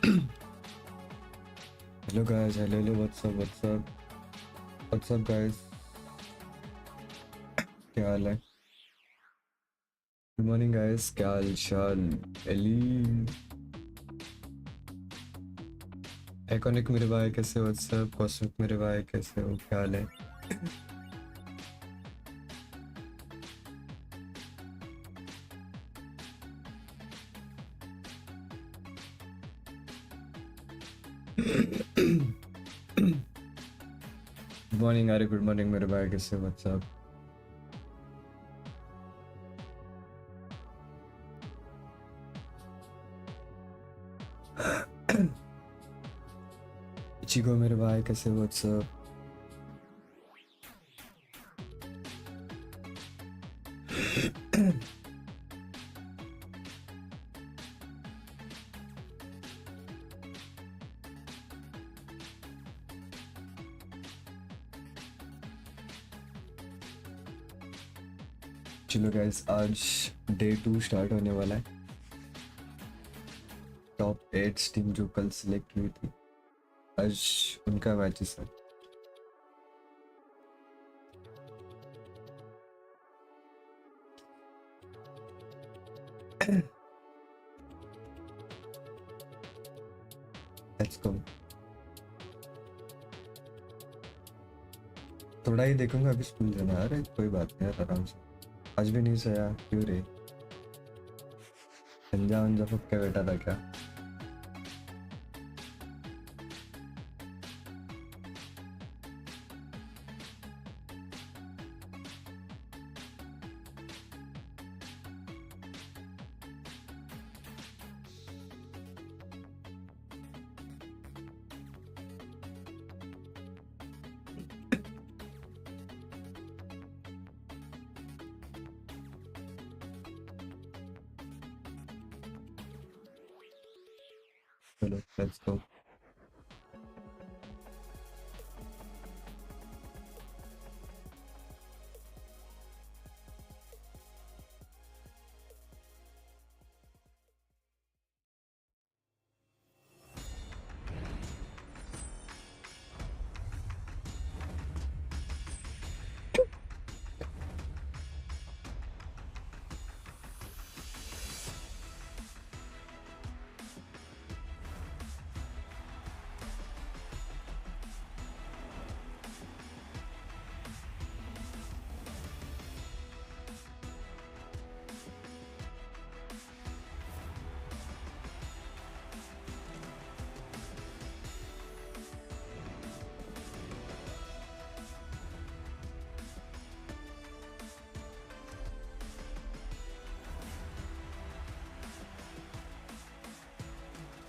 Hello guys, hello, what's up guys? क्या हाल है? Good morning guys, क्या हाल चाल? एली आइकॉनिक मेरे भाई कैसे हो? what's up? कॉस्मिक मेरे भाई कैसे हो? क्या हाल है? गुड मॉर्निंग अरे गुड मॉर्निंग मेरे भाई कैसे हो? what's up? इचिगो मेरे भाई कैसे हो? what's up? चलो गाइस आज डे 2 स्टार्ट होने वाला है। टॉप 8 टीम जो कल सिलेक्ट हुई थी आज उनका मैचेस है। Let's go. थोड़ा ही देखूंगा अभी स्कूल जाना। अरे कोई बात नहीं यार आराम से। आज भी नहीं सोया क्यों रे? गंजा वंजा फुक के बैठा था क्या? चलो लेट्स गो।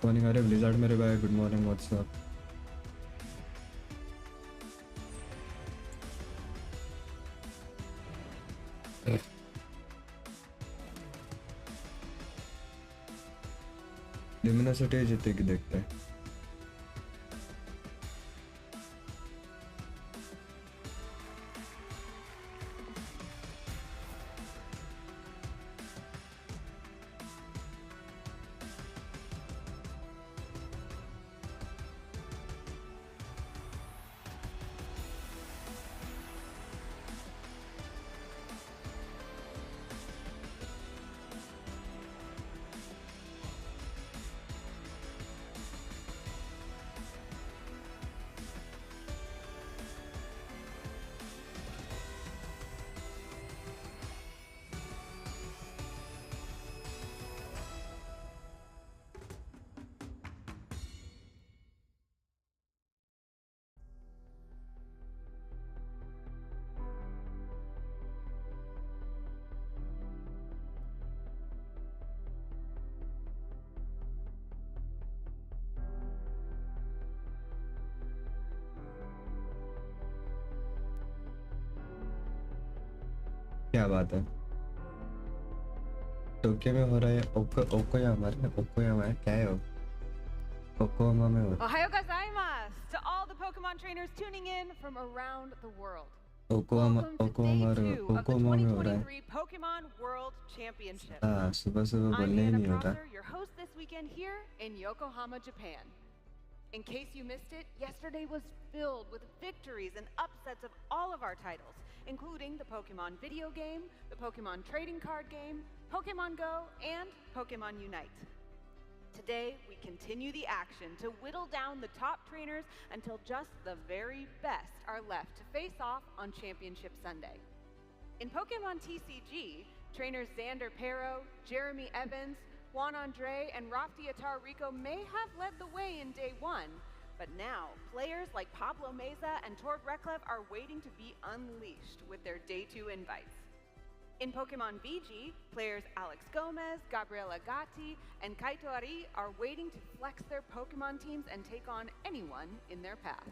मॉर्निंग अरे ब्लिज़ार्ड मेरे भाई गुड मॉर्निंग व्हाट्स अप? लिमिनोसिटी जीतेगी देखते हैं। क्या बात है? टोक्यो में हो रहा है ओकोयामा है ओकोयामा है क्या है वो? ओकोयामा में हो। Ohayou gozaimasu to all the Pokemon trainers tuning in from around the world. Welcome to day ओकोमारू 2 of the ओकोमा में हो रहा है 2023 Pokemon World Championships. सुबह सुबह I'm बोलने ही Anna नहीं हो रहा Prosser, your host this weekend here in Yokohama, Japan. In case you missed it, yesterday was filled with victories and upsets of all of our titles, including the Pokemon video game, the Pokemon trading card game, Pokemon Go, and Pokemon Unite. Today, we continue the action to whittle down the top trainers until just the very best are left to face off on Championship Sunday. In Pokemon TCG, trainers Xander Pero, Jeremy Evans, Juan Andre, and Rafti Rico may have led the way in day 1, but now players like Pablo Meza and Tord Reklev are waiting to be unleashed with their day 2 invites. In Pokemon VG, players Alex Gomez, Gabriela Gatti, and Kaito Ari are waiting to flex their Pokemon teams and take on anyone in their path.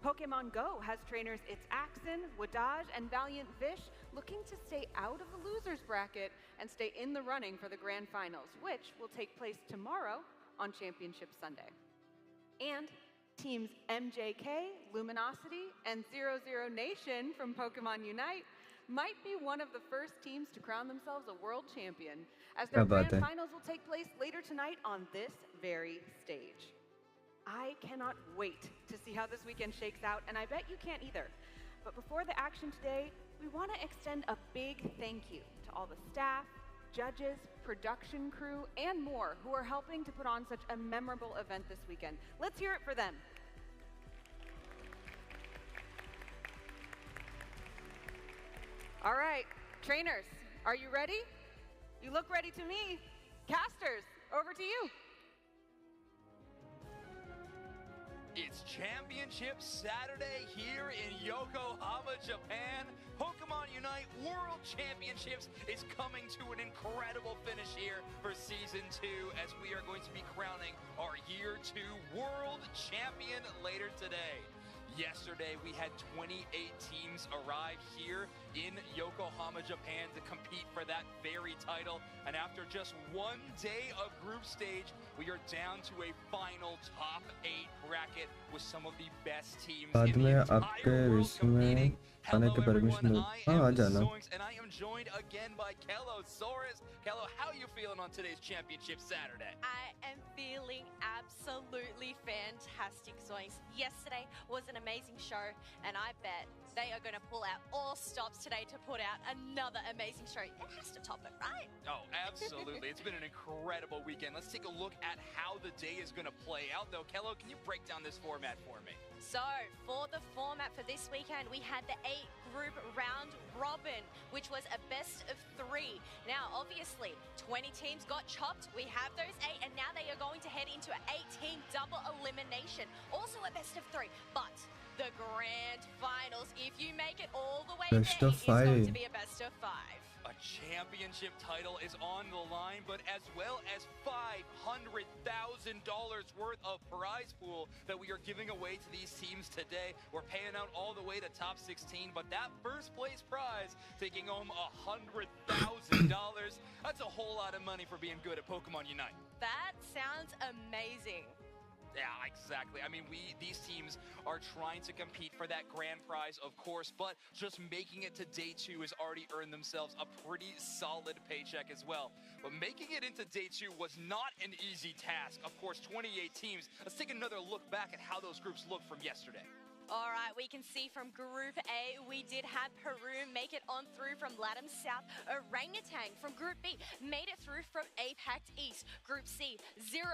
Pokemon Go has trainers It's Axon, Wadaj, and Valiant Vish looking to stay out of the losers bracket and stay in the running for the grand finals, which will take place tomorrow on Championship Sunday. And teams MJK, Luminosity, and 00 Nation from Pokemon Unite might be one of the first teams to crown themselves a world champion, as their क्या बात grand है finals will take place later tonight on this very stage. I cannot wait to see how this weekend shakes out, and I bet you can't either. But before the action today, we want to extend a big thank you to all the staff, judges, production crew, and more who are helping to put on such a memorable event this weekend. Let's hear it for them. All right, trainers, are you ready? You look ready to me. Casters, over to you. It's Championship Saturday here in Yokohama, Japan. Pokemon Unite World Championships is coming to an incredible finish here for Season 2 as we are going to be crowning our Year 2 World Champion later today. Yesterday, we had 28 teams arrive here in Yokohama, Japan to compete for that very title. And after just one day of group stage, we are down to a final top 8 bracket with some of the best teams बाद in में the आपके entire world विश्व में competing. आने Hello की permission everyone, दो I हाँ आ am जाना Zoinks, and I am joined again by Kello Soros. Kello, how are you feeling on today's Championship Saturday? I am feeling absolutely fantastic, Zoinks. Yesterday was an amazing show, and I bet they are going to pull out all stops today to put out another amazing show. It has to top it, right? Oh, absolutely. It's been an incredible weekend. Let's take a look at how the day is going to play out, though. Kello, can you break down this format for me? So, for the format for this weekend, we had the 8-group round robin, which was a best of 3. Now, obviously, 20 teams got chopped. We have those 8, and now they are going to head into an 18 double elimination. Also a best of 3, but the grand finals, if you make it all the way Best there, of it is going 5 to be a best of 5. A championship title is on the line, but as well as $500,000 worth of prize pool that we are giving away to these teams today. We're paying out all the way to top 16, but that first place prize taking home $100,000. That's a whole lot of money for being good at Pokemon Unite. That sounds amazing. Yeah, exactly. I mean, these teams are trying to compete for that grand prize, of course, but just making it to day 2 has already earned themselves a pretty solid paycheck as well. But making it into day 2 was not an easy task. Of course, 28 teams. Let's take another look back at how those groups looked from yesterday. All right, we can see from Group A, we did have Peru make it on through from Latam South. Orangutan from Group B made it through from APAC East. Group C, 00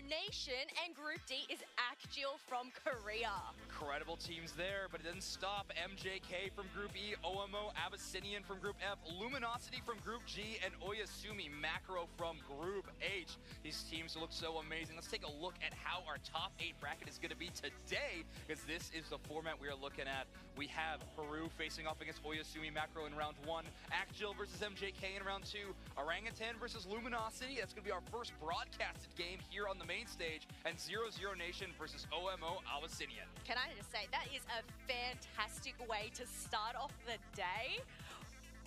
Nation. And Group D is Akjil from Korea. Incredible teams there, but it didn't stop. MJK from Group E, OMO Abyssinian from Group F, Luminosity from Group G, and Oyasumi Macro from Group H. These teams look so amazing. Let's take a look at how our top 8 bracket is going to be today, because this is the format we are looking at. We have Peru facing off against Oyasumi Macro in round 1, Akjil versus MJK in round 2, Orangutan versus Luminosity. That's going to be our first broadcasted game here on the main stage, and 00 Nation versus OMO Abyssinian. Can I just say, that is a fantastic way to start off the day.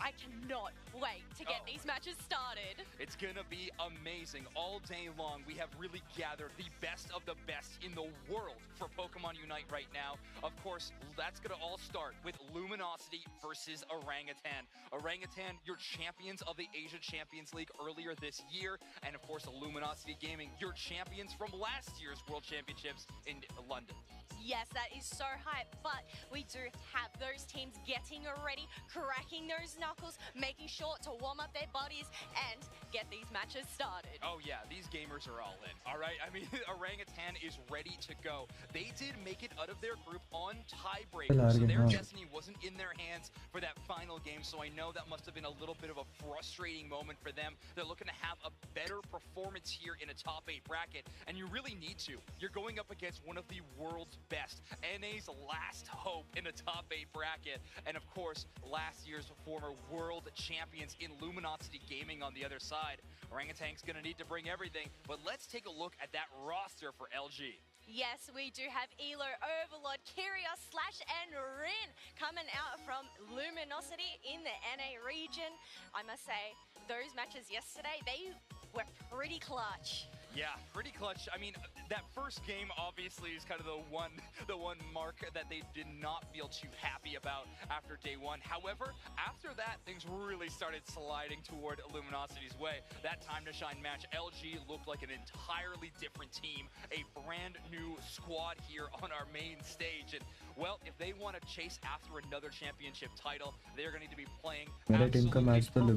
I cannot wait to get these matches started. It's gonna be amazing all day long. We have really gathered the best of the best in the world for Pokemon Unite right now. Of course, that's gonna all start with Luminosity versus Orangutan. Orangutan, your champions of the Asia Champions League earlier this year, and of course, Luminosity Gaming, your champions from last year's World Championships in London. Yes, that is so hype, but we do have those teams getting ready, cracking those knuckles, making sure to warm up their bodies and get these matches started. Oh yeah, these gamers are all in, all right? I mean, Orangutan is ready to go. They did make it out of their group on tiebreaker, so their destiny wasn't in their hands for that final game, so I know that must have been a little bit of a frustrating moment for them. They're looking to have a better performance here in a top 8 bracket, and you really need to. You're going up against one of the world's best, NA's last hope in a top 8 bracket, and of course, last year's former world champions in Luminosity Gaming on the other side. Orangutan's gonna need to bring everything, but let's take a look at that roster for LG. Yes, we do have Elo, Overlord, Kyrios, Slash, and Rin coming out from Luminosity in the NA region. I must say, those matches yesterday, they were pretty clutch. Yeah, pretty clutch. I mean, that first game obviously is kind of the one mark that they did not feel too happy about after day one. However, after that, things really started sliding toward Luminosity's way. That time to shine match, LG looked like an entirely different team, a brand new squad here on our main stage. And well, if they want to chase after another championship title, they're going to need to be playing absolutely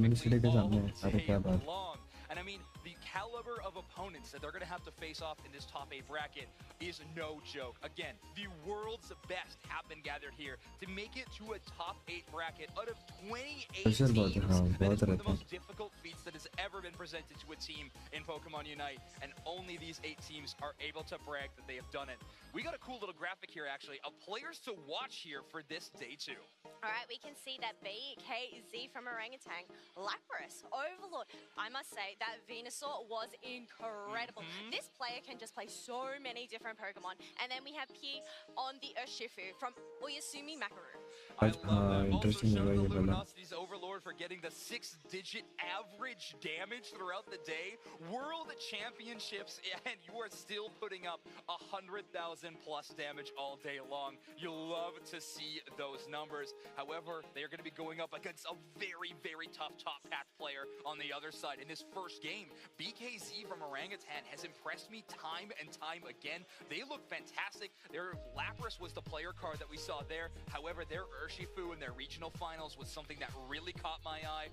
perfectly all day long. And I mean, the caliber of opponents that they're going to have to face off in this top 8 bracket is no joke. Again, the world's best have been gathered here to make it to a top 8 bracket out of 28 teams. That is one of the most difficult feats that has ever been presented to a team in Pokemon Unite, and only these 8 teams are able to brag that they have done it. We got a cool little graphic here, actually, of players to watch here for this day 2. All right, we can see that BKZ from Orangutan, Lapras, Overlord. I must say that Venusaur was incredible. This player can just play so many different Pokemon. And then we have P on the Urshifu from Oyasumi Makaru. I love that. Also shout out to Luminosity's Overlord for getting the 6-digit average damage throughout the day. World Championships, and you are still putting up 100,000 plus damage all day long. You'll love to see those numbers. However, they are going to be going up against a very, very tough top path player on the other side. In this first game, BKZ from Orangutan has impressed me time and time again. They look fantastic. Their Lapras was the player card that we saw there. However, their Urshifu in their regional finals was something that really caught my eye.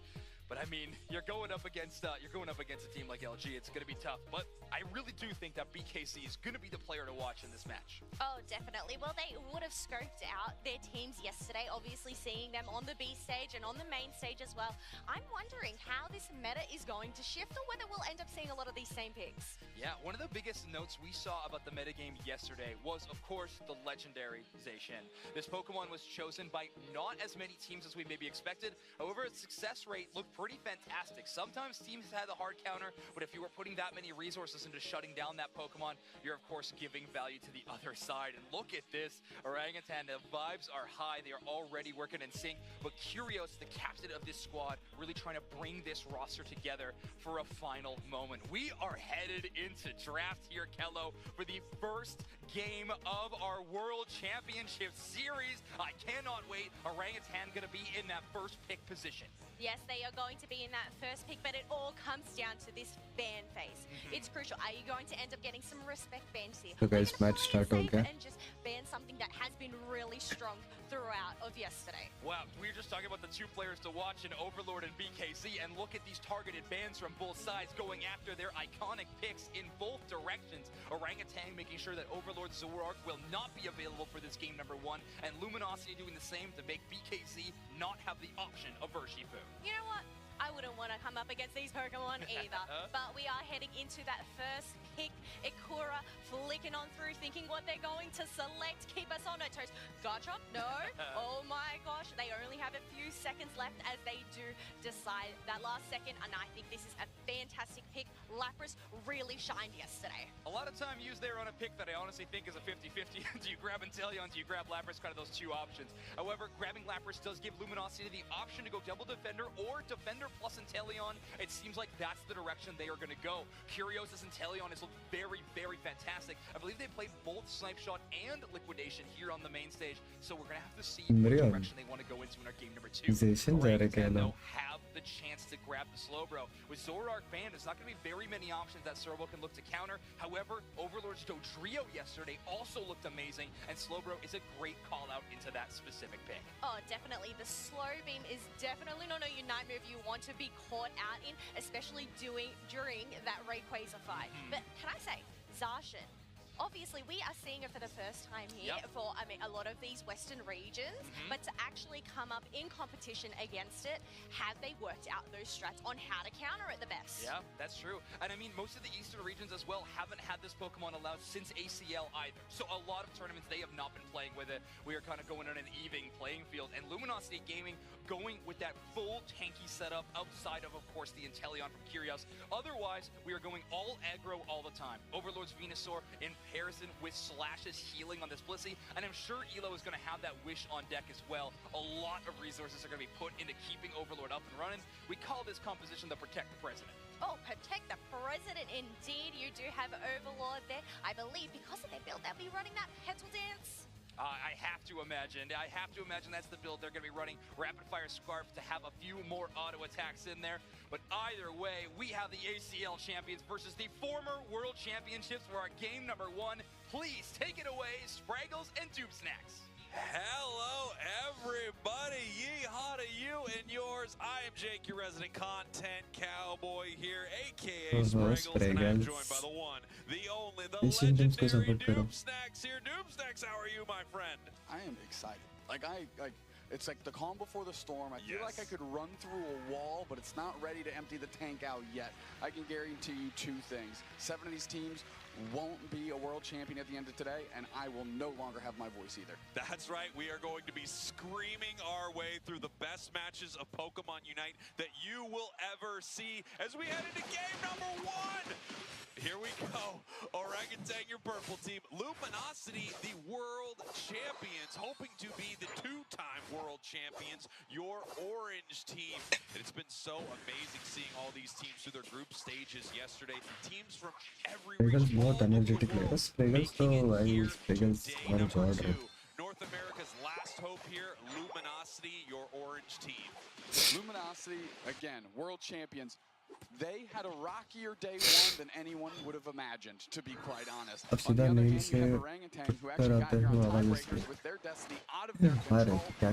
But I mean, you're going up against a team like LG. It's going to be tough. But I really do think that BKC is going to be the player to watch in this match. Oh, definitely. Well, they would have scoped out their teams yesterday, obviously seeing them on the B stage and on the main stage as well. I'm wondering how this meta is going to shift or whether we'll end up seeing a lot of these same picks. Yeah, one of the biggest notes we saw about the metagame yesterday was, of course, the legendarization. This Pokemon was chosen by not as many teams as we maybe expected. However, its success rate looked pretty fantastic. Sometimes teams had a hard counter, but if you were putting that many resources into shutting down that Pokemon, you're of course giving value to the other side. And look at this, Orangutan, the vibes are high. They are already working in sync, but Kyrios, the captain of this squad, really trying to bring this roster together for a final moment. We are headed into draft here, Kello, for the first game of our World Championship Series. I cannot wait. Orangutan gonna be in that first pick position. Yes, they are going to be in that first pick, but it all comes down to this ban phase. It's crucial. Are you going to end up getting some respect bans here? So guys, match start ho gaya. And just ban something that has been really strong throughout of yesterday. Wow, we were just talking about the 2 players to watch in Overlord and BKZ, and look at these targeted bans from both sides going after their iconic picks in both directions. Orangutan making sure that Overlord Zoroark will not be available for this game number 1, and Luminosity doing the same to make BKZ not have the option of Urshifu. You know what? I wouldn't want to come up against these Pokemon either. But we are heading into that first pick. Ikura flicking on through, thinking what they're going to select. Keep us on our toes. Gotcha? No? Oh my gosh. They only have a few seconds left as they do decide that last second. And I think this is a fantastic pick. Lapras really shined yesterday. A lot of time used there on a pick that I honestly think is a 50-50. Do you grab Inteleon? Do you grab Lapras? Kind of those two options. However, grabbing Lapras does give Luminosity the option to go double Defender or Defender plus Inteleon. It seems like that's the direction they are going to go. Curios's Inteleon has looked very, very fantastic. I believe they played both Snipe Shot and Liquidation here on the main stage, so we're going to have to see what direction they want to go into in our game number 2. They'll have the chance to grab the Slowbro. With Zoroark banned, there's not going to be very many options that Servo can look to counter. However, Overlord's Dodrio yesterday also looked amazing, and Slowbro is a great call out into that specific pick. Oh, definitely. The slow beam is definitely not a Unite move you want to be caught out in, especially during that Rayquaza fight. But can I say, Zacian, obviously, we are seeing it for the first time here for, I mean, a lot of these Western regions, but to actually come up in competition against it, have they worked out those strats on how to counter it the best? Yeah, that's true. And I mean, most of the Eastern regions as well haven't had this Pokemon allowed since ACL either. So a lot of tournaments, they have not been playing with it. We are kind of going on an even playing field. And Luminosity Gaming going with that full tanky setup outside of course, the Inteleon from Curios. Otherwise, we are going all aggro all the time. Overlord's Venusaur in comparison with Slash's healing on this Blissey, and I'm sure Elo is going to have that Wish on deck as well. A lot of resources are going to be put into keeping Overlord up and running. We call this composition the Protect the President. Oh, Protect the President, indeed. You do have Overlord there. I believe because of their build, they'll be running that Petal Dance. I have to imagine that's the build they're going to be running. Rapid Fire Scarf to have a few more auto attacks in there. But either way, we have the ACL champions versus the former World Championships for our game number 1. Please take it away, Spraggles and Tube Snacks. Hello, everybody. Yeehaw to you and yours. I am Jake, your resident content cowboy here, a.k.a. Spraggles, and I'm joined by the one, the only, the legendary Doom Snacks here. Doom Snacks, how are you, my friend? I am excited. It's like the calm before the storm. I feel like I could run through a wall, but it's not ready to empty the tank out yet. I can guarantee you 2 things. 7 of these teams won't be a world champion at the end of today, and I will no longer have my voice either. That's right. We are going to be screaming our way through the best matches of Pokemon Unite that you will ever see as we head into game number 1. Here we go. Orangutan, your purple team. Luminosity, the world champions, hoping to be the 2-time world champions, your orange team. And it's been so amazing seeing all these teams through their group stages yesterday. Teams from every region. More energetic players. North America's last hope here, Luminosity, your orange team. Luminosity, again, world champions. They had a rockier day 1 than anyone would have imagined, to be quite honest. On the other hand, you have Orangutan, who actually got here on tiebreakers with their destiny out of their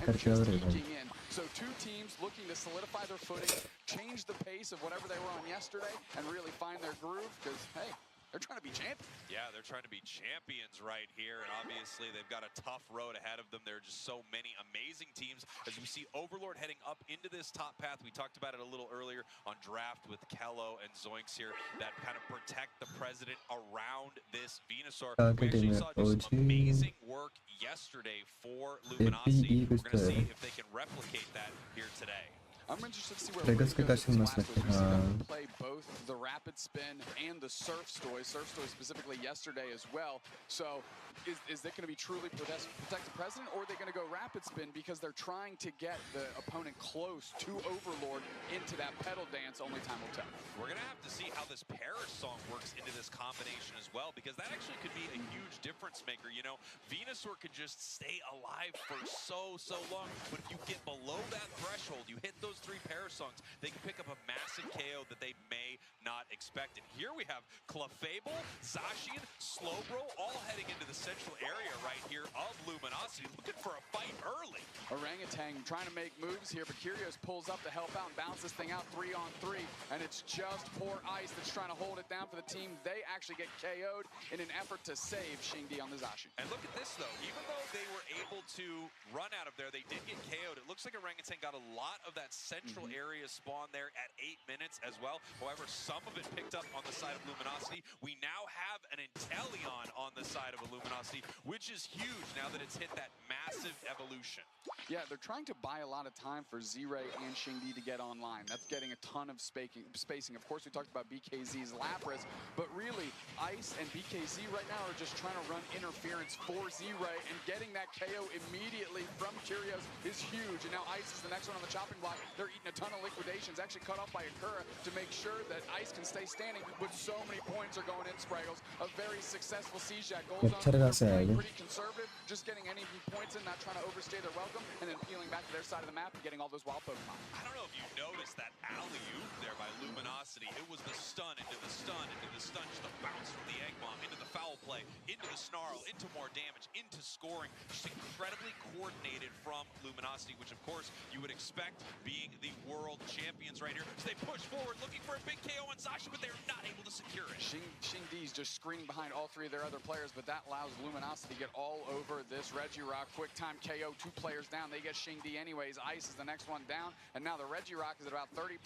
control and just eking in. So 2 teams looking to solidify their footing, change the pace of whatever they were on yesterday, and really find their groove, because, hey, they're trying to be champions. Yeah, they're trying to be champions right here, and obviously they've got a tough road ahead of them. There are just so many amazing teams. As we see Overlord heading up into this top path, we talked about it a little earlier on Draft with Kello and Zoinks here, that kind of protect the president around this Venusaur. We actually saw just some amazing work yesterday for Luminosity. We're going to see if they can replicate that here today. I'm interested to see where Lucas goes last week. We see them play both the Rapid Spin and the Surf Stoy specifically yesterday as well. So is it going to be truly protect the president, or are they going to go Rapid Spin because they're trying to get the opponent close to Overlord into that pedal dance? Only time will tell. We're going to have to see how this Perish song works into this combination as well, because that actually could be a huge difference maker. You know, Venusaur could just stay alive for so long, but if you get below that threshold, you hit those 3 Perish songs, they can pick up a massive KO that they may not expect. And here we have Clefable, Zacian, Slowbro all heading into the central area right here of Luminosity, looking for a fight early. Orangutan trying to make moves here, but Curios pulls up to help out and bounce this thing out 3-on-3, and it's just poor Ice that's trying to hold it down for the team. They actually get KO'd in an effort to save Xingdi on the Zacian. And look at this, though. Even though they were able to run out of there, they did get KO'd. It looks like Orangutan got a lot of that central area spawn there at 8 minutes as well. However, some of it picked up on the side of Luminosity. We now have an Inteleon on the side of Luminosity, which is huge now that it's hit that massive evolution. Yeah, they're trying to buy a lot of time for Z-Ray and Xingdi to get online. That's getting a ton of spacing. Of course, we talked about BKZ's Lapras, but really, Ice and BKZ right now are just trying to run interference for Z-Ray, and getting that KO immediately from Curios is huge. And now Ice is the next one on the chopping block. They're eating a ton of liquidations, actually cut off by Akura to make sure that Ice can stay standing, but so many points are going in, Spraggles. A very successful Siege goal zone. They're pretty conservative, just getting any points in, not trying to overstay their welcome, and then peeling back to their side of the map and getting all those wild Pokemon. I don't know if you noticed that alley-oop there by Luminosity. It was the stun into the stun into the stun, just a bounce from the Egg Bomb into the foul play, into the Snarl, into more damage, into scoring. Just incredibly coordinated from Luminosity, which of course you would expect being the world champions right here. So they push forward looking for a big KO on Zacian, but they're not able to secure it. Xingdi's just screening behind all three of their other players, but that allows Luminosity to get all over this Regirock. Quick time KO, 2 players down. They get Xingdi anyways. Ice is the next one down, and now the Regirock is at about 30%,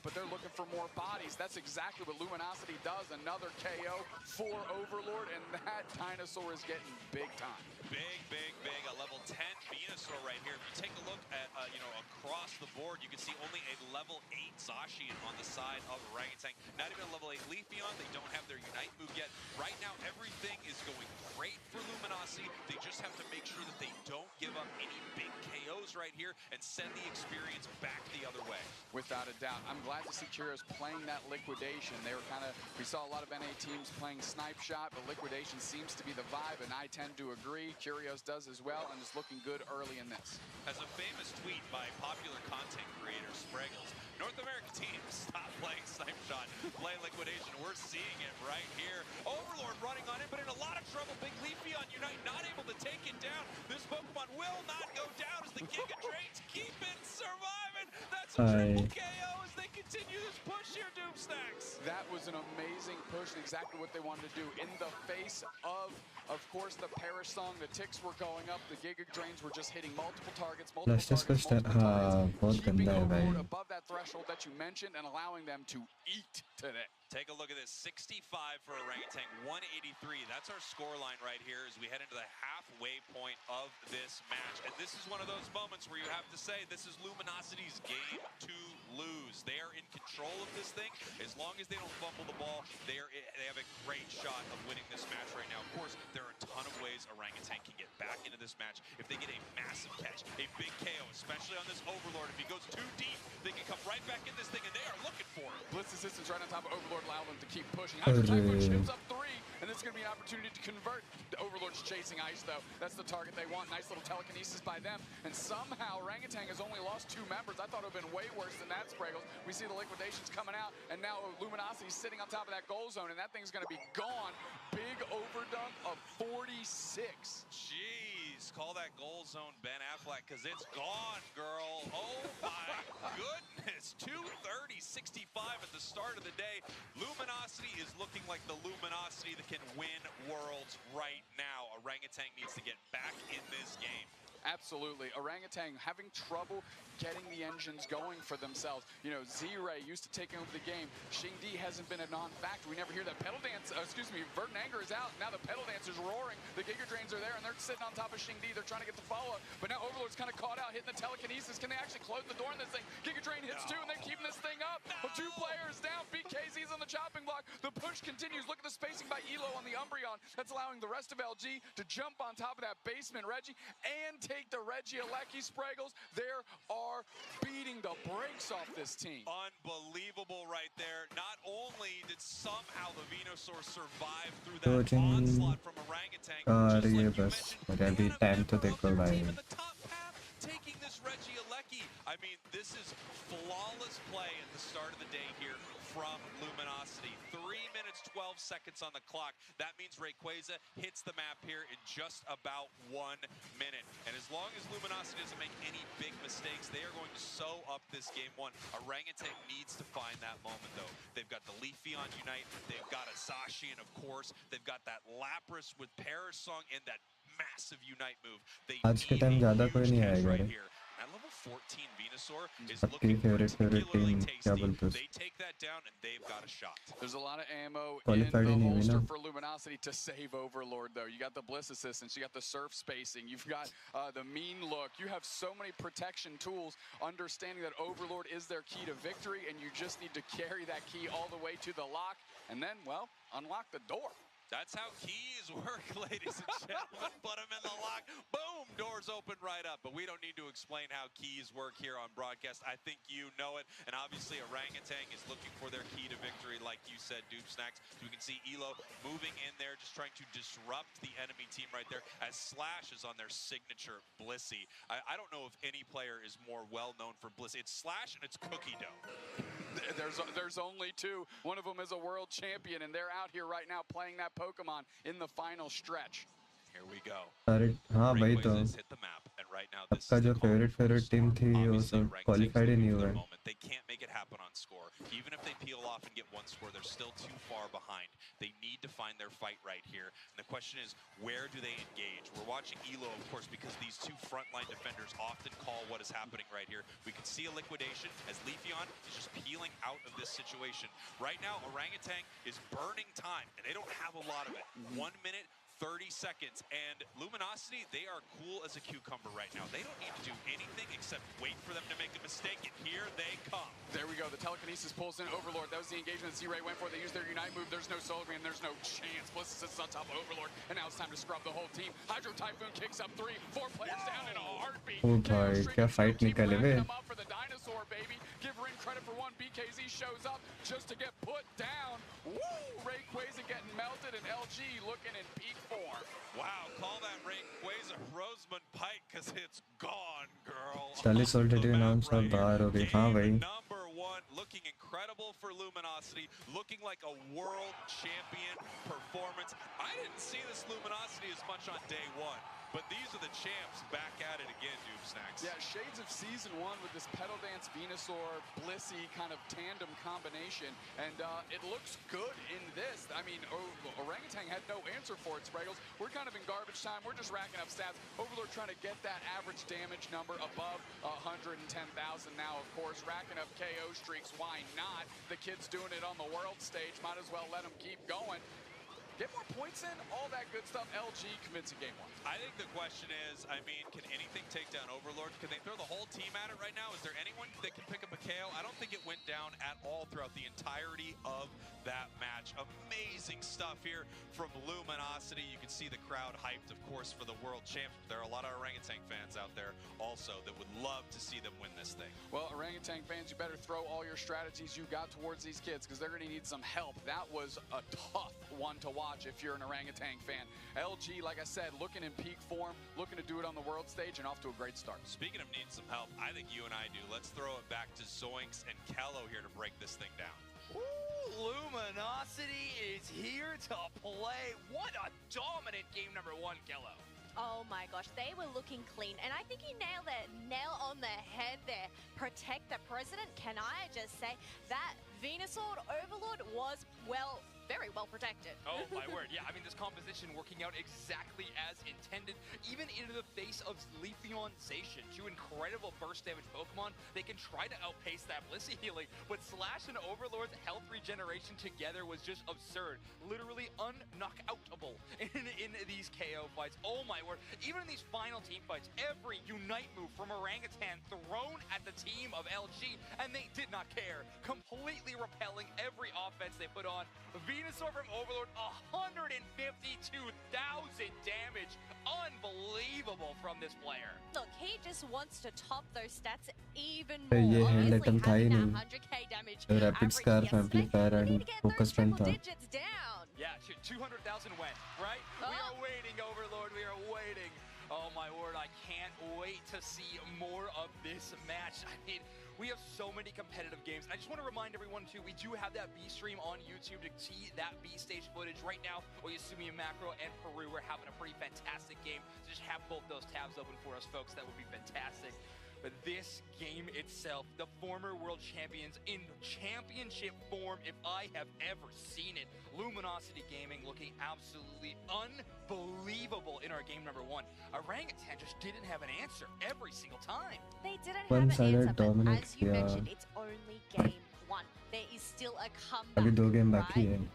but they're looking for more bodies. That's exactly what Luminosity does. Another KO for Overlord, and that Dinosaur is getting big time. Big, big, big. A level 10 Venusaur right here. If you take a look at, across the board, you can see only a level 8 Zacian on the side of Orangutan. Not even a level 8 Leafeon. They don't have their Unite move yet. Right now, everything is going great for Luminosity. They just have to make sure that they don't give up any big KOs right here and send the experience back the other way. Without a doubt. I'm glad to see Curios playing that liquidation. They were we saw a lot of NA teams playing Snipe Shot, but liquidation seems to be the vibe, and I tend to agree. Curios does as well, and is looking good early in this. As a famous tweet by popular content creator Spraggles, North American teams stop playing Snipe Shot, play liquidation. We're seeing it right here. Overlord running on it, but in a lot of trouble. Big Leafeon Unite not able to take it down. This Pokemon will not go down as the Giga Drains keep it surviving. That's a triple KO as they continue this push here, Doomstacks. That was an amazing push, and exactly what they wanted to do. In the face of course, the Perish Song, the ticks were going up, the Giga Drains were just hitting multiple targets, keeping Overlord above that threshold that you mentioned and allowing them to eat today. Take a look at this, 65 for Orangutan, 183. That's our score line right here as we head into the halfway point of this match. And this is one of those moments where you have to say this is Luminosity's game to lose. They are in control of this thing. As long as they don't fumble the ball, they have a great shot of winning this match right now. Of course, there are a ton of ways Orangutan can get back into this match. If they get a massive catch, a big KO, especially on this Overlord, if he goes too deep, they can come right back in this thing, and they are looking for it. Blitz assistance right on top of Overlord, allow them to keep pushing. Hydro Typhoon ships up 3, and this is going to be an opportunity to convert. The Overlord's chasing Ice, though. That's the target they want. Nice little telekinesis by them. And somehow, Orangutan has only lost 2 members. I thought it would have been way worse than that, Spraggles. We see the liquidations coming out, and now Luminosity's sitting on top of that goal zone, and that thing's going to be gone. Big overdunk of 46. Jeez, call that goal zone Ben Affleck, because it's gone, girl. Oh, my goodness. 230-65 at the start of the day. Luminosity is looking like the Luminosity that can win worlds right now. Orangutan needs to get back in this game. Absolutely. Orangutan having trouble getting the engines going for themselves. You know, Z-Ray used to taking over the game. Xingdi hasn't been a non-factor. We never hear that pedal dance. Vertnanger is out. Now the pedal dance is roaring. The Giga Drains are there, and they're sitting on top of Xingdi. They're trying to get the follow-up. But now Overlord's kind of caught out, hitting the telekinesis. Can they actually close the door on this thing? Giga Drain hits 2, and they're keeping this thing up. No. 2 players down. BKZ's on the chopping block. The push continues. Look at the spacing by Elo on the Umbreon. That's allowing the rest of LG to jump on top of that basement Reggie and take the Regieleki. Spraggles. They are beating the brakes off this team. Unbelievable right there. Not only did somehow the Venusaur survive through that onslaught from Orangutan, just like you mentioned, team in the top half taking this Regieleki. I mean, this is flawless play at the start of the day here from Luminosity. 3 minutes, 12 seconds on the clock. That means Rayquaza hits the map here in just about 1 minute. And as long as Luminosity doesn't make any big mistakes, they are going to sew up this game one. Orangutan needs to find that moment, though. They've got the Leafeon Unite, they've got a Zacian, of course, they've got that Lapras with Perish Song and that massive Unite move. They आज के need time a ज़्यादा कोई huge नहीं catch आएगा right रे. here. That level 14 Venusaur is आपकी looking favourite particularly team क्या tasty. बोलते हो? They take that down and they've got a shot. There's a lot of ammo in Qualified the ही नहीं हुई holster ना. for Luminosity to save Overlord, though. You got the Bliss assistance, you got the surf spacing, you've got the mean look. You have so many protection tools, understanding that Overlord is their key to victory, and you just need to carry that key all the way to the lock, and then, well, unlock the door. That's how keys work, ladies and gentlemen. Put them in the lock. Boom, doors open right up. But we don't need to explain how keys work here on broadcast. I think you know it. And obviously, Orangutan is looking for their key to victory, like you said, Dupe Snacks. So we can see Elo moving in there, just trying to disrupt the enemy team right there, as Slash is on their signature Blissey. I don't know if any player is more well-known for Blissey. It's Slash and it's Cookie Dough. There's only two. One of them is a world champion, and they're out here right now playing that Pokemon in the final stretch. Here we go. अरे हाँ भाई तो Rayquaza has hit the map, and right now this आपका is जो the call favourite for the team storm. थी वो Obviously, सब Orangutan's qualified ही looking नहीं for हुआ their है. moment. They can't make it happen on score. Even if they peel off and get one score, they're still too far behind. They need to find their fight right here. And the question is, where do they engage? We're watching Elo, of course, because these two frontline defenders often call what is happening right here. We can see a liquidation as Leafeon is just peeling out of this situation. Right now, Orangutan is burning time, and they don't have a lot of it. 1 minute, 30 seconds, and Luminosity, they are cool as a cucumber right now. They don't need to do anything except wait for them to make a mistake, and here they come. There we go, the telekinesis pulls in Overlord. That was the engagement Z-Ray went for. They used their Unite move. There's no Soul Green, there's no chance. Bliss sits on top of Overlord, and now it's time to scrub the whole team. Hydro Typhoon kicks up 3, 4 players down in a heartbeat. ओ भाई क्या fight निकाले वे. Up for the dinosaur, baby. Give Rin credit for one. BKZ shows up just to get put down. Woo! Rayquaza getting melted, and LG looking in peak form. Wow, call that Rayquaza Rosamund Pike, because it's gone, girl. 40 already नाम सब बाहर हो गए. हाँ भाई. Number 1, looking incredible for Luminosity, looking like a world champion performance. I didn't see this Luminosity as much on day 1, but these are the champs back at it again, Dupe Snacks. Yeah, shades of season 1 with this Petal Dance, Venusaur, Blissey kind of tandem combination, and it looks good in this. I mean, Orangutan had no answer for it, Spraggles. We're kind of in garbage time. We're just racking up stats. Overlord trying to get that average damage number above 110,000 now, of course. Racking up KO streaks, why not? The kid's doing it on the world stage. Might as well let him keep going. Get more points in, all that good stuff. LG convincing game 1. I think the question is, I mean, can anything take down Overlord? Can they throw the whole team at it right now? Is there anyone that can pick up a KO? I don't think it went down at all throughout the entirety of that match. Amazing stuff here from Luminosity. You can see the crowd hyped, of course, for the world champs. There are a lot of Orangutan fans out there also that would love to see them win this thing. Well, Orangutan fans, you better throw all your strategies you got towards these kids, because they're going to need some help. That was a tough one to watch if you're an Orangutan fan. LG, like I said, looking in peak form, looking to do it on the world stage, and off to a great start. Speaking of needing some help, I think you and I do. Let's throw it back to Zoinks and Kello here to break this thing down. Ooh, Luminosity is here to play. What a dominant game number 1, Kello. Oh my gosh, they were looking clean, and I think you nailed it, nail on the head there. Protect the president. Can I just say that Venusaur Overlord was, well, very well protected. Oh my word, yeah, I mean this composition working out exactly as intended, even into the face of Leafeon Zacian. 2 incredible burst damage Pokemon. They can try to outpace that Blissey healing, but Slash and Overlord's health regeneration together was just absurd. Literally unknockoutable in these KO fights. Oh my word, even in these final team fights, every Unite move from Orangutan thrown at the team of LG, and they did not care. Completely repelling every offense they put on. Venusaur from Overlord, 152,000 damage. Unbelievable from this player. Look, he just wants to top those stats even ये more. Hand Obviously, item था ही having नहीं. that 100k damage rapid average scarf yesterday, amplifier we and need to get focus those strength triple था. digits down. Yeah, 200,000 went, right? We are waiting, Overlord. We are waiting. Oh my word, I can't wait wait to see more of this match. I mean, we have so many competitive games. I just want to remind everyone too, we do have that B stream on YouTube to see that B stage footage. Right now, Oyasumi Macro and Peru are having a pretty fantastic game. So just have both those tabs open for us, folks. That would be fantastic. But this game itself, the former world champions in championship form, if I have ever seen it. Luminosity Gaming looking absolutely unbelievable in our game number 1. Orangutan just didn't have an answer every single time. They didn't have an answer, but as you mentioned, it's only game 1. There is still a comeback, अभी 2 game बाकी right? है.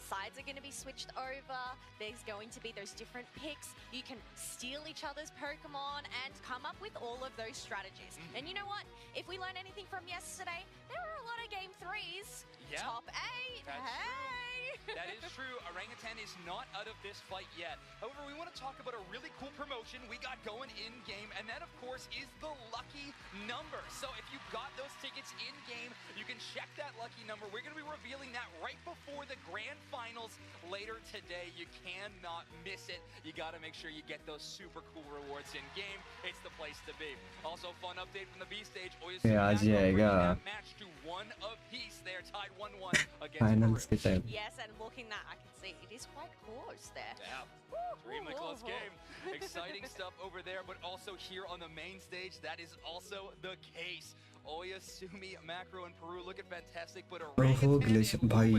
Sides are going to be switched over. There's going to be those different picks. You can steal each other's Pokemon and come up with all of those strategies. And you know what? If we learn anything from yesterday, there were a lot of game 3s. Yeah, Top 8. that's Hey! true. That is true. Orangutan is not out of this fight yet. However, we want to talk about a really cool promotion we got going in-game, and that, of course, is the lucky number. So if you got those tickets in-game, you can check that lucky number. We're going to be revealing that right before the grand finals later today. You cannot miss it. You got to make sure you get those super cool rewards in-game. It's the place to be. Also, fun update from the B stage. Oyasumi आज ही आएगा. match to 1 apiece. They are tied 1-1 against Finals Peru. के time. Yes, and looking that, I can see it is quite close there. Yeah, extremely close game. Exciting stuff over there, but also here on the main stage, that is also the case. Oyasumi, Macro, and Peru looking fantastic, but ओहो glitch भाई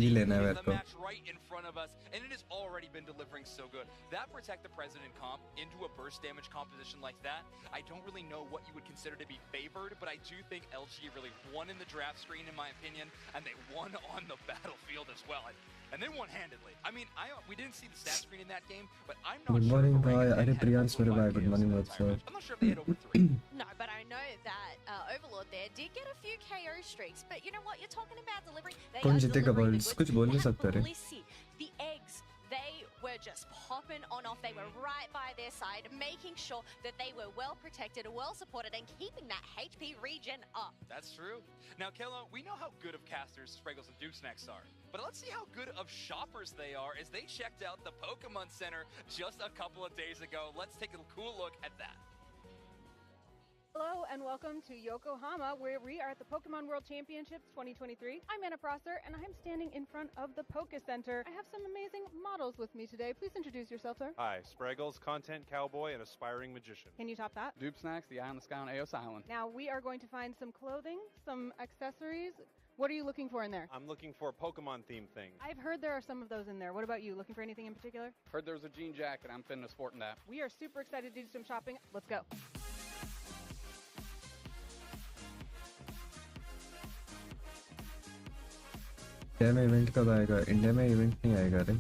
ये लेना है मेरे the को. match right in front of us, and it has already been delivering so good. That Protect the President comp into a burst damage composition like that, I don't really know what you would consider to be favored, but I do think LG really won in the draft screen, in my opinion, and they won on the battlefield as well. And then one-handedly. I mean, we didn't see the stat screen in that game, but I'm not Good sure. morning, if bhai. Orangutan अरे had Priyansh मेरे over भाई. 5 Good morning, KOs what's in the up? entire match. I'm not sure if they had over 3. No, but I know that Overlord there did get a few KO streaks. But you know what? You're talking about delivery. They कौन are जीतेगा delivering the balls? goods. कुछ बोल नहीं That सकते रे. Blissey, the eggs, they were just popping on off. They were right by their side, making sure that they were well protected, well supported, and keeping that HP regen up. That's true. Now, Kello, we know how good of casters Spraggles and Dukesnacks are, but let's see how good of shoppers they are as they checked out the Pokemon Center just a couple of days ago. Let's take a cool look at that. Hello and welcome to Yokohama, where we are at the Pokemon World Championships 2023. I'm Anna Prosser, and I'm standing in front of the Poke Center. I have some amazing models with me today. Please introduce yourself, sir. Hi, Spraggles, content cowboy and aspiring magician. Can you top that? Dupe Snacks, the eye on the sky on Aos Island. Now, we are going to find some clothing, some accessories. What are you looking for in there? I'm looking for Pokemon-themed things. I've heard there are some of those in there. What about you? Looking for anything in particular? Heard there was a jean jacket. I'm finna sporting that. We are super excited to do some shopping. Let's go. India में event कब आएगा? India में event नहीं आएगा रे.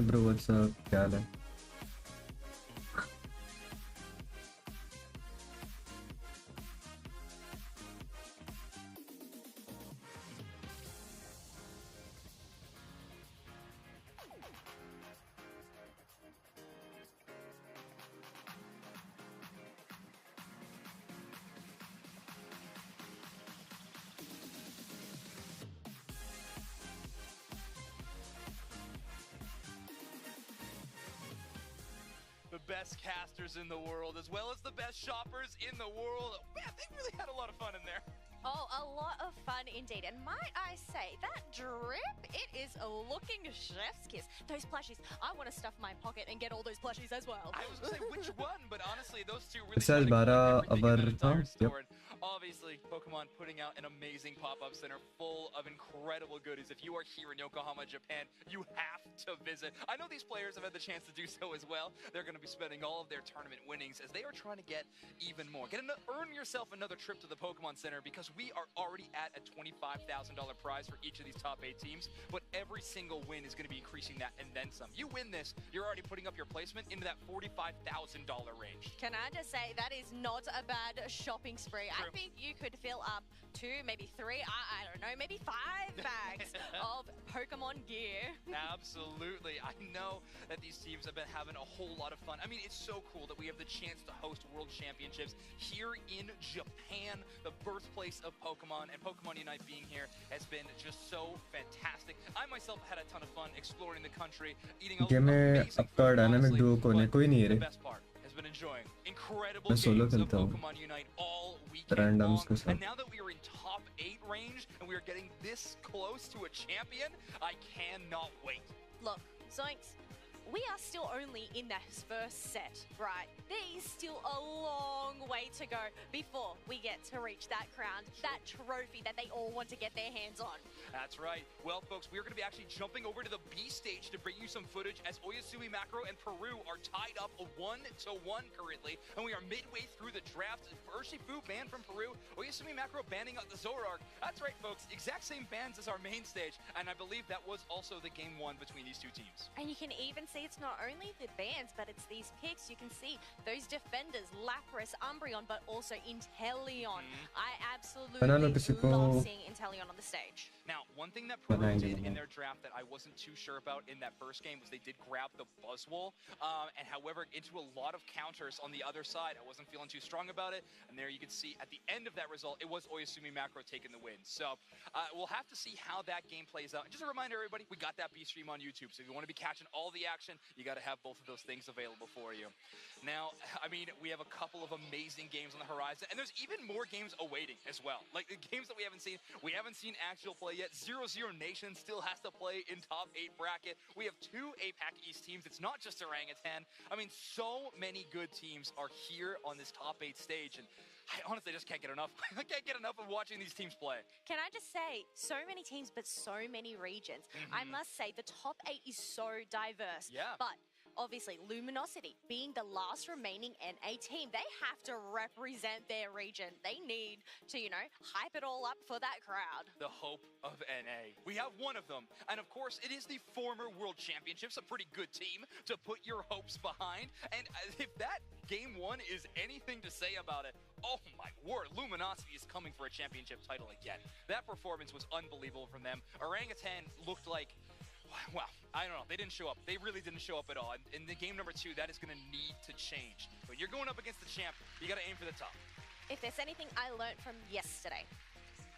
Bro, what's up? क्या हाल है? The best casters in the world, as well as the best shoppers in the world. Man, they really had a lot of fun in there. Oh, a lot of fun indeed. And might I say, that drip, it is looking chef's kiss. Those plushies, I want to stuff my pocket and get all those plushies as well. I was going to say which one, but honestly, those two really It says kinda 12 covered everything in the अबर entire था. store. And Obviously, Pokemon putting out an amazing pop-up center full of incredible goodies. If you are here in Yokohama, Japan, you have to visit. I know these players have had the chance to do so as well. They're going to be spending all of their tournament winnings as they are trying to get even more. Earn yourself another trip to the Pokemon Center because we are already at a $25,000 prize for each of these top 8 teams, but every single win is going to be increasing that and then some. You win this, you're already putting up your placement into that $45,000 range. Can I just say, that is not a bad shopping spree. True. I think you could fill up 2, maybe 3, I don't know, maybe 5 bags of Pokemon gear. Absolutely. I know that these teams have been having a whole lot of fun. I mean, it's so cool that we have the chance to host World Championships here in Japan, the birthplace of Pokemon, and Pokemon Unite being here has been just so fantastic. I myself had a ton of fun exploring the country, eating Game में आपका dynamic Duo कोने कोई नहीं है रे. the best part has been enjoying incredible मैं solo games of खेलता हूँ. Pokemon Unite all weekend Randoms long. के साथ. And now that we are in top 8 range and we are getting this close to a champion, I cannot wait. Look, Zoinks, we are still only in that first set, right? There is still a long way to go before we get to reach that crown, that trophy that they all want to get their hands on. That's right. Well, folks, we're going to be actually jumping over to the B stage to bring you some footage as Oyasumi Macro and Peru are tied up 1-1 currently, and we are midway through the draft. Urshifu banned from Peru, Oyasumi Macro banning out the Zoroark. That's right, folks. Exact same bans as our main stage, and I believe that was also the game 1 between these two teams. And you can even see it's not only the bans, but it's these picks. You can see those defenders, Lapras, Umbreon, but also Inteleon. I absolutely love seeing Inteleon on the stage. Now, one thing that Peru did in their draft that I wasn't too sure about in that first game was they did grab the Buzzwole, and however, into a lot of counters on the other side. I wasn't feeling too strong about it, and there you can see at the end of that result, it was Oyasumi Macro taking the win. So we'll have to see how that game plays out. And just a reminder, everybody, we got that B stream on YouTube, so if you want to be catching all the action, you got to have both of those things available for you. Now, I mean, we have a couple of amazing games on the horizon, and there's even more games awaiting as well. Like the games that we haven't seen actual play yet. 0-0 Nation still has to play in top 8 bracket. We have 2 APAC East teams. It's not just Orangutan. I mean, so many good teams are here on this top 8 stage, and I honestly just can't get enough. I can't get enough of watching these teams play. Can I just say, so many teams, but so many regions. I must say, the top 8 is so diverse. Yeah. But obviously, Luminosity, being the last remaining NA team, they have to represent their region. They need to, hype it all up for that crowd. The hope of NA. We have one of them. And of course, it is the former World Championships, a pretty good team to put your hopes behind. And if that game 1 is anything to say about it, oh my word, Luminosity is coming for a championship title again. That performance was unbelievable from them. Orangutan looked like, well, I don't know. They didn't show up. They really didn't show up at all. And in the game number 2, that is going to need to change. When you're going up against the champ, you got to aim for the top. If there's anything I learned from yesterday,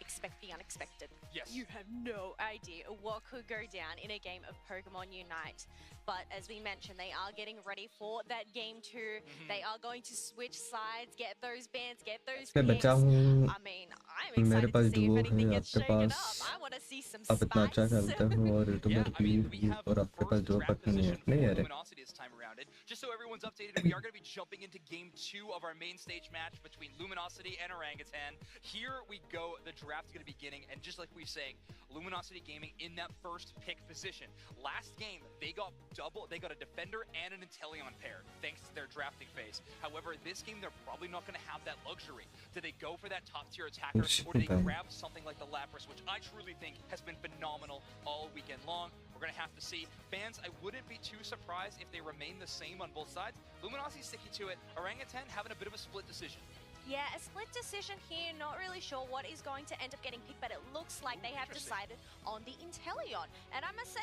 expect the unexpected. Yes. You have no idea what could go down in a game of Pokemon Unite. But as we mentioned, they are getting ready for that game 2. They are going to switch sides, get those bans, get those picks. I mean, I'm excited to see if anything gets shaken up. I want to see some spice. Yeah, I mean, we have the first draft position for Luminosity this time around. And just so everyone's updated, we are going to be jumping into game 2 of our main stage match between Luminosity and Orangutan. Here we go. The draft is going to be beginning, and just like we were saying, Luminosity Gaming in that first pick position. Last game, they got a defender and an Inteleon pair, thanks to their drafting phase. However, this game, they're probably not going to have that luxury. Do they go for that top-tier attacker, or do they grab something like the Lapras, which I truly think has been phenomenal all weekend long? We're going to have to see. Fans, I wouldn't be too surprised if they remain the same on both sides. Luminosity sticking to it. Orangutan having a bit of a split decision. Yeah, a split decision here. Not really sure what is going to end up getting picked, but it looks like they have decided on the Inteleon. And I must say,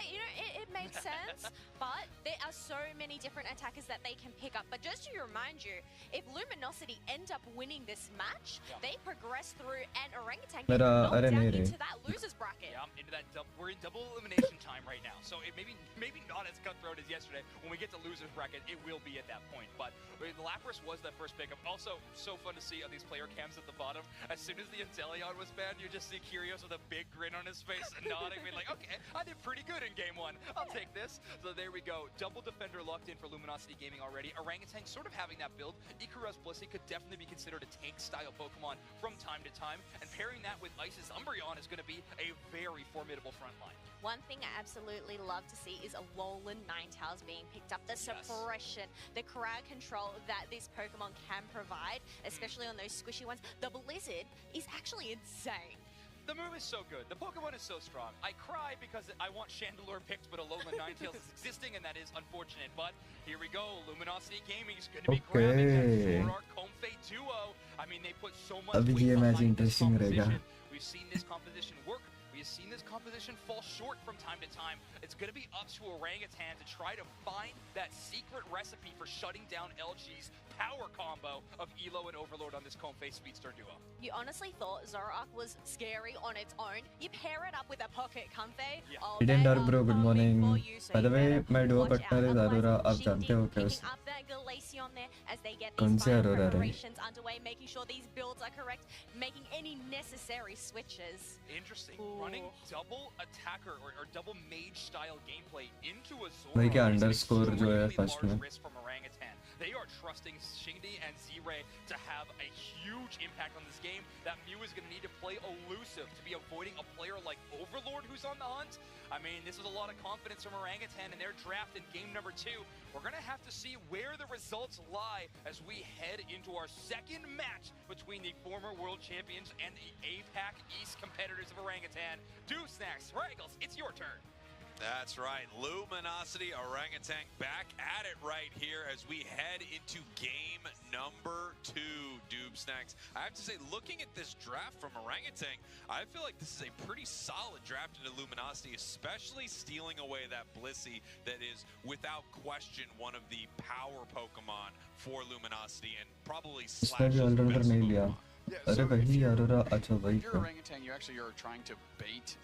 it makes sense, but there are so many different attackers that they can pick up. But just to remind you, if Luminosity end up winning this match, they progress through and Orangutan get knocked down into that loser's bracket. Yeah, into that we're in double elimination time right now, so it maybe not as cutthroat as yesterday. When we get to losers bracket, it will be at that point. But the Lapras was that first pickup. Also, so fun to see these player cams at the bottom. As soon as the Inteleon was banned, you just see Kyrgios with a big grin on his face and nodding, being like, okay, I did pretty good in game 1. I'll take this. So there we go. Double defender locked in for Luminosity Gaming already. Orangutan sort of having that build. Ikaru's Blissey could definitely be considered a tank-style Pokemon from time to time, and pairing that with Ice's Umbreon is going to be a very formidable front line. One thing I absolutely love to see is Alolan Ninetales being picked up. The suppression, the crowd control that this Pokemon can provide, especially on those squishy ones. The Blizzard is actually insane. The move is so good. The Pokemon is so strong. I cry because I want Chandelure picked, but Alolan Ninetales is existing, and that is unfortunate. But here we go. Luminosity Gaming is going to be grabbing that Zoroark Comfey duo. I mean, they put so much weight behind this composition. We've seen this composition work. We've seen this composition fall short from time to time. It's going to be up to Orangutan to try to find that secret recipe for shutting down LG's power combo of Elo and Overlord on this Comfey Speedster duo. You honestly thought Zoroark was scary on its own? You pair it up with a Pocket Comfey. Yeah. Oh, Hidden Dark Bro, good morning. By the way, my duo partner is Aurora. आप जानते हो क्या उस? Up that Glaceon there as they get कौन these से final Aurora रहे? preparations underway, making sure these builds are correct, making any necessary switches. Interesting. Ooh. Running double attacker or double mage style gameplay into a भाई क्या Zoroark is an underscore जो है extremely first में? large risk from Orangutan. They are trusting Shindy and Z-Ray to have a huge impact on this game. That Mew is going to need to play elusive to be avoiding a player like Overlord who's on the hunt. I mean, this is a lot of confidence from Orangutan in their draft in game number 2. We're going to have to see where the results lie as we head into our second match between the former world champions and the APAC East competitors of Orangutan. Snacks, Raggles, it's your turn. That's right. Luminosity Orangutan back at it right here as we head into game number 2, Snacks. I have to say, looking at this draft from Orangutan, I feel like this is a pretty solid draft into Luminosity, especially stealing away that Blissey that is, without question, one of the power Pokemon for Luminosity and probably इसने भी Slash's allrounder best नहीं लिया. Pokemon. अरे वही Aurora. अच्छा वही You're क्या? Orangutan, you actually are trying to bait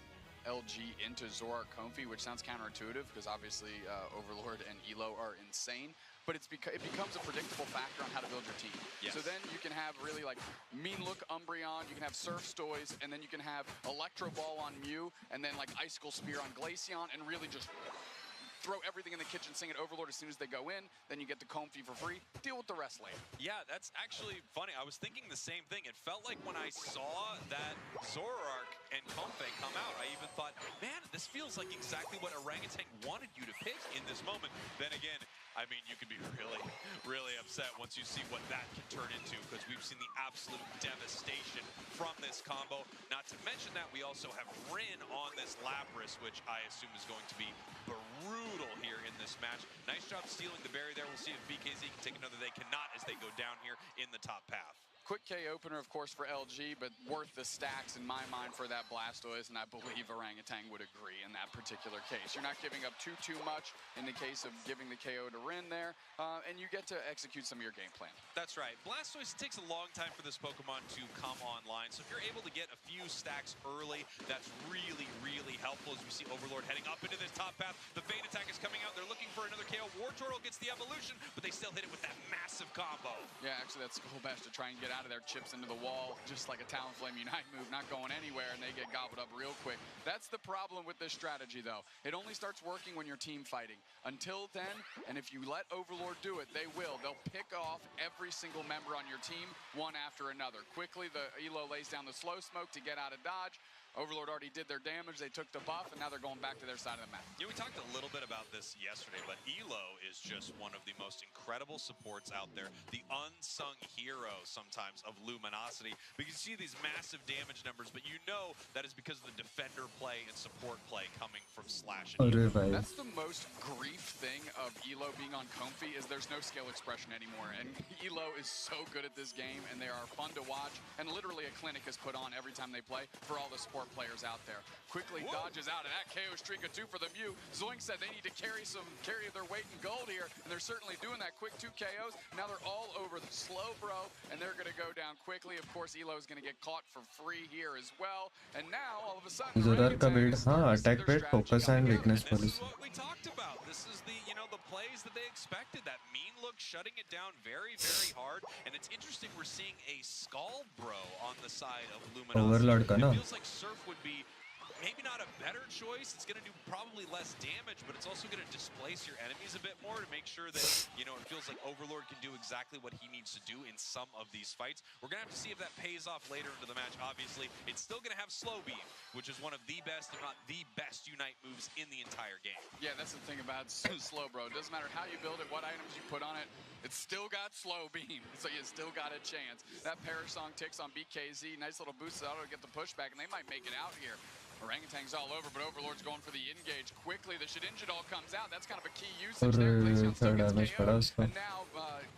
LG into Zoroark Comfey, which sounds counterintuitive because obviously Overlord and Elo are insane, but it becomes a predictable factor on how to build your team. Yes. So then you can have really like mean look Umbreon, you can have Surf Stoys, and then you can have Electro Ball on Mew, and then like Icicle Spear on Glaceon, and really just throw everything in the kitchen sink at Overlord as soon as they go in, then you get the Comfey for free, deal with the rest later. Yeah, that's actually funny. I was thinking the same thing. It felt like when I saw that Zoroark and Comfey come out, I even thought, man, this feels like exactly what Orangutan wanted you to pick in this moment. Then again, I mean, you can be really, really upset once you see what that can turn into, because we've seen the absolute devastation from this combo. Not to mention that we also have Rin on this Lapras, which I assume is going to be brutal here in this match. Nice job stealing the berry there. We'll see if BKZ can take another. They cannot as they go down here in the top path. Quick K opener, of course, for LG, but worth the stacks in my mind for that Blastoise, and I believe Orangutan would agree in that particular case. You're not giving up too much in the case of giving the KO to Rin there, and you get to execute some of your game plan. That's right. Blastoise takes a long time for this Pokemon to come online, so if you're able to get a few stacks early, that's really, really helpful as we see Overlord heading up into this top path. The Fade attack is coming out. They're looking for another KO. Wartortle gets the evolution, but they still hit it with that massive combo. Yeah, actually, that's Skull Bash to try and get out of there, chips into the wall, just like a Talonflame Unite move, not going anywhere, and they get gobbled up real quick. That's the problem with this strategy, though. It only starts working when you're team fighting. Until then, and if you let Overlord do it, they will. They'll pick off every single member on your team, one after another. Quickly, the Elo lays down the slow smoke to get out of dodge. Overlord already did their damage, they took the buff, and now they're going back to their side of the map. Yeah, we talked a little bit about this yesterday, but Elo is just one of the most incredible supports out there. The unsung hero sometimes of Luminosity. Because you see these massive damage numbers, but you know that is because of the defender play and support play coming from Slash and Elo. That's the most grief thing of Elo being on Comfey is there's no skill expression anymore. And Elo is so good at this game, and they are fun to watch. And literally a clinic is put on every time they play for all the support more players out there. Quickly dodges out, and that KO streak of 2 for the Mew. Zoink said they need to carry their weight in gold here, and they're certainly doing that. Quick 2 KOs. Now they're all over the slow bro, and they're going to go down quickly. Of course, Elo is going to get caught for free here as well. And now, all of a sudden, Zorar ka build, attack bait, focus and weakness And this policy. is what we talked about. This is the, the plays that they expected. That mean look, shutting it down very, very hard. And it's interesting we're seeing a Skull Bro on the side of Luminosity. Overlord ka na. It feels like Surf would be maybe not a better choice. It's going to do probably less damage, but it's also going to displace your enemies a bit more to make sure that, it feels like Overlord can do exactly what he needs to do in some of these fights. We're going to have to see if that pays off later into the match, obviously. It's still going to have Slow Beam, which is one of the best, if not the best, Unite moves in the entire game. Yeah, that's the thing about Slow Bro. It doesn't matter how you build it, what items you put on it, it's still got Slow Beam, so you still got a chance. That Perish Song ticks on BKZ, nice little boost auto to get the pushback, and they might make it out here. Orangutan's all over, but Overlord's going for the engage quickly. The Shedinjadal comes out. That's kind of a key usage there. Glaceon still gets KO'd, and now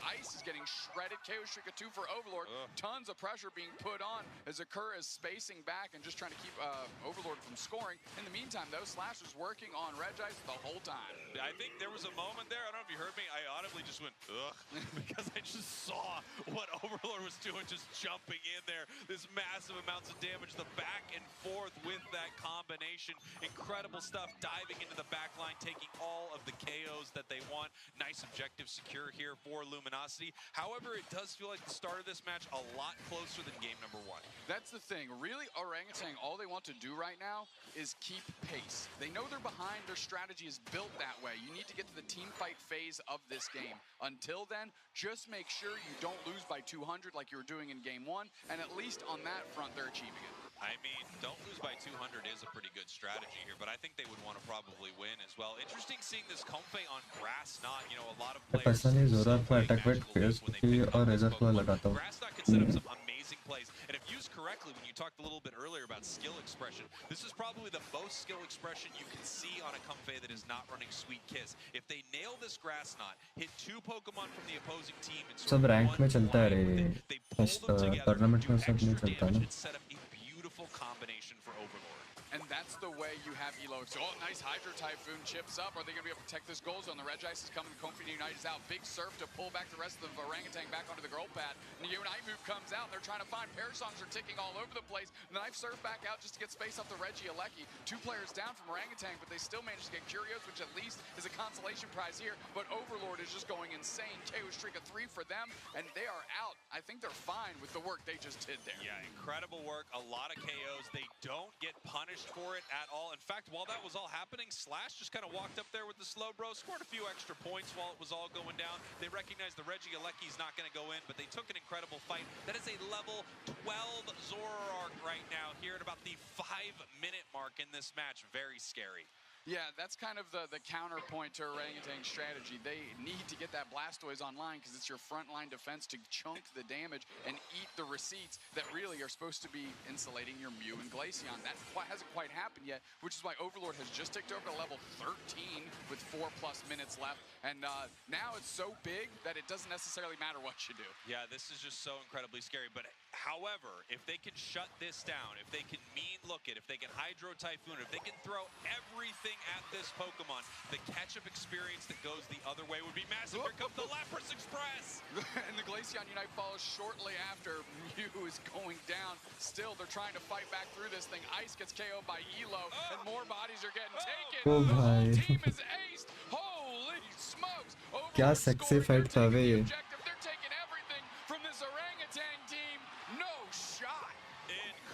Ice is getting shredded. KO Streak of 2 for Overlord. Tons of pressure being put on as Akura is spacing back and just trying to keep Overlord from scoring. In the meantime, though, Slash was working on Regice the whole time. I think there was a moment there, I don't know if you heard me, I audibly just went, ugh, because I just saw what Overlord was doing, just jumping in there. This massive amounts of damage, the back and forth with that combination. Incredible stuff, diving into the back line, taking all of the KOs that they want. Nice objective secure here for Luminosity. However, it does feel like the start of this match a lot closer than game number 1. That's the thing. Really, Orangutan, all they want to do right now is keep pace. They know they're behind. Their strategy is built that way. You need to get to the team fight phase of this game. Until then, just make sure you don't lose by 200 like you were doing in game 1, and at least on that front, they're achieving it. I mean, don't lose by 200 is a pretty good strategy here, but I think they would want to probably win as well. Interesting seeing this Comfey on grass knot. A lot of players personally Zorar for attack weight PS or Razor Claw lagata hu. Grass knot can set up some amazing plays, and if used correctly, when you talked a little bit earlier about skill expression, this is probably the most skill expression you can see on a Comfey that is not running Sweet Kiss. If they nail this grass knot, hit 2 Pokemon from the opposing team, and सब rank में चलता है रे, tournament में सब नहीं चलता ना. set up a beautiful combination for Overlord. And that's the way you have Elo. So, nice Hydro Typhoon chips up. Are they going to be able to protect this goal zone? The Regice is coming. Comfy Unite is out. Big Surf to pull back the rest of the Orangutan back onto the girl pad. And the Unite move comes out. They're trying to find Parasongs are ticking all over the place. Knife Surf back out just to get space off the Reggie Alecki. 2 players down from Orangutan, but they still managed to get Curios, which at least is a consolation prize here. But Overlord is just going insane. KO streak of 3 for them, and they are out. I think they're fine with the work they just did there. Yeah, incredible work. A lot of KOs. They don't get punished for it at all. In fact, while that was all happening, Slash just kind of walked up there with the slow bro, scored a few extra points while it was all going down. They recognized the Reggie Alecki's not going to go in, but they took an incredible fight. That is a level 12 Zoroark right now here at about the 5-minute mark in this match. Very scary. Yeah, that's kind of the counterpoint to Orangutan's strategy. They need to get that Blastoise online because it's your frontline defense to chunk the damage and eat the receipts that really are supposed to be insulating your Mew and Glaceon. That hasn't quite happened yet, which is why Overlord has just ticked over to level 13 with 4+ minutes left. And now it's so big that it doesn't necessarily matter what you do. Yeah, this is just so incredibly scary. But however, if they can shut this down, if they can mean look it, if they can Hydro Typhoon, if they can throw everything at this Pokemon, the catch-up experience that goes the other way would be massive. Here comes the Lapras Express! And the Glaceon Unite follows shortly after. Mew is going down. Still, they're trying to fight back through this thing. Ice gets KO'd by Elo, and more bodies are getting taken. Oh, the whole bhai. team is aced. Holy smokes! क्या Overlord sexy scoring. fight था They're बे taking ये. the objective. They're taking everything from this Orangutan team. No shot.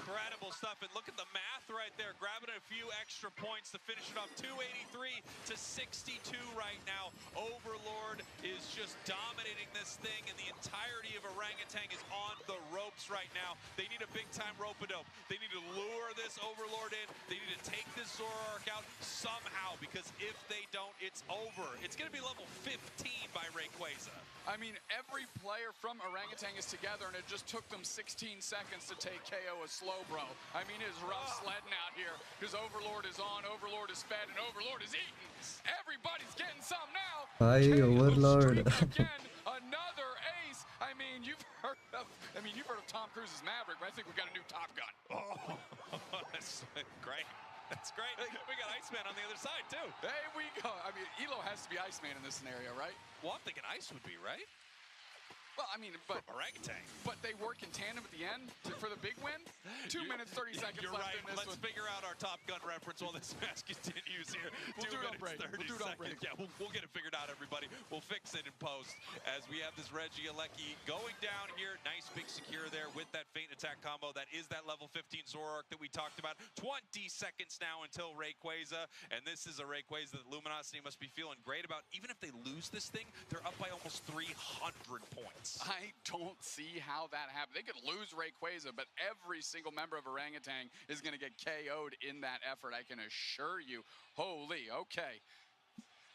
Incredible stuff, and look at the math right there, grabbing a few extra points to finish it off. 283 to 62 right now. Overlord is just dominating this thing, and the entirety of Orangutan is on the ropes right now. They need a big-time rope-a-dope. They need to lure this Overlord in. They need to take this Zoroark out somehow, because if they don't, it's over. It's going to be level 15 by Rayquaza. I mean, every player from Orangutan is together, and it just took them 16 seconds to take KO a slow bro. I mean, it is rough sledding out here because Overlord is on, Overlord is fed, and Overlord is eaten. Everybody's getting some now. Hi, KO Overlord. streak again, another ace. I mean, you you've heard of Tom Cruise's Maverick, but I think we got a new Top Gun. Oh, that's great. That's great. We got Iceman on the other side, too. There we go. I mean, Elo has to be Iceman in this scenario, right? Well, I'm thinking Ice would be, right? Well, I mean, but Orangutan. But they work in tandem at the end for the big win. 2 minutes, 30 seconds You're left right. in this Let's one. figure out our Top Gun reference while this match continues here. We'll 2 do it on minutes, break. 30 We'll do it on seconds. break. Yeah, we'll get it figured out, everybody. We'll fix it in post as we have this Reggie Alecki going down here. Nice big secure there with that feint attack combo. That is that level 15 Zoroark that we talked about. 20 seconds now until Rayquaza, and this is a Rayquaza that Luminosity must be feeling great about. Even if they lose this thing, they're up by almost 300 points. I don't see how that happened. They could lose Rayquaza, but every single member of Orangutan is going to get KO'd in that effort, I can assure you. Holy, okay.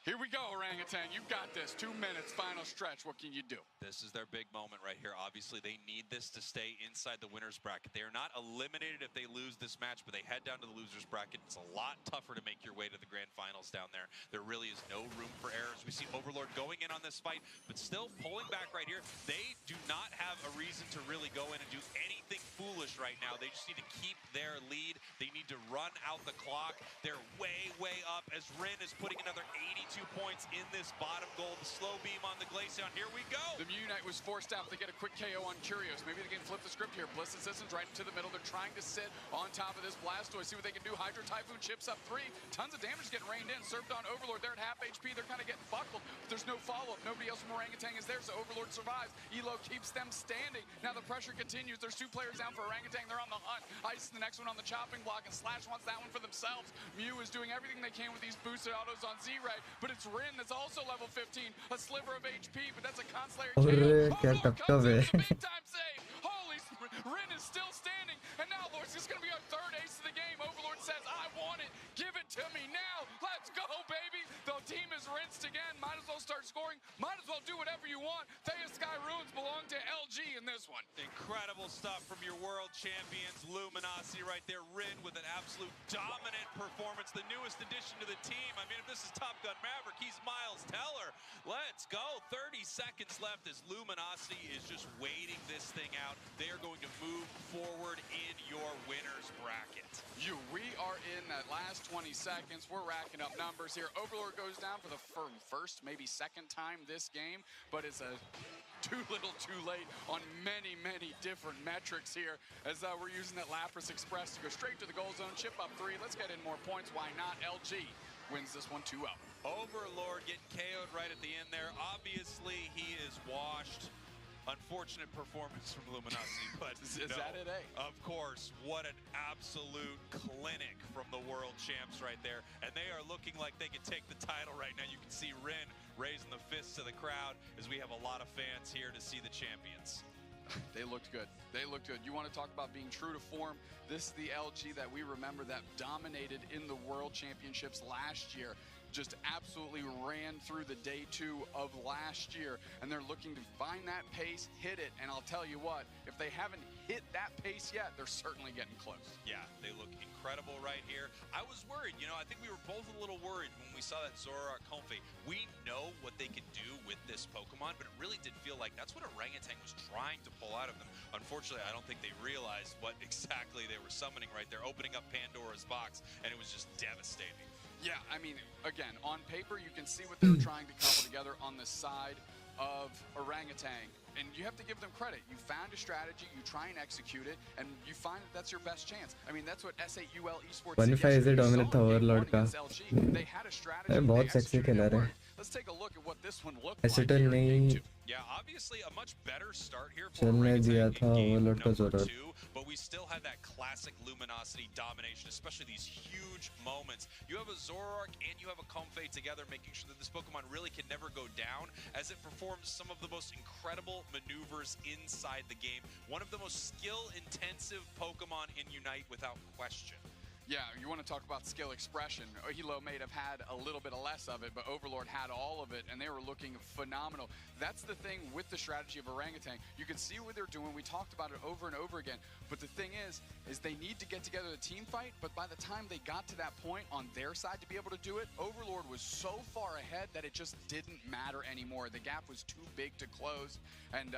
Here we go, Orangutan. You've got this. 2 minutes, final stretch. What can you do? This is their big moment right here. Obviously, they need this to stay inside the winner's bracket. They are not eliminated if they lose this match, but they head down to the loser's bracket. It's a lot tougher to make your way to the grand finals down there. There really is no room for errors. We see Overlord going in on this fight, but still pulling back right here. They do not have a reason to really go in and do anything foolish right now. They just need to keep their lead. They need to run out the clock. They're way, way up as Rin is putting another 82 points in this bottom goal. The slow beam on the Glaceon. Here we go. The Mew Knight was forced out to get a quick KO on Curios. Maybe they can flip the script here. Bliss Assistants right into the middle. They're trying to sit on top of this Blastoise. See what they can do. Hydro Typhoon chips up 3. Tons of damage getting rained in. Served on Overlord. They're at half HP. They're kind of getting buckled. But there's no follow-up. Nobody else from Orangutan is there, so Overlord survives. Elo keeps them standing. Now the pressure continues. There's 2 players down for Orangutan. They're on the hunt. Ice is the next one on the chopping block, and Slash wants that one for themselves. Mew is doing everything they can with these boosted autos on Z-Ray, but it's Rin that's also level 15. A sliver of HP, but that's a constellary KO. क्या Overlord Takka comes way in with a big time save. Holy, Rin is still standing, and now Lord's just going to be our 3rd ace of the game. Overlord says, I want it. Give it to me now. Let's go, baby. The team is rinsed again. Might as well start scoring. Might as well do whatever you want. Thea Sky Ruins belong to LG in this one. Incredible stuff from your world champions, Luminosity right there. Rin with an absolute dominant performance, the newest addition to the team. I mean, if this is Top Gun Maverick, he's Miles Teller. Let's go. 30 seconds left as Luminosity is just waiting this thing out. They are going to move forward in your winner's bracket. We are in that last 20 seconds. We're racking up numbers here. Overlord goes down for the first, maybe second time this game, but it's too little too late on many, many different metrics here as we're using that Lapras Express to go straight to the goal zone, chip up 3. Let's get in more points. Why not? LG wins this one 2-0. Overlord getting KO'd right at the end there. Obviously, he is washed. Unfortunate performance from Luminosity, but is that it, eh? Of course, what an absolute clinic from the world champs right there. And they are looking like they can take the title right now. You can see Rin raising the fists to the crowd as we have a lot of fans here to see the champions. They looked good. They looked good. You want to talk about being true to form? This is the LG that we remember that dominated in the World Championships last year. Just absolutely ran through the day 2 of last year, and they're looking to find that pace, hit it, and I'll tell you what, if they haven't hit that pace yet, they're certainly getting close. Yeah, they look incredible right here. I was worried, I think we were both a little worried when we saw that Zoroark Comfey. We know what they can do with this Pokemon, but it really did feel like that's what Orangutan was trying to pull out of them. Unfortunately, I don't think they realized what exactly they were summoning right there, opening up Pandora's box, and it was just devastating. Yeah, I mean, again, on paper, you can see what they were trying to couple together on the side of Orangutan. And you have to give them credit. You found a strategy, you try and execute it, and you find that that's your best chance. I mean, that's what SAUL Esports did से dominant था Overlord का They had a strategy. बहुत sexy खेला रहे. Let's take a look at what this one looked ऐसे like तो here in नहीं game 2. Yeah, obviously a much better start here for चलने दिया Orangutan था in game Overlord का number Zoroark. 2, but we still had that classic Luminosity domination, especially these huge moments. You have a Zoroark and you have a Comfey together, making sure that this Pokemon really can never go down as it performs some of the most incredible maneuvers inside the game. One of the most skill-intensive Pokemon in Unite without question. Yeah, you want to talk about skill expression. Hilo may have had a little bit less of it, but Overlord had all of it, and they were looking phenomenal. That's the thing with the strategy of Orangutan. You can see what they're doing. We talked about it over and over again. But the thing is they need to get together the team fight, but by the time they got to that point on their side to be able to do it, Overlord was so far ahead that it just didn't matter anymore. The gap was too big to close, and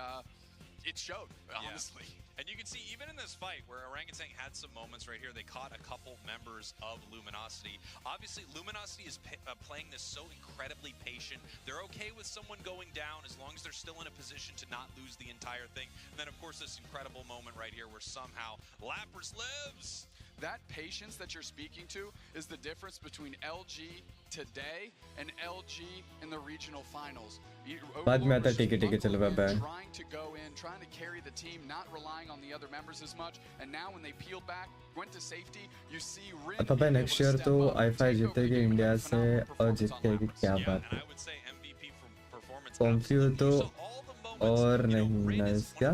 it showed, honestly. And you can see even in this fight where Orangutan had some moments right here, they caught a couple members of Luminosity. Obviously, Luminosity is playing this so incredibly patient. They're okay with someone going down as long as they're still in a position to not lose the entire thing. And then, of course, this incredible moment right here where somehow Lapras lives. That patience that you're speaking to is the difference between LG today and LG in the regional finals. बाद में आता ठीक है चलो bye bye. Trying to go in, trying to carry the team, not relying on the other members as much, and now when they peeled back, went to safety, you see Rin. अब पापा next year तो I5 जीतेगी India से और जीतेगी क्या बात है. कॉम्फ्यू तो और नहीं नाइस क्या.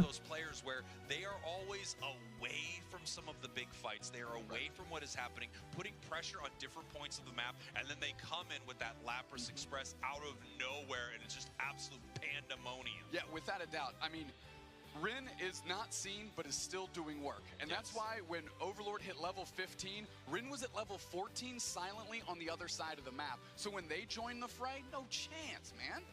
Some of the big fights, they are away from what is happening, putting pressure on different points of the map, and then they come in with that Lapras Express out of nowhere, and it's just absolute pandemonium. Yeah, without a doubt. I mean, Rin is not seen, but is still doing work. And that's why when Overlord hit level 15, Rin was at level 14 silently on the other side of the map. So when they joined the fray, no chance, man.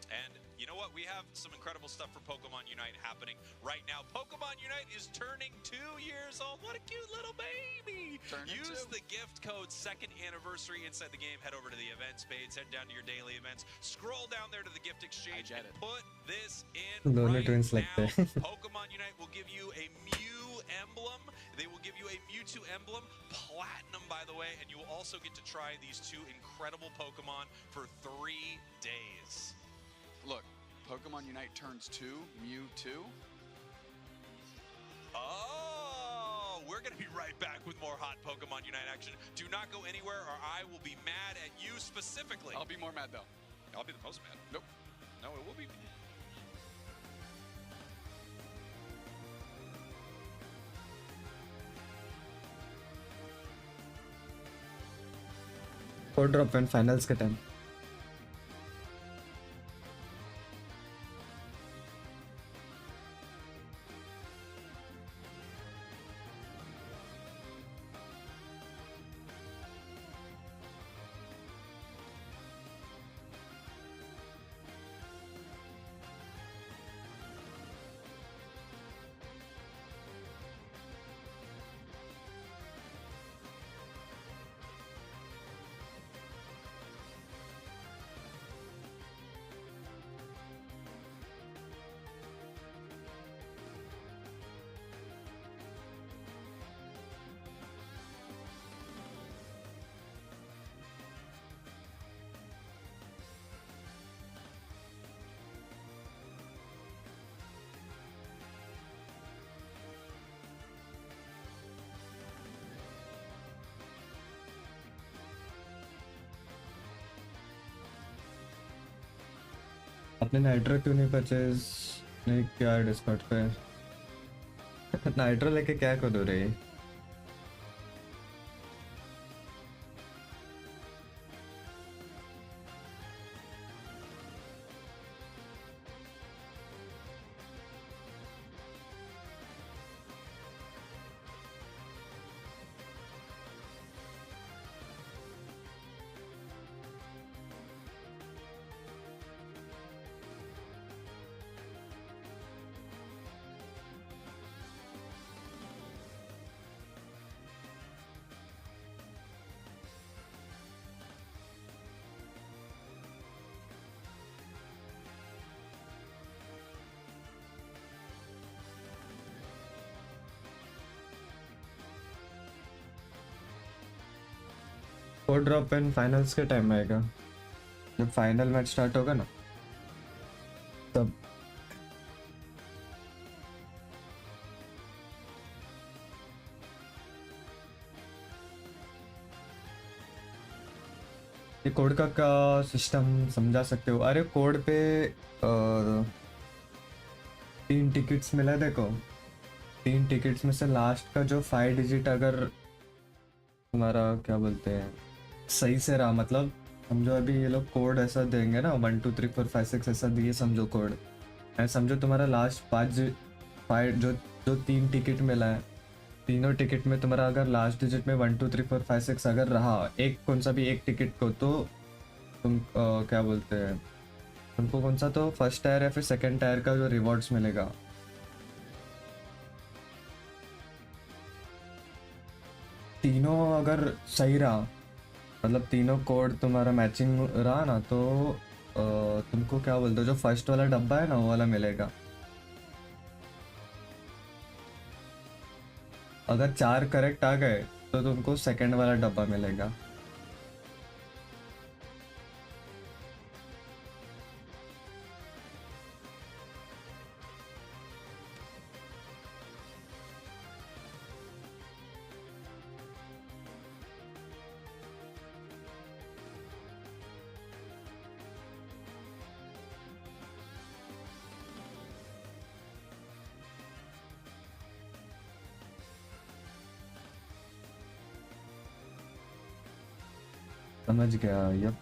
And you know what? We have some incredible stuff for Pokemon Unite happening right now. Pokemon Unite is turning 2 years old. What a cute little baby. Use the gift code 2nd anniversary inside the game. Head over to the events page. Head down to your daily events. Scroll down there to the gift exchange and put this in right now. Pokemon Unite will give you a Mew emblem. They will give you a Mewtwo emblem. Platinum, by the way. And you will also get to try these 2 incredible Pokemon for 3 days. Look, Pokemon Unite turns 2, Mew 2. Oh, we're going to be right back with more hot Pokemon Unite action. Do not go anywhere or I will be mad at you specifically. I'll be more mad though. I'll be the most mad. Nope. No, it will be. Code drop when finals के time. आपने nitro क्यों नहीं purchase नहीं किया Discord पे. Nitro लेके क्या कर दो रे. कोड ड्रॉप इन फाइनल्स के टाइम में आएगा. जब फाइनल मैच स्टार्ट होगा ना तब. ये कोड का सिस्टम समझा सकते हो. अरे कोड पे 3 टिकट्स मिला है. देखो 3 टिकट्स में से लास्ट का जो 5 डिजिट अगर तुम्हारा क्या बोलते हैं सही से रहा, मतलब समझो अभी ये लोग कोड ऐसा देंगे ना 1 2 3 4 5 6 ऐसा दिए समझो कोड. समझो तुम्हारा लास्ट 5 जो 3 टिकट मिला है, तीनों टिकट में तुम्हारा अगर लास्ट डिजिट में 1 2 3 4 5 6 अगर रहा एक कौन सा भी एक टिकट को, तो तुम क्या बोलते हैं तुमको कौन सा तो फर्स्ट टायर या फिर सेकंड टायर का जो रिवॉर्ड्स मिलेगा तीनों अगर सही रहा, मतलब तीनों कोड तुम्हारा मैचिंग रहा ना, तो तुमको क्या बोलते हो, जो फर्स्ट वाला डब्बा है ना वो वाला मिलेगा। अगर 4 करेक्ट आ गए तो तुमको सेकंड वाला डब्बा मिलेगा। समझ गया। यप।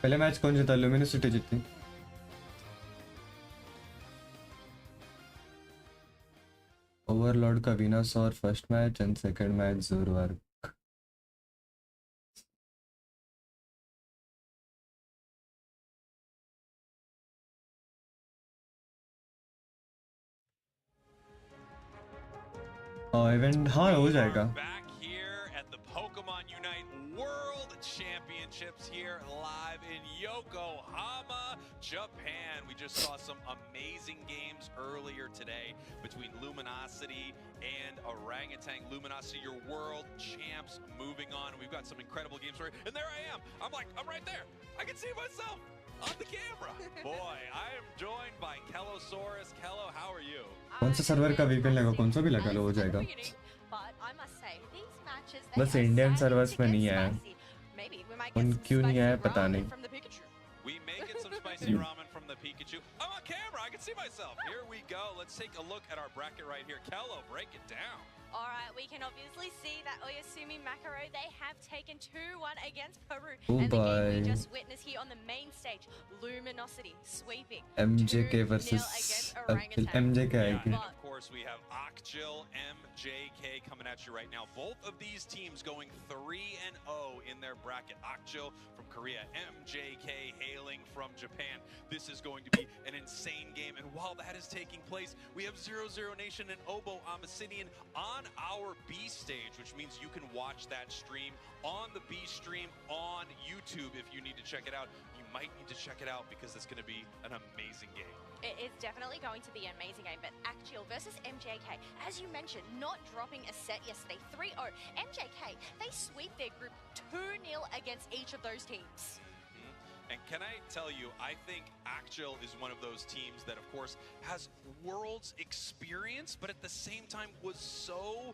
पहले मैच कौन जीता? ल्यूमिनोसिटी जीती। ओवरलॉर्ड का विनर्स और first match and second match जोरवार। इवेंट हाँ हो जाएगा। Back here at the Pokemon Unite World Championships here live in Yokohama, Japan. We just saw some amazing games earlier today between Luminosity and Orangutan. Luminosity, your world champs, moving on. We've got some incredible games for you. And there I am. I'm right there. I can see myself on the camera. Boy, I am joined by Kellosaurus. Kello, how are you? कौन सा server का VPN लगा, कौन सा भी लगा लो हो जाएगा। बस इंडियन सर्वर्स में नहीं है, उन क्यों नहीं आया पता नहीं। We may get some spicy ramen from the Pikachu. I'm on camera. I can see myself. Here we go. Let's take a look at our bracket right here. Kello, break it down. All right, we can obviously see that Oyasumi Makaro, they have taken 2-1 against Peru. Oh and the game boy. we just witnessed here on the main stage, Luminosity sweeping MJK 2-0 versus against Orangutan. MJK Yeah, आएगी। and of course, we have Akjil, MJK coming at you right now. Both of these teams going 3-0 in their bracket. Akjil from Korea, MJK hailing from Japan. This is going to be an insane game. And while that is taking place, we have 0-0 Nation and Obo Obsidian on our B stage, which means you can watch that stream on the B stream on YouTube if you need to check it out. You might need to check it out because it's going to be an amazing game. It is definitely going to be an amazing game, but Akjil versus MJK, as you mentioned, not dropping a set yesterday, 3-0. MJK, they sweep their group 2-0 against each of those teams. And can I tell you, I think Akjil is one of those teams that, of course, has Worlds experience, but at the same time was so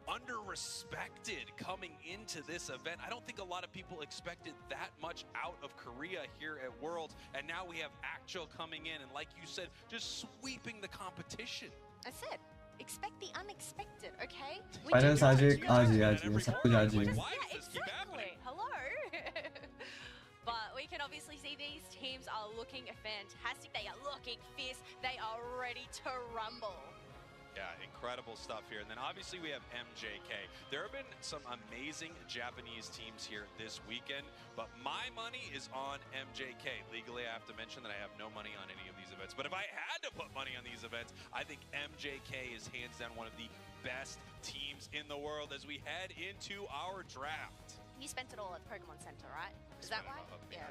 under-respected coming into this event. I don't think a lot of people expected that much out of Korea here at Worlds, and now we have Akjil coming in, and like you said, just sweeping the competition. I said, expect the unexpected, okay? Finals आज ही सब कुछ आज ही। Why does this keep happening? Hello. But we can obviously see these teams are looking fantastic. They are looking fierce. They are ready to rumble. Yeah, incredible stuff here. And then obviously we have MJK. There have been some amazing Japanese teams here this weekend, but my money is on MJK. Legally, I have to mention that I have no money on any of these events. But if I had to put money on these events, I think MJK is hands down one of the best teams in the world as we head into our draft. You spent it all at Pokemon Center, right? Is that right? Yeah,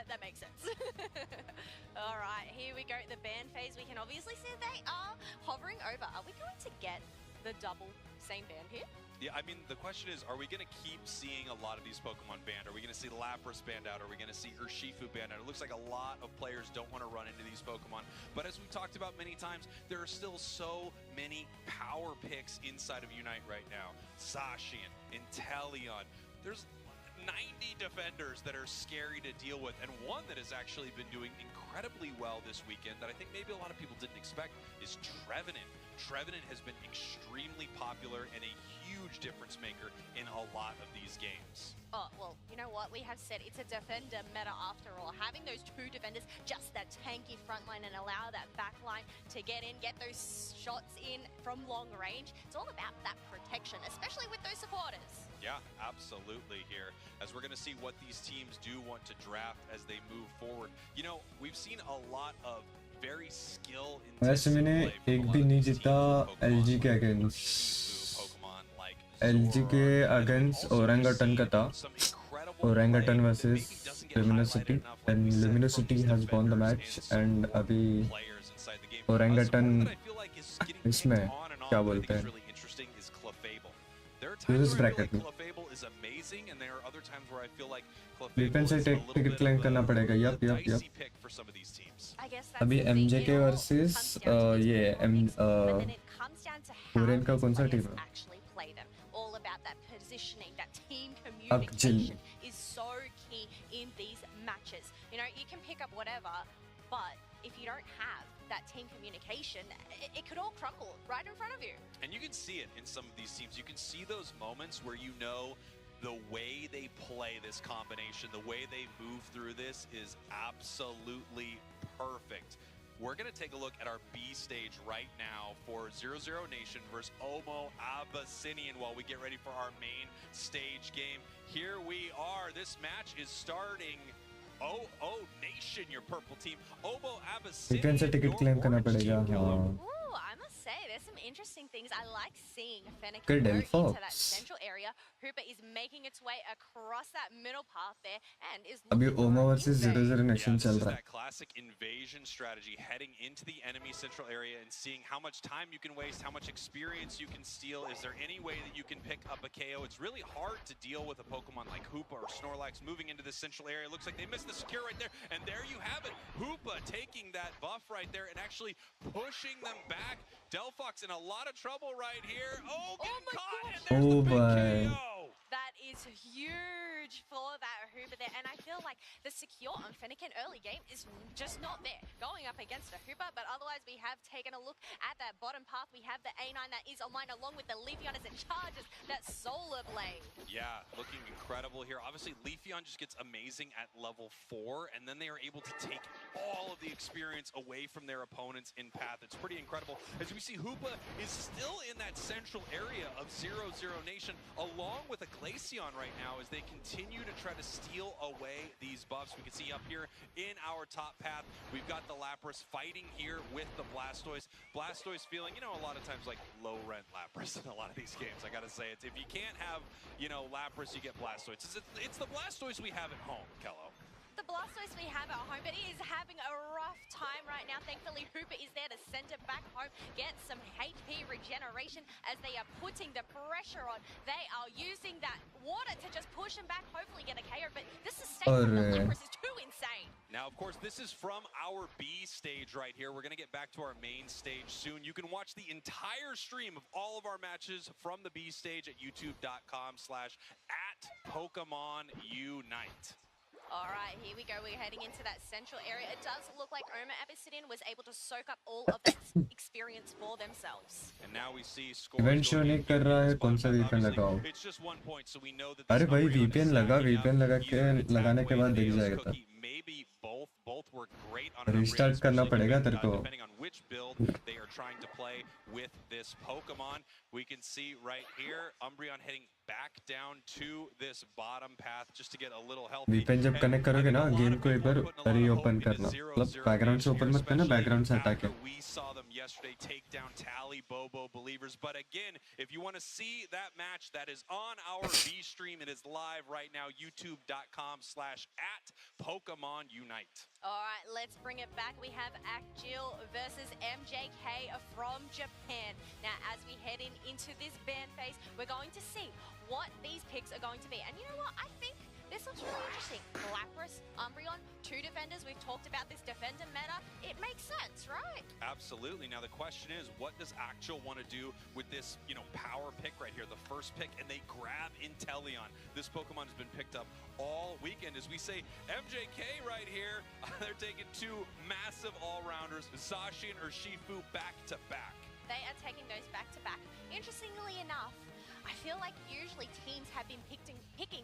that makes sense. All right, here we go. The band phase. We can obviously see they are hovering over. Are we going to get the double same band here? Yeah, I mean, the question is, are we going to keep seeing a lot of these Pokemon banned? Are we going to see Lapras banned out? Are we going to see Urshifu banned out? It looks like a lot of players don't want to run into these Pokemon. But as we've talked about many times, there are still so many power picks inside of Unite right now. Zacian, Inteleon. There's 90 defenders that are scary to deal with, and one that has actually been doing incredibly well this weekend that I think maybe a lot of people didn't expect is Trevenant. Trevenant has been extremely popular and a huge difference maker in a lot of these games. Oh, well, you know what? We have said it's a defender meta after all. Having those two defenders, just that tanky front line and allow that back line to get in, get those shots in from long range. It's all about that protection, especially with those supporters. Yeah, absolutely here. As we're going to see what these teams do want to draft as they move forward. You know, we've seen a lot of very skill वैसे मैंने एक भी नहीं जीता LG के against LG के against Orangutan का था Orangutan versus Luminosity and Luminosity has won the match and अभी ओरंगटन इसमें क्या बोलते हैं this bracket में डिफेंस से टिकट क्लेम करना पड़ेगा यप अभी MJK वर्सेस ये कोरियन का कौन सा टीम है communication is so key in these matches. You know, you can pick up whatever, but if you don't have that team communication, it could all crumble right in front of you. And you can see it in some of these teams. You can see those moments where you know the way they play this combination, the way they move through this is absolutely perfect. We're going to take a look at our B stage right now for 0-0 Nation versus Omo Abyssinian while we get ready for our main stage game. Here we are. This match is starting. Oh, Nation, your purple team. Omo Abyssinian. Defence से ticket claim करना पड़ेगा Ooh, I must say, there's some interesting things. I like seeing Fennec go into that central area. Hooper is making its way across that middle path there and is अभी ओमो versus 0-0 nation चल रहा है. That classic invasion strategy, heading into the enemy central area and seeing how much time you can waste, how much experience you can steal. Is there any way that you can pick up a KO? It's really hard to deal with a Pokemon like Hoopa or Snorlax moving into this central area. Looks like they missed the secure right there, and there you have it. Hoopa taking that buff right there and actually pushing them back. Delphox in a lot of trouble right here. Oh, getting caught, and there's the big KO. That is huge for that Hooper there, and I feel like the secure on Fennekin early game is just not there. Going up against a Hooper, but otherwise we have taken a look at that bottom path. We have the A9 that is online along with the Leafeon as it charges that Solar Blade. Yeah, looking incredible here. Obviously, Leafeon just gets amazing at level 4, and then they are able to take all of the experience away from their opponents in path. It's pretty incredible. As we see, Hoopa is still in that central area of 0-0 Nation, along with a Glaceon right now as they continue to try to steal away these buffs. We can see up here in our top path, we've got the Lapras fighting here with the Blastoise. Blastoise feeling, you know, a lot of times like low rent Lapras in a lot of these games. I gotta say, it's if you can't have, you know, Lapras, you get Blastoise. It's the Blastoise we have at home, Kello. The Blastoise we have at home, but it is having a rough time right now. Thankfully, Hooper is there to send it back home, get some HP regeneration as they are putting the pressure on. They are using that water to just push him back, hopefully get a KO, but this is from the Lapras is too insane. Now, of course, this is from our B stage right here. We're going to get back to our main stage soon. You can watch the entire stream of all of our matches from the B stage at youtube.com/@PokemonUnite. All right, here we go. We're heading into that central area. It does look like Omo Abyssinian was able to soak up all of that experience for themselves. And now we see event show नहीं कर रहा है कौन सा VPN लगाओ अरे भाई VPN लगा के लगाने के बाद दिख जाएगा था रिस्टार्ट करना पड़ेगा तेरे को which build they are trying to play with this Pokemon. We can see right here Umbreon heading back down to this bottom path just to get a little healthy. VPN जब connect करोगे ना game को एक बार reopen करना मतलब background से open मत करना बैकग्राउंड से हटा के We saw them yesterday, take down Tally, Bobo, Believers. But again, if you want to see that match, that is on our V stream. It is live right now, youtube.com/@PokemonUnite. All right, let's bring it back. We have Akjil versus MJK from Japan. Now, as we head into this ban phase, we're going to see what these picks are going to be. And you know what? I think this looks really interesting. Lapras, Umbreon, two defenders. We've talked about this defender meta. It makes sense, right? Absolutely. Now the question is, what does Actual want to do with this, power pick right here, the first pick, and they grab Inteleon. This Pokemon has been picked up all weekend. As we say, MJK right here, they're taking two massive all-rounders, Zacian or Shifu back to back. They are taking those back to back. Interestingly enough, I feel like usually teams have been picking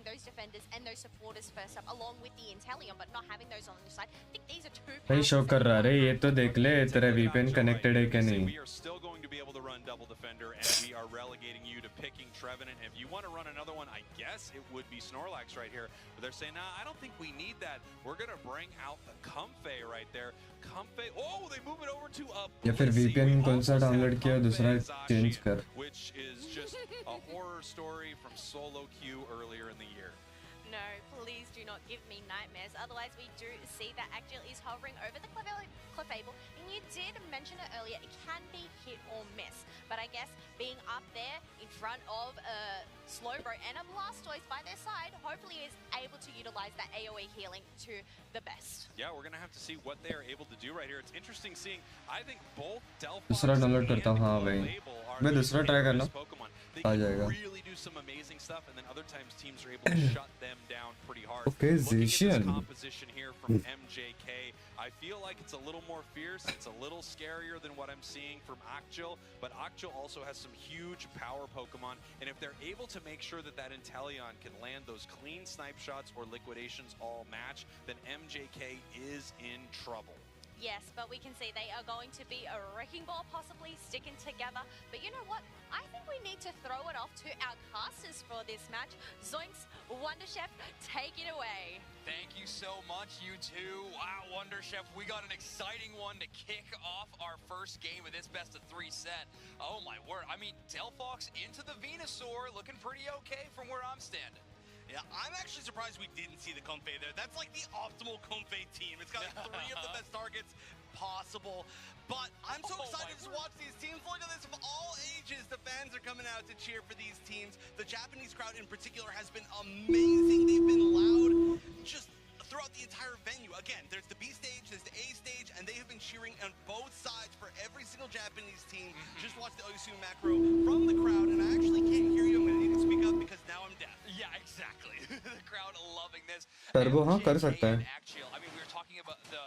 those defenders and those supporters first up, along with the Inteleon, but not having those on the side. I think these are two. भाई show कर रहा है ये तो देख ले तेरा VPN connected है क्या नहीं. We are still going to be able to run double defender, and we are relegating you to picking Trevenant. If you want to run another one, I guess it would be Snorlax right here. But they're saying, nah, I don't think we need that. We're going to bring out the Comfey right there. Comfey, oh, they move it over to a या फिर VPN कौन सा download किया दूसरा change कर. Which is just a horror story from solo queue earlier in the year. No, please do not give me nightmares. Otherwise, we do see that Akjil is hovering over the Clefable. And you did mention it earlier, it can be hit or miss. But I guess being up there in front of a Slowbro and a Blastoise by their side, hopefully is able to utilize that AoE healing to the best. Yeah, we're going to have to see what they are able to do right here. It's interesting seeing, I think both Delphox दूसरा download करता हूँ. हाँ भाई मैं दूसरा try करना आ जाएगा. really do some amazing stuff, and then other times teams are able to shut them down pretty hard. Okay, Looking at Zacian. this composition here from MJK, I feel like it's a little more fierce, it's a little scarier than what I'm seeing from Akjil, but Akjil also has some huge power Pokemon, and if they're able to make sure that that Inteleon can land those clean snipe shots or liquidations all match, then MJK is in trouble. Yes, but we can see they are going to be a wrecking ball, possibly sticking together. But you know what? I think we need to throw it off to our casters for this match. Zoinks, Wonder Chef, take it away. Thank you so much, you two. Wow, Wonder Chef, we got an exciting one to kick off our first game of this best-of-3 set. Oh my word, I mean, Delphox into the Venusaur, looking pretty okay from where I'm standing. Yeah, I'm actually surprised we didn't see the Comfey there. That's like the optimal Comfey team. It's got 3 of the best targets possible. But I'm so excited to watch these teams. Look at this, of all ages, the fans are coming out to cheer for these teams. The Japanese crowd in particular has been amazing. They've been loud just throughout the entire venue. Again, there's the B stage, there's the A stage, and they have been cheering on both sides for every single Japanese team. Just watch the Osu macro from the crowd, and I actually can't hear you. I'm going to need to speak up because now I'm deaf. Yeah, exactly. The crowd loving this. Turbo हाँ कर सकता है. Actually, I mean, we were talking about the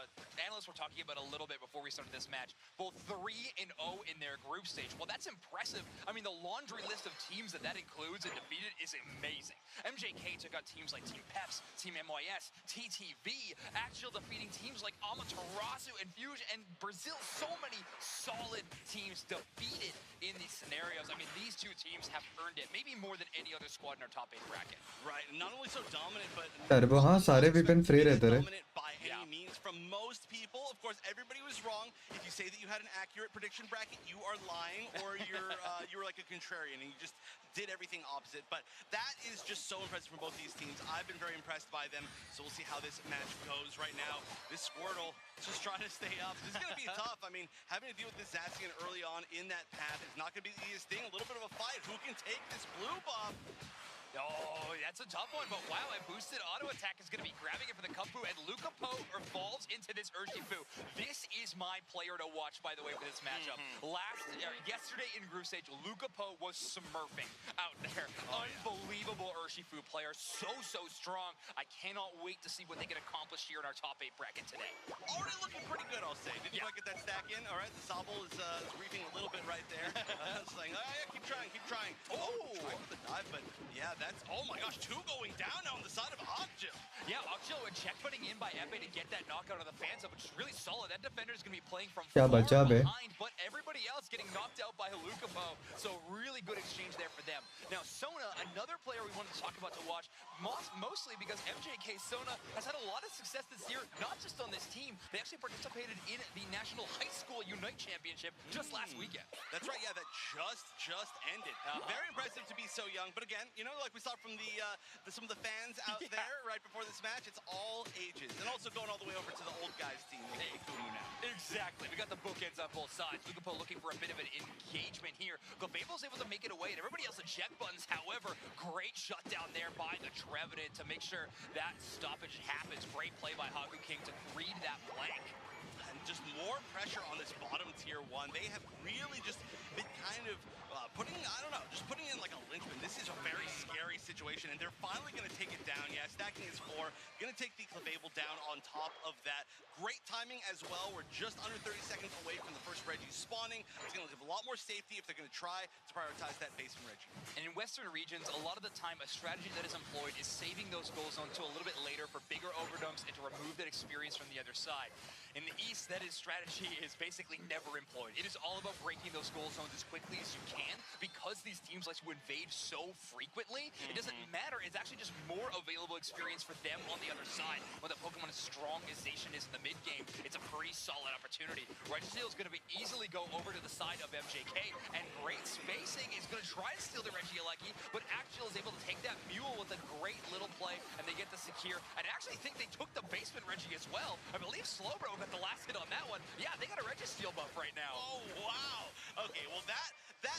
analysts were talking about a little bit before we started this match. Both 3-0 in their group stage. Well, that's impressive. I mean, the laundry list of teams that includes and defeated is amazing. MJK took out teams like Team Peps, Team MYS, TTV, actually defeating teams like Amaterasu and Fusion and Brazil. So many solid teams defeated in these scenarios. I mean, these two teams have earned it, maybe more than any other squad in our top 8 bracket. Right, and not only so dominant, but Turbo हाँ सारे VPN free रहते रहे. dominant by any means from most people. Of course, everybody was wrong. If you say that you had an accurate prediction bracket, you are lying, or you're like a contrarian and you just did everything opposite. But that is just so impressive from both these teams. I've been very impressed by them, so we'll see how this match goes right now. This Squirtle is just trying to stay up. This is going to be tough. I mean, having to deal with this Zacian early on in that path is not going to be the easiest thing. A little bit of a fight. Who can take this blue buff? Oh, that's a tough one, but wow, a boosted auto attack is going to be grabbing it for the Kung-Fu, and Luca Po evolves into this Urshifu. This is my player to watch, by the way, for this matchup. Yesterday in group stage, Luca Po was smurfing out there. Unbelievable Urshifu player, so strong. I cannot wait to see what they can accomplish here in our top 8 bracket today. Already looking pretty good, I'll say. Did you quite get that stack in? All right, the Sobble is reaping a little bit right there. Saying, oh, yeah, keep trying. Oh, trying for the dive, but yeah, that's, oh my gosh, 2 going down now on the side of Akjil. Yeah, Akjil with check putting in by Epe to get that knockout of the fans up, which is really solid. That defender is going to be playing from क्या far बचा बे? behind, but everybody everybody else getting knocked out by Halukapo. So really good exchange there for them. Now Sona, another player we wanted to talk about to watch, mostly because MJK Sona has had a lot of success this year, not just on this team. They actually participated in the National High School Unite Championship just last weekend. That's right, yeah, that just ended. Very impressive to be so young, but again, you know, like we saw from some of the fans out there right before this match, it's all ages. And also going all the way over to the old guys team, Ikumu now. Exactly, we got the bookends on both sides. Lukapo looking for a bit of an engagement here. Gofable's able to make it away, and everybody else eject buttons. However, great shutdown there by the Trevenant to make sure that stoppage happens. Great play by Hagu King to read that flank. And just more pressure on this bottom tier one. They have really just been kind of putting in like a linchpin. This is a very scary situation, and they're finally going to take it down. Yeah, stacking his 4, going to take the Clefable down on top of that. Great timing as well. We're just under 30 seconds away from the first Reggie spawning. It's going to give a lot more safety if they're going to try to prioritize that basement Reggie. And in Western regions, a lot of the time, a strategy that is employed is saving those goal zones to a little bit later for bigger overdumps and to remove that experience from the other side. In the East, that strategy is basically never employed. It is all about breaking those goal zones as quickly as you can because these teams like to invade so frequently. It doesn't matter. It's actually just more available experience for them on the other side. When the Pokemon as strong as Zacian is in the mid game, it's a pretty solid opportunity. Registeel is going to easily go over to the side of MJK, and great spacing is going to try to steal the Regieleki, but Axial is able to take that mule with a great little play, and they get the secure. I actually think they took the basement Reggie as well. I believe Slowbro got the last hit on that one. Yeah, they got a Registeel buff right now. Oh, wow. Okay, well, that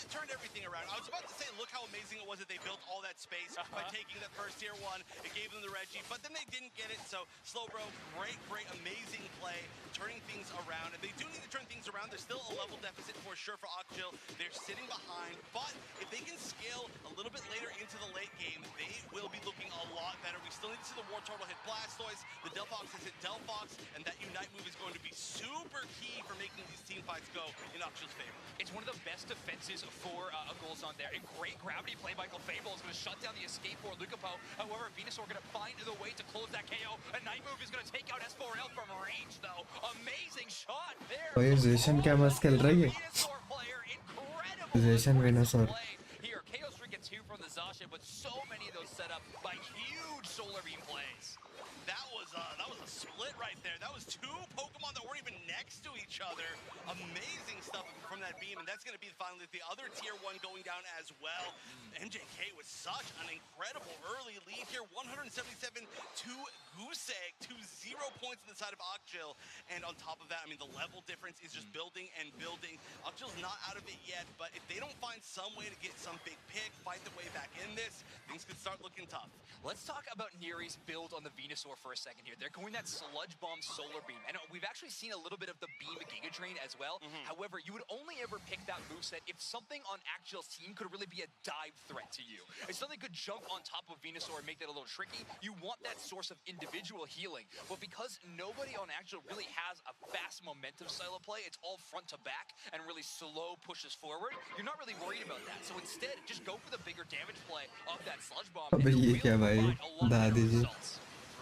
turned everything around. I was about to say, look how amazing it was that they built all that space by taking that first tier 1. It gave them the Reggie, but then they didn't get it. So Slowbro, great, amazing play, turning things around. And they do need to turn things around. There's still a level deficit for sure for Occhil. They're sitting behind, but if they can scale a little bit later into the late game, they will be looking a lot better. We still need to see the War Turtle hit Blastoise, the Delphox has hit Delphox, and that Unite move is going to be super key for making these team fights go in Occhil's favor. It's one of the best defenses for a goal zone there. And great gravity play by Clefable is going to shut down the escape for Lukapo. However, Venusaur going to find the way to close that KO. A night move is going to take out S4L from range, though. Amazing shot there. ये Zacian क्या मस्त खेल रही है? Venusaur player, incredible. Zacian Venusaur. Here, KO Streak gets 2 from the Zasha, but so many of those set up by huge Solar Beam plays. That was a split right there. That was 2 Pokemon that weren't even next to each other. Amazing stuff from that beam, and that's going to be finally the other tier 1 going down as well. MJK with such an incredible early lead here, 177 to Goose Egg, to 0 points on the side of Occhil. And on top of that, I mean, the level difference is just building and building. Occhil's not out of it yet, but if they don't find some way to get some big pick, fight their way back in this, things could start looking tough. Let's talk about Neri's build on the Venusaur for a second here. They're going that Sludge Bomb Solar Beam, and we've actually seen a little bit of the Beam Giga Drain as well. However, you would only ever pick that moveset if something on Axial's team could really be a dive threat to you. If something could jump on top of Venusaur and make that a little tricky, you want that source of individual healing. But because nobody on Axial really has a fast momentum style of play, it's all front to back and really slow pushes forward, you're not really worried about that. So instead, just go for the bigger damage play of that Sludge Bomb. अबे ये क्या भाई? दादी जी.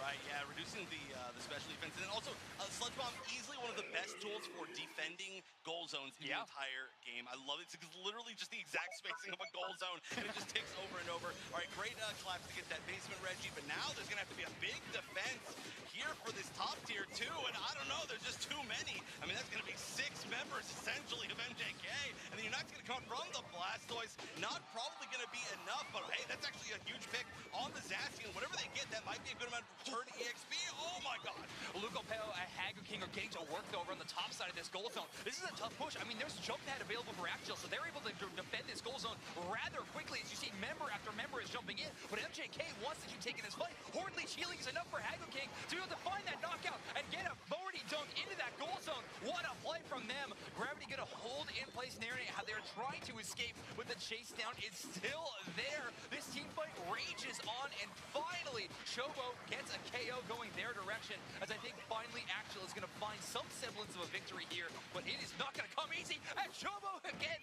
Right, yeah, reducing the special defense, and then also Sludge Bomb, easily one of the best tools for defending goal zones in the entire game. I love it. It's literally just the exact spacing of a goal zone, and it just ticks over and over. All right, great collapse to get that basement Reggie, but now there's going to have to be a big defense here for this top tier too, and I don't know, there's just too many. I mean, that's going to be 6 members, essentially, of MJK, and the Unite's going to come from the Blastoise. Not probably going to be enough, but hey, that's actually a huge pick on the Zacian. Whatever they get, that might be a good amount of return EXP. Oh my god. Lucopeo and Hagu King are getting to work over on the top side of this goal zone. This is a tough push. I mean, there's jump pad available for Axial, so they're able to defend this goal zone rather quickly as you see member after member is jumping in. But MJK wants to keep taking this fight. Horde Leech healing is enough for Hagu King to be able to find that knockout and get a 40 dunk into that goal zone. What a play from them. Gravity gonna hold in place there. How they're trying to escape, but the chase down is still there. This team fight rages on, and finally, Chobo gets a KO going their direction, as I think finally Axial is going to find some semblance of a victory here, but it is not going to come easy, and Chobo again,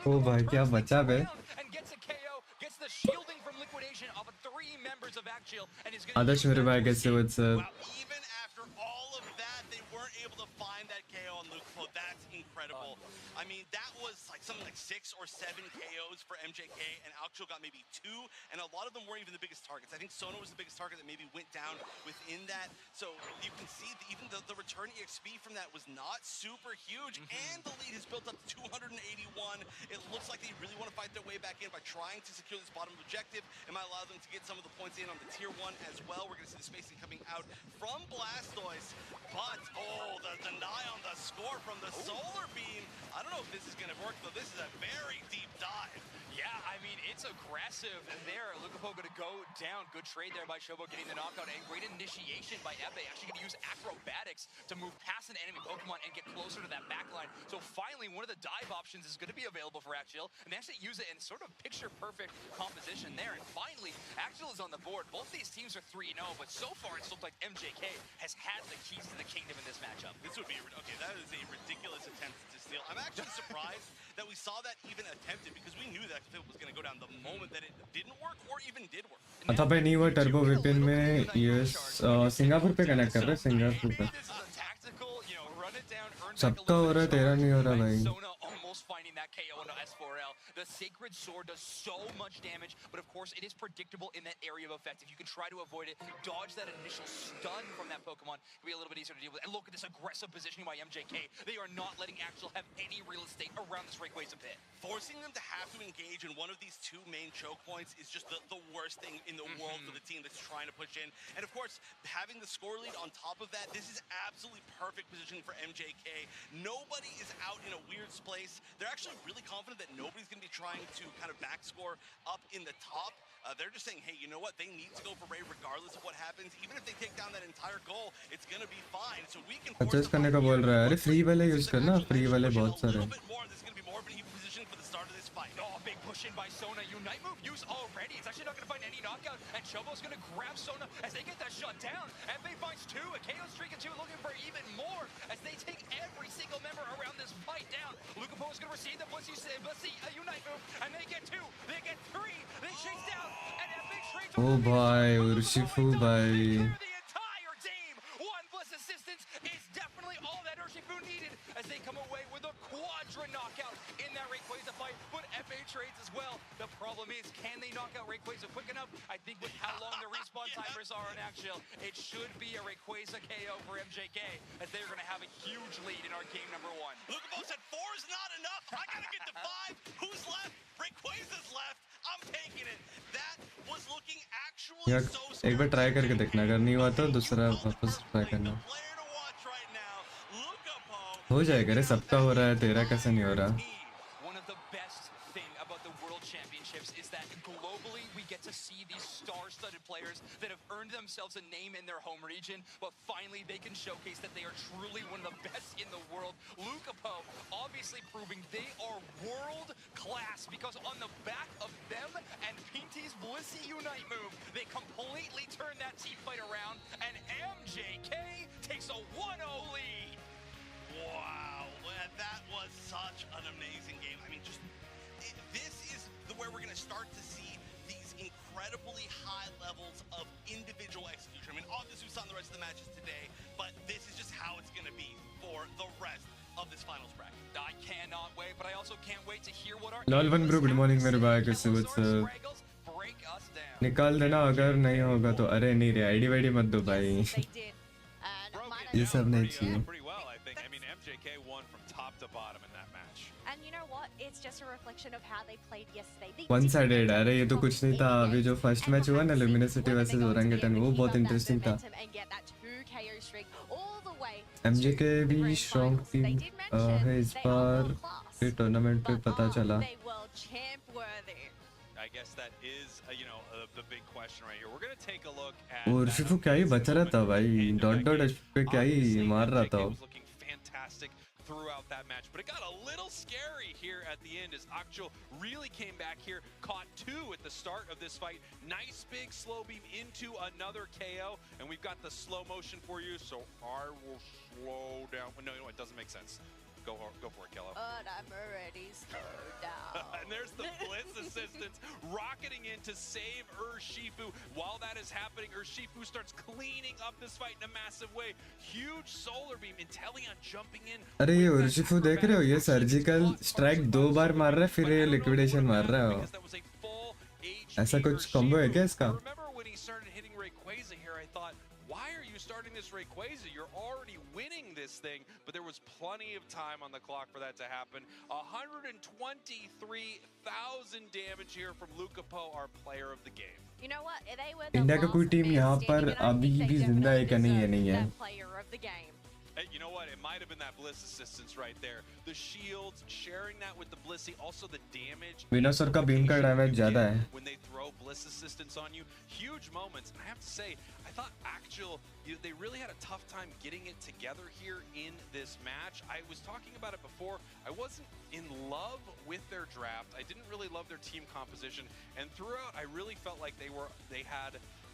Oh भाई क्या बचा बे? and gets a KO, gets the shielding from liquidation of 3 members of Axial, and is going Adarsh मेरे भाई कैसे what's up? Wow, even after all of that, they weren't weren't able to find that KO on Luke Flo. That's incredible. I mean, that was like something like 6 or 7 KOs for MJK, and Alcho got maybe 2, and a lot of them weren't even the biggest targets. I think Sona was the biggest target that maybe went down within that. So you can see that even the return EXP from that was not super huge, and the lead has built up to 281. It looks like they really want to fight their way back in by trying to secure this bottom objective. It might allow them to get some of the points in on the tier 1 as well. We're going to see the spacing coming out from Blastoise, but the deny on the score from the solar beam. I don't know if this is going to work, though. This is a very deep dive. Yeah, I mean, it's aggressive there. Lukapo going to go down. Good trade there by Shobo getting the knockout, and great initiation by Epe. Actually going to use acrobatics to move past an enemy Pokemon and get closer to that backline. So finally, one of the dive options is going to be available for Axial, and they actually use it in sort of picture-perfect composition there. And finally, Axial is on the board. Both these teams are 3-0, but so far it's looked like MJK has had the keys to the kingdom in this matchup. This would be, okay, that is a ridiculous attempt to steal. I'm actually surprised that we saw that even attempted, because we knew that it was going to go down the moment that it didn't work or even did work. अच्छा भाई नहीं हुआ turbo Vipin में US Singapore पे connect कर रहे हैं Singapore पे सबका हो रहा है तेरा नहीं हो रहा भाई Almost finding that KO into S4L. The Sacred Sword does so much damage, but of course it is predictable in that area of effect. If you can try to avoid it, dodge that initial stun from that Pokemon, it'll be a little bit easier to deal with. And look at this aggressive positioning by MJK. They are not letting Axel have any real estate around this Rayquaza pit. Forcing them to have to engage in one of these 2 main choke points is just the worst thing in the world for the team that's trying to push in. And of course, having the score lead on top of that, this is absolutely perfect positioning for MJK. Nobody is out in a weird place. They're actually really confident that nobody's going to be trying to kind of max score up in the top. They're just saying, hey, you know what? They need to go for Ray regardless of what happens. Even if they take down that entire goal, it's going to be fine. So we can adjust करने का बोल रहा है अरे free वाले use करना free वाले बहुत सारे This is going to be more of an even position for the start of this fight. Oh, big push in by Sona. Unite move used already. It's actually not going to find any knockout. And Chobo's going to grab Sona as they get that shut down. Epe finds 2. A KO streak and 2 looking for even more as they take every single member around this fight down. Lukapo is going to receive the Blissey Unite move. And they get 2. They get 3. They chase down. And Epe trades ओ भाई Urshifu भाई the entire team. One Bliss assistance is definitely all that Urshifu needed as they come away with a quadra knockout in that Rayquaza fight, but FA trades as well. The problem is, can they knock out Rayquaza quick enough? I think with how long the respawn timers are on Axial, it should be a Rayquaza KO for MJK as they're going to have a huge lead in our game number 1. Lukapo said 4 is not enough. I got to get to 5. Who's left? Rayquaza's left. I'm taking it. That was looking actually यार so एक बार try करके देखना अगर नहीं हुआ तो दूसरा वापस ट्राई करना player to watch right now. Lukapo हो जाएगा रे सबका हो रहा है तेरा कैसे नहीं हो रहा One of the best thing about the World Championships is that globally we get to see these star-studded players that have earned themselves a name in their home region, but finally they can showcase that they are truly one of the best in the world. Lukapo obviously proving they are world class because on the back of them and Pinty's Blissey Unite move, they completely turn that team fight around and MJK takes a 1-0 lead. Wow, that was such an amazing game. I mean, this is where we're going to start to see these incredibly high levels of individual execution. I mean, obviously we saw in the rest of the matches today, but this is just how it's going to be for the rest of this finals bracket. I cannot wait, but I also can't wait to hear what our लालवन bro good morning मेरे भाई कैसे हो break us down. निकाल देना अगर नहीं होगा तो अरे नहीं रे आईडी वाईडी मत दो भाई They did. ये सब नहीं चाहिए Pretty well, I think. I mean, MJK won from top to bottom in that match. And you know what? It's just a reflection of how they played yesterday. They one did sided everything अरे ये तो कुछ नहीं था अभी जो first match हुआ ना लुमिनसिटी वर्सेस ओरंगेटन वो बहुत इंटरेस्टिंग था and get that 2 KO streak all the way MJK to the भी grand strong finals. Team They did mention है इस they are bar world class, ये टूर्नामेंट पे but पता are चला they world champ worthy? I guess that is, the big question right here. We're going to take a look at और Shifu क्या ही बच रहा था भाई डॉट डॉट पे क्या ही मार रहा था was looking fantastic throughout that match, but it got a little scary here at the end as Akcho really came back here, caught 2 at the start of this fight. Nice big slow beam into another KO, and we've got the slow motion for you, so I will slow down. Well, no, you know what? It doesn't make sense. Go for it, Kello. But I'm already slowed down. And there's the Blitz assistants rocketing in to save Urshifu. While that is happening, Urshifu starts cleaning up this fight in a massive way. Huge solar beam. Inteleon jumping in. अरे ये Urshifu देख रहे हो, ये surgical strike 2 बार मार रहा है, फिर ये लिक्विडेशन मार रहा है. ऐसा कुछ कॉम्बो है क्या इसका? Why are you starting this Rayquaza? You're already winning this thing, but there was plenty of time on the clock for that to happen. 123,000 damage here from Luca Po, our player of the game. You know what? They were the India का कोई team यहाँ पर अभी भी जिंदा है क्या नहीं है? नहीं है. Player of the game. Hey, you know what? It might have been that Bliss assistance right there. The shields, sharing that with the Blissey, also the damage. विनोसर का बीम का डैमेज ज्यादा है. When they throw Bliss assistance on you, huge moments. And I have to say, I thought Actual, they really had a tough time getting it together here in this match. I was talking about it before. I wasn't in love with their draft. I didn't really love their team composition. And throughout, I really felt like they had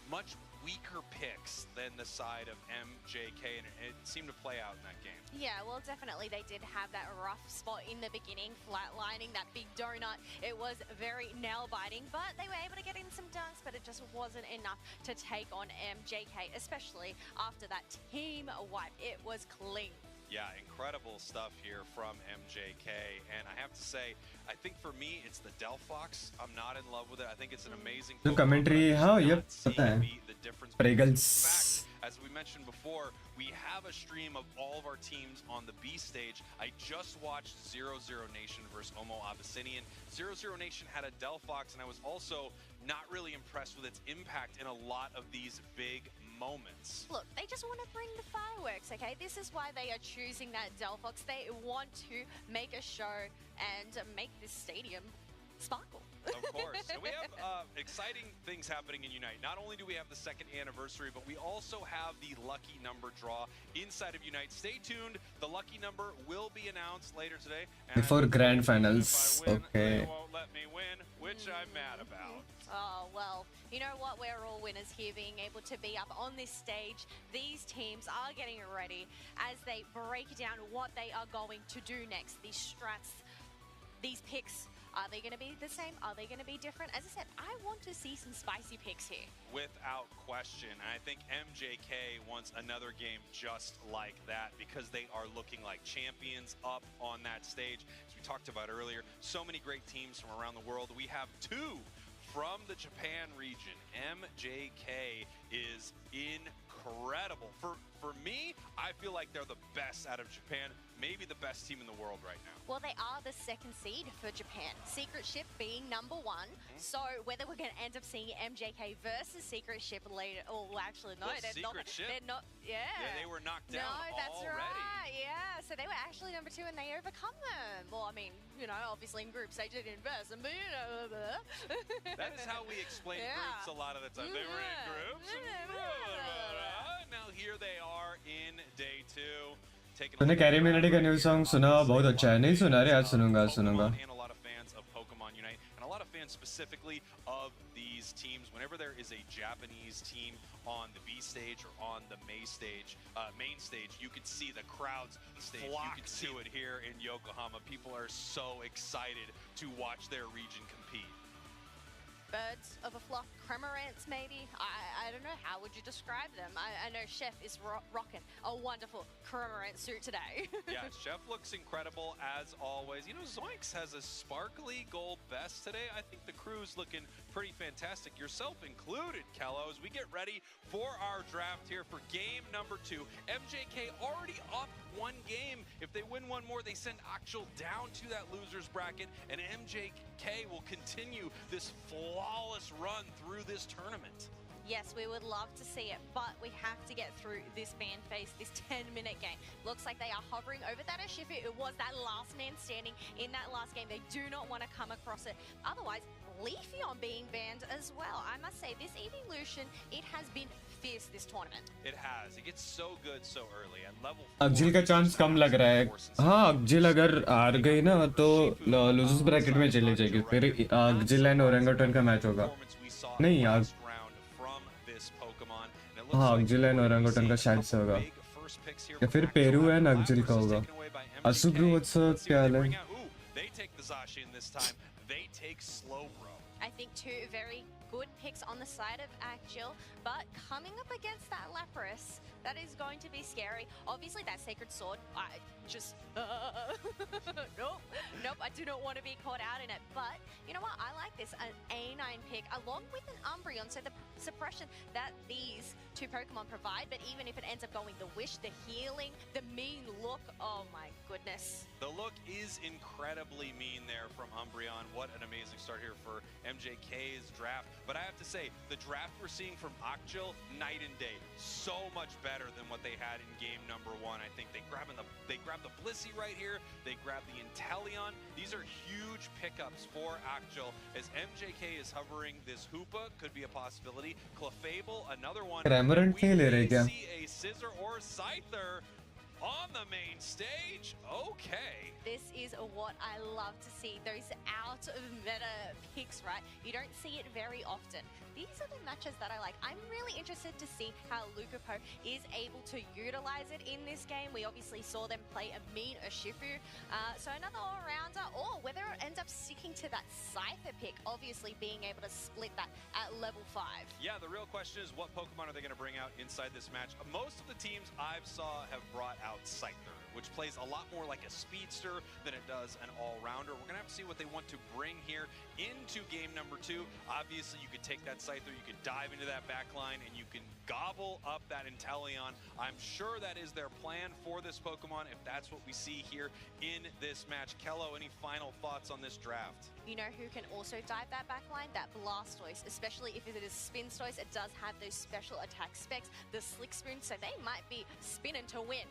much weaker picks than the side of MJK, and it seemed to play out in that game. Yeah, well, definitely they did have that rough spot in the beginning, flatlining that big donut. It was very nail-biting, but they were able to get in some dunks, but it just wasn't enough to take on MJK, especially after that team wipe. It was clean. Yeah, incredible stuff here from MJK, and I have to say, I think for me, it's the Delphox. I'm not in love with it. I think it's an amazing जो commentary, हाँ, ये पता है. Pregals. As we mentioned before, we have a stream of all of our teams on the B stage. I just watched 0-0 Nation versus Omo Abyssinian. 0-0 Nation had a Delphox, and I was also not really impressed with its impact in a lot of these big moments. Look, they just want to bring the fireworks, okay? This is why they are choosing that Delphox. They want to make a show and make this stadium sparkle. Of course. And we have exciting things happening in Unite. Not only do we have the 2nd anniversary, but we also have the lucky number draw inside of Unite. Stay tuned. The lucky number will be announced later today. And Before grand finals. If I win, okay. They won't let me win, which I'm mad about. Oh, well, you know what? We're all winners here, being able to be up on this stage. These teams are getting ready as they break down what they are going to do next. These strats, these picks. Are they going to be the same? Are they going to be different? As I said, I want to see some spicy picks here. Without question. And I think MJK wants another game just like that because they are looking like champions up on that stage. As we talked about earlier, so many great teams from around the world. We have 2 from the Japan region. MJK is incredible. For me, I feel like they're the best out of Japan, maybe the best team in the world right now. Well, they are the 2nd seed for Japan. Secret Ship being number 1. So whether we're going to end up seeing MJK versus Secret Ship later, oh, actually, no, well, they're Secret not. Ship? They're not. Yeah. Yeah, they were knocked down already. No, that's already. right. Yeah. So they were actually number 2, and they overcome them. Well, I mean, you know, obviously in groups they did in person, but you know. That is how we explain groups a lot of the time. They were in groups. Now here they are in day 2. तूने carry मिनटी का new song सुना? बहुत अच्छा है. नहीं सुना रे, आज सुनूंगा. And a lot of fans of Pokemon Unite, and a lot of fans specifically of these teams. Whenever there is a Japanese team on the B stage or on the main stage, you can see the crowds stage. You can see it here in Yokohama. People are so excited to watch their region compete. Birds of a flock, cormorants maybe. I don't know, how would you describe them? I know Chef is rocking a wonderful cormorant suit today. Yeah, Chef looks incredible as always. You know, Zoinks has a sparkly gold vest today. I think the crew's looking pretty fantastic, yourself included, Kello, as we get ready for our draft here for game number 2. MJK already up 1 game. If they win 1 more, they send Actual down to that loser's bracket, and MJK will continue this flawless run through this tournament. Yes, we would love to see it, but we have to get through this man phase, this 10-minute game. Looks like they are hovering over that Urshifu. It was that last man standing in that last game. They do not want to come across it. Otherwise, Leafeon being banned as well. I must say, this evolution, it has been fierce this tournament. It has. It gets so good so early. At level 4, अक्जिल का chance कम लग रहा है. हाँ, अक्जिल अगर हार गई ना तो लूजर्स ब्रैकेट में चली जाएगी. फिर अक्जिल एंड ओरेंगुटन का मैच होगा. नहीं यार. हाँ, अक्जिल एंड ओरेंगुटन का शायद से होगा. picks here. या फिर पेरू है नगजिल का होगा. Asugru, what's up? क्या हाल है? They take the Zashi in this time. They take Slowbro. I think two very good picks on the side of Actil, but coming up against that Lapras, that is going to be scary. Obviously, that Sacred Sword, I just, nope, I do not want to be caught out in it. But you know what? I like this, an A9 pick along with an Umbreon. So the suppression that these two Pokemon provide, but even if it ends up going the Wish, the healing, the mean look, oh my goodness. The look is incredibly mean there from Umbreon. What an amazing start here for MJK's draft. But I have to say, the draft we're seeing from Actil, night and day. So much better than what they had in game number 1. I think they grab the Blissey right here. They grab the Inteleon. These are huge pickups for Actil as MJK is hovering. This Hoopa could be a possibility. Clefable, another one. Cramorant नहीं ले रहे क्या? See a Scissor or Scyther on the main stage. Okay. This is what I love to see, those out of meta picks, right? You don't see it very often. These are the matches that I like. I'm really interested to see how Lucapo is able to utilize it in this game. We obviously saw them play a mean Urshifu. So another all-rounder, or whether it ends up sticking to that Scyther pick, obviously being able to split that at level 5. Yeah, the real question is what Pokemon are they going to bring out inside this match? Most of the teams I've saw have brought out Scyther, which plays a lot more like a speedster than it does an all-rounder. We're going to have to see what they want to bring here into game number 2. Obviously, you could take that Scyther, you could dive into that back line, and you can gobble up that Inteleon. I'm sure that is their plan for this Pokemon, if that's what we see here in this match. Kello, any final thoughts on this draft? You know who can also dive that back line? That Blastoise, especially if it is Spinstoise. It does have those special attack specs, the Slick Spoon, so they might be spinning to win.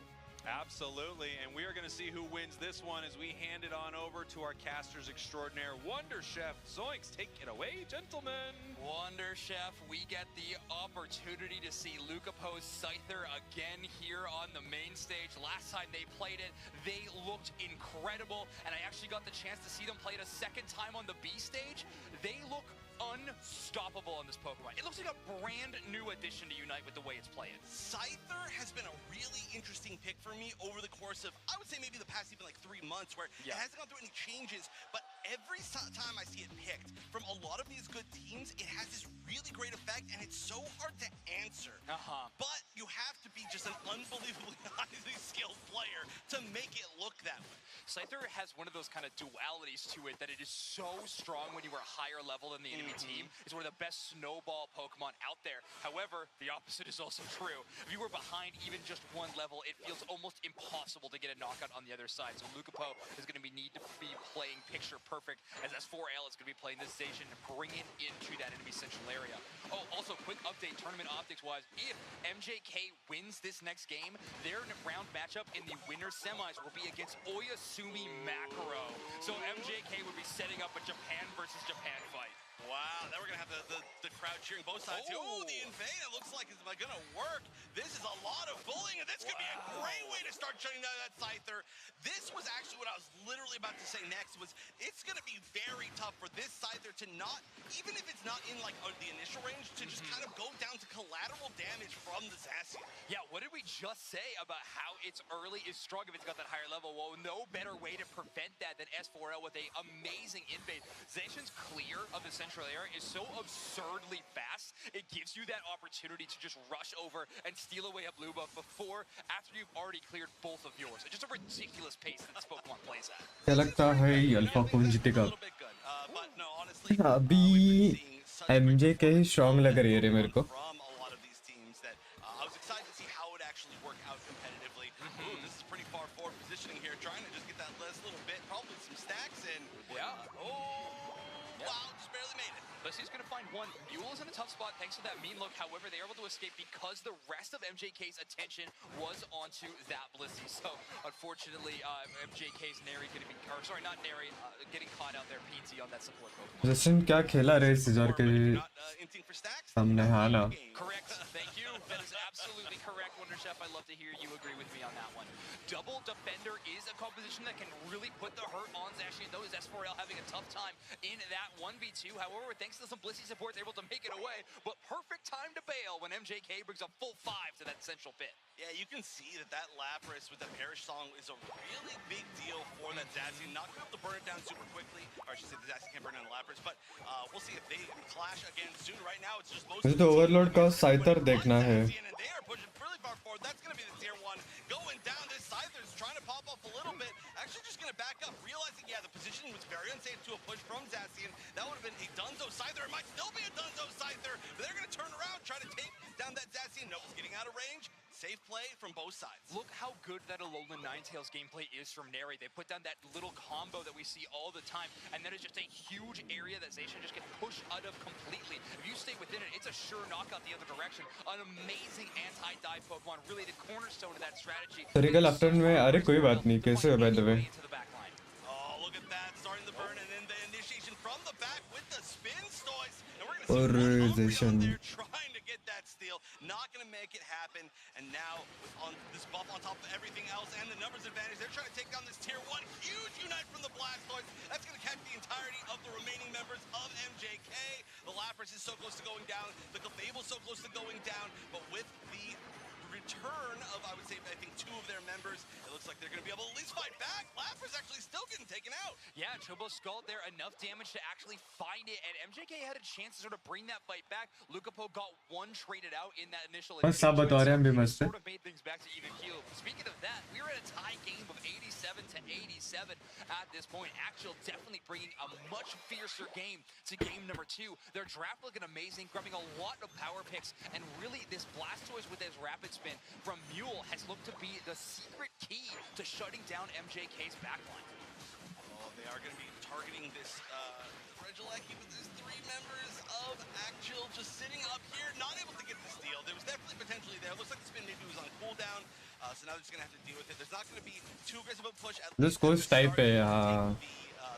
Absolutely, and we are going to see who wins this one as we hand it on over to our casters extraordinaire, Wonder Chef Zoinks. Take it away, gentlemen. Wonder Chef, we get the opportunity to see Lucapo's Scyther again here on the main stage. Last time they played it, they looked incredible, and I actually got the chance to see them play it a second time on the B stage. They look unstoppable on this Pokemon. It looks like a brand new addition to Unite with the way it's playing. Scyther has been a really interesting pick for me over the course of, I would say maybe the past even like 3 months, where it hasn't gone through any changes, but every time I see it picked from a lot of these good teams, it has this really great effect, and it's so hard to answer. But you have to be just an unbelievably highly skilled player to make it look that way. Scyther has one of those kind of dualities to it that it is so strong when you are higher level than the enemy team. It's one of the best snowball Pokemon out there. However, the opposite is also true. If you were behind even just one level, it feels almost impossible to get a knockout on the other side. So Lucapo is going to need to be playing picture perfect, as S4L is going to be playing this station and bring it into that enemy central area. Oh, also quick update tournament optics wise, if MJK wins this next game, their round matchup in the winner semis will be against Oyasumi Makaro. So MJK would be setting up a Japan versus Japan fight. Wow, then we're going to have the crowd cheering both sides. Oh, the invade, it looks like it's going to work. This is a lot of bullying, and this could be a great way to start shutting down that Scyther. This was actually what I was literally about to say next, was it's going to be very tough for this Scyther to not, even if it's not in like the initial range, to just kind of go down to collateral damage from the Zacian. Yeah, what did we just say about how it's early is strong if it's got that higher level? Well, no better way to prevent that than S4L with a amazing invade. Zacian's clear of the central area is so absurdly fast, it gives you that opportunity to just rush over and steal away a blue buff after you've already cleared both of yours. It's just a ridiculous pace that this Pokemon plays at. क्या लगता है alpha कौन जीतेगा? But no, honestly, अभी MJK strong लग रही है रे मेरे को. from a lot of these teams that I was excited to see how it actually work out competitively. Ooh, this is pretty far forward positioning here, trying to just get that last little bit, probably some stacks in. Wow, just barely made it. Blissey's going to find one. Mule is in a tough spot thanks to that mean look. However, they are able to escape because the rest of MJK's attention was onto that Blissey. So, unfortunately, MJK's Nary going to be, or sorry, not Nary, getting caught out there, PT on that support Pokemon. Justin क्या खेला रे scissor के सामने? हाँ ना. Correct. Thank you. That is absolutely absolutely correct, Wonder Chef. I love to hear you agree with me on that one. Double Defender is a composition that can really put the hurt on Zacian, though. Is S4L having a tough time in that 1v2. However, thanks to some Blissey support, they're able to make it away. But perfect time to bail when MJK brings a full 5 to that central pit. Yeah, you can see that Lapras with the Perish Song is a really big deal for that Zacian. Not going to be able to burn it down super quickly. Or I should say the Zacian can't burn down the Lapras, but we'll see if they clash again soon. Right now, it's just most मुझे तो overload का साइतर देखना है. and they are pushing really far forward. That's going to be the tier 1 going down. This Scyther's trying to pop up a little bit. Actually just going to back up, realizing, yeah, the positioning was very unsafe to a push from Zacian. That would have been a Dunzo Scyther. It might still be a Dunzo Scyther, but they're going to turn around, try to take down that Zacian. Nope, it's getting out of range. Safe play from both sides. Look how good that Alolan Ninetales gameplay is from Neri. They put down that little combo that we see all the time, and that is just a huge area that Zacian just gets pushed out of completely. If you stay within it, it's a sure knockout the other direction. An amazing anti-dive Pokemon, really the cornerstone of that strategy. Trigal after में अरे कोई बात नहीं कैसे है by the way. Oh, look at that, starting the burn, and then the initiation from the back with the spin stoics. And we're Or going to see Zacian. there trying to get that steal. Not going to make it happen. And now, with on this buff on top of everything else and the numbers advantage, they're trying to take down this tier 1. Huge unite from the Blastoise. That's going to catch the entirety of the remaining members of MJK. The Lapras is so close to going down. The Clefable so close to going down. But with the return of, I would say, I think 2 of their members, it looks like they're going to be able to at least fight back. Lapras actually still getting taken out. Yeah, Chobo scalded there, enough damage to actually find it, and MJK had a chance to sort of bring that fight back. Lucapo got 1 traded out in that initial सब बता रहे हैं भी मस्त है. sort of made things back to even keel. Speaking of that, we were at a tie game of 87 to 87 at this point. Actual definitely bringing a much fiercer game to game number 2. Their draft looking amazing, grabbing a lot of power picks, and really this Blastoise with his rapid spin from Mule has looked to be the secret key to shutting down MJK's backline. Oh, they are going to be targeting this Regieleki, but there's 3 members of Actual just sitting up here, not able to get the steal. There was definitely potentially there. Looks like the spin maybe was on cooldown, so now they're just going to have to deal with it. There's not going to be too aggressive a push. At This course type है हाँ.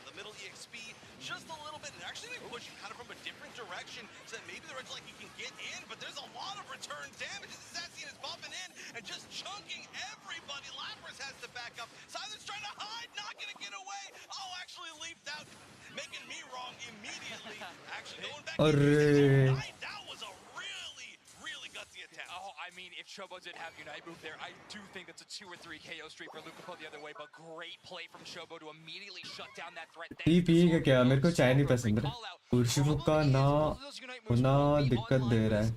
The middle EXP just a little bit, and actually they push you kind of from a different direction so that maybe the Regieleki can get in, but there's a lot of return damage. This Zacian is bumping in and just chunking everybody. Lapras has to back up. Silen's trying to hide, not going to get away. Oh, actually leaped out, making me wrong immediately. Actually going back. That was a really, really gutsy attempt. Oh, I mean, if Chobo did have Unite move there, I do think that's a 2 or 3 KO streak for Lucapo the other way, but great play from Chobo to immediately shut down that threat. TP का क्या मेरे को चाय नहीं पसंद है. उर्शिफो का ना होना दिक्कत दे रहा है.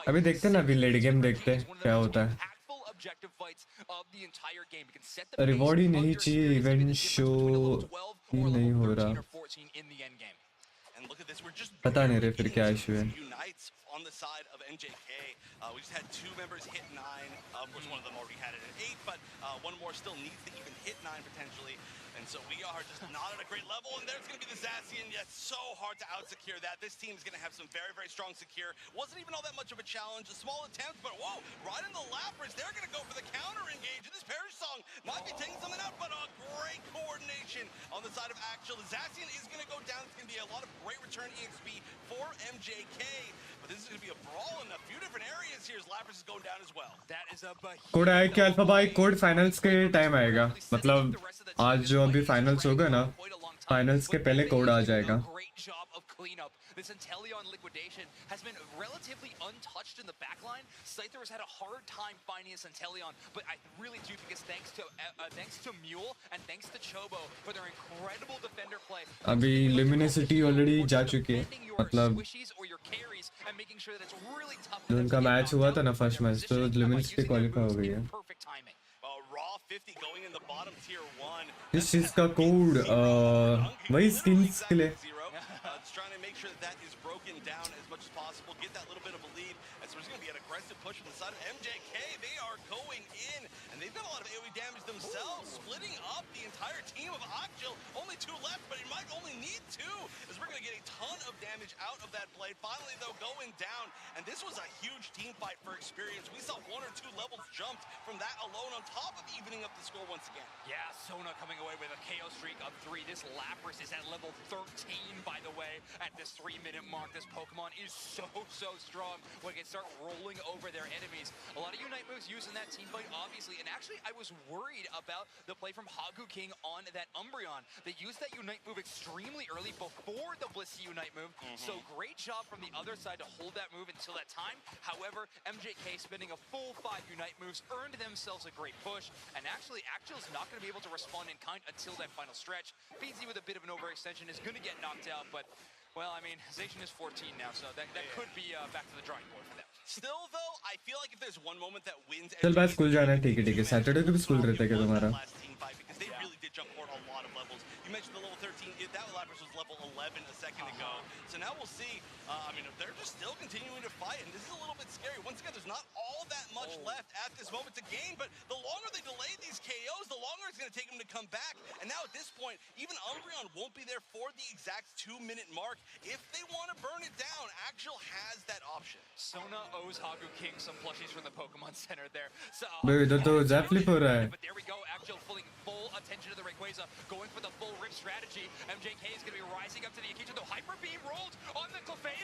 अभी देखते हैं ना, अभी लेट गेम देखते हैं क्या होता है. रिवॉर्ड ही नहीं चाहिए, इवेंट शो ही नहीं हो रहा. पता नहीं रे फिर क्या इशू है. On the side of MJK, we just had 2 members hit 9. Of course, one of them already had it at 8, but one more still needs to even hit 9 potentially. And so we are just not at a great level, and there's going to be the Zacian. Yet so hard to out-secure that. This team is going to have some very, very strong secure. Wasn't even all that much of a challenge. A small attempt, but whoa, right in the Lapras. They're going to go for the counter engage. And this Perish Song might be taking something out, but a great coordination on the side of Actual. The Zacian is going to go down. It's going to be a lot of great return EXP for MJK. But this is going to be a brawl in a few different areas here as Lapras is going down as well. That is a code आया कि alpha भाई code finals के time आएगा. मतलब आज जो अभी finals होगा ना, फाइनल्स के पहले कोड आ जाएगा. This Inteleon liquidation has been relatively untouched in the backline. Scyther has had a hard time finding this Inteleon, but I really do think it's thanks to Mule and thanks to Chobo for their incredible defender play. अभी Luminosity already जा चुकी है. मतलब जो उनका match हुआ था ना फर्स्ट मैच, तो Luminosity क्वालिफाई हो गई है. Raw 50 going in the bottom tier 1. इस चीज का कोड वही स्किन्स के लिए. It's trying to make sure that is broken down as much as possible, get that little bit of a lead. And so there's going to be an aggressive push from the side of MJK. They are going in, and they've got a lot of AoE damage themselves, splitting up the entire team of Akjil. Only 2 left, but it might only need 2, as we're going to get a ton of damage out of that blade. Finally, though, going down, and this was a huge team fight for experience. We saw 1 or 2 levels jumped from that alone, on top of evening up the score once again. Yeah, Sona coming away with a KO streak of 3. This Lapras is at level 13, by the way. at this 3-minute mark. This Pokemon is so strong when it can start rolling over their enemies. A lot of Unite moves used in that team fight, obviously, and actually I was worried about the play from Hagu King on that Umbreon. They used that Unite move extremely early before the Blissey Unite move, so great job from the other side to hold that move until that time. However, MJK spending a full 5 Unite moves earned themselves a great push, and actually Actual's not going to be able to respond in kind until that final stretch. BZ with a bit of an overextension is going to get knocked out, but well, I mean, Zacian is 14 now, so that could be back to the drawing board for them. Still, though, I feel like if there's one moment that wins, चल भाई school जाना है, ठीक है Saturday को भी school रहता है क्या तुम्हारा? because they really did jump forward a lot of levels. You mentioned the level 13, that Lapras was level 11 a second ago. So now we'll see. I mean, they're just still continuing to fight, and this is a little bit scary. Once again, there's not all that much left at this moment to gain, but the longer they delay these KOs, the longer it's going to take them to come back. And now at this point, even Umbreon won't be there for the exact 2-minute mark. If they want to burn it down, Actual has that option. Sona owes Hagu King some plushies from the Pokemon Center there. So, भाई इधर तो zap flip हो रहा है. but there we go. Actual pulling full attention to the Rayquaza, going for the full rip strategy. MJK is going to be rising up to the occasion. The Hyper Beam rolled on the Clefable.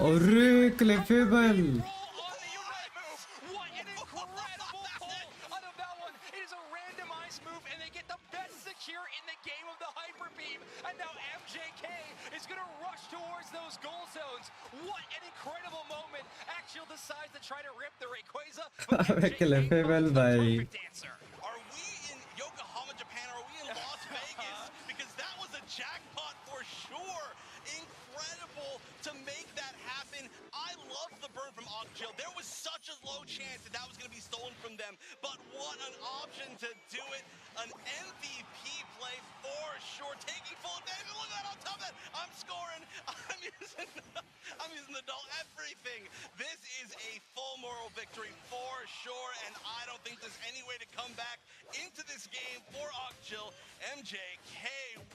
अरे Clefable. On the Unite move. What an incredible pull out of that one. It is a randomized move, and they get the best secure in the game of the Hyper Beam. And now MJK is going to rush towards those goal zones. What an incredible moment. Actual decides to try to rip the Rayquaza. Clefable भाई. Are we in Yokohama, Japan, or are we in Las Vegas? Because that was a jackpot for sure. Incredible to make that happen. I love the burn from Occhill. There was such a low chance that was going to be stolen from them, but what an option to do it. An MVP play for sure. Taking full advantage. Look at that on top of that. I'm scoring. I'm using the doll. Everything. This is a full moral victory for sure, and I don't think there's any way to come back into this game for Occhill. MJK,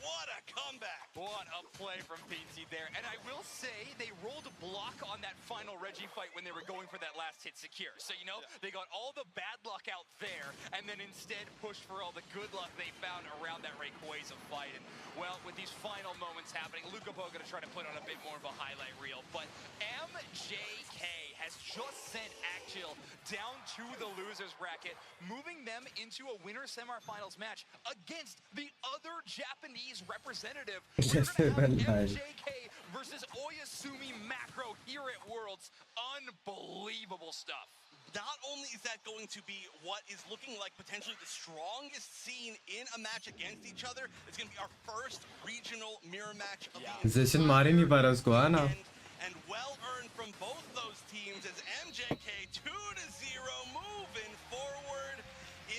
what a comeback. What a play from BZ there. And I will say they rolled a block on that final Reggie fight when they were going for that last hit secure. So, you know, they got all the bad luck out there and then instead pushed for all the good luck they found around that Rayquaza fight. And, well, with these final moments happening, Luca Bo going to try to put on a bit more of a highlight reel. But MJK has just sent Actual down to the losers bracket, moving them into a winner semifinals match against the other Japanese representative. We're gonna have MJK versus Oyasumi Macro here at Worlds. Unbelievable stuff. Not only is that going to be what is looking like potentially the strongest scene in a match against each other, it's going to be our first regional mirror match of the Zacian मार ही नहीं पा रहा उसको, हाँ ना? And well earned from both those teams as MJK 2-0 moving forward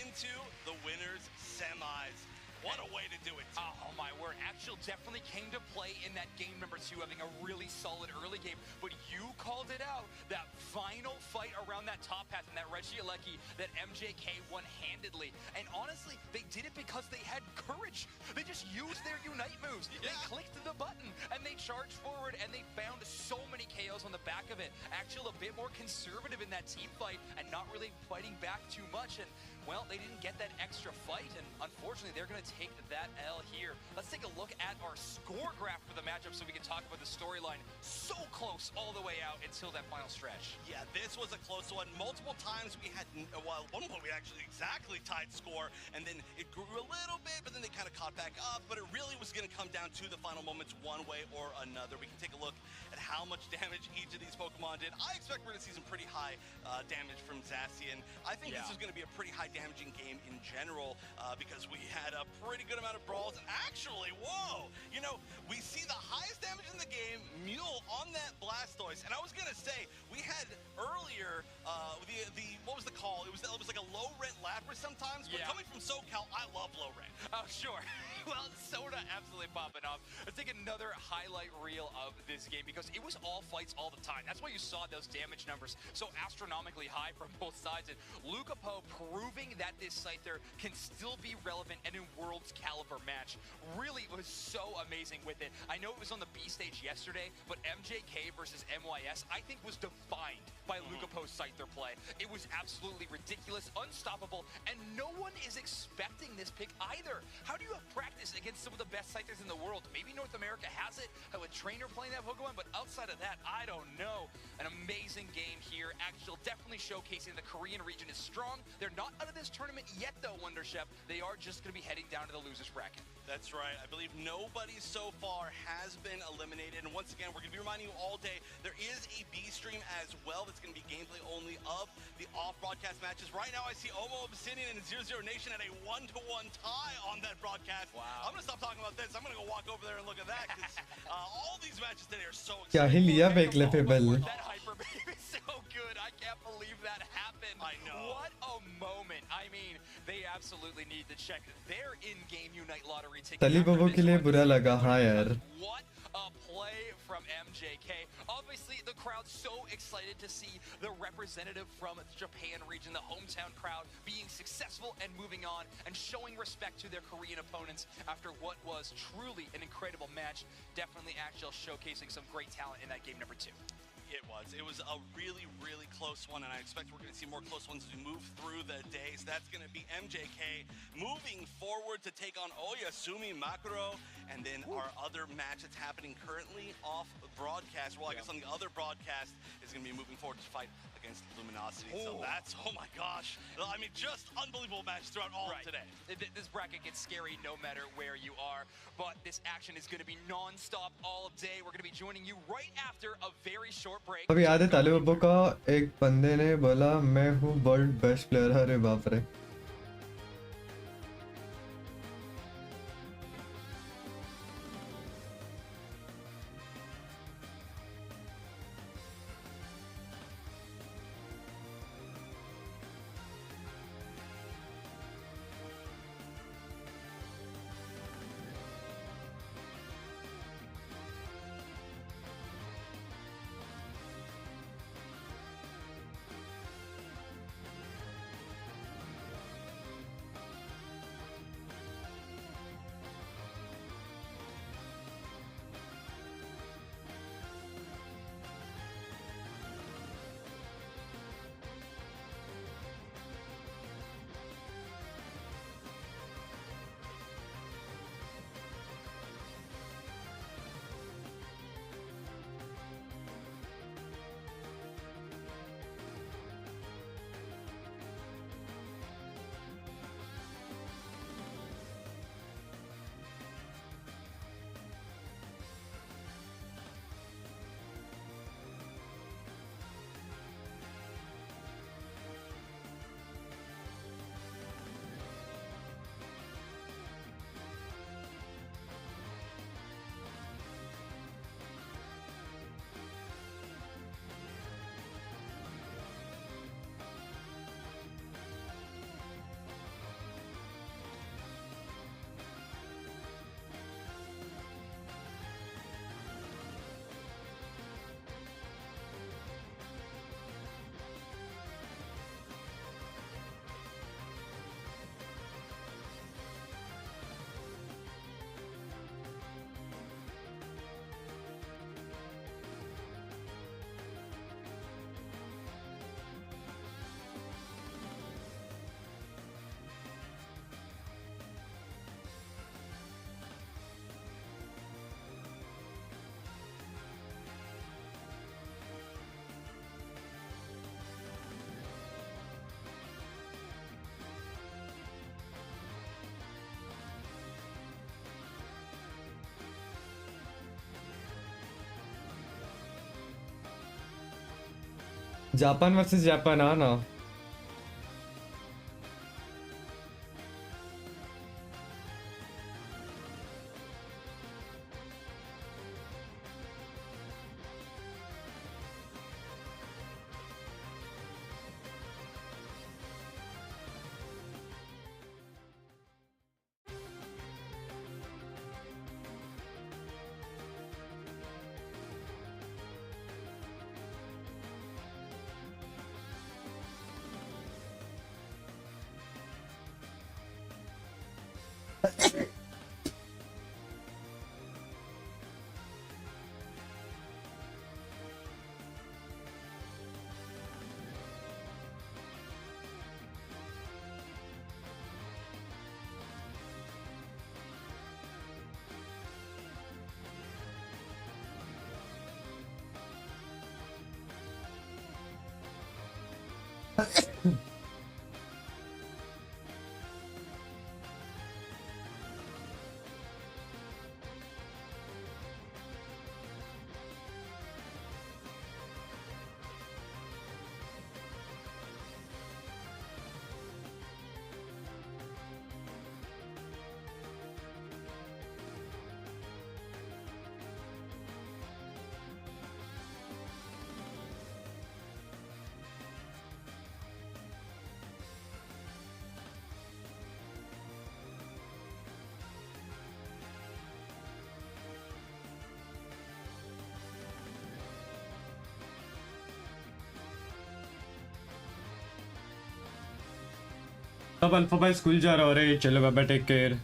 into the winners semis. What a way to do it. Oh my word, Actual definitely came to play in that game number 2, having a really solid early game, but you called it out, that final fight around that top path and that Regieleki that MJK won handedly. And honestly, they did it because they had courage. They just used their Unite moves. They clicked the button and they charged forward and they found so many KOs on the back of it. Actual a bit more conservative in that team fight and not really fighting back too much. And well, they didn't get that extra fight, and unfortunately, they're going to take that L here. Let's take a look at our score graph for the matchup so we can talk about the storyline. So close all the way out until that final stretch. Yeah, this was a close one. Multiple times we had, well, one point we actually exactly tied score, and then it grew a little bit, but then they kind of caught back up, but it really was going to come down to the final moments one way or another. We can take a look at how much damage each of these Pokemon did. I expect we're going to see some pretty high damage from Zacian. I think this is going to be a pretty high damaging game in general because we had a pretty good amount of brawls. And actually, whoa, you know, we see the highest damage in the game, Mule on that Blastoise. And I was going to say, we had earlier what was the call? It was like a low rent Lapras sometimes, but coming from SoCal, I love low rent. Oh, sure. Well, Soda absolutely popping off. Let's take another highlight reel of this game because it was all fights all the time. That's why you saw those damage numbers so astronomically high from both sides. And Luca Po proving that this Scyther can still be relevant and in Worlds caliber match. Really was so amazing with it. I know it was on the B stage yesterday, but MJK versus MYS I think was defined by Luca Po's Scyther play. It was absolutely ridiculous, unstoppable, and no one is expecting this pick either. How do you have practice against some of the best scythers in the world? Maybe North America has it, have a trainer playing that Pokemon, but outside of that, I don't know. An amazing game here. Axial definitely showcasing the Korean region is strong. They're not out of this tournament yet, though, Wonder Chef. They are just going to be heading down to the losers bracket. That's right. I believe nobody so far has been eliminated. And once again, we're going to be reminding you all day, there is a B stream as well that's going to be gameplay only of the off-broadcast matches. Right now, I see Omo Obsidian and 00 Nation at a 1-1 tie on that broadcast. Wow. I'm going to stop talking about this. I'm going to go walk over there and look at that because all these matches today are so क्या ही exciting. लिया बेकले पे बल That hyper babe is so good. I can't believe that happened. I know. What a moment. I mean, they absolutely need to check their in-game Unite lottery ticket. तली after बबू this के लिए one. बुरा लगा हाँ यार What a play from MJK. Obviously, the crowd's so excited to see the representative from Japan region, the hometown crowd, being successful and moving on and showing respect to their Korean opponents after what was truly an incredible match. Definitely Axial showcasing some great talent in that game number 2. It was. It was a really, really close one, and I expect we're going to see more close ones as we move through the days. That's going to be MJK moving forward to take on Oyasumi Makuro, and then our other match that's happening currently off broadcast. Well, I guess on the other broadcast is going to be moving forward to fight against Luminosity. So that's, oh my gosh. I mean, just unbelievable matches throughout all of today. This bracket gets scary no matter where you are, but this action is going to be non-stop all day. We're going to be joining you right after a very short break. अभी याद है ताले बब्बू का एक बंदे ने बोला मैं हूँ वर्ल्ड बेस्ट प्लेयर अरे बाप रे जापान वर्सेस जापान ना अब अल्फा भाई स्कूल जा रहा हो रे, चलो बाबा take care.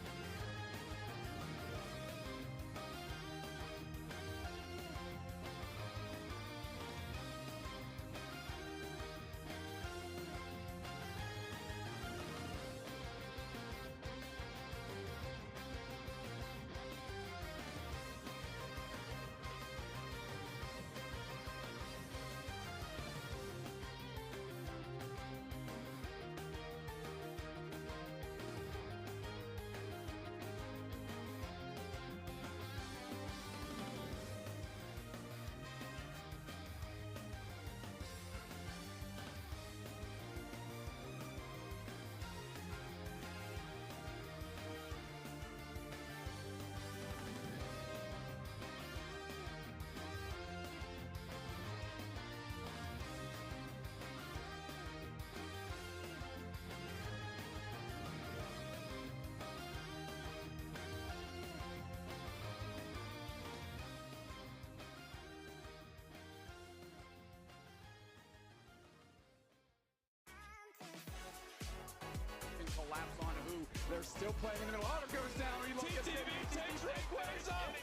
Collapse on who? They're still playing in the middle. Auto goes down. TTV takes Rakeways up.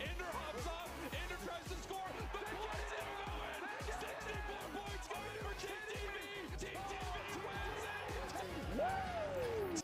Ender hops up. Ender tries to score. But gets it going. 64 points going for TTV. TTV wins it.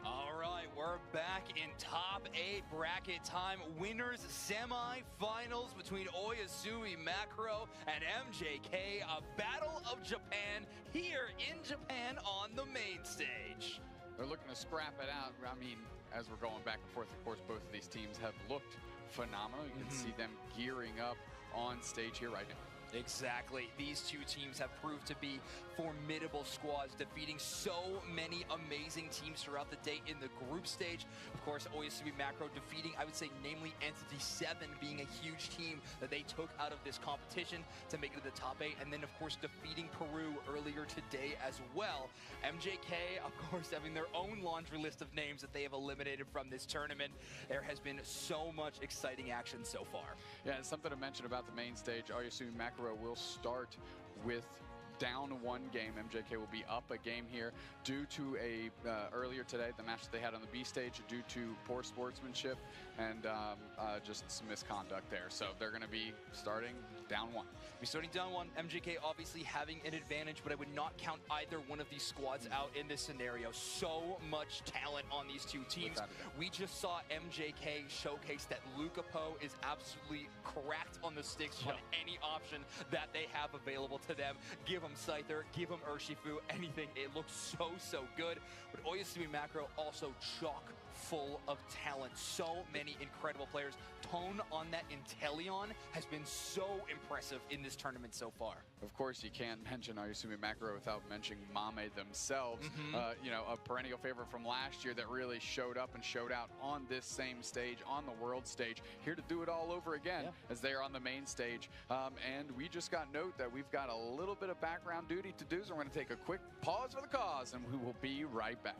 All right, we're back in top 8 bracket time. Winners semi-finals between Oyasumi Macro and MJK. A battle of Japan here in Japan on the main stage. They're looking to scrap it out. I mean, as we're going back and forth, of course, both of these teams have looked phenomenal. You can see them gearing up on stage here right now. Exactly. These two teams have proved to be formidable squads, defeating so many amazing teams throughout the day in the group stage. Of course, Oyasumi Macro defeating, I would say, namely Entity 7 being a huge team that they took out of this competition to make it to the top 8. And then, of course, defeating Peru earlier today as well. MJK, of course, having their own laundry list of names that they have eliminated from this tournament. There has been so much exciting action so far. Yeah, and something to mention about the main stage, Oyasumi Macro will start with down one game. MJK will be up a game here due to a earlier today, the match that they had on the B stage, due to poor sportsmanship and just some misconduct there. So they're going to be starting down one. We're starting down one. MJK obviously having an advantage, but I would not count either one of these squads out in this scenario. So much talent on these two teams. We just saw MJK showcase that Luca Po is absolutely cracked on the sticks on any option that they have available to them. Give them Scyther, give them Urshifu, anything. It looks so good. But Oyasumi Macro also chock full of talent. So many incredible players. Tone on that Inteleon has been so impressive in this tournament so far. Of course, you can't mention Oyasumi Macro without mentioning Mame themselves. You know, a perennial favorite from last year that really showed up and showed out on this same stage, on the world stage. Here to do it all over again as they are on the main stage. And we just got note that we've got a little bit of background duty to do, so we're going to take a quick pause for the cause, and we will be right back.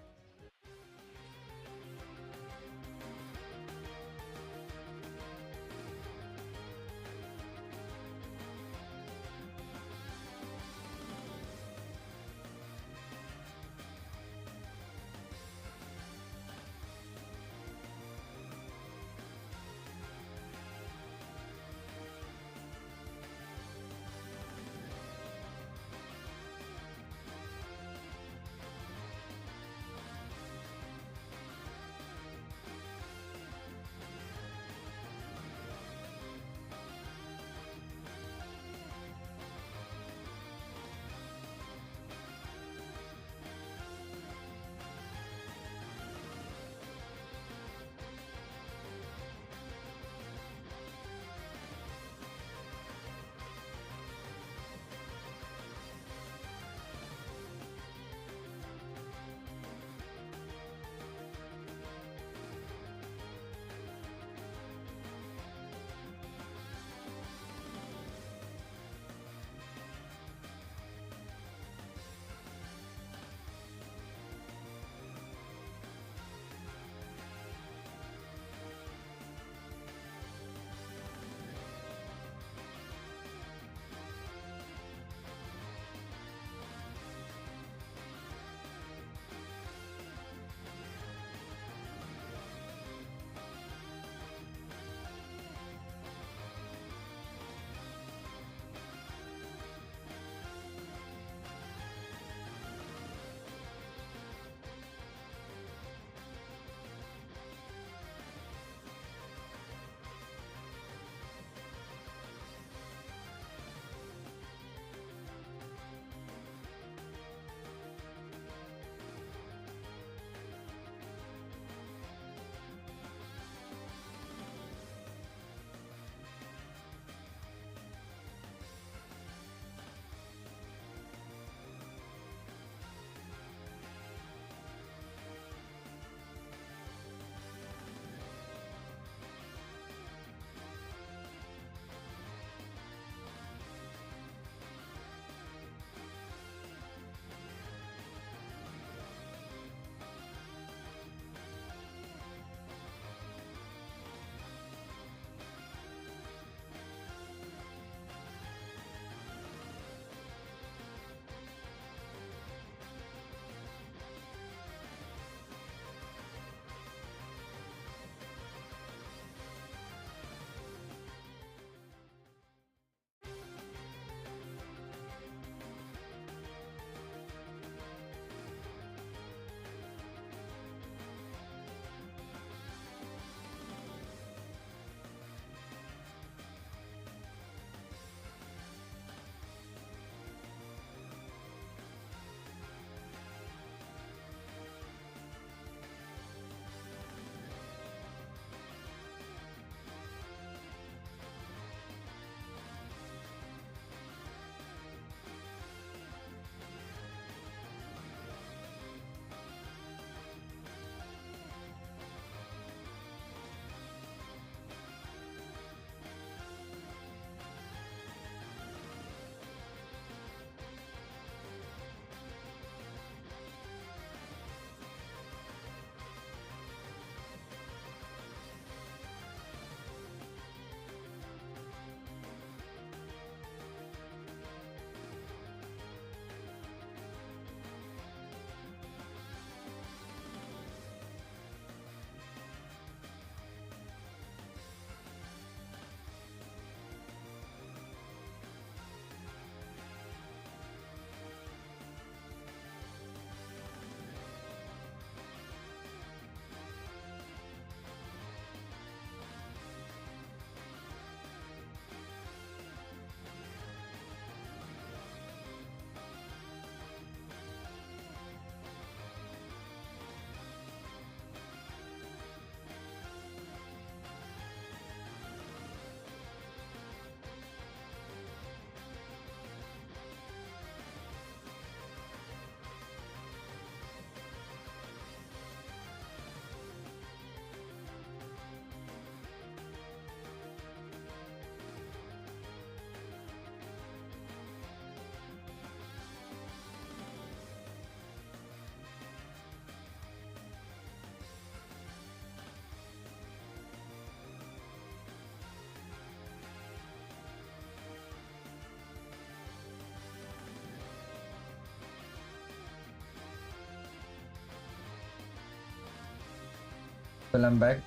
People, I am back.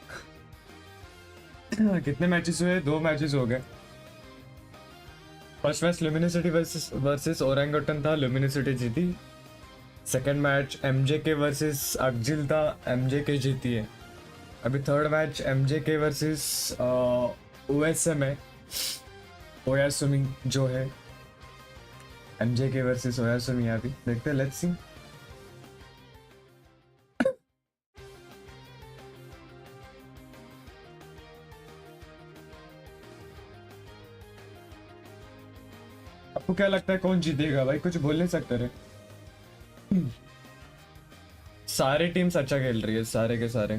कितने matches हुए? 2 matches हो गए। First match ल्यूमिनिसिटी versus ओरेंगटन था, ल्यूमिनिसिटी जीती। Second match MJ के versus अक्जिल था, MJ के जीती है। अभी थर्ड मैच एमजे के वर्सेस ओएसएम है, ओयासुमी जो है। एमजे के वर्सेस ओयासुमी अभी देखते हैं, लेट्स सी। आपको क्या लगता है कौन जीतेगा भाई? कुछ बोल नहीं सकते रे। सारे टीम्स अच्छा खेल रही है, सारे के सारे।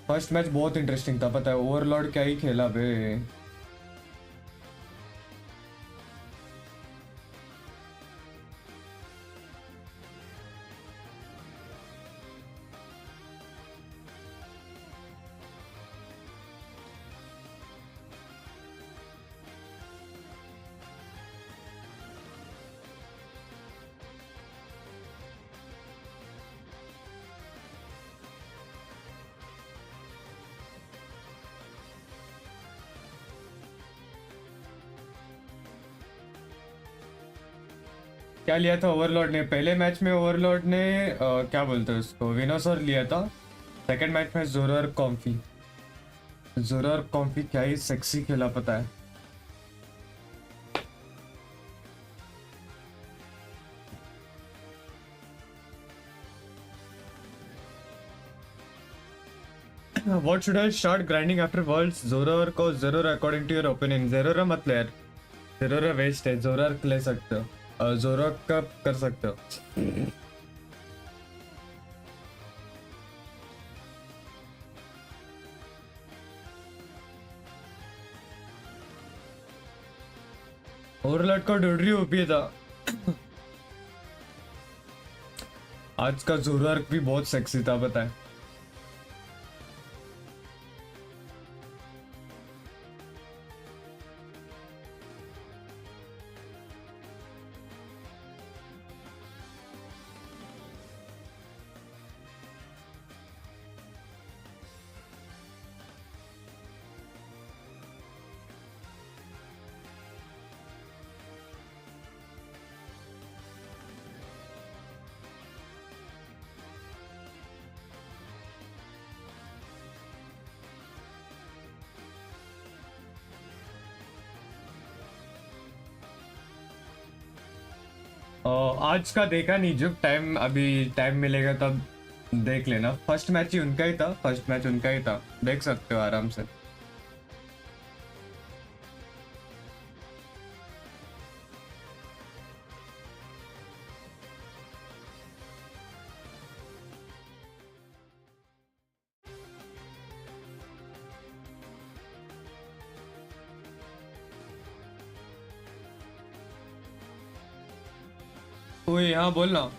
फर्स्ट मैच बहुत इंटरेस्टिंग था, पता है? ओवरलॉर्ड क्या ही खेला बे। क्या लिया था ओवरलॉर्ड ने पहले मैच में? ओवरलॉर्ड ने क्या बोलते हैं उसको, विनोसर लिया था। सेकंड मैच में जोरर कॉम्फी। जोरर कॉम्फी क्या ही सेक्सी खेला, पता है? What should I start grinding after worlds? जोरर को जरूर, अकॉर्डिंग टू योर ओपिनियन। जेरोरा मत ले यार, जेरोरा वेस्ट है। जोरर ले सकते हो, जोरर का कर सकते हो। ओवरलॉर्ड का डोडरी ओपी था। आज का जोरर भी बहुत सेक्सी था, पता है? आज का देखा नहीं, जब टाइम, अभी टाइम मिलेगा तब देख लेना। फर्स्ट मैच ही उनका ही था, फर्स्ट मैच उनका ही था, देख सकते हो आराम से। ओए हाँ बोलना।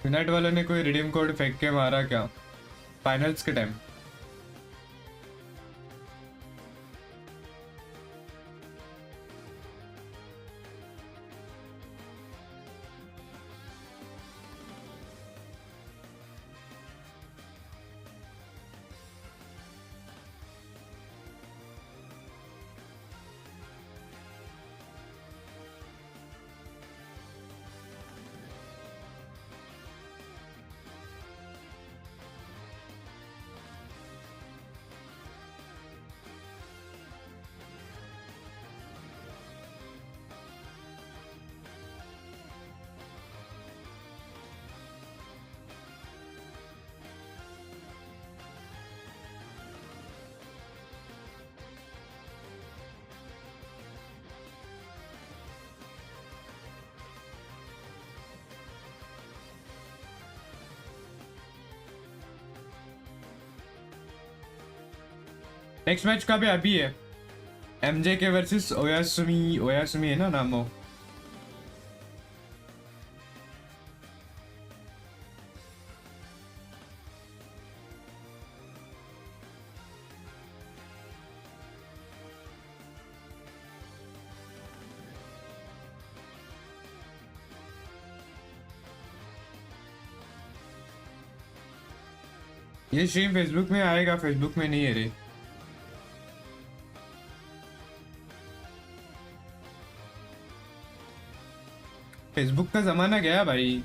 यूनाइट वालों ने कोई रिडीम कोड फेंक के मारा क्या फाइनल्स के टाइम? नेक्स्ट मैच का भी अभी है, एमजे के वर्सेस ओयासुमी है ना नाम वो। ये स्ट्रीम फेसबुक में आएगा, फेसबुक में नहीं है रे। फेसबुक का जमाना गया भाई।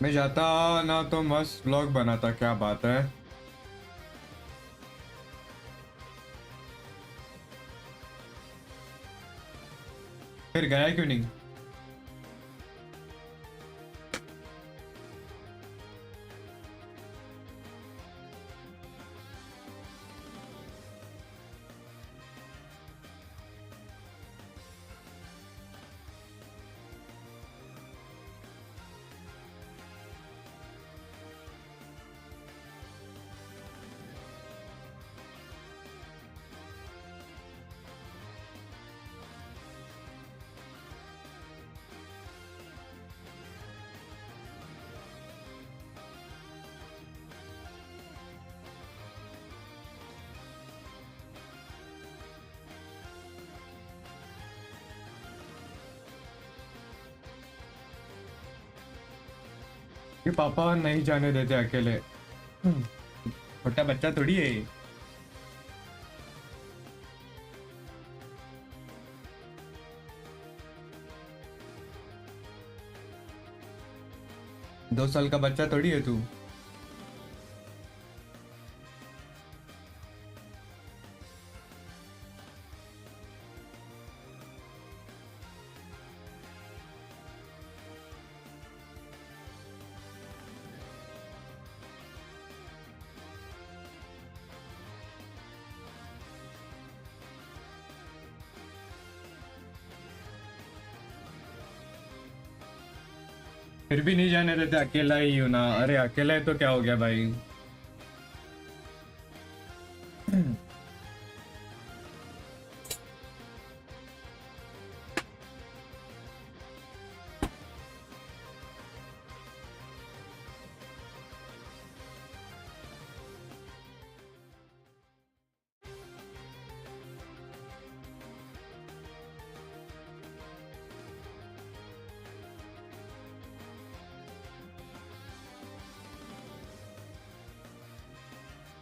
मैं जाता ना तो मस्त ब्लॉग बनाता, क्या बात है। फिर गया क्यों नहीं? कि पापा नहीं जाने देते अकेले। छोटा बच्चा थोड़ी है। 2 साल का बच्चा थोड़ी है तू। फिर भी नहीं जाने देते, अकेला ही हूं ना। अरे अकेला है तो क्या हो गया भाई।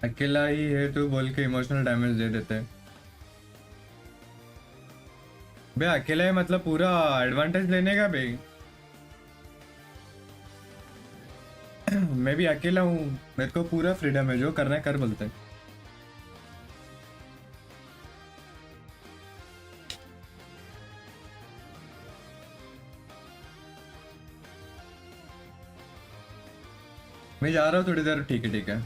अकेला ही है तो बोल के इमोशनल डैमेज दे देते हैं। बे अकेला है मतलब पूरा एडवांटेज लेने का बे। मैं भी अकेला हूँ, मेरे को पूरा फ्रीडम है, जो करना है कर बोलते हैं। मैं जा रहा हूँ थोड़ी देर, ठीक है ठीक है।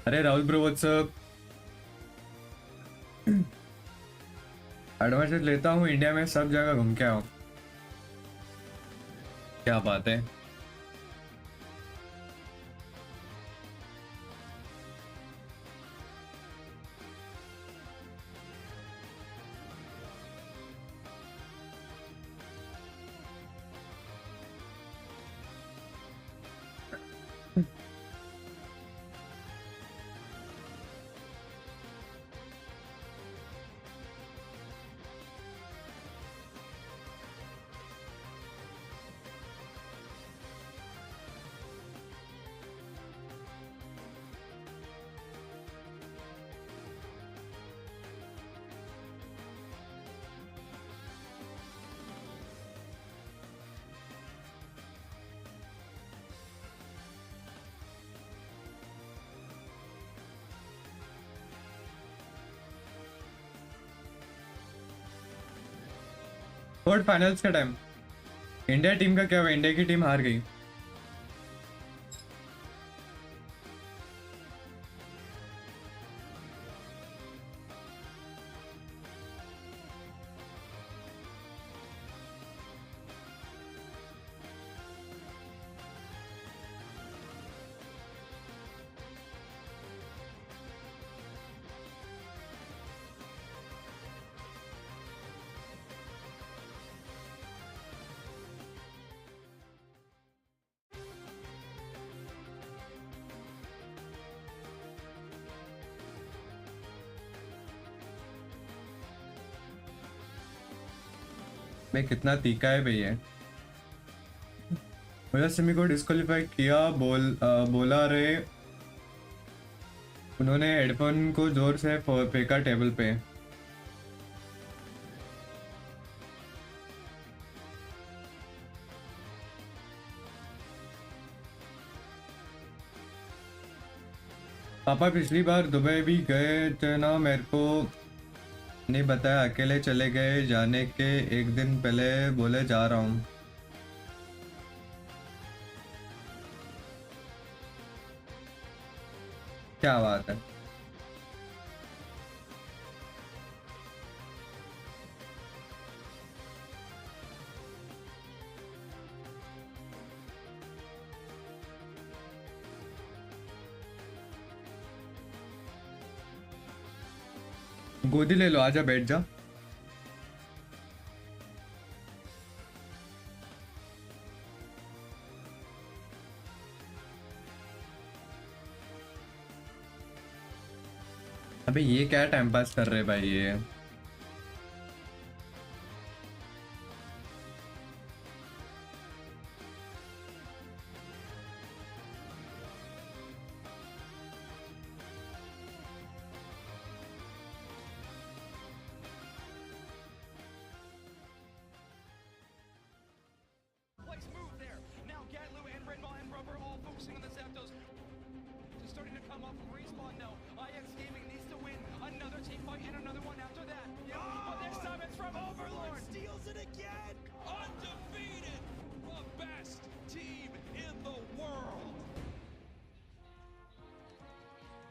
अरे राहुल ब्रो व्हाट्सअप। एडवांटेज लेता हूँ, इंडिया में सब जगह घूम के आओ। क्या बात है। क्वार्टर फाइनल्स का टाइम, इंडिया टीम का क्या हुआ? इंडिया की टीम हार गई। मैं कितना तीखा है भैया। मुझे सिमी को डिस्क्वालीफाई किया, बोला रे, उन्होंने हेडफोन को जोर से फेंका टेबल पे। पापा पिछली बार दुबई भी गए थे ना, मेरे को नहीं बताया, अकेले चले गए। जाने के एक दिन पहले बोले जा रहा हूँ। क्या बात है। गोदी ले लो, आजा बैठ जा। अबे ये क्या टाइम पास कर रहे भाई ये। Nice move there. Now Gatlu and Redball and Rubber all focusing on the Zapdos. Just starting to come up from respawn now. IX Gaming needs to win another team fight and another one after that. But this time it's from Overlord. Steals it again. Undefeated, the best team in the world.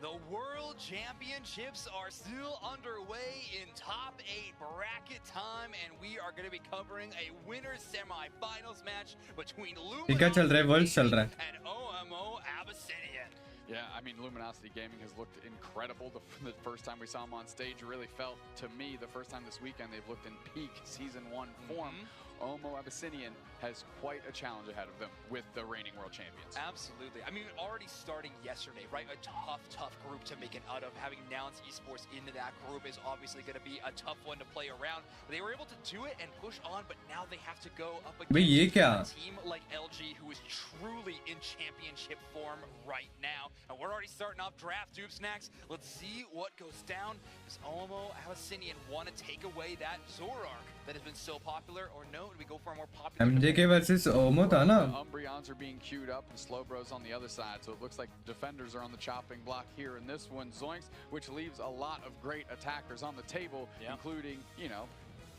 The World Championships are still underway in top 8 bracket time, and we are going to be covering a winners semi-finals match between क्या चल रहा है? World चल रहा है। and OMO Abyssinian. Yeah, I mean, Luminosity Gaming has looked incredible. The first time we saw them on stage, it really felt, to me, the first time this weekend, they've looked in peak Season 1 form. Omo Abyssinian has quite a challenge ahead of them with the reigning world champions. Absolutely. I mean, already starting yesterday, right? A tough group to make it out of. Having Nowance Esports into that group is obviously going to be a tough one to play around. But they were able to do it and push on, but now they have to go up against a team like LG, who is truly in championship form right now. And we're already starting off draft Dupe Snacks. Let's see what goes down. Does Omo Abyssinian want to take away that Zoroark that has been so popular, or no? Do we go for a more popular? MJK versus Omo था ना? Umbreons are being queued up and Slowbro's on the other side, so it looks like defenders are on the chopping block here in this one. Zoinks, which leaves a lot of great attackers on the table, including, you know,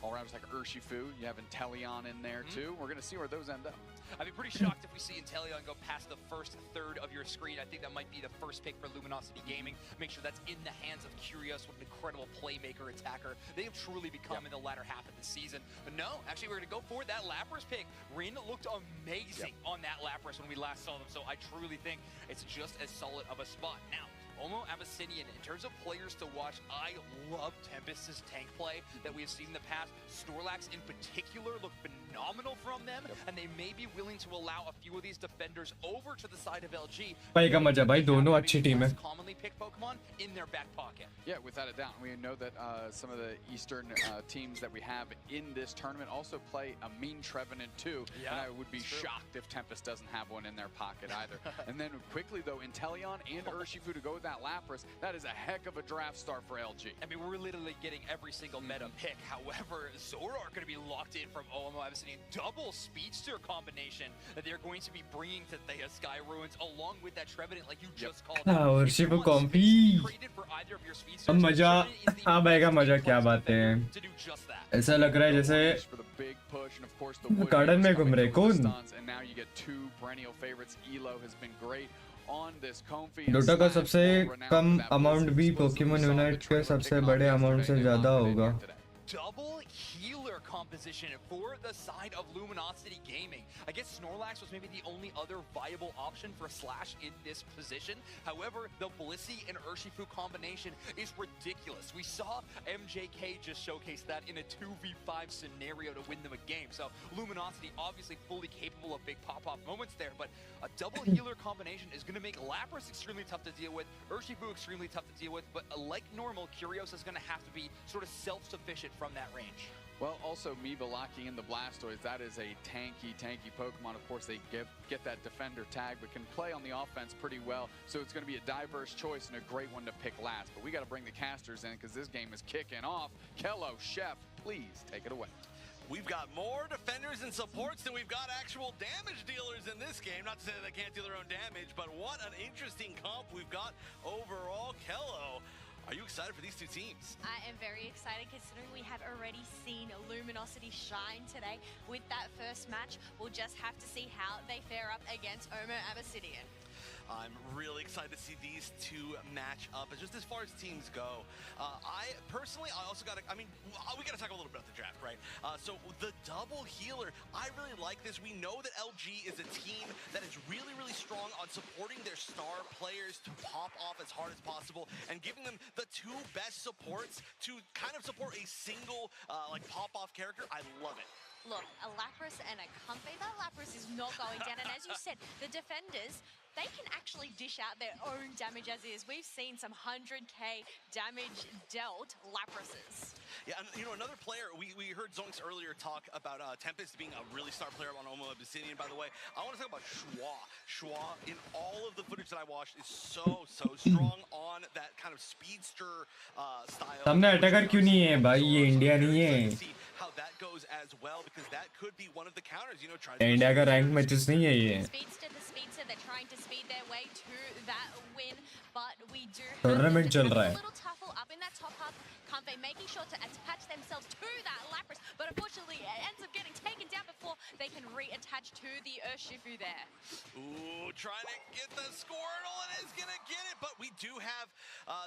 all-rounders like Urshifu. You have Inteleon in there too. We're going to see where those end up. I'd be pretty shocked if we see Inteleon go past the first third of your screen. I think that might be the first pick for Luminosity Gaming. Make sure that's in the hands of Curious, what an incredible playmaker, attacker they have truly become in the latter half of the season. But no, actually, we're going to go for that Lapras pick. Rin looked amazing on that Lapras when we last saw them, so I truly think it's just as solid of a spot. Now, Omo Abyssinian, in terms of players to watch, I love Tempest's tank play that we have seen in the past. Snorlax in particular look phenomenal from them, and they may be willing to allow a few of these defenders over to the side of LG. भाई का मजा भाई दोनों अच्छी team है. Commonly picked Pokemon in their back pocket. Yeah, without a doubt. We know that some of the Eastern teams that we have in this tournament also play a mean Trevenant too, and I would be shocked if Tempest doesn't have one in their pocket either. And then quickly though, Inteleon and Urshifu to go with that Lapras, that is a heck of a draft start for LG. I mean, we're literally getting every single meta pick. However, Zoro are going to be locked in from OMO Abyssinian. Double Speedster combination that they're going to be bringing to Thea Sky Ruins along with that Trevenant, like you just called out. Urshifu comfy. अब मजा आ जाएगा मजा क्या बात है. ऐसा लग रहा है जैसे गार्डन में घूम रहे कौन. डोटा का सबसे कम अमाउंट भी पोकेमॉन यूनाइट के सबसे बड़े अमाउंट से ज्यादा होगा. Double healer composition for the side of Luminosity Gaming. I guess Snorlax was maybe the only other viable option for Slash in this position. However, the Blissey and Urshifu combination is ridiculous. We saw MJK just showcase that in a 2v5 scenario to win them a game. So Luminosity obviously fully capable of big pop-off moments there, but a double healer combination is going to make Lapras extremely tough to deal with, Urshifu extremely tough to deal with, but like normal, Curious is going to have to be sort of self-sufficient from that range. Well, also Miva locking in the Blastoise, that is a tanky Pokemon. Of course, they get that defender tag, but can play on the offense pretty well. So it's going to be a diverse choice and a great one to pick last. But we got to bring the casters in because this game is kicking off. Kello, Chef, please take it away. We've got more defenders and supports than we've got actual damage dealers in this game. Not to say that they can't deal their own damage, but what an interesting comp we've got overall. Kello, are you excited for these two teams? I am very excited considering we have already seen Luminosity shine today with that first match. We'll just have to see how they fare up against Omo Abyssinian. I'm really excited to see these two match up. Just as far as teams go, I also got to, we got to talk a little bit about the draft, right? So the double healer, I really like this. We know that LG is a team that is really, really strong on supporting their star players to pop off as hard as possible and giving them the two best supports to kind of support a single like pop-off character. I love it. Look, a Lapras and a Comfey, that Lapras is not going down. And as you said, the defenders, they can actually dish out their own damage as is. We've seen some 100k damage dealt Laprases. Yeah, and you know, another player, we heard Zonks earlier talk about Tempest being a really star player on Omo Abyssinian, by the way. I want to talk about Schwa. Schwa, in all of the footage that I watched, is so strong on that kind of speedster style. सामने attacker क्यों नहीं है भाई, ये India नहीं है. How that goes as well, because that could be one of the counters, you know, trying India का rank matches नहीं है ये. Speedster to speedster, they're trying to speed their way to that win, but we do tournament चल रहा है. a little tougher up in that top half. Comfey making sure to attach themselves to that Lapras, but unfortunately it ends up getting taken down before they can reattach to the Urshifu there. Ooh, trying to get the Squirtle, and is gonna get it, but we do have,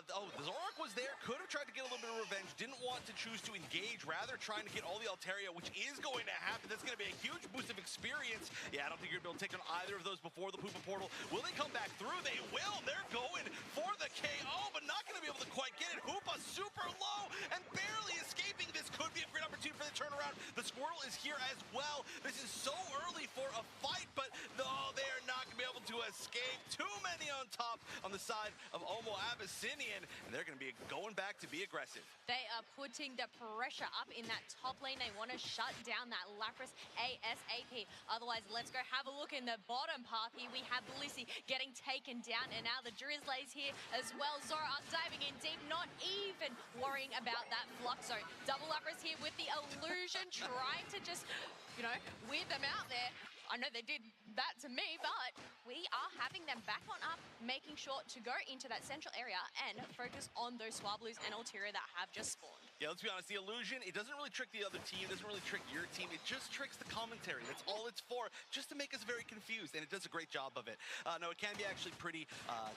the Zoroark was there, could have tried to get a little bit of revenge, didn't want to choose to engage, rather trying to get all the Altaria, which is going to happen. That's gonna be a huge boost of experience. Yeah, I don't think you're gonna be able to take on either of those before the Poopa Portal. Will they come back through? They will. They're going for the KO, but not gonna be able to quite get it. Hoopa super low and barely escaping. This could be a great opportunity for the turnaround. The Squirtle is here as well. This is so early for a fight, but no, they are not gonna be able to escape. Too many on top on the side of Omo Abyssinian, and they're gonna be going back to be aggressive. They are putting the pressure up in that top lane. They want to shut down that Lapras ASAP. Otherwise, let's go have a look in the bottom path here. We have Blissey getting taken down, and now the Drizzly's here as well. Zoroark diving in deep, not even worrying about that Flux Zone. Double Lapras here with the illusion, trying to just, you know, weird them out there. I know they did that to me, but we are having them back on up, making sure to go into that central area and focus on those Swablues and Ulterior that have just spawned. Yeah, let's be honest, the illusion, it doesn't really trick the other team, it doesn't really trick your team, it just tricks the commentary. That's all it's for, just to make us very confused, and it does a great job of it. No, it can be actually pretty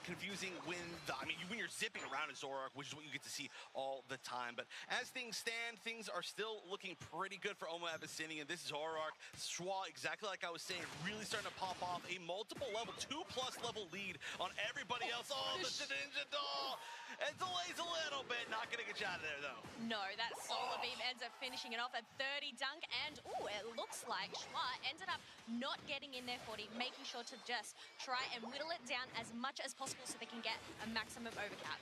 confusing when when you're zipping around a Zoroark, which is what you get to see all the time. But as things stand, things are still looking pretty good for Oma Abyssinian. This Zoroark, Schwa, exactly like I was saying, really starting to pop off a multiple level, 2+ level lead on everybody else. Oh, the Ninja Doll! It delays a little bit, not gonna get you out of there though. No, that Solar Beam ends up finishing it off at 30 dunk, and it looks like Schwa ended up not getting in there 40, making sure to just try and whittle it down as much as possible so they can get a maximum overcap.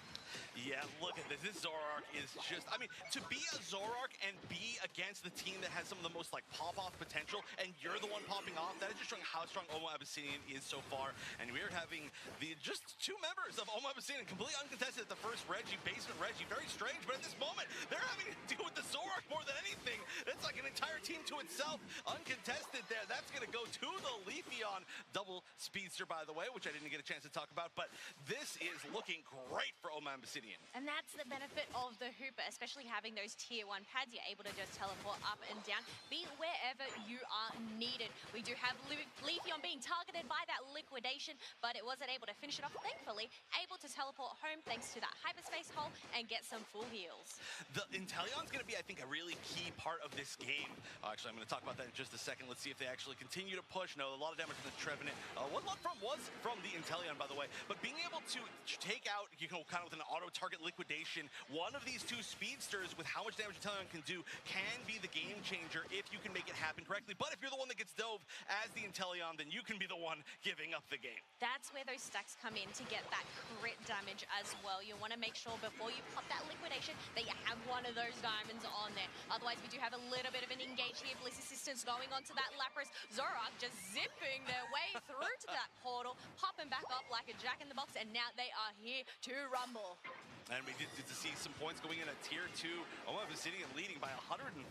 Yeah, look at this. This Zoroark is just, to be a Zoroark and be against the team that has some of the most pop-off potential, and you're the one popping off, that is just showing how strong Oma Abyssinian is so far. And we're having just two members of Oma Abyssinian completely uncontested at the first Reggie, Basement Reggie. Very strange, but at this moment, they're having to deal with the Zoroark more than anything. That's like an entire team to itself, uncontested there. That's going to go to the Leafeon double speedster, by the way, which I didn't get a chance to talk about, but this is looking great for Oma Abyssinian. And that's the benefit of the Hooper, especially having those tier 1 pads. You're able to just teleport up and down, be wherever you are needed. We do have Leafeon being targeted by that liquidation, but it wasn't able to finish it off. Thankfully, able to teleport home thanks to that hyperspace hole and get some full heals. The Inteleon's going to be, I think, a really key part of this game. Actually, I'm going to talk about that in just a second. Let's see if they actually continue to push. No, a lot of damage from the Trevenant. What lot was from the Inteleon, by the way. But being able to take out, kind of with an auto-target liquidation, one of these two speedsters with how much damage Inteleon can do can be the game changer if you can make it happen correctly. But if you're the one that gets dove as the Inteleon, then you can be the one giving up the game. That's where those stacks come in to get that crit damage as well. You want to make sure before you pop that liquidation that you have one of those diamonds on there. Otherwise, we do have a little bit of an engage here. Bliss Assistance going on to that Lapras. Zoroark just zipping their way through to that portal, popping back up like a jack-in-the-box, and now they are here to rumble. And we did to see some points going in at tier 2. Oma Abyssinian leading by 136.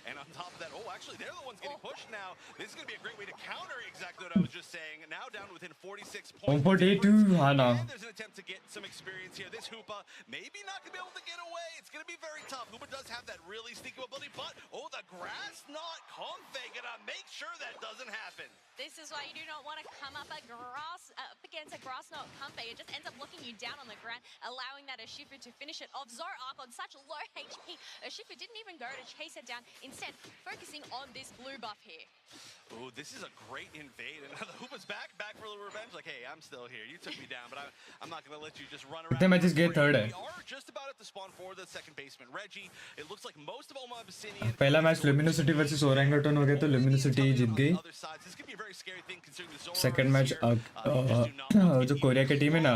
And on top of that, actually, they're the ones getting pushed now. This is going to be a great way to counter exactly what I was just saying. Now down within 46 points. And there's an attempt to get some experience here. This Hoopa maybe not going to be able to get away. It's going to be very tough. Hoopa does have that really sneaky ability, but, the grass knot Comfey going to make sure that doesn't happen. This is why you do not want to come up against a grass knot Comfey. It just ends up looking you down on the ground, allowing that Urshifu to finish it off. Zoroark on such low HP. Urshifu didn't even go to chase it down, instead focusing on this blue buff here. Oh, this is a great invade. And the Hoopa's back for a little revenge. Like, hey, I'm still here. You took me down, but I'm not going to let you just run around. matches get third We are just about at the spawn for the second basement. Reggie, it looks like most of Oma Abyssinian. पहला match Luminosity versus Orangutan हो गया तो Luminosity जीत गई. Second match जो Korea की team है ना,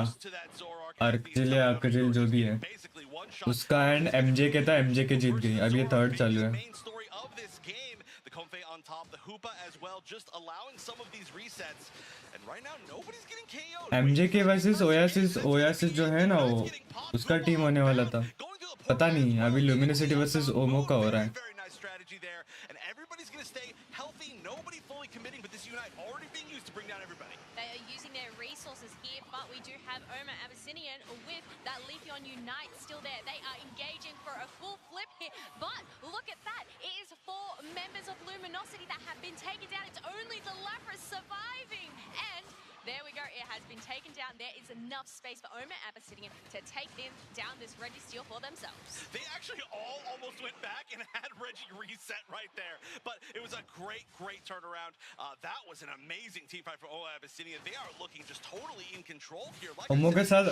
अर्कजिल जो भी है उसका एंड एमजे के था, एमजे के जीत गई. अब ये थर्ड चालू है. Comfey on top, the Hoopa as well, just allowing some of these resets. And right now, nobody's getting KO'd. MJ के वर्सेस ओयासिस जो है ना, वो उसका टीम होने वाला था. पता नहीं, अभी Luminosity versus ओमो का हो रहा है. Very nice strategy there, and everybody's going to stay healthy. Nobody fully committing, but this Unite already being used to bring down everybody. They are using their resources here, but we do have Oma Abyssinian with that Leafeon Unite still there. They are engaging for a full flip here, but look at that. It is 4 members of Luminosity that have been taken down. It's only the Lapras surviving, and there we go. It has been taken down. There is enough space for Oma Abyssinian to take down this Reggie steal for themselves. They actually all almost went back and had Reggie reset right there. But it was a great turnaround. That was an amazing team fight for Oma Abyssinian. They are looking just totally in control here. ओमो के साथ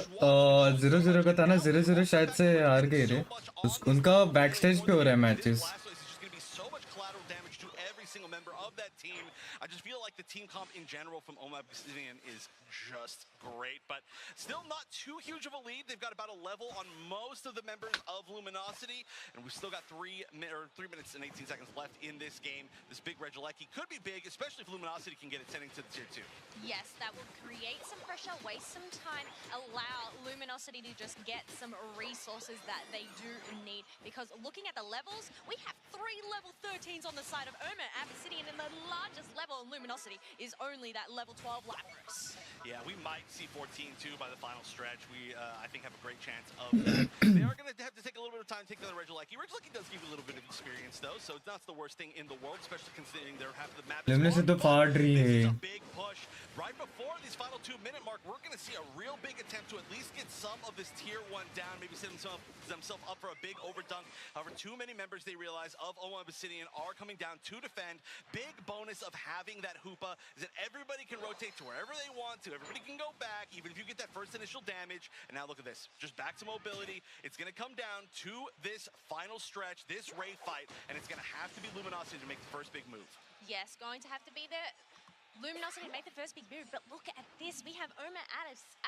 0-0 का था ना, 0-0 शायद से हार गए रे. उनका बैकस्टेज पे हो रहा है matches. Single member of that team. I just feel like the team comp in general from Oma Abyssinian is just great, but still not too huge of a lead. They've got about a level on most of the members of Luminosity, and we've still got 3 minutes and 18 seconds left in this game. This big Regieleki could be big, especially if Luminosity can get it sending to the tier 2. Yes, that will create some pressure, waste some time, allow Luminosity to just get some resources that they do need, because looking at the levels, we have 3 level 13s on the side of Oma Abyssinian in the largest level, and Luminosity is only that level 12 Lapras. Yeah, we might see 14 too by the final stretch. We, I think, have a great chance of that. They are going to have to take a little bit of time to take down the Regieleki. Regieleki does give you a little bit of experience, though, so it's not the worst thing in the world, especially considering they're half of the map. Luminous is तो फाड़ रही This is है. a big push. Right before these final 2-minute mark, we're going to see a real big attempt to at least get some of this tier 1 down, maybe set themselves up for a big overdunk. However, too many members, they realize, of OM Abyssinian are coming down to defend. Big bonus of having that Hoopa is that everybody can rotate to wherever they want to. Everybody can go back, even if you get that first initial damage. And now look at this, just back to mobility. It's going to come down to this final stretch, this Ray fight, and it's going to have to be Luminosity to make the first big move. Yes, going to have to be the Luminosity to make the first big move, but look at this. We have Oma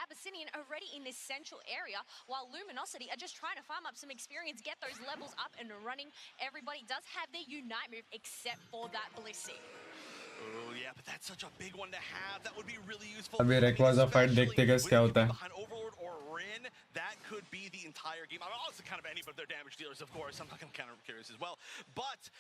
Abyssinian already in this central area, while Luminosity are just trying to farm up some experience, get those levels up and running. Everybody does have their Unite move, except for that Blissey. Oh yeah, but that's such a big one to have. That would be really useful. अभी Rayquaza fight देखते हैं क्या होता है. Behind Overlord or Rin, that could be the entire game. I mean, also kind of any but their damage dealers, of course. I'm kind of curious as well. But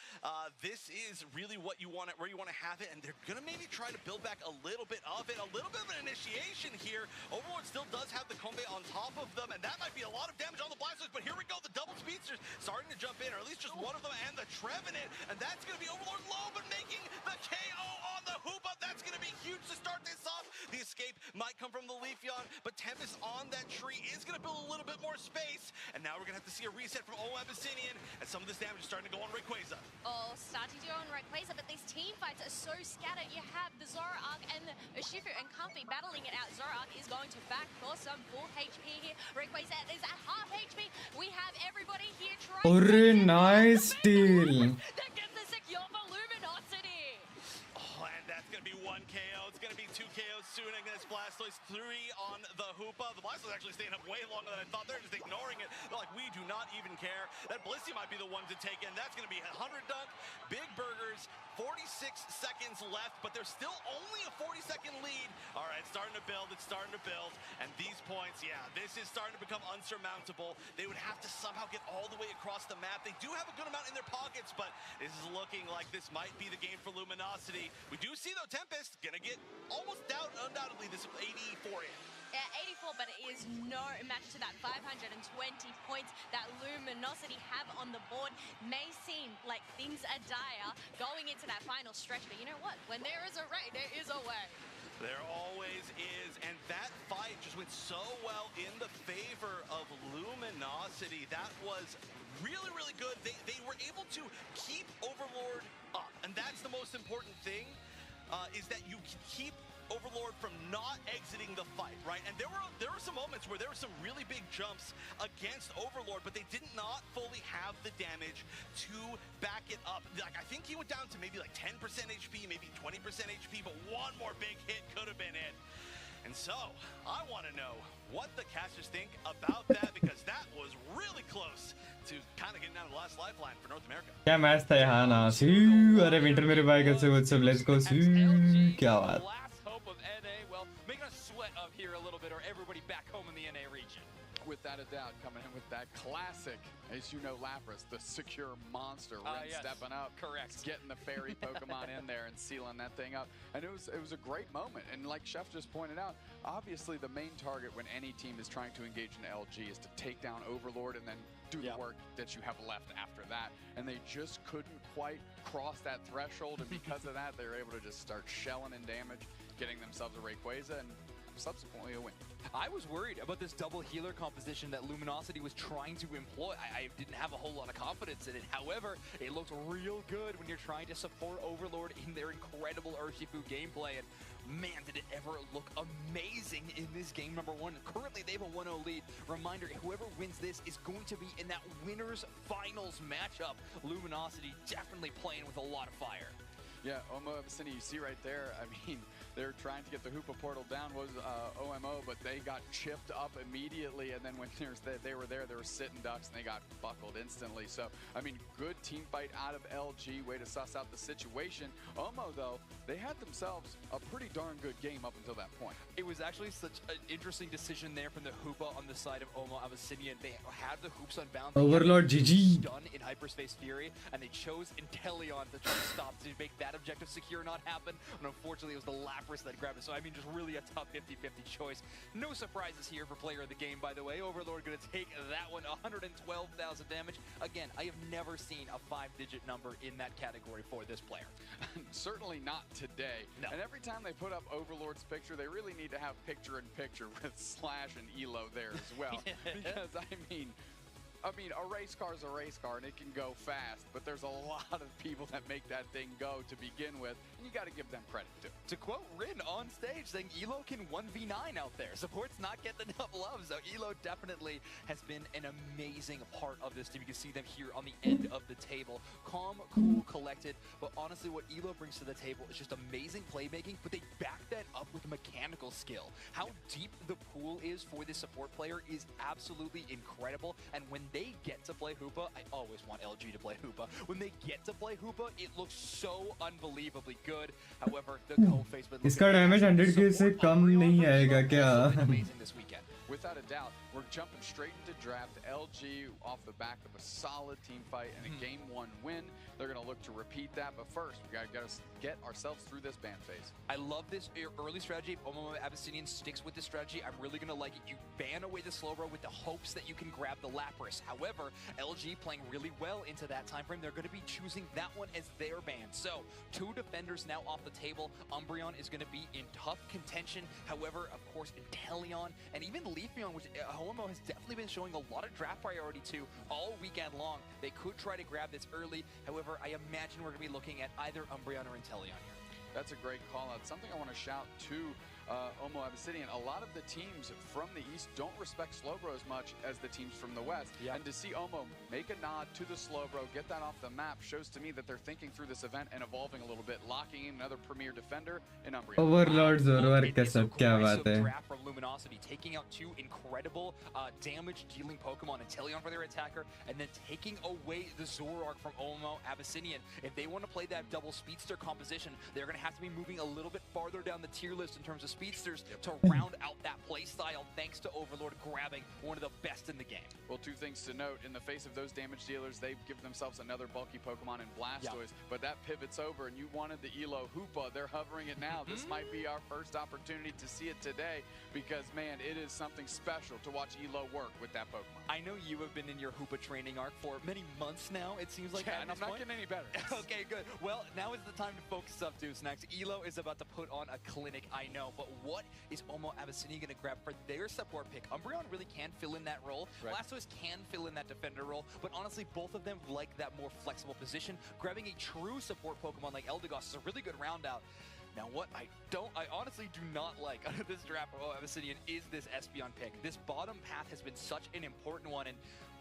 this is really what you want, where you want to have it, and they're gonna maybe try to build back a little bit of it, a little bit of an initiation here. Overlord still does have the Kombe on top of them, and that might be a lot of damage on the Blasters. But here we go, the double speedsters starting to jump in, or at least just one of them, and the Trevenant, and that's gonna be Overlord low, but making the KO on the Hoopa. That's going to be huge to start this off. The escape might come from the Leafeon, but Tempest on that tree is going to build a little bit more space. And now we're going to have to see a reset from OM Abyssinian, as some of this damage is starting to go on Rayquaza. Oh, starting to go on Rayquaza, but these team fights are so scattered. You have the Zoroark and the Urshifu and Comfy battling it out. Zoroark is going to back for some full HP here. Rayquaza is at half HP. We have everybody here trying Oh, to nice steal. that gets the secure for Luminosity. Oh, and that's going to be 1 KO. It's going to be 2 KOs soon against Blastoise. 3 on the Hoopa. The Blastoise actually staying up way longer than I thought. They're just ignoring it. They're like, we do not even care. That Blissey might be the one to take in. That's going to be a 100 dunk. Big burgers. 46 seconds left, but there's still only a 40-second lead. All right, it's starting to build. It's starting to build. And these points, yeah, this is starting to become unsurmountable. They would have to somehow get all the way across the map. They do have a good amount in their pockets, but this is looking like this might be the game for Luminosity. We do see, though, Tempest gonna get almost down, undoubtedly, this 84 in. Yeah, 84, but it is no match to that 520 points that Luminosity have on the board. May seem like things are dire going into that final stretch, but you know what? When there is a Ray, there is a way. There always is, and that fight just went so well in the favor of Luminosity. That was really, really good. They were able to keep Overlord up, and that's the most important thing, is that you can keep Overlord from not exiting the fight, right? And there were some moments where there were some really big jumps against Overlord, but they did not fully have the damage to back it up. Like, I think he went down to maybe like 10% HP, maybe 20% HP, but one more big hit could have been it. And so, I want to know what the casters think about that, because that was really close to kind of getting down to the last lifeline for North America. क्या match था यहाँ ना. सू अरे winter मेरे भाई कैसे what's up, let's go. सू क्या बात. Making us sweat up here a little bit, or everybody back home in the NA region. Without a doubt, coming in with that classic, as you know, Lapras, the secure monster, Rin stepping up, correct, getting the fairy Pokemon in there and sealing that thing up, and it was a great moment. And like Chef just pointed out, obviously the main target when any team is trying to engage in LG is to take down Overlord and then do the work that you have left after that. And they just couldn't quite cross that threshold, and because of that, they were able to just start shelling in damage, getting themselves a Rayquaza, and subsequently a win. I was worried about this double healer composition that Luminosity was trying to employ. I didn't have a whole lot of confidence in it. However, it looked real good when you're trying to support Overlord in their incredible Urshifu gameplay. And man, did it ever look amazing in this game number 1. Currently, they have a 1-0 lead. Reminder, whoever wins this is going to be in that winner's finals matchup. Luminosity definitely playing with a lot of fire. Yeah, OMO Abyssinian, you see right there, I mean, they're trying to get the Hoopa portal down, was OMO, but they got chipped up immediately, and then when they were there, they were sitting ducks, and they got buckled instantly. So, I mean, good team fight out of LG, way to suss out the situation. OMO, though, they had themselves a pretty darn good game up until that point. It was actually such an interesting decision there from the Hoopa on the side of Omo Abyssinian. They had the hoops unbound. Overlord GG. Done in Hyperspace Fury, and they chose Inteleon to try to stop to make that objective secure not happen. And unfortunately, it was the Lapras that grabbed it. So I mean, just really a tough 50-50 choice. No surprises here for player of the game, by the way. Overlord going to take that one, 112,000 damage. Again, I have never seen a 5-digit number in that category for this player. Certainly not today. No. And every time they put up Overlord's picture, they really need to have picture-in-picture with Slash and Elo there as well. Because, I mean, a race car is a race car, and it can go fast, but there's a lot of people that make that thing go to begin with, and you got to give them credit, too. To quote Rin on stage, saying Elo can 1v9 out there. Support's not getting enough love, so Elo definitely has been an amazing part of this team. You can see them here on the end of the table. Calm, cool, collected, but honestly what Elo brings to the table is just amazing playmaking, but they back that up with mechanical skill. How deep the pool is for this support player is absolutely incredible, and when they get to play Hoopa, I always want LG to play Hoopa. When they get to play Hoopa, it looks so unbelievably good. However, the co-face इसका damage 100k से कम नहीं आएगा क्या? amazing this weekend. Without a doubt, we're jumping straight into draft. LG off the back of a solid team fight and a Game 1 win. They're going to look to repeat that, but first, we got to get ourselves through this ban phase. I love this early strategy. If Omo Abyssinian sticks with this strategy, I'm really going to like it. You ban away the slow row with the hopes that you can grab the Lapras. However, LG playing really well into that time frame. They're going to be choosing that one as their ban. So, 2 defenders now off the table. Umbreon is going to be in tough contention. However, of course, Inteleon and even Leafeon, which Homo has definitely been showing a lot of draft priority to all weekend long. They could try to grab this early. However, I imagine we're going to be looking at either Umbreon or Inteleon here. That's a great call out. Something I want to shout to Omo Abyssinian. A lot of the teams from the East don't respect Slowbro as much as the teams from the West. Yep. And to see Omo make a nod to the Slowbro, get that off the map, shows to me that they're thinking through this event and evolving a little bit, locking in another premier defender in Umbreon. Overlord Zoroark It का is a सब क्या aggressive बात है? draft from Luminosity, taking out 2 incredible damage-dealing Pokemon, Inteleon for their attacker, and then taking away the Zoroark from Omo Abyssinian. If they want to play that double speedster composition, they're going to have to be moving a little bit farther down the tier list in terms of speedsters to round out that playstyle, thanks to Overlord grabbing one of the best in the game. Well, 2 things to note. In the face of those damage dealers, they've given themselves another bulky Pokemon in Blastoise, but that pivots over, and you wanted the Elo Hoopa. They're hovering it now. This might be our first opportunity to see it today because, man, it is something special to watch Elo work with that Pokemon. I know you have been in your Hoopa training arc for many months now, it seems like. Yeah, and I'm not getting any better. Okay, good. Well, now is the time to focus up, Deuce. Next, Elo is about to put on a clinic, I know, but what is Omo Abyssinian going to grab for their support pick? Umbreon really can fill in that role. Right. Blastoise can fill in that defender role, but honestly, both of them like that more flexible position. Grabbing a true support Pokemon like Eldegoss is a really good round out. Now, what I honestly do not like out of this draft for Abyssinian is this Espeon pick. This bottom path has been such an important one, and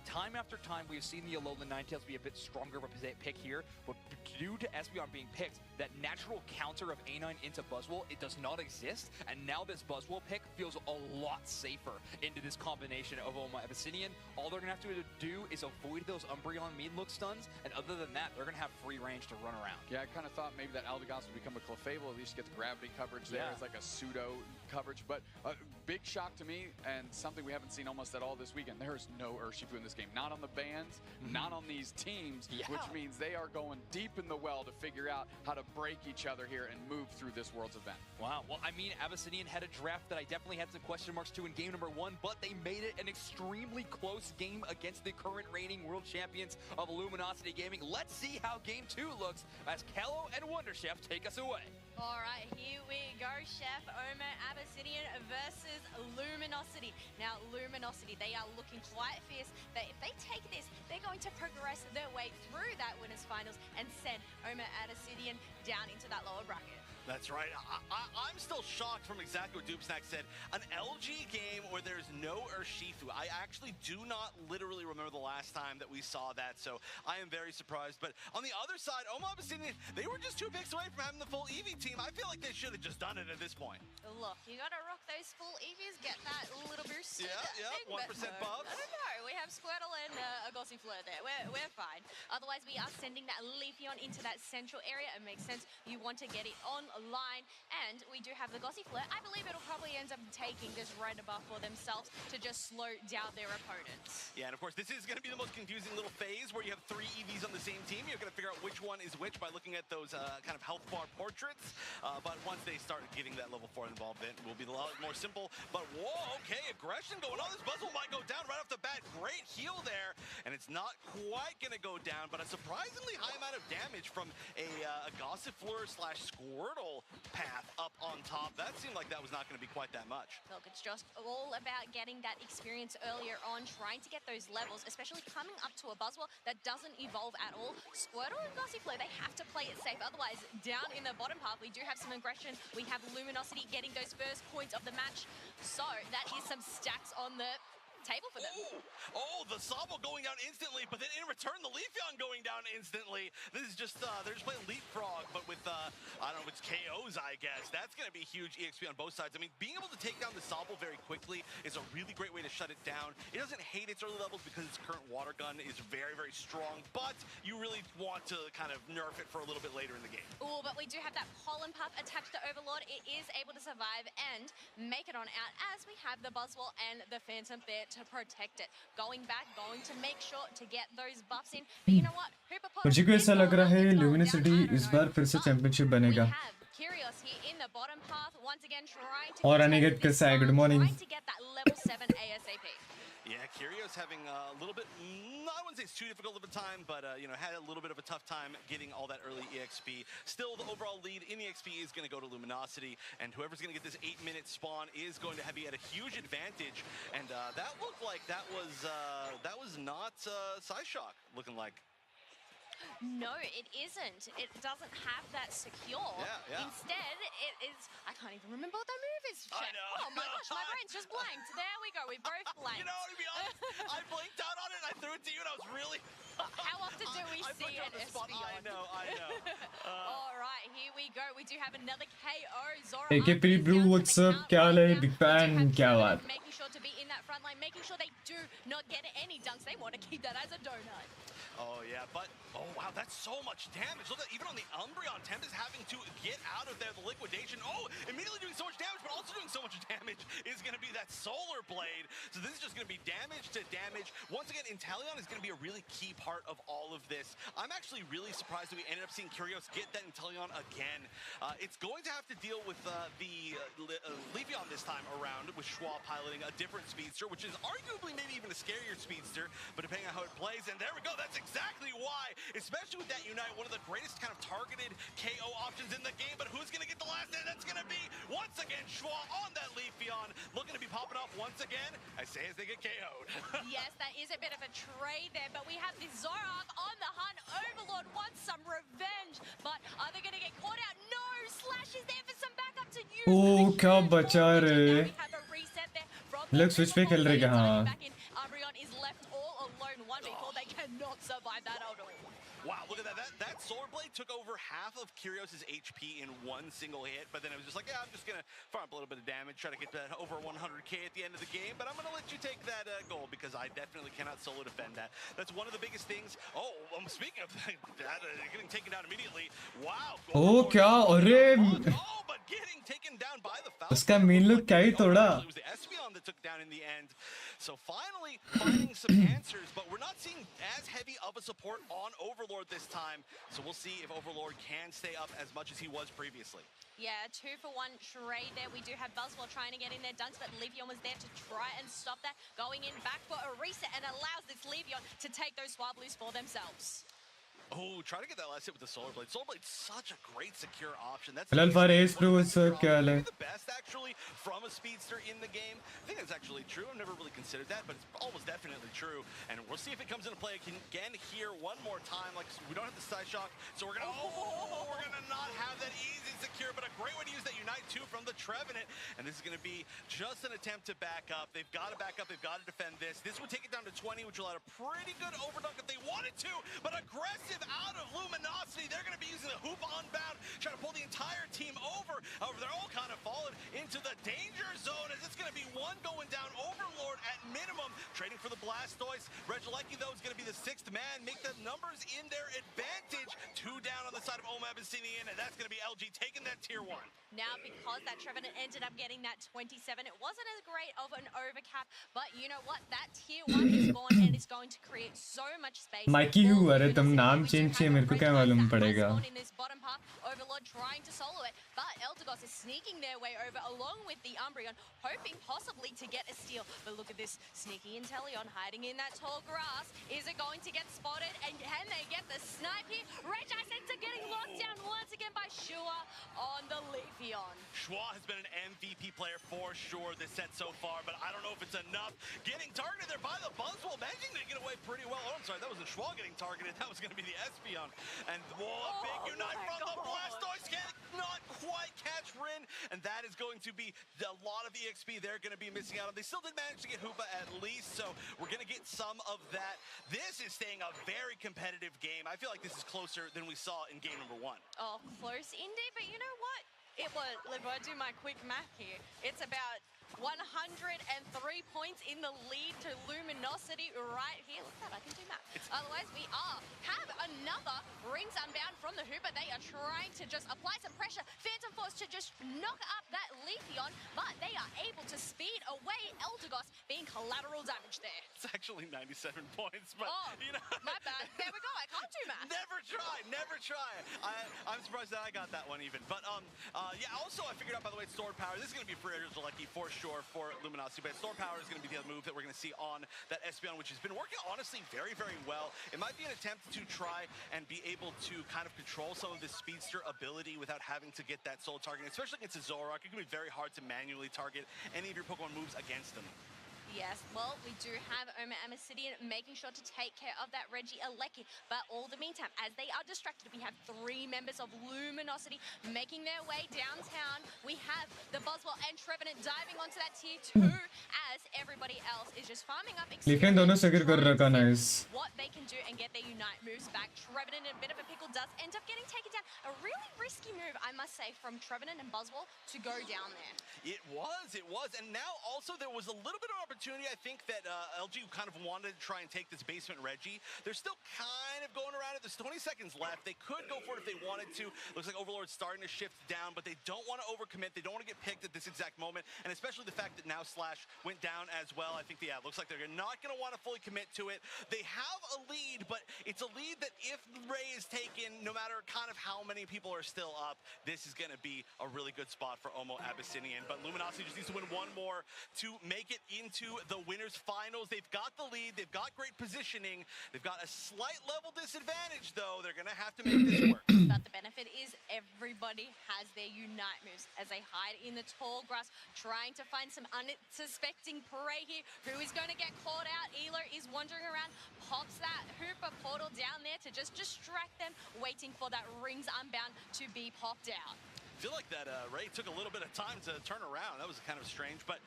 time after time, we've seen the Alolan Ninetales be a bit stronger of a pick here, but due to Espeon being picked, that natural counter of A9 into Buzzwole, it does not exist, and now this Buzzwole pick feels a lot safer into this combination of Omo Abyssinian. All they're going to have to do is avoid those Umbreon mean look stuns, and other than that, they're going to have free range to run around. Yeah, I kind of thought maybe that Eldegoss would become a Clefable, at least get the gravity coverage there. Yeah. It's like a pseudo coverage, but a big shock to me and something we haven't seen almost at all this weekend. There is no Urshifu in this game. Not on the bans, not on these teams, which means they are going deep in the well to figure out how to break each other here and move through this World's event. Wow. Well, I mean, Abyssinian had a draft that I definitely had some question marks to in game number 1, but they made it an extremely close game against the current reigning world champions of Luminosity Gaming. Let's see how game 2 looks as Kello and Wonder Chef take us away. All right, here we go. Chef Omo Abyssinian versus Luminosity. Now, Luminosity, they are looking quite fierce. If they take this, they're going to progress their way through that winners finals and send Omo Abyssinian down into that lower bracket. That's right. I'm still shocked from exactly what Doomsnack said. An LG game where there's no Urshifu. I actually do not literally remember the last time that we saw that, so I am very surprised. But on the other side, Omo Abyssinian, they were just 2 picks away from having the full EV team. I feel like they should have just done it at this point. Look, you got to rock those full EVs, get that little boost. Yeah, 1% buff. No, we have Squirtle and a Gossifleur there. We're fine. Otherwise, we are sending that Leafeon into that central area. It makes sense. You want to get it on line. And we do have the Gossifleur. I believe it'll probably end up taking this red buff for themselves to just slow down their opponents. Yeah, and of course, this is going to be the most confusing little phase where you have 3 EVs on the same team. You're going to figure out which one is which by looking at those kind of health bar portraits. But once they start getting that level 4 involved, it will be a lot more simple. But whoa, okay, aggression going on. This Buzzwole might go down right off the bat. Great heal there, and it's not quite going to go down, but a surprisingly high amount of damage from a Gossifleur / Squirtle path up on top. That seemed like that was not going to be quite that much. Look, it's just all about getting that experience earlier on, trying to get those levels, especially coming up to a Buzzwole that doesn't evolve at all. Squirtle and Gossifleur, they have to play it safe. Otherwise, down in the bottom half, we do have some aggression. We have Luminosity getting those first points of the match. So that is some stacks on the table for them. Oh, the Sobble going down instantly, but then in return, the Leafeon going down instantly. This is just, they're just playing Leapfrog, but with, I don't know, it's KOs, I guess. That's going to be huge EXP on both sides. I mean, being able to take down the Sobble very quickly is a really great way to shut it down. It doesn't hate its early levels because its current water gun is very, very strong, but you really want to kind of nerf it for a little bit later in the game. Oh, but we do have that Pollen Puff attached to Overlord. It is able to survive and make it on out as we have the Buzzwole and the Phantom there to protect it. Going back, going to make sure to get those buffs in. But you know what? मुझे को ऐसा लग रहा है ल्यूमिनिसिटी इस बार फिर से championship बनेगा और अनिकेत कैसा है good morning Yeah, Curios having a little bit, I wouldn't say it's too difficult of a time, but, you know, had a little bit of a tough time getting all that early EXP. Still, the overall lead in EXP is going to go to Luminosity, and whoever's going to get this 8-minute spawn is going to be at a huge advantage. And that looked like that was not Psyshock looking like. No, it isn't. It doesn't have that secure. Yeah. Instead, it is... I can't even remember what that move is. I know. Oh my gosh, my brain's just blanked. There we go. We both blanked. You know, to be honest, I blinked out on it and I threw it to you and I was really... How often do we see it, Espeon? I know. All right, here we go. We do have another KO. Zora AK Pretty Blue, what's up? क्या हाल है? Big fan, क्या बात? Making sure to be in that front line, making sure they do not get any dunks. They want to keep that as a donut. Oh, yeah, but, oh, wow, that's so much damage. Look at, even on the Umbreon, Temp is having to get out of there, the liquidation. Oh, immediately doing so much damage, but also doing so much damage is going to be that Solar Blade. So this is just going to be damage to damage. Once again, Inteleon is going to be a really key part of all of this. I'm actually really surprised that we ended up seeing Curios get that Inteleon again. It's going to have to deal with the Leafeon this time around, with Schwa piloting a different speedster, which is arguably maybe even a scarier speedster, but depending on how it plays, and there we go, that's exactly why, especially with that Unite, one of the greatest kind of targeted KO options in the game. But who's going to get the last hit? That's going to be, once again, Schwa on that Leafeon, looking to be popping off once again, I say as they get KO'd. Yes, that is a bit of a trade there, but we have the Zoroark on the hunt. Overlord wants some revenge, but are they going to get caught out? No! Slash is there for some backup to use. Oh, क्या बचा रे? लोग switch पे खेल रहे हैं हाँ. Umbreon is left all alone 1v4. They cannot survive that at all. Wow, look at that. That Solar Blade took over half of Curios' HP in one single hit, but then it was just like, yeah, I'm just going to farm up a little bit of damage, try to get that over 100k at the end of the game, but I'm going to let you take that goal because I definitely cannot solo defend that. That's one of the biggest things. Oh, speaking of that, getting taken down immediately. Wow. Oh, क्या? अरे! Oh, but getting taken down by the Falcon. उसका main look क्या ही तोड़ा? It was the Espeon that took down in the end. So finally finding some answers, but we're not seeing as heavy of a support on Overlord this time. So we'll see if Overlord can stay up as much as he was previously. Yeah, 2-for-1 trade there. We do have Buzzwole trying to get in their dunks, but Leafeon was there to try and stop that. Going in back for a reset and allows this Leafeon to take those Swabloos for themselves. Oh, try to get that last hit with the Solar Blade. Solar Blade's such a great secure option. That's Hello, Faris, Blue, what's up, क्या हाल है? the best actually from a speedster in the game. I think that's actually true. I've never really considered that, but it's almost definitely true. And we'll see if it comes into play again here one more time. Like, we don't have the Psyshock, so we're gonna not have that easy secure, but a great way to use that Unite 2 from the Trevenant. And this is gonna be just an attempt to back up. They've got to back up. They've got to defend this. This would take it down to 20, which will add a pretty good overdunk if they wanted to, but aggressive out of Luminosity. They're going to be using the hoop on bound, trying to pull the entire team over. However, they're all kind of fallen into the danger zone as it's going to be one going down. Overlord at minimum, trading for the Blastoise. Regilecki, though, is going to be the sixth man. Make the numbers in their advantage. Two down on the side of Oma Abyssinian, and that's going to be LG taking that tier 1. Now, because that Trevenant ended up getting that 27, it wasn't as great of an overcap, but you know what? That tier 1 is gone and it's going to create so much space. Mikey हूँ, अरे तुम नाम change किए, मेरे को क्या मालूम पड़ेगा. Overlord trying to solo it, but Eldegoss is sneaking their way over along with the Umbreon, hoping possibly to get a steal. But look at this sneaky Inteleon hiding in that tall grass. Is it going to get spotted? And can they get the snipe here? Regicense are getting locked down once again by Shua on the Leafeon. Schwa has been an MVP player for sure this set so far, but I don't know if it's enough. Getting targeted there by the Buzzwole, managing to get away pretty well. Oh, I'm sorry, that wasn't Schwa getting targeted. That was going to be the Espeon. And whoa, a big unite from the Blastoise. Not quite catch Rin, and that is going to be a lot of EXP they're going to be missing out on. They still did manage to get Hoopa at least, so we're going to get some of that. This is staying a very competitive game. I feel like this is closer than we saw in game number 1. Oh, close indeed, but you know what? It was, if I do my quick math here, it's about 103 points in the lead to Luminosity right here. Look at that, I can do math. Otherwise, we have another Rings Unbound from the Hooper. They are trying to just apply some pressure. Phantom Force to just knock up that Leafeon, but they are able to speed away Eldegoss, being collateral damage there. It's actually 97 points, but you know. My bad. There we go, I can't do math. Never try. I'm surprised that I got that one even. But yeah, also I figured out, by the way, Sword Power. This is going to be for Regilecki for sure for Luminosity, but Sword Power is going to be the other move that we're going to see on that Espeon, which has been working honestly very, very well. It might be an attempt to try and be able to kind of control some of the speedster ability without having to get that soul target, especially against a Zoroark. It can be very hard to manually target any of your Pokemon moves against them. Yes, well, we do have Oma Abyssinian making sure to take care of that Regilecki, but all the meantime, as they are distracted, we have 3 members of Luminosity making their way downtown. We have the Buzzwole and Trevenant diving onto that tier 2 as everybody else is just farming up लेकिन दोनों सगर कर रखा nice. What they can do and get their Unite moves back. Trevenant in a bit of a pickle does end up getting taken down. A really risky move, I must say, from Trevenant and Buzzwole to go down there. It was, and now also there was a little bit of opportunity. I think that LG kind of wanted to try and take this basement Reggie. They're still kind of going around it. There's 20 seconds left. They could go for it if they wanted to. Looks like Overlord's starting to shift down, but they don't want to overcommit. They don't want to get picked at this exact moment, and especially the fact that now Slash went down as well. I think, yeah, it looks like they're not going to want to fully commit to it. They have a lead, but it's a lead that if Ray is taken, no matter kind of how many people are still up, this is going to be a really good spot for Oma Abyssinian. But Luminosity just needs to win one more to make it into the winners finals. They've got the lead. They've got great positioning. They've got a slight level disadvantage, though. They're going to have to make this work. But the benefit is everybody has their Unite moves as they hide in the tall grass, trying to find some unsuspecting prey here. Who is going to get caught out? Elo is wandering around, pops that Hooper portal down there to just distract them, waiting for that Rings Unbound to be popped out. I feel like that Ray took a little bit of time to turn around. That was kind of strange, but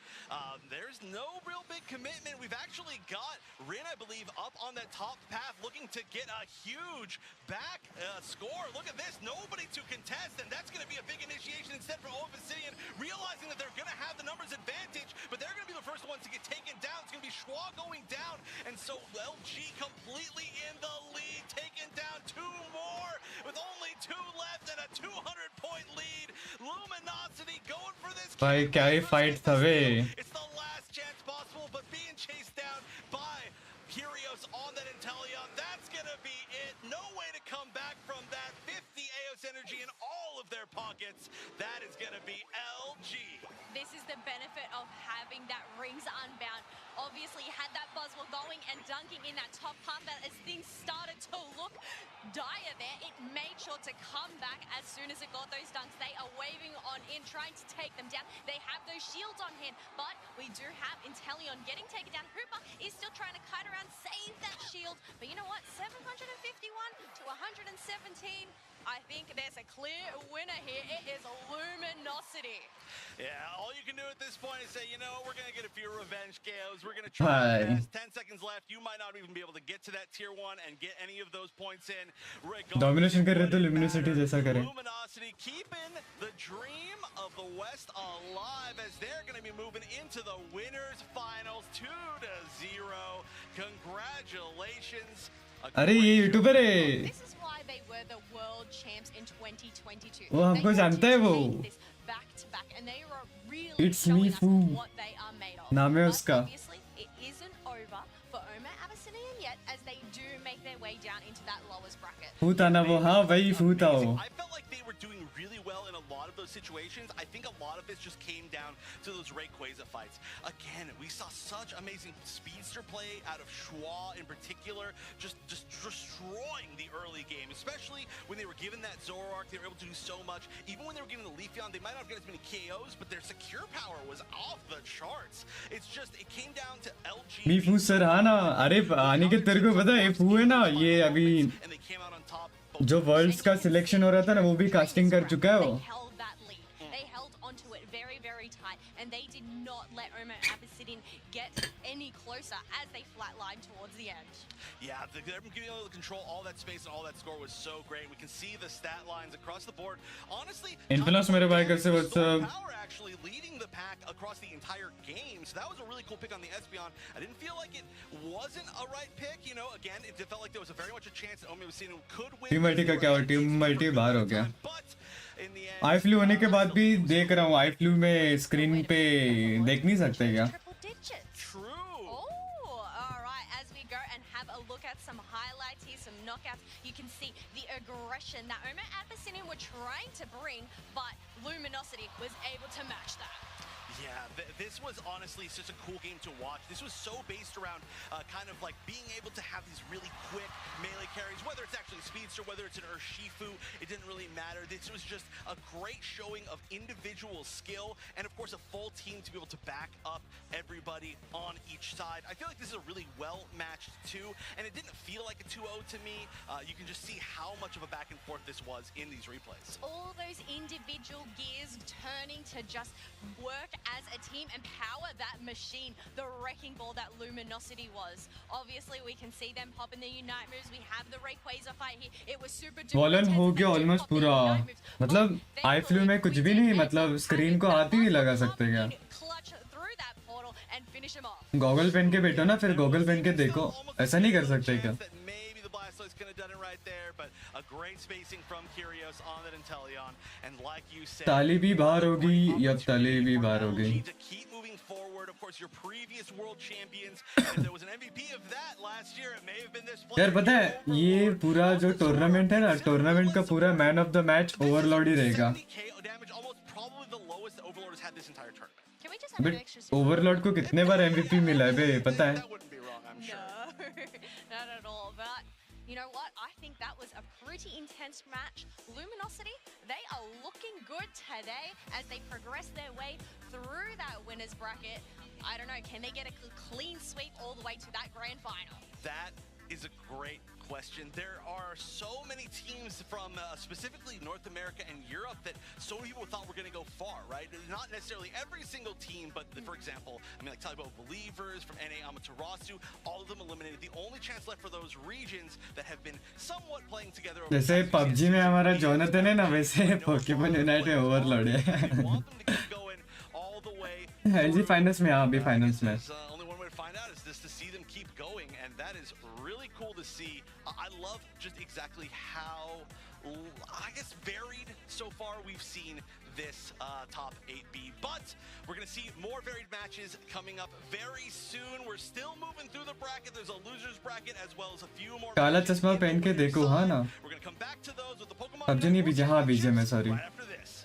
there's no real big commitment. We've actually got Rin, I believe, up on that top path looking to get a huge back score. Look at this, nobody to contest, and that's going to be a big initiation instead for Obsidian, realizing that they're going to have the numbers advantage, but they're going to be the first ones to get taken down. It's going to be Schwa going down, and so LG completely in the lead, taken down 2 more with only 2 left and a 200-point lead. Luminosity going for this. भाई क्या ही fight था वे. It's the last chance possible, but being chased down by Kyrios on that Inteleon, that's gonna be it. No way to come back from that. 50 AOS energy in all of their pockets. That is gonna be LG. This is the benefit of having that Rings Unbound. Obviously, had that Buzzwole going and dunking in that top part, that as things started to look dire there, it made sure to come back as soon as it got those dunks. They are waving on in, trying to take them down. They have those shields on hand, but we do have Inteleon getting taken down. Hooper is still trying to kite around, save that shield, but you know what? 751 to 117. I think there's a clear winner here. It is Luminosity. Yeah, all you can do at this point is say, you know, we're going to get a few revenge KOs. We're going to try our best. 10 seconds left. You might not even be able to get to that tier 1 and get any of those points in. Domination कर रहे तो Luminosity जैसा करें. Luminosity keeping the dream of the West alive as they're going to be moving into the winners finals 2-0. Congratulations. अरे ये YouTuber है. This is why they were the world champs in 2022. वो हमको जानता है वो. Back to back, and they were really It's me, showing us Fu. what they are made of. नाम है But उसका. obviously, it isn't over for Oma Abyssinian yet, as they do make their way down into that lowest bracket. फूता ना वो, हाँ वही फूता हो. I felt like they were doing really well in a lot of those situations. I think a lot of this just came down to those Rayquaza fights. Again, we saw such amazing speedster play out of Schwa in particular, just destroying the early game, especially when they were given that Zoroark. They were able to do so much. Even when they were given the Leafeon, they might not get as many KOs, but their secure power was off the charts. It's just, it came down to LG. मी फू sir हाँ ना. अरे आने के तेरे को पता है फू है ना ये अभी And they came out on top. जो वर्ल्ड्स का सिलेक्शन हो रहा था ना वो भी कास्टिंग कर चुका है वो. They held that lead. They held onto it very, very tight, and they did not let Oma Abyssinian get any closer as they flatlined towards the end. Yeah, them getting able to control all that space and all that score was so great. We can see the stat lines across the board. Honestly, Infamous मेरे भाई कैसे what's up? Power actually leading the pack across the entire game. So that was a really cool pick on the Espeon. I didn't feel like it wasn't a right pick. You know, again, it felt like there was a very much a chance that Oma Abyssinian could win. Team multi का क्या हुआ? Team multi बाहर हो गया. But in the end, eye flu होने के बाद भी देख रहा हूँ. आई फ्लू में स्क्रीन पे देख नहीं सकते क्या? Triple digits. true. Oh, all right. As we go and have a look at some highlights here, some knockouts, you can see the aggression that Oma Abyssinian were trying to bring, but Luminosity was able to match that. Yeah, this was honestly such a cool game to watch. This was so based around kind of like being able to have these really quick melee carries, whether it's actually Speedster, whether it's an Urshifu, it didn't really matter. This was just a great showing of individual skill and of course a full team to be able to back up everybody on each side. I feel like this is a really well-matched 2, and it didn't feel like a 2-0 to me. You can just see how much of a back and forth this was in these replays. All those individual gears turning to just work as a team and power that machine, the wrecking ball that Luminosity was. Obviously, we can see them pop in the Unite moves. We have the Rayquaza fight here. It was super duper वॉलन intense हो and they गया do almost pop the पूरा. Unite moves. मतलब But eye flu में कुछ भी नहीं. मतलब screen को हाथ ही नहीं लगा सकते क्या? Clutch through that portal and finish him off. Goggle पहन के बैठो ना, फिर गॉगल पहन के देखो. ऐसा नहीं कर सकते क्या? Maybe the Blastoise could have done it right there, but a great spacing from Kyrios on that Inteleon, and like you said, ताली भी बाहर होगी या ताली भी बाहर होगी. to keep moving forward. Of course, your previous world champions, if there was an MVP of that last year, it may have been this player. यार पता है ये पूरा जो टूर्नामेंट है ना, टूर्नामेंट का पूरा man of the match Overlord ही रहेगा. 70k damage, almost probably the lowest that Overlord has had this entire tournament. Can we just have an but extra Overlord को कितने बार एमवीपी मिला है बे, पता है? That wouldn't be wrong, I'm sure. No, not at all. But you know what? I think that was a pretty intense match. Luminosity, they are looking good today as they progress their way through that winners bracket. I don't know, can they get a clean sweep all the way to that grand final? That is a great question. There are so many teams from specifically North America and Europe that so many people thought were going to go far, right? Not necessarily every single team, but for example, I mean, like Talibo Believers from NA Amaterasu, all of them eliminated. The only chance left for those regions that have been somewhat playing together. जैसे PUBG में हमारा Jonathan है ना, वैसे Pokemon unite में Overlord है. Want them to keep going all the way. LG finals में, हाँ अभी फाइनल्स में. Only one way to find out is just to see them keep going, and that is really cool to see. I love just exactly how, I guess, varied so far we've seen this top 8B. But we're going to see more varied matches coming up very soon. We're still moving through the bracket. There's a losers bracket as well as a few more. काला चश्मा पहन के देखो, हाँ ना. We're going to come back to those with the Pokemon. PUBG नहीं बीजे, हाँ बीजे में, सॉरी. Right after this.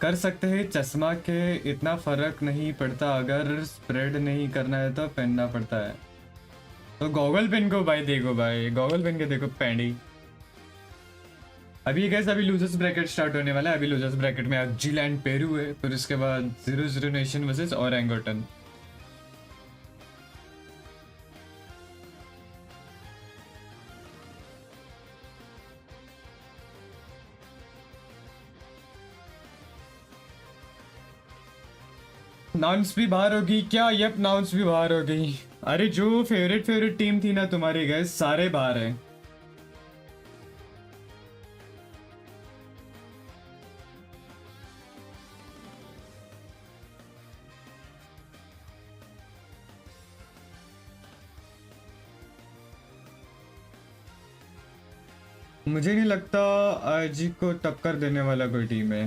कर सकते हैं चश्मा के, इतना फर्क नहीं पड़ता. अगर स्प्रेड नहीं करना है तो पहनना पड़ता है. तो गॉगल पेन को भाई देखो, भाई गॉगल पेन के देखो पैंडी. अभी गैस अभी लूजर्स ब्रैकेट स्टार्ट होने वाला है। अभी लूजर्स ब्रैकेट में एक्जिल एंड पेरू है, फिर उसके बाद 0-0 नेशन वर्सेस और एंगोटन। नाउंस भी बाहर होगी क्या? यप, नाउंस भी बाहर हो गई। अरे जो फेवरेट टीम थी ना तुम्हारी गैस, सारे बाहर हैं। मुझे नहीं लगता आईजी को टक्कर देने वाला कोई टीम है।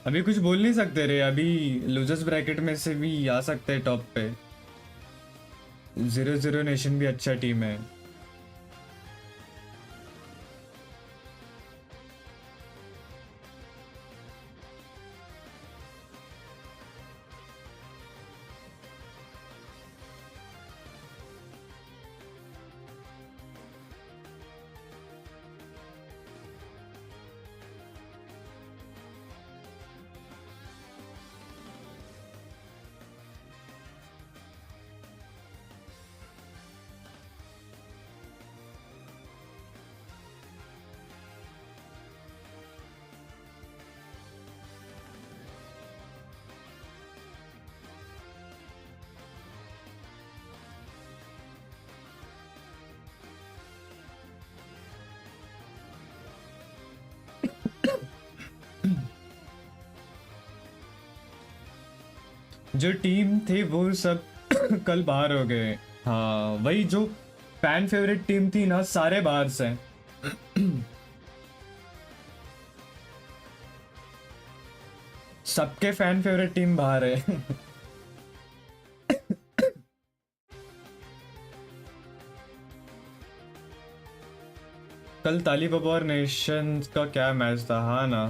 अभी कुछ बोल नहीं सकते रे। अभी लूजर्स ब्रैकेट में से भी आ सकते हैं टॉप पे। 0-0 नेशन भी अच्छा टीम है। जो टीम थे वो सब कल बाहर हो गए। हाँ वही जो फैन फेवरेट टीम थी ना, सारे बाहर से। सबके फैन फेवरेट टीम बाहर है। कल ताली बाबा और नेशन का क्या मैच था? हाँ ना,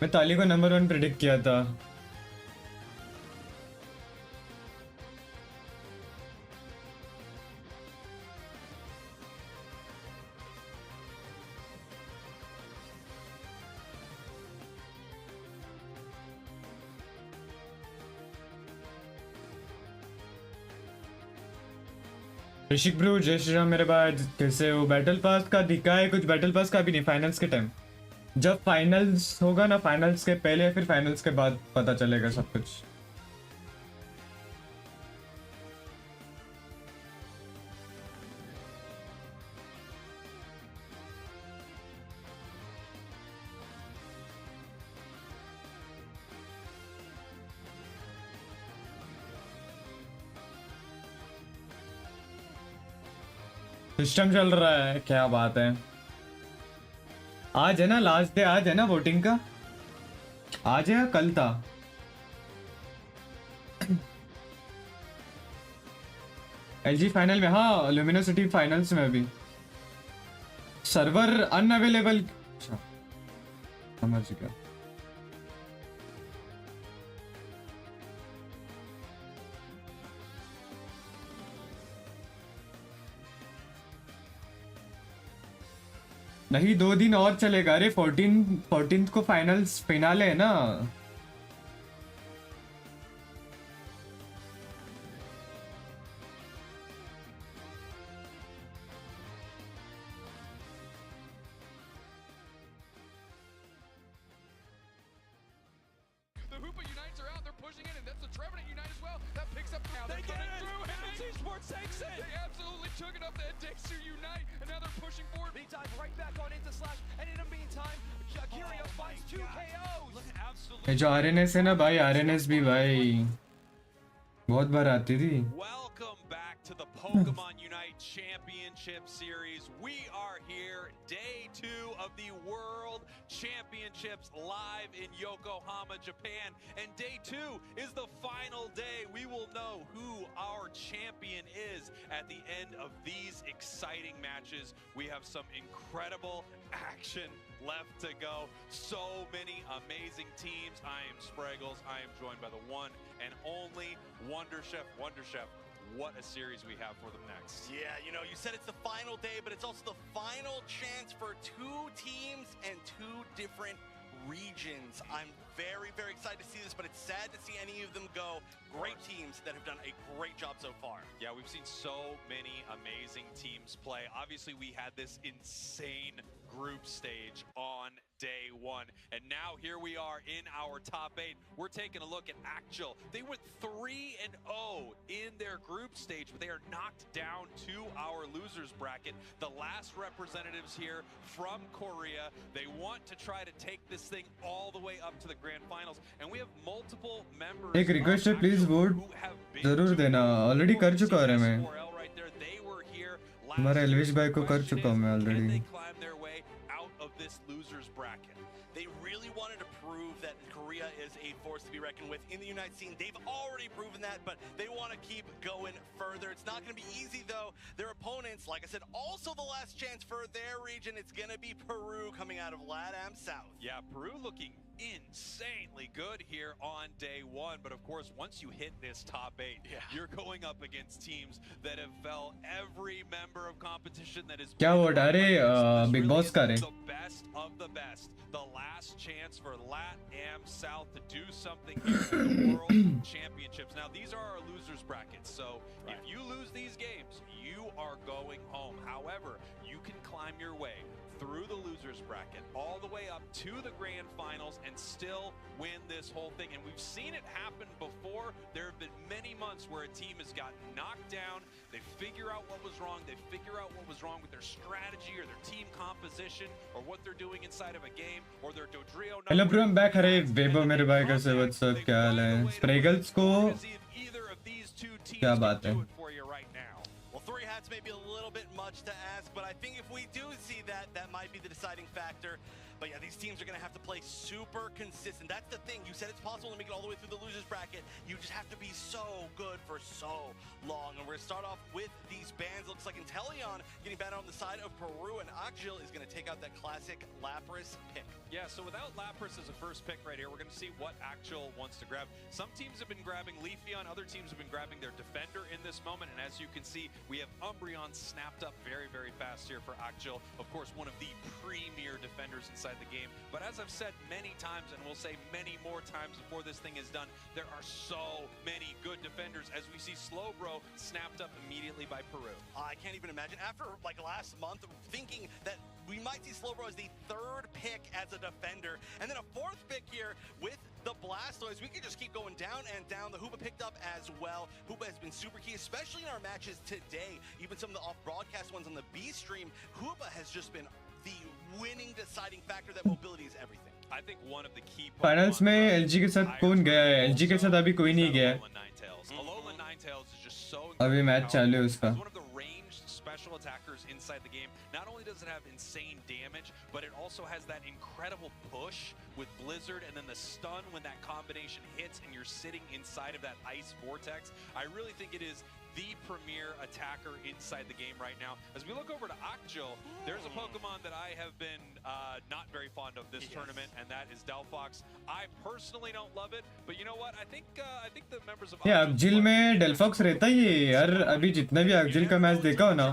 मैं ताली को नंबर 1 प्रिडिक्ट किया था। ऋषिक ब्रू, जय श्री राम मेरे भाई, कैसे हो? बैटल पास का दिखा है कुछ? बैटल पास का भी नहीं, फाइनल्स के टाइम जब फाइनल्स होगा ना, फाइनल्स के पहले या फिर फाइनल्स के बाद पता चलेगा सब कुछ। सिस्टम चल रहा है, क्या बात है। आज है ना लास्ट डे, आज है ना वोटिंग का? आज है या कल था? एलजी फाइनल में, हाँ ल्यूमिनोसिटी फाइनल्स में भी सर्वर अनअवेलेबल। अच्छा समझ गया। नहीं 2 दिन और चलेगा। अरे 14th को फाइनल्स फिनाले है ना। ये जो आरएनएस है ना भाई, आरएनएस भी भाई बहुत बार आती थी. Welcome back to the Pokemon Unite Championship Series. We are here, day 2 of the World Championships live in Yokohama, Japan. And day 2 is the final day. We will know who our champion is at the end of these exciting matches. We have some incredible action left to go. So many amazing teams. I am Spraggles. I am joined by the one and only Wonder Chef. Wonder Chef, what a series we have for them next. Yeah, you know, you said it's the final day, but it's also the final chance for 2 teams and 2 different regions. I'm very, very excited to see this, but it's sad to see any of them go. Great teams that have done a great job so far. Yeah, we've seen so many amazing teams play. Obviously, we had this insane group stage on day 1, and now here we are in our top 8. We're taking a look at Actual. They went 3-0 in their group stage, but they are knocked down to our losers bracket. The last representatives here from Korea. They want to try to take this thing all the way up to the grand finals, and we have multiple members. एक request है, please vote जरूर देना. Already कर चुका हूं मैं. हमारा एल्विश भाई को कर चुका हूं मैं already. This losers bracket. They really wanted to prove that Korea is a force to be reckoned with in the United scene. They've already proven that, but they want to keep going further. It's not going to be easy, though. Their opponents, like I said, also the last chance for their region. It's going to be Peru coming out of LATAM South. Yeah, Peru looking insanely good here on day 1, but of course once you hit this top 8, you're going up against teams that have fell every member of competition that is क्या vote आ रहे big boss का रे. The best of the best, the last chance for LATAM South to do something here in the World Championships. Now these are our losers brackets, so if you lose these games, you are going home. However, you can climb your way through the losers bracket all the way up to the grand finals and still win this whole thing. And we've seen it happen before. There have been many months where a team has gotten knocked down, they figure out what was wrong, they figure out what was wrong with their strategy or their team composition or what they're doing inside of a game or their Dodrio. Hello bro, I'm back. अरे Weibo मेरे भाई कैसे, what's up, क्या हाल है? स्प्रेगल्स को क्या बात है? Well, 3 hats may be a little bit much to ask, but I think if we do see that, that might be the deciding factor. But yeah, these teams are going to have to play super consistent. That's the thing. You said it's possible to make it all the way through the losers bracket. You just have to be so good for so long. And we're going to start off with these bans. Looks like Inteleon getting banned on the side of Peru, and Akjil is going to take out that classic Lapras pick. Yeah, so without Lapras as a first pick right here, we're going to see what Akjil wants to grab. Some teams have been grabbing Leafeon, other teams have been grabbing their defender in this moment. And as you can see, we have Umbreon snapped up very, very fast here for Akjil. Of course, one of the premier defenders inside the game. But as I've said many times, and we'll say many more times before this thing is done, there are so many good defenders as we see Slowbro snapped up immediately by Peru. I can't even imagine, after like last month, thinking that we might see Slowbro as the 3rd pick as a defender, and then a 4th pick here with the Blastoise. We could just keep going down and down. The Hoopa picked up as well. Hoopa has been super key, especially in our matches today. Even some of the off-broadcast ones on the B stream, Hoopa has just been the winning deciding factor. That mobility is everything. I think one of the key finals में LG के साथ कौन गया है? LG के साथ अभी कोई नहीं गया है. Alolan Ninetales is just so अभी मैच चालू है उसका. one of the ranged special attackers inside the game. Not only does it have insane damage, but it also has that incredible push with Blizzard and then the stun when that combination hits and you're sitting inside of that ice vortex. I really think it is the premier attacker inside the game right now. As we look over to Akjil, there's a Pokemon that I have been not very fond of this tournament, and that is Delphox. I personally don't love it, but you know what? I think the members of Akjil में Delphox रहता ही है यार. अभी जितना भी Akjil का match देखा हो ना,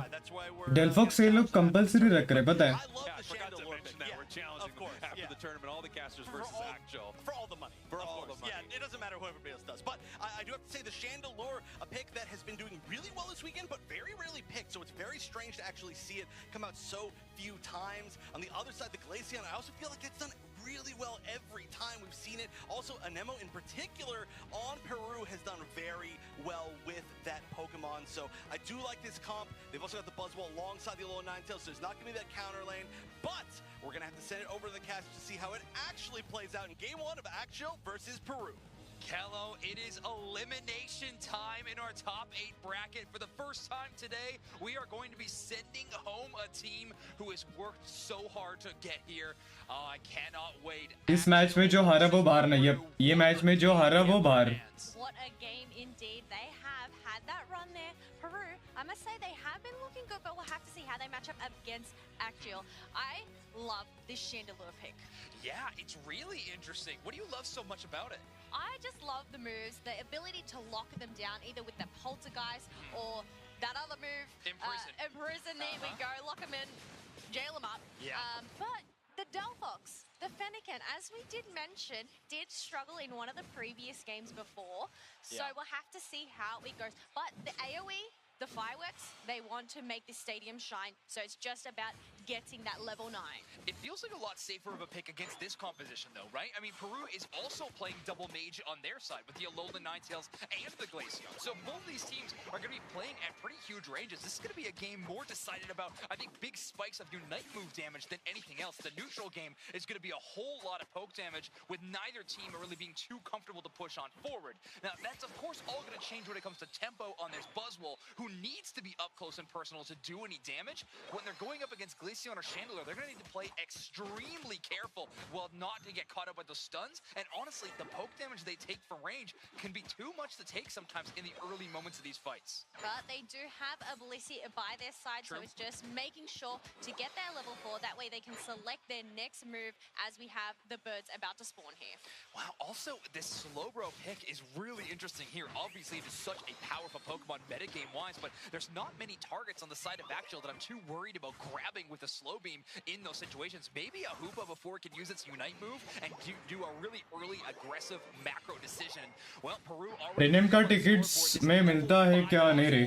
Delphox से लोग कंपलसरी रख रहे, पता है? I forgot to mention that we're challenging after the tournament, all the casters versus Akjil. For all the money. For all the money. Yeah, it doesn't matter who everybody else does. But I do have to say the Chandelure, a pick that has been doing really well this weekend, but very rarely picked. So it's very strange to actually see it come out so few times. On the other side, the Glaceon, I also feel like it's done really well every time we've seen it. Also, Anemo in particular on Peru has done very well with that Pokemon. So I do like this comp. They've also got the Buzzwole alongside the Alolan Ninetales, so there's not going to be that counter lane. But we're going to have to send it over to the cast to see how it actually plays out in Game 1 of Actual versus Peru. Kello, it is elimination time in our top 8 bracket. For the first time today, we are going to be sending home a team who has worked so hard to get here. Oh, I cannot wait. इस match में जो हारा वो बाहर नहीं है, ये match में जो हारा वो बाहर. What a game indeed. They have had that run there. Peru, I must say they have been looking good, but we'll have to see how they match up against Actual. I love this Chandelure pick. Yeah, it's really interesting. What do you love so much about it? I just love the moves, the ability to lock them down either with the Poltergeist or that other move. Imprison. Imprison, there we go. Lock them in, jail them up. Yeah. But the Delphox, the Fennekin, as we did mention, did struggle in one of the previous games before. So we'll have to see how it goes. But the AoE, the fireworks, they want to make the stadium shine. So it's just about getting that level 9. It feels like a lot safer of a pick against this composition, though, right? I mean, Peru is also playing double mage on their side with the Alolan Ninetales and the Glaceon. So both these teams are going to be playing at pretty huge ranges. This is going to be a game more decided about, I think, big spikes of Unite move damage than anything else. The neutral game is going to be a whole lot of poke damage with neither team really being too comfortable to push on forward. Now, that's, of course, all going to change when it comes to tempo on this Buzzwole, who needs to be up close and personal to do any damage. When they're going up against Glaceon or Chandelure, they're going to need to play extremely careful while not to get caught up with the stuns. And honestly, the poke damage they take from range can be too much to take sometimes in the early moments of these fights. But they do have a Blissey by their side, True. so it's just making sure to get their level 4. That way they can select their next move as we have the birds about to spawn here. Wow, also, this Slowbro pick is really interesting here. Obviously, it is such a powerful Pokemon metagame-wise, but there's not many targets on the side of Actual that I'm too worried about grabbing with a slow beam in those situations. Maybe a Hoopa before it can use its Unite move and do a really early aggressive macro decision. Well, Peru already... Renem का tickets में मिलता है क्या? नहीं रे,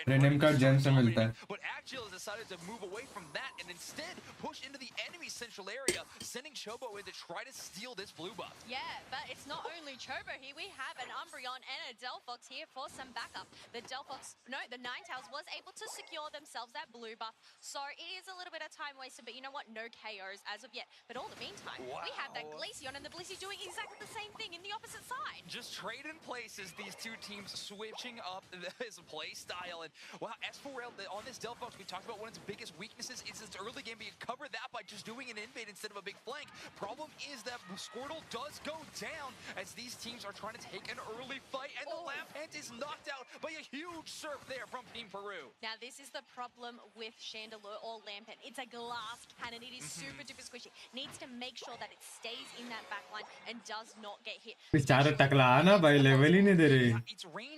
Renem का GeM से मिलता है. But Actual has decided to move away from that and instead push into the enemy central area, sending Chobo in to try to steal this blue buff. Yeah, but it's not only Chobo here. We have an Umbreon and a Delphox here for some backup. The Ninetales was able to secure themselves that blue buff. So it is a little bit of time wasted, but you know what? No KOs as of yet. But all the meantime, we have that Glaceon and the Blissey doing exactly the same thing in the opposite side. Just trading places, these two teams switching up his play style. And wow, S4L on this Delphox, we talked about one of its biggest weaknesses is its early game, but you cover that by just doing an invade instead of a big flank. Problem is that Squirtle does go down as these teams are trying to take an early fight, and the Lampent is knocked out by a huge surf there from Team Peru. Now, this is the problem with Chandelure or Lampent. It's a glass cannon. It is super duper squishy. Needs to make sure that it stays in that backline and does not get hit. बेचारा टकला ना भाई, level ही नहीं दे रहे.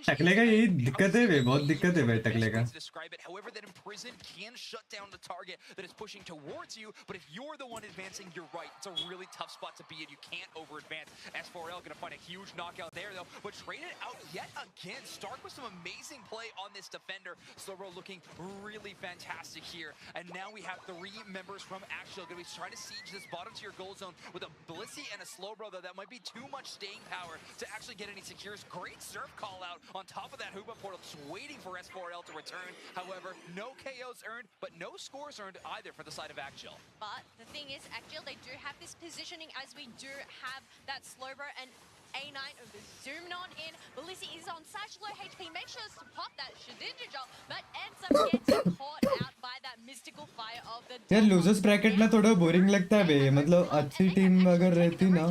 टकले का यही दिक्कत है वे, बहुत दिक्कत है भाई टकले का. Describe it. However, that Imprison can shut down the target that is pushing towards you, but if you're the one advancing, you're right. It's a really tough spot to be in. You can't over-advance. S4L going to find a huge knockout there, though, but trade it out yet again. Stark with some amazing play on this defender. Slowbro looking really fantastic here. And now we have 3 members from Actual going to be trying to siege this bottom tier gold zone with a Blissey and a Slowbro, though that might be too much staying power to actually get any secures. Great surf call out on top of that Hoopa portal, just waiting for S4L to return. However, no KOs earned, but no scores earned either for the side of Actual. But the thing is, Actual, they do have this positioning as we do have that Slowbro and A9 zoomed on in. Blissey is on such low HP. Make sure to pop that Shedinja, but ends up getting caught out by that mystical fire of the यार losers bracket में थोड़ा boring लगता है बे, मतलब अच्छी team अगर रहती ना.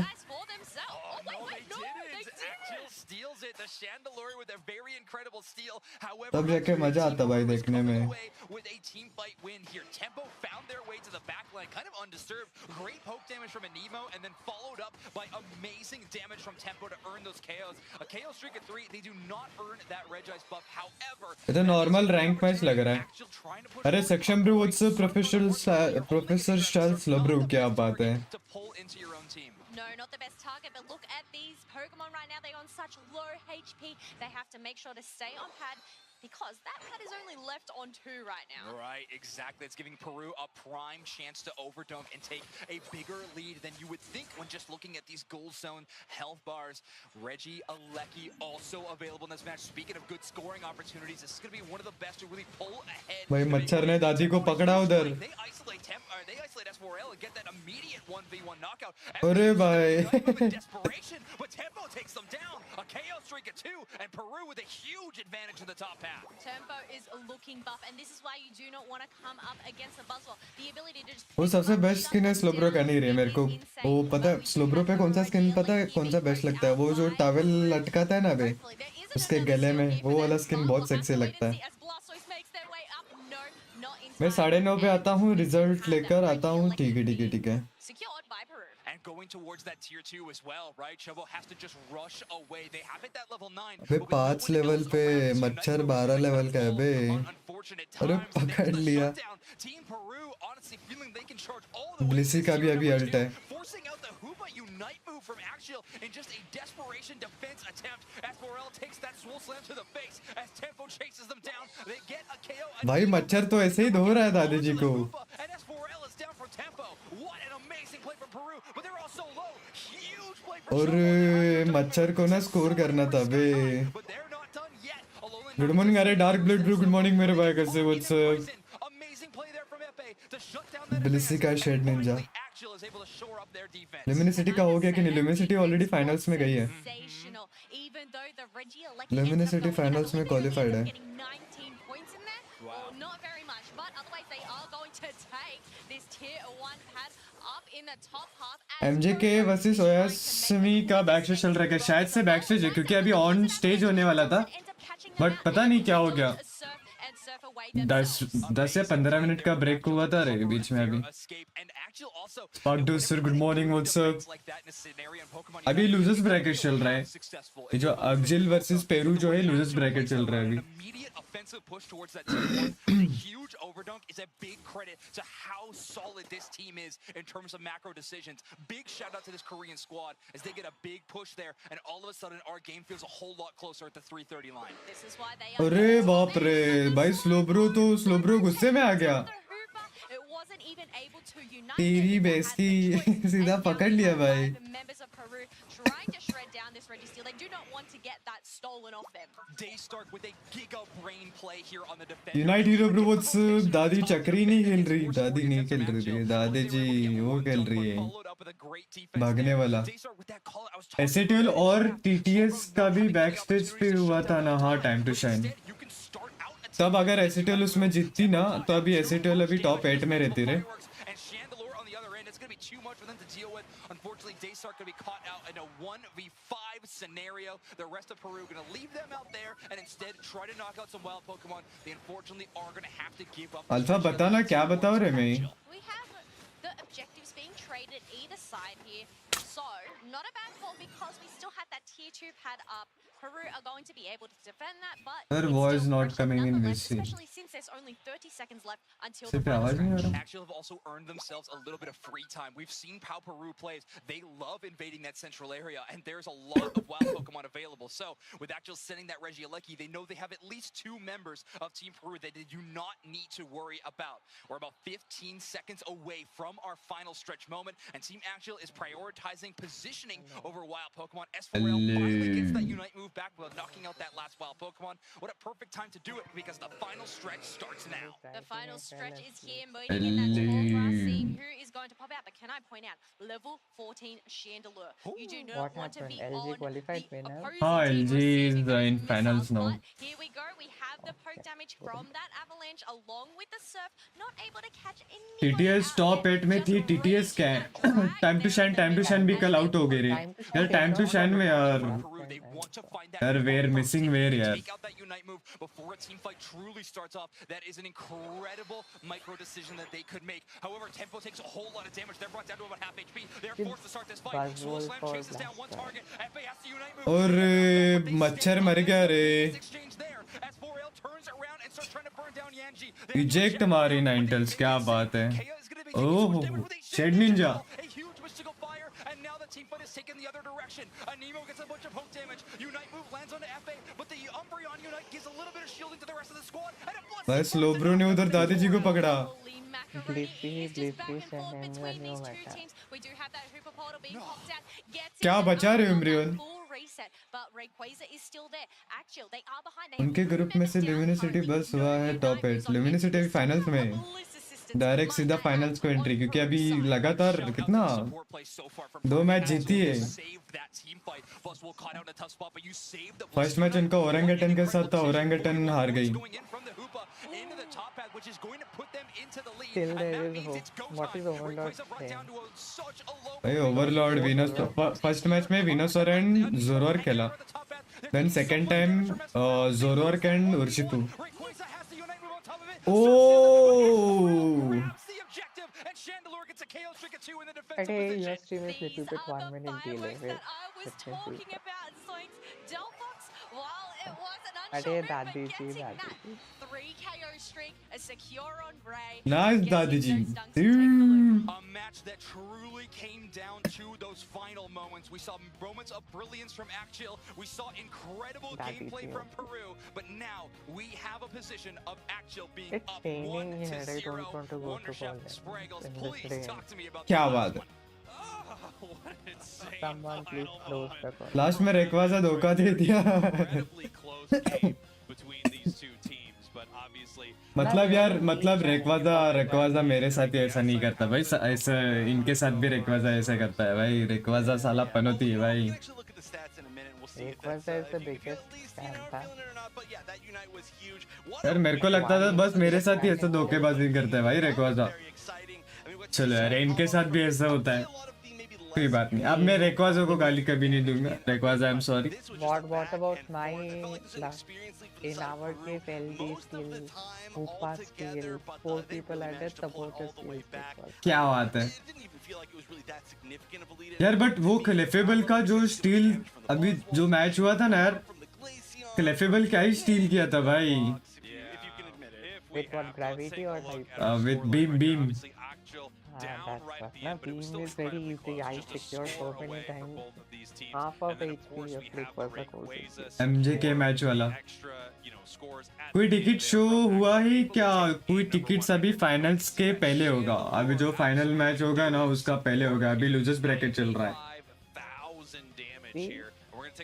Steals it, the Chandelure with a very incredible steal. However, तब जाके मजा आता भाई देखने में. With a team fight win here, Tempo found their way to the backline, kind of undisturbed. Great poke damage from Anemo, and then followed up by amazing damage from Tempo to earn those KOs. A KO streak of 3, they do not earn that Regice buff. However, इधर normal rank match लग रहा है. अरे Saksham bruh what's up professor style slow bruh, क्या बात है. To pull into your own team. No, not the best target, but look at these Pokemon right now. They're on such low HP. They have to make sure to stay on pad. because that pad is only left on 2 right now. Right, exactly. It's giving Peru a prime chance to overdunk and take a bigger lead than you would think when just looking at these gold zone health bars. Reggie Alecki also available in this match. Speaking of good scoring opportunities, this is going to be one of the best to really pull ahead. भाई मच्छर ने दादी को पकड़ा उधर. They isolate S4L and get that immediate 1v1 knockout. अरे भाई. Desperation, but Tempo takes them down. A KO streak at 2, and Peru with a huge advantage in the top half. Tempo is looking buff, and this is why you do not want to come up against the Buzzwell. The ability to just वो सबसे best skin है स्लोब्रो का नहीं रही मेरे को. वो पता है स्लोब्रो पे कौन सा स्किन पता है कौन सा बेस्ट लगता है? वो जो टॉवेल लटकाता है ना बे उसके गले में, वो वाला स्किन बहुत सेक्सी लगता है. मैं 9:30 पे आता हूँ, रिजल्ट लेकर आता हूँ. ठीक है ठीक है ठीक है. And going towards that tier 2 as well, right? Shovel has to just rush away. They have hit that level 9. अबे 5 लेवल पे मच्छर 12 लेवल का है बे. अरे पकड़ लिया. Team Peru honestly feeling they can charge all the way. Blessy का भी अभी अल्ट है. Forcing out the Hoopa Unite move from Axial in just a desperation defense attempt. As Morel takes that Swole Slam to the face as Tempo chases them down. They get a KO. भाई मच्छर तो ऐसे ही धो रहा है दादी जी को. And as Morel is down for Tempo. What an amazing play from Peru, but they're all so low. Huge play for और मच्छर को ना स्कोर करना था बे. Good morning. अरे dark blood bro good morning मेरे भाई. कैसे व्हाट्सअप. ब्लिसी का शेड निंजा. लुमिनिसिटी का हो गया कि नहीं? लुमिनिसिटी ऑलरेडी फाइनल्स में गई है. लुमिनिसिटी फाइनल्स में क्वालिफाइड है. MJK वर्सेस ओयासमी का बैकस्टेज चल रहा है. शायद से बैकस्टेज है क्योंकि अभी ऑन स्टेज होने वाला था, बट पता नहीं क्या हो गया. 10 या 15 मिनट का ब्रेक हुआ था रे बीच में. अभी spark do sir good morning what's up. अभी लूजर्स ब्रैकेट चल रहा है. ये जो अब्जिल वर्सेस पेरू जो है लूजर्स ब्रैकेट चल रहा है अभी. Offensive push towards that team. A huge overdunk is a big credit to how solid this team is in terms of macro decisions. Big shout out to this Korean squad as they get a big push there, and all of a sudden our game feels a whole lot closer at the 3:30 line. This is why they are. अरे बाप रे भाई स्लोब्रो गुस्से में आ गया. तेरी बेइज्जती सीधा पकड़ लिया भाई. Trying to shred down this Registeel. They do not want to get that stolen off them. Daystark with a giga brain play here on the defense. Unite hero bro what's up. दादी चक्री नहीं खेल रही. दादी नहीं खेल रही है. दादी जी वो खेल रही है भागने वाला. एसएटीएल और टीटीएस का भी बैक स्टेज पे हुआ था ना. हाँ टाइम टू शाइन. तब अगर एसएटीएल उसमें जीतती ना तो अभी एसएटीएल अभी टॉप 8 में रहती रे. Too much for them to deal with. Unfortunately, Daystar could be caught out in a 1v5 scenario. The rest of Peru going to leave them out there and instead try to knock out some wild Pokemon. They unfortunately are going to have to give up. Alpha बताना क्या बताओ रे मैं. We have the objectives being traded either side here. So, not a bad call because we still had that tier 2 pad up. Peru are going to be able to defend that, but Her voice not coming in nonetheless, VC. especially since there's only 30 seconds left until the सिर्फ final आवाज नहीं आ stretch. रहा. Actually have also earned themselves a little bit of free time. We've seen how Peru plays. They love invading that central area, and there's a lot of wild Pokemon available. So, with Actual sending that Regieleki, they know they have at least 2 members of Team Peru that they do not need to worry about. We're about 15 seconds away from our final stretch moment, and Team Actual is prioritizing positioning over wild Pokemon. S4L finally gets that Unite move back while knocking out that last wild Pokemon. What a perfect time to do it because the final stretch starts now. The final stretch is here, moving in that tall grass scene. Who is going to pop out? But can I point out, level 14 Chandelure. You do not want to be LG on qualified the winner. opposing team LG is receiving in finals now. But here we go. We have the poke damage from that avalanche along with the surf. Not able to catch any. TTS top 8 में थी. TTS क्या है? Time to shine भी कल out हो गई रे यार. टाइम टू शाइन में यार वेयर मिसिंग वेयर यार. Take out that Unite move before a team fight truly starts off. That is an incredible micro decision that they could make. However, Tempo takes a whole lot of damage. They're brought down to about half HP. They're forced to start this fight. Swole Slam chases down one target. FA has the Unite move. और मच्छर मर गया रे. Exchange there as 4L turns around and starts trying to burn down Yanji. Eject मारी Ninetales. क्या बात है. Oh shade ninja. A huge mystical fire, and now the team fight is has taken the other direction. Anemo gets a bunch of poke damage. Unite move lands onto FA, but the Umbreon Unite gives a little bit of shielding to the rest of the squad. And it भाई slow bro ने उधर दादी जी को पकड़ा। Holy macaroni, it is just back and forth between these two teams. We do have that Hooper portal being popped out. Gets क्या it, बचा रहे and उम्रियन? full reset, but Rayquaza is still there. Actual, they are behind. They उनके have group में से down ल्यूमिनिसिटी currently. बस हुआ है No top Unite 8। moves on ल्यूमिनिसिटी Exodus. अभी फाइनल्स Some में Bliss assistance डायरेक्ट might सीधा not फाइनल्स को have एंट्री, on क्योंकि अभी Peru's side. लगातार Shout out to कितना the support play so far from 2 match Peru. जीती है। Saved that team fight. Plus, we'll caught out a tough spot, but you saved the first match उनका ओरेंगटन के साथ था, ओरेंगटन हार गई। going in from the Hoopa into the top pad, which is going to put them into the lead. Still And there that is means hope. it's go What time. is Overlord Rayquaza brought down to such a low भाई Overlord विनोस first match में विनोसर and जोरोर खेला, then second time जोरोर and उर्शितु। Rayquaza has the Unite move on top of it. Oh Grabs the objective, and Chandelure gets a KO streak of 2 in the defensive Your position. stream is little These bit are 1 the minute delay. fireworks Wait, that I was let me see. talking about. Zoinks, Delphox, while it was an Ade, unsure move, Dadi but ji, getting Dadi that ji. 3 KO streak, a secure on Ray. Nice getting दादी जी। those dunks to take the lead. A match that truly came down to those final moments. We saw moments of brilliance from Actual. We saw incredible That gameplay is from Peru. But now we have a position of Actual being It's up raining 1-0. here. I don't want to go to Wonderchef college Spraggles, in this please rain. talk to me about क्या this बात है। one. Oh, what an insane Someone please final close moment. the call. Last में रेकवाजा धोखा दे दिया। Incredibly close game between these two teams, but obviously मतलब यार, मतलब रेकवाजा मेरे साथ ही ऐसा नहीं करता भाई, ऐसा इनके साथ भी रेकवाजा ऐसा करता है भाई। रेकवाजा साला पनौती है भाई। Rayquaza is the biggest scam. यार मेरे को लगता था बस मेरे साथ ही ऐसा धोखेबाजी करता है भाई रेकवाजा। चलो यार, इनके साथ भी ऐसा होता है, कोई बात नहीं। अब मैं रेकवाजा को गाली कभी नहीं दूंगा। रेकवाजा, I am sorry. What about my luck? In our case, LD skill, Hoopa skill, 4 people added, supporter skill. क्या बात है यार। बट वो क्लेफेबल का जो स्टील अभी जो मैच हुआ था ना यार, क्लेफेबल क्या ही स्टील किया था भाई। With what, gravity or height? With beam. That's what. Now beam is very easy. I secured so many times. Half of HP of Rayquaza goes. MJ के मैच वाला। कोई टिकट शो हुआ ही क्या? कोई टिकट्स अभी फाइनल्स के पहले होगा। अभी जो फाइनल मैच होगा ना उसका पहले होगा। अभी लूजर्स ब्रैकेट चल रहा है।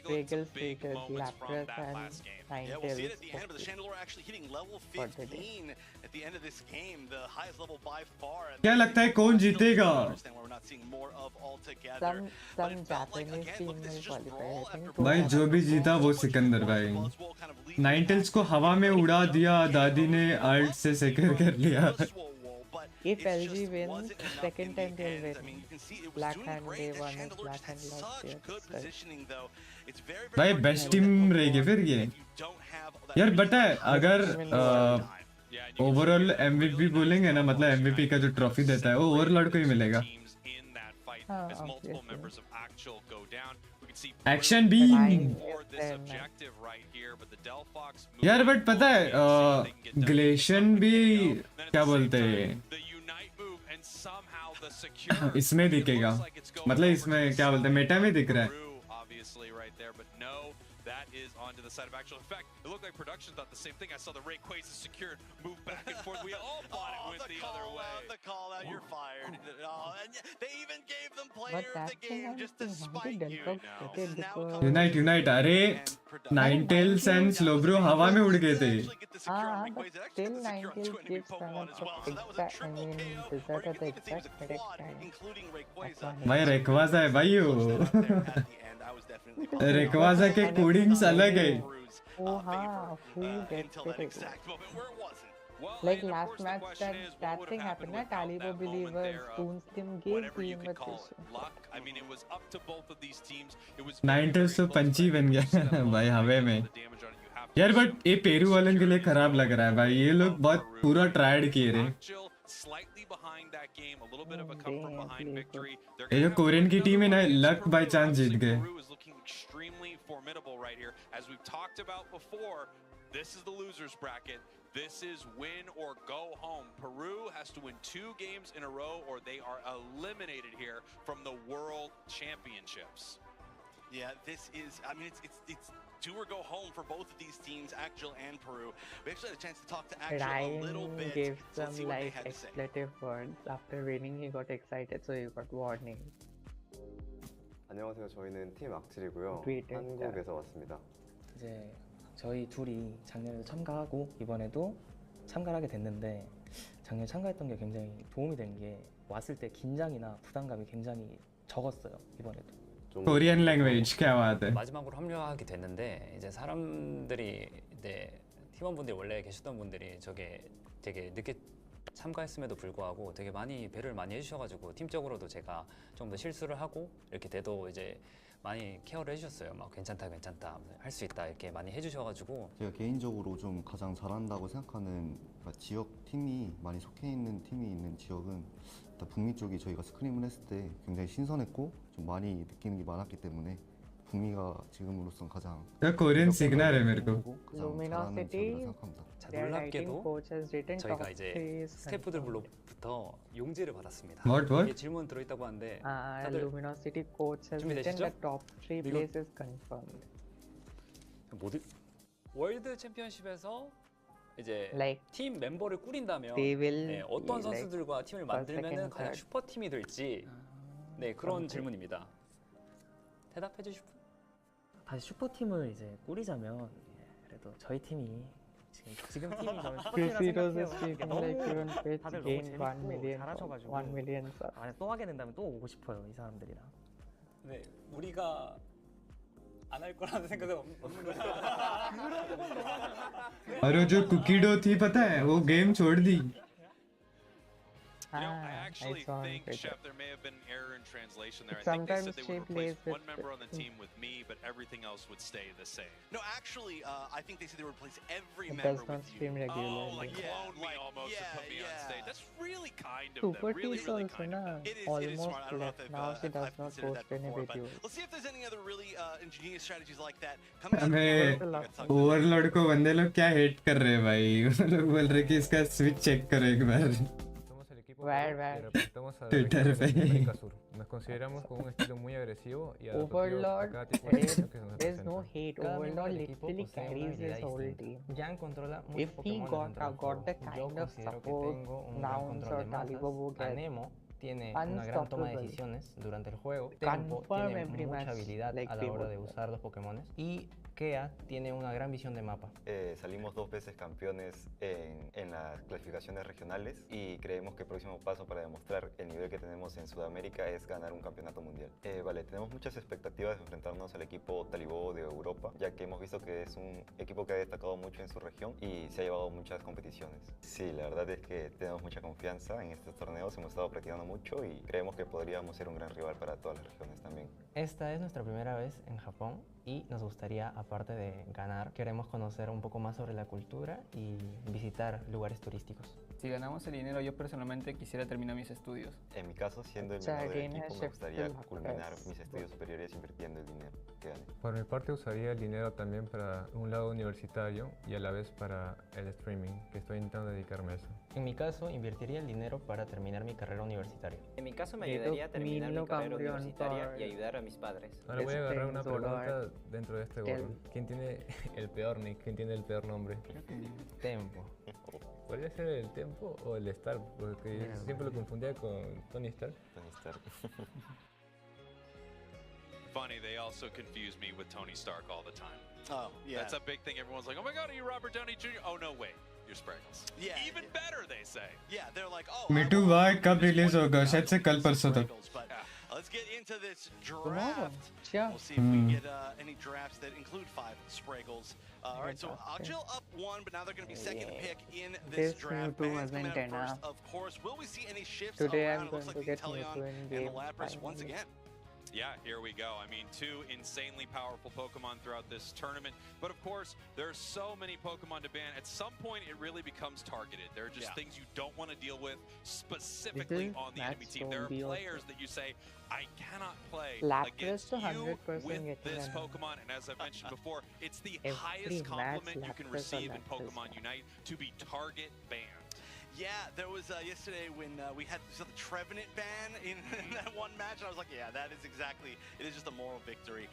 Bagel Status, Lapras and Yeah, we'll see it at the end, but the Ninetales. Chandelure actually hitting level 15 at the end of this game, the highest level by far. And क्या लगता है कौन जीतेगा? understand why we're not seeing more of altogether. But Some it felt like, Japanese again, team look, this will is just qualify. brawl I think after भाई brawl जो after भी brawl. जीता वो Much सिकंदर like भाई। Buzzwole kind of leading Ninetales को हवा में उड़ा दिया दादी ने, अल्ट से सेक्योर कर लिया। If LG wins, second time they'll win. Black Hand they won and Black Hand lost their भाई बेस्ट टीम रहेगी फिर ये। यार पता है अगर ओवरऑल एमवीपी बोलेंगे ना, मतलब एमवीपी का जो ट्रॉफी देता है वो ओवरलॉर्ड को ही मिलेगा। Action beam. यार बट पता है ग्लेशियन भी क्या बोलते हैं इसमें दिखेगा, मतलब इसमें क्या बोलते हैं मेटा में दिख रहा है। That is onto the side of actual. In fact, it looked like production thought the same thing. I saw the Rayquaza secured, move back and forth. We all thought it went the other way. The call out, you're fired. And they even gave them But player of the that's the game one just to thing, how spite did you. Delphox This is get now it? coming unite unite, अरे Ninetales and स्लोब्रो हवा में उड़ गए थे। But still Ninetales gives kind of exact, I mean, result at the exact correct time. भाई रेकवाजा है भाई वो। रेकवाजा के कोडिंग्स अलग है। Oh हाँ, who gets it? Like last match that thing happened na, Talibo Believers, Spoons team gave team with this. Ninetales तो पंची बन गया भाई हवे में। यार बट ये पेरू वालों के लिए खराब लग रहा है भाई, ये लोग बहुत पूरा ट्राइड किए रे। ये जो कोरियन की टीम है ना, लक बाय चांस जीत गए। Extremely formidable right here. As we've talked about before, this is the losers bracket. This is win or go home. Peru has to win 2 games in a row or they are eliminated here from the World Championships. Yeah, this is, I mean, it's do or go home for both of these teams, Axel and Peru. We actually had a chance to talk to Axel a little Ryan bit. gave So let's see some what they like had to say. expletive words. After winning, he got excited, so he got warning. 안녕하세요. 저희는 팀 악칠이고요. tweeted 한국에서 왔습니다. 이제 저희 둘이 작년에도 참가하고 이번에도 참가를 하게 됐는데 작년에 참가했던 게 굉장히 도움이 된 게 왔을 때 긴장이나 부담감이 굉장히 적었어요. 이번에도. Korean language क्या बात है. 마지막으로 합류하게 됐는데 이제 사람들이 이제 팀원분들이 원래 계셨던 분들이 저게 되게 늦게 참가했음에도 불구하고 되게 많이 배려를 많이 해주셔가지고 팀적으로도 제가 좀 더 실수를 하고 이렇게 돼도 이제 많이 케어를 해주셨어요. 막 괜찮다 할 수 있다 이렇게 많이 해주셔가지고 제가 개인적으로 좀 가장 잘한다고 생각하는 지역 팀이 많이 속해 있는 팀이 있는 지역은 일단 북미 쪽이 저희가 스크림을 했을 때 굉장히 신선했고 좀 많이 느끼는 게 많았기 때문에 북미가 지금으로선 가장 Korean सीखना है मेरे को. Luminosity, 자, their writing 놀랍게도 coach has written top 저희가 이제 3 스태프들로부터 용지를 받았습니다. What? 이게 질문 들어있다고 하는데 Luminosity coach has written 준비되시죠? the top 3 places confirmed. 모두 월드 챔피언십에서 이제 Like 팀 멤버를 꾸린다면 they will 네, 어떤 be like 선수들과 팀을 first, 만들면 second, 가장 third. 슈퍼 팀이 될지 네 그런 something. 질문입니다. 대답해 주실 분? 다시 슈퍼팀을 이제 꾸리자면 그래도 저희 팀이 지금 팀이 저는 Crusaders 슈퍼팀이라 is speaking 생각해요. like 너무 even Fitz 다들 너무 gained 1 재밌고 million 잘하셔가지고 1 million subs. 만약 또 하게 된다면 또 오고 싶어요 이 사람들이랑. 네 우리가 안 할 거라는 생각은 없는 거죠. और वो जो cookie dough थी पता है वो game छोड़ दी. You know, I I actually saw on think, Twitter. Chef, there may have been an error in translation there. I think Sometimes they said they she would replace plays one with member on the team with me, but everything else would stay the same. No, actually, I think they said they would replace every It member does not with you. stream Oh, regularly. like clone me like, almost yeah, and put me on yeah. stage. That's really kind of Super them. Really, T really also kind na of them. It is almost smart. I don't know left. if Now she does I've not considered post that any before, but videos. let's see if there's any other really ingenious strategies like that coming out. हमें Overlord को बंदे लोग क्या hate कर रहे हैं भाई. वो लोग बोल रहे कि इसका स्विच चेक करो एक बार. Where? Twitter पे. Nos consideramos con un estilo muy agresivo y Overlord, adaptativo a cada tipo de reto que se nos there's no presenta. hate. Cada miembro Overlord del equipo literally posee una carries habilidad his whole distinta. team. Jan controla muchos If he Pokémon got dentro del got the juego. kind Yo of considero que support tengo un gran Nouns control or de Talibo will masas. get, Anemo tiene una gran toma de unstoppable. decisiones durante el juego. Tempo Confirm tiene every mucha match, habilidad like a la hora de people. usar los Pokémones. Y Kea tiene una gran visión de mapa. Salimos 2 veces campeones en las clasificaciones regionales y creemos que el próximo paso para demostrar el nivel que tenemos en Sudamérica es ganar un campeonato mundial. Vale, tenemos muchas expectativas de enfrentarnos al equipo Talibó de Europa, ya que hemos visto que es un equipo que ha destacado mucho en su región y se ha llevado muchas competiciones. Sí, la verdad es que tenemos mucha confianza en estos torneos, hemos estado practicando mucho y creemos que podríamos ser un gran rival para todas las regiones también. Esta es nuestra primera vez en Japón y nos gustaría, aparte de ganar, queremos conocer un poco más sobre la cultura y visitar lugares turísticos. Si ganamos el dinero, yo personalmente quisiera terminar mis estudios. En mi caso, siendo el menor del equipo, me gustaría culminar mis estudios superiores invirtiendo el dinero que gane. Por mi parte, usaría el dinero también para un lado universitario y a la vez para el streaming, que estoy intentando dedicarme a eso. En mi caso, invertiría el dinero para terminar mi carrera universitaria. En mi caso, me ayudaría a terminar mi carrera universitaria y ayudar a mis padres. Ahora voy a agarrar una pregunta dentro de este gorro. ¿Quién tiene el peor nick? ¿Quién tiene el peor nombre? Tempo. ¿Podría ser el Tempo o el Stark? Porque yo siempre lo confundía con Tony Stark. Tony Stark. Funny, they also confuse me with Tony Stark all the time. Oh, yeah. That's a big thing. Everyone's like, oh my God, are you Robert Downey Jr.? Oh, no, wait. You're Spriggles. Yeah. Even better, they say. Yeah, they're like, oh. मिठू भाई कब release होगा? शायद से कल परसों तक. Let's get into this draft. Yeah. We'll see if we get any drafts that include 5 Spraggles. All right, so Akjil up 1, but now they're going to be second pick in this draft. Mewtwo Ban's coming wasn't out first, of course. Will we see any shifts Today around? I'm It looks going like to the get Inteleon Mewtwo in and game the Lapras once finally. again. Yeah, here we go. I mean, two insanely powerful Pokemon throughout this tournament. But of course, there's so many Pokemon to ban. At some point, it really becomes targeted. There are just things you don't want to deal with specifically on the enemy team. There are players that you say, I cannot play against you with this Pokemon. And as I mentioned before, it's the highest compliment you can receive in Pokemon Unite to be target banned. Yeah, there was yesterday when we had the Trevenant ban in that one match, and I was like, yeah, that is exactly, it is just a moral victory.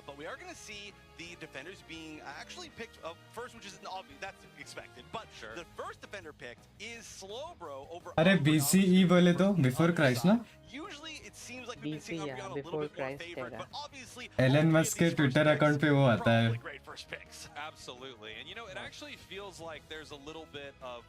But we are going to see the defenders being actually picked first, which is obvious, that's expected. But the first defender picked is Slowbro over अरे BCE बोले तो before Christ ना? Usually it seems like we've been seeing Umbreon a little bit more favored, but obviously Elon Musk के Twitter account पे वो आता है. Absolutely, and you know, it actually feels like there's a little bit of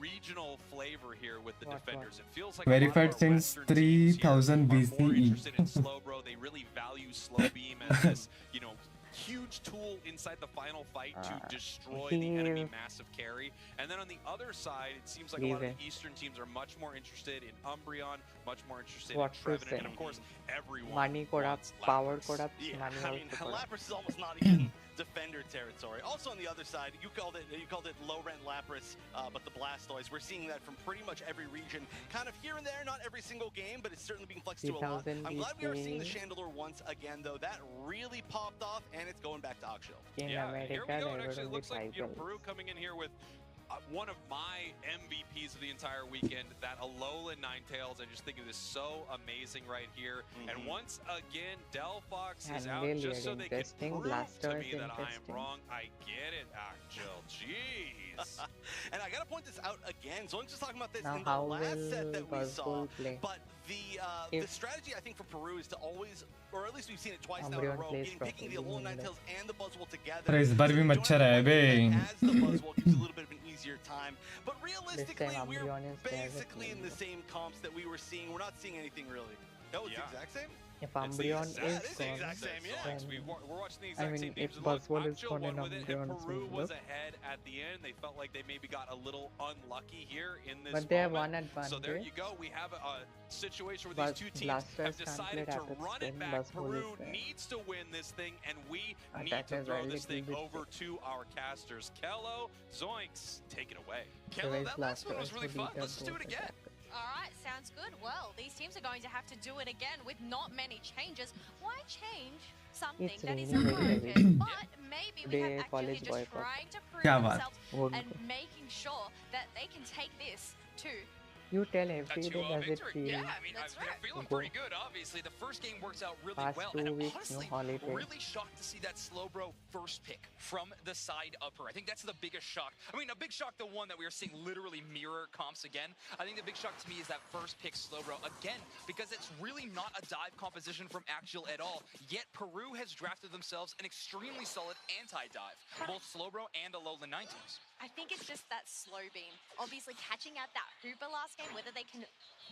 regional flavor here with the defenders. It feels like Verified since 3000 BCE. More BCE. interested in Slowbro. They really value Slow Beam as this, you know, huge tool inside the final fight to destroy the enemy massive carry. And then on the other side, it seems like a lot of the Eastern teams are much more interested in Umbreon, much more interested in Trevenant, and of course, everyone money wants power Lapras. Yeah, I mean, Lapras is almost not even defender territory. Also on the other side, you called it low rent Lapras, but the Blastoise, we're seeing that from pretty much every region, kind of here and there, not every single game, but it's certainly being flexed to a lot. I'm glad we are seeing the Chandelure once again, though. That really popped off, and it's going back to Oxhill. Yeah, here we go. It actually looks like, you know, Peru coming in here with one of my MVPs of the entire weekend, that Alolan Ninetales. I just think it is so amazing right here. And once again, Delphox is out just so they can prove to me that I am wrong. I get it, Axel. Jeez. And I gotta point this out again. Zoinks was talking about this in the last set that we saw. But the strategy, I think, for Peru is to always, or at least we've seen it twice now in a row, picking the Alolan Ninetales and the Buzzwole together. इस बार भी मच्छर है बे. As the Buzzwole gives a little bit of an easier time. But realistically, we're basically in the same comps that we were seeing. We're not seeing anything really. That was the exact same? If Umbreon is gone, we're watching the exact same if games. Buzzwole is Axel gone and won with it, and Umbreon is Peru in, was ahead at the end. They felt like they maybe got a little unlucky here in this but they have one moment. advantage. So there you go. We have a situation where these two teams have decided to run it back. Peru needs to win this thing, and we need to throw this thing over to our casters. Kello, Zoinks, take it away. Kello, that last one was really fun. Let's just do it again. All right, sounds good. Well, these teams are going to have to do it again with not many changes. Why change something that is broken? But maybe we have actually just trying to prove themselves and making sure that they can take this to You tell every day does it feel? Yeah, I mean, I'm feeling pretty good, obviously. The first game works out really well. And I'm honestly really shocked to see that Slowbro first pick from the side upper. I think that's the biggest shock. I mean, a big shock, the one that we are seeing literally mirror comps again. I think the big shock to me is that first pick Slowbro again, because it's really not a dive composition from Axial at all. Yet Peru has drafted themselves an extremely solid anti-dive, both Slowbro and Alolan Ninetales. I think it's just that slow beam. Obviously catching out that Hooper last game, whether they can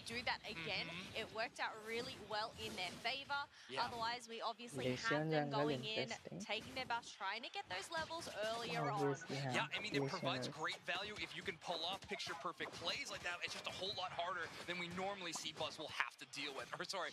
do that again, it worked out really well in their favor. Otherwise, we obviously have them going in, taking their buffs, trying to get those levels earlier on. Yeah, I mean, it provides great value if you can pull off picture-perfect plays like that. It's just a whole lot harder than we normally see Buzzwole have to deal with. Or sorry,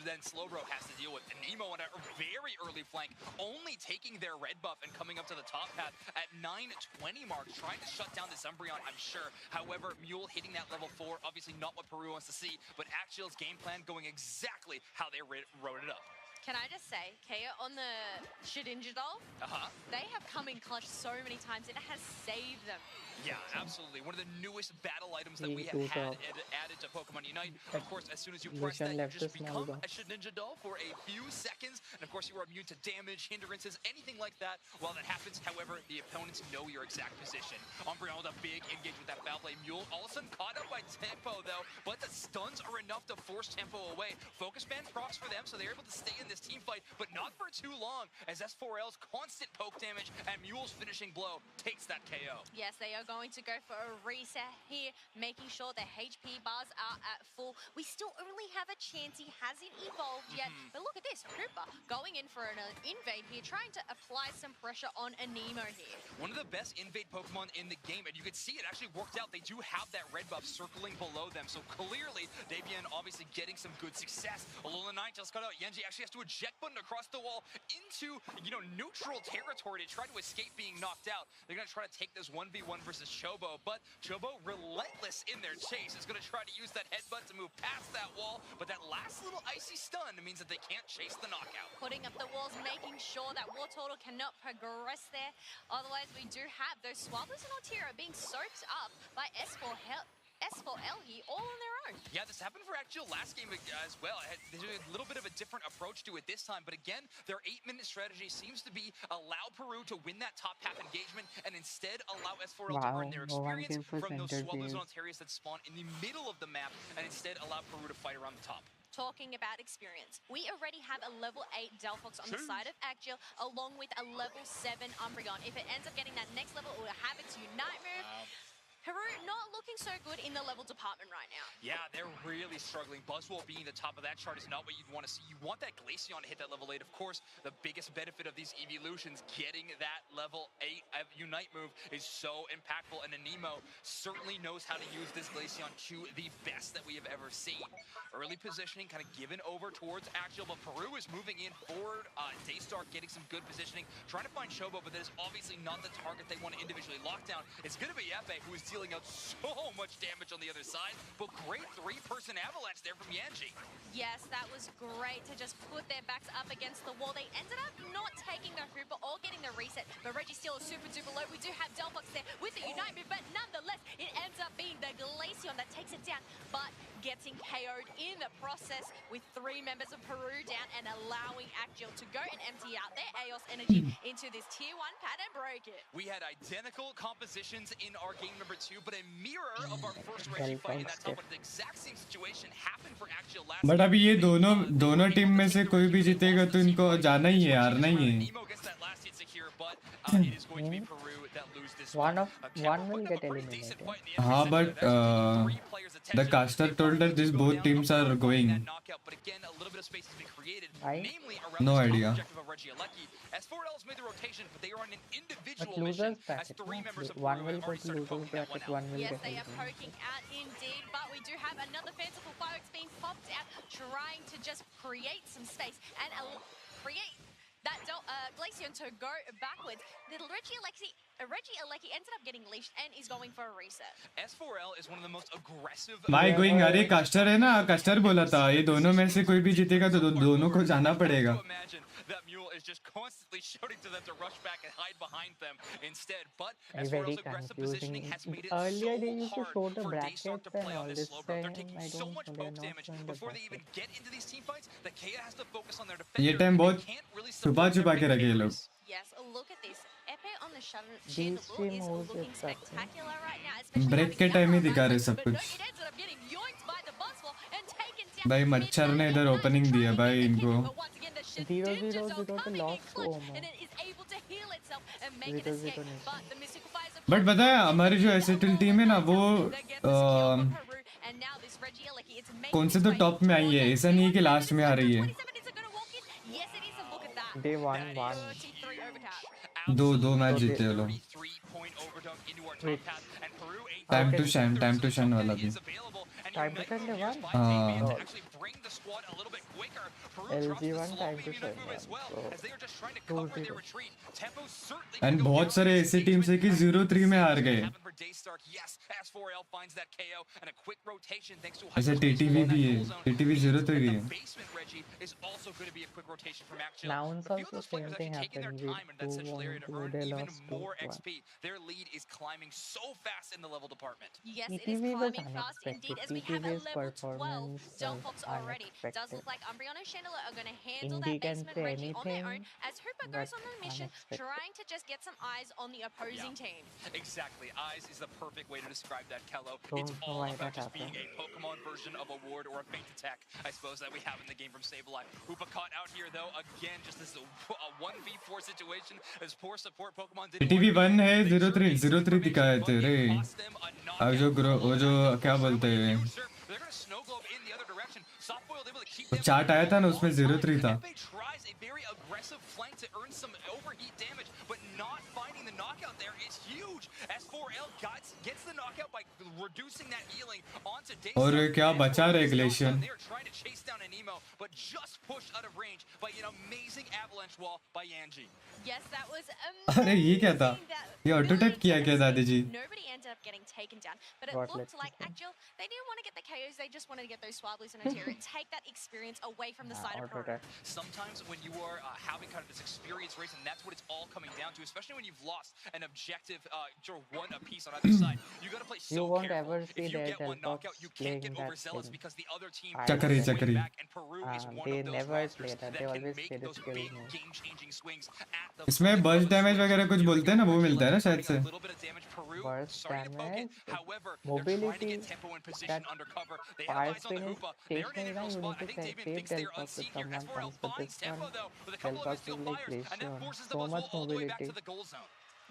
then Slowbro has to deal with. And Nemo on a very early flank, only taking their red buff and coming up to the top path at 920 mark, trying to shut down this Umbreon, I'm sure. However, Mule hitting that level 4, obviously not what Peru wants to see, but Axial's game plan going exactly how they wrote it up. Can I just say, Kea, on the Shedinja doll, they have come in clutch so many times, it has saved them. Yeah, absolutely. One of the newest battle items that we have had added to Pokemon Unite. Of course, as soon as you press that, you just become a Shedinja doll for a few seconds. And of course, you are immune to damage, hindrances, anything like that while that happens. However, the opponents know your exact position. Umbreon with a big engage with that foul play. Mule all of a sudden caught up by Tempo, though. But the stuns are enough to force Tempo away. Focus Band procs for them, so they're able to stay in this team fight, but not for too long, as S4L's constant poke damage and Mule's finishing blow takes that KO. Yes, they are going to go for a reset here, making sure the HP bars was out at full. We still only have a chance. He hasn't evolved yet. But look at this. Hooper going in for an invade here, trying to apply some pressure on Anemo here. One of the best invade Pokemon in the game, and you can see it actually worked out. They do have that red buff circling below them, so clearly Davian obviously getting some good success. Alola 9 just cut out. Yenji actually has to eject button across the wall into, neutral territory to try to escape being knocked out. They're going to try to take this 1v1 versus Chobo, but Chobo, relentless in their chase, is going to try to use that headbutt to move past that wall, but that last little icy stun means that they can't chase the knockout. Putting up the walls, making sure that Wartortle cannot progress there. Otherwise, we do have those Swablu's and Altira being soaked up by S4L here all on their own. Yeah, this happened for Axial last game as well. They did a little bit of a different approach to it this time, but again, their 8-minute strategy seems to be allow Peru to win that top half engagement and instead allow S4L to earn their experience from those Swablu's and Altarias that spawn in the middle of the map and instead allow Peru to fight around the top. Talking about experience, we already have a level 8 Delphox on the side of Axial, along with a level 7 Umbreon. If it ends up getting that next level, it will have its Unite move. Peru not looking so good in the level department right now. Yeah, they're really struggling. Buzzwole being the top of that chart is not what you'd want to see. You want that Glaceon to hit that level 8. Of course, the biggest benefit of these evolutions, getting that level 8 Unite move is so impactful, and Anemo certainly knows how to use this Glaceon to the best that we have ever seen. Early positioning kind of given over towards Axial, but Peru is moving in forward. Daystar getting some good positioning, trying to find Chobo, but that is obviously not the target they want to individually lock down. It's going to be Epe, who is dealing out so much damage on the other side, but great 3-person avalanche there from Yenji. Yes, that was great to just put their backs up against the wall. They ended up not taking the Hooper or getting the reset, but Reggie still is super duper low. We do have Delphox there with the Unite move, but nonetheless, it ends up being the Glaceon that takes it down, but getting KO'd in the process with 3 members of Peru down and allowing Axial to go and empty out their Aeos energy into this tier 1 pad and break it. We had identical compositions in our game number 2, but a mirror of our first Reggie fight in that top, but the exact same situation happened for Axial last but अभी ये दोनों team में से कोई भी जीतेगा तो इनको जाना ही है, हारना ही है. One will get eliminated. हाँ, but the caster told that these both teams are going. No idea. S4L's made the rotation, but they are on an individual But losers mission as bracket, 3 members of one Peru will have go already to started losers poking that one bracket, out. one will Yes, get they are eliminated. poking out indeed, but we do have another fanciful fireworks being popped out, trying to just create some space and create that Glaceon to go backwards. The Reggie Alecki ended up getting leashed and is going for a reset. S4L is one of the most aggressive. My going, अरे caster है ना, caster बोला था ये दोनों में से कोई भी जीतेगा तो दोनों को जाना पड़ेगा. That mule is just constantly shouting to them to rush back and hide behind them instead. But Very S4L's aggressive positioning confusing. has made it Earlier they so used to hard show the for Daystar brackets to and play all on this this slow ground. They're thing. taking I so don't much know, they're poke not damage showing the before they even brackets. get into these team fights that Kea has to focus on their ये defender. Time बहुत They can't really छुपा support छुपा के everything रखे ये they लोग. face. Yes, look at this. Epe on the These chandelier three is moves looking is sucking. spectacular right now, especially break के time ही दिखा रहे सब but no, कुछ. it ended up getting yoinked by the Buzzwole and taken down. भाई मच्छर ने इधर ओपनिंग दिया भाई इनको. But once again, the 0-0 Shedinja without a coming in lost clutch, Omo. and it is able to heal itself and make it 0-0 escape. नहीं. But the mystical fires are but पता है हमारी जो एसएटएल टीम है ना वो and now this Reggie Alecki, it's making कौन से तो टॉप में आई है, ऐसा नहीं है कि लास्ट में आ रही है. yes, it is, and look at that. They won 1. 33 overtap. दो मैच जीते वो लोग. टाइम टू शाइन वाला भी. Time to shine they won. हाँ. LG1 time to shine won. So 2-0. And बहुत सारे ऐसे टीम्स है कि 0-3 में हार गए. ऐसे टीटीवी भी है, टीटीवी 0-3 है. Now it's also same thing happened with 2-1, they lost 2-1. Their lead is climbing so fast in the level department. Yes, it is TTV was climbing fast indeed unexpected. as we have a TTV's level 12 performance Delphox was already. Does unexpected. look like Umbreon and Chandelier are going to handle Indie that can basement say Reggie on their own anything, as Hooper goes but on the mission unexpected. trying to just get some eyes on the opposing team. Exactly. Eyes is the perfect way to describe that, Kello. Don't It's know all why about that just being happened. a Pokemon version of a ward or a feint attack, I suppose, that we have in the game from Sableye. Hoopa caught out here, though. Again, just this a 1v4 situation as poor support Pokemon didn't TTV work. 1 है 0-3 दिखाए थे रे. अब जो क्या बोलते हैं They're going to snow globe in the other direction. Softboiled able to keep them. Chart आया था ना उसमें 0-3 था. FA tries a very aggressive flank to earn some overheat damage, but not finding the knockout there is huge. S4L gets the knockout by reducing that healing onto Daystar. और क्या बचा regulation. They're trying to chase down an emo, but just pushed out of range by an amazing avalanche wall by Yanji. Yes, that was अरे ये क्या था? ये auto type किया क्या दादी जी? Nobody ended up getting taken down, but it looked like Actual, they didn't want to get the KOs, they just wanted to get those Swabblers in a tier and take that experience away from the side of Peru. Sometimes when you are having kind of this experience race, and that's what it's all coming down to, especially when you've lost an objective, one apiece on either side, you got to play so careful. If you get one knockout, you can't get overzealous because the other team is going back, and Peru is one of those rosters that can make those big game-changing swings at the. इसमें burst damage वगैरह कुछ बोलते हैं ना, वो मिलता है ना शायद से. Burst damage, mobility, that fire spin is stationary, you need to save Delphox if someone comes with this one. Delphox is like Glaceon, so much mobility.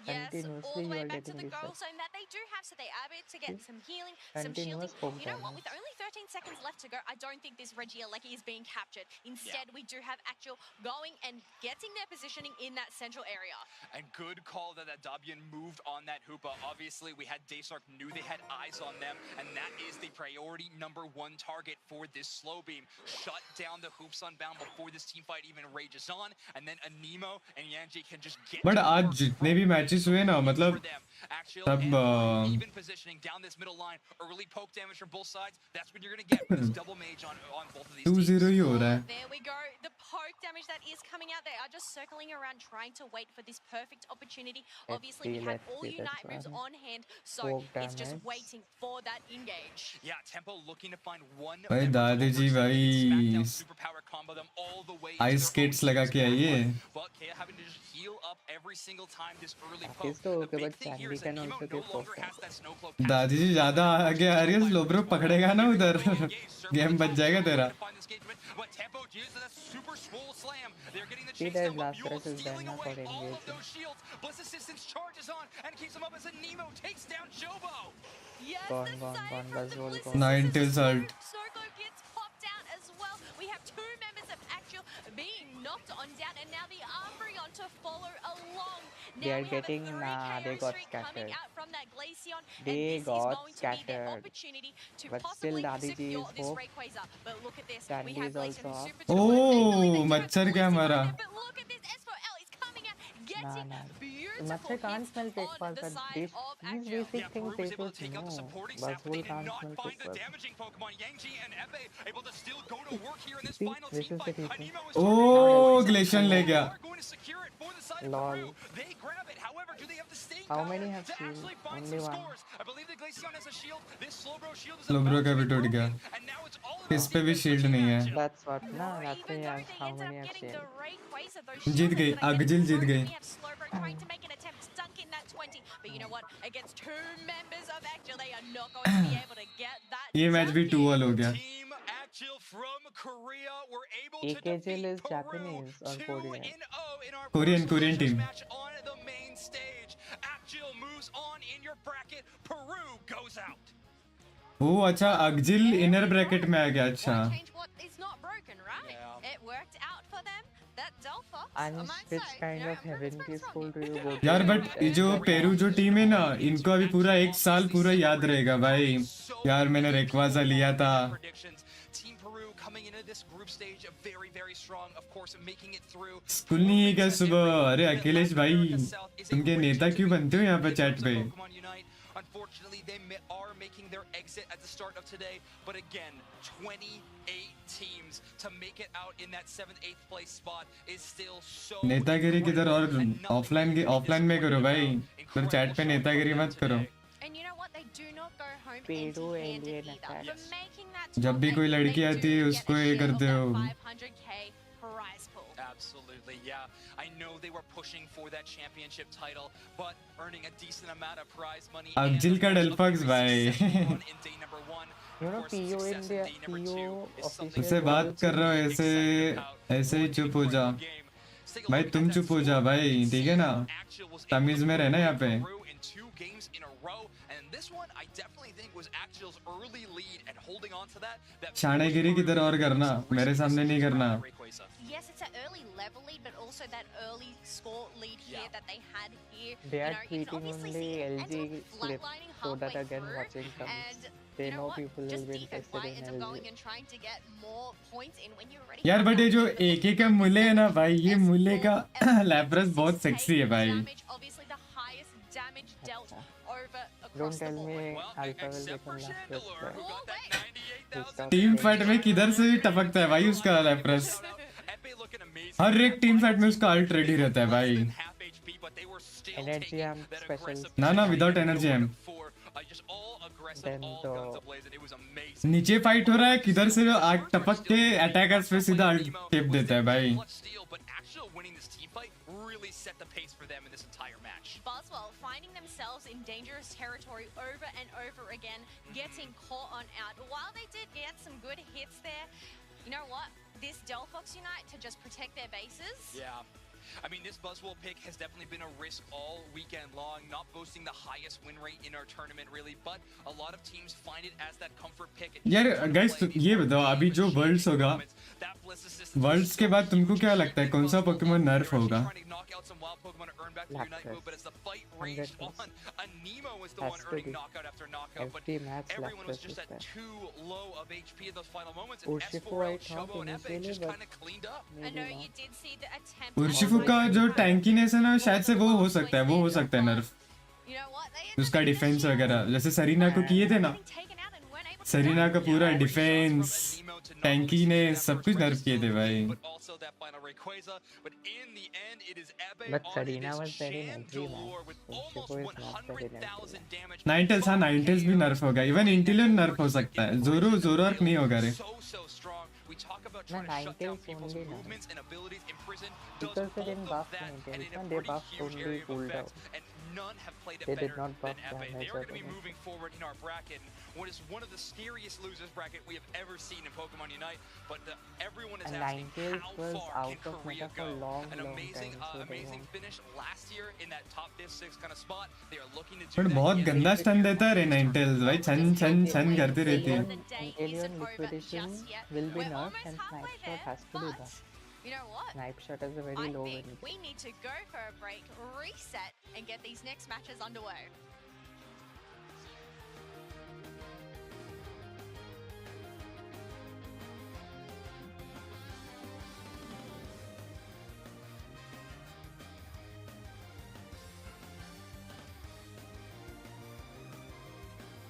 Yes, Continuously all the you way are back to getting the goal this. zone that they do have, so they are able to get some healing, some Continuous shielding. poke You know what, damage. with only 13 seconds left to go, I don't think this Regieleki is being captured. Instead, we do have Actual going and getting their positioning in that central area. And good call that Dabian moved on that Hoopa. Obviously, we had Daystark knew they had eyes on them, and that is the priority #1 target for this slow beam. Shut down the Hoops Unbound before this team fight even rages on, and then Anemo and Yanji can just get. But आज जितने भी matches हुए ना, मतलब सब even positioning down this middle line, early poke damage from both sides. That's what you're going to get with this double mage on both of these teams. 2-0 ही हो रहा है. There we go. The poke damage that is coming out. They are just circling around, trying to wait for this perfect opportunity. Obviously, we have all Unite moves on hand, so it's just waiting for that engage. Yeah, Tempo looking to find one. भाई दादी जी भाई Superpower combo them all the way. Ice skates लगा के आइए. But Kea having to just heal up every single time this early poke. Artist तो okay, but Sandy can also get poke. दादी जी ज्यादा आगे आ रही है, स्लो ब्रो पकड़ेगा ना उधर. गेम बच जाएगा तेरा. But Tempo uses a super swole slam. They're getting the See chase that down, but blast Mule press is stealing done away for all of engaging. those shields. Bliss Assistance charges on and keeps him up as a Nemo takes down Jobo. Yes, Gone, the gone, side gone, from the Buzzwole Bliss gone. 9 kills ult. Snowglobe gets popped out as well. We have 2 members of Actual being knocked on down, and now the Umbreon to follow along. They Now are we have a getting, 3 nah, KO they got streak coming scattered. out from that Glaceon, They and this got is going to be their scattered. opportunity to But possibly still Dadi ji secure is this hope. Rayquaza. But look at this, Sandy we have is Glaceon also super up. Oh, मच्छर क्या मारा. but look at this, S4L is coming out, getting Nah. beautiful Machar can't hits smell fake on balls, the but side these of basic Actual. things Peru they was able to should take out the know. supporting staff, but Buzzwole they did can't not smell find fake the balls. damaging Pokemon. Yangji and Epe able to still go to work here in this See, final this team is the fight. reason. Anemo is Oh, Glaceon ले गया. are going to secure it for the side of Lol. Peru. They grab it. However, do they have the staying How power many have to shield? actually find Only some one. scores? I believe the Glaceon has a shield. This Slowbro shield is Slowbro about का to भी be टूट broken, गया. and now it's all about इस पे भी shield नहीं है. That's what, nah, that's Even why though yes, they how ended many up have getting shield? the Rayquaza, those Jeet shielders गई, that are अगजिल getting Jeet thrown, गई. we have Slowbro trying to make an attempt, stunk in that 20. But you know what? Against 2 members of Actual, they are not going to be able to get that ये match भी 2-1 हो गया. Team Actual from Korea were able to AKGL defeat is Peru Japanese or Korean? 2-0 in our Korean first Korean losers team. match on the main stage. Actual moves on in your bracket. Peru goes out. वो अच्छा अगजिल inner bracket में आ गया. अच्छा change what is not broken, right? It worked out for them. That Delphox, I And might which say, kind you know, of heavenly school do you go to? यार but ये जो Peru जो team है ना, इनको अभी पूरा 1 साल पूरा याद रहेगा भाई. यार मैंने रेक्वाजा लिया था. Predictions. Team Peru coming into this group stage very, very strong. Of course, making it through. School नहीं है क्या सुबह? अरे अखिलेश भाई, तुमके नेता क्यों बनते हो यहाँ पे चैट पे? Pokemon Unite. Unfortunately, they are making their exit at the start of today. But again, 28 teams to make it out in that 7th, 8th place spot is still so. नेतागिरी किधर और ऑफलाइन में करो भाई. पर chat पे नेतागिरी मत करो. And you know what? They do not go home Peru empty-handed alien either. attack. For making that जब top भी कोई 8, लड़की they आती do है, get उसको a ये share of करते that हो. 500k prize pool. Absolutely, yeah. I know they were pushing for that championship title, but earning a decent amount of prize money. अगजिल का डेल्फॉक्स भाई. in day number 1. You know, PO India, PO official. उससे बात कर रहा हूँ ऐसे ही चुप हो जा. भाई तुम चुप हो जा भाई, ठीक है ना? तमीज में रहना यहाँ पे. this one, I definitely think was Axial's early lead and holding on to that शानेगिरी किधर और करना, मेरे सामने नहीं करना. Yes, it's an early level lead, but also that early score lead here that they had here. They are you can tweeting obviously only see LG ends up clips flatlining so that halfway again through, watching comes. and They you know know what? people will Just be DFY interested ends in up going LG. and trying to get more points in when you're ready. यार but ये जो AK का मुल्ले है ना भाई, ये मुल्ले का लैब्रस बहुत सेक्सी है भाई. Obviously the highest damage dealt over across Don't tell the me board. Alpha will become Lapras. Team fight में किधर से भी टपकता है भाई उसका लैब्रस. हर एक टीम फाइट में उसका अल्ट रेडी रहता है भाई. Energy amp special. ना विदाउट एनर्जी एम. Then तो नीचे फाइट हो रहा है, किधर से टपक के अटैकर्स पे सीधा अल्ट टेप देता है भाई. really set the pace for them in this entire match. Boswell finding themselves in dangerous territory over and over again, getting caught on out. While they did get some good hits there, you know what? This Delphox Unite to just protect their bases. Yeah. I mean, this Buzzwell pick has definitely been a risk all weekend long, not boasting the highest win rate in our tournament, really, but a lot of teams find it as that comfort pick. यार guys, ये बताओ अभी जो world's होगा, world's के बाद तुमको क्या लगता है कौन सा पोकेमॉन नर्फ होगा? उर्शिफू का जो टैंकीनेस है ना, शायद से वो हो सकता है नर्फ. उसका डिफेंस वगैरह जैसे सरीना को किए थे ना, सरीना का पूरा डिफेंस, टैंकीनेस सब कुछ नर्फ किए थे भाई. But Serena was very nutty, man. Urshifu is not very nutty. Ninetales, हाँ नाइनटेल्स भी नर्फ होगा, इवन इंटेलियन नर्फ हो सकता है. जोरोआर्क नहीं होगा रे. No, Ninetales only now. Because they didn't buff Ninetales, and they buffed only cooldown. They did not buff damage. They are going to be moving forward in our bracket. What is one of the scariest losers bracket we have ever seen in Pokemon Unite. But everyone is asking how far can Korea go. An amazing, amazing finish last year in that top Div 6 kind of spot. They are looking to do but that. बहुत गंदा stun देता है रे Ninetales भाई, छन करती रहती है. Alien liquidation will be nerfed and Snipe Shot has to be buffed. You know what? Snipe Shot is a very low win. We need to go for a break, reset, and get these next matches underway.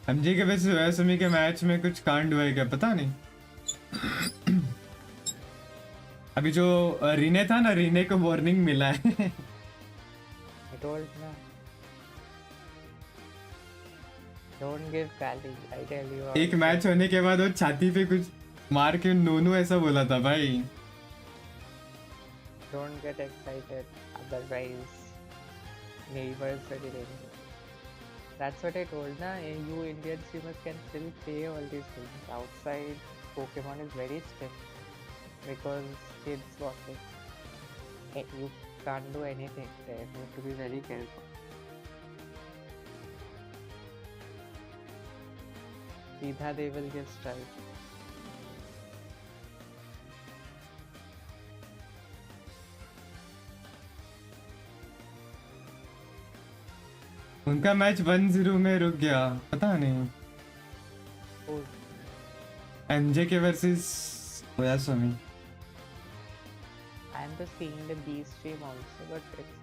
MG के वैसे वैसमी के match में कुछ कांड हुआ है क्या पता नहीं. अभी जो रीने था ना, रीने को वार्निंग मिला है. I told na. Don't give Kali, I tell you. एक मैच होने के बाद वो छाती पे कुछ मार के नोनू ऐसा बोला था भाई. Don't get excited, otherwise neighbors will be ready. That's what I told na. You Indian streamers can still play all these things. Outside, Pokemon is very strict because kids watch it. You can't do anything there. You have to be very careful. Seedha they will give strike. उनका match 1-0 में रुक गया, पता नहीं. MJ के versus वैसमी. I am just seeing the B stream also, but it's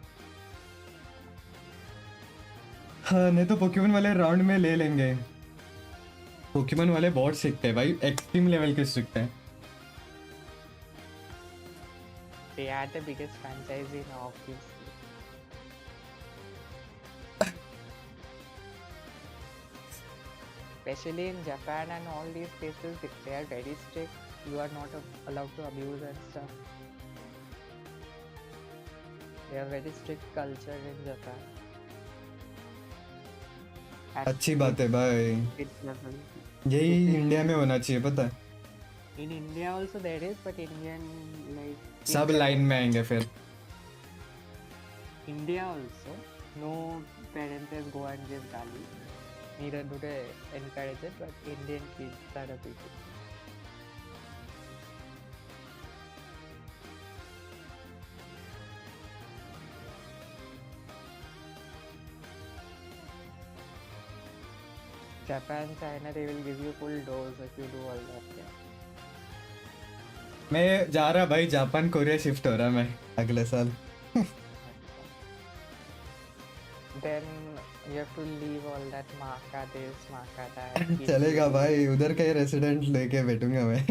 हाँ, नहीं तो पोकेमॉन वाले राउंड में ले लेंगे. पोकेमॉन वाले बहुत सीखते हैं भाई, एक्सट्रीम लेवल के सीखते हैं. they are the biggest franchise in office. Especially in Japan and all these places, they are very strict. You are not allowed to abuse and stuff. They have very strict culture in Japan. अच्छी बात है भाई, यही India में होना चाहिए पता है. In India also there is, but Indian like सब लाइन में आएंगे फिर. India also, no parents go and give Gali. neither do they encourage it, but Indian kids are a bit. Japan, China, they will give you full dose if you do all that. Yeah. मैं जा रहा भाई, Japan Korea shift हो रहा मैं अगले साल. Then you have to leave all that marka this, marka that. चलेगा भाई, उधर का ही रेसिडेंट लेके बैठूंगा मैं.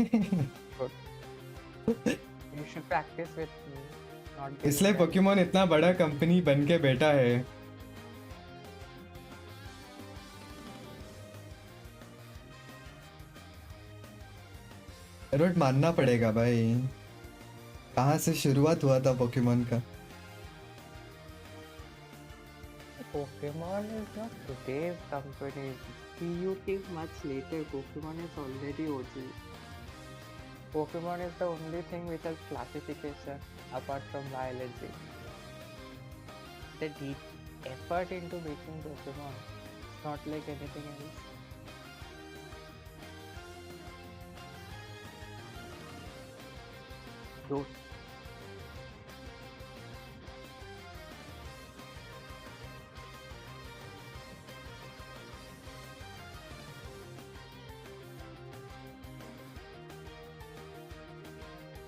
You should practice with me. Not इसलिए पोकेमॉन इतना बड़ा कंपनी बन के बैठा है. रोट मानना पड़ेगा भाई, कहाँ से शुरुआत हुआ था पोकेमॉन का. Pokemon is not today's company. PUT is much later. Pokemon is already OG. Pokemon is the only thing which has classification apart from biology. The deep effort into making Pokemon is not like anything else. Good.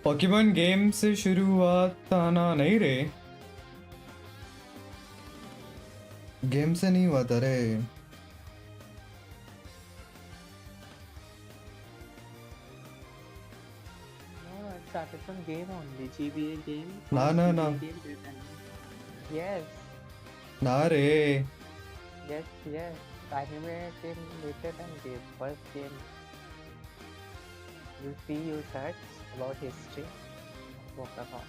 Pokemon game से शुरू हुआ था ना? नहीं रे, game से नहीं हुआ था रे. No, it started from game only. GBA game. No. Yes. ना रे. Yes. Anime came later than game. First game. You see, you search about history of Pokemon.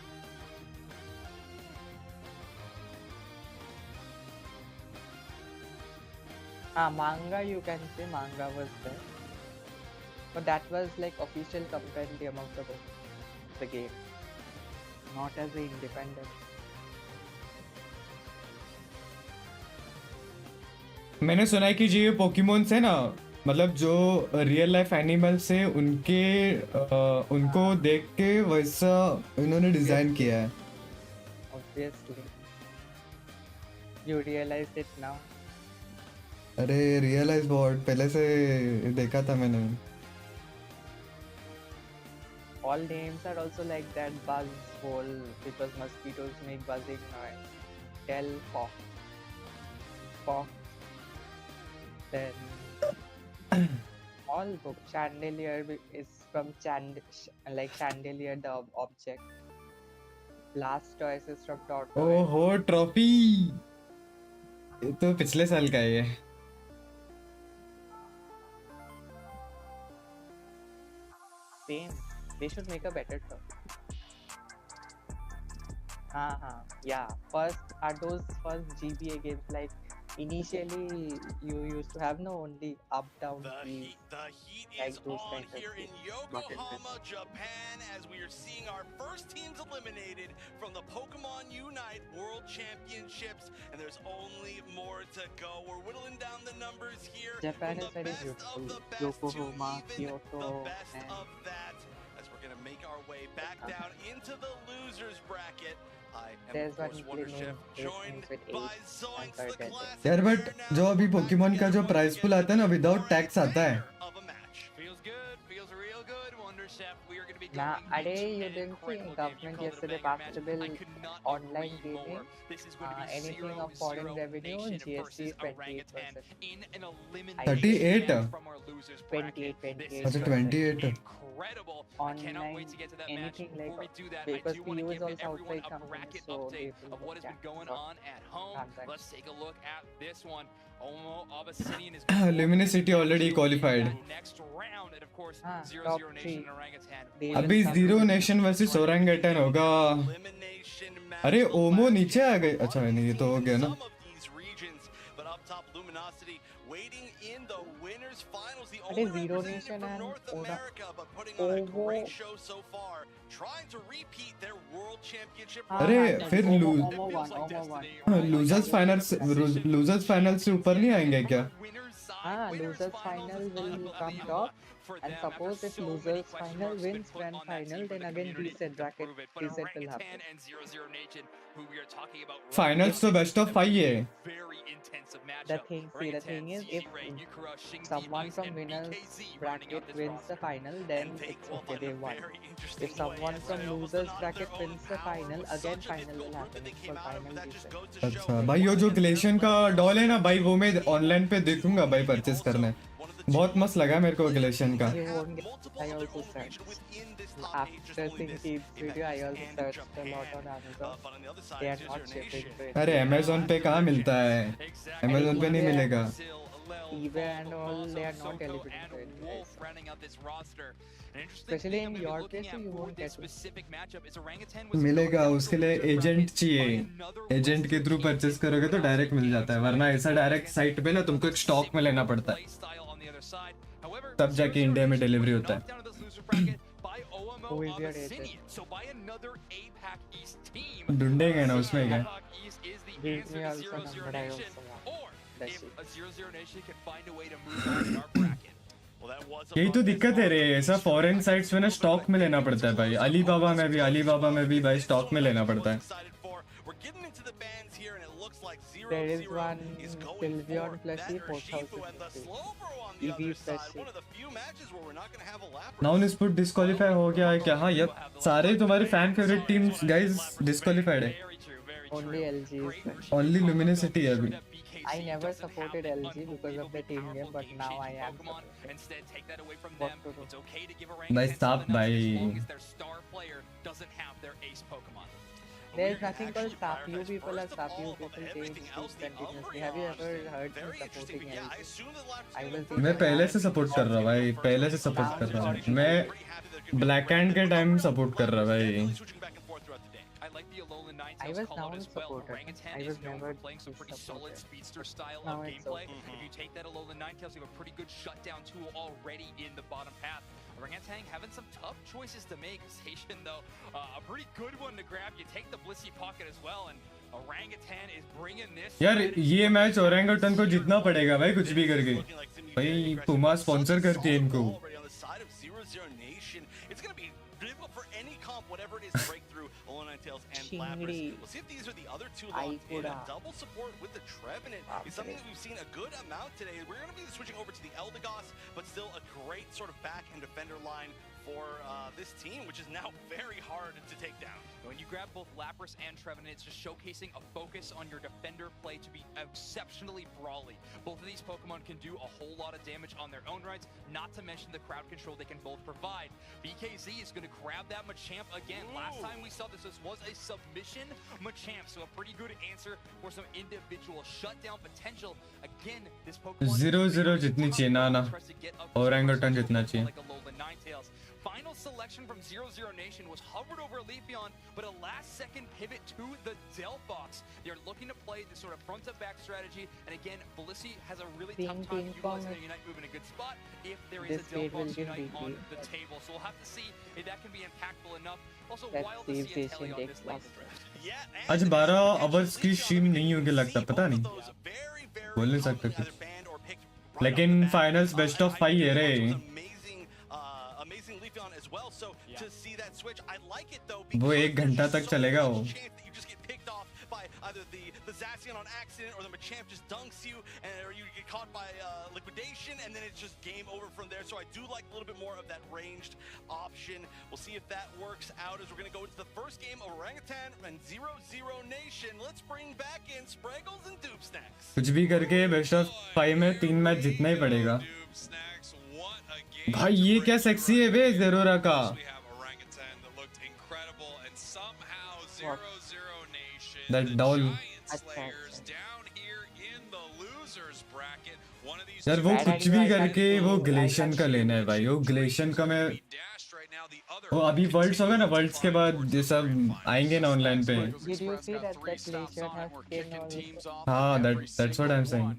Manga, you can say manga was there, but that was like official compendium of the game, not as an independent. मैंने सुना है कि ये Pokemon से ना, मतलब जो real life animal से उनको देख के वैसा इन्होंने डिजाइन किया है. Obviously, you realize it now. अरे रियलाइज बहुत पहले से देखा था मैंने. All names are also like that. Buzz hole because mosquitoes make buzzing noise. Tell Fox. Then all book chandelier is from chandelier the object. Blastoise is from tortoise. ओहो trophy, ये तो पिछले साल का है. Same. They should make a better trophy. Yeah. First are those first GBA games like initially you used to have no only up down keys. The heat like is those on kinds of here in games. Yokohama, Japan, as we are seeing our first teams eliminated from the Pokemon Unite World Championships, and there's only more to go. We're whittling down the numbers here. Japan from is the very best beautiful. of the best Yokohama, to even Kyoto, the best and of that, as we're gonna make our way back down into the losers bracket. I am There's of course one Wonder name, Chef, joined by Zoinks, the classic यार but जो अभी Pokemon का जो price पुल आता है ना, without tax आता है. Feels good, feels real good, Wonder Chef. We are going to be Nah, going Ade, into you an didn't see incredible game. You government called it a yesterday banger match. passed a bill I could not online agree more. gaming. This is going to be Anything of 0-0 foreign revenue, nation GST versus 28%. orangutan in an 38? elimination from our losers bracket. 28. This अच्छा is 28. incredible. I cannot wait to get to that match. Anything Before we like do that, I because do want to PU is give also everyone outside a company, bracket so update they of what has been going on at home. transaction. Let's take a look at this one. Omo Abyssinian is Luminosity already qualified. next round, and of course, top 0-0 Nation three. and Orangutan. अभी zero nation versus ओरंगेटन होगा. अरे ओमो नीचे आ गए. अच्छा नहीं, ये तो हो गया ना. But up top, Luminosity waiting in the winners finals. The Ade, only Zero representative Nation from and North America, but putting on a great show so far, trying to repeat their world championship. अरे फिर losers final से ऊपर नहीं आएंगे क्या? हाँ, losers final will come top, and suppose if losers final wins grand final, then again reset bracket reset will happen. Finals तो best of 5 है. The thing is, if someone from winners bracket wins the final, then it's okay, they won. If someone from losers bracket wins the final, again final will happen. It's for final reset. अच्छा भाई, ये जो ग्लेशियन का doll है ना भाई, वो मैं ऑनलाइन पे देखूंगा भाई परचेस करना है. बहुत मस्त लगा मेरे को ग्लेशियन का. You won't get. I also searched. After seeing Keith's video, I also searched a lot on Amazon. They are not shipping to it. अरे अमेज़न पे कहाँ मिलता है? अमेज़न पे नहीं मिलेगा. eBay and all, they are not eligible to it, guys. Especially in your case, you won't get it. मिलेगा, उसके लिए एजेंट चाहिए. एजेंट के थ्रू परचेस करोगे तो डायरेक्ट मिल जाता है, वरना ऐसा डायरेक्ट साइट पे ना तुमको एक स्टॉक में लेना पड़ता है, तब जाके इंडिया में डिलीवरी होता है. Who is your agent? ढूंढेंगे ना उसमें क्या. Give me also number, I also want. That's it. यही तो दिक्कत है रे, ऐसा फॉरेन साइट्स में ना स्टॉक में लेना पड़ता है भाई. अलीबाबा में भी भाई स्टॉक में लेना पड़ता है. There is one Sylveon plushie, 4,000 EV plushie. नाउन स्पुट डिस्क्वालीफाई हो गया है क्या? हाँ यार, सारे तुम्हारे fan favourite teams guys disqualified है. Only LG is plushie. Only Luminosity है अभी. I never supported LG because of the team game, but now I am. What to do? भाई stop भाई. There's nothing called stop. You people are stop. You people take things continuously. Have you ever heard me supporting LG? I will. मैं पहले से support कर रहा हूँ भाई, पहले से सपोर्ट कर रहा हूँ. मैं ब्लैक हैंड के टाइम सपोर्ट कर रहा भाई. I was now supporter. I was never supporter. Now it's okay. If you take that Alolan Ninetales, you have a pretty good shutdown tool already in the bottom path. Orangutan having some tough choices to make. Station though, a pretty good one to grab. You take the Blissey Pocket as well, and Orangutan is bringing this. यार ये match ओरेंगुटन को जीतना पड़ेगा भाई, कुछ भी करके. भाई पुमा स्पॉन्सर करती है इनको. It's going to be difficult for any comp, whatever it is, to break through Alolan Ninetales and Lapras. We'll see if these are the other two locked in. Double support with the Trevenant is something that we've seen a good amount today. We're going to be switching over to the Eldegoss, but still a great sort of back and defender line for this team, which is now very hard to take down. When you grab both Lapras and Trevenant, it's just showcasing a focus on your defender play to be exceptionally brawly. Both of these Pokemon can do a whole lot of damage on their own rights, not to mention the crowd control they can both provide. BKZ is going to grab that Machamp again. Last time we saw this was a submission Machamp, so a pretty good answer for some individual shutdown potential. Again, this Pokemon 0-0 जितनी चाहिए ना ओरेंगुटन जितना चाहिए. Final selection from 0-0 Nation was hovered over Leafeon, but a last-second pivot to the Delphox. They're looking to play this sort of front-to-back strategy, and again, Blissey has a really tough time utilizing their Unite move in a good spot if there is a Delphox Unite on the table. So we'll have to see if that can be impactful enough. Also, wild to see a Telly on this list. आज 12 hours की stream नहीं होगी लगता, पता नहीं, बोल नहीं सकता कुछ. लेकिन फाइनल्स बेस्ट ऑफ 5 है रे. वो 1 घंटा तक चलेगा वो. Either the Zacian on accident or the Machamp just dunks you, or you get caught by liquidation, and then it's just game over from there. So I do like a little bit more of that ranged option. We'll see if that works out as we're going to go into the first game of Orangutan and 0-0 Nation. Let's bring back in Spraggles and Doop Snacks. कुछ भी करके best of 5 में 3 match जीतना ही पड़ेगा. भाई ये क्या sexy है बे ज़रूरा का. That doll. यार वो कुछ भी करके वो ग्लेशियन का लेना है भाई. वो ग्लेशियन का मैं वो अभी वर्ल्ड्स होगा ना, वर्ल्ड्स के बाद ये सब आएंगे ना ऑनलाइन पे. हाँ, that's what I'm saying.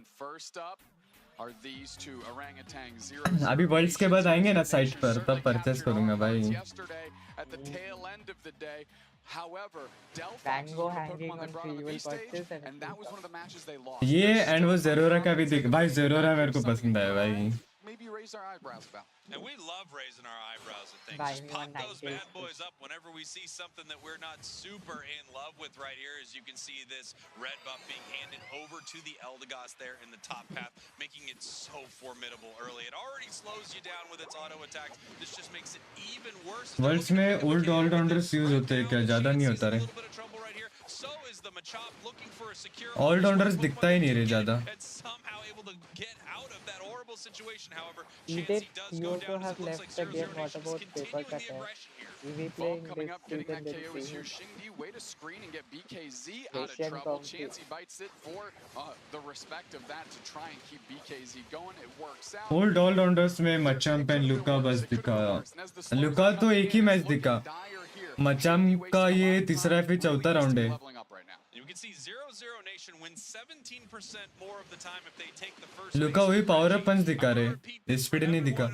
are these two orangutan 0 अभी वर्ल्ड्स के बाद आएंगे ना साइट पर तब परचेस करूंगा भाई. yesterday at the tail end of the day. However, Delphox is one of the Pokemon they brought on the B stage, and that was one of the matches they lost. ये and वो ज़ेरोरा का भी दिख भाई. ज़ेरोरा मेरे को पसंद है भाई. Maybe raise our eyebrows about. And we love raising our eyebrows at things. Just pop those bad boys up whenever we see something that we're not super in love with right here. As you can see this red buff being handed over to the Eldegoss there in the top path, making it so formidable early. It already slows you down with its auto attacks. This just makes it even worse. Worlds में old allrounders use होते हैं क्या? ज़्यादा नहीं होता रे. So is the Machop looking for a secure allrounders दिखता ही नहीं रे ज़्यादा. and somehow able to get out of that horrible situation. However, Edith, you also have left the game. What about paper cutter? If we playing Coming this up, getting season, that then KO is see here. him. Shingdi, way to screen and get BKZ out of Asian trouble. County. Chansey bites it for the respect of that to try and keep BKZ going. It works out. Old allrounders में मचाम pen लुका बस दिखा. लुका तो एक ही match दिखा. मचाम का ये तीसरा फिर चौथा राउंड है. You can see 0-0 Nation wins 17% more of the time if they take the first. लुका वही पावर अप पंच दिखा रहे. स्पीड नहीं दिखा.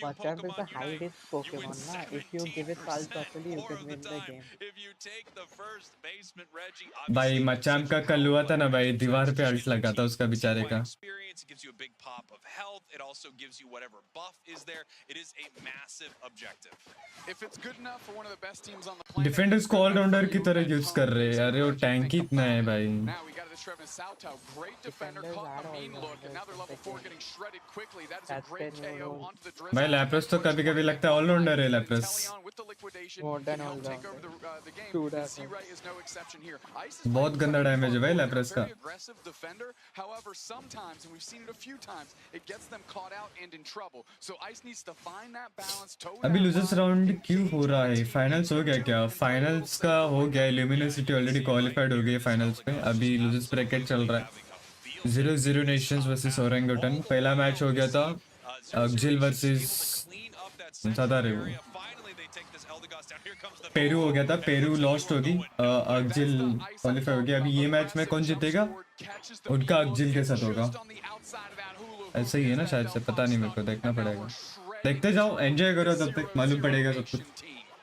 Machamp is a high risk Pokemon, na? If you give it pulse properly, you can win the game. If you take the first basement Reggie, भाई मचाम का कल हुआ था ना भाई. दीवार पे अल्ट लगा था उसका बेचारे का. experience, it gives you a big pop of health. It also gives you whatever buff is there. It is a massive objective. If it's good enough for one of the best teams on the planet. Defenders को allrounder की तरह use कर रहे हैं. अरे वो tank ही इतना है भाई. Now we got this Trevin Salto, great defender, caught a mean look, and now they're level 4 getting shredded quickly. That is a great KO onto the drizzle. भाई लैप्रेस तो कभी कभी लगता है ऑलराउंडर है लैप्रेस. More than all the बहुत गंदा damage है भाई लैप्रेस का. aggressive defender. However, sometimes, and we've seen it a few times, it gets them caught out and in trouble. So Ice needs to find that balance. अभी losers round क्यों हो रहा है? फाइनल्स हो गया क्या? फाइनल्स का हो गया. ल्यूमिनोसिटी ऑलरेडी क्वालिफाइड हो गई है फाइनल्स में. अभी लूजर्स ब्रैकेट चल रहा है. 0-0 नेशंस वर्सेस ओरेंगुटन. पहला मैच हो गया था अग्जिल वर्सेस ज़्यादा रहे वो. पेरू हो गया था. पेरू लॉस्ट होगी. अग्जिल क्वालिफाई हो गया. अभी ये मैच में कौन जीतेगा? उनका अग्जिल के साथ होगा. ऐसा ही है ना शायद से. पता नहीं मेरे को. देखना पड़ेगा. देखते जाओ. एंजॉय करो तब तक मालूम पड़ेगा सब कुछ.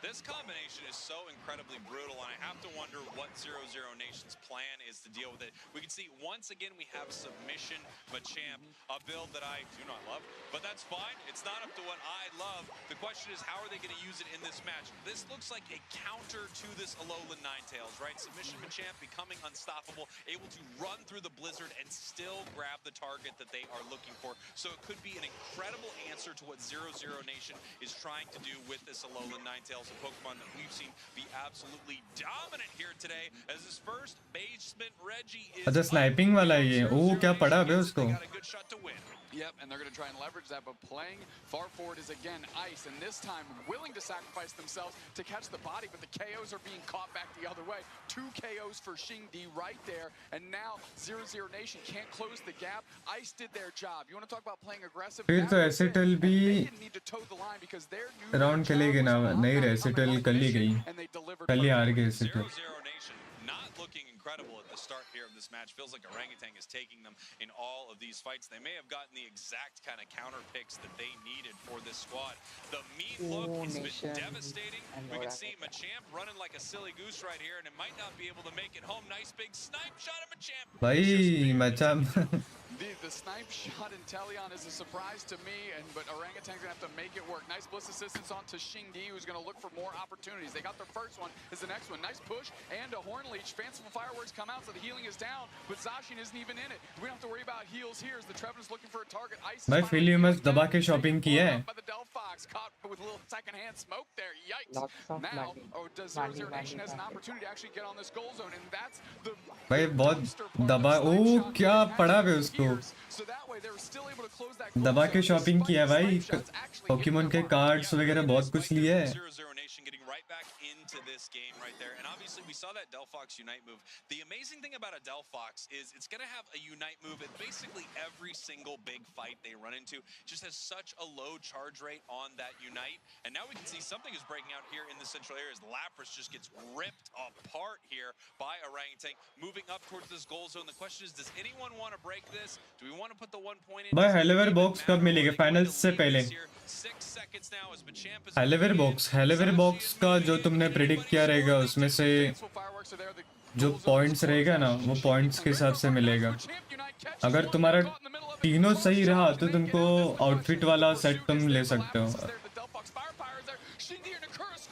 This combination is so incredibly brutal, and I have to wonder what 0-0 Nation's plan is to deal with it. We can see once again we have submission Machamp, a build that I do not love, but that's fine. It's not up to what I love. The question is, how are they going to use it in this match? This looks like a counter to this Alolan Ninetales, right? Submission Machamp becoming unstoppable, able to run through the blizzard and still grab the target that they are looking for. So it could be an incredible answer to what 0-0 Nation is trying to do with this Alolan Ninetales, a Pokemon that we've seen be absolutely dominant here today, as his first basement Reggie is. अच्छा sniping वाला ये. ओ क्या पड़ा बे उसको. Yep, and they're going to try and leverage that, but playing far forward is again Ice, and this time willing to sacrifice themselves to catch the body, but the KOs are being caught back the other way. 2 KOs for Shingdi right there, and now 0-0 Nation can't close the gap. Ice did their job. You want to talk about playing aggressive? फिर तो acetal भी round खेलेगी ना. नहीं रे acetal कल ही गई. कल ही हार गई acetal. Not looking incredible at the start here of this match. Feels like Orangutan is taking them in all of these fights. They may have gotten the exact kind of counter picks that they needed for this squad. The meat look has been devastating. We can see Machamp running like a silly goose right here, and it might not be able to make it home. Nice big snipe shot of Machamp. भाई Machamp. The snipe shot in Teleon is a surprise to me, but Orangutan's going to have to make it work. Nice bliss assistance on to Shingdi, who's going to look for more opportunities. They got their first one. Is the next one. Nice push and a Horn Leech. Fanciful Fireworks come out, so the healing is down, but Zacian isn't even in it. We don't have to worry about heals here as the Trevenant's looking for a target. Ice भाई फिलियमस दबा के shopping की है. by the Delphox, caught with a little second-hand smoke there. Yikes. Now, does 0-0 Nation has an opportunity to actually get on this goal zone, and that's the... भाई बहुत दबा. ओ क्या पड़ा बे उसको. दबा के शॉपिंग किया भाई. पोकेमोन के कार्ड्स वगैरह बहुत कुछ लिए है. into this game right there. And obviously we saw that Delphox Unite move. The amazing thing about a Delphox is it's going to have a Unite move in basically every single big fight they run into. Just has such a low charge rate on that Unite. And now we can see something is breaking out here in the central area as Lapras just gets ripped apart here by Orangutan. Moving up towards this goal zone. The question is, does anyone want to break this? Do we want to put the 1 point in? भाई हेलीवेयर box कब मिलेगी finals से पहले? हेलीवेयर box का जो तुमने predict किया रहेगा उसमें से जो पॉइंट्स रहेगा ना वो पॉइंट्स के हिसाब से मिलेगा. अगर तुम्हारा तीनों सही रहा तो तुमको आउटफिट वाला सेट तुम ले सकते हो.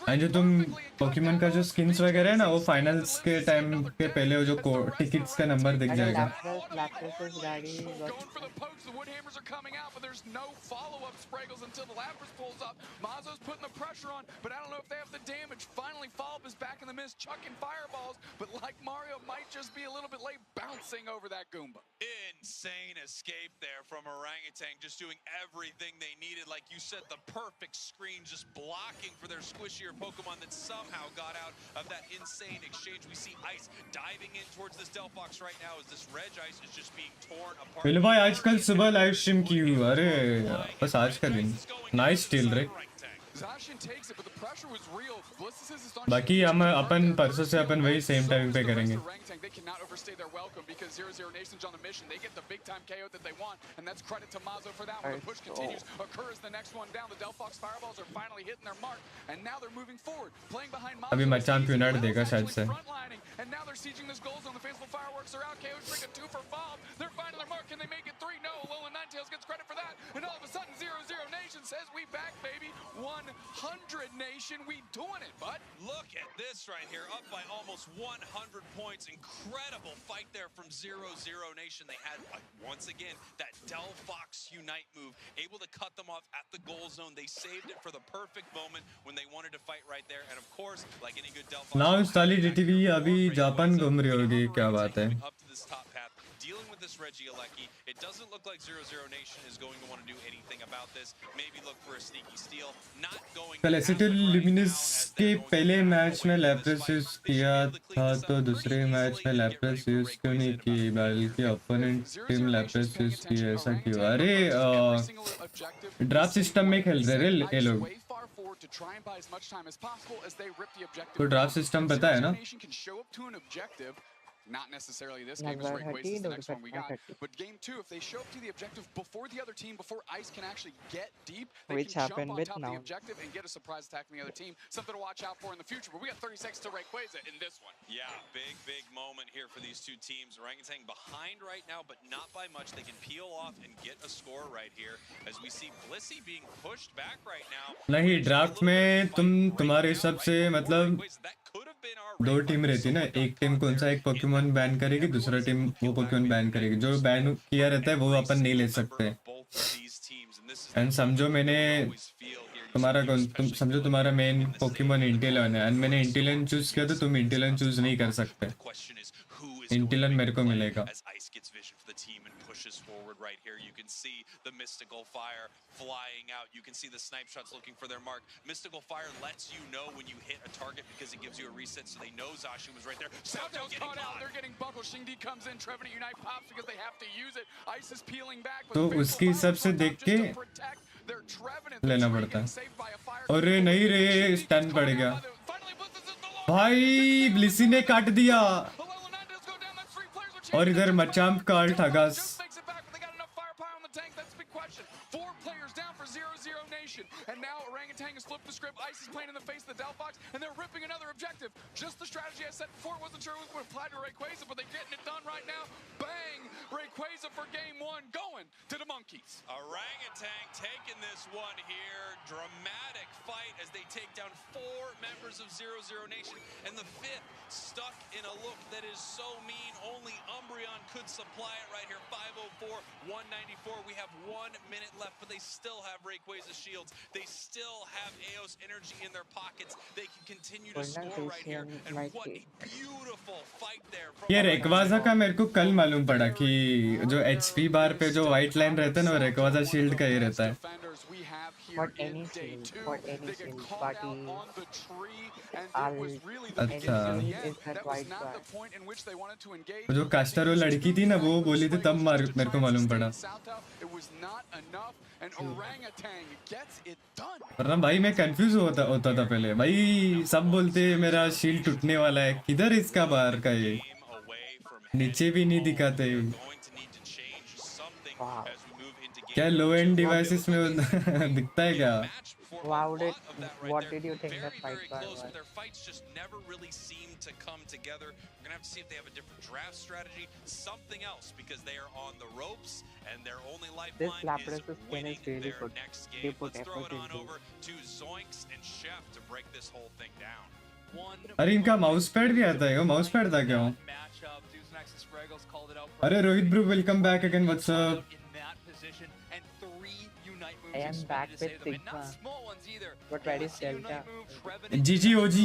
एंड जो तुम पोकेमॉन का जो स्किन्स वगैरह है ना वो फाइनल्स के टाइम के पहले वो जो टिकट्स का नंबर दिख जाएगा. Woodhammers are coming out, but there's no follow-up Spraggles until the Lapras pulls up. Mazo's putting the pressure on, but I don't know if they have the damage. Finally, Falb is back in the mist, chucking fireballs, but like Mario, might just be a little bit late bouncing over that Goomba. Insane escape there from Orangutan, just doing everything they needed. Like you said, the perfect screen, just blocking for their squishier Pokemon that somehow got out of that insane exchange. We see Ice diving in towards this Delphox right now as this Reg Ice is just being torn apart. फिर भाई आजकल सुबह live stream की हुई. अरे बस आज का दिन. नाइस स्टील रे. बाकी हम अपन परसों से अपन वही सेम टाइम पे करेंगे. They cannot overstay their welcome because 0-0 Nation's on a mission. They get the big time KO that they want, and that's credit to Mazo for that one. The push continues. Occurs the next one down. The Delphox fireballs are finally hitting their mark, and now they're moving forward, playing behind Mazo. अभी मचान unite देगा शायद से. And now they're sieging this goal zone. The faithful fireworks are out. KO's bring a 2 for Bob. They're finding their mark. Can they make it 3? No. Alolan Ninetales gets credit for that, and all of a sudden 0-0 Nation says we back, baby. 100 Nation, we doing it, bud. Look at this right here, up by almost 100 points. Incredible fight there from 0-0 Nation. They had, once again, that Delphox Unite move, able to cut them off at the goal zone. They saved it for the perfect moment when they wanted to fight right there. And of course, like any good Delphox... Now install DTV अभी Japan घूम रही होगी. क्या बात है. Dealing with this Regieleki, it doesn't look like 0-0 Nation is going to want to do anything about this. Maybe look for a sneaky steal. Not going to Felicity Luminous के पहले match में लैप्रेस use किया था तो दूसरे match में लैप्रेस use क्यों नहीं की बल्कि ओपोनेंट टीम लैप्रेस यूज की. ऐसा क्यों? अरे ड्राफ्ट सिस्टम में खेल रहे ये लोग. तो ड्राफ्ट सिस्टम पता है ना? Not necessarily this game, as Rayquaza is the next one we got. But game 2, if they show up to the objective before the other team, before Ice can actually get deep, they can jump on top of the objective and get a surprise attack from the other team. Something to watch out for in the future. But we got 30 seconds to Rayquaza in this one. Yeah, big moment here for these two teams. Orangutan behind right now, but not by much. They can peel off and get a score right here. As we see Blissey being pushed back right now. नहीं, draft में तुम्हारे सबसे मतलब दो team रहती है ना. एक टीम कौन सा एक पोकेमॉन बैन करेगी, दूसरा टीम वो पोकेमॉन बैन करेगी. जो बैन किया रहता है वो अपन नहीं ले सकते. एंड समझो मैंने तुम समझो तुम्हारा मेन पोकेमॉन इंटेलन है एंड मैंने इंटेलन चूज किया तो तुम इंटेलन चूज नहीं कर सकते. इंटेलन मेरे को मिलेगा. Pushes forward right here. You can see the Mystical Fire flying out. You can see the snipe shots looking for their mark. Mystical Fire lets you know when you hit a target because it gives you a reset, so they know Zashi was right there. Soundtail's caught out. They're getting buckled. Shingdi comes in. Trevor Unite pops because they have to use it. Ice is peeling back. तो उसकी हिसाब से देख के लेना पड़ता है. और नहीं रे स्टन पड़ गया भाई. ब्लिसी ने काट दिया और इधर मचाम्प का alt हगास. And now Orangutan has flipped the script. Ice is playing in the face of the Delphox, and they're ripping another objective. Just the strategy I said before. Wasn't sure it was going to apply to Rayquaza, but they're getting it done right now. Bang! Rayquaza for game 1, going to the Monkeys. Orangutan taking this one here. Dramatic fight as they take down 4 members of 0-0 Nation, and the 5th stuck in a look that is so mean. Only Umbreon could supply it right here. 504, 194. We have 1 minute left, but they still have Rayquaza shields. They still have Eos energy in their pockets. They can continue to score right here. And what a beautiful fight there. ये Rayquaza का मेरे को कल मालूम पड़ा कि जो HP बार पे जो व्हाइट लाइन रहता है ना वो रेक्वाजा शील्ड का ही रहता है. here in day 2. They get caught out on the tree, and it was really the beginning of the end. That was not the point in which they wanted to engage. जो caster वो लड़की थी ना वो बोली थी तब मेरे को मालूम पड़ा। It was not enough, and Orangutan gets it done. वरना भाई मैं कंफ्यूज होता था पहले भाई, सब बोलते मेरा शील्ड टूटने वाला है, किधर इसका बाहर का ये नीचे भी नहीं दिखाते क्या लो एंड डिवाइसेस में दिखता है क्या? What did you think that fight was? Their fights just never really seem to come together. We're gonna have to see if they have a different draft strategy, something else, because they are on the ropes and their only lifeline is winning their next game. Let's throw it on over to Zoinks and Chef to break this whole thing down. अरे इनका mouse pad भी आता है, वो mouse pad था क्या? अरे Rohit bro welcome back again, what's up? I am back with Sigma, but where is Delta? GG OG.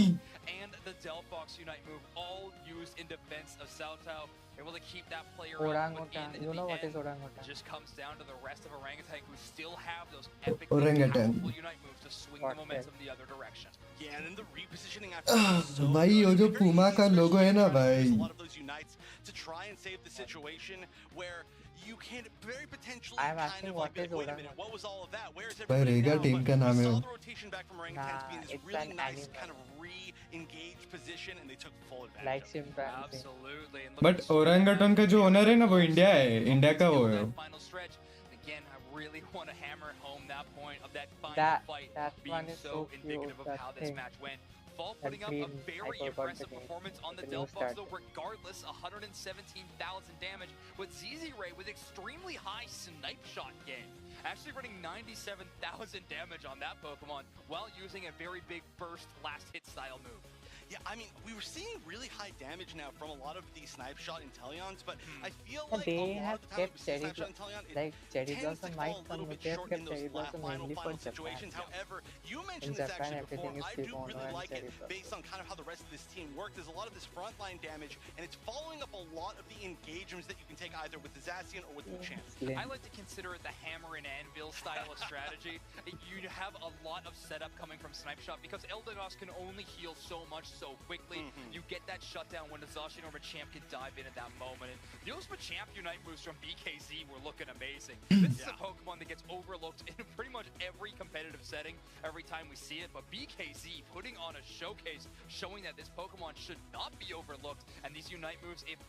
And the Delphox Unite move, all used in defense of Saltao. Able to keep that player Orangutan, you know what is Orangutan? Just comes down to the rest of Orangutan who still have those epic Orangutan. powerful Unite moves to swing the momentum the other direction. Yeah, and then the repositioning after भाई वो जो Puma का लोगो है ना भाई, a lot of those Unites to try and save the situation where you can very potentially kind of like wait a minute, what was all of that? Where is भाई everybody रेगा now? Team का नाम है We वो। saw the rotation back from Orangutans being this really nice kind of re-engaged position, and they took full advantage. Like chimpanzee. Absolutely. But Orangutan का जो owner है ना वो इंडिया है, इंडिया का वो है। Final stretch. Again, I really want to hammer home that point of that final fight that being one is so indicative of how this match went. Fall putting up a very impressive performance on the Delphox though, regardless, 117,000 damage, with ZZ Ray with extremely high snipe shot game. Actually running 97,000 damage on that Pokemon while using a very big burst last hit style move. Yeah, I mean, we were seeing really high damage now from a lot of these snipe shot Inteleons, but I feel like they a lot have of the time kept we see snipe shot Inteleon, like Cherry tends Blossom to might fall a come, little but bit they have short kept in those Cherry Blossom mainly for final Japan. situations. However, you mentioned In this Japan, actually before. everything is I do Kimono really and like Cherry it Blossom. based on kind of how the rest of this team worked. There's a lot of this frontline damage, and it's following up a lot of the engagements that you can take either with the Zacian or with the Champ. I like to consider it the hammer and anvil style of strategy. You have a lot of setup coming from Snipe Shot because Eldegoss can only heal so much so quickly. You get that shutdown when the Zacian or Machamp can dive in at that moment. And those Machamp Unite moves from BKZ were looking amazing. This is a Pokemon that gets overlooked in pretty much every competitive setting every time we see it. But BKZ putting on a showcase showing that this Pokemon should not be overlooked. And these Unite moves, if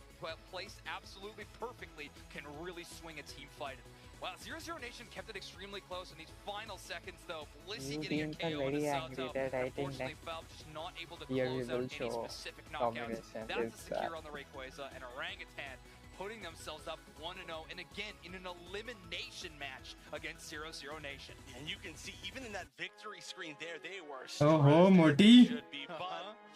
placed absolutely perfectly, can really swing a team fight. Wow, 0-0 Nation kept it extremely close in these final seconds, though. Blissey getting a KO into Salto. Unfortunately, Valve just not able to close out any specific knockouts. That's a secure on the Rayquaza, and Orangutan putting themselves up 1-0, and again, in an elimination match against 0-0 Nation. And you can see, even in that victory screen there, they were Moti. should be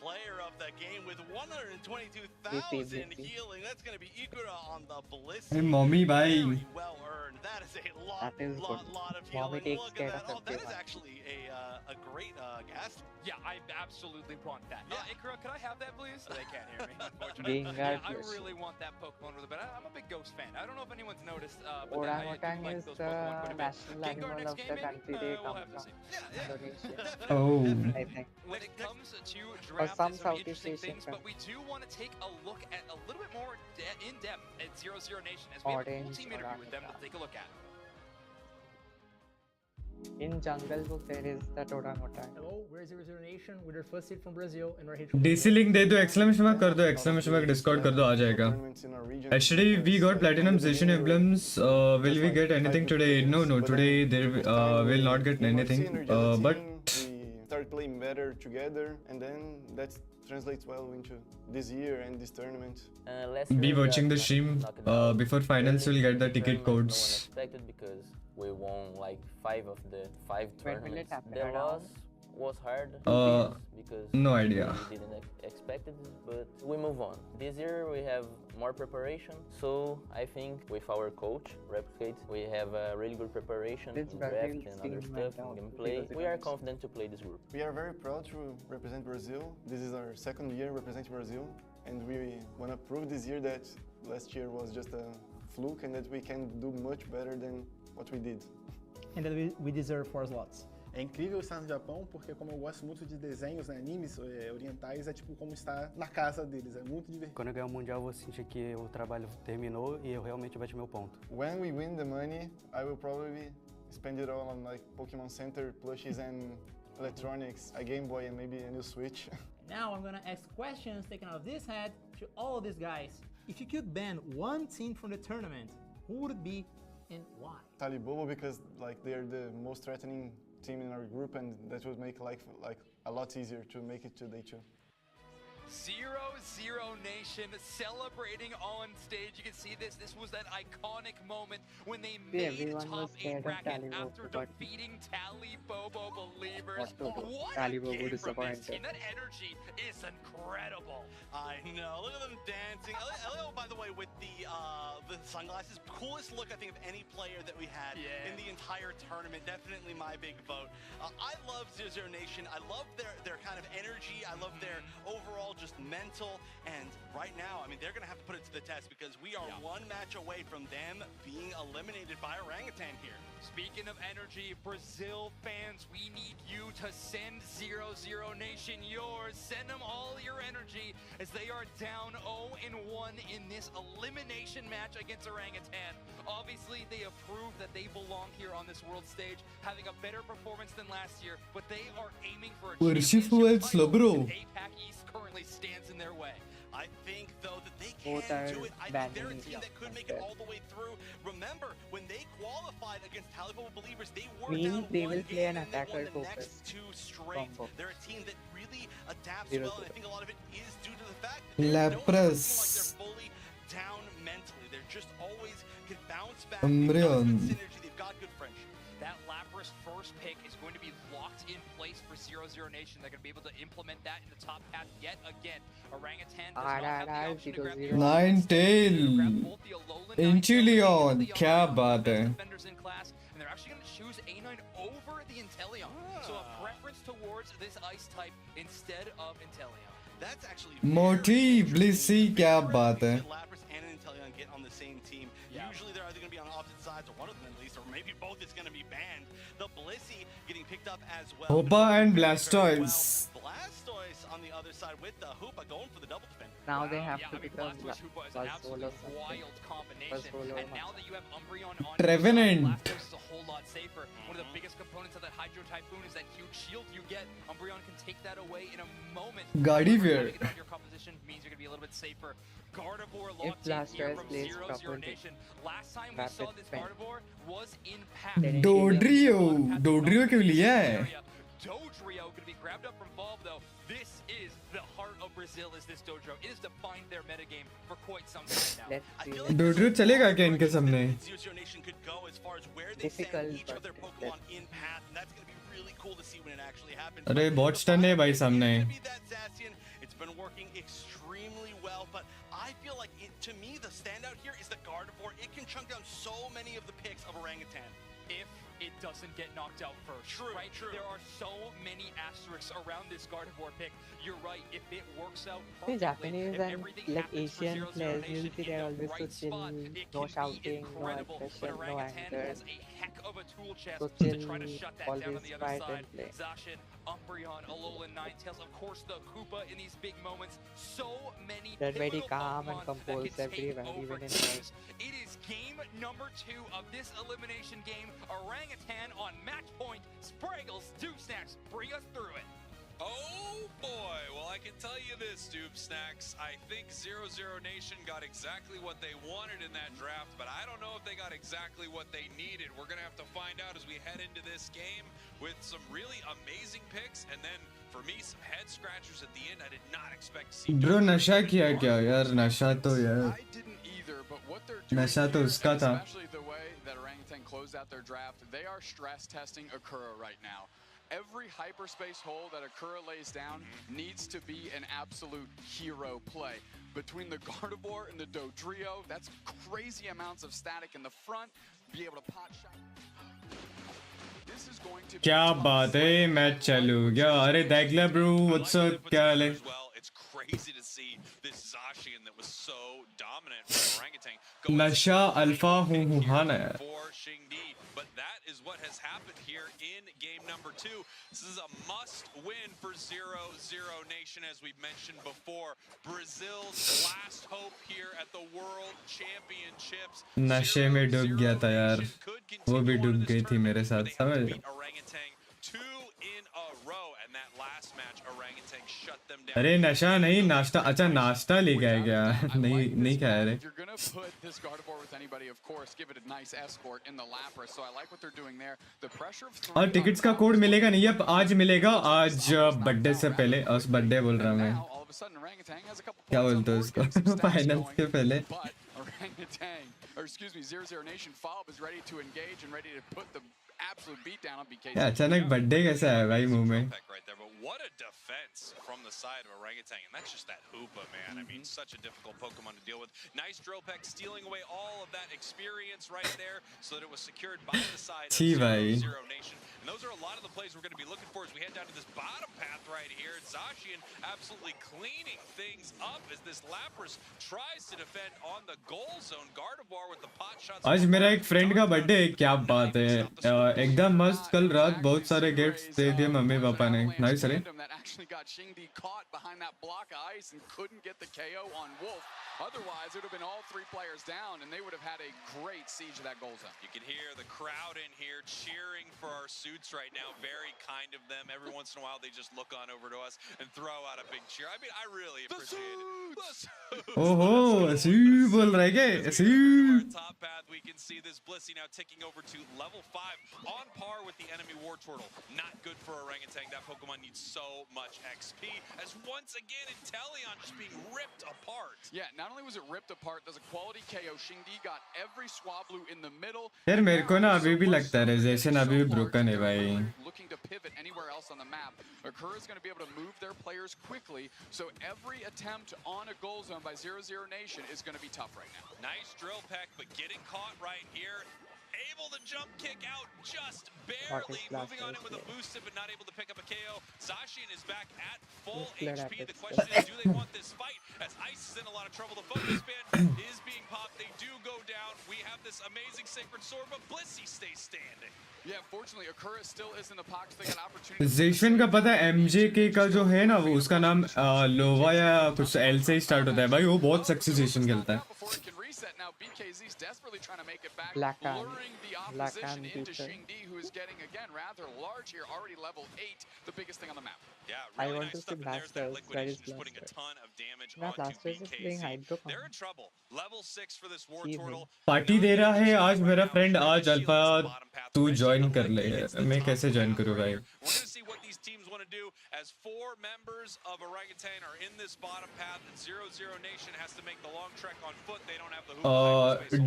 player of the game with 122,000 healing. That's going to be Ikura on the Blissey. Hey, mommy, bye. Very well earned. That is a lot of healing. Takes Look care at that. of Oh, that is actually a great gas. Yeah, I absolutely want that. Ikura, could I have that, please? They can't hear me, unfortunately. I really want that Pokemon with it, but I'm a big Ghost fan. I don't know if anyone's noticed, but Orangutan I do like is those the Pokemon quite a bit. national animal Gengar next of game, the maybe? country they We'll come have to see. from. Oh. I think. When it comes to Or draft, some there's some Southeast interesting Asian things, but we do want to take a look at a little bit more in depth at 0-0 Nation as we have a full Orange team interview with them to take a look at. In Jungle Book, there is that orangutan. Hello, we're 0-0 Nation. We're the first seed from Brazil, and we're here to DC link दे दो, exclamation mark कर दो, exclamation mark Discord कर दो, आ जाएगा. Actually, we got platinum Zation emblems. Will we get anything today? No. Today there will not get anything. But we started playing better together, and then that translates well into this year and this tournament. Be watching the stream. Before finals, you'll get the ticket codes. Because we won like 5 of the 5 When will it tournaments. happen? The loss was hard because no idea. we didn't expect it, but we move on. This year we have more preparation, so I think with our coach, Replicate, we have a really good preparation in draft and other stuff, in gameplay. We are confident to play this group. We are very proud to represent Brazil. This is our second year representing Brazil, and we want to prove this year that last year was just a fluke and that we can do much better than what we did. and that we deserve 4 slots. É incrível estar no Japão, porque como eu gosto muito de desenhos, né, animes orientais, é tipo como estar na casa deles, é muito divertido. Quando eu ganhar o Mundial, eu vou sentir que o trabalho terminou e eu realmente bati meu ponto. When we win the money, I will probably spend it all on like Pokémon Center plushies and electronics, a Game Boy and maybe a new Switch. Now I'm gonna ask questions taken out of this head to all of these guys. If you could ban one team from the tournament, who would it be and why? Talibobo, because like they're the most threatening team in our group, and that would make life like a lot easier to make it to day 2. 0-0 Nation celebrating on stage. You can see this. This was that iconic moment when they made top 8 bracket after defeating Talibobo Believers. What a game from this team. That energy is incredible. I know. Look at them dancing. Elio, by the way, with the sunglasses, coolest look I think of any player that we had in the entire tournament. Definitely my big vote. I love 0-0 Nation. I love their kind of energy. I love their overall just mental, and right now, I mean, they're going to have to put it to the test because we are one match away from them being eliminated by Orangutan here. Speaking of energy, Brazil fans, we need you to send 0-0 Nation yours. Send them all your energy as they are down 0-1 in this elimination match against Orangutan. Obviously, they have proved that they belong here on this world stage, having a better performance than last year, but they are aiming for a championship title, and APAC East currently stands in their way. I think, though, that they can do it. I think they're a team that could make it all the way through. Remember, when they qualified against Talibobo Believers, they were down one game and they won the next 2 straight. They're a team that really adapts well, and I think a lot of it is due to the fact that they don't seem like they're fully down mentally. They're just always can bounce back. They've got good synergy. They've got good friendship. That Lapras first pick is going to be locked in place for 0-0 Nation. They're going to be able to implement that in the top path yet again. Orangutan does not have the option to grab the Ninetale Inteleon, क्या बात है? defenders in class, and they're actually going to choose A9 over the Inteleon. So a preference towards this ice type instead of Inteleon. That's actually मोटी ब्लिसी क्या बात है? Lapras and Inteleon get on the same team. Usually they're either going to be on opposite sides, or one of them at least, or maybe both is going to be banned. The Blissey getting picked up as well. Hoopa and Blastoise. Blastoise on the other side with the Hoopa going for the double defender. Now they have to become Hoopa is an absolutely wild combination. And now that you have Umbreon on Trevenant. Blastoise is a whole lot safer. One of the biggest components of that Hydro Typhoon is that huge shield you get. Umbreon can take that away in a moment. Gardevoir. Your composition means you're going to be a little bit safer. Gardevoir locked in here from 0-0 Nation. Last time we saw this Gardevoir was in pack. Dodrio क्यों लिया है? Dodrio going to be grabbed up from Valve though. This is the heart of Brazil, is this Dodrio. It has defined their metagame for quite some time now. Dodrio चलेगा क्या इनके सामने? 0-0 Nation could go as far as where they send each of their Pokemon in path, and that's going to be really cool to see when it actually happens. अरे बहुत stun है भाई सामने. It's been working extremely well, but I feel like to me the standout here is the Gardevoir. It can chunk down so many of the picks of Orangutan. If it doesn't get knocked out first. True, right? true. There are so many asterisks around this Gardevoir pick. You're right. If it works out The perfectly, Japanese if and everything like happens for Asian 0-0 players, Nation you'll see in they're the always right so spot, chill, it no can be shouting, no incredible. But aggression, no Orangutan anger. has a heck of a tool chest So to chill, try to shut that down on always the other fight side. and play. Zacian, Umbreon, Alolan, Ninetales, of course the Koopa in these big moments. So many They're very pivotal calm and Pokemon that composed can take everywhere, over even in teams. It is game number 2 of this elimination game. Orangutan on match point. Spraggles, Snacks, bring us through it. Oh boy, well I can tell you this, Doob Snacks, I think 0-0 Nation got exactly what they wanted in that draft, but I don't know if they got exactly what they needed. We're going to have to find out as we head into this game with some really amazing picks, and then for me some head scratchers at the end. I did not expect to see. Bro नशा किया क्या यार? नशा तो यार. I didn't either, but what they're doing नशा तो उसका था. Especially the way that Orangutan closed out their draft, they are stress testing Akura right now. Every hyperspace hole that Akura lays down needs to be an absolute hero play. Between the Gardevoir and the Dodrio, that's crazy amounts of static in the front. Be able to pot shot. This is going to be क्या बात है? Match चालू हो गया. अरे Dagla bro, what's up? क्या हाल है? It's crazy to see this Zacian that was so dominant for Orangutan. नशा अल्फा हूँ हाँ ना यार. For Xingdi, but that is what has happened here in game number 2. This is a must win for 0-0 Nation, as we've mentioned before. Brazil's last hope here at the World Championships. नशे में डूब गया था यार, वो भी डूब गई थी मेरे साथ, समझ। अरे नशा नहीं, नाश्ता। अच्छा नाश्ता लेके आया क्या? नहीं नहीं खाया रे। और टिकट्स का कोड मिलेगा नहीं, अब आज मिलेगा, आज बर्थडे से पहले। उस बर्थडे बोल रहा मैं, क्या बोलते हो उसको, फाइनल के पहले। अचानक बर्थडे कैसा है भाई मुंह में? What a defense from the side of Orangutan, and that's just that Hoopa, man. I mean, such a difficult Pokemon to deal with. Nice drill peck, stealing away all of that experience right there, so that it was secured by the side of 0-0 Nation. And those are a lot of the plays we're going to be looking for as we head down to this bottom path right here. Zacian absolutely cleaning things up as this Lapras tries to defend on the goal zone. Gardevoir with the pot shots. आज मेरा एक friend का birthday है, क्या बात है, एकदम मस्त। कल रात बहुत सारे गिफ्ट्स दे दिए मम्मी पापा ने। नाइस रे। that actually got Xingdi caught behind that block of ice and couldn't get the KO on Wolf. Otherwise, it would have been all 3 players down, and they would have had a great siege of that goal zone. You can hear the crowd in here cheering for our suits right now. Very kind of them. Every once in a while, they just look on over to us and throw out a big cheer. I mean, I really appreciate it. ओहो सी बोल रहे के सी। Top path, we can see this Blissey now ticking over to level 5, on par with the enemy War Turtle. Not good for Orangutan. That Pokemon needs so much XP, as once again Inteleon just being ripped apart. Yeah, not only was it ripped apart, there's a quality KO. Xingdi got every Swablu in the middle. यार मेरे को ना अभी भी लगता है रेजेशन अभी भी ब्रोकन है भाई। Looking to pivot anywhere else on the map. Akura is going to be able to move their players quickly, so every attempt on a goal zone by 0-0 Nation is going to be tough right now. Nice drill peck, but getting caught right here. Able to jump kick out just barely, moving on in with a boosted but not able to pick up a KO. Zacian is back at full HP. The question is, do they want this fight? As Ice is in a lot of trouble, the focus band is being popped. They do go down. We have this amazing Sacred Sword, but Blissey stays standing. Yeah, fortunately, Akura still is in the pocket. They got opportunity. जेशन का पता है, MJK का जो है ना, वो उसका नाम लोवा या कुछ L से स्टार्ट होता है भाई, वो बहुत सेक्सी जेशन खेलता है। Now BKZ's desperately trying to make it back, Blackhand. luring the opposition into Xingdi, who is getting, again, rather large here, already level 8, the biggest thing on the map. Yeah, I really want nice to stuff, see and there's that Blastoise. liquidation, just putting a ton of damage onto Blastoise is playing BKZ. Hydro. They're in trouble. Level 6 for this War See Turtle. Party दे रहा है आज मेरा friend, आज alpha तू join कर ले। मैं कैसे ज्वाइन करूँ भाई? We're going to see what these teams want to do, as 4 members of Orangutan are in this bottom path, and 0-0 Nation has to make the long trek on foot. They don't have the hoop.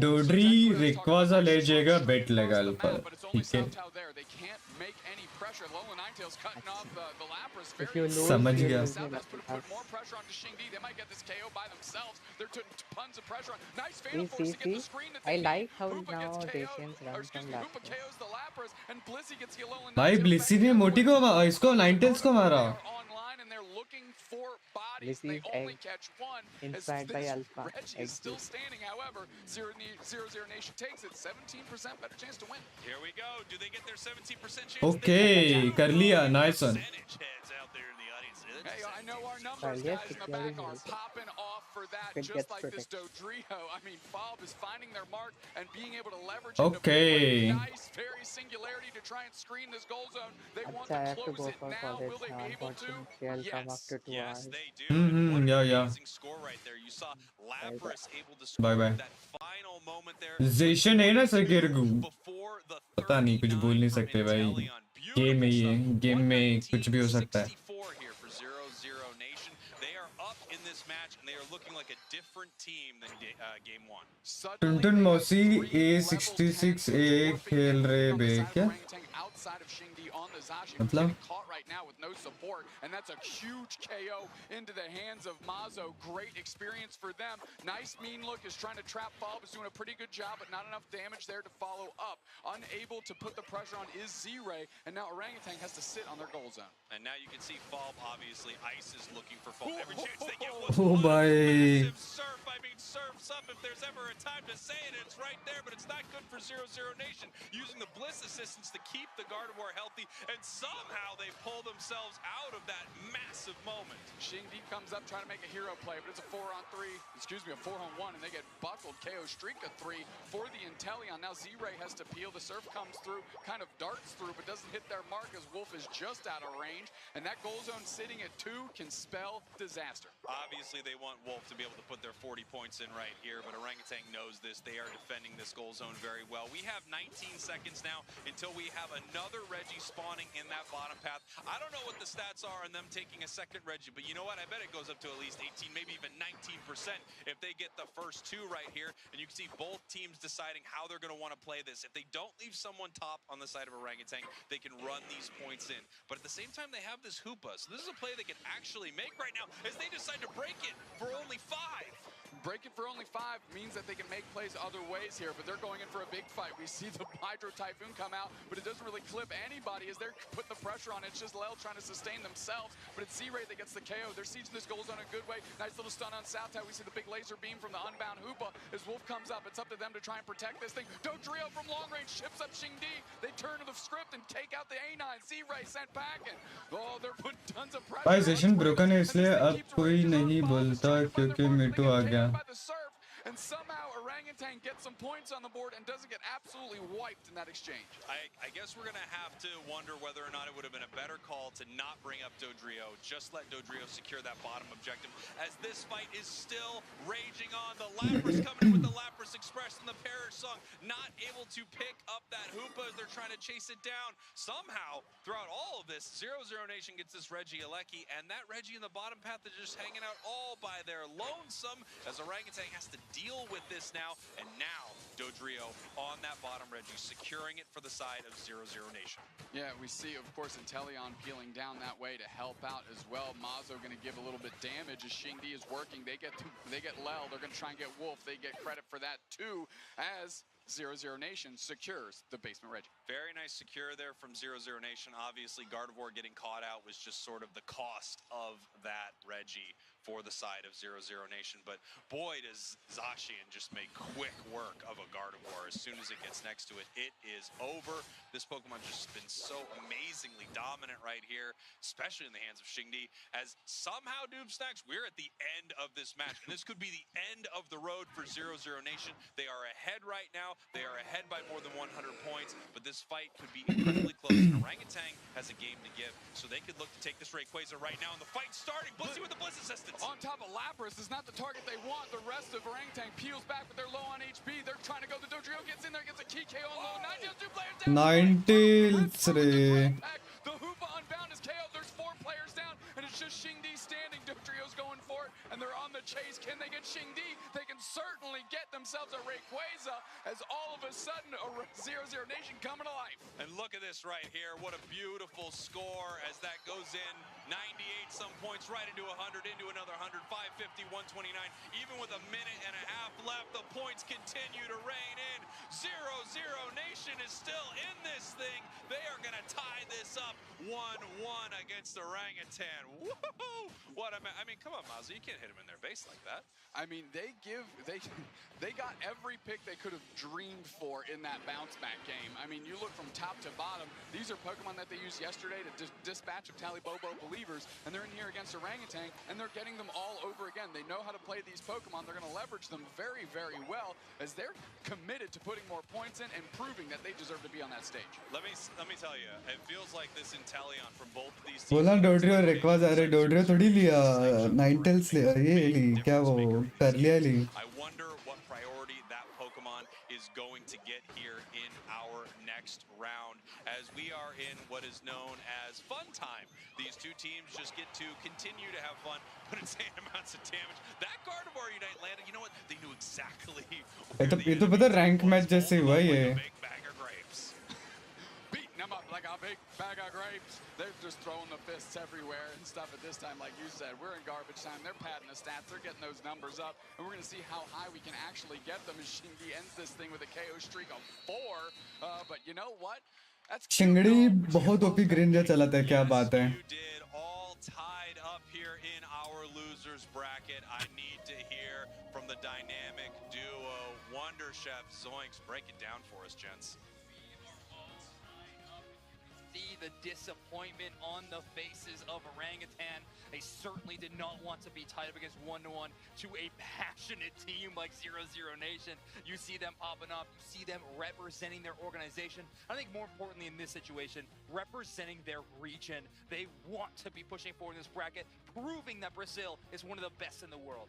डोडरी रिक्वाजा ले जाएगा, बेट लगा alpha, ठीक है समझ गया। I like how now Dacians run from Lapras. भाई ब्लिसी ने मोटी को इसको नाइनटेल्स को मारा। Blissey is egg, inspired by Alpha. Reggie is still standing, however, 0-0 Nation takes it, 17% better chance to win. Here we go. Do they get their 17% chance? Okay कर लिया, nice one. Hey, I know our numbers, guys, in the back are popping off for that, just like this Dodrio. I mean, Fob is finding their mark and being able to leverage it to a nice, very singularity to try and screen this goal zone. They want to close it now. Will they be able to? Yes, they do. Yeah. Amazing score right there. You saw Lapras able to score Bye. that final moment there. जेशन है ना sir, पता नहीं, कुछ बोल नहीं सकते भाई। Game में ये, गेम में कुछ भी हो सकता है। टुनटुन मौसी A66 A खेल रहे बे क्या? मतलब caught right now with no support, and that's a huge KO into the hands of Mazo. Great experience for them. Nice mean look is trying to trap Fob, is doing a pretty good job, but not enough damage there to follow up. Unable to put the pressure on is Z-Ray, and now Orangutan has to sit on their goal zone. And now you can see Fob, obviously, Ice is looking for Fob. Every chance they get Oh bhai. Surf's up if there's ever a time to say it. It's right there, but it's not good for 0-0 Nation. Using the Bliss assistance to keep the Gardevoir healthy, and somehow they pull themselves out of that massive moment. Xingdi comes up trying to make a hero play, but it's a 4-on-3, a 4-on-1, and they get buckled. KO streak a 3 for the Inteleon. Now Z-Ray has to peel. The Surf comes through, kind of darts through, but doesn't hit their mark as Wolf is just out of range. And that goal zone sitting at 2 can spell disaster. Obviously, they want Wolf to be able to put their 40 points in right here, but Orangutan knows this. They are defending this goal zone very well. We have 19 seconds now until we have another Reggie spawning in that bottom path. I don't know what the stats are on them taking a second Reggie, but you know what? I bet it goes up to at least 18, maybe even 19% if they get the first 2 right here. And you can see both teams deciding how they're going to want to play this. If they don't leave someone top on the side of Orangutan, they can run these points in. But at the same time, they have this Hoopa. So this is a play they can actually make right now as they decide to break it for only 5. Break it for only 5 means that they can make plays other ways here, but they're going in for a big fight. We see the Hydro Typhoon come out, but it doesn't really clip anybody as they're putting the pressure on. It's just Lel trying to sustain themselves, but it's Z-Ray that gets the KO. They're sieging this goal zone a good way. Nice little stun on Southtown. We see the big laser beam from the unbound Hoopa as Wolf comes up. It's up to them to try and protect this thing. Dodrio from long range ships up Xingdi. They turn to the script and take out the A9. Z-Ray sent packing. Oh, they're putting tons of pressure. भाई session broken है इसलिए अब कोई नहीं बोलता क्योंकि मिटू आ गया. By the surf, and somehow Orangutan gets some points on the board and doesn't get absolutely wiped in that exchange. I guess we're going to have to wonder whether or not it would have been a better call to not bring up Dodrio. Just let Dodrio secure that bottom objective as this fight is still raging on. The Lapras coming in with the Lapras Express and the Parish Song, not able to pick up that Hoopa as they're trying to chase it down. Somehow, throughout all of this, 0-0 Nation gets this Reggie Alecki, and that Reggie in the bottom path is just hanging out all by their lonesome as Orangutan has to deal with this now, and now Dodrio on that bottom Reggie, securing it for the side of 0-0 Nation. Yeah, we see, of course, Inteleon peeling down that way to help out as well. Mazo going to give a little bit damage as Xingdi is working. They get Lel. They're going to try and get Wolf. They get credit for that too, as 0-0 Nation secures the basement Reggie. Very nice secure there from 0-0 Nation. Obviously, Gardevoir getting caught out was just sort of the cost of that Reggie for the side of 0-0 Nation. But boy, does Zacian just make quick work of a Gardevoir. As soon as it gets next to it, it is over. This Pokemon just been so amazingly dominant right here, especially in the hands of Xingdi, as somehow, Doomsnacks, we're at the end of this match. And this could be the end of the road for 0-0 Nation. They are ahead right now. They are ahead by more than 100 points, but this fight could be incredibly close. And Orangutan has a game to give, so they could look to take this Rayquaza right now, and the fight's starting. Blissey with the Bliss assistance. On top of Lapras is not the target they want. The rest of Orangutan peels back, but they're low on HP. They're trying to go. The Dodrio gets in there, gets a key KO on low. 2 players down. 90. The Hoopa unbound is KO. There's 4 players down, and it's just Xingdi standing. Dodrio's going for it, and they're on the chase. Can they get Xingdi? They can certainly get themselves a Rayquaza, as all of a sudden a 0-0 Nation coming to life. And look at this right here. What a beautiful score as that goes in. 98 some points right into 100, into another 100, 550, 129. Even with a minute and a half left, the points continue to rain in. 0-0 Nation is still in this thing. They are going to tie this up 1-1 against Orangutan. Woohoo! What I mean, come on, Mazu, you can't hit him in their base like that. I mean, they got every pick they could have dreamed for in that bounce back game. I mean, you look from top to bottom. These are Pokemon that they used yesterday to dispatch of Talibobo Believers, and they're in here against Orangutan, and they're getting them all over again. They know how to play these Pokemon. They're going to leverage them very, very well, as they're committed to putting more points in and proving that they deserve to be on that stage. Let me tell you, it feels like this Inteleon from both of these teams. बोला डोडरियो Rayquaza, अरे डोडरियो थोड़ी लिया, Ninetales लिया, ये ली, क्या वो कर लिया ली. I wonder what priority that Pokemon is going to get here in our next round, as we are in what is known as fun time. These two teams just get to continue to have fun, put insane amounts of damage. That Gardevoir Unite landed, you know what? They knew exactly. ये तो पता rank match जैसे हुआ ये. Beating them up like a big bag of grapes. They're just throwing the fists everywhere and stuff at this time. Like you said, we're in garbage time. They're padding the stats. They're getting those numbers up. And we're going to see how high we can actually get them as Xingdi ends this thing with a KO streak of 4. But you know what? शिंगड़ी बहुत OP Granger चलाता है, क्या बात है. tied up here in our losers bracket. I need to hear from the dynamic duo Wonder Chef Zoinks. Break it down for us, gents. See the disappointment on the faces of Orangutan. They certainly did not want to be tied up against 1-1 to a passionate team like 0-0 Nation. You see them popping up, you see them representing their organization. I think more importantly in this situation, representing their region. They want to be pushing forward in this bracket, proving that Brazil is one of the best in the world.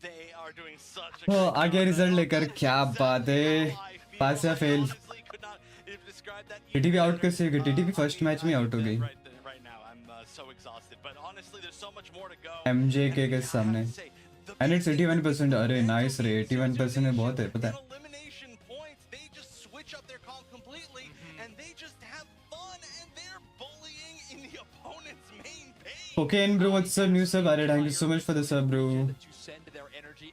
They are doing such a Oh, आगे result लेकर क्या बात है, पास या fail. TTP out कैसे हो गई? TTP first match में आउट हो गई एमजे के सामने। And it's 81%। अरे नाइस रे, 81% में बहुत है, पता है। Pokémon bro, what's up? New sub added. Thank you so much for the sub, bro.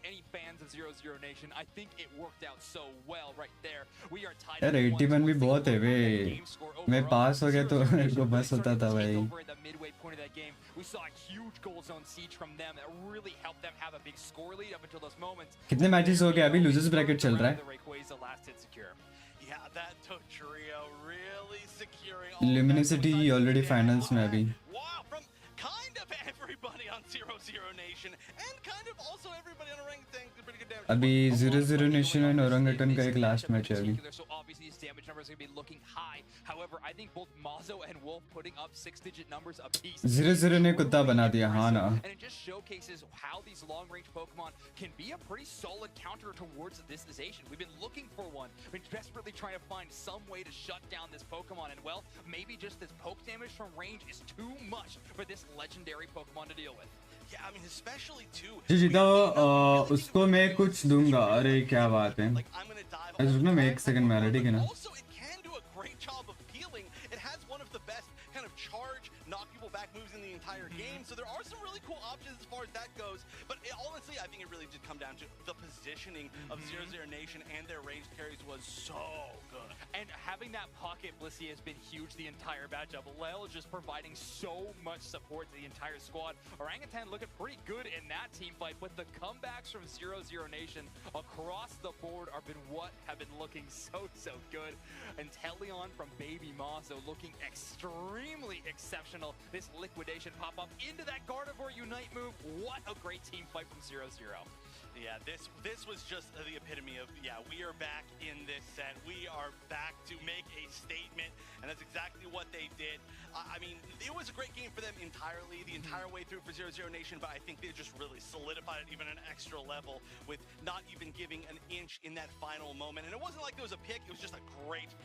Any fans of 0-0 Nation, I think it worked out so well right there. We are tied. यार 81 भी बहुत है वे। मैं पास हो गया तो मेरे को बस होता था भाई। We saw a huge goal zone siege from them that really helped them have a big score lead up until those moments. कितने मैचेस हो गए? अभी लूजर्स ब्रैकेट चल रहा है। Yeah, that trio really securing. Luminosity already finals में अभी। Kind of everybody on 0-0 Nation and kind of also everybody on Orangutan. Pretty good damage. अभी 0-0 नेशन एंड ओरंगटन का एक लास्ट मैच है अभी। So obviously his damage numbers are going to be looking high. However, I think both Mazo and Wolf putting up 6-digit numbers apiece. 0-0 ने कुत्ता बना दिया, हाँ ना। And it just showcases how these long-range Pokemon can be a pretty solid counter towards this Zacian. We've been looking for one. We've been desperately trying to find some way to shut down this Pokemon. And well, maybe just this poke damage from range is too much for this legendary Pokemon to deal with. Yeah, I mean, especially too. जो जीता उसको मैं कुछ दूंगा। अरे क्या बात है। रुकना मैं एक सेकंड में आ रहा, ठीक है ना? Also, it can do a great job of peeling. It has one of the best kind of charge, knock people back moves in the entire game. So there are some really cool options as far as that goes. But honestly, I think it really did come down to the positioning of 0-0 Nation and their ranged carries was so good. And having that pocket Blissey has been huge the entire matchup. Lel just providing so much support to the entire squad. Orangutan looking pretty good in that team fight, but the comebacks from 0-0 Nation across the board have been looking so good. And Teleon from Baby Mazo looking extremely exceptional. This liquidation pop up into that Gardevoir Unite move. What a great team fight from 0-0. Yeah, this was just the epitome of, yeah, we are back in this set. We are back to make a statement, and that's exactly what they did. I mean, it was a great game for them entirely, the entire way through for 0-0 Nation, but I think they just really solidified it even an extra level with not even giving an inch in that final moment. And it wasn't like there was a pick, it was just a great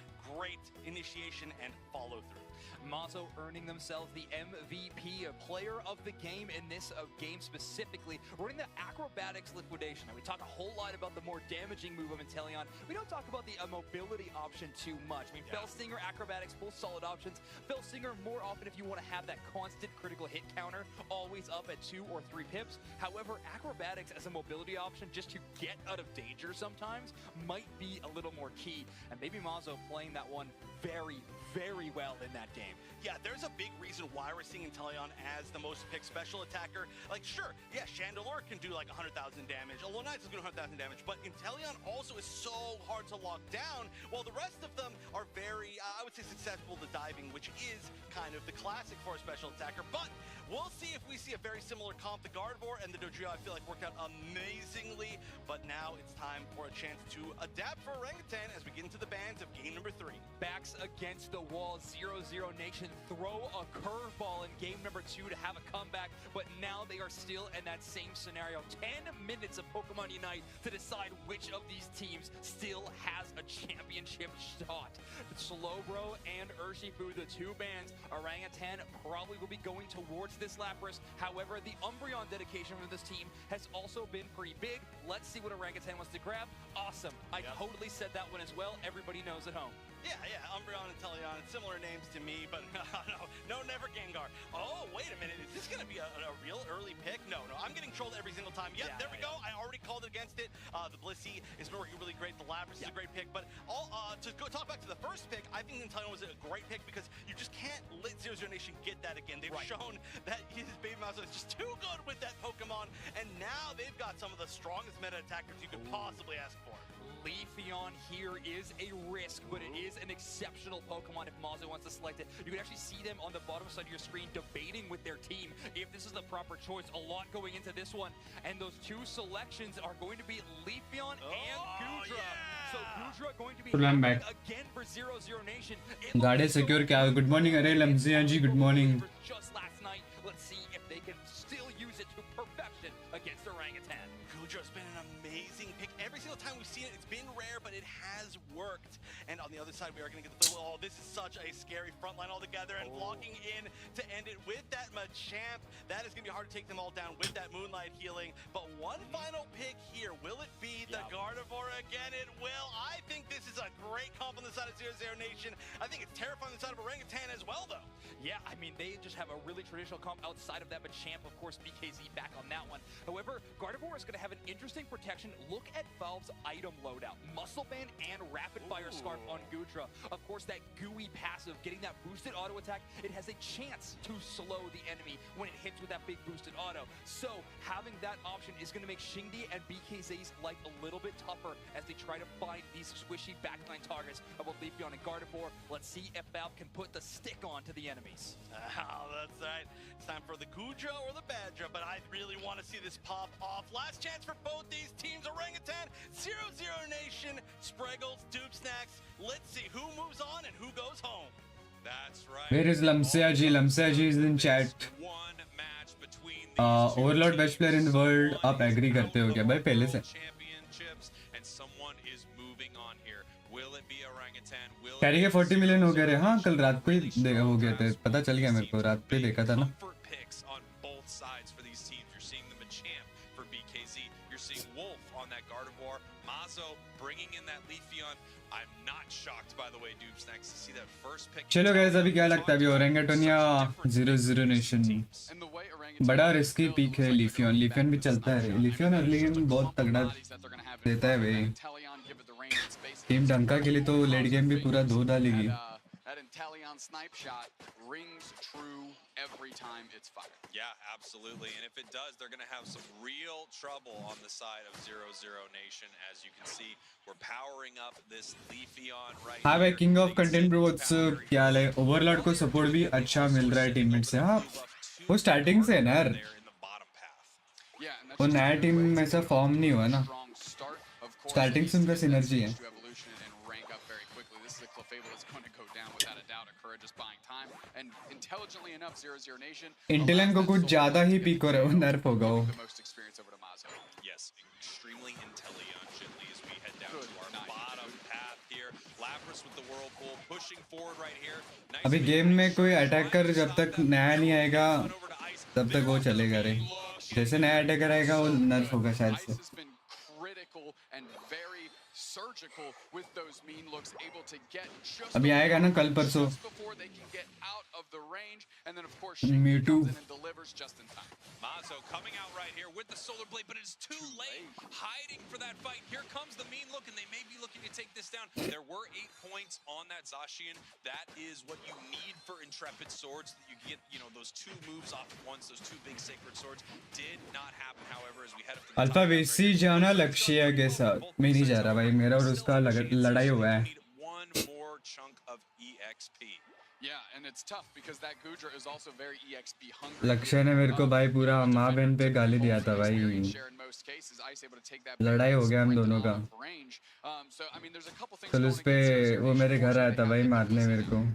initiation and follow-through. Mazo earning themselves the MVP, player of the game in this game specifically, running the acrobatics liquidation. Now, we talk a whole lot about the more damaging move of Inteleon. We don't talk about the mobility option too much. I mean, Felstinger, acrobatics, both solid options. Felstinger more often if you want to have that constant critical hit counter, always up at 2 or 3 pips. However, acrobatics as a mobility option just to get out of danger sometimes might be a little more key. And maybe Mazo playing that one very well in that game. Yeah, there's a big reason why we're seeing Inteleon as the most picked special attacker. Like, sure, yeah, Chandelure can do like 100,000 damage. Alolan is going to 100,000 damage, but Inteleon also is so hard to lock down, while the rest of them are very, I would say, susceptible to diving, which is kind of the classic for a special attacker. But we'll see if we see a very similar comp. The Gardevoir and the Dodrio, I feel like, worked out amazingly, but now it's time for a chance to adapt for Orangutan as we get into the bands of game number 3. Backs against the wall, 0-0 Nation throw a curveball in game number 2 to have a comeback, but now they are still in that same scenario. 10 minutes of Pokemon Unite to decide which of these teams still has a championship shot. Slowbro and Urshifu, the two bands. Orangutan probably will be going towards this Lapras. However, the Umbreon dedication from this team has also been pretty big. Let's see what Orangutan wants to grab. Awesome. I totally said that one as well. Everybody knows at home. Yeah, Umbreon and Teleon, similar names to me, but no, never Gengar. Oh, wait a minute, is this going to be a real early pick. No, I'm getting trolled every single time. Yep, there we go. I already called against it. The Blissey is working really great. The Lapras is a great pick. But to go talk back to the first pick, I think Nintendo was a great pick because you just can't let 00 Nation get that again. They've shown that his Baby Mouse is just too good with that Pokemon, and now they've got some of the strongest meta attackers you could possibly ask for. Leafeon here is a risk, but it is an exceptional Pokemon if Mazo wants to select it. You can actually see them on the bottom side of your screen debating with their team if this is the proper choice. A lot going into this one, and those two selections are going to be Leafeon and Goodra. So Goodra going to be again for 00 Nation. गाड़ी secure क्या? Good morning अरे लम्जिया जी, good morning. Just last night, let's see if they can still use it to perfection against Orangutan. Gudra's been an amazing pick. Every single time we've seen it, it's been rare, but it has worked. And on the other side, we are going to get the oh, this is such a scary front line altogether. And blocking in to end it with that Machamp. That is going to be hard to take them all down with that Moonlight healing. But one final pick here. Will it be the Gardevoir again? It will. I think this is a great comp on the side of 00 Nation. I think it's terrifying on the side of Orangutan as well, though. Yeah, I mean, they just have a really traditional comp outside of that, but Champ, of course, BKZ back on that one. However, Gardevoir is going to have an interesting protection. Look at Valve's item loadout. Muscle Band and Rapid Fire Scarf on Goodra. Of course, that gooey passive, getting that boosted auto attack, it has a chance to slow the enemy when it hits with that big boosted auto. So, having that option is going to make Xingdi and BKZ's life a little bit tougher as they try to find these squishy backline targets of both Leafeon and Gardevoir. Let's see if Valve can put the stick on to the enemies. Oh, that's right. It's time for the Goodra or the Badra, but I really want to see this pop off. Last chance for both these teams. Orangutan, 00 Nation, Spreggles, Dupe Snacks. Let's see who moves on and who goes home. That's right. Where is Lamsia Ji? Lamsia Ji is in chat. Overlord best player in the world. आप agree करते हो क्या भाई पहले से? Carry के 40 million हो गए रे. हाँ कल रात को ही हो गए थे, पता चल गया मेरे को, रात पे देखा था ना. चलो गाइस, अभी क्या लगता है अभी ओरेंगेटन या 00 नेशन? बड़ा रिस्की पिक है लीफियन. लीफियन भी चलता है. लीफियन अर्ली गेम बहुत तगड़ा देता है भाई. टीम डंका के लिए तो लेट गेम भी पूरा धो डालेगी. Snipe shot rings true every time it's fired. Yeah, absolutely. And if it does, they're going to have some real trouble on the side of 00 Nation. As you can see, we're powering up this Leafeon right हाँ भाई, king of content bro, what's क्या है? Overlord को support भी अच्छा मिल रहा है teammate से. हाँ वो स्टार्टिंग से है ना यार, वो नया टीम में ऐसा फॉर्म नहीं हुआ ना, स्टार्टिंग से उनका सिनर्जी है. इंटेलन को कुछ ज्यादा ही पीक हो रहा है, नर्फ होगा वो. Yes, extremely intelligently as we head down to our bottom path here. Lapras with the whirlpool pushing forward right here. अभी गेम में कोई अटैकर जब तक नया नहीं आएगा तब तक वो चलेगा रे. जैसे नया अटैकर आएगा वो नर्फ होगा शायद से. अभी आएगा ना कल परसों Mewtwo. Mazo coming out right here with the Solar Blade, but it's too late. Hiding for that fight. Here comes the mean look, and they may be looking to take this down. There were 8 points on that Zacian. That is what you need for Intrepid Swords. That you get, you know, those 2 moves off at once, those 2 big Sacred Swords. Did not happen, however, as we head up to the alpha वेसी जाना लक्ष्य के साथ. मैं नहीं जा रहा भाई, मेरा और उसका लड़ाई हुआ है. One more chunk of EXP. Yeah, and it's tough because that Goodra is also very EXP hungry. लक्ष्य ने मेरे को भाई पूरा माँ बहन पे गाली दिया था भाई. लड़ाई हो गया हम दोनों का. कल उस पे वो मेरे घर आया था भाई मारने मेरे को.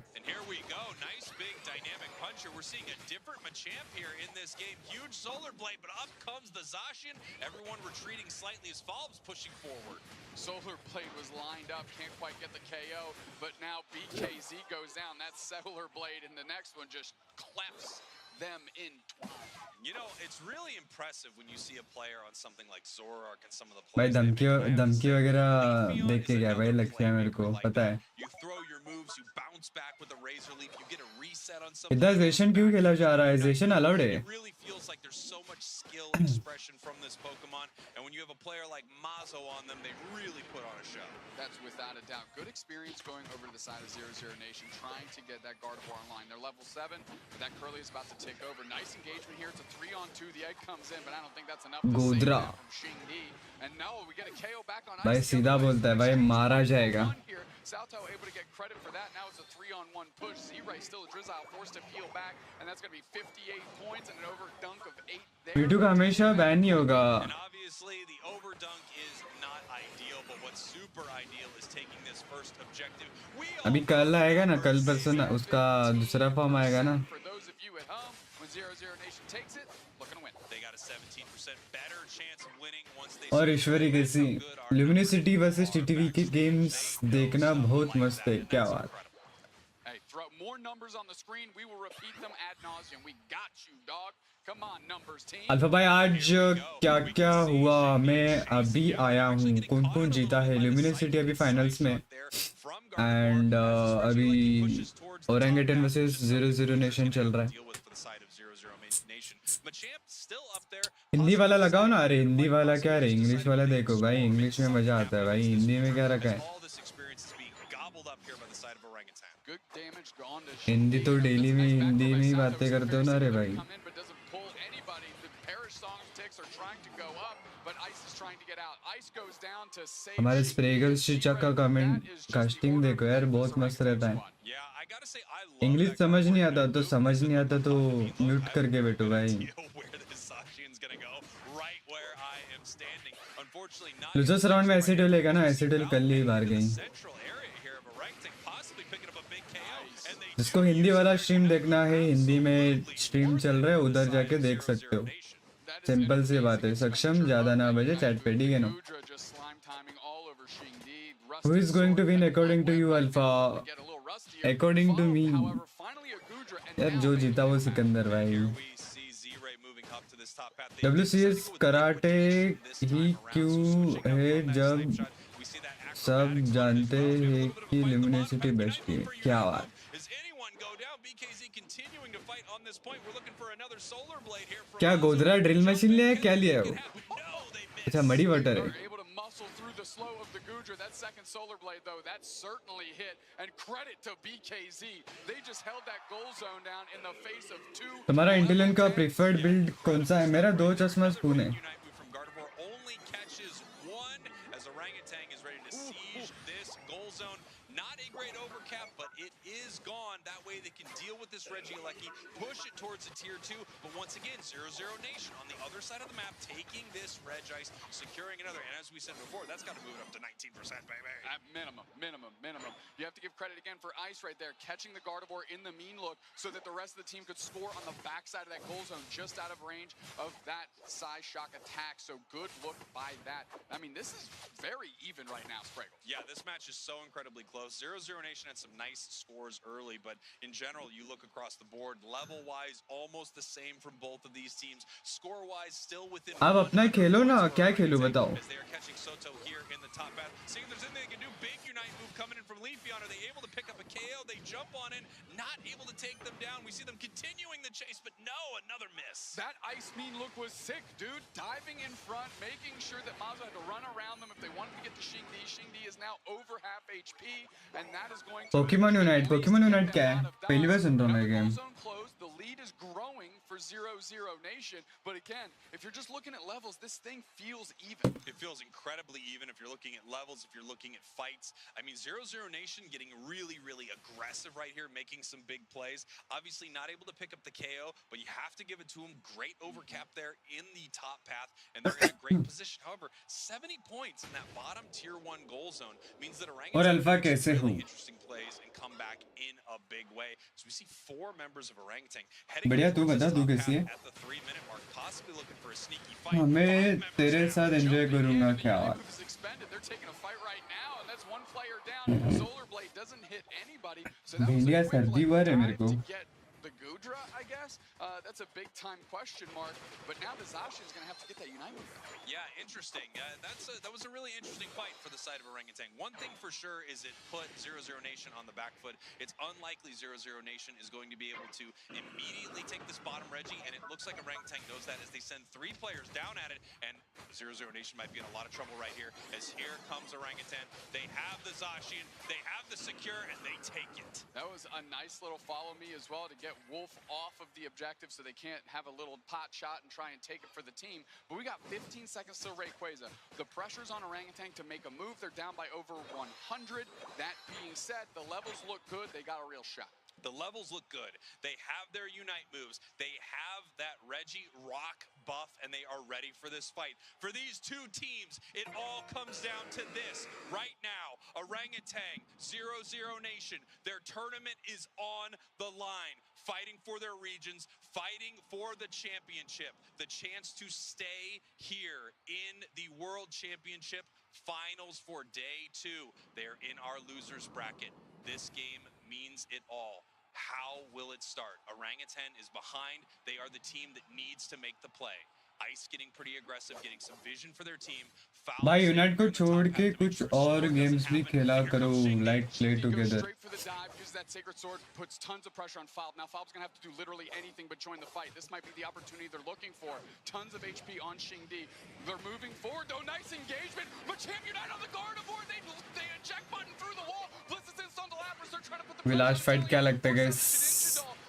We're seeing a different Machamp here in this game. Huge Solar Blade, but up comes the Zacian. Everyone retreating slightly as Falb's pushing forward. Solar Blade was lined up, can't quite get the KO, but now BKZ goes down. That Solar Blade, and the next one just clamps them in twine. You know, it's really impressive when you see a player on something like Zoroark and some of the भाई players. धमकी वगैरह देख के गया भाई लक्ष्य मेरे को पता है. You throw your moves, you bounce back with a Razor Leaf, you get a reset on something. इधर जेशन क्यों खेला जा रहा है? जेशन अलाउड है. It really feels like there's so much skill expression from this Pokemon, and when you have a player like Mazo on them, they really put on a show. That's without a doubt. Good experience going over to the side of 0-0 Nation, trying to get that Gardevoir online. They're level 7, but that Curly is about to take over. Nice engagement here. It's a 3-on-2. The egg comes in, but I don't think that's enough to save them from Xingdi. And no, we get a KO back on Ice. भाई सीधा बोलता है भाई मारा जाएगा. Salto able to get credit for that. Now it's a 3-on-1 push. Z-Ray still a Drizzile forced to peel back, and that's going to be 58 points and an overdunk of 8 there. V two का हमेशा ban नहीं होगा. And obviously the overdunk is not ideal, but what's super ideal is taking this first objective. अभी कल आएगा ना, कल परसों ना उसका दूसरा फॉर्म आएगा ना. For those of you at home, when 0-0 Nation takes it, looking to win. They got a 17% better chance of winning once they. और ईश्वरी कैसी ल्यूमिनिसिटी वर्सेस टीटीवी के गेम्स देखना बहुत मस्त है. क्या बात. Hey, throw more numbers on the screen. We will repeat them ad nauseum. We got you, dog. Come on, numbers team. Alpha भाई आज क्या क्या हुआ, मैं अभी आया हूँ. कौन कौन जीता है ल्यूमिनिसिटी अभी फाइनल्स में, एंड अभी ओरेंगेटन वर्सेस 0-0 नेशन चल रहा है. हिंदी वाला लगाओ ना. अरे हिंदी वाला क्या रे, इंग्लिश वाला देखो भाई. इंग्लिश में मजा आता है भाई, हिंदी में क्या रखा है. हिंदी तो डेली में हिंदी में ही बातें करते हो ना रे भाई. हमारे स्प्रेगल्स चीचा का कमेंट कास्टिंग देखो यार, बहुत मस्त रहता है. इंग्लिश समझ नहीं आता तो म्यूट करके बैठो भाई. लूजर्स राउंड में एसिडल लेगा ना, एसिडल कल ही बाहर गई. जिसको हिंदी वाला स्ट्रीम देखना है, हिंदी में स्ट्रीम चल रहा है, उधर जाके देख सकते हो. सिंपल सी बात है. सक्षम ज्यादा ना बजे चैट पे, ठीक है ना. Who is going to win according to you, Alpha? According to me, यार जो जीता वो सिकंदर भाई. WCS कराटे ही क्यों है जब सब जानते हैं कि ल्यूमिनिसिटी बेस्ट है. क्या बात. क्या गोदरा ड्रिल मशीन लिया है, क्या लिया है वो. अच्छा मड़ी वाटर है. That second solar blade though, that certainly hit, and credit to BKZ. They just held that goal zone down in the face of 2. तुम्हारा इंटेलियन का प्रेफर्ड बिल्ड कौन सा है. मेरा 2 चश्मा स्पून है. Not a great overcap, but it is gone. That way they can deal with this Regieleki, push it towards the tier 2. But once again, 0-0 Nation on the other side of the map, taking this Regice, securing another. And as we said before, that's got to move it up to 19%, baby. At minimum. You have to give credit again for Ice right there, catching the Gardevoir in the mean look so that the rest of the team could score on the backside of that goal zone, just out of range of that Psy Shock attack. So good look by that. I mean, this is very even right now, Spragle. Yeah, this match is so incredibly close. 0-0 Nation had some nice scores early, but in general, you look across the board, level-wise, almost the same from both of these teams. Score-wise, still within. आप अपना खेलो ना, क्या खेलो बताओ. As they are catching Soto here in the top path. Seeing if there's anything they can do. Big Unite move coming in from Leafeon. Are they able to pick up a KO? They jump on in, not able to take them down. We see them continuing the chase, but no, another miss. That ice mean look was sick, dude. Diving in front, making sure that Mazo had to run around them if they wanted to get to Xingdi. Xingdi is now over half HP. Pokémon Unite क्या है? पहली बार सुन रहा हूँ मैं game. The lead is growing for 0-0 Nation, but again, if you're just looking at levels, this thing feels even. It feels incredibly even if you're looking at levels, if you're looking at fights. I mean, 0-0 Nation getting really aggressive right here, making some big plays. Obviously not able to pick up the KO, but you have to give it to them. Great overcap there in the top path, and they're in a great position. However, 70 points in that bottom tier 1 goal zone means that Orangutan has really interesting plays and come back in a big way. So we see 4 members of Orangutan heading बढ़िया. तू बता तू कैसी है. at the 3-minute mark, possibly looking for a sneaky fight. मैं तेरे साथ enjoy करूंगा. क्या बात. They're taking a fight right now, and that's one player down. Solar Blade doesn't hit anybody, so that भिंडिया सर्दी हुआ है मेरे को. the Gudra, I guess. That's a big time question mark. But now the Zacian's going to have to get that Unite move. Yeah, interesting. That was a really interesting fight for the side of Orangutan. One thing for sure is it put 0-0 Nation on the back foot. It's unlikely 0-0 Nation is going to be able to immediately take this bottom Reggie, and it looks like Orangutan knows that as they send 3 players down at it, and 0-0 Nation might be in a lot of trouble right here, as here comes Orangutan. They have the Zacian, they have the Secure, and they take it. That was a nice little follow me as well to get Wolf off of the objective so they can't have a little pot shot and try and take it for the team. But we got 15 seconds till Rayquaza. The pressure's on Orangutan to make a move. They're down by over 100. That being said, the levels look good. They got a real shot. The levels look good. They have their Unite moves. They have that Reggie Rock buff, and they are ready for this fight. For these two teams, it all comes down to this. Right now, Orangutan, 0-0 Nation, their tournament is on the line. Fighting for their regions, fighting for the championship, the chance to stay here in the World Championship Finals for day 2. They're in our losers bracket. This game means it all. How will it start? Orangutan is behind. They are the team that needs to make the play. Ice getting pretty aggressive, getting some vision for their team. भाई unite को छोड़ के कुछ और games भी खेला करो, like play together. Straight for the dive, uses that Sacred Sword, puts tons of pressure on Falb. Now Falb's gonna have to do literally anything but join the fight. This might be the opportunity they're looking for. Tons of HP on Xingdi. They're moving forward though, nice engagement. But Champ Unite on the Gardevoir, they eject button through the wall. Bliss is instant to Lapras, they're trying to put the Vilas fight क्या लगता है guys?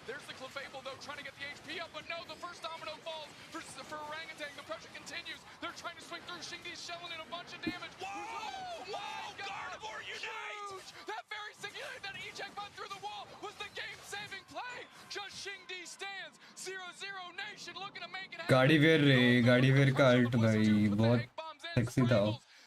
There's the Clefable though, trying to get the HP up, but no, the first domino falls for Orangutan. The pressure continues. They're trying to swing through. Xingdi's shelling in a bunch of damage. Whoa! Gardevoir Unite! Huge! That very singular, that eject button through the wall was the game-saving play. Just Xingdi stands. 0-0 Nation looking to make it happen. गाड़ीवेयर का alt भाई बहुत sexy था.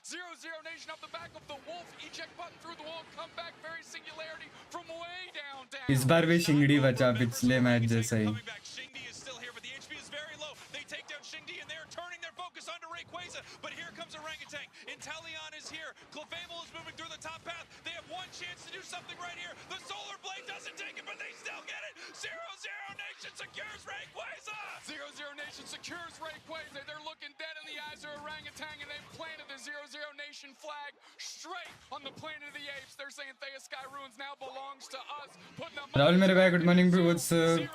0-0 Nation up the back of the Wolf. Eject button through the wall. Come back. Very singularity from way down. इस बार भी शिंगड़ी बचा पिछले match जैसा ही. Xingdi is still here, but the HP is very low. They take down Xingdi, and they're turning their focus onto Rayquaza. But here comes Orangutan. Inteleon is here. Clefable is moving through the top path. They have one chance to do something right here. The Solar Blade doesn't take it, but they still get it. 0-0 Nation secures Rayquaza. 0-0 Nation secures Rayquaza. They're looking dead in the eyes of Orangutan, and they've planted the 0-0 Nation flag straight on the Planet of the Apes. They're saying Thea Sky Ruins now belongs to us. Rahul मेरे भाई good morning bro, what's up? 0-0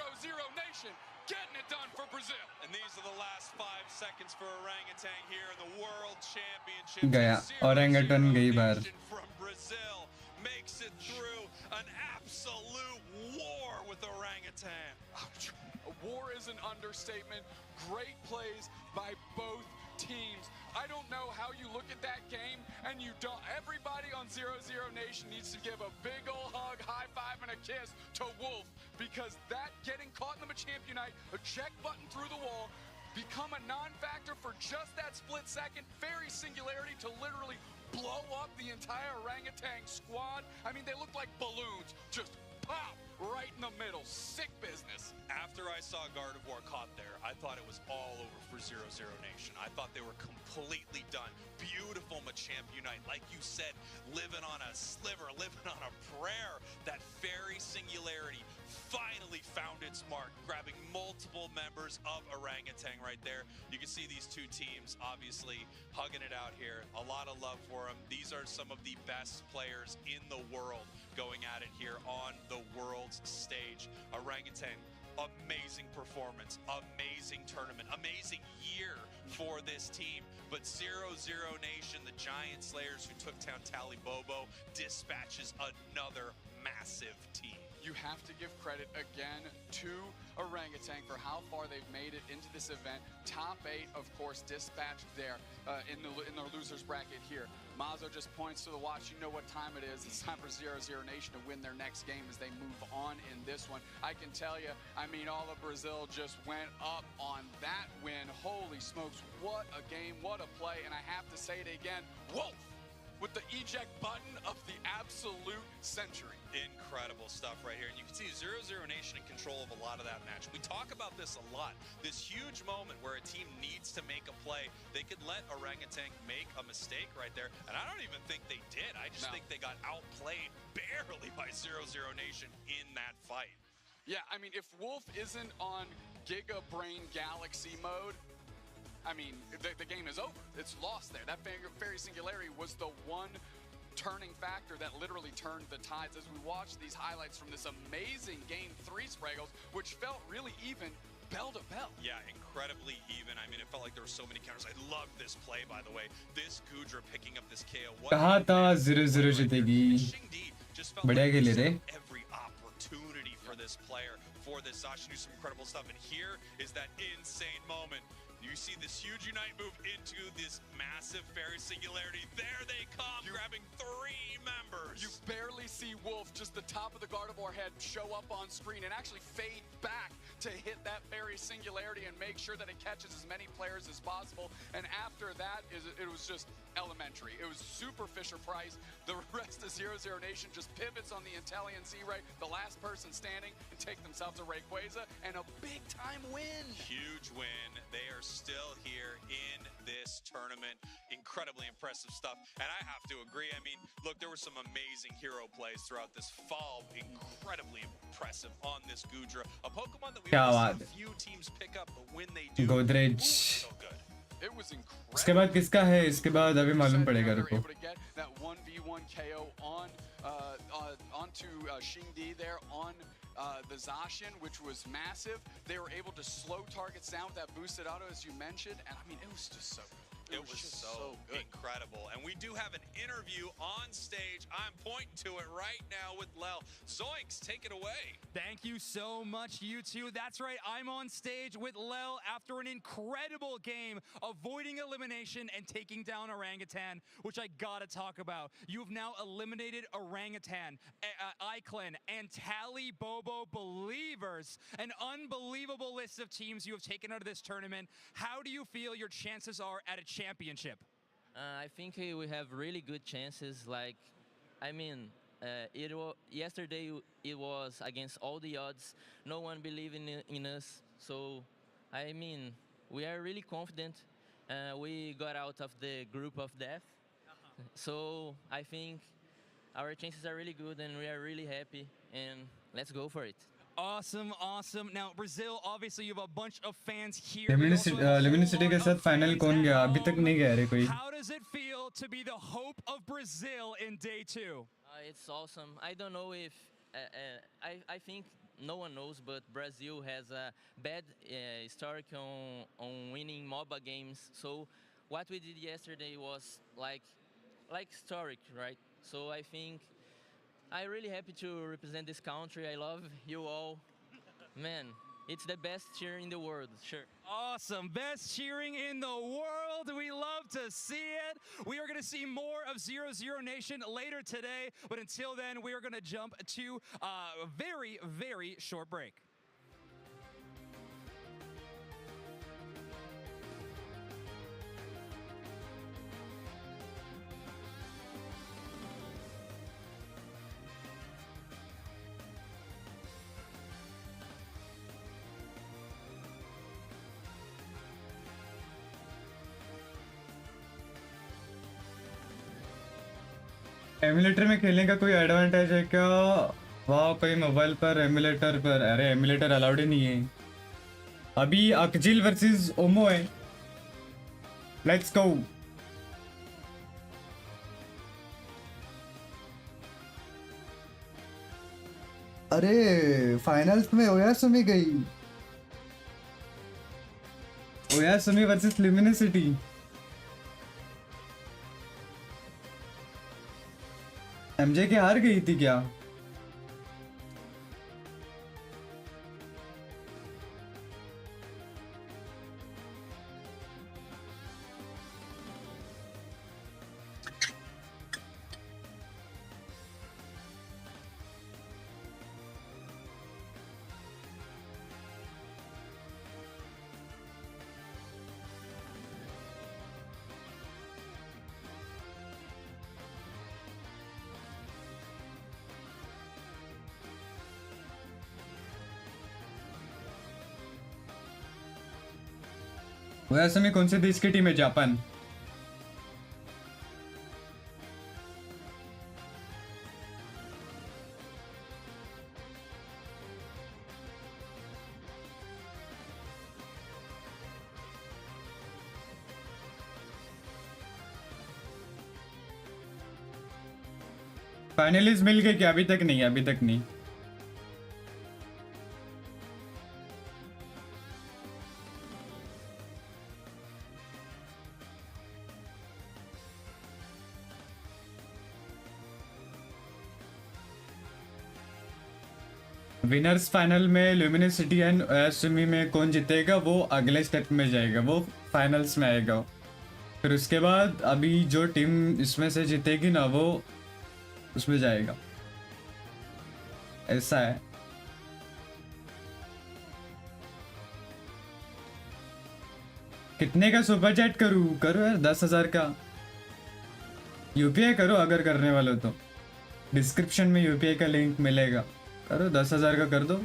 Nation getting it done for Brazil. And these are the last 5 seconds for Orangutan here in the World Championship. गया Orangutan गई बार. From Brazil makes it through an absolute war with Orangutan. A war is an understatement. Great plays by both teams. I don't know how you look at that game and you don't. Everybody on 0-0 Nation needs to give a big ol' hug, high five, and a kiss to Wolf, because that getting caught in the Machamp Unite, a check button through the wall, become a non-factor for just that split second. Very singularity to literally blow up the entire Orangutan squad. I mean, they look like balloons. Just pop right in the middle. Sick business. After I saw Gardevoir caught there, I thought it was all over for 0-0 Nation. I thought they were completely done. Beautiful Machamp Unite. Like you said, living on a sliver, living on a prayer. That fairy singularity finally found its mark, grabbing multiple members of Orangutan right there. You can see these two teams obviously hugging it out here. A lot of love for them. These are some of the best players in the world going at it here on the world's stage. Orangutan, amazing performance, amazing tournament, amazing year for this team. But 0-0 Nation, the Giant Slayers who took down Talibobo, dispatches another massive team. You have to give credit again to Orangutan for how far they've made it into this event. Top 8, of course, dispatched there in the losers bracket here. Mazo just points to the watch. You know what time it is. It's time for 0-0 Nation to win their next game as they move on in this one. I can tell you, I mean, all of Brazil just went up on that win. Holy smokes, what a game, what a play. And I have to say it again, Wolf with the eject button of the absolute century. Incredible stuff right here. And you can see 0-0 Nation in control of a lot of that match. We talk about this a lot. This huge moment where a team needs to make a play. They could let Orangutan make a mistake right there. And I don't even think they did. I just think they got outplayed barely by 0-0 Nation in that fight. Yeah, I mean, if Wolf isn't on Giga Brain Galaxy mode, I mean, the game is over. It's lost there. That Fairy Singularity was the one turning factor that literally turned the tides as we watched these highlights from this amazing Game 3 Spraggles, which felt really even bell to bell. Yeah, incredibly even. I mean, it felt like there were so many counters. I love this play, by the way. This Gudra picking up this KO. कहा था 0-0 जीतेगी बढ़िया खेले रे Every opportunity for this player, for this Zacian, do some incredible stuff. And here is that insane moment. You see this huge Unite move into this massive Fairy Singularity. There they come, grabbing 3 members. You barely see Wolf, just the top of the Gardevoir head, show up on screen and actually fade back to hit that Fairy Singularity and make sure that it catches as many players as possible. And after that, it was just elementary. It was super Fisher-Price. The rest of 0-0 Nation just pivots on the Italian Z-Ray, the last person standing, and take themselves a Rayquaza, and a big-time win. Huge win. They are still here in this tournament. Incredibly impressive stuff. And I have to agree. I mean, look, there were some amazing hero plays throughout this fall. Incredibly impressive on this Gudra. A Pokemon that we only see a few teams pick up, but when they do, Godrej so good. It was incredible. इसके बाद किसका है इसके बाद अभी मालूम पड़ेगा रुको that 1v1 KO on onto Xingdi there on the Zacian, which was massive. They were able to slow targets down with that boosted auto, as you mentioned, and I mean, it was just so good. It was so incredible. And we do have an interview on stage. I'm pointing to it right now with Lel. Zoinks, take it away. Thank you so much, you two. That's right, I'm on stage with Lel after an incredible game, avoiding elimination and taking down Orangutan, which I gotta talk about. You have now eliminated Orangutan, Iclin, and Tally Bobo Believers. An unbelievable list of teams you have taken out of this tournament. How do you feel your chances are at a championship? I think we have really good chances. Like, I mean, yesterday it was against all the odds. No one believed in us. So, I mean, we are really confident. We got out of the group of death. So, I think our chances are really good and we are really happy. And let's go for it. Awesome, awesome. Now, Brazil, obviously you have a bunch of fans here. Luminicity के साथ final कौन गया अभी तक नहीं गया रे कोई How does it feel to be the hope of Brazil in day 2? It's awesome. I don't know if I think no one knows, but Brazil has a bad historic on winning MOBA games. So what we did yesterday was like historic, right? So I think I'm really happy to represent this country. I love you all. Man, it's the best cheer in the world, sure. Awesome. Best cheering in the world. We love to see it. We are going to see more of 0-0 Nation later today. But until then, we are going to jump to a very, very short break. Emulator में खेलने का कोई advantage है क्या वाह कोई mobile पर emulator पर अरे एमुलेटर अलाउड ही नहीं है अभी अकजिल वर्सेस ओमो है लेट्स गो अरे फाइनल्स में ओयासुमी गई ओयासुमी वर्सेस ल्यूमिनिसिटी एमजे के हार गई थी क्या वैसे में कौन से देश की टीम है जापान फाइनलिस्ट मिल गए क्या? अभी तक नहीं, अभी तक नहीं। विनर्स फाइनल में ल्यूमिनिसिटी एंड एसमी में कौन जीतेगा वो अगले स्टेप में जाएगा, वो फाइनल्स में आएगा। फिर उसके बाद अभी जो टीम इसमें से जीतेगी ना वो उसमें जाएगा, ऐसा है। कितने का सुपर चैट करूँ? करो यार 10,000 का। यूपीआई करो अगर करने वाले हो तो, डिस्क्रिप्शन में यूपीआई का लिंक मिलेगा। करो 10,000 का कर दो।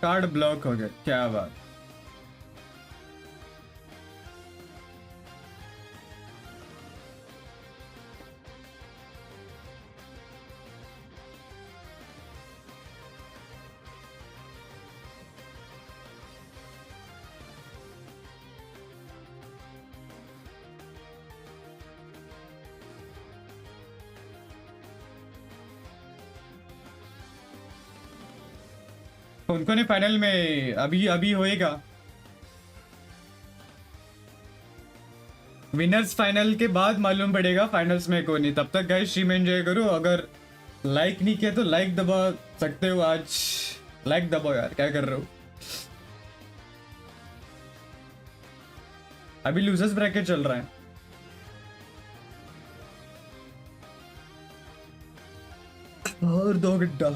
कार्ड ब्लॉक हो गया, क्या बात। कौन कौन है फाइनल में? अभी अभी होएगा विनर्स फाइनल के बाद मालूम पड़ेगा फाइनल्स में कौन नहीं। तब तक गाइस स्ट्रीम एंजॉय करो। अगर लाइक नहीं किया तो लाइक दबा सकते हो, आज लाइक दबाओ यार, क्या कर रहे हो। अभी लूजर्स ब्रैकेट चल रहा है। और 2 घंटा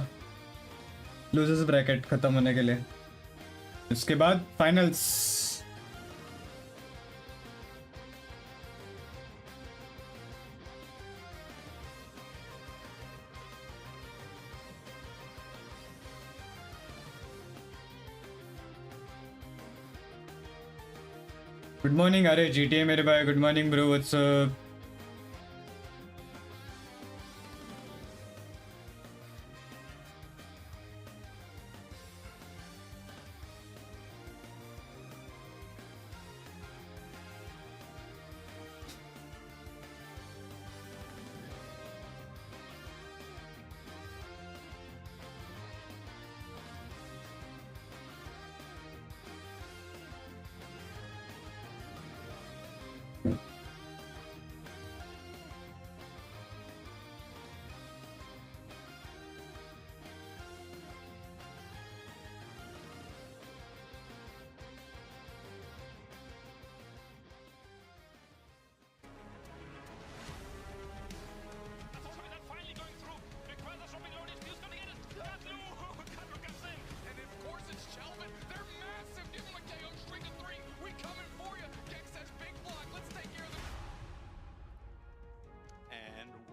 लूजर्स ब्रैकेट खत्म होने के लिए, उसके बाद फाइनल्स। Good morning. अरे जीटीए मेरे भाई, good morning bro, what's up.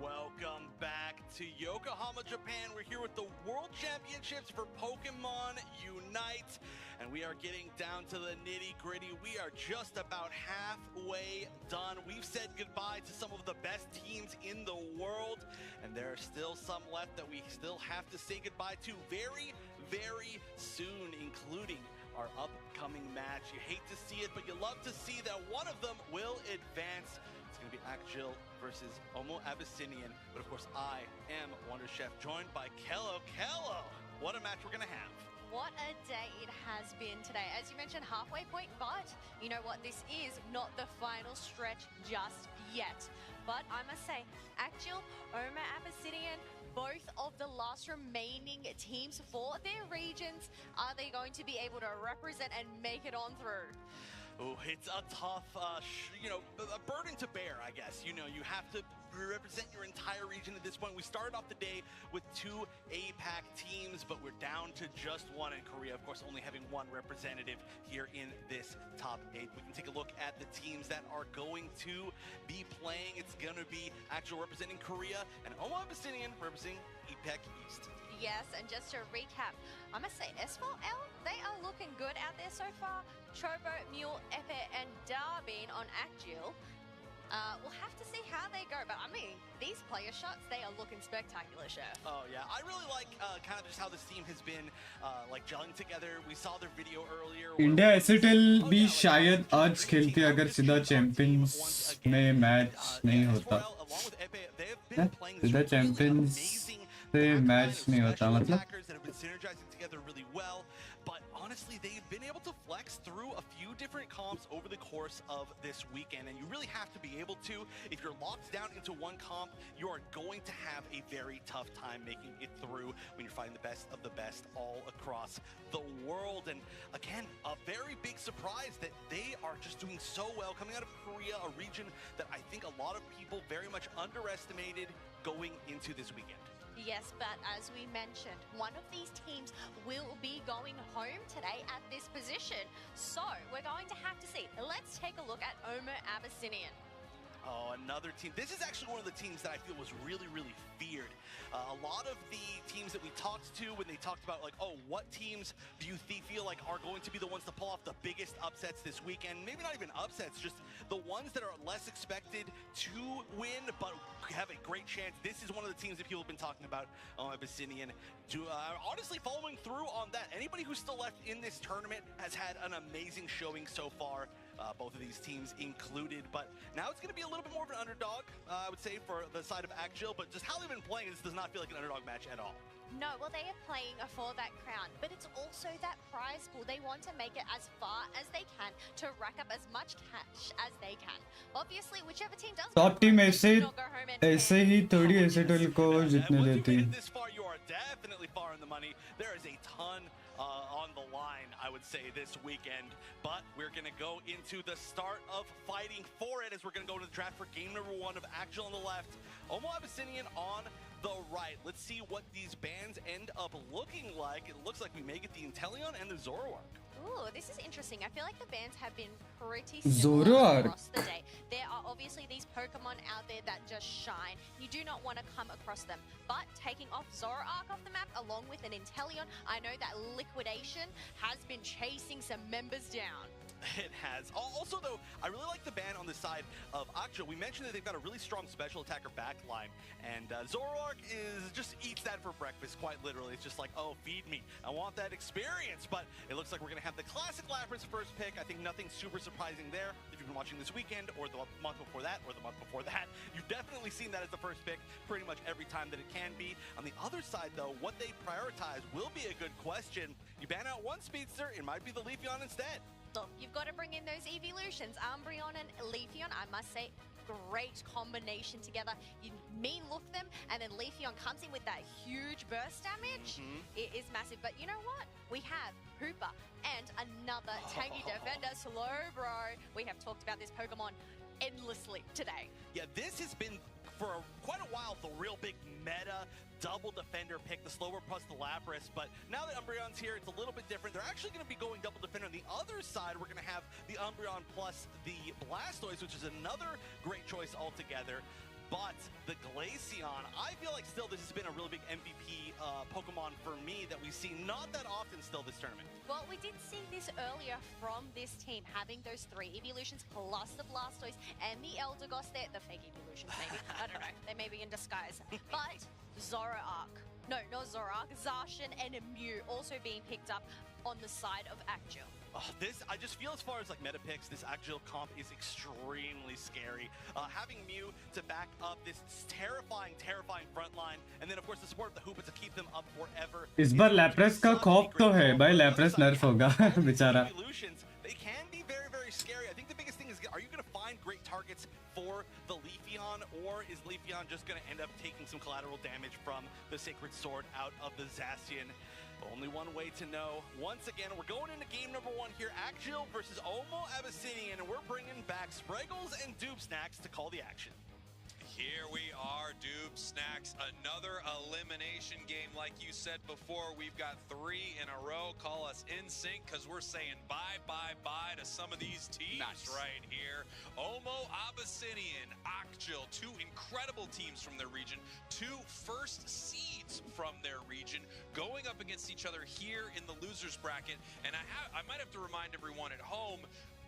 Welcome back to Yokohama, Japan. We're here with the World Championships for Pokémon Unite, and we are getting down to the nitty-gritty. We are just about halfway done. We've said goodbye to some of the best teams in the world, and there are still some left that we still have to say goodbye to very, very soon, including our upcoming match. You hate to see it, but you love to see that one of them will advance. It's going to be Akjil versus Omo Abyssinian. But of course, I am Wonder Chef, joined by Kello. Kello, what a match we're going to have. What a day it has been today. As you mentioned, halfway point, but you know what? This is not the final stretch just yet. But I must say, Akjil, Omo Abyssinian, both of the last remaining teams for their regions, are they going to be able to represent and make it on through? Oh, it's a tough, a burden to bear, I guess. You know, you have to represent your entire region at this point. We started off the day with 2 APAC teams, but we're down to just 1 in Korea. Of course, only having 1 representative here in this top 8. We can take a look at the teams that are going to be playing. It's going to be actual representing Korea and Oma Abyssinian representing APAC East. Yes, and just to recap, I must say S4L, they are looking good out there so far. Chobo, Mule, Epe, and Darbin on Actgil. We'll have to see how they go, but I mean, these player shots, they are looking spectacular, Chef. Oh yeah, I really like kind of just how this team has been like gelling together. We saw their video earlier. India एसएटएल भी शायद आज खेलती अगर सीधा champions में match नहीं होता सीधा चैंपियंस से मैच नहीं होता मतलब But honestly, they've been able to flex through a few different comps over the course of this weekend, and you really have to be able to. If you're locked down into one comp, you are going to have a very tough time making it through when you're fighting the best of the best all across the world. And again, a very big surprise that they are just doing so well coming out of Korea, a region that I think a lot of people very much underestimated going into this weekend. Yes, but as we mentioned, one of these teams will be going home today at this position. So we're going to have to see. Let's take a look at Oma Abyssinian. Oh, another team. This is actually one of the teams that I feel was really, really feared. A lot of the teams that we talked to when they talked about like, oh, what teams do you feel like are going to be the ones to pull off the biggest upsets this weekend? Maybe not even upsets, just the ones that are less expected to win, but have a great chance. This is one of the teams that people have been talking about, Abyssinian. Honestly, following through on that, anybody who's still left in this tournament has had an amazing showing so far. Both of these teams included, but now it's going to be a little bit more of an underdog, I would say, for the side of Actgil, but just how they've been playing, this does not feel like an underdog match at all. No, well, they are playing for that crown, but it's also that prize pool. They want to make it as far as they can to rack up as much cash as they can. Obviously, whichever team does top team ऐसे ही थोड़ी एसएटएल को जीतने देती है. This far, you are definitely far in the money. There is a ton on the line, I would say, this weekend. But we're going to go into the start of fighting for it as we're going to go to the draft for game number 1 of Actgil on the left, Oma Abyssinian on the right. Let's see what these bands end up looking like. It looks like we may get the Inteleon and the Zoroark. Ooh, this is interesting. I feel like the bands have been pretty Zoroark. similar across the day. There are obviously these Pokemon out there that just shine. You do not want to come across them. But taking off Zoroark off the map along with an Inteleon, I know that Liquidation has been chasing some members down. It has. Also, though, I really like the ban on the side of Actgil. We mentioned that they've got a really strong special attacker backline, and Zoroark just eats that for breakfast, quite literally. It's just like, oh, feed me. I want that experience. But it looks like we're going to have the classic Lapras first pick. I think nothing super surprising there. If you've been watching this weekend, or the month before that, or the month before that, you've definitely seen that as the first pick pretty much every time that it can be. On the other side, though, what they prioritize will be a good question. You ban out one speedster, it might be the Leafeon instead. So you've got to bring in those evolutions, Umbreon and Leafeon. I must say, great combination together. You mean look them, and then Leafeon comes in with that huge burst damage. It is massive, but you know what? We have Hooper and another tanky defender, Slowbro. We have talked about this Pokemon endlessly today. Yeah, this has been for quite a while the real big meta double defender pick, the Slowbro plus the Lapras, but now that Umbreon's here, it's a little bit different. They're actually going to be going double defender. On the other side, we're going to have the Umbreon plus the Blastoise, which is another great choice altogether. But the Glaceon, I feel like still this has been a really big MVP Pokemon for me that we see not that often still this tournament. Well, we did see this earlier from this team, having those 3 evolutions plus the Blastoise and the Eldegoss there. The fake evolutions, maybe. I don't know. They may be in disguise. But Zoroark. No, not Zoroark. Zacian and Mew also being picked up on the side of Actgil. Oh, I just feel as far as like meta picks, this Actgil comp is extremely scary. Having Mew to back up this terrifying front line, and then of course the support of the Hoopa to keep them up forever. इस बार लैप्रेस का खौफ तो है भाई, लैप्रेस नर्फ होगा बेचारा. They can be very, very scary. I think the biggest thing thing is, are you going to find great targets for the Leafeon, or is Leafeon just going to end up taking some collateral damage from the Sacred Sword out of the Zacian? Only one way to know. Once again, we're going into game number 1 here. Axial versus Omo Abyssinian, and we're bringing back Spreggles and Doob Snacks to call the action. Here we are, Doob Snacks, another elimination game. Like you said before, we've got 3 in a row. Call us in sync, because we're saying bye to some of these teams right here. Omo Abyssinian, Akjil, 2 incredible teams from their region, 2 first seeds from their region, going up against each other here in the losers bracket. And I might have to remind everyone at home,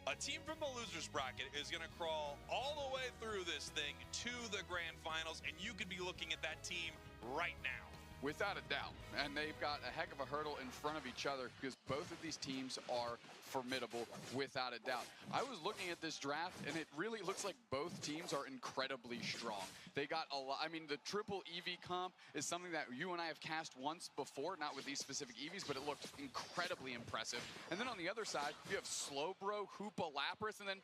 a team from the losers bracket is going to crawl all the way through this thing to the grand finals, and you could be looking at that team right now. Without a doubt. And they've got a heck of a hurdle in front of each other, because both of these teams are formidable, without a doubt. I was looking at this draft, and it really looks like both teams are incredibly strong. They got a lot. I mean, the triple EV comp is something that you and I have cast once before, not with these specific EVs, but it looked incredibly impressive. And then on the other side, you have Slowbro, Hoopa, Lapras, and then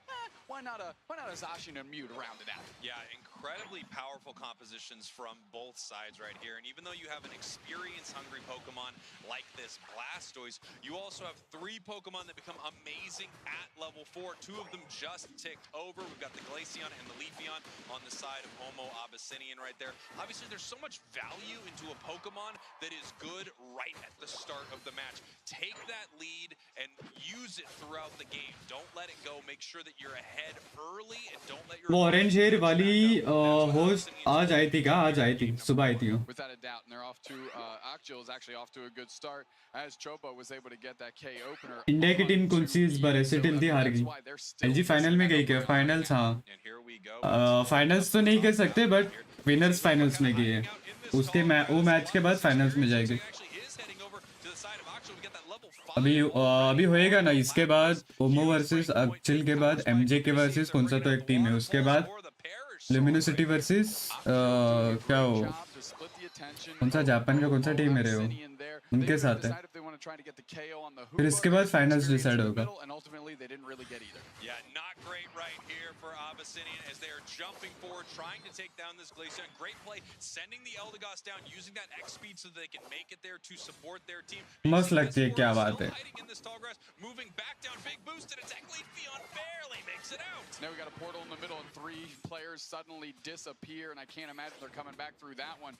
why not a Zacian and Mew to round it out? Yeah, incredibly powerful compositions from both sides right here. And even though you have an experience-hungry Pokemon like this Blastoise, you also have 3 Pokemon that become amazing at level 4. 2 of them just ticked over. We've got the Glaceon and the Leafeon on the side of Omo Abyssinian right there. Obviously, there's so much value into a Pokemon that is good right at the start of the match. Take that lead and use it throughout the game. Don't let it go. Make sure that you're ahead early and don't let your... वो orange hair वाली host आज आई थी क्या? आज आई थी, सुबह आई थी वो. Without a doubt, and they're off to Akjil is actually off to a good start, as Chobo was able to get that K opener. India की टीम कौन सी इस बार है? सेटिल थी, हार गई. एलजी फाइनल में गई क्या? फाइनल्स, हाँ. फाइनल्स तो नहीं कह सकते, बट विनर्स फाइनल्स में गई है. उसके वो मैच के बाद फाइनल्स में जाएगी. अभी होएगा ना, इसके बाद ओमो वर्सेस अक्चिल के बाद एमजे के वर्सेस कौन सा तो एक टीम है, उसके बाद लुमिनोसिटी वर्सेस क्या हो, कौन सा जापान का कौन सा टीम है रे वो, उनके साथ है. फिर इसके बाद फाइनल्स डिसाइड होगा. Yeah, not great right here for Abyssinian as they are jumping forward, trying to take down this Glaceon. Great play, sending the Eldegoss down, using that X speed so they can make it there to support their team. मस्त लगती है, क्या बात है. In this tall grass, moving back down, big boost and attack. Leafeon barely makes it out. Now we got a portal in the middle, and 3 players suddenly disappear, and I can't imagine they're coming back through that one.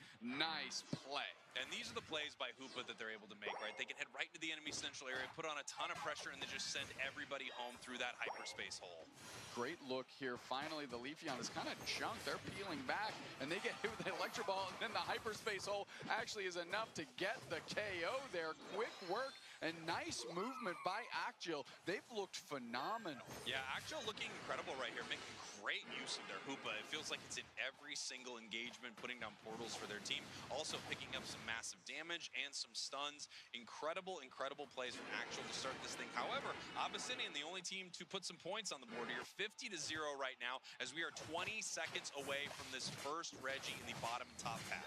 Nice play. And these are the plays by Hoopa that they're able to make, right? They can head right into the enemy central area, put on a ton of pressure, and then just send everybody home through that hyperspace hole. Great look here. Finally, the Leafeon is kind of chunked. They're peeling back, and they get hit with the Electro Ball, and then the hyperspace hole actually is enough to get the KO there. Quick work and nice movement by Akjil. They've looked phenomenal. Yeah, Akjil looking incredible right here, making great use of their Hoopa. It feels like it's in every single engagement, putting down portals for their team. Also picking up some massive damage and some stuns. Incredible, incredible plays from Akjil to start this thing. However, Abyssinian, the only team to put some points on the board here, 50-0 right now, as we are 20 seconds away from this first Reggie in the bottom top path.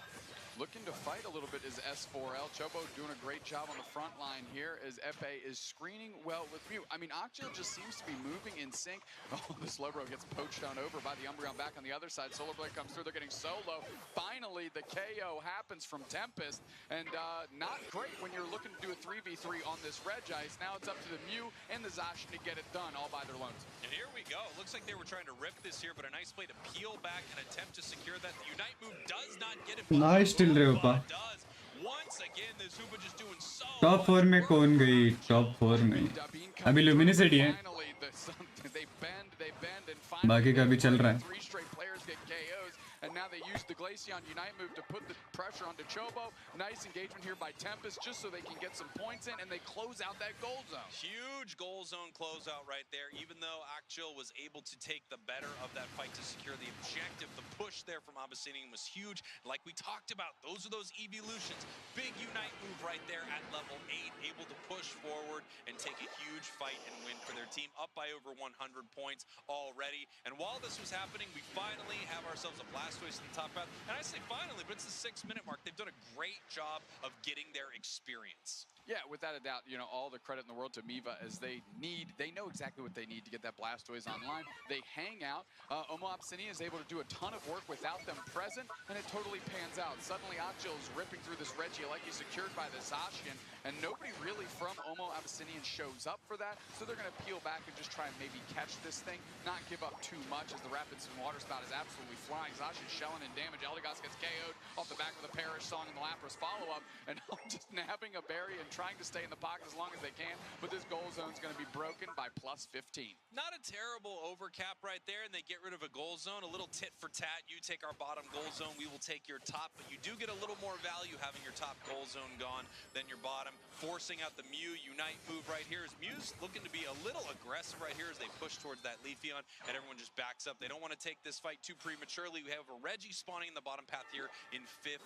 Looking to fight a little bit is S4L. Chobo doing a great job on the front line here as FA is screening well with Mew. I mean, Akjil just seems to be moving in sync. Oh, the Slowbro gets poached on over by the Umbreon back on the other side. Solar Blade comes through. They're getting solo. Finally, the KO happens from Tempest. And not great when you're looking to do a 3v3 on this Regice. Now it's up to the Mew and the Zacian to get it done all by their lones. And here we go. It looks like they were trying to rip this here, but a nice play to peel back and attempt to secure that. The Unite move does not get it. Nice still रहे ऊपर. Once again, this Hoopa just doing so. Top 4 में कौन गई? Top 4 में अभी लुमिनोसिटी है, बाकी का भी चल रहा है. And now they use the Glaceon Unite move to put the pressure onto Chobo. Nice engagement here by Tempest just so they can get some points in, and they close out that goal zone. Huge goal zone closeout right there. Even though Akjil was able to take the better of that fight to secure the objective, the push there from Abyssinian was huge. Like we talked about, those are those evolutions. Big Unite move right there at level 8, able to push forward and take a huge fight and win for their team, up by over 100 points already. And while this was happening, we finally have ourselves a Blastoise in the top path. And I say finally, but it's the 6-minute mark. They've done a great job of getting their experience. Yeah, without a doubt, you know, all the credit in the world to Miva as they know exactly what they need to get that Blastoise online. They hang out. Omo Abyssinia is able to do a ton of work without them present, and it totally pans out. Suddenly, Akjil is ripping through this Regieleki secured by the Zacian, and nobody really from Omo Abyssinian shows up for that, so they're going to peel back and just try and maybe catch this thing, not give up too much as the Rapids and Water Spout is absolutely flying. Zacian shelling in damage. Eldegoss gets KO'd off the back of the Parrish song and the Lapras follow-up, and just nabbing a berry and trying to stay in the pocket as long as they can, but this goal zone is going to be broken by plus 15. Not a terrible overcap right there, and they get rid of a goal zone. A little tit for tat. You take our bottom goal zone, we will take your top, but you do get a little more value having your top goal zone gone than your bottom. Forcing out the Mew Unite move right here as Mew's looking to be a little aggressive right here as they push towards that Leafeon, and everyone just backs up. They don't want to take this fight too prematurely. We have a Reggie spawning in the bottom path here in 15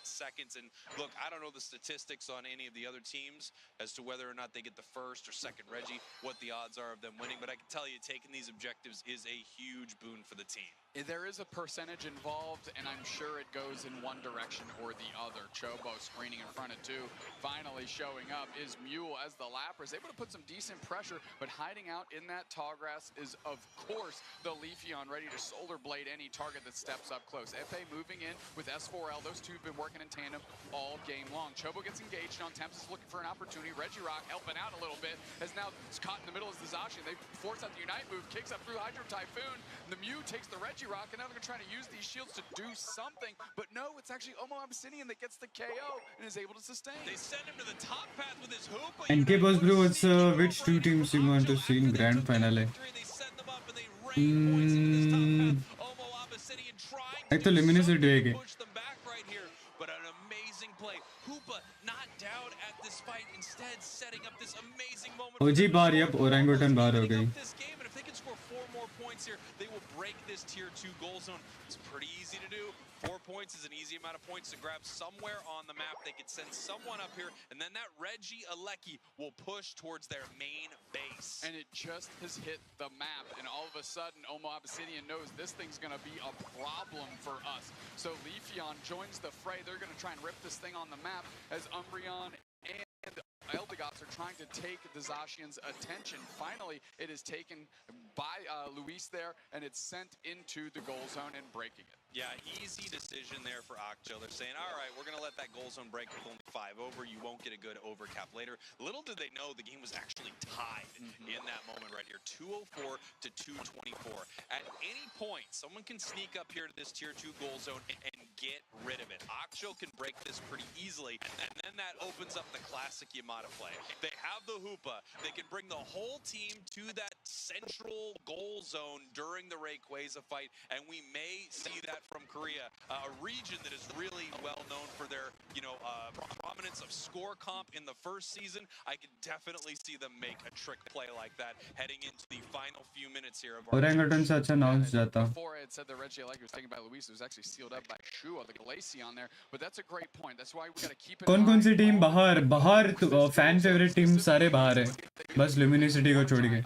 seconds, and look, I don't know the statistics on any of the other teams as to whether or not they get the first or second Reggie, what the odds are of them winning, but I can tell you taking these objectives is a huge boon for the team. There is a percentage involved, and I'm sure it goes in one direction or the other. Chobo screening in front of two. Finally showing up is Mule as the Lapras. Able to put some decent pressure, but hiding out in that tall grass is, of course, the Leafeon ready to shoulder blade any target that steps up close. Epe moving in with S4L. Those two have been working in tandem all game long. Chobo gets engaged on Temps, is looking for an opportunity. Regirock helping out a little bit, as now it's caught in the middle as the Zacian. They force out the Unite move, kicks up through Hydro Typhoon. The Mew takes the Regirock, and now they're trying to use these shields to do something, but no, it's actually Omo Abyssinian that gets the KO and is able to sustain. They send him to the top path with his hoop. And K-Boss Bro, what's which two teams you want to see in grand finale? एक तो Luminosity है क्या? But an amazing play. Hoopa not down at this fight, instead setting up this amazing moment. OG बार yup orangutan बार हो गई. This game, and if they can score 4 more points here, they will break this tier 2 goal zone. It's pretty easy to do. 4 points is an easy amount of points to grab somewhere on the map. They could send someone up here, and then that Regieleki will push towards their main base. And it just has hit the map, and all of a sudden, Omo Abyssinian knows this thing's going to be a problem for us. So Leafeon joins the fray. They're going to try and rip this thing on the map as Umbreon and Eldegoss are trying to take the Zacian's attention. Finally, it is taken by Luis there, and it's sent into the goal zone and breaking it. Yeah, easy decision there for Akjil. They're saying, all right, we're going to let that goal zone break with only 5 over. You won't get a good overcap later. Little did they know the game was actually tied in that moment right here. 204 to 224. At any point, someone can sneak up here to this tier 2 goal zone and get rid of it. Akjil can break this pretty easily, and then that opens up the classic Yamada play. They have the Hoopa. They can bring the whole team to that central goal zone during the Rayquaza fight, and we may see that from Korea, a region that is really well known for their, prominence of score comp in the first season. I can definitely see them make a trick play like that heading into the final few minutes here of our Orangutan से अच्छा announce जाता. Before it said the Regieleki was taken by Luis, it was actually sealed up by Shua, the Glaceon there, but that's a great point. That's why we got to keep it. कौन सी team बाहर fan favorite team सारे बाहर है, बस Luminosity को छोड़ के.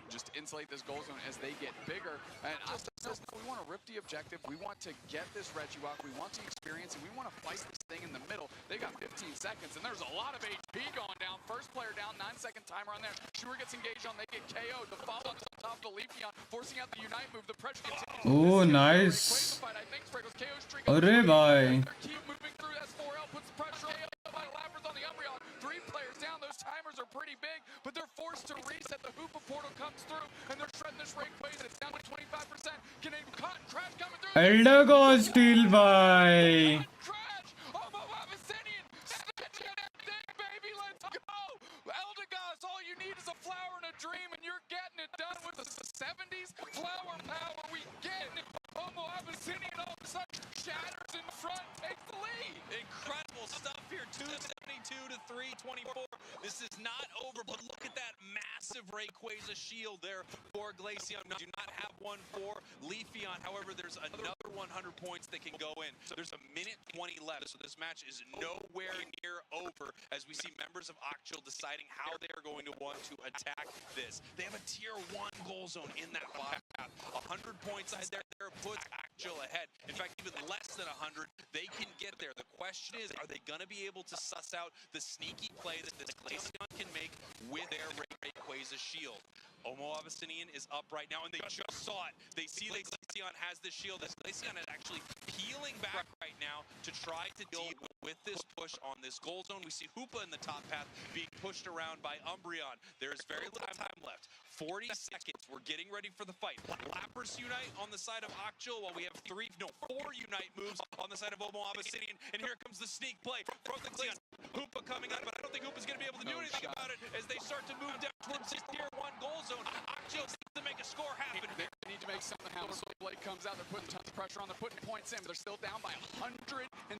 Just insulate this goal zone as they get bigger. And us says, no, we want to rip the objective. We want to get this Regirock. We want the experience, and we want to fight this thing in the middle. They got 15 seconds, and there's a lot of HP going down. First player down, 9-second timer on there. Shura gets engaged on, they get KO'd. The follow-up on top of the Leafeon, forcing out the Unite move. The pressure continues. Oh, nice. अरे भाई. Keep moving through. S4L puts the pressure on by Lapras on the Umbreon. 3 players down. Those timers are pretty big, but they're forced to reset. The Hoopa portal comes through, and they're shredding this Rayquaza. It's down to 25%. Canadian Cotton Crash coming through. Eldegoss steal by. Crash! Omo Abyssinian! Snatching that thing, baby! Let's go! Eldegoss, all you need is a flower and a dream, and you're getting it done with the 70s flower power. We get it. Omo Abyssinian all of a sudden shatters in front, takes the lead. Incredible stuff here. 272 to 324. This is not over, but look at that massive Rayquaza shield there for Glaceon. We do not have one for Leafeon. However, there's another 100 points that can go in. So there's a minute 20 left. So this match is nowhere near over as we see members of Akjil deciding how they are going to want to attack this. They have a tier 1 goal zone in that bottom half. 100 points ahead there puts Akjul ahead. In fact, even less than 100, they can get there. The question is, are they going to be able to suss out the sneaky play that this Glaceon can make with their Rayquaza shield? Omo Abyssinian is up right now, and they just saw it. They see that Glaceon has the shield. This Glaceon is actually peeling back right now to try to deal with this push on this goal zone. We see Hoopa in the top path being pushed around by Umbreon. There is very little time left. 40 seconds. We're getting ready for the fight. Lapras unite on the side of Akjul, while we have 4 unite moves on the side of Omo Abyssinian. And here comes the sneak play from the Glaceon. Hoopa coming out, but I don't think Hoopa's going to be able to do anything about it as they start to move down towards this tier 1 goal zone. Akjul needs to make a score happen. They need to make something happen. So Blake comes out, they're putting tons of pressure on, they're putting points in, but they're still down by 116.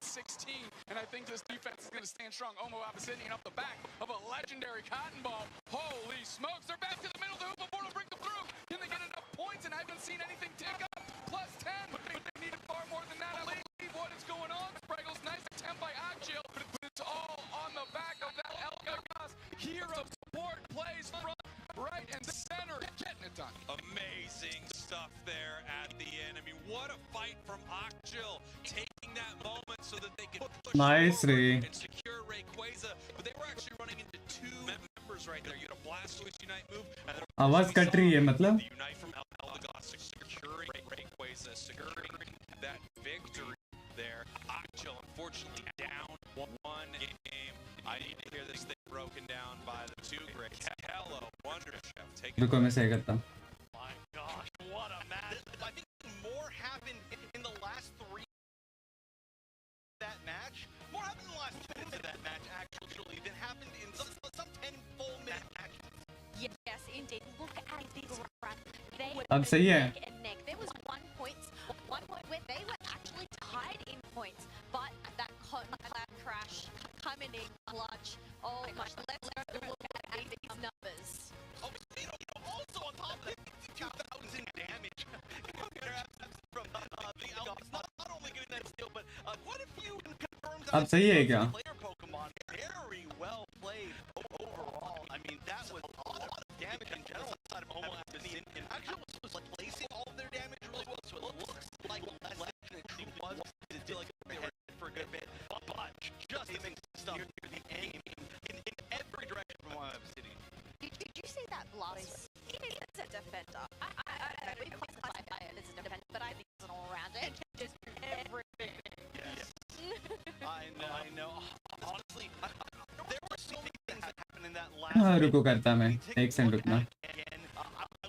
And I think this defense is going to stand strong. Omo Abyssinian up the back of a legendary Cotton Ball. Holy smokes, they're back to the middle. The Hoopa board will bring them through. Can they get enough points? And I haven't seen anything tick up. Plus 10, but they needed far more than that. I believe what is going on. Spraggle's nice attempt by Akjul, but it's all on the back of that Elgagas. Hero support plays front, right, and center. Getting it done. Amazing stuff there at the end. I mean, what a fight from Akjul, taking that moment so that they could push Nice, Ray. and secure Rayquaza. But they were actually running into 2 members right there. You had a Blastoise unite move, and then आवाज cut रही है मतलब the unite from Elgagas, securing Rayquaza, securing that victory there. Akjul, unfortunately, down 1 game. I need to hear this thing broken down by the 2 greats. Hello, Wonder Chef. Take it. रुको मैं सही करता हूँ My gosh, what a match. I think more happened in the last 3 that match. More happened in the last 2 minutes of that match, actually, than happened in some 10 full minute matches. Yes, indeed. Look at this run. They अब सही है neck and neck. There was one point where they were actually tied in points, but that cotton cloud crash coming in clutch. Oh my! Let's go look at these numbers. Oh, you know, also on top of that, 2,000 damage from the Elgagas. Not only getting that steal, but quite a few confirmed अब सही है क्या player Pokemon. Very well played overall. I mean, that was a lot of damage in general inside of Omo Abyssinian. Actually, was placing all of their damage really well, so it looks like less than it truly was. It did like they were for a good bit, but just amazing stuff near the end in every direction from Omo Abyssinian. Did you see that blast? He is a defender. I don't know if he classify it as a defender, but I think he's an all-rounder. He can just do everything. Yes. I know. Honestly, there were so many things that happened in that last हाँ रुको करता मैं एक second रुकना again.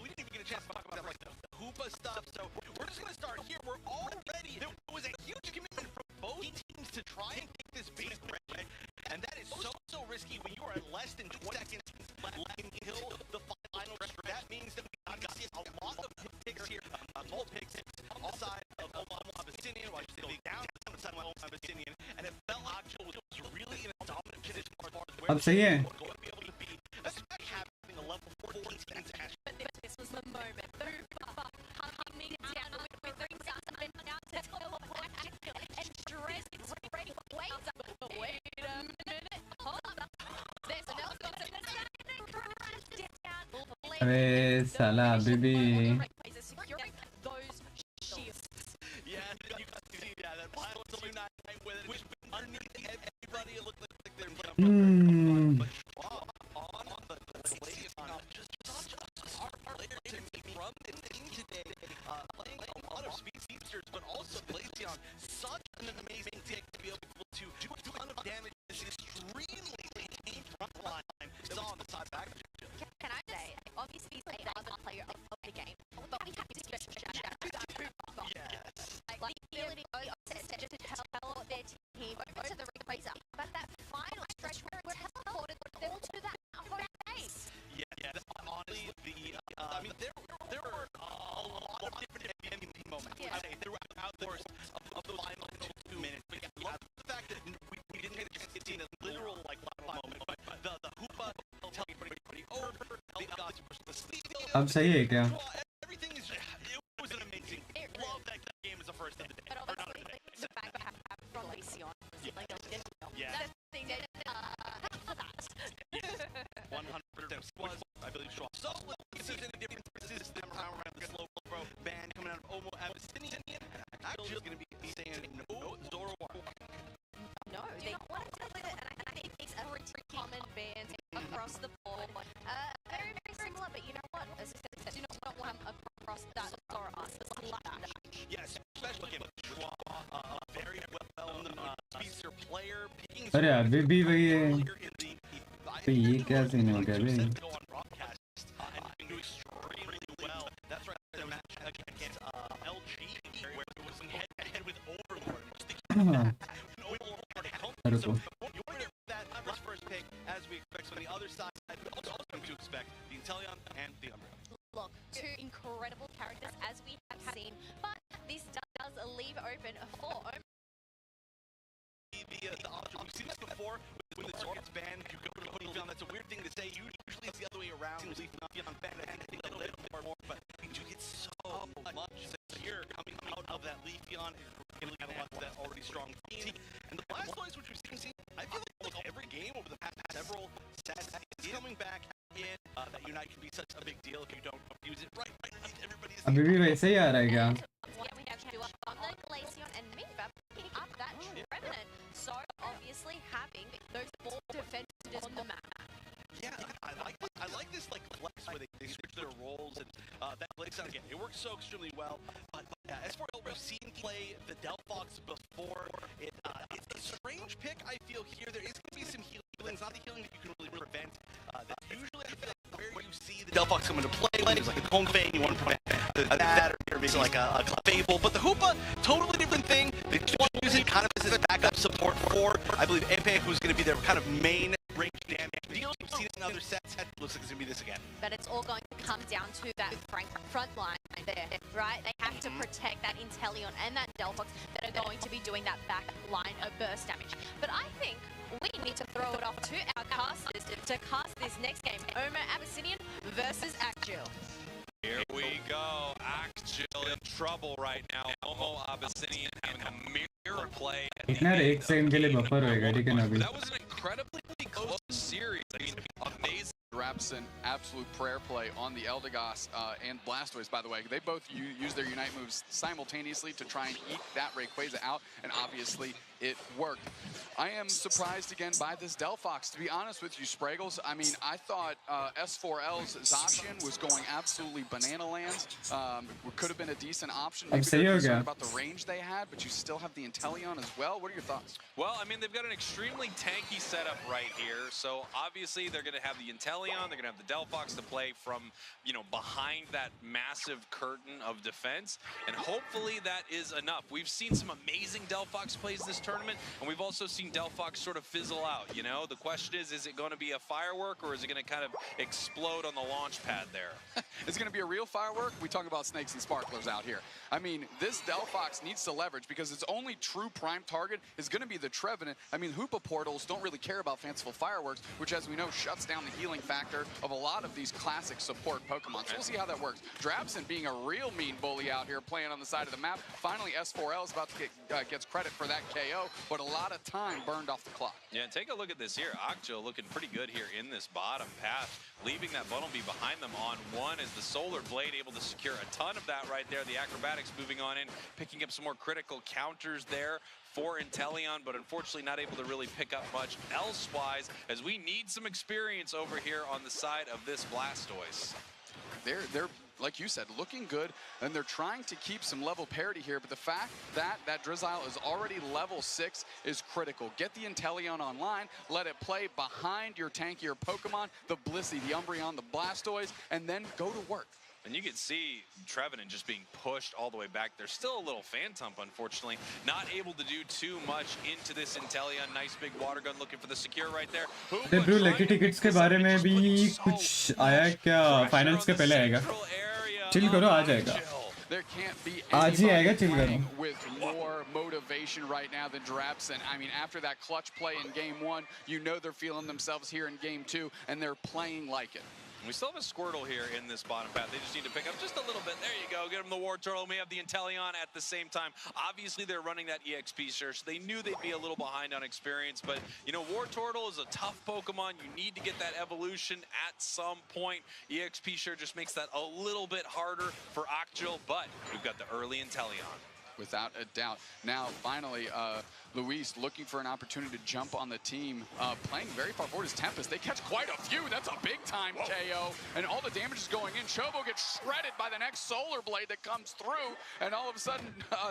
We didn't even get a chance to talk about like the Hoopa stuff, so we're just going to start here. We're already, there was a huge commitment from both teams to try and take this base, right? And that is so risky when you are at less than 20 seconds left until the final stretch. That means that we got a lot of picks here, multiple picks on the side of Omo Abyssinian, while still down on the side of Omo Abyssinian, and it felt Akjul was really in a dominant position as far as where अब सही है going to be able to be, especially having a level 14 attack. But this was the moment. Coming down with the rings up and down to teleport and dress its ready. Wait a minute. Hold up. There's an else got to down. अबे साला अभी भी Those shields. Yeah, you got to see that final unite with it, which underneath everybody it looked like they're on the Glaceon. Just our player to me from this team today, playing a lot of speedsters, but also Glaceon, such an amazing pick to be able to do a ton of damage. This extremely late front line. It's on the side back. Can I say, obviously they are the player of the game, but we have to special shout out to Yes. like the ability to tell their team over to the Rayquaza, but that final stretch where it teleported them to that home base. Yeah. Honestly, I mean, there were a lot of different MVP moments. Yeah. I mean, throughout the course of the final 2 minutes. But yeah, the fact that we didn't get a chance to see a literal like final moment, but the Hoopa telling everybody over, Elgagas was the sleep. अब सही है क्या Everything is it was an amazing. Love that game as a first of the day. But obviously, the fact that have from Glaceon was like a little. Yeah. That's the thing that for that. 100% was, I believe, strong. So let's see if there's any differences this time around the slow bro band coming out of Omo Abyssinian. Occhio's going to be saying no Zoroark. No, they don't want to play that, and I think it's a pretty common ban across the board. Very, very similar, but you know what? As I said, do not want across that or us like that. Yes, especially again, very well speedster player. अरे अभी भी वही है तो ये क्या scene हो गया बे Look, two incredible characters as we have seen, but this does leave open for the option. We've seen this before when the target's banned. You go to the Leafeon. That's a weird thing to say. Usually it's the other way around. Leafeon banned. I think a little bit more, but you get so much here coming out of that Leafeon. You're looking at that already strong team. And the Blastoise, which we've seen, I feel like almost every game over the past several sets is coming back in. That Unite can be such a big deal if you don't use it right. Everybody's अभी भी वैसे ही आ रहा है क्या we have to do on the Glaceon and Mifa picking up that Revenant. So obviously having those four defenders on the map. Yeah, I like this like flex where they switch their roles and that Glaceon again. It works so extremely well. But S4L we've seen play the Delphox before. It's a strange pick. I feel here there is going to be some healing. It's not the healing that you can really prevent. That's usually where you see the Delphox come into play. There's like a Kongfei, you want to play that or maybe like a Fable. But the Hoopa, totally different thing. They just want to use it kind of as a backup support for, I believe, Epic, who's going to be their kind of main range damage deal. We've seen it in other sets. Looks like it's going to be this again. But it's all going to come down to that front line there, right? They have to protect that Inteleon and that Delphox that are going to be doing that back line of burst damage. But I think we need to throw it off to our casters to cast this next game. Omo Abyssinian versus Actgil. Here we go. Actgil in trouble right now. Omo Abyssinian having a mirror play. इतना एक second के लिए buffer होएगा ठीक है ना अभी That was an incredibly close series. I mean, amazing. Drabson, absolute prayer play on the Eldegoss and Blastoise, by the way. They both use their Unite moves simultaneously to try and eke that Rayquaza out, and obviously it worked. I am surprised again by this Delphox, to be honest with you, Spraggles. I mean, I thought S4L's Zacian was going absolutely banana lands. Could have been a decent option. Maybe they're concerned about the range they had, but you still have the Inteleon as well. What are your thoughts? Well, I mean, they've got an extremely tanky setup right here. So obviously they're going to have the Inteleon, they're going to have the Delphox to play from, you know, behind that massive curtain of defense. And hopefully that is enough. We've seen some amazing Delphox plays this tournament, and we've also seen Delphox sort of fizzle out, you know? The question is it going to be a firework, or is it going to kind of explode on the launch pad there? It's going to be a real firework. We talk about snakes and sparklers out here. I mean, this Delphox needs to leverage because its only true prime target is going to be the Trevenant. I mean, Hoopa portals don't really care about fanciful fireworks, which, as we know, shuts down the healing factor of a lot of these classic support Pokemon. So we'll see how that works. Drabson being a real mean bully out here playing on the side of the map. Finally, S4L is about to get gets credit for that KO, but a lot of time burned off the clock. Yeah, take a look at this here. Occhio looking pretty good here in this bottom path, leaving that Bunnelby behind them on one as the Solar Blade able to secure a ton of that right there. The Acrobatics moving on in, picking up some more critical counters there for Inteleon, but unfortunately not able to really pick up much elsewise, as we need some experience over here on the side of this Blastoise. They're like you said, looking good, and they're trying to keep some level parity here, but the fact that that Drizzile is already level 6 is critical. Get the Inteleon online, let it play behind your tankier Pokemon, the Blissey, the Umbreon, the Blastoise, and then go to work. And you can see Trevenant just being pushed all the way back. There's still a little Phantump, unfortunately. Not able to do too much into this Inteleon. Nice big water gun looking for the secure right there. अरे bro lucky tickets के बारे में भी कुछ आया क्या finals के पहले आएगा चिल करो आ जाएगा There can't be आज ही आएगा चिल करो with more motivation right now than Drabson. I mean, after that clutch play in game 1, you know they're feeling themselves here in game 2, and they're playing like it. We still have a Squirtle here in this bottom path. They just need to pick up just a little bit. There you go. Get them the War Turtle. We have the Inteleon at the same time. Obviously, they're running that EXP search. They knew they'd be a little behind on experience, but, you know, War Turtle is a tough Pokemon. You need to get that evolution at some point. EXP search just makes that a little bit harder for Occhio, but we've got the early Inteleon. Without a doubt. Now, finally, Luis looking for an opportunity to jump on the team. Playing very far forward is Tempest. They catch quite a few. That's a big-time KO. And all the damage is going in. Chobo gets shredded by the next Solar Blade that comes through. And all of a sudden,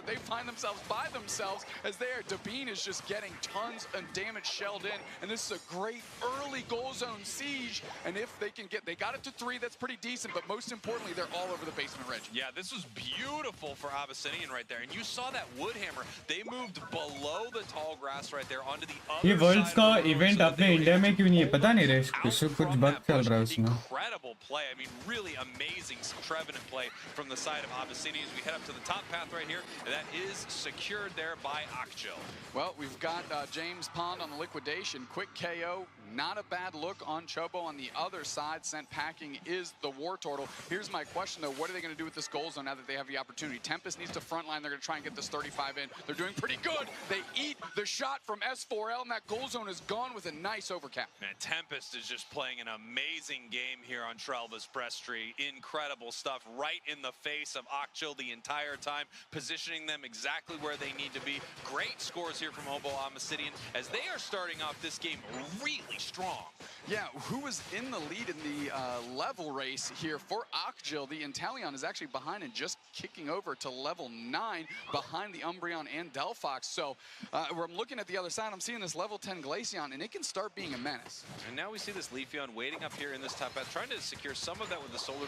they find themselves by themselves as there. Dabine is just getting tons of damage shelled in. And this is a great early goal zone siege. And if they can they got it to 3, that's pretty decent. But most importantly, they're all over the basement ridge. Yeah, this was beautiful for Abyssinian right there. And you saw that Woodhammer. They moved below the tall grass right there onto the other ये world's का side of the road event so that अपने they were India में able क्यों नहीं है to पता नहीं रे out कुछ from बग that चल push. रहा है उसमें Incredible play. I mean, really amazing Trevenant play from the side of Abyssinia as we head up to the top path right here. And that is secured there by Akjil. Well, we've got James Pond on the liquidation. Quick KO. Not a bad look on Chobo on the other side. Sent packing is the War Turtle. Here's my question, though. What are they going to do with this goal zone now that they have the opportunity? Tempest needs to frontline. They're going to try and get this 35 in. They're doing pretty good. They eat the shot from S4L, and that goal zone is gone with a nice overcap. Man, Tempest is just playing an amazing game here on Trelva's Press Tree. Incredible stuff right in the face of Akjil the entire time, positioning them exactly where they need to be. Great scores here from Hobo Abyssinian as they are starting off this game really strong. Yeah, who was in the lead in the level race here for Akjil? The Inteleon is actually behind and just kicking over to level 9 behind the Umbreon and Delphox. So where I'm looking at the other side, I'm seeing this level 10 Glaceon, and it can start being a menace. And now we see this Leafeon waiting up here in this top path, trying to secure some of that with the Solar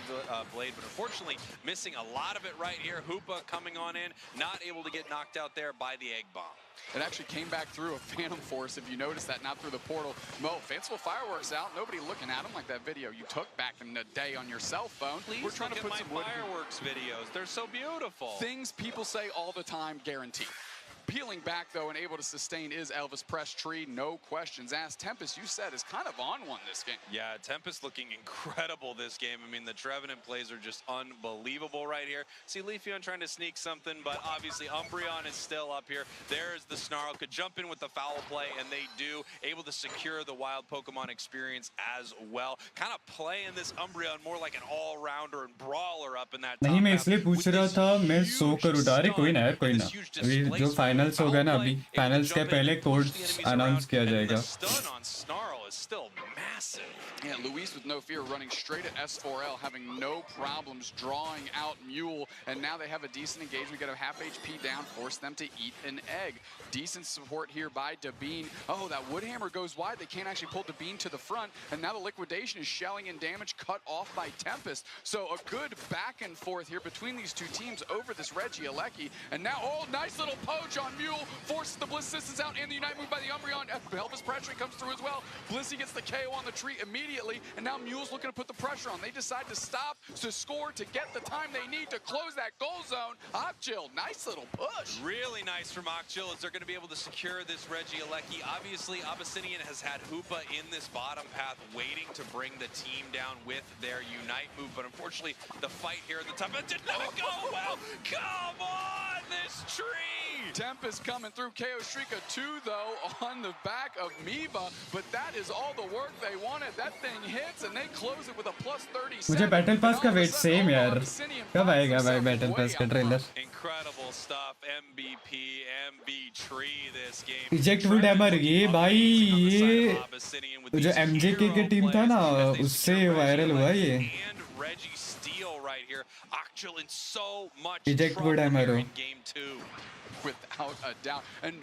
Blade, but unfortunately missing a lot of it right here. Hoopa coming on in, not able to get knocked out there by the Egg Bomb. It actually came back through a Phantom Force, if you notice that, not through the portal. Mo, fanciful fireworks out. Nobody looking at them like that video you took back in the day on your cell phone. Please We're trying to put my some wood fireworks videos. They're so beautiful. Things people say all the time, guaranteed. Peeling back, though, and able to sustain is Elvis Press Tree. No questions asked. Tempest, you said, is kind of on one this game. Yeah, Tempest looking incredible this game. I mean, the Trevenant plays are just unbelievable right here. See Leafeon trying to sneak something, but obviously Umbreon is still up here. There's the Snarl. Could jump in with the foul play, and they do. Able to secure the wild Pokemon experience as well. Kind of playing this Umbreon more like an all-rounder and brawler up in that top नहीं मैं half. इसलिए पूछ रहा था मैं सोकर उठा रहे कोई ना यार कोई ना अभी जो फाइनल्स हो गए ना अभी फाइनल्स के पहले कोड्स अनाउंस किया जाएगा Stun on Snarl is still massive. Yeah, Luis with no fear running straight at S4L, having no problems drawing out Mule, and now they have a decent engagement. Got a half HP down, force them to eat an egg. Decent support here by Dabine. Oh, that Woodhammer goes wide. They can't actually pull Dabine to the front, and now the liquidation is shelling in damage cut off by Tempest. So a good back and forth here between these two teams over this Regieleki, and now, oh, nice little poach on Mule, forces the Bliss Sisters out, and the Unite move by the Umbreon. Elvis Pressure comes through as well. Blissey gets the KO on the tree immediately, and now Mule's looking to put the pressure on. They decide to stop, to score, to get the time they need to close that goal zone. Akjil, nice little push. Really nice from Akjil as they're going to be able to secure this Regieleki. Obviously, Abyssinian has had Hoopa in this bottom path waiting to bring the team down with their Unite move, but unfortunately, the fight here at the top did not go well. Come on, this tree! Tempest coming through. KO Shrika 2, though, on the back of Miva, but that is all the work they wanted. That thing hits, and they close it with a plus 37. मुझे battle pass का weight same यार कब आएगा भाई battle pass का trailer Incredible stuff. MVP, MV tree this game. Reject would hammer ये भाई ये जो एमजेके के टीम था ना उससे वायरल हुआ ये Reggie Steele right here. Akjil in so much reject trouble would here hammer in game 2. Without a doubt. And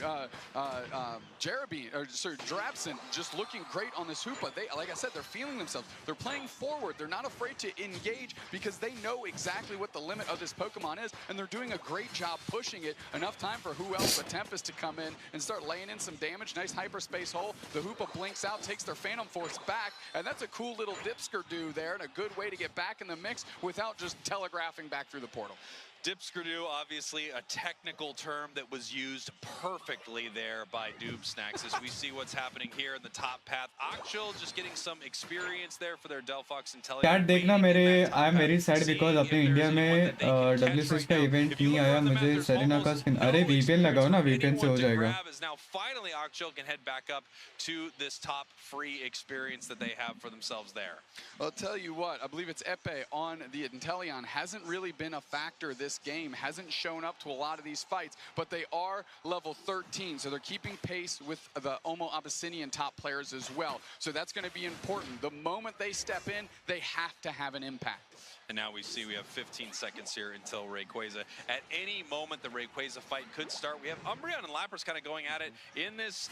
Drabson just looking great on this Hoopa. They, like I said, they're feeling themselves. They're playing forward. They're not afraid to engage because they know exactly what the limit of this Pokemon is, and they're doing a great job pushing it. Enough time for who else but Tempest to come in and start laying in some damage. Nice hyperspace hole. The Hoopa blinks out, takes their Phantom Force back, and that's a cool little Dipskirdu there and a good way to get back in the mix without just telegraphing back through the portal. Dipskirdu, obviously a technical term that was used perfectly there by Doob Snacks as we see what's happening here in the top path. Akjil just getting some experience there for their Delphox Inteleon. Chat देखना मेरे I am very sad because अपने India में WCS का event नहीं आया मुझे Serena का skin अरे VPN लगाओ ना VPN से हो जाएगा Now finally Akjil can head back up to this top free experience that they have for themselves there. I'll tell you what, I believe it's Epe on the Inteleon hasn't really been a factor this this game, hasn't shown up to a lot of these fights, but they are level 13, so they're keeping pace with the Omo Abyssinian top players as well. So that's going to be important. The moment they step in, they have to have an impact. And now we see we have 15 seconds here until Rayquaza. At any moment, the Rayquaza fight could start. We have Umbreon and Lapras kind of going at it in this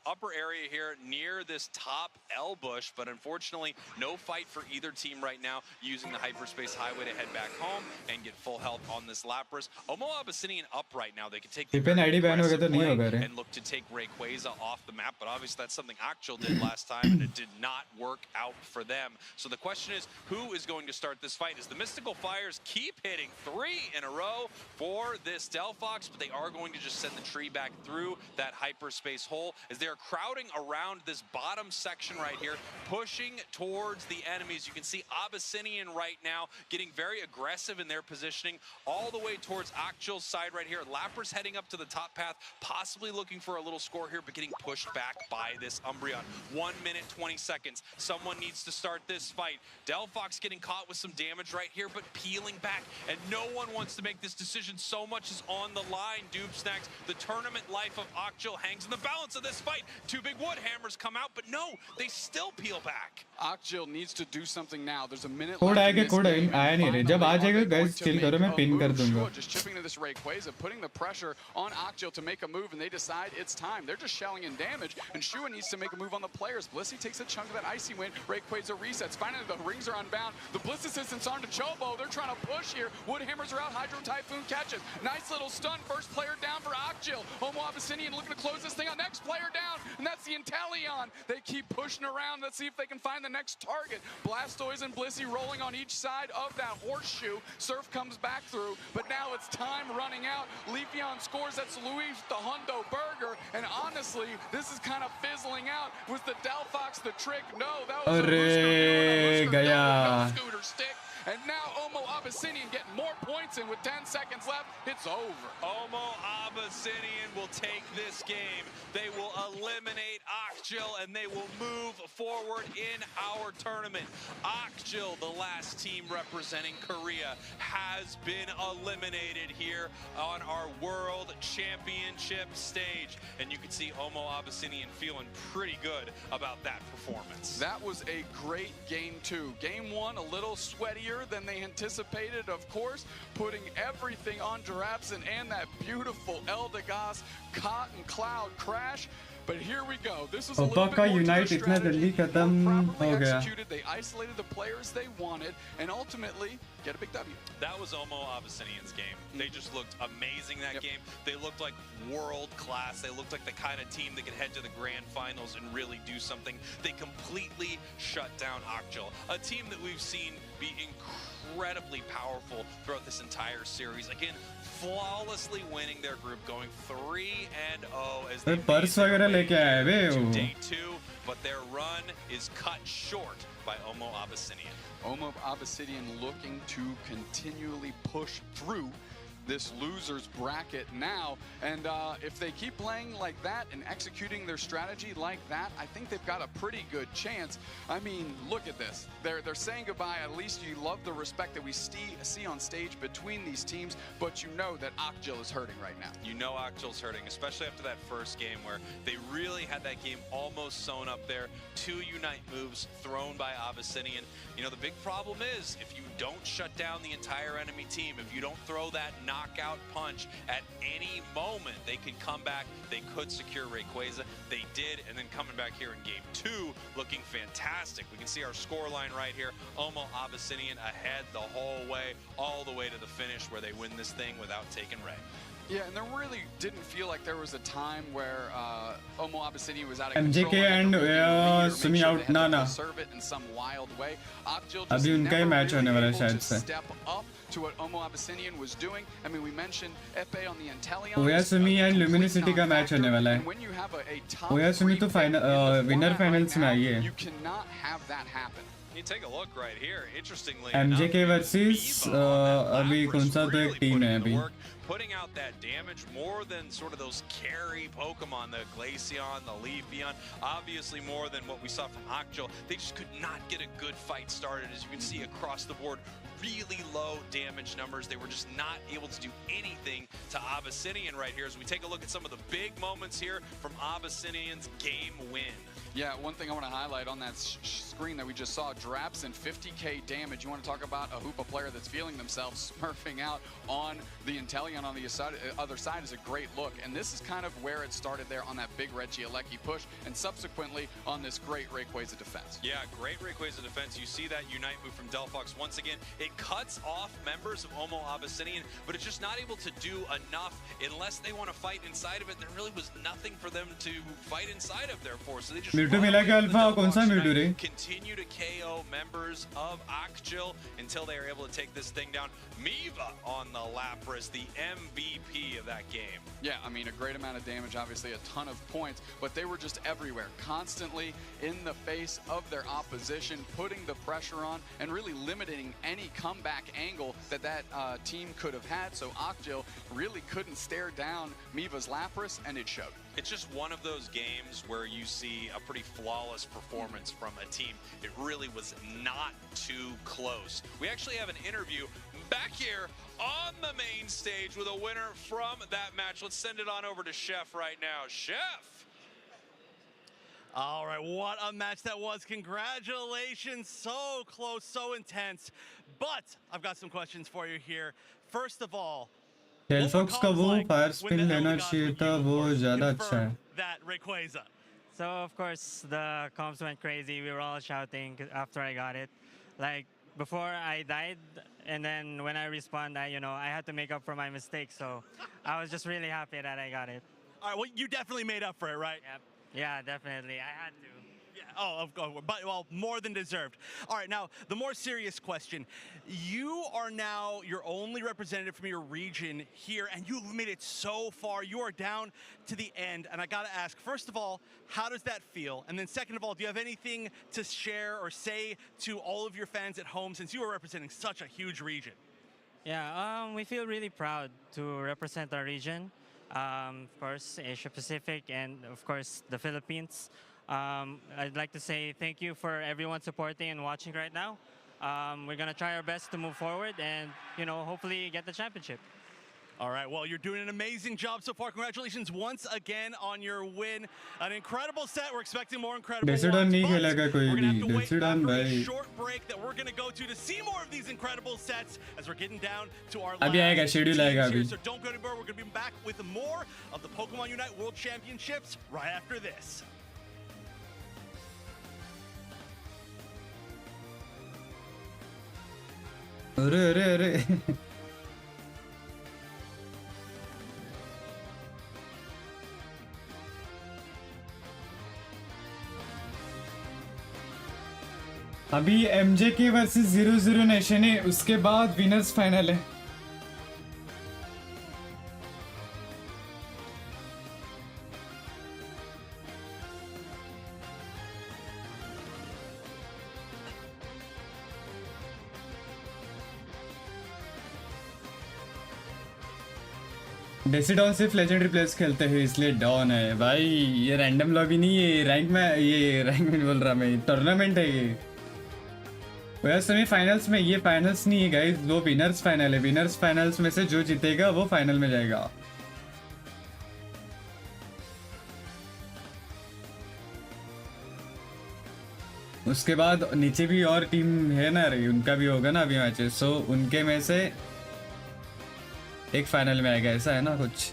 upper area here near this top L bush, but unfortunately, no fight for either team right now, using the Hyperspace Highway to head back home and get full health on this Lapras. Omo Abyssinian up right now. They can take the and look to take Rayquaza off the map, but obviously that's something Akchil did last time, and it did not work out for them. So the question is, who is going to start this fight? As the Mystical Fires keep hitting 3 in a row for this Delphox, but they are going to just send the tree back through that hyperspace hole as they're crowding around this bottom section right here, pushing towards the enemies. You can see Abyssinian right now getting very aggressive in their positioning all the way towards Akchil's side right here. Lapras heading up to the top path, possibly looking for a little score here, but getting pushed back by this Umbreon. 1 minute, 20 seconds. Someone needs to start this fight. Delphox getting caught with some damage right here, but peeling back, and no one wants to make this decision. So much is on the line, Doob Snacks. The tournament life of Akchil hangs in the balance of this fight. 2 big wood hammers come out, but no, they still peel back. Akchil needs to do something now. There's a minute code left आएगा, in this code game. आया नहीं रे. जब आ जाएगा guys chill करो, मैं pin कर दूंगा. Just chipping to this Rayquaza, putting the pressure on Akchil to make a move, and they decide it's time. They're just shelling in damage, and Shua needs to make a move on the players. Blissey takes a chunk of that Icy Wind. Rayquaza resets. Finally, the rings are unbound. The Bliss assistance on to Chobo. They're trying to push here. Wood hammers are out. Hydro Typhoon catches. Nice little stun. First player down for Akchil. Omo Abyssinian looking to close this thing out. Next player down, and that's the Inteleon. They keep pushing around. Let's see if they can find the next target. Blastoise and Blissey rolling on each side of that horseshoe. Surf comes back through, but now it's time running out. Leafeon scores. That's Luis the Hundo Burger, and honestly, this is kind of fizzling out. Was the Delphox the trick? No, that was a scooter stick. And now Omo Abyssinian getting more points in with 10 seconds left. It's over. Omo Abyssinian will take this game. They will eliminate Akchil, and they will move forward in our tournament. Akchil, the last team representing Korea, has been eliminated here on our World Championship stage. And you can see Omo Abyssinian feeling pretty good about that performance. That was a great game 2. Game 1, a little sweatier than they anticipated, of course, putting everything on Girafson and that beautiful Eldegoss Cotton Cloud crash. But here we go. This is a little bit more Unite इतना जल्दी खत्म हो गया. They isolated the players they wanted and ultimately get a big W. That was Omo Abyssinian's game. They just looked amazing that game. They looked like world class. They looked like the kind of team that could head to the grand finals and really do something. They completely shut down Akchil, a team that we've seen be incredibly powerful throughout this entire series. Again, flawlessly winning their group, going 3-0 as they made their way to day 2, but their run is cut short by Omo Abyssinian. Omo Abyssinian looking to continually push through this loser's bracket now, and if they keep playing like that and executing their strategy like that, I think they've got a pretty good chance. I mean, look at this. They're saying goodbye. At least you love the respect that we see on stage between these teams, but you know that Akchil is hurting right now. You know Akchil's hurting, especially after that first game where they really had that game almost sewn up there. 2 Unite moves thrown by Abyssinian. You know, the big problem is if you don't shut down the entire enemy team, if you don't throw that knockout punch at any moment, they can come back. They could secure Rayquaza. They did, and then coming back here in game 2, looking fantastic. We can see our score line right here. Omo Abyssinian ahead the whole way, all the way to the finish where they win this thing without taking Ray. Yeah, and there really didn't feel like there was a time where Omo Abyssinian was out of control. MJK and Sumi out ना ना. Serve it in some wild way. Akchil अभी just उनका ही never match होने really वाला है able शायद to से. step up to what Omo Abyssinian was doing. I mean, we mentioned Epe on the Inteleon. ओया सुमी एंड Luminosity का match होने वाला And when you have a top है. ओया सुमी तो फाइनल विनर फाइनल्स में आई है. you cannot have that happen. You take a look right here. Interestingly MJK versus अभी कौन सा तो एक टीम है अभी. Putting out that damage more than sort of those carry Pokemon, the Glaceon, the Leafeon, obviously more than what we saw from Octo. They just could not get a good fight started, as you can see across the board. Really low damage numbers. They were just not able to do anything to Abyssinian right here. As we take a look at some of the big moments here from Abyssinian's game win. Yeah, one thing I want to highlight on that screen that we just saw, Draps and 50k damage. You want to talk about a Hoopa player that's feeling themselves smurfing out on the Inteleon on the other side is a great look. And this is kind of where it started there on that big Regieleki push and subsequently on this great Rayquaza defense. Yeah, great Rayquaza defense. You see that Unite move from Delphox once again. It cuts off members of Omo Abyssinian, but it's just not able to do enough unless they want to fight inside of it. There really was nothing for them to fight inside of, therefore. So they just Mewtwo मिला क्या alpha कौन सा Mewtwo रे? Continue to KO members of Occhil until they are able to take this thing down. Miva on the Lapras, the MVP of that game. Yeah, I mean, a great amount of damage, obviously a ton of points, but they were just everywhere, constantly in the face of their opposition, putting the pressure on and really limiting any comeback angle that team could have had. So Occhil really couldn't stare down Miva's Lapras, and it showed. It's just one of those games where you see a pretty flawless performance from a team. It really was not too close. We actually have an interview back here on the main stage with a winner from that match. Let's send it on over to Chef right now. Chef! All right, what a match that was. Congratulations. So close, so intense. But I've got some questions for you here. First of all, Delphox का वो fire spin लेना चाहिए था, वो ज़्यादा अच्छा है. That Rayquaza. So of course the comms went crazy. We were all shouting after I got it. Like before I died, and then when I respawned, I had to make up for my mistake. So I was just really happy that I got it. All right, well, you definitely made up for it, right? Yep. Yeah, definitely. I had to. Oh, of course, but well, more than deserved. All right, now the more serious question: you are now your only representative from your region here, and you've made it so far. You are down to the end, and I got to ask: first of all, how does that feel? And then, second of all, do you have anything to share or say to all of your fans at home, since you are representing such a huge region? Yeah, we feel really proud to represent our region. Of course, Asia Pacific, and of course the Philippines. I'd like to say thank you for everyone supporting and watching right now. We're going to try our best to move forward and, hopefully get the championship. All right, well, you're doing an amazing job so far. Congratulations once again on your win. An incredible set. We're expecting more incredible ones, but नहीं खेलेगा कोई we're going to have to भी. wait after भाई. a short break that we're going to go to see more of these incredible sets as we're getting down to our अभी आएगा, last schedule teams आएगा here. अभी. So don't go anywhere. We're going to be back with more of the Pokemon Unite World Championships right after this. अरे अभी MJK versus 0-0 nation है, उसके बाद winners final है. डेसिडॉन सिर्फ लेजेंडरी प्लेयर्स खेलते हैं इसलिए डॉन है भाई. ये रैंडम लॉबी नहीं है, रैंक में बोल रहा मैं, टूर्नामेंट है ये. वह सेमीफाइनल्स में, ये फाइनल्स नहीं है गाइस, वो विनर्स फाइनल है. विनर्स फाइनल्स में से जो जीतेगा वो फाइनल में जाएगा. उसके बाद नीचे भी और टीम है ना रे, उनका भी होगा ना अभी मैचेस, सो उनके में से एक फाइनल में आएगा, ऐसा है ना कुछ.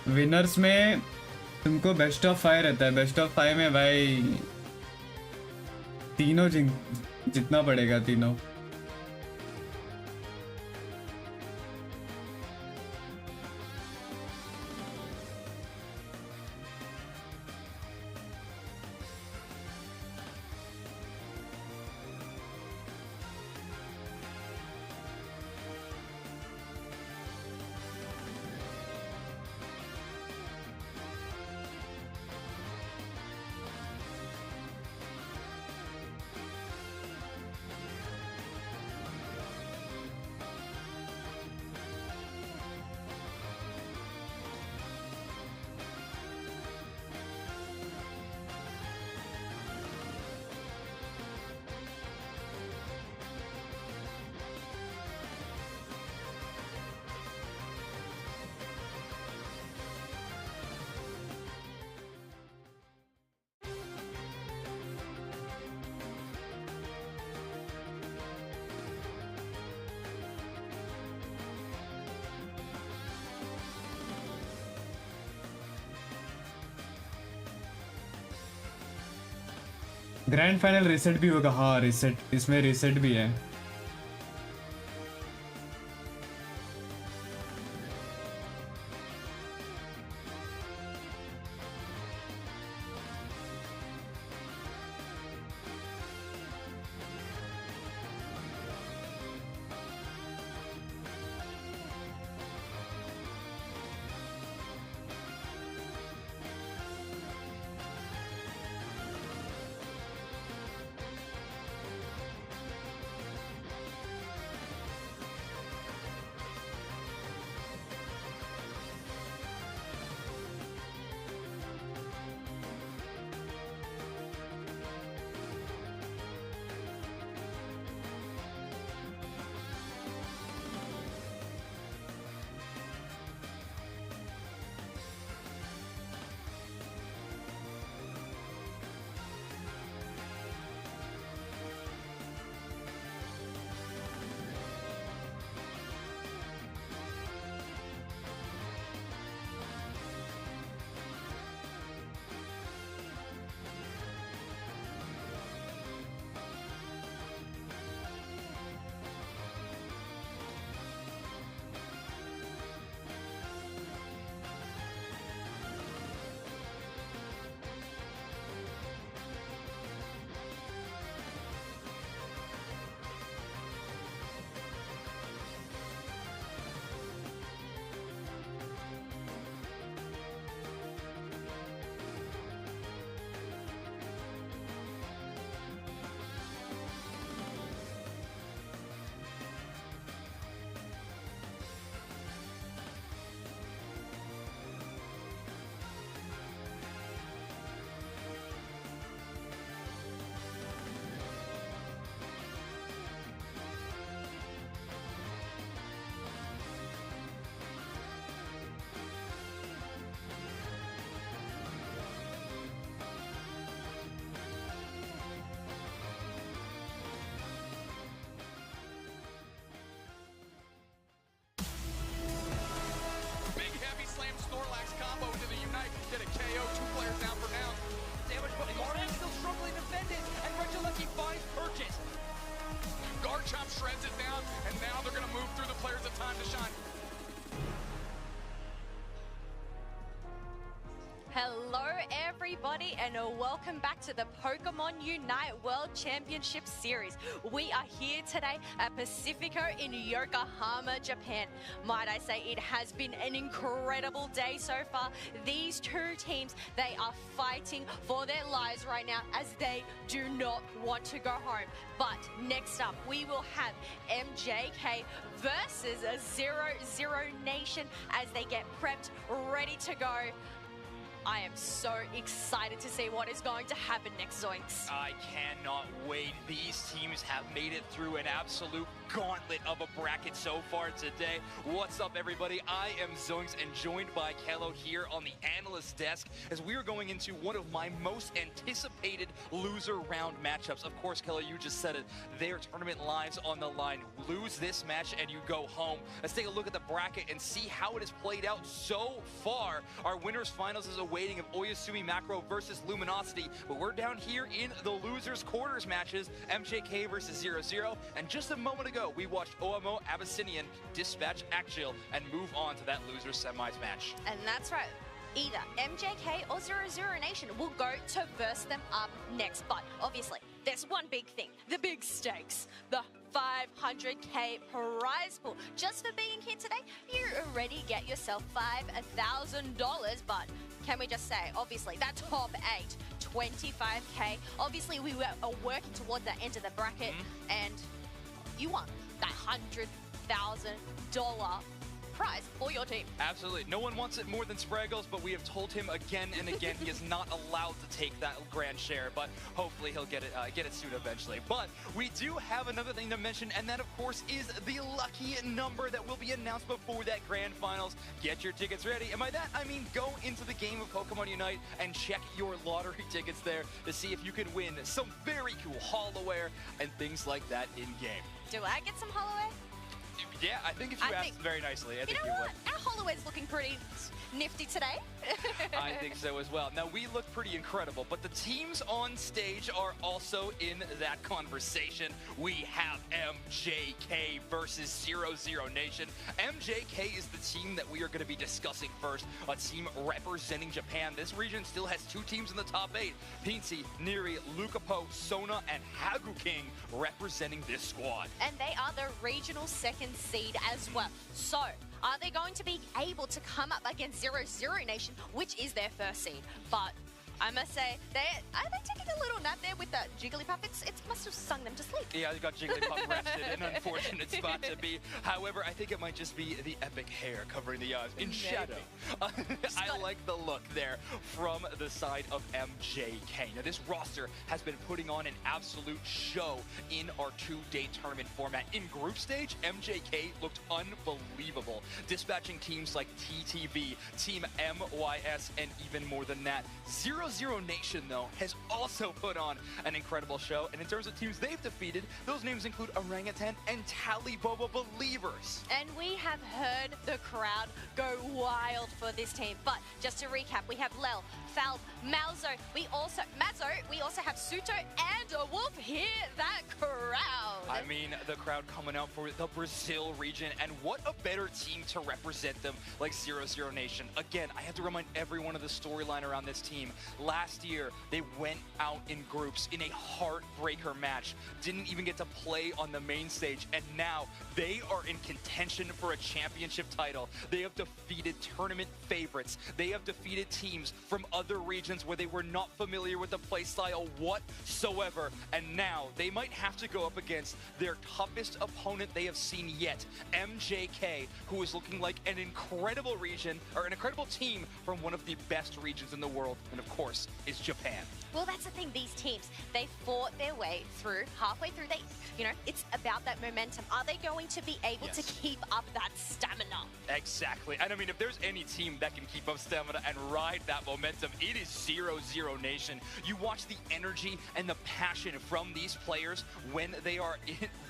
विनर्स में तुमको बेस्ट ऑफ 5 रहता है. बेस्ट ऑफ 5 में भाई तीनों जितना पड़ेगा, तीनों. ग्रैंड फाइनल रीसेट भी होगा. हाँ रीसेट, इसमें रीसेट भी है. Shreds it down, and now they're going to move through the players of time to shine. Hello everybody and welcome back to the Pokemon Unite World Championship Series. We are here today at Pacifico in Yokohama, Japan. Might I say it has been an incredible day so far. These two teams, they are fighting for their lives right now as they do not want to go home. But next up we will have MJK versus a 0-0 Nation as they get prepped, ready to go. I am so excited to see what is going to happen next, Zoinks. I cannot wait. These teams have made it through an absolute gauntlet of a bracket so far today. What's up, everybody? I am Zoinks and joined by Kello here on the analyst desk as we are going into one of my most anticipated loser round matchups. Of course, Kello, you just said it. Their tournament lives on the line. Lose this match and you go home. Let's take a look at the bracket and see how it has played out so far. Our winners finals is awaiting of Oyasumi Macro versus Luminosity, but we're down here in the losers quarters matches, MJK versus 0-0, and just a moment ago we watched OMO Abyssinian dispatch Axial and move on to that losers semis match. And that's right. Either MJK or 0-0 Nation will go to verse them up next. But obviously, there's one big thing, the big stakes, the 500k prize pool. Just for being here today, you already get yourself $5,000. But can we just say, obviously, that top 8, 25k. Obviously, we are working towards that end of the bracket, and you won that $100,000 prize for your team. Absolutely. No one wants it more than Spraggles, but we have told him again and again he is not allowed to take that grand share, but hopefully he'll get it soon eventually. But we do have another thing to mention, and that, of course, is the lucky number that will be announced before that grand finals. Get your tickets ready, and by that, I mean go into the game of Pokemon Unite and check your lottery tickets there to see if you can win some very cool holoware and things like that in-game. Do I get some holoware? Yeah, I think if you asked very nicely, I think you know would. what? Our holoware's looking pretty nifty today. I think so as well. Now, we look pretty incredible, but the teams on stage are also in that conversation. We have MJK versus 00 Nation. MJK is the team that we are going to be discussing first, a team representing Japan. This region still has 2 teams in the top 8. Pinty, Niri, Lukapo, Sona, and Hagu King representing this squad. And they are the regional 2nd seed as well. So, are they going to be able to come up against 00 Nation, which is their 1st seed? But I must say, are they taking a little nap there with that Jigglypuff? It must have sung them to sleep. Yeah, they got Jigglypuff rested, an unfortunate spot to be. However, I think it might just be the epic hair covering the eyes in shadow. I like the look there from the side of MJK. Now, this roster has been putting on an absolute show in our 2-day tournament format. In group stage, MJK looked unbelievable, dispatching teams like TTV, Team MYS, and even more than that. 00 Nation, though, has also put on an incredible show, and in terms of teams they've defeated, those names include Orangutan and Taliboba Believers. And we have heard the crowd go wild for this team. But just to recap, we have Lel, Falb, Malzo, we also have Suto and a Wolf. Hear that crowd. I mean, the crowd coming out for the Brazil region, and what a better team to represent them like 00 Nation. Again, I have to remind everyone of the storyline around this team. Last year, they went out in groups in a heartbreaker match, didn't even get to play on the main stage, and now they are in contention for a championship title. They have defeated tournament favorites. They have defeated teams from other regions where they were not familiar with the playstyle whatsoever, and now they might have to go up against their toughest opponent they have seen yet, MJK, who is looking like an incredible region, or an incredible team from one of the best regions in the world, and of course, is Japan. Well, that's the thing, these teams, they fought their way through, halfway through, it's about that momentum. Are they going to be able to keep up that stamina? Exactly. And I mean, if there's any team that can keep up stamina and ride that momentum, it is 00 Nation. You watch the energy and the passion from these players when they are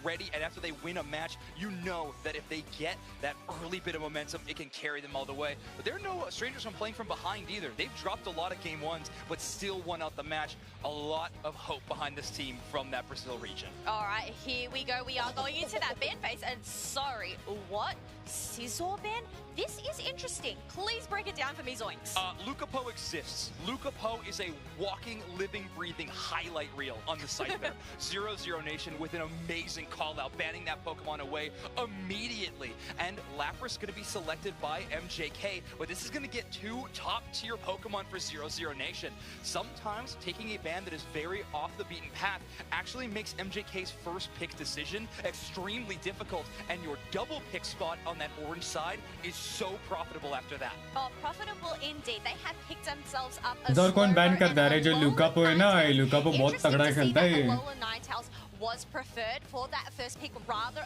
ready, and after they win a match, you know that if they get that early bit of momentum, it can carry them all the way. But they're no strangers from playing from behind either. They've dropped a lot of game 1s, but still won out the match. A lot of hope behind this team from that Brazil region. All right, here we go. We are going into that ban phase, and sorry, what? Scissor ban? This is interesting. Please break it down for me, Zoinks. Lukapo exists. Lukapo is a walking, living, breathing highlight reel on the site there. 00 Nation with an amazing call-out, banning that Pokemon away immediately. And Lapras going to be selected by MJK, but this is going to get 2 top-tier Pokemon for 00 Nation. Sometimes taking a ban that is very off the beaten path actually makes MJK's first pick decision extremely difficult, and your double pick spot on that orange side is so profitable after that. Oh, profitable indeed. They have picked themselves up a इधर कौन ban करता है? जो लुकापो है ना, लुकापो बहुत तगड़ा खेलता है. Was preferred for that first pick rather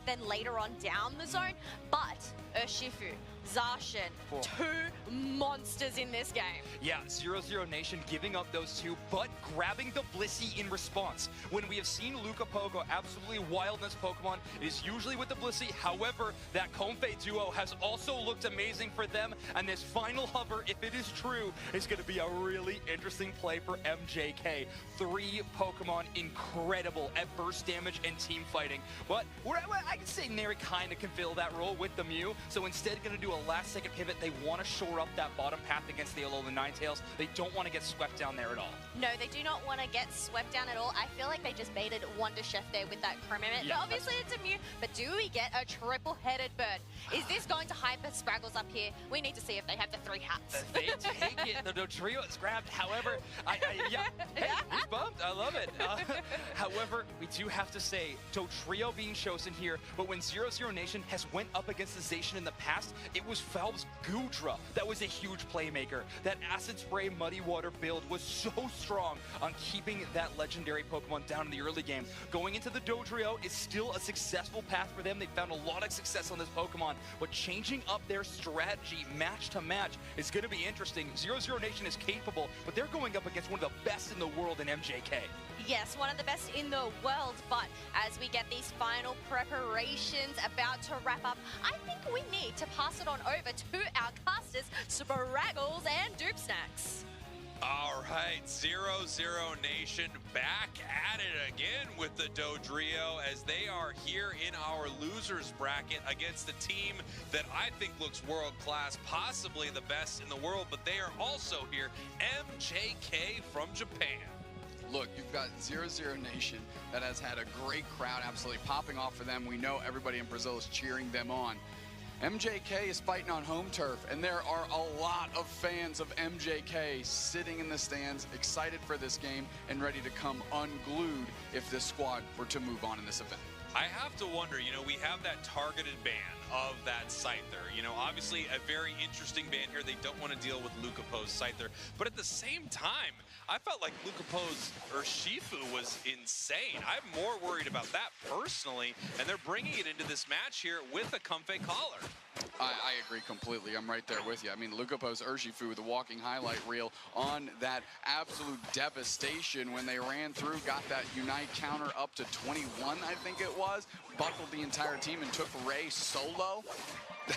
than later on down the zone, but Urshifu, Zacian, 2 monsters in this game. Yeah, 00 Nation giving up those 2, but grabbing the Blissey in response. When we have seen Lukapo go absolutely wild in this Pokemon, it is usually with the Blissey. However, that Comfey duo has also looked amazing for them, and this final hover, if it is true, is going to be a really interesting play for MJK. 3 Pokemon, incredible at burst damage and team fighting. But I can say Neri kind of can fill that role with the Mew, so instead going to do a last-second pivot. They want to shore up that bottom path against the Alolan Ninetales. They don't want to get swept down there at all. No, they do not want to get swept down at all. I feel like they just baited Wonder Chef there with that Chromament. Yeah, but obviously it's a Mew. But do we get a triple-headed bird? Is this going to hyper Spraggles up here? We need to see if they have the 3 hats. They take it. The trio is grabbed. However, he's bumped. I love it. However, we do have to say, Dotrio being chosen here, but when 00 Nation has went up against the Zacian in the past, it was Falb's Goodra that was a huge playmaker. That Acid Spray Muddy Water build was so strong on keeping that legendary Pokemon down in the early game. Going into the Dodrio is still a successful path for them. They found a lot of success on this Pokemon, but changing up their strategy match to match is going to be interesting. 00 Nation is capable, but they're going up against one of the best in the world in MJ MJK. Yes, one of the best in the world, but as we get these final preparations about to wrap up, I think we need to pass it on over to our casters, Spraggles and Dupe Snacks. All right, 0-0 Nation back at it again with the Dodrio as they are here in our losers bracket against a team that I think looks world class, possibly the best in the world, but they are also here, MJK from Japan. Look, you've got 0-0 Nation that has had a great crowd absolutely popping off for them. We know everybody in Brazil is cheering them on. MJK is fighting on home turf, and there are a lot of fans of MJK sitting in the stands, excited for this game and ready to come unglued if this squad were to move on in this event. I have to wonder, you know, we have that targeted ban of that Scyther. You know, obviously a very interesting ban here. They don't want to deal with Lucapo's Scyther. But at the same time, I felt like Lucapo's Urshifu was insane. I'm more worried about that personally, and they're bringing it into this match here with a Comfey collar. I agree completely. I'm right there with you. I mean, Lucapo's Urshifu, the walking highlight reel on that absolute devastation when they ran through, got that Unite counter up to 21, I think it was, buckled the entire team and took Ray solo.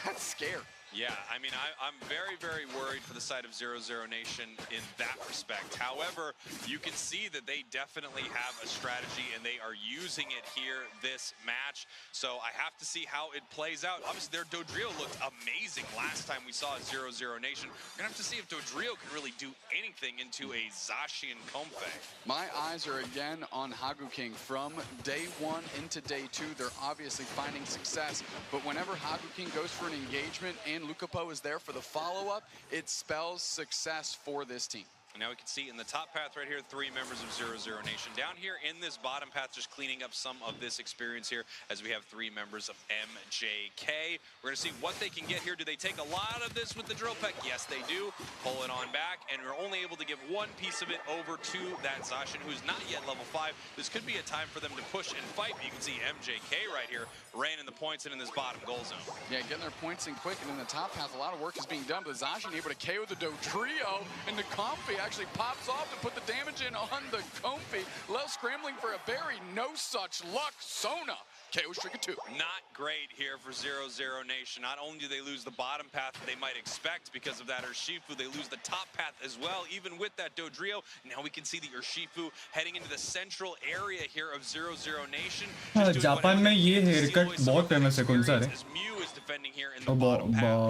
That's scary. Yeah, I mean, I'm very, very worried for the side of 0-0 Nation in that respect. However, you can see that they definitely have a strategy and they are using it here this match. So I have to see how it plays out. Obviously, their Dodrio looked amazing last time we saw 0-0 Nation. We're going to have to see if Dodrio can really do anything into a Zacian Comfey. My eyes are again on Hagu King from day one into day two. They're obviously finding success, but whenever Hagu King goes for an engagement and Lucapo is there for the follow-up, it spells success for this team. And now we can see in the top path right here, 3 members of 0-0 Nation. Down here in this bottom path, just cleaning up some of this experience here as we have 3 members of MJK. We're going to see what they can get here. Do they take a lot of this with the drill peck? Yes, they do. Pull it on back, and we're only able to give one piece of it over to that Zacian, who's not yet level 5. This could be a time for them to push and fight. But you can see MJK right here, raining the points in this bottom goal zone. Yeah, getting their points in quick, and in the top path, a lot of work is being done, but Zacian able to KO the Dodrio, and the Comfey actually pops off to put the damage in on the Comfey. Low scrambling for a berry, no such luck. Sona KO streak of 2. Not great here for 0-0 Nation. Not only do they lose the bottom path that they might expect because of that Urshifu, they lose the top path as well, even with that Dodrio. Now we can see the Urshifu heading into the central area here of 0-0 Nation. Japan में ये hair cut बहुत famous है कौन सा है?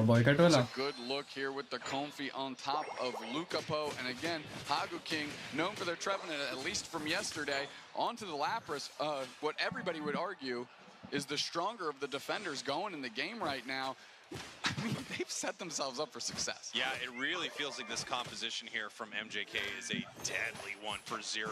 Boy cut वाला. A good look here with the Comfey on top of Lucapo, and again Hagu King known for their trevenant at least from yesterday. Onto the Lapras, what everybody would argue is the stronger of the defenders going in the game right now. I mean, they've set themselves up for success. Yeah, it really feels like this composition here from MJK is a deadly one for 0-0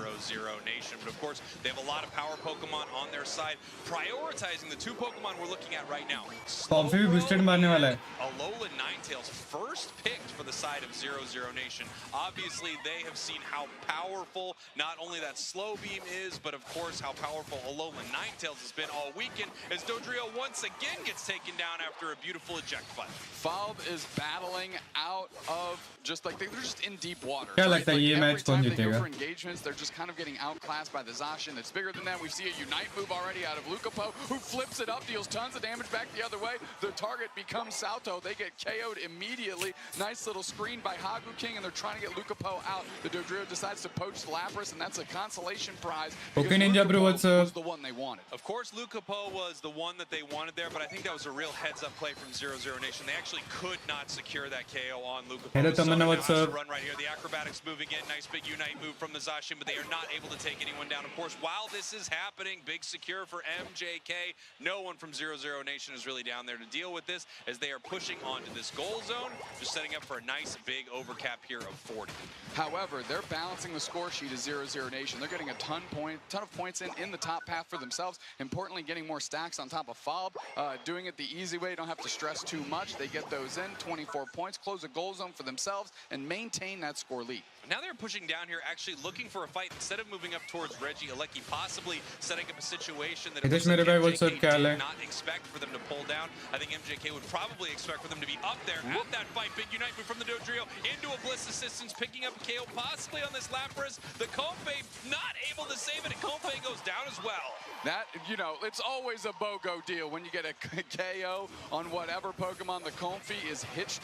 Nation. But of course, they have a lot of power Pokemon on their side. Prioritizing the 2 Pokemon we're looking at right now. Comfey भी boosted मारने वाला है. Alola Ninetales first picked for the side of 0-0 Nation. Obviously, they have seen how powerful not only that slow beam is, but of course how powerful Alola Ninetales has been all weekend as Dodrio once again gets taken down after a beautiful eject fight. Falb is battling out of just like they're just in deep water. क्या लगता है ये match कौन जीतेगा? For engagements, they're just kind of getting outclassed by the Zacian that's bigger than them. We see a Unite move already out of Lucapo, who flips it up, deals tons of damage back the other way. The target becomes Salto. They get KO'd immediately. Nice little screen by Hagu King, and they're trying to get Lucapo out. The Dodrio decides to poach Lapras, and that's a consolation prize. Okay, Ninja Bro, what's up? Was the one they wanted. Of course, Lucapo was the one that they wanted there, but I think that was a real heads-up play from 0-0 Nation. They actually could not secure that KO on Lucapo. Hello, Tamanna, what's up? Run right here. The acrobatics moving in. Nice big Unite move from the Zacian, but they are not able to take anyone down. Of course, while this is happening, big secure for MJK. No one from 0-0 Nation is really down there to deal with this as they are pushing onto this goal zone, just setting up for a nice big overcap here of 40. However, they're balancing the score sheet of 0-0 Nation. They're getting a ton of points in the top path for themselves. Importantly, getting more stacks on top of Falb. Doing it the easy way. Don't have to stress too much. They get those in. 24 points, close a goal zone for themselves, and maintain that score lead. Now they're pushing down here, actually looking for a fight instead of moving up towards Reggie Alecki, possibly setting up a situation that MJK did not expect for them to pull down. I think MJK would probably expect for them to be up there at that fight. Big Unite move from the Dodrio into a Bliss assistance, picking up a KO possibly on this Lapras. The Comfey not able to save it, and Comfey goes down as well. That, you know, it's always a BOGO deal when you get a KO on whatever Pokemon the Comfey is hitched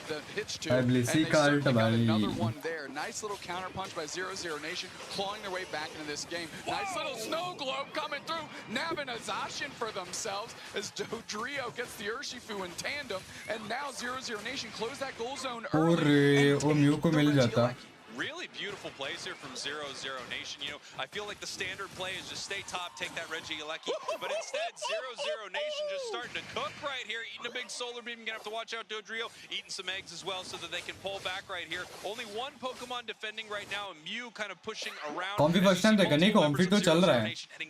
to. And they certainly got another one there. Nice little counter punch by 0-0 Nation, clawing their way back into this game. Nice little snow globe coming through. Nabbing a Zacian for themselves as Dodrio gets the Urshifu in tandem. And now 0-0 Nation close that goal zone early. Really beautiful plays here from 0-0 Nation. You know, I feel like the standard play is just stay top, take that Reggie Alecki. But instead, 0-0 Nation just starting to cook right here, eating a big solar beam. Gonna have to watch out Dodrio, eating some eggs as well so that they can pull back right here. Only one Pokemon defending right now, and Mew kind of pushing around. Heading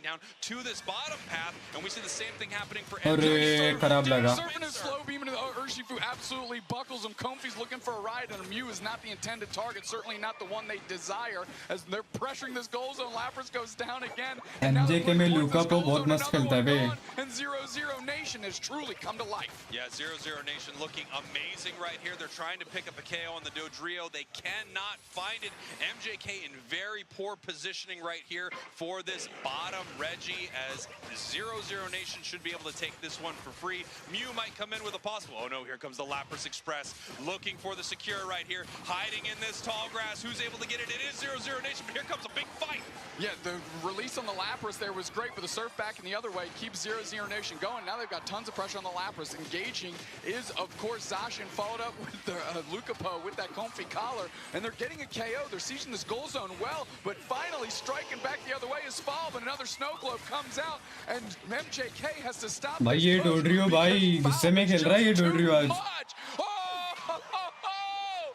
down to this bottom path, and we see the same thing happening for MJ. Surfing a slow beam into the Urshifu absolutely buckles him. Comfey's looking for a ride, and Mew is not the intended target, certainly not the one they desire, as they're pressuring this goal zone. Lapras goes down again. MJK में लुका तो बहुत मस्त खेलता है बे. And 0-0 Nation has truly come to life. Yeah, 0-0 Nation looking amazing right here. They're trying to pick up a KO on the Dodrio. They cannot find it. MJK in very poor positioning right here for this bottom Reggie, as 0-0 Nation should be able to take this one for free. Mew might come in with a possible. Oh no, here comes the Lapras Express, looking for the secure right here, hiding in this tall grass. Who's able to get it? It is 0-0 Nation, but here comes a big fight. Yeah, the release on the Lapras there was great, but the surf back in the other way keeps 0-0 Nation going. Now they've got tons of pressure on the Lapras. Engaging is, of course, Zacian, followed up with the Lucapo with that Comfey collar, and they're getting a KO. They're sieging this goal zone well, but finally striking back the other way is Fall, but another snow globe comes out, and MJK has to stop. भाई ये डोड्रियो भाई गुस्से में खेल रहा है ये डोड्रियो आज.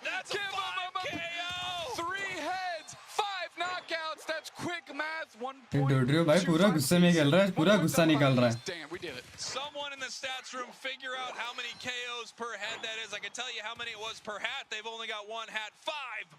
That's a 3 heads, 5 knockouts. That's quick math. 1 ये point. डोड्रियो भाई पूरा गुस्से में खेल रहा है, पूरा गुस्सा निकाल रहा है. Damn, we did it. Someone in the stats room figure out how many KOs per head that is. I can tell you how many it was per hat. They've only got one hat. 5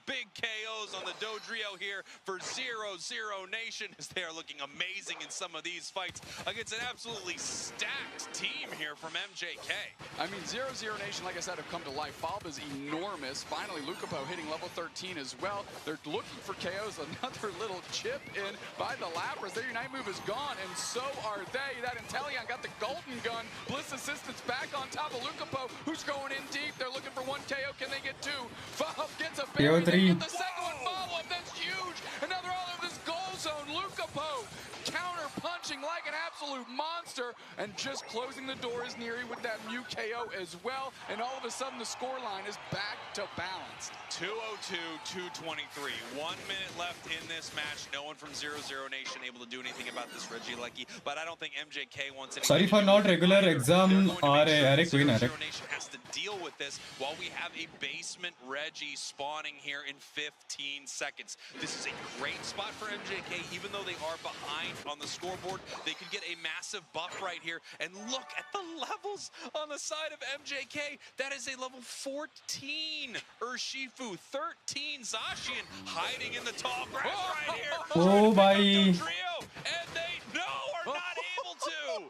big KOs on the Dodrio here for 0-0 Nation, as they are looking amazing in some of these fights against an absolutely stacked team here from MJK. I mean, 0-0 Nation, like I said, have come to life. Fob is enormous. Finally, Lucapo hitting level 13 as well. They're looking for KOs. Another little chip in by the Lapras. Their Unite move is gone, and so are they. That Inteleon got the golden gun. Bliss assistance back on top of Lucapo, who's going in deep. They're looking for 1 KO. Can they get 2? Fob gets a berry. They get the second one follow-up. That's huge. Another all over this goal zone. Lucapo counter-punching like an absolute monster, and just closing the door is Neri with that Mew KO as well, and all of a sudden the scoreline is back to balanced. 202, 223. 1 minute left in this match. No one from 0-0 Nation able to do anything about this Reggie Alecki, but I don't think MJK wants anything. Sorry for not regular exam. अरे कोई ना. 0-0 Nation has to deal with this while we have a basement Reggie spawning here in 15 seconds. This is a great spot for MJK, even though they are behind on the scoreboard. They could get a massive buff right here, and look at the levels on the side of MJK. That is a level 14 Urshifu, 13 Zacian, hiding in the tall grass right here. Oh, bhai. And they are not able to.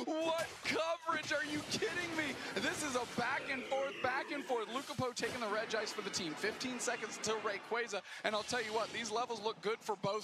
What coverage? Are you kidding me? This is a back and forth. Lucapo taking the red ice for the team. 15 seconds until Rayquaza, and I'll tell you what, these levels look good for both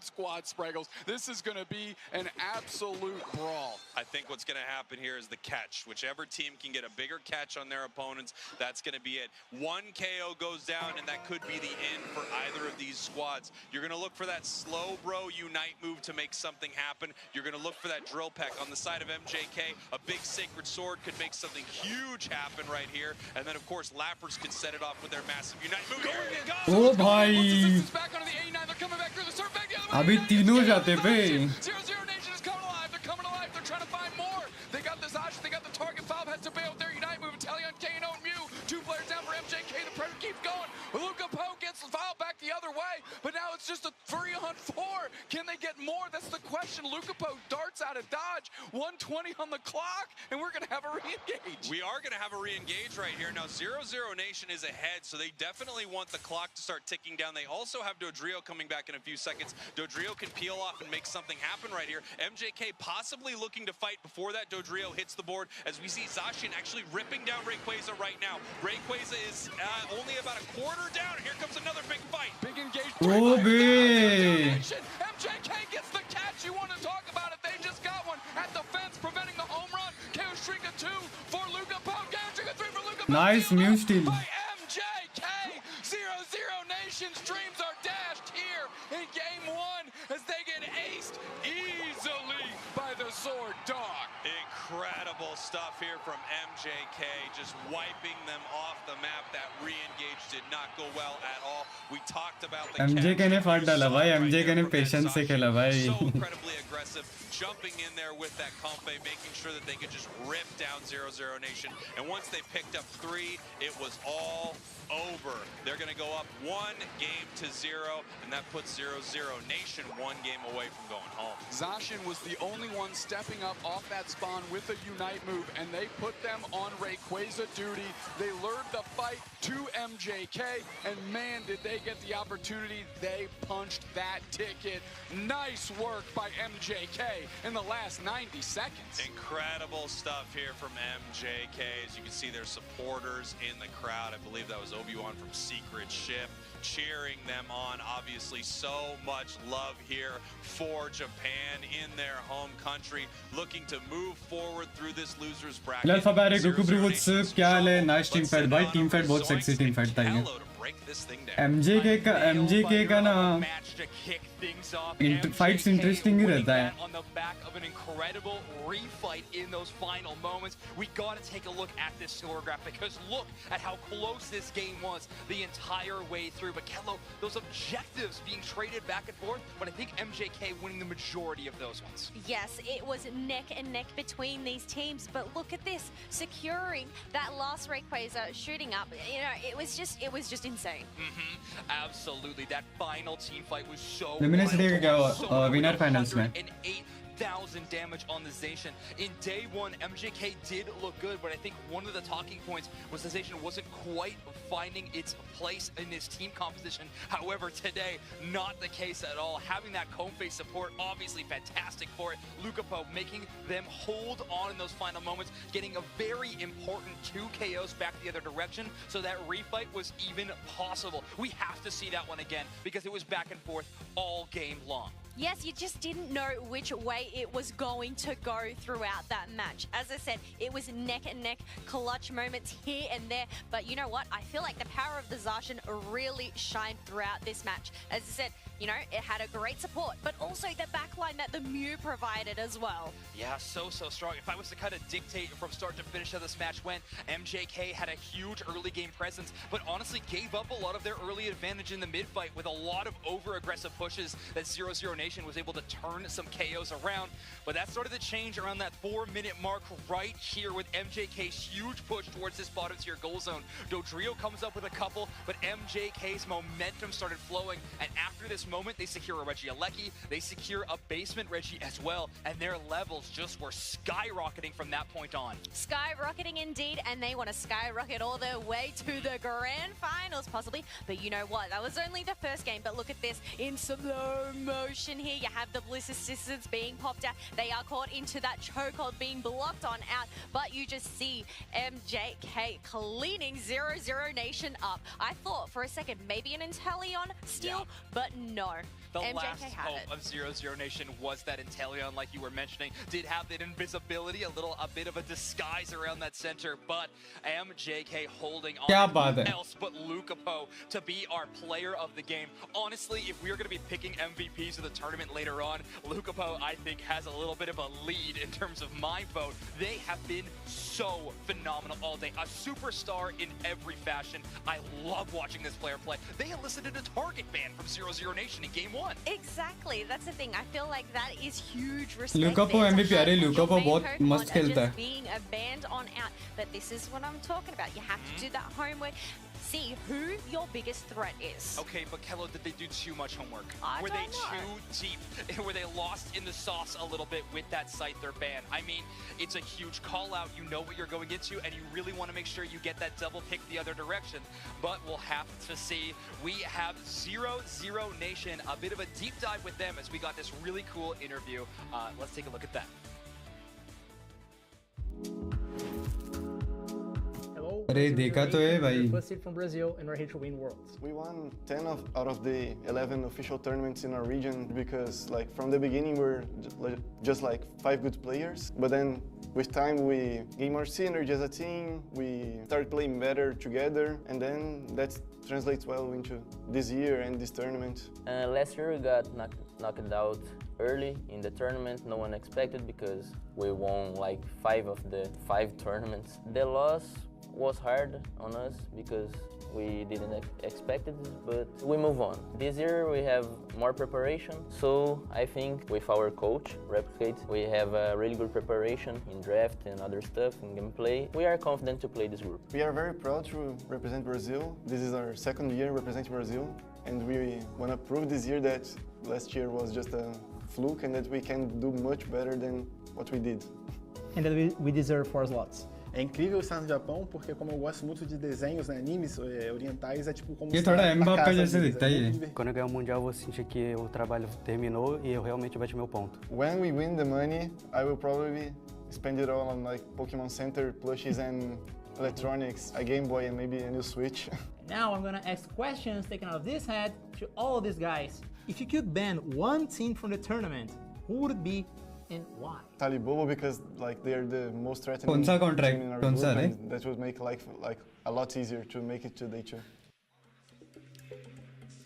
squads, Spraggles. This is going to be an absolute brawl. I think what's going to happen here is the catch. Whichever team can get a bigger catch on their opponents, that's going to be it. 1 KO goes down, and that could be the end for either of these squads. You're going to look for that slow bro Unite move to make something happen. You're going to look for that drill peck on the side of MJK. A big Sacred Sword could make something huge happen right here. And then, of course, Lapras could set it off with their massive Unite move. Here it goes! Oh, bhai. Back onto the A9. They're coming back through the surf back the other way. अभी तीनों जाते पे. 0-0 Nation is coming alive. They're coming alive. They're trying to find more. They got the Zacian. They got the target. Fob has to bail with their Unite move. Inteleon, KO, and Mew. 2 players down for MJK. The pressure keeps going. Lucapo gets the foul back the other way. But now it's just a 3 3-on-4. Can they get more? That's the question. Lukapo darts out of dodge. 120 on the clock, and we're going to have a re-engage. We are going to have a re-engage right here. Now, 0-0 Nation is ahead, so they definitely want the clock to start ticking down. They also have Dodrio coming back in a few seconds. Dodrio can peel off and make something happen right here. MJK possibly looking to fight before that Dodrio hits the board, as we see Zacian actually ripping down Rayquaza right now. Rayquaza is only about a quarter down. Here comes another big fight. Big engage. Obe! MJK gets the catch. You want to talk about it? They just got one at the fence, preventing the home run. Chaos Stringa 2 for Lukapo. Chaos Stringa 3 for Lukapo. Nice Mew steal. By MJK. 0-0 Nation's dreams are dashed here in game 1 as they get aced easily by the Sword Dog. Incredible stuff here from MJK, just wiping them off the map. That re-engage did not go well at all. We talked about the MJK ने फाड़ डाला भाई, MJK ने patience से खेला भाई. So incredibly aggressive, jumping in there with that Compe, making sure that they could just rip down 0-0 Nation. And once they picked up 3, it was all over. They're going to go up 1-0, and that puts 0-0 Nation 1 game away from going home. Zacian was the only one stepping up off that spawn with a Unite move, and they put them on Rayquaza duty. They lured the fight to MJK, and man, did they get the opportunity. They punched that ticket. Nice work by MJK in the last 90 seconds. Incredible stuff here from MJK. As you can see, their supporters in the crowd. I believe that was Obi-Wan from Secret Ship cheering them on. Obviously, so much love here for Japan in their home country, looking to move forward through this losers bracket. Hello Fabari, Goku Brewoods, क्या हाल है? Nice team fight भाई, team fight बहुत sexy team fight था ये. MJK का ना fights interesting ही रहता है. On the back of an incredible refight in those final moments, we got to take a look at this score graph, because look at how close this game was the entire way through. But Kello, those objectives being traded back and forth, but I think MJK winning the majority of those ones. Yes, it was neck and neck between these teams, but look at this, securing that last Rayquaza, shooting up. You know, it was just insane. Absolutely, that final team fight was so winner finals में. 8,000 damage on the Zacian. In day 1, MJK did look good, but I think one of the talking points was the Zacian wasn't quite finding its place in this team composition. However, today, not the case at all. Having that cone face support, obviously fantastic for it. Lukapo making them hold on in those final moments, getting a very important 2 KOs back the other direction, so that refight was even possible. We have to see that one again, because it was back and forth all game long. Yes, you just didn't know which way it was going to go throughout that match. As I said, it was neck and neck, clutch moments here and there. But you know what? I feel like the power of the Zacian really shined throughout this match. As I said, you know, it had a great support, but also the backline that the Mew provided as well. Yeah, so strong. If I was to kind of dictate from start to finish how this match went, MJK had a huge early game presence, but honestly gave up a lot of their early advantage in the mid-fight with a lot of over-aggressive pushes that 0-0 Nation was able to turn some KOs around. But that started to change around that 4-minute mark right here with MJK's huge push towards this bottom tier goal zone. Dodrio comes up with a couple, but MJK's momentum started flowing, and after this moment, they secure a Reggie Alecki, they secure a basement Reggie as well, and their levels just were skyrocketing from that point on. Skyrocketing indeed, and they want to skyrocket all their way to the grand finals possibly. But you know what? That was only the first game, but look at this in slow motion here. You have the Bliss Assistants being popped out. They are caught into that chokehold being blocked on out, but you just see MJK cleaning 0-0 Nation up. I thought for a second maybe an Inteleon steal, but no. The MJK last had hope of 0-0 Nation was that Inteleon, like you were mentioning, did have that invisibility, a bit of a disguise around that center, but MJK holding on else but Lukapo to be our player of the game. Honestly, if we are going to be picking MVPs of the tournament later on, Lukapo, I think, has a little bit of a lead in terms of my vote. They have been so phenomenal all day. A superstar in every fashion. I love watching this player play. They elicited a target ban from 0-0 Nation in game 1. Exactly, that's the thing. I feel like that is huge respect. Lukapo MVP अरे Lukapo बहुत मस्त खेलता है. Being a band on out, but this is what I'm talking about. You have to do that homework. see who your biggest threat is. Okay, but Kello, did they do too much homework? Were they too deep? Were they lost in the sauce a little bit with that Scyther ban? I mean, it's a huge call out. You know what you're going into, and you really want to make sure you get that double pick the other direction. But we'll have to see. We have 0-0 Nation, a bit of a deep dive with them as we got this really cool interview. Let's take a look at that. Hello. अरे देखा तो है भाई. First seed from Brazil, and we're here to win Worlds. We won 10 out of the 11 official tournaments in our region because, like, from the beginning we're just like 5 good players. But then with time we gained more synergy as a team. We started playing better together, and then that translates well into this year and this tournament. Last year we got knocked out early in the tournament. No one expected because we won like 5 of the 5 tournaments. The loss was hard on us because we didn't expect it, but we move on. This year we have more preparation, so I think with our coach, Replicate, we have a really good preparation in draft and other stuff, in gameplay. We are confident to play this group. We are very proud to represent Brazil. This is our 2nd year representing Brazil, and we want to prove this year that last year was just a fluke and that we can do much better than what we did. And that we deserve 4 slots. É incrível estar no Japão porque, como eu gosto muito de desenhos, né, animes orientais, é tipo como ये थोड़ा Mbappe जैसे दिखता है ये. Quando eu ganhar o mundial, eu vou sentir que o trabalho terminou e eu realmente bati meu ponto. When we win the money, I will probably spend it all on like Pokémon Center plushies and electronics, a Game Boy, and maybe a new Switch. Now I'm gonna ask questions taken out of this hat to all these guys. If you could ban one team from the tournament, who would it be and why? Talibobo, because like they're the most threatening कौन सा contract? team in our कौन group, सा है? and that would make life like a lot easier to make it to day 2.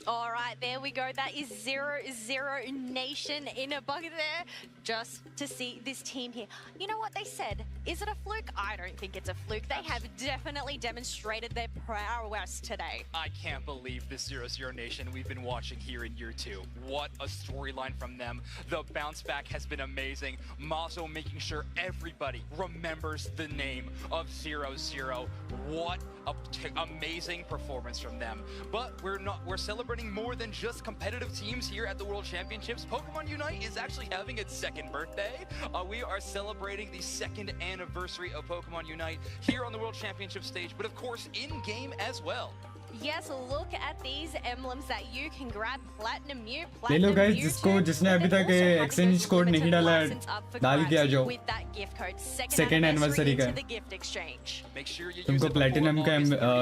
All right, there we go. That is 0-0 Nation in a bucket there, just to see this team here. You know what they said? Is it a fluke? I don't think it's a fluke. They have definitely demonstrated their prowess today. I can't believe this 0-0 Nation we've been watching here in year 2. What a storyline from them. The bounce back has been amazing. Mazo making sure everybody remembers the name of 0-0. What a amazing performance from them. But we're celebrating more than just competitive teams here at the World Championships. Pokemon Unite is actually having its 2nd birthday. We are celebrating the 2nd anniversary of Pokemon Unite here on the World Championship stage, but of course in-game as well. Yes, look at these emblems that you can grab. Platinum Mew, ले Platinum लो guys, Mewtwo, जिसको जिसने but अभी then तक also having exchange those code limited नहीं डाला है, license up for डाल grabs दिया जो. with that gift code. Second anniversary का. into the gift exchange. Make sure you तुमको platinum का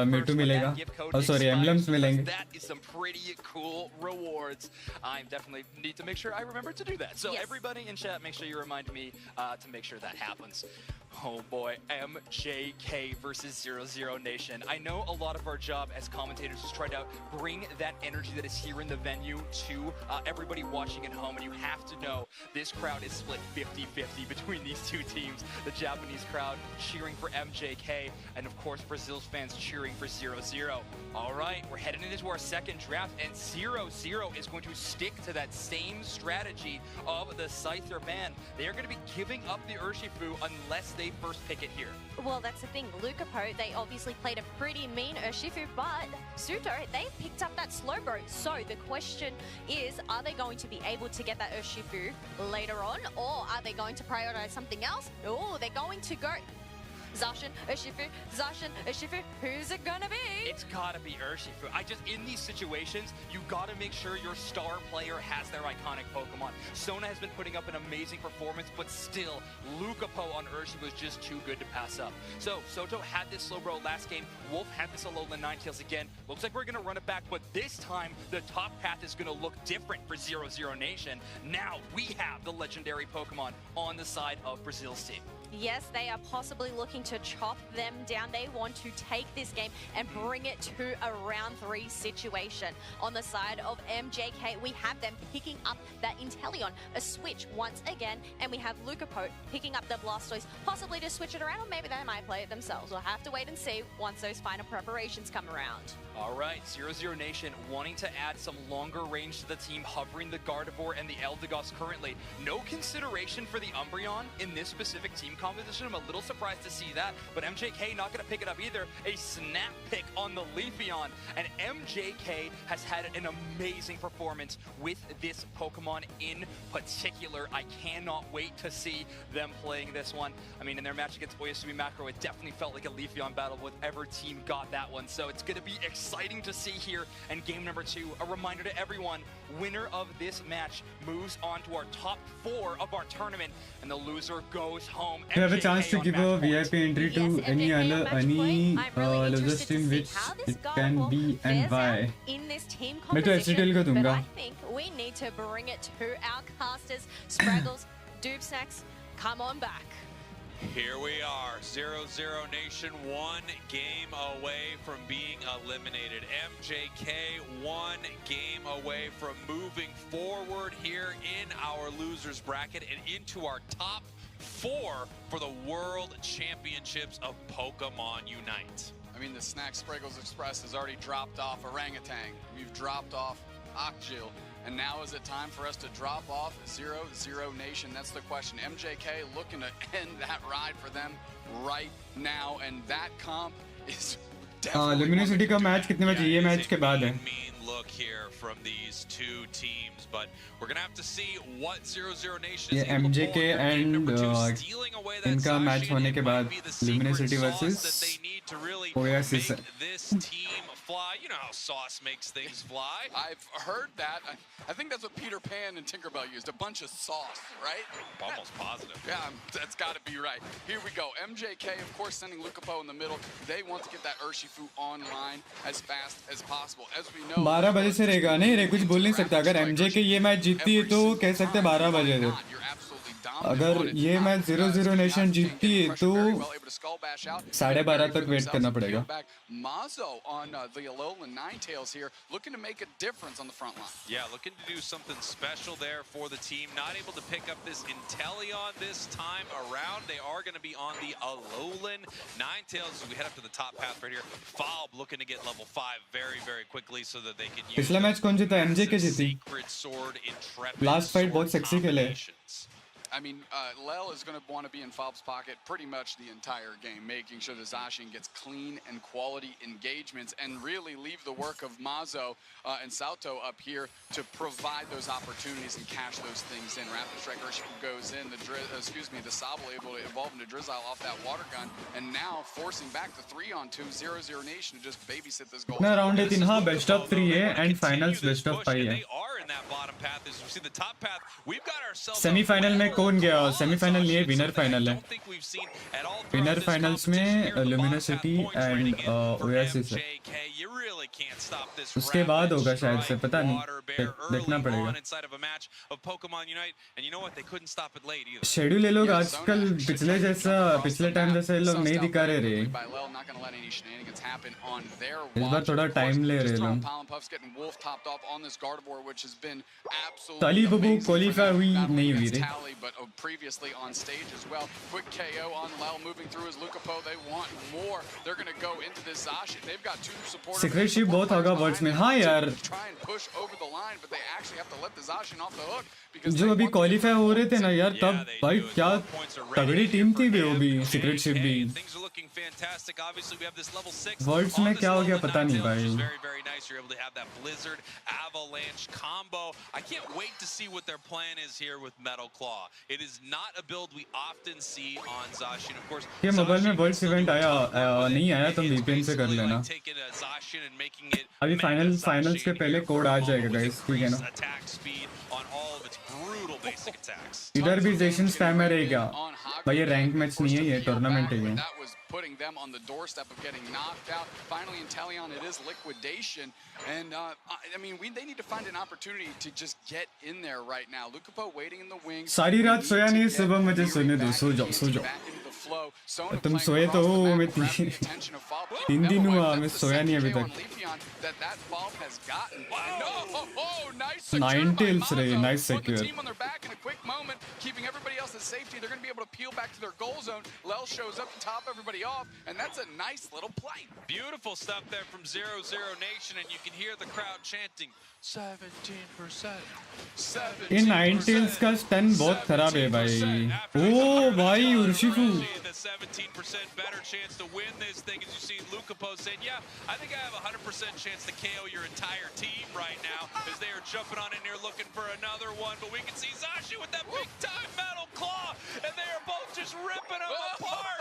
Mewtwo मिलेगा. Oh sorry, emblems मिलेंगे. That is some pretty cool rewards. I definitely need to make sure I remember to do that. So Yes. everybody in chat, make sure you remind me to make sure that happens. Oh boy, MJK versus 0-0 Nation. I know a lot of our job as commentators is try to bring that energy that is here in the venue to everybody watching at home, and you have to know this crowd is split 50-50 between these two teams. The Japanese crowd cheering for MJK, and of course Brazil's fans cheering for 0-0. All right, we're heading into our 2nd draft, and 0-0 is going to stick to that same strategy of the Scyther ban. They are going to be giving up the Urshifu unless they first pick it here. Well, that's the thing. Lucapo, they obviously played a pretty mean Urshifu, but Suto, they picked up that Slowbro. So the question is, are they going to be able to get that Urshifu later on, or are they going to prioritize something else? No, they're going to go Zacian, Urshifu, who's it gonna be? It's gotta be Urshifu. In these situations, you gotta make sure your star player has their iconic Pokemon. Sona has been putting up an amazing performance, but still, Lucapo on Urshifu is just too good to pass up. So, Soto had this Slowbro last game, Wolf had this Alolan Ninetales again. Looks like we're gonna run it back, but this time, the top path is gonna look different for 0-0 Nation. Now, we have the legendary Pokemon on the side of Brazil's team. Yes, they are possibly looking to chop them down. They want to take this game and bring it to a round 3 situation. On the side of MJK, we have them picking up that Inteleon, a switch once again, and we have Lucapo picking up the Blastoise, possibly to switch it around, or maybe they might play it themselves. We'll have to wait and see once those final preparations come around. All right, 0-0 Nation wanting to add some longer range to the team, hovering the Gardevoir and the Eldegoss currently. No consideration for the Umbreon in this specific team composition. I'm a little surprised to see that, but MJK not going to pick it up either. A snap pick on the Leafeon, and MJK has had an amazing performance with this Pokemon in particular. I cannot wait to see them playing this one. I mean, in their match against Oyasumi Macro, it definitely felt like a Leafeon battle, whatever team got that one. So it's going to be exciting to see here in game number 2. A reminder to everyone, winner of this match moves on to our top 4 of our tournament, and the loser goes home. You have a chance to give a VIP entry to any losers team which it can be and why. In this team मैं तो STL का but दूंगा. I think we need to bring it to our casters. Spraggles, Doobsnacks, come on back. Here we are, 0-0 Nation, 1 game away from being eliminated. MJK 1 game away from moving forward here in our losers bracket and into our top 4 for the World Championships of Pokemon Unite. I mean, the Snack Spraggles Express has already dropped off Orangutan. We've dropped off Ocjil. And now is it time for us to drop off 0-0 Nation? That's the question. MJK looking to end that ride for them right now. And that comp is definitely... Luminosity का match कितने बजे? ये match के बाद है. Look here from these two teams, but we're gonna have to see what 0-0 Nation is ये MJK and इनका match होने के बाद Luminosity versus OSS. This team fly. You know how Sauce makes things fly. I've heard that. I think that's what Peter Pan and Tinkerbell used. A bunch of sauce, right? Almost positive. Yeah, that's got to be right. Here we go. MJK, of course, sending Lucapo in the middle. They want to get that Urshifu online as fast as possible. As we know, 12 बजे से रहेगा नहीं रे कुछ बोल नहीं सकता अगर MJK ये मैच जीतती है तो कह सकते हैं 12 बजे से अगर ये मैच 0-0 नेशन जीतती है तो 12:30 तक वेट करना पड़ेगा. Mazo on the Alolan Ninetales here, looking to make a difference on the front line. Yeah, looking to do something special there for the team. Not able to pick up this Inteleon this time around. They are going to be on the Alolan Ninetales as we head up to the top path right here. Falb looking to get level 5 very, very quickly so that they can use पिछला match कौन जीता? MJK जीती. Sacred Sword Intrepid. Last fight बहुत sexy खेले. I mean, Lel is going to want to be in Falb's pocket pretty much the entire game, making sure that Zacian gets clean and quality engagements and really leave the work of Mazo and Salto up here to provide those opportunities and cash those things in. Rapid Strike Urshifu goes in, the Sobble able to evolve into Drizzile off that water gun, and now forcing back the 3-on-2 0-0 Nation to just babysit this goal. ना round 3 हाँ best of 3 है and finals best of 5 है. They are in that bottom path. As you see the top path, we've got ourselves Semi-final में कौन गया? Semi-final नहीं है, winner final है. Winner finals में Luminosity and OSS है. उसके बाद होगा शायद से पता नहीं देखना पड़ेगा. शेड्यूल ये लोग आजकल पिछले टाइम जैसे लोग नहीं दिखा रहे रे. इस बार थोड़ा टाइम ले रहे लोग. ताली बबू क्वालिफाई हुई नहीं हुई रे. Previously on stage as well. Quick KO on Lel moving through his Lucapo. They want more. They're going to go into this Zacian. They've got 2 supporters. Secret Ship बहुत होगा वर्ड्स में. हाँ यार. Try and push over the line, but they actually have to let the Zacian off the hook. जो अभी qualify हो रहे थे ना यार तब भाई क्या तगड़ी टीम थी वो भी Secret Ship भी. वर्ड्स में क्या हो गया पता नहीं भाई. Very nice. You're able to have that Blizzard Avalanche combo. I can't wait to see what their plan is here with Metal Claw. It is not a build we often see on Zacian. Of course, ये mobile में world's event आया नहीं आया तुम VPN से कर लेना. अभी फाइनल्स के पहले कोड आ जाएगा गाइस ठीक है ना. इधर भी जेशन स्पैमर रहेगा भाई. ये रैंक मैच नहीं है ये टूर्नामेंट है. Putting them on the doorstep of getting knocked out. Finally, in Teleon, it is liquidation. And, I mean, they need to find an opportunity to just get in there right now. Lucapo waiting in the wings. सारी रात सोया नहीं, सुबह मुझे सोने दो. सो जाओ. तुम सोए तो हो मैं 3 दिन हुआ मैं सोया नहीं अभी तक. Ninetales रे, nice secure. moment, keeping everybody else at safety. They're going to be able to peel back to their goal zone. Lel shows up to top everybody off, and that's a nice little play. Beautiful stuff there from 0-0 Nation, and you can hear the crowd chanting 17%. ये 90s का stun बहुत खराब है भाई. ओ भाई Urshifu. The 17% better chance to win this thing, as you see Lukapo saying, yeah, I think I have a 100% chance to KO your entire team right now, as they are jumping on in here looking for another one. But we can see Zashi with that big time metal claw, and they are both just ripping them apart.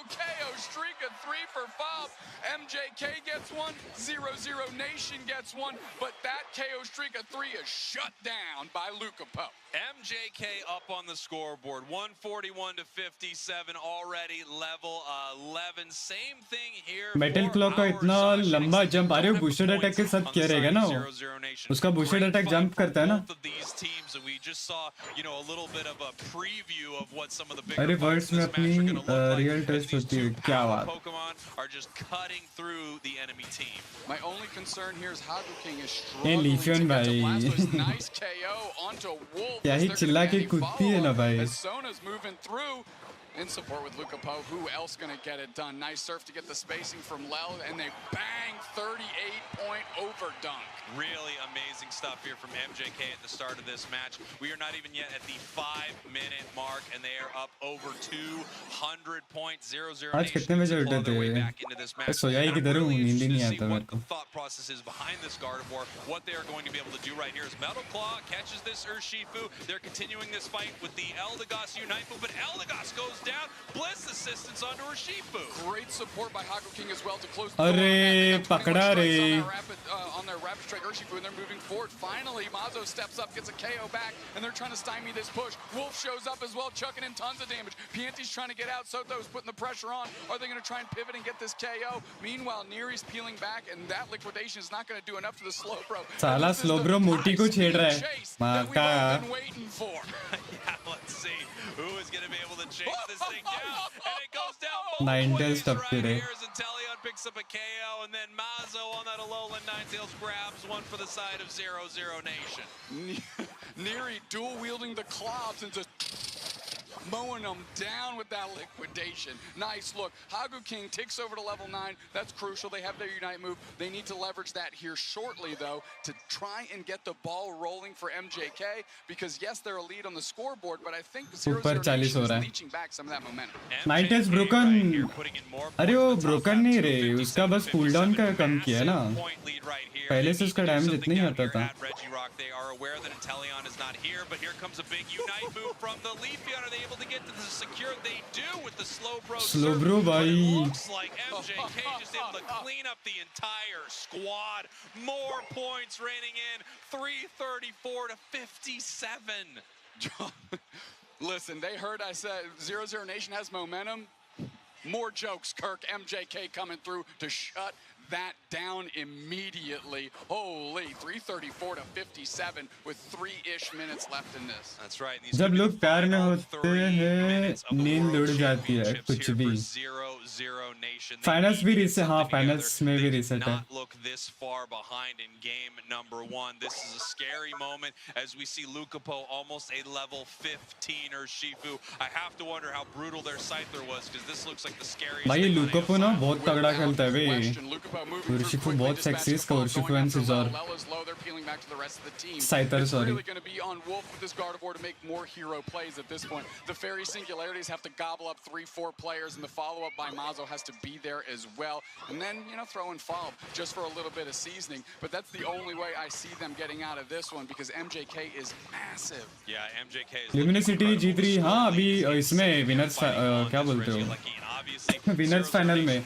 KO streak of 3 for 5. MJK gets one, 0-0 Nation gets one, but that KO streak of 3 is shut down by Lukapo. MJK up on the scoreboard, 141-57 already, level 11. Same thing here. Metal clock का इतना लंबा jump, अरे booster attack के साथ क्या रहेगा ना वो, उसका बूस्टर अटैक जंप करता है ना. अरे वर्ड्स में अपनी रियल टेस्ट होती है, क्या बात. My only concern here is Hagu King is ये लीफियन भाई nice KO onto Wolf. क्या ही चिल्ला के कूदती है ना भाई. Sona's moving through in support with Lukapo. Who else gonna get it done? Nice surf to get the spacing from Lel, and they bang 38-point over dunk. Really amazing stuff here from MJK at the start of this match. We are not even yet at the 5-minute mark, and they are up over 200 points. 0-0 आज कितने बजे उठे थे? सोया ही किधर हूँ, नींद ही नहीं आता मेरे को. Thought process is behind this Gardevoir. What they are going to be able to do right here is Metal Claw catches this Urshifu. They're continuing this fight with the Eldegoss Unite move, but Eldegoss goes down. Bliss assistance onto Urshifu. Great support by Hagu King as well to close the अरे पकड़ा रे. on their rapid strike Urshifu, and they're moving forward. Finally, Mazo steps up, gets a KO back, and they're trying to stymie this push. Wolf shows up as well, chucking in tons of damage. Pianti's trying to get out. Soto's putting the pressure on. Are they going to try and pivot and get this KO? Meanwhile, Neri's peeling back, and that liquidation is not going to do enough for the slow bro. साला slow bro मोटी को छेड़ रहा है. माँ का. Yeah, let's see who is going to be able to chase this thing down, and it goes down. 9 stuff today. Inteleon picks up a KO, and then Mazo on that Alolan Ninetales grabs one for the side of 0-0 Nation. Neri dual wielding the clubs and just mowing them down with that liquidation. Nice look. Hagu King takes over to level 9. That's crucial. They have their Unite move. They need to leverage that here shortly, though, to try and get the ball rolling for MJK, because, yes, they're a lead on the scoreboard, but I think 0-0 Nation is leeching back some of that momentum. Night is broken. अरे वो broken नहीं रे, उसका बस cooldown का कम किया ना. पहले से उसका damage इतना ही आता था. They are aware that Inteleon is not here, but here comes a big Unite move from the Leafeon. Are they able to get to the secure? They do with the Slow Bro. Slow Bro, bhai. Looks like MJK just able to clean up the entire squad. More points raining in, 334-57. Listen, they heard I said 0-0 Nation has momentum. More jokes, Kirk. MJK coming through to shut that down immediately. Holy, 334-57 with 3-ish minutes left in this. That's right. जब लोग प्यार में होते हैं नींद उड़ जाती है कुछ भी. फाइनल्स भी रीसेट, हाँ फाइनल्स में भी रीसेट है. Look this far behind in game number 1. This is a scary moment as we see Lukapo almost a level 15 or Shifu. I have to wonder how brutal their Scyther was, because this looks like the scariest. भाई लुकापो ना बहुत तगड़ा खेलता है भाई. Urshifu बहुत sexy है, Urshifu and Scizor. Scyther, sorry. Really going to be on Wolf with this Gardevoir to make more hero plays at this point. The Fairy Singularities have to gobble up 3-4 players, and the follow-up by Mazo has to be there as well. And then, you know, throw in Fob just for a little bit of seasoning. But that's the only way I see them getting out of this one, because MJK is massive. Yeah, MJK is Luminosity G3, हाँ अभी इसमें winners क्या बोलते हो? Winners final में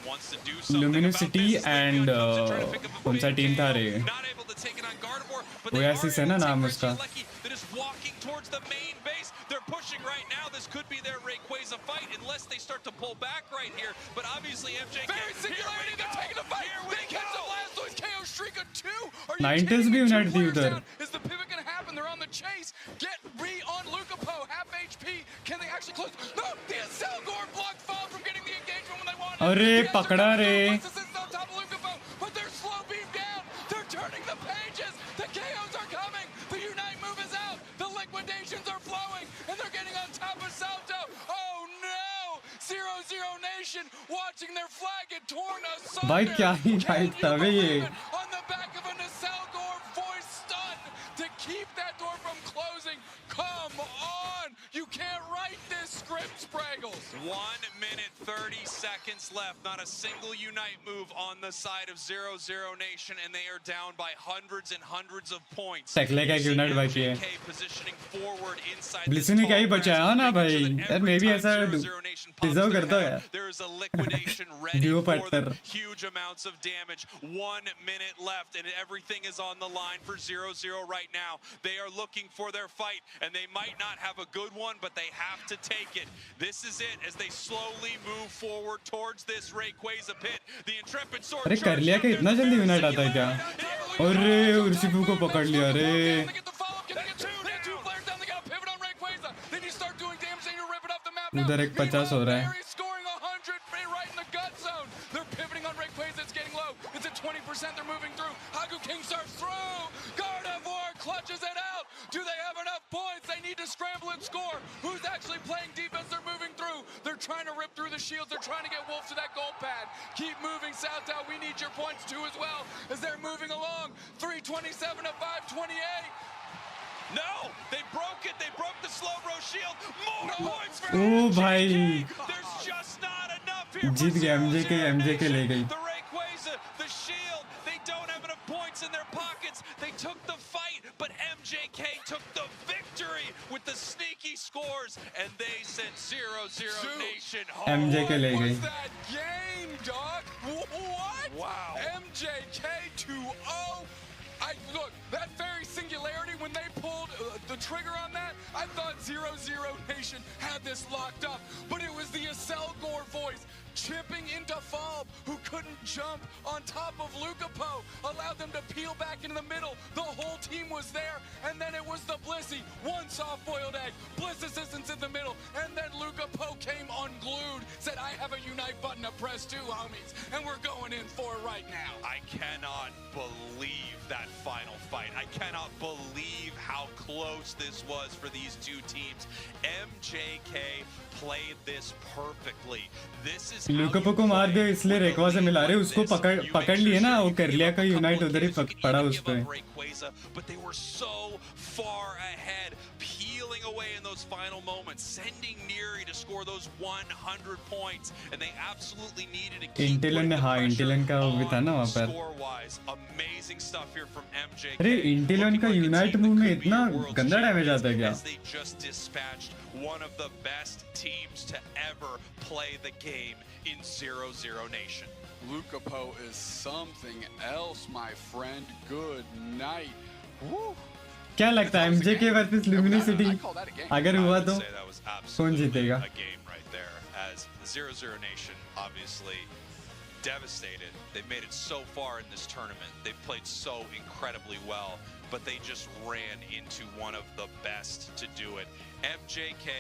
Luminosity and कौन सा team था रे? ओएसिस है ना नाम उसका. They're pushing right now. This could be their Rayquaza fight unless they start to pull back right here. But obviously MJK. Very singularity, they're taking the fight. They catch the Blastoise KO streak of 2. Are you Ninetales भी united थी उधर. Is the pivot going to happen? They're on the chase. Get re on Lukapo, half HP. Can they actually close? No, the Acelgor blocked Fall from getting the engagement when they wanted. अरे पकड़ा रे. But they're slow beam down. They're turning the pages. The KOs are coming. The Unite move is out. The liquidations are flowing. And Nation watching their flag get torn asunder. भाई क्या ही fight था बे ये. On the back of a Nasalgor voice stun to keep that door from closing. Come on! You can't write this script, Spraggles. 1 minute 30 seconds left. Not a single Unite move on the side of 0-0 Nation, and they are down by hundreds and hundreds of points. टकले का Unite बाकी है. Positioning forward inside Blitzen ने क्या ही बचाया ना भाई. यार मैं भी ऐसा डिजर्व करता हूँ यार. There is a liquidation ready for them. Huge amounts of damage. 1 minute left, and everything is on the line for 0-0 right now. They are looking for their fight, and they might not have a good one, but they have to take it. This is it as they slowly move forward towards this Rayquaza pit. The intrepid sword. अरे कर लिया कि इतना जल्दी Unite आता है क्या? अरे उर्शिफू को पकड़ लिया रे. उधर एक 50 हो रहा है. They're pivoting on Rayquaza. It's getting low. It's at 20%. They're moving through. Haku King surfs through. Gardevoir clutches it out. Do they have enough points? They need to scramble and score. Who's actually playing defense? They're moving through. They're trying to rip through the shields. They're trying to get Wolf to that goal pad. Keep moving, Southtown. We need your points too as well as they're moving along. 327 to 528. No, they broke it. They broke the slow bro shield. More points for Oh, MJK. भाई. There's just not enough here. जीत गया MJK ले गई. The Rayquaza, the shield. They don't have enough points in their pockets. They took the fight, but MJK took the victory with the sneaky scores, and they sent 0-0 Nation home. MJK ले गई. What's that game, dog? What? Wow. MJK 2-0. Look, that very singularity, when they pulled the trigger on that, I thought 0-0 Nation had this locked up. But it was the Aselgor voice chipping into Falb, who couldn't jump on top of Lucapo, allowed them to peel back into the middle. The whole team was there, and then it was the Blissey. One soft-boiled egg, Bliss assistance in the middle, and then Lucapo came unglued, said, I have a Unite button to press too, homies, and we're going in for it right now. I cannot believe that final fight. I cannot believe how close this was for these two teams. MJK played this perfectly. This is लुकापो को मार दिया इसलिए रेक्वा से मिला रहे. उसको पकड़ लिए ना, वो कर लिया का Unite उधर ही पड़ा उस पे. But they were so far ahead, peeling away in those final moments, sending Neri to score those 100 points, and they absolutely needed to keep Intilan ने हाँ Intilan का वो भी था ना वहाँ पर. score-wise. Amazing stuff here from MJK. अरे Intilan का Unite मूव में इतना गंदा डैमेज आता है क्या? They just dispatched one of the best teams to ever play the game in 0-0 Nation. Lucapo is something else, my friend. Good night. Woo. क्या लगता है MJK वर्सेस Luminosity अगर हुआ तो कौन जीतेगा? A game right there, as 0-0 Nation obviously devastated. They've made it so far in this tournament. They've played so incredibly well, but they just ran into one of the best to do it. MJK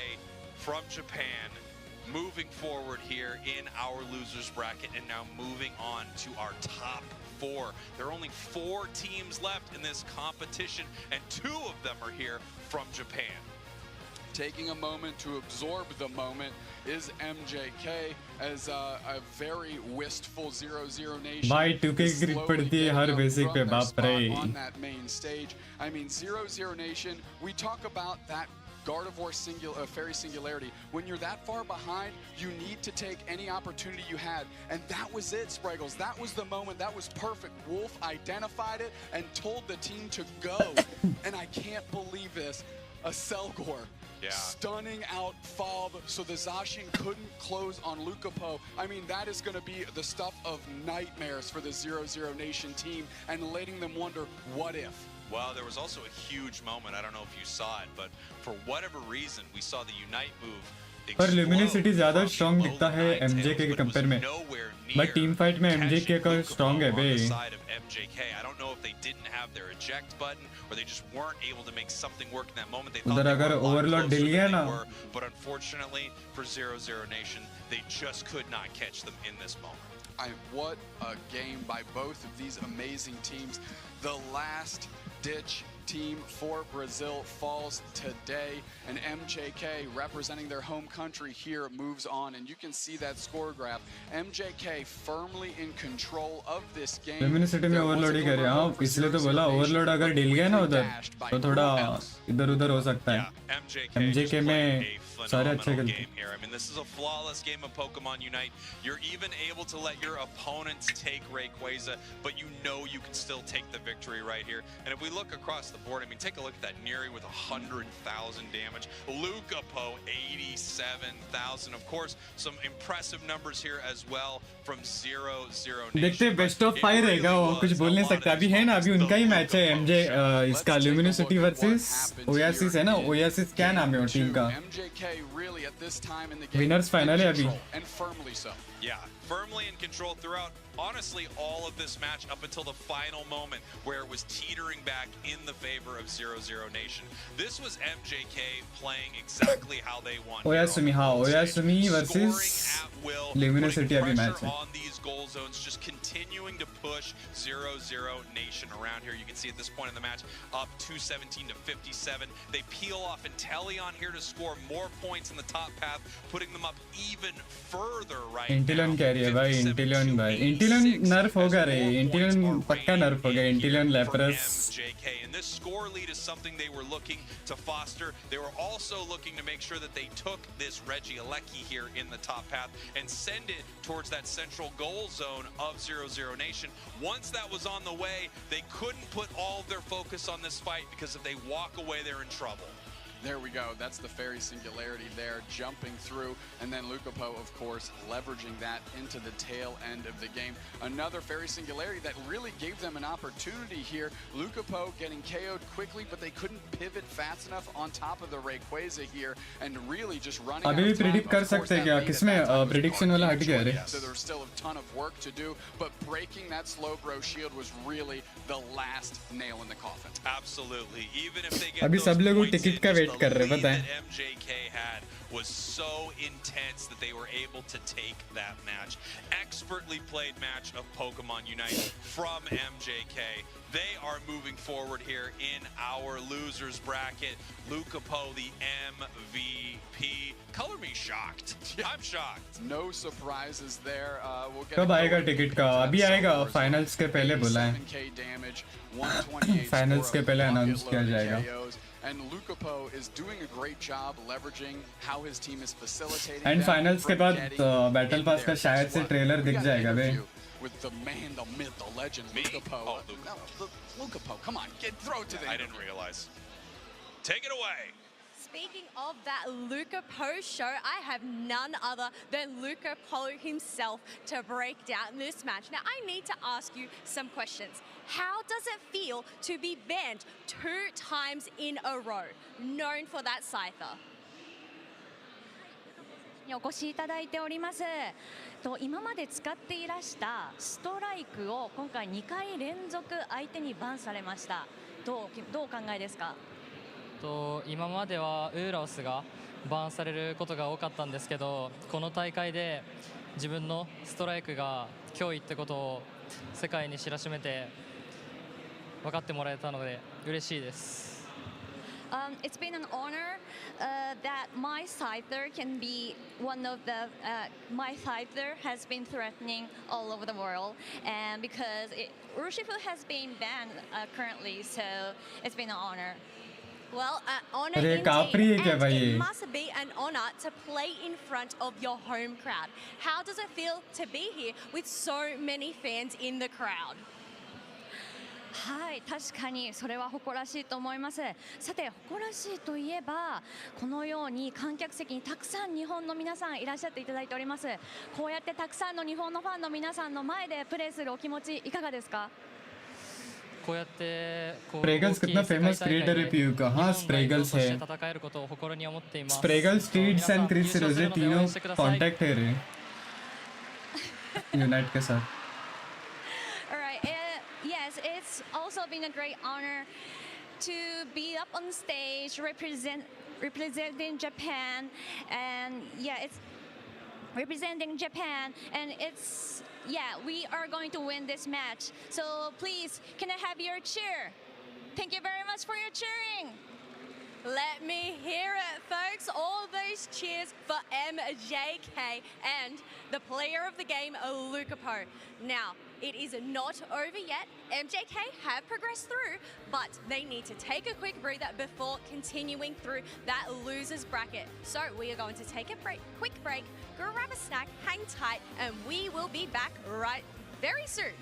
from Japan, moving forward here in our losers bracket, and now moving on to our top 4. There are only 4 teams left in this competition, and 2 of them are here from Japan. Taking a moment to absorb the moment is MJK, as a very wistful 0-0 Nation भाई 2K grid पड़ती है हर basic पे, बाप रे. on that main stage. I mean, 0-0 Nation, we talk about that Gardevoir fairy singularity. When you're that far behind, you need to take any opportunity you had. And that was it, Spraggles. That was the moment. That was perfect. Wolf identified it and told the team to go. And I can't believe this. Aselgor stunning out Falb so the Zacian couldn't close on Lucapo. I mean, that is going to be the stuff of nightmares for the 0-0 Nation team and letting them wonder, what if? Well, there was also a huge moment. I don't know if you saw it, but for whatever reason, we saw the Unite move. पर Luminosity ज़्यादा strong दिखता है MJK के compare में. But team fight में MJK का strong है बे. I don't know if they didn't have their eject button or they just weren't able to make something work in that moment. They thought उधर they अगर were a lot overload closer दिल गया than ना. they were, but unfortunately for 0-0 Nation, they just could not catch them in this moment. What a game by both of these amazing teams. The last ditch team for Brazil falls today, and MJK, representing their home country here, moves on. And you can see that score graph. MJK firmly in control of this game. Luminosity में overload ही करे हाँ इसलिए तो बोला overload अगर dill गया ना उधर तो थोड़ा इधर-उधर हो सकता है MJK में सारे अच्छे खेलते here. I mean, this is a flawless game of Pokemon Unite. You're even able to let your opponents take Rayquaza, but you know you can still take the victory right here. And if we look across the board, I mean, take a look at that Neri with 100,000 damage. Lucapo, 87,000. Of course, some impressive numbers here as well from 0-0 Nation. देखते हैं best of 5 रहेगा वो कुछ बोल नहीं सकता अभी है ना अभी उनका ही मैच है MJ इसका Luminosity वर्सेस Oasis है ना Oasis क्या नाम है वो टीम का विनर्स फाइनल है अभी Yeah, firmly in control throughout, honestly, all of this match up until the final moment where it was teetering back in the favor of 0-0 Nation. This was MJK playing exactly how they want. Oyasumi versus Luminosity अभी match है. On these goal zones, just continuing to push 0-0 Nation around here. You can see at this point in the match, up 217 to 57. They peel off Inteleon here to score more points in the top path, putting them up even further right now. Inteleon कह रही है भाई Inteleon नर्फ होगा रे Inteleon पक्का नर्फ होगा Inteleon Lapras. And this score lead is something they were looking to foster. They were also looking to make sure that they took this Regieleki here in the top path and send it towards that central goal zone of 0-0 Nation. Once that was on the way, they couldn't put all of their focus on this fight because if they walk away, they're in trouble. There we go. That's the Fairy Singularity there, jumping through, and then Lucapo, of course, leveraging that into the tail end of the game. Another Fairy Singularity that really gave them an opportunity here. Lucapo getting KO'd quickly, but they couldn't pivot fast enough on top of the Rayquaza here, and really just running out of time. predict कर सकते हैं क्या किसमें prediction वाला हट गया रे? So there's still a ton of work to do, but breaking that Slowbro shield was really the last nail in the coffin. Absolutely. Even if they get अभी सब लोग ticket का wait कर रहे हैं पता है MJK had was so intense that they were able to take that match. Expertly played match of Pokemon Unite from MJK. They are moving forward here in our losers bracket. Lucapo, the MVP. Color me shocked. I'm shocked. No surprises there. We'll get कब आएगा ticket का अभी आएगा finals के पहले बोला है finals के पहले अनाउंस किया जाएगा And Lucapo is doing a great job leveraging how his team is facilitating. And finals के बाद बैटल पास का शायद से ट्रेलर दिख जाएगा बे. With the man, the myth, the legend, Lucapo. Oh, Lucapo. Lucapo, come on, throw it to the. I didn't realize. Take it away. Speaking of that Lucapo show, I have none other than Lucapo himself to break down this match. Now, I need to ask you some questions. How does it feel to be banned 2 times in a row, known for that Scyther? お越しいただいております。今まで使っていらしたストライクを今回2回連続相手にバンされました。どうお考えですか？今まではウーロスがバンされることが多かったんですけど、この大会で自分のストライクが脅威ってことを世界に知らしめて分かってもらえたので嬉しいです。It's been an honor that my Scyther can be one of the my Scyther has been threatening all over the world, and because Urshifu has been banned currently, so it's been an honor. Well, honor indeed, and it must be an honor to play in front of your home crowd. How does it feel to be here with so many fans in the crowd? はい、確かにそれは誇らしいと思います。さて、誇らしいといえばこのように観客席にたくさん日本の皆さんいらっしゃっていただいております。こうやってたくさんの日本のファンの皆さんの前でプレーするお気持ちいかがですか？こうやってस्प्रेगल्स कितना famous creator है PU का हाँ स्प्रेगल्स है स्प्रेगल्स streets and Chris रोजे तीनों contact है रे unite के साथ Yes, it's also been a great honor to be up on stage representing Japan, and yeah, it's representing Japan, and we are going to win this match. So please, can I have your cheer? Thank you very much for your cheering. Let me hear it, folks. All those cheers for MJK and the player of the game, Lukapo. Now, it is not over yet. MJK have progressed through, but they need to take a quick breather before continuing through that losers bracket. So we are going to take a quick break, grab a snack, hang tight, and we will be back right very soon.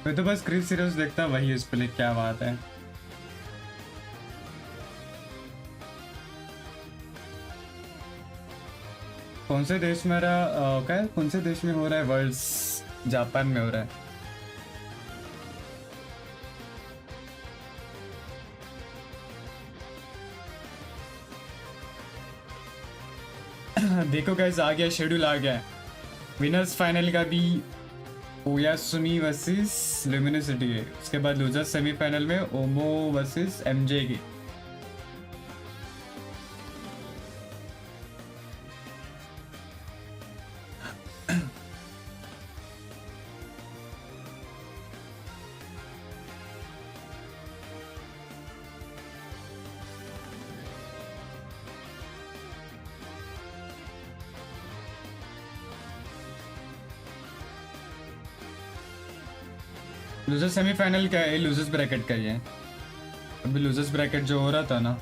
मैं तो बस Chris series देखता वही उस पे क्या बात है। कौन से देश में रहा क्या कौन से देश में हो रहा है वर्ल्ड्स? जापान में हो रहा है। देखो गाइस आ गया, शेड्यूल आ गया। विनर्स फाइनल का भी ओयासुमी वर्सेस ल्यूमिनोसिटी है। उसके बाद लूजर्स सेमीफाइनल में ओमो वर्सेस एमजे की। लूजर सेमीफाइनल क्या है? लूजर्स ब्रैकेट का ही है। अभी लूजर्स ब्रैकेट जो हो रहा था ना,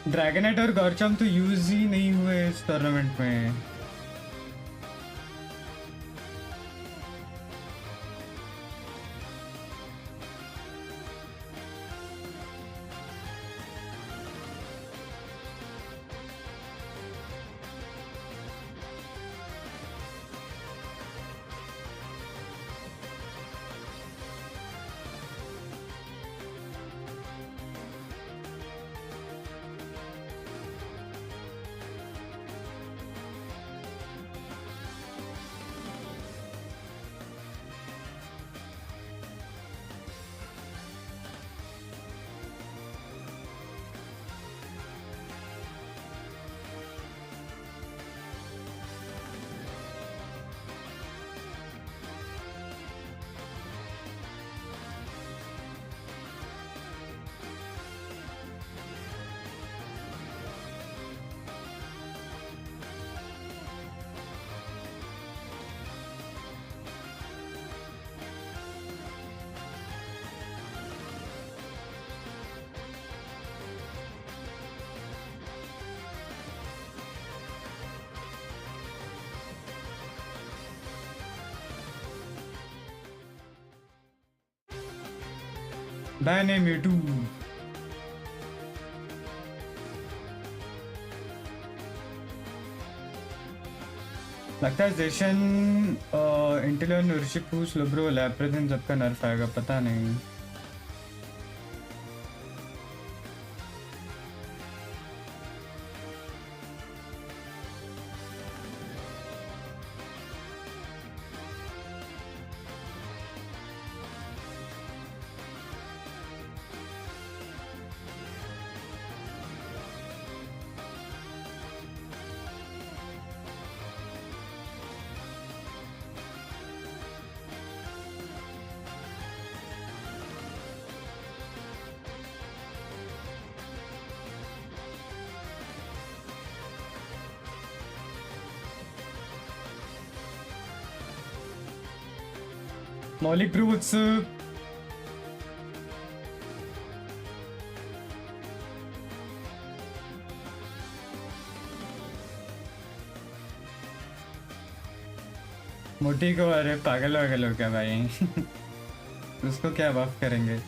ड्रैगनेट और गौरचम तो यूज ही नहीं हुए इस टूर्नामेंट में। Bane Mewtwo. लगता है जेशन इंटेलियन नूरशिपू स्लोब्रो लैप्रेजन जब का नर्फ आएगा पता नहीं. Maulik Brew, what's up? मोटी को अरे पागल वागल हो क्या भाई उसको क्या बफ करेंगे.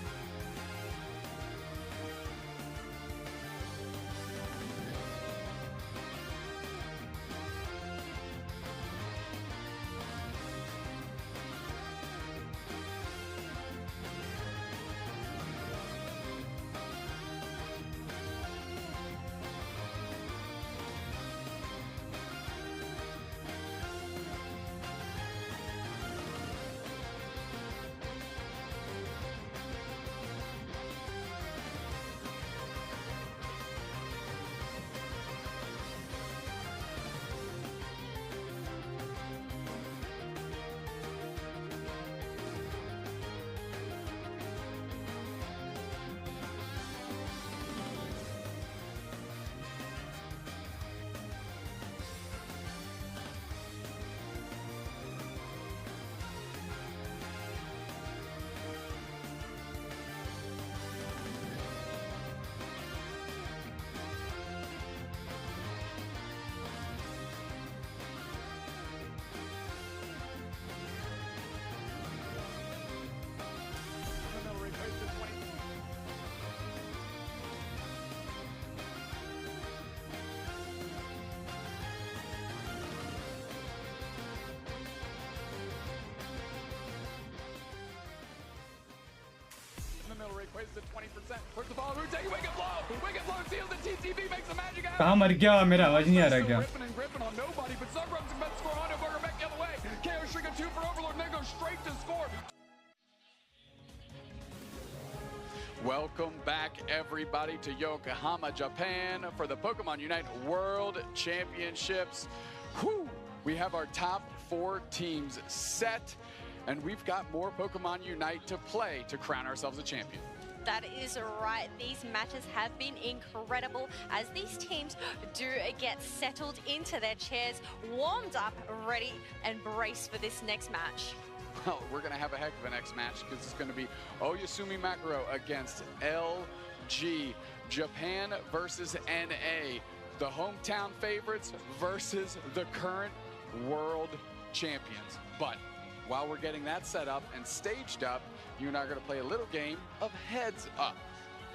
कहाँ मर गया मेरा आवाज नहीं आ रहा क्या. Welcome back, everybody, to Yokohama, Japan for the Pokemon Unite World Championships. Whew. We have our top 4 teams set, and we've got more Pokemon Unite to play to crown ourselves a champion. That is right. These matches have been incredible as these teams do get settled into their chairs, warmed up, ready and braced for this next match. Well, we're going to have a heck of a next match because it's going to be Oyasumi Makaro against LG. Japan versus NA. The hometown favorites versus the current world champions. But while we're getting that set up and staged up, you and I are going to play a little game of Heads Up.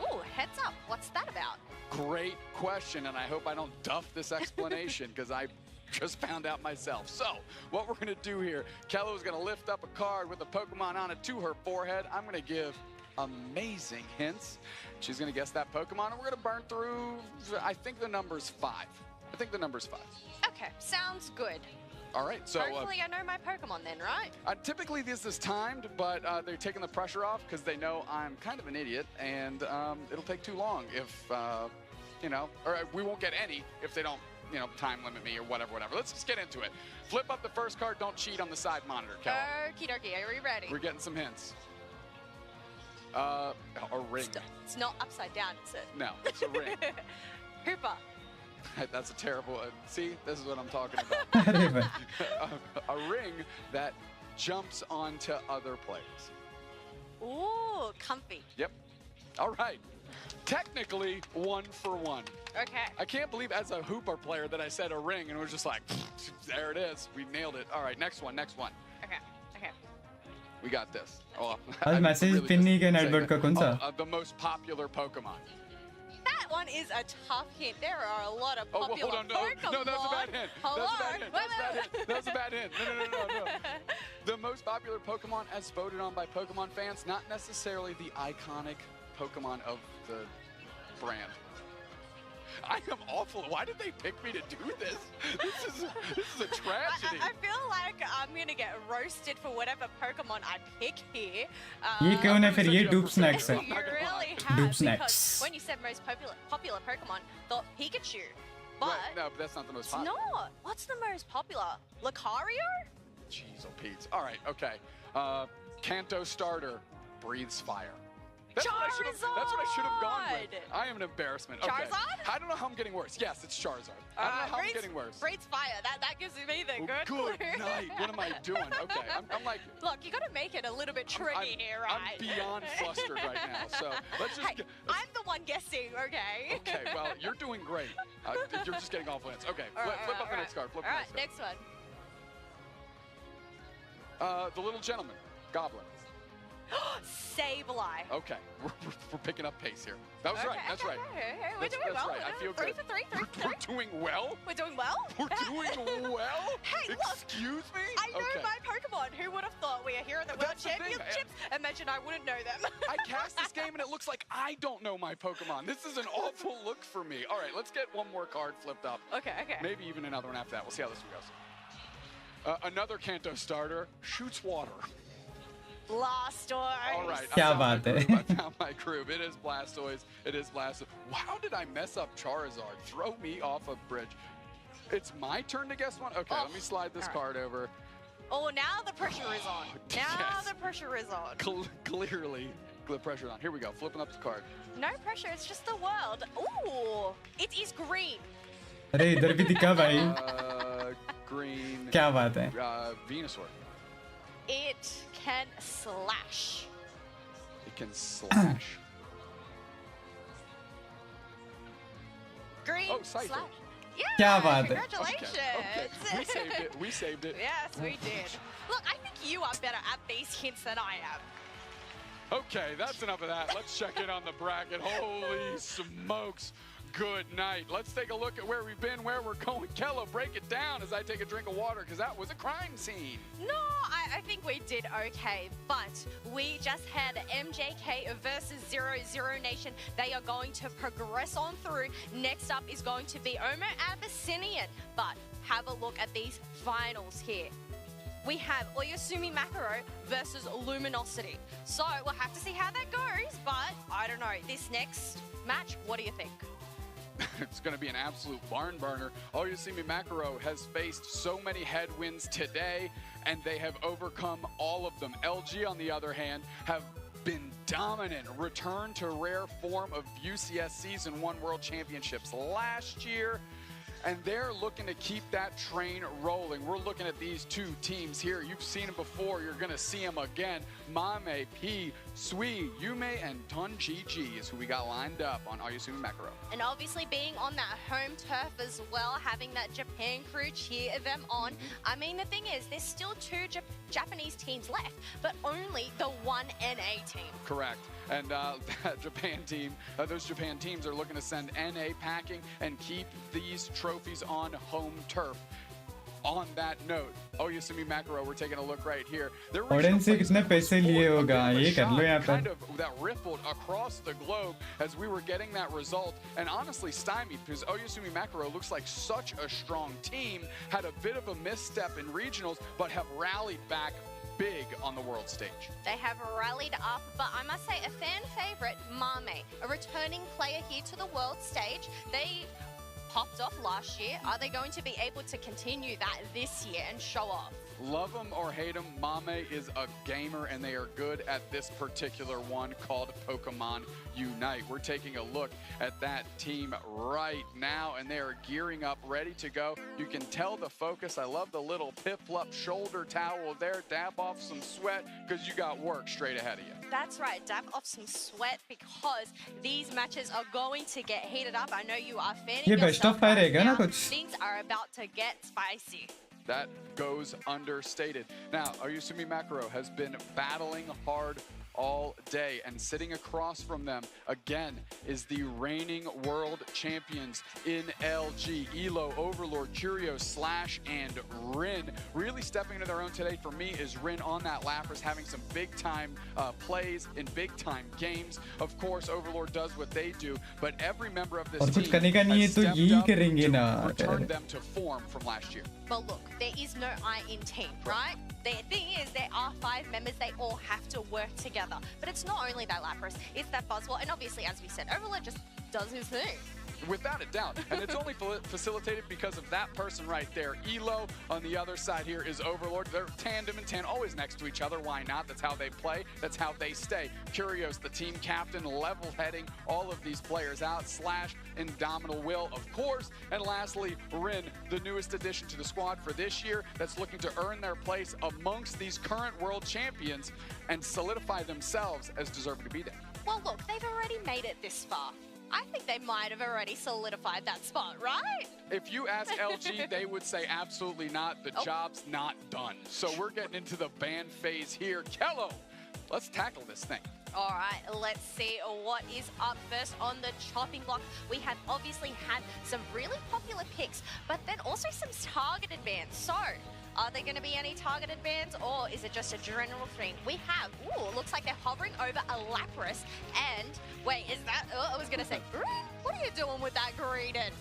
Ooh, Heads Up. What's that about? Great question, and I hope I don't duff this explanation because I just found out myself. So, what we're going to do here, Kello is going to lift up a card with a Pokemon on it to her forehead. I'm going to give amazing hints. She's going to guess that Pokemon, and we're going to burn through, I think the number's 5. I think the number's 5. Okay, sounds good. All right, so hopefully I know my Pokemon then, right? Typically this is timed, but they're taking the pressure off because they know I'm kind of an idiot, and it'll take too long if, you know, or we won't get any if they don't, you know, time limit me or whatever. Let's just get into it. Flip up the first card. Don't cheat on the side monitor, Kello. Okie dokie, are we ready? We're getting some hints. A ring. It's not upside down, is it? No, it's a ring. Hooper. That's a terrible. See, this is what I'm talking about. A ring that jumps onto other players. Ooh, comfy. Yep. All right. Technically, 1 for 1. Okay. I can't believe as a Hooper player that I said a ring and it was just like, there it is. We nailed it. All right, next one. Okay. We got this. Oh, आज message pin नहीं किया network का कौन सा? The most popular Pokemon. That one is a tough hint. There are a lot of popular hold on, no, Pokemon. no, that's a bad hint. Hold That's a bad on. hint. That's a bad hint. That's a bad hint. No. The most popular Pokemon as voted on by Pokemon fans, not necessarily the iconic Pokemon of the brand. I am awful. Why did they pick me to do this? This is a tragedy. I feel like I'm gonna get roasted for whatever Pokemon I pick here. ये क्यों है फिर ये डूब snacks है? You really have, Doob because snacks. when you said most popular Pokemon, thought Pikachu. But Right, no, but that's not the most it's popular. not. What's the most popular? Lucario? Jeez, oh Pete. All right, okay. Kanto starter breathes fire. That's what I should have gone with. I am an embarrassment. Okay. Charizard? I don't know how I'm getting worse. Yes, it's Charizard. I don't know how I'm getting worse. Breathes fire. That gives me the good Good clue. night. What am I doing? Okay, I'm like... Look, you got to make it a little bit tricky here, right? I'm beyond flustered right now. So let's just... Hey, I'm the one guessing, okay? Okay, well, you're doing great. You're just getting off wins. Okay, flip up the next card. Flip All the right, next next one. card. The little gentleman, Goblin. Sableye. Okay, we're picking up pace here. That was right. That's right. Okay. We're doing That's well. right. I feel Three good. for three. We're doing well. We're doing well? We're doing well? Hey, look. Excuse me? I know Okay. my Pokemon. Who would have thought we are here in the World That's the thing. Championships? Imagine I wouldn't know them. I cast this game and it looks like I don't know my Pokemon. This is an awful look for me. All right, let's get one more card flipped up. Okay. Maybe even another one after that. We'll see how this one goes. Another Kanto starter shoots water. Blastoise. All right. क्या बात है? I found my group. It is Blastoise. It is Blastoise. How did I mess up Charizard? Throw me off a bridge. It's my turn to guess one? Okay, let me slide this card over. Oh, now the pressure is on. Now Yes. the pressure is on. Clearly, the pressure's on. Here we go. Flipping up the card. No pressure. It's just the world. Ooh, it is green. अरे इधर भी दिखा भाई. Green. क्या बात है? Venusaur. It can slash. It can slash. Green Oh, Scyther. slash. Yeah, क्या बात है? congratulations. Okay. We saved it. We saved it. Yes, we did. Look, I think you are better at these hints than I am. Okay, that's enough of that. Let's check in on the bracket. Holy smokes. Good night. Let's take a look at where we've been, where we're going. Kello, break it down as I take a drink of water, because that was a crime scene. No, I think we did okay, but we just had MJK versus 0-0 Nation. They are going to progress on through. Next up is going to be Omo Abyssinian, but have a look at these finals here. We have Oyasumi Makaro versus Luminosity. So we'll have to see how that goes, but I don't know. This next match, what do you think? It's going to be an absolute barn burner. Oyasumi Makaro has faced so many headwinds today, and they have overcome all of them. LG, on the other hand, have been dominant. Returned to rare form of WCS Season 1 World Championships last year, and they're looking to keep that train rolling. We're looking at these two teams here. You've seen them before. You're going to see them again. Mame, P, Sui, Yume, and Tunji is who we got lined up on Oyasumi Makaro. And obviously being on that home turf as well, having that Japan crew cheer them on. I mean, the thing is, there's still two Japanese teams left, but only the one NA team. Correct. And that Japan team, those Japan teams are looking to send NA packing and keep these trophies on home turf. On that note, Oyasumi Makaro, we're taking a look right here. Audience से कितने पैसे लिए होगा ये कर लो यहाँ kind पर. of that rippled across the globe as we were getting that result, and honestly stymied because Oyasumi Makaro looks like such a strong team, had a bit of a misstep in regionals, but have rallied back big on the world stage. They have rallied up, but I must say a fan favorite, Mame, a returning player here to the world stage. They popped off last year. Are they going to be able to continue that this year and show off? Love them or hate them, Mame is a gamer, and they are good at this particular one called Pokemon Unite. We're taking a look at that team right now, and they are gearing up, ready to go. You can tell the focus. I love the little Piplup shoulder towel there. Dab off some sweat because you got work straight ahead of you. That's right, dab off some sweat because these matches are going to get heated up. I know you are fanning ये yourself best of five right रहेगा ना now. कुछ? Things are about to get spicy. That goes understated. Now, Oyasumi Makaro has been battling hard all day, and sitting across from them again is the reigning world champions in LG. Elo, Overlord, Curios, Slash, and Rin. Really stepping into their own today for me is Rin on that Lapras, having some big time plays in big time games. Of course, Overlord does what they do, but every member of this team has stepped up to return them to form from last year. But look, there is no I in team, right? The thing is, there are 5 members, they all have to work together. But it's not only that Lapras, it's that Buzzwole, and obviously, as we said, Overlord just does his thing. Without a doubt, and it's only facilitated because of that person right there. Elo on the other side here is Overlord. They're tandem and always next to each other. Why not? That's how they play. That's how they stay. Curios, the team captain, level-heading all of these players out. Slash, Indomitable Will, of course. And lastly, Rin, the newest addition to the squad for this year that's looking to earn their place amongst these current world champions and solidify themselves as deserving to be there. Well, look, they've already made it this far. I think they might have already solidified that spot, right? If you ask LG, they would say absolutely not. The job's not done. So we're getting into the ban phase here. Kello, let's tackle this thing. All right, let's see what is up first on the chopping block. We have obviously had some really popular picks, but then also some targeted bans. So, are there going to be any targeted bans, or is it just a general thing? We have, looks like they're hovering over a Lapras, and wait, is that, I was going to say, what are you doing with that Greedent?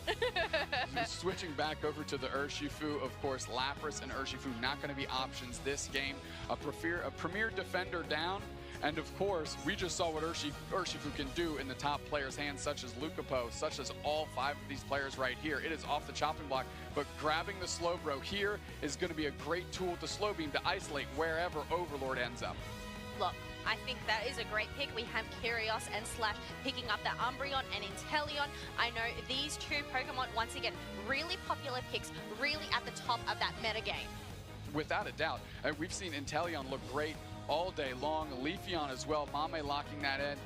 Switching back over to the Urshifu, of course, Lapras and Urshifu not going to be options this game. A premier defender down. And of course, we just saw what Urshifu can do in the top players' hands, such as Lucapo, such as all 5 of these players right here. It is off the chopping block, but grabbing the Slowbro here is going to be a great tool to slow beam to isolate wherever Overlord ends up. Look, I think that is a great pick. We have Curios and Slash picking up the Umbreon and Inteleon. I know these 2 Pokemon, once again, really popular picks, really at the top of that meta game. Without a doubt. We've seen Inteleon look great all day long. Leafeon as well. Mame locking that in.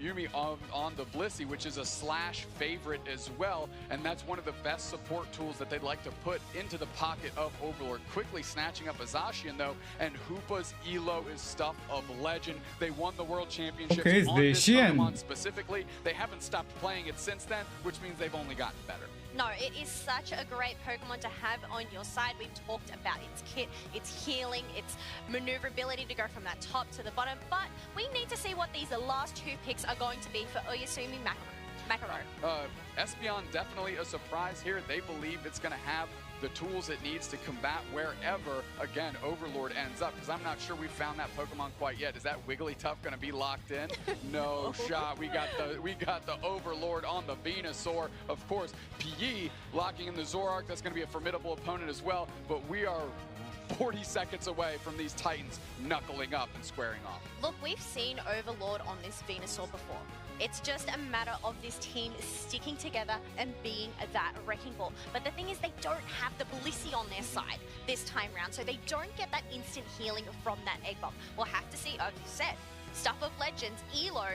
Yumi on the Blissey, which is a Slash favorite as well. And that's one of the best support tools that they'd like to put into the pocket of Overlord. Quickly snatching up a Zacian though. And Hoopa's Elo is stuff of legend. They won the World Championships on this Pokemon specifically. They haven't stopped playing it since then, which means they've only gotten better. No, it is such a great Pokemon to have on your side. We've talked about its kit, its healing, its maneuverability to go from that top to the bottom, but we need to see what these last 2 picks are going to be for Oyasumi Makaro. Espeon definitely a surprise here. They believe it's going to have the tools it needs to combat wherever, again, Overlord ends up, because I'm not sure we found that Pokemon quite yet. Is that Wigglytuff going to be locked in? No shot. We got the Overlord on the Venusaur. Of course, PE locking in the Zoroark. That's going to be a formidable opponent as well, but we are 40 seconds away from these Titans knuckling up and squaring off. Look, we've seen Overlord on this Venusaur before. It's just a matter of this team sticking together and being that wrecking ball. But the thing is, they don't have the Blissey on their side this time round, so they don't get that instant healing from that Egg Bomb. We'll have to see, as you said, Stuff of Legends, Elo.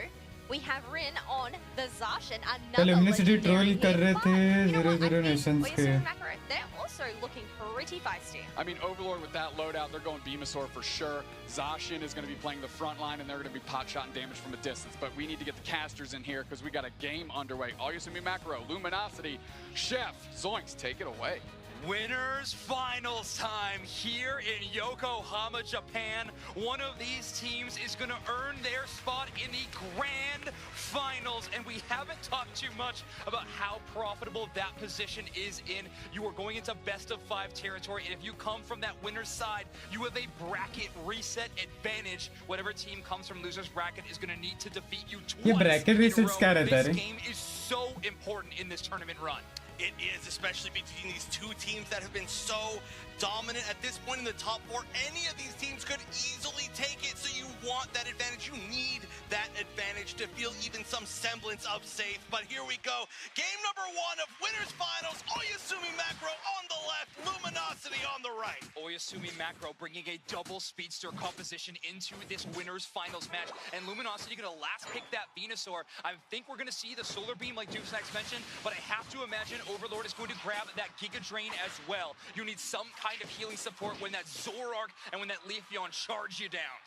We have Rin on the Zacian, another legendary hit, but, you know what, I think Oyasumi Makaro, they're also looking pretty feisty. I mean, Overlord with that loadout, they're going Venusaur for sure. Zacian is going to be playing the front line, and they're going to be pot-shotting damage from a distance. But we need to get the casters in here because we got a game underway. Oyasumi Makaro, Luminosity, Chef, Zoinks, take it away. Winners finals time here in Yokohama, Japan. One of these teams is going to earn their spot in the grand finals, and we haven't talked too much about how profitable that position is in. You are going into best of 5 territory, and if you come from that winner's side, you have a bracket reset advantage. Whatever team comes from loser's bracket is going to need to defeat you twice. bracket resets क्या रहता है? This game is so important in this tournament run. It is, especially between these 2 teams that have been so dominant at this point in the top 4. Any of these teams could easily take it, so you want that advantage. You need that advantage to feel even some semblance of safe. But here we go. Game number 1 of Winners Finals. Oyasumi Makaro on the left, Luminosity on the right. Oyasumi Makaro bringing a double speedster composition into this Winners Finals match. And Luminosity going to last pick that Venusaur. I think we're going to see the Solar Beam like Dukesnax mentioned, but I have to imagine Overlord is going to grab that Giga Drain as well. You need some kind of healing support when that Zoroark and when that Leafeon charge you down.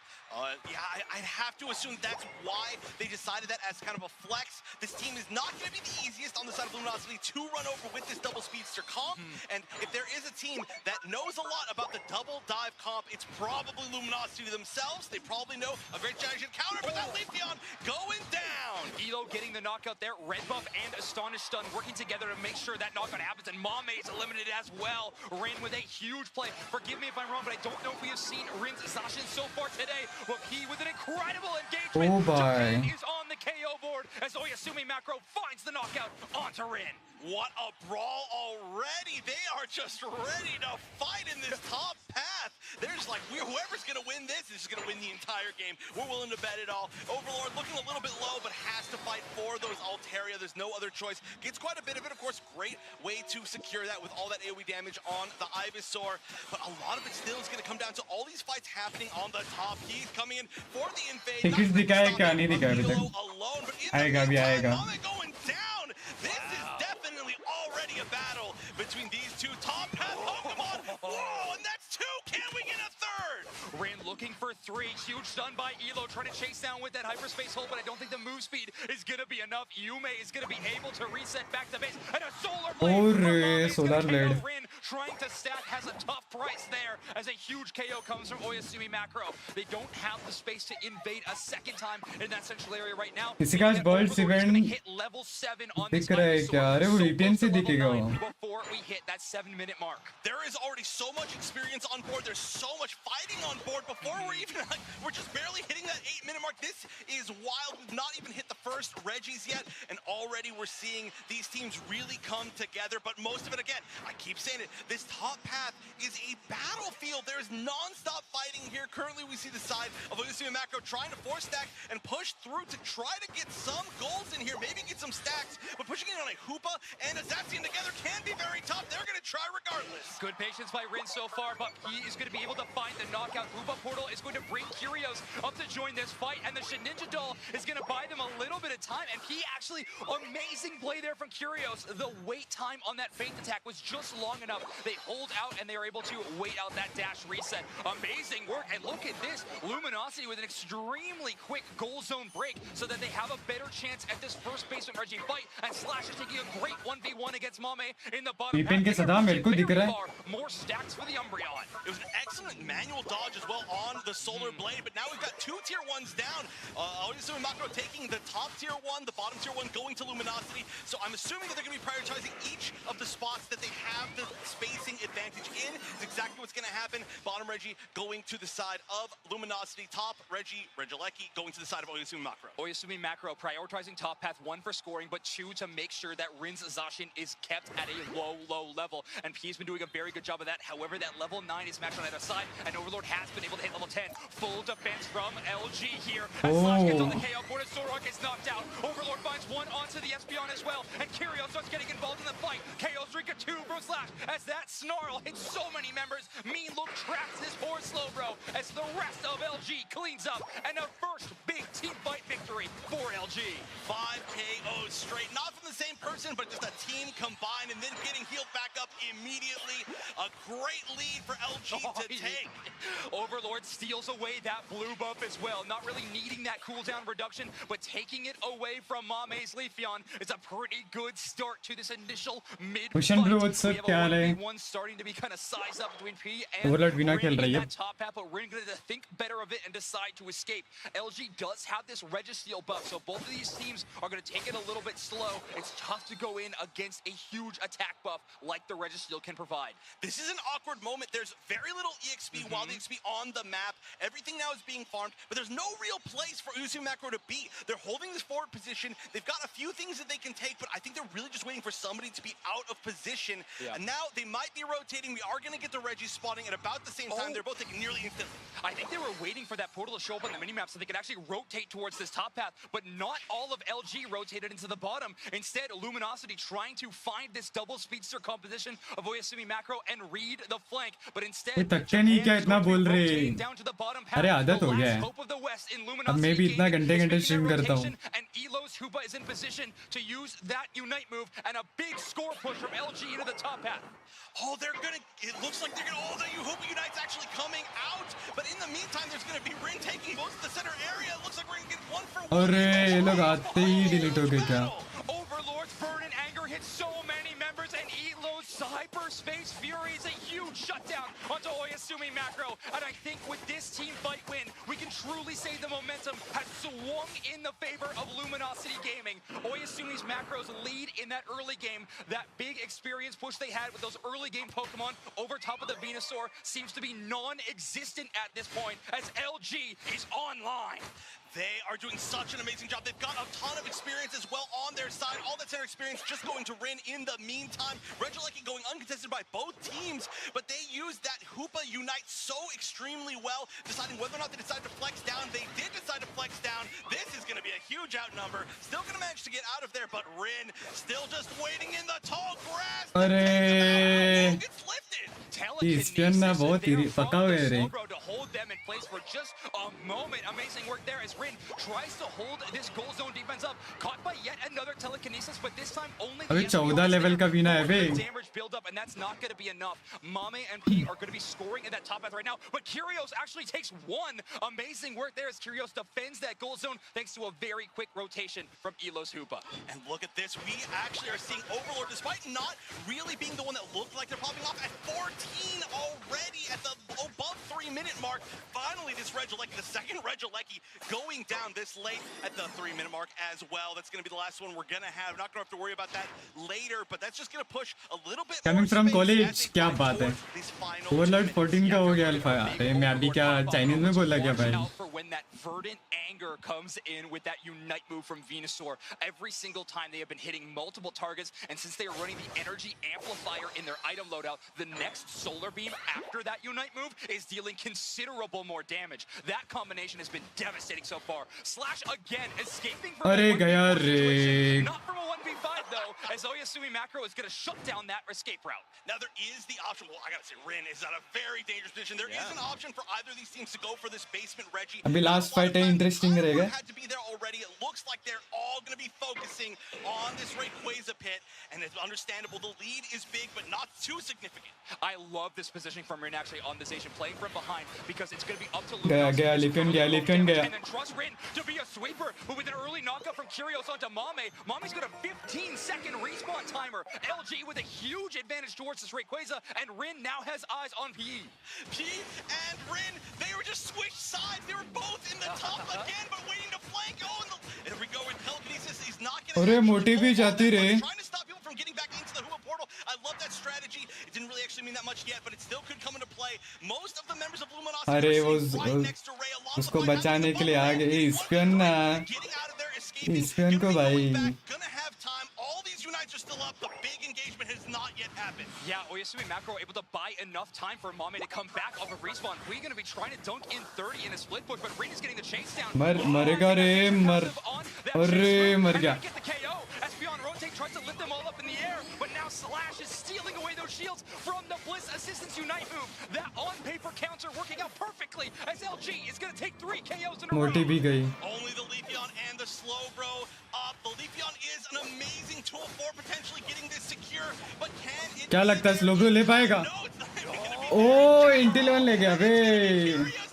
Yeah, I'd have to assume that's why they decided that as kind of a flex. This team is not going to be the easiest on the side of Luminosity to run over with this double speedster comp. And if there is a team that knows a lot about the double dive comp, it's probably Luminosity themselves. They probably know a great challenge counter, but that Leafeon going down. Elo getting the knockout there. Red buff and Astonished Stun working together to make sure that knockout happens. And Mame is eliminated as well. Rin with a huge play. Forgive me if I'm wrong, but I don't know if we have seen Rin's Zacian so far today. But he with an incredible engagement. Oh boy. Japan is on the KO board as Oyasumi Macro finds the knockout onto Rin. What a brawl already. They are just ready to fight in this top path. There's like, whoever's going to win this is going to win the entire game. We're willing to bet it all. Overlord looking a little bit low, but has to fight for those Altaria. There's no other choice. Gets quite a bit of it, of course. Great way to secure that with all that AoE damage on the Ivysaur. But a lot of it still is going to come down to all these fights happening on the top. He's coming in for the invade. Tickets दिखाए क्या नहीं दिखाए अभी तक आएगा भी आएगा Going down. This is definitely already a battle between these two top path Pokemon. Whoa, and that's two. Can we get a third? Rin looking for three. Huge stun by Elo, trying to chase down with that hyperspace hold, but I don't think the move speed is going to be enough. Yume is going to be able to reset back to base, and a Solar Blade. Solar Blade. Rin trying to stack has a tough price there as a huge KO comes from Oyasumi Macro. They don't have the space to invade a second time in that central area right now. किसी का birds event दिख रहा है क्या अरे वो VPN से दिखेगा वो before we hit that 7-minute mark. There is already so much experience on board. There's so much fighting on board before we're just barely hitting that 8-minute mark. This is wild. We've not even hit the first Reggies yet, and already we're seeing these teams really come together. But most of it, again, I keep saying it, this top path is a battlefield. There's non-stop fighting here. Currently, we see the side of Oyasumi Macro trying to force stack and push through to try to get some goals in here, maybe get some stacks, but pushing it on a Hoopa and a Zacian together can be very tough. They're going to try regardless. Good patience by Rin so far, but he is going to be able to find the knockout. Hoopa Portal is going to bring Curios up to join this fight, and the Shedinja Doll is going to buy them a little bit of time, and he actually, amazing play there from Curios. The wait time on that Faith attack was just long enough. They hold out, and they are able to wait out that dash reset. Amazing work, and look at this. Luminosity with an extremely quick goal zone break so that they have a better chance at this first basement Reggie fight, and Slash is taking a great 1v1 against Mame in the bottom VPN के सदा मेरे को दिख रहा है more stacks for the Umbreon. It was an excellent manual dodge as well on the Solar Blade, but now we've got two tier 1s down. Oyasumi Macro taking the top tier 1, the bottom tier 1 going to Luminosity. So I'm assuming that they're going to be prioritizing each of the spots that they have the spacing advantage in. It's exactly what's going to happen. Bottom Reggie going to the side of Luminosity. Top Regieleki going to the side of Oyasumi Macro. Oyasumi Macro prioritizing top path 1 for scoring, but 2 to make sure that Rin's Zacian is kept at a low level. And P's been doing a very good job of that. However, that level 9 is matched on either side, and Overlord has been able to hit level 10. Full defense from LG here. As Slash gets on the KO board, and Zoroark is knocked out. Overlord finds one onto the Espeon as well, and Kyrio starts getting involved in the fight. KO's Rika 2 from Slash as that Snarl hits so many members. Mean Look traps his poor Slowbro as the rest of LG cleans up, and a first big team fight victory for LG. 5 KOs straight, not from the same person, but just a team combined, and then getting healed back up immediately. A great lead for LG to take. Overlord steals away that blue buff as well, not really needing that cooldown reduction, but taking it away from Mame's Leafeon is a pretty good start to this initial mid-fight. We have a 1v1 starting to be kind of sized up between P and Rin in that top half, but Rin going to think better of it and decide to escape. LG does have this Registeel buff, so both of these teams are going to take it a little bit slow. It's tough to go in against a huge attack buff like the Registeel can provide. This is an awkward moment. There's very little EXP, wild EXP on the map. Everything now is being farmed, but there's no real place for Oyasumi Macro to be. They're holding this forward position. They've got a few things that they can take, but I think they're really just waiting for somebody to be out of position. And now they might be rotating. We are going to get the Reggie spawning at about the same time. They're both taking nearly instantly. I think they were waiting for that portal to show up on the minimap so they could actually rotate towards this top path, but not all of LG rotated into the bottom. Instead, Luminosity trying to find this double speedster composition of Oyasumi Macro and read the flank, but ये instead थकते नहीं क्या इतना बोल रहे? down to the bottom path. अरे आदत हो गया है. Hope of the West in अब Luminosity मैं भी इतना Gaming घंटे is making स्ट्रीम their करता हूँ. rotation, and Elo's Hoopa is in position to use that Unite move and a big score push from LG into the top path. Oh, it looks like they're gonna, the Hoopa Unite's actually coming out, but in the meantime, there's gonna be Rin taking most of the center area. It looks like we're gonna get 1-for-1. अरे ये लोग आते ही delete हो गए क्या? Overlord's burn and anger hit so many members, and Elo's hyperspace fury is a huge shutdown onto Oyasumi Macro. And I think with this team fight win, we can truly say the momentum has swung in the favor of Luminosity Gaming. Oyasumi's Macro's lead in that early game, that big experience push they had with those early game Pokemon over top of the Venusaur seems to be non-existent at this point as LG is online. They are doing such an amazing job. They've got a ton of experience as well on their side. All that center experience just going to Rin in the meantime. Regieleki going uncontested by both teams, but they used that Hoopa Unite so extremely well, deciding whether or not they decided to flex down. They did decide to flex down. This is going to be a huge outnumber. Still going to manage to get out of there, but Rin still just waiting in the tall grass. अरे Telekinesis ना बहुत पका हुआ है रे. to hold them in place for just a moment. Amazing work there as Rin tries to hold this goal zone defense up. Caught by yet another telekinesis, but this time only अबे 14 level का बिना है बे. damage build up, and that's not going to be enough. Mame and P are going to be scoring in that top path right now, but Kyrios actually takes one. Amazing work there as Kyrios defends that goal zone thanks to a very quick rotation from Elo's Hoopa. And look at this, we actually are seeing Overlord, despite not really being the one that looked like they're popping off, at 14 already at the above 3-minute mark. Finally, this Regieleki, the second Regieleki, going down this late at the 3-minute mark as well. That's going to be the last one we're going to have. Not going to have to worry about that later, but that's just going to push a little bit Coming more from space college as they क्या fight बात है? towards these final Overlord two 14 का हो गया alpha. अरे मैं अभी क्या चाइनीज में बोला क्या भाई? For when that verdant anger comes in with that Unite move from Venusaur. Every single time they have been hitting multiple targets, and since they are running the energy amplifier in their item loadout, the next solar beam after that Unite move is dealing considerable more damage. That combination has been devastating so far. Slash again, escaping from अरे a गया 1v4 situation. रे. Not from a 1v5 though, as Oyasumi Macro is going to shut down that escape route. Now there is the option, well I gotta say Rin is at a very dangerous position. There is an option for either of these teams to go for this basement Reggie. अभी last fight है interesting रहेगा. Had to be there already. It looks like they're all going to be focusing on this Rayquaza pit, and it's understandable the lead is big but not too significant. I love this positioning from Rin actually on this Asian, playing from behind because it's going to be up to गया Leafeon गया. And then trust Rin to be a sweeper, but with an early knockout from Kyrios onto Mame. Mame's got a 15-second respawn timer. LG with a huge advantage towards this Rayquaza, and Rin now has eyes on PE. P and Rin, they were just switched sides. They were both in the top again, but waiting to flank. Oh, and there we go with telekinesis. He's not going to. अरे मोटी भी जाती रे. Trying to stop people from getting back into the Hoopa portal. I love that strategy. It didn't really actually mean that much yet, but it still could come into play. Most of the members of Luminosity अरे are right next to Ray. उसको बचाने के लिए आ गए. Spin ना. Spin को भाई. Gonna have time. All these Unites are still up. The big engagement has not yet happened. Yeah, Oyasumi Macro able to buy enough time for Mame to come back off of respawn. We're going to be trying to dunk in 30 in a split push, but Rin is getting the chase down. मरेगा रे मर. अरे मर गया. Get the KO as Beyond Rotate tries to lift them all up in the air, but now Slash is stealing away those shields from the Bliss Assistance Unite move. That on-paper counter working out perfectly as LG is going to take 3 KOs in a row. मोटी भी गई. Only the Leafeon and the Slowbro up. The Leafeon is an amazing tool for potentially getting this secure, but can it? क्या लगता है स्लोब्रो ले पाएगा? ओ Intel ले गया बे.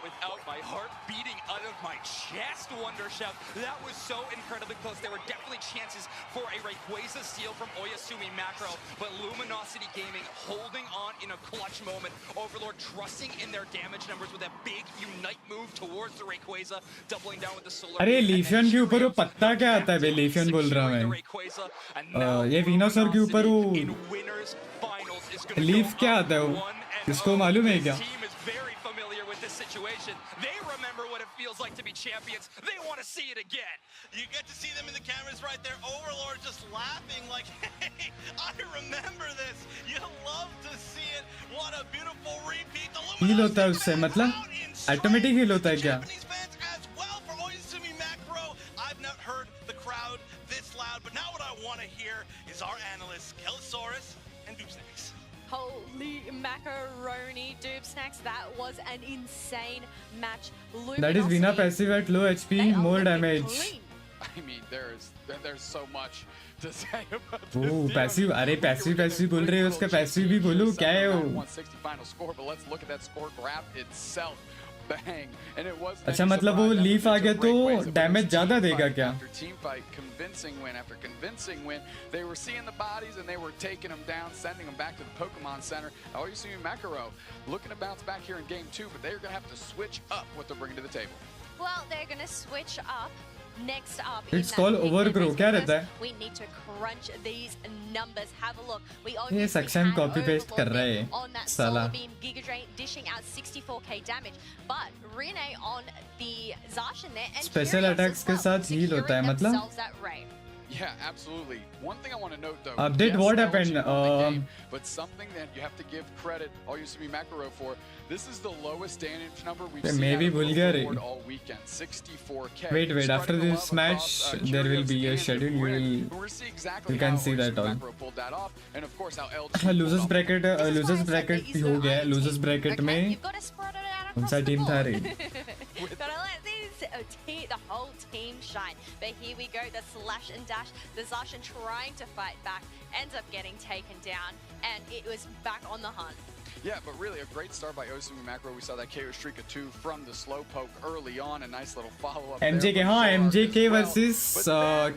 Without my heart beating out of my chest, Wonder Chef. That was so incredibly close. There were definitely chances for a Rayquaza steal from Oyasumi Macro, but Luminosity Gaming holding on in a clutch moment. Overlord trusting in their damage numbers with a big Unite move towards the Rayquaza, doubling down with the Solar. अरे Leafeon के ऊपर वो पत्ता क्या आता है बे? Leafeon बोल रहा हूँ मैं. ये Venusaur के ऊपर वो लीफ क्या आता है वो? इसको मालूम है क्या? situation. They remember what it feels like to be champions. They want to see it again. You get to see them in the cameras right there. Overlord just laughing like, hey, I remember this. You love to see it. What a beautiful repeat. Heal होता है उससे मतलब automatic heal होता है क्या? I've not heard the crowd this loud, but now what I want to hear is our analysts, Kellisaurus and Doobsnacks. Holy macaroni, Doobsnacks. That was an insane match. That is Vina passive at low HP, more damage. I mean, there's so much to say about this. Oh, passive. अरे passive बोल रहे हो, उसका passive भी बोलो, क्या है वो? 160 final score, but let's look at that score graph itself. Bang, and it was. अच्छा मतलब वो लीफ आ गया तो डैमेज ज़्यादा देगा क्या? After team fight, convincing win after convincing win, they were seeing the bodies and they were taking them down, sending them back to the Pokemon Center. All you see Makaro looking to bounce back here in game 2, but they're going to have to switch up what they're bringing to the table. Well, they're going to switch up. Next up, It's called overgrow. क्या रहता है? We need to crunch these numbers. Have a look. We ये obviously section copy paste कर रहा है on that साला. solar beam Giga Drain dishing out 64k damage, but Rene on the Zacian there and Special Curious attacks as के well, साथ heal होता है मतलब? themselves that rate. Yeah, absolutely. One thing I want to note though. Update yes, what LG happened? won the game, but something that you have to give credit all Yusumi Makaro for. This is the lowest damage number we've seen maybe out of Bulgari. Overlord all weekend. 64k. Wait. After Spreading the this love match, across, there will Curious be a and schedule. Rin. We'll see exactly You can how see that Yusumi all. Makaro pulled that off, and of course how LG. losers bracket भी हो गया है. Losers bracket में कौन सा team था रे? Gotta let the whole team shine. But here we go, the slash and dash. The Zacian trying to fight back, ends up getting taken down, and it was back on the hunt. Yeah, but really a great start by Osumi Macro. We saw that KO streak of 2 from the slow poke early on. A nice little follow-up MJK हाँ MJK versus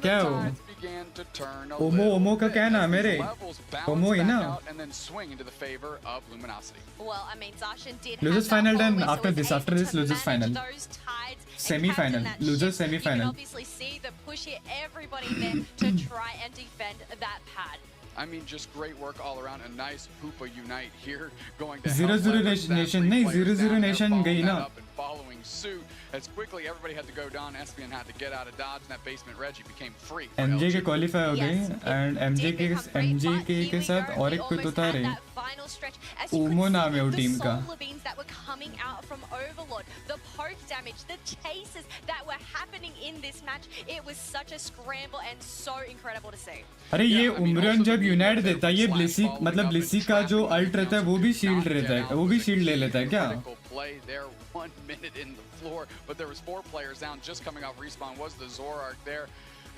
क्या हो? ओमो का क्या नाम है रे? ओमो ही ना? And then swing into the favor of Luminosity. Well, I mean, Zacian did Losers have final the then hallway, after so this, was after able this to losers manage final. those tides and Semi-final, captain that losers ship. semi-final. You can obviously see the push here, everybody there to try and defend that pad. I mean, just great work all around. A nice Hoopa unite here, going to 0-0 nation नहीं 0-0 nation गई ना. Following suit as quickly everybody had to go down. Espion had to get out of dodge, and that basement Reggie became free. MJK qualify हो गई and MJK के साथ और एक कोई तो था रे. ओमो नाम है वो टीम का. The solar beams that were coming out from Overlord, the poke damage, the chases that were happening in this match, it was such a scramble and so incredible to see. अरे ये उम्रन जब unite देता है ये ब्लिसी मतलब ब्लिसी का जो alt रहता है वो भी शील्ड रहता है वो भी शील्ड ले लेता है क्या? Play there, 1 minute in the floor, but there was 4 players down. Just coming off respawn was the Zorark there.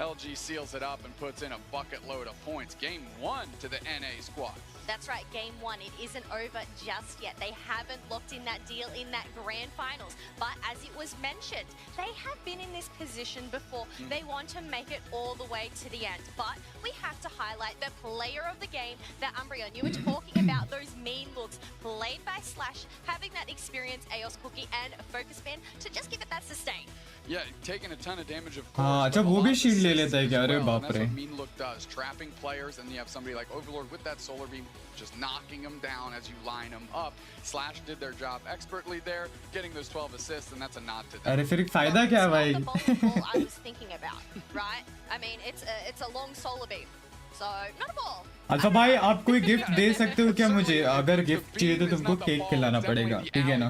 LG seals it up and puts in a bucket load of points. Game 1 to the NA squad. That's right, game 1. It isn't over just yet. They haven't locked in that deal in that grand finals. But as it was mentioned, they have been in this position before. They want to make it all the way to the end. But we have to highlight the player of the game, the Umbreon. You were talking about those mean looks played by Slash, having that experience, Aos Cookie and Focus Fan to just give it that sustain. Yeah, taking a ton of damage of course. हाँ अच्छा वो भी shield ले लेता है क्या? अरे बाप रे. That's what mean look does, trapping players, and you have somebody like Overlord with that solar beam, just knocking them down as you line them up. Slash did their job expertly there, getting those 12 assists, and that's a nod to them. अरे फिर फायदा क्या भाई? I was thinking about, right? I mean, it's a long solar beam, so not a ball. Alpha भाई आप कोई gift दे सकते हो क्या मुझे? अगर गिफ्ट चाहिए तो तुमको केक खिलाना पड़ेगा, ठीक है ना?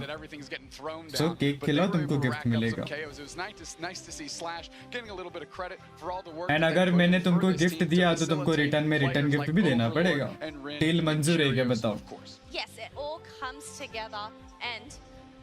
So केक खिलाओ तुमको गिफ्ट मिलेगा. And अगर मैंने तुमको गिफ्ट दिया तो तुमको रिटर्न में रिटर्न गिफ्ट भी देना पड़ेगा. डील मंजूर है क्या बताओ? Yes, it all comes together, and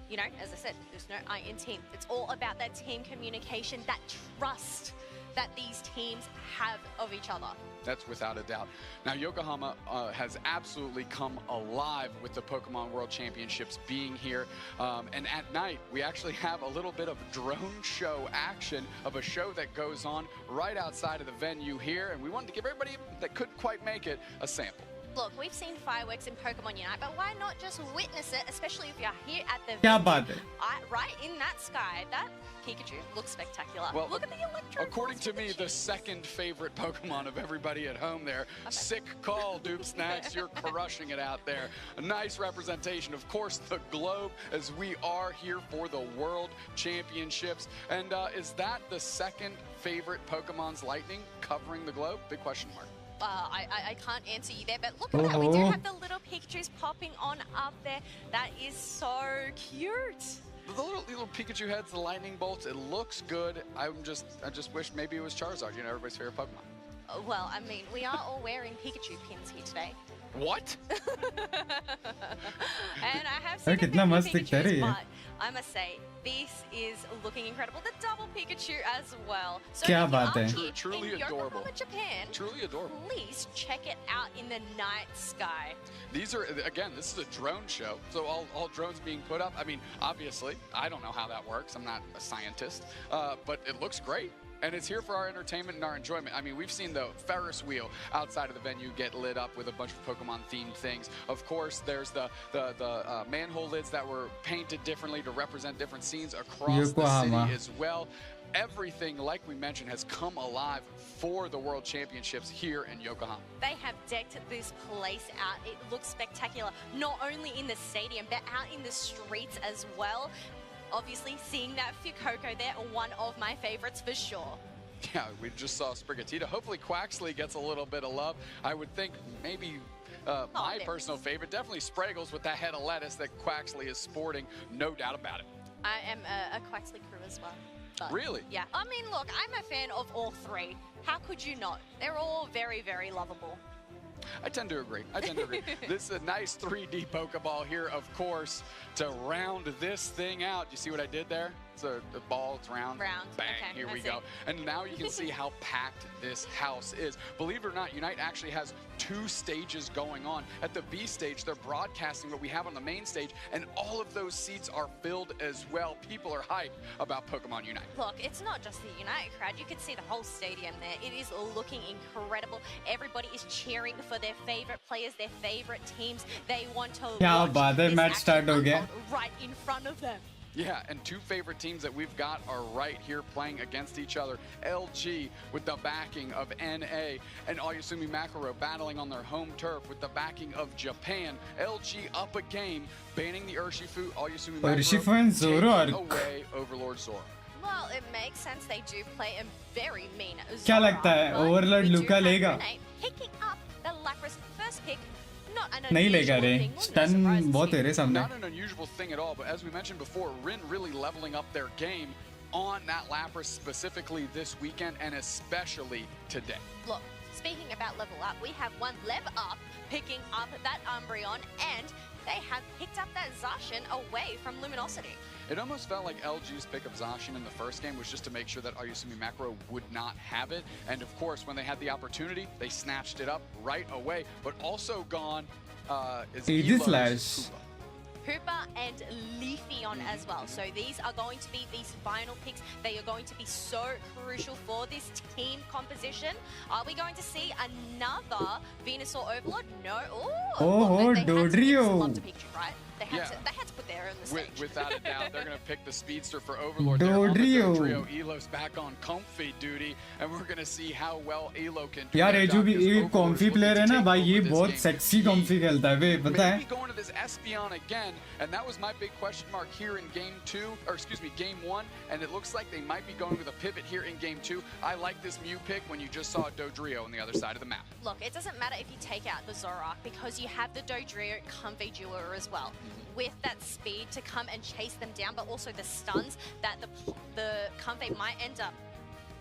you know, as I said, there's no I in team. It's all about that team communication, that trust that these teams have of each other. That's without a doubt. Now, Yokohama has absolutely come alive with the Pokemon World Championships being here. And at night, we actually have a little bit of drone show action of a show that goes on right outside of the venue here. And we wanted to give everybody that couldn't quite make it a sample. Look, we've seen fireworks in Pokemon Unite, but why not just witness it, especially if you're here at the क्या venue, बात है? right in that sky. That Pikachu looks spectacular. Well, look at the electro. According to me, the second favorite Pokemon of everybody at home there. Sick call, Dupe Snacks. You're crushing it out there. A nice representation. Of course, the globe, as we are here for the World Championships. And is that the second favorite Pokemon's Lightning covering the globe? Big question mark. I can't answer you there, but look at that. We do have the little Pikachus popping on up there. That is so cute. The little Pikachu heads, the lightning bolts, it looks good. I just wish maybe it was Charizard, you know, everybody's favorite Pokemon. Well, I mean, we are all wearing Pikachu pins here today. What? And I have seen कितना मस्त दिखता है रे ये. but I must say, this is looking incredible. The double Pikachu as well. So क्या if you बात are है. here Truly in adorable. Yokohama, Japan, Truly adorable. please check it out in the night sky. These are, again, this is a drone show, so all drones being put up. I mean, obviously, I don't know how that works. I'm not a scientist, but it looks great. And it's here for our entertainment and our enjoyment. I mean, we've seen the Ferris wheel outside of the venue get lit up with a bunch of Pokemon-themed things. Of course, there's the manhole lids that were painted differently to represent different scenes across the city as well. Everything, like we mentioned, has come alive for the World Championships here in Yokohama. They have decked this place out. It looks spectacular, not only in the stadium, but out in the streets as well. Obviously, seeing that Fuecoco there, one of my favorites for sure. Yeah, we just saw Sprigatito. Hopefully Quaxley gets a little bit of love. I would think maybe my personal favorite, definitely Spraggles with that head of lettuce that Quaxley is sporting, no doubt about it. I am a Quaxley crew as well. But really? Yeah. I mean, look, I'm a fan of all three. How could you not? They're all very, very lovable. I tend to agree. This is a nice 3D Pokeball here, of course, to round this thing out. You see what I did there? It's a ball, it's round. Round. Bang, okay, here we go. And now you can see how packed this house is. Believe it or not, Unite actually has 2 stages going on. At the B stage, they're broadcasting what we have on the main stage, and all of those seats are filled as well. People are hyped about Pokemon Unite. Look, it's not just the United crowd. You can see the whole stadium there. It is looking incredible. Everybody is cheering for their favorite players, their favorite teams. They want to क्या watch बात है, this match action start हो गया. unfold right in front of them. Yeah, and 2 favorite teams that we've got are right here playing against each other. LG with the backing of NA, and Ayasumi Makaro battling on their home turf with the backing of Japan. LG up a game, banning the Urshifu. Ayasumi Makaro taking away Overlord Zoro. Well, it makes sense. They do play a very mean Zoro. क्या लगता है Overlord लुका लेगा? Picking up the Lapras first pick. नहीं लेगा रे, stun बहुत है रे सामने. Not an unusual thing at all, but as we mentioned before, Rin really leveling up their game on that Lapras specifically this weekend and especially today. Look, speaking about level up, we have one level up picking up that Umbreon, and they have picked up that Zacian away from Luminosity. It almost felt like LG's pick of Zacian in the first game was just to make sure that Ayasumi Makaro would not have it. And of course, when they had the opportunity, they snatched it up right away. But also gone is Elo's Hoopa and Leafeon as well. So these are going to be these final picks. They are going to be so crucial for this team composition. Are we going to see another Venusaur Overlord? No. Oh, Dodrio. Love to picture, right? They had to put their on the stage. Without a doubt, they're going to pick the speedster for Overlord. Dodrio. Elo's back on comfy duty, and we're going to see how well Elo can do. यार edu भी एक comfy player है ना भाई, ये बहुत sexy comfy खेलता है वे, पता है? Maybe going to this Espeon again, and that was my big question mark here in game 2, or excuse me, game 1, and it looks like they might be going with a pivot here in game 2. I like this Mew pick when you just saw Dodrio on the other side of the map. Look, it doesn't matter if you take out the Zoroark because you have the Dodrio Comfy duo as well. With that speed to come and chase them down, but also the stuns that the Comfey might end up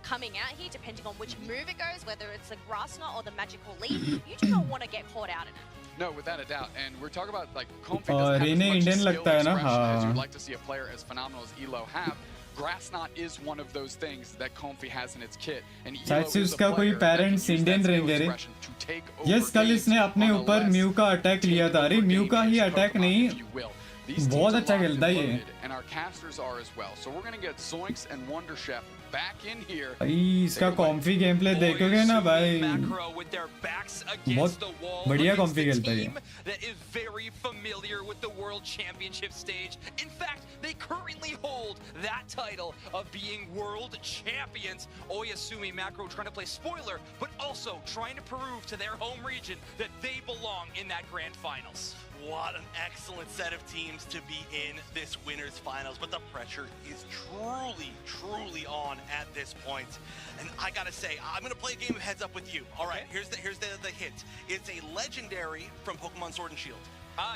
coming out here, depending on which move it goes, whether it's a Grass Knot or the Magical Leap. You do not want to get caught out in it. No, without a doubt. And we're talking about, like, Comfey doesn't have as much skill expression as you'd like to see a player as phenomenal as Elo have. Grass Knot is one of those things that Comfey has in its kit. And Elo is a player that can use that skill expression to take over yes, कल इसने अपने ऊपर mu का attack लिया था. अरे mu का ही attack नहीं, बहुत अच्छा खेलता है ये. And our casters are as well. So we're going to get Zoinks and Wonder Chef back in here. भाई इसका कॉम्फी गेम प्ले देखोगे ना भाई, बहुत बढ़िया कॉम्फी खेलता है। That is very familiar with the World Championship stage. In fact, they currently hold that title of being world champions. Oyasumi Macro trying to play spoiler, but also trying to prove to their home region that they belong in that grand finals. What an excellent set of teams to be in this winners finals, but the pressure is truly on at this point. And I gotta say, I'm gonna play a game of heads up with you. All right, here's the hint. It's a legendary from Pokemon Sword and Shield.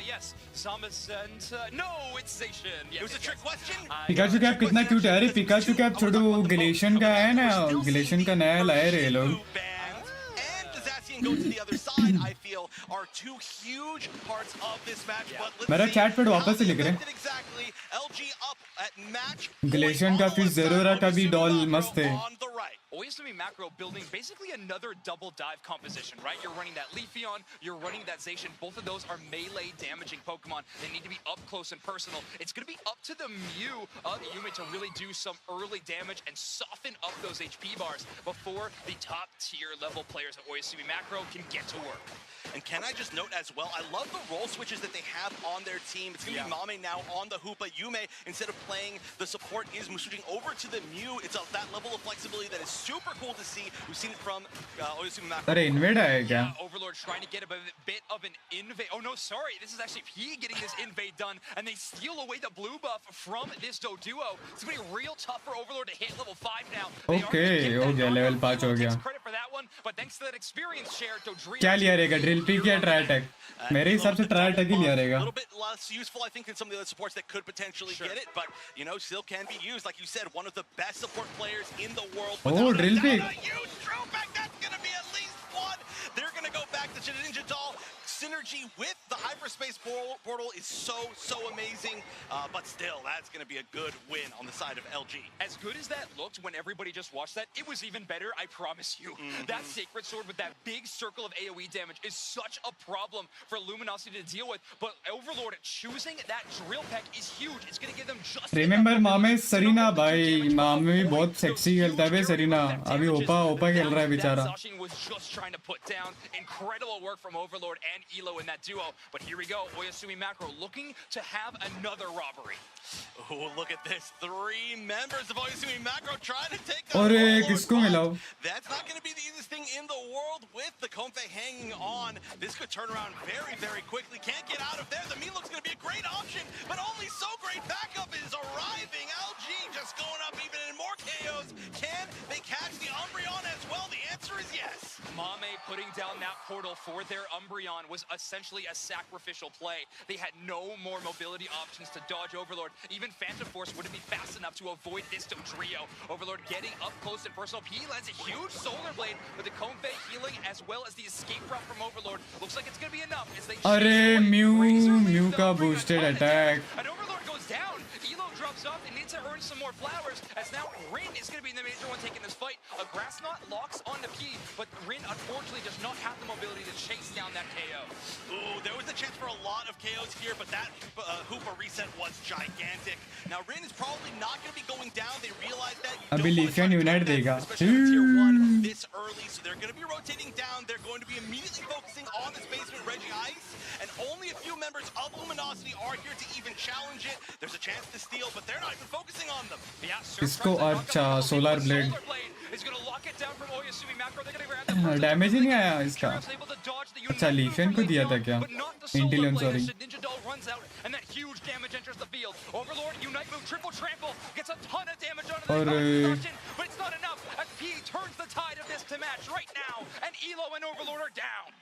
Yes, Samus and no, it's Zacian. It was a trick question. Pikachu cap कितना cute है। अरे Pikachu cap छोड़ो, ग्लेशियन का है ना, ग्लेशियन का नया लाए रे लोग। Go to the other side, I feel, are two huge parts of this match. But let's मेरा चैट पे वापस से लिख रहे हैं। exactly. LG up at match. ग्लेशियन का फिर ज़ेरोरा का भी डॉल मस्त है। Oyasumi Macro building basically another double dive composition, right? You're running that Leafeon, you're running that Zacian. Both of those are melee damaging Pokemon. They need to be up close and personal. It's going to be up to the Mew of Yume to really do some early damage and soften up those HP bars before the top tier level players of Oyasumi Macro can get to work. And can I just note as well, I love the role switches that they have on their team. It's going to be Mame now on the Hoopa. Yume, instead of playing the support, is switching over to the Mew. It's that level of flexibility that is super cool to see. We've seen it from Oyasumi Macro. अरे invade है क्या? Overlord trying to get a bit of an invade. Oh no, sorry. This is actually P getting this invade done, and they steal away the blue buff from this Doduo. It's going to be real tough for Overlord to hit level 5 now. Okay, हो गया level 5 हो गया। Credit for that one, but thanks to that experience share, Dodrio. क्या लिया रहेगा? Drill pick या try attack? मेरे हिसाब से ट्राई अटैक ही लिया रहेगा। A little bit less useful, I think, than some of the other supports that could potentially get it, but you know, still can be used. Like you said, one of the best support players in the world. Oh, drill pick. Huge throwback. That's going to be at least one. They're going to go back to Ninja Doll. Synergy with the hyperspace portal is so amazing, but still, that's going to be a good win on the side of LG. As good as that looked when everybody just watched that, it was even better, I promise you. That Sacred Sword with that big circle of AoE damage is such a problem for Luminosity to deal with, but Overlord choosing that drill peck is huge. It's going to give them just Remember मामे Serena भाई, मामे भी बहुत sexy खेलता है Serena, अभी ओपा खेल रहा है बेचारा। Zacian was just trying to put down incredible work from Overlord and Elo in that duo, but here we go. Oyasumi Macro looking to have another robbery. Oh, look at this. 3 members of Oyasumi Macro trying to take on Overlord. किसको मिलाओ? That's not going to be the easiest thing in the world with the Comfey hanging on. This could turn around very quickly. Can't get out of there. The Melo's going to be a great option, but only so great backup is arriving. LG just going up even in more KOs. Can they catch the Umbreon as well? The answer is yes. Mame putting down that portal for their Umbreon was essentially a sacrificial play. They had no more mobility options to dodge Overlord. Even Phantom Force wouldn't be fast enough to avoid this Dodrio. Overlord getting up close and personal. P lands a huge Solar Blade with the Comfey healing as well as the escape route from Overlord. Looks like it's going to be enough as they अरे Mew का boosted attack. And Overlord goes down. Elo drops off and needs to earn some more flowers as now Rin is going to be the major one taking this fight. A Grass Knot locks onto P, but Rin unfortunately does not have the mobility to chase down that KO. Ooh, there was a chance for a lot of KOs here, but that Hoopa reset was gigantic. Now Rin is probably not going to be going down. They realize that you अभी Leafeon Unite देगा। this early, so they're going to be rotating down. They're going to be immediately focusing on this basement Regice, and only a few members of Luminosity are here to even challenge it. There's a chance to steal, but they're not even focusing on them. इसको अच्छा Solar Blade damage ही नहीं आया इसका। अच्छा Leafeon को दिया था क्या? Intellion sorry। Ninja Doll runs out and that huge damage enters the field. Overlord Unite move triple trample gets a ton of damage onto the Zacian, but it's not enough as P turns the tide of this to match right now, and Elo and Overlord are down.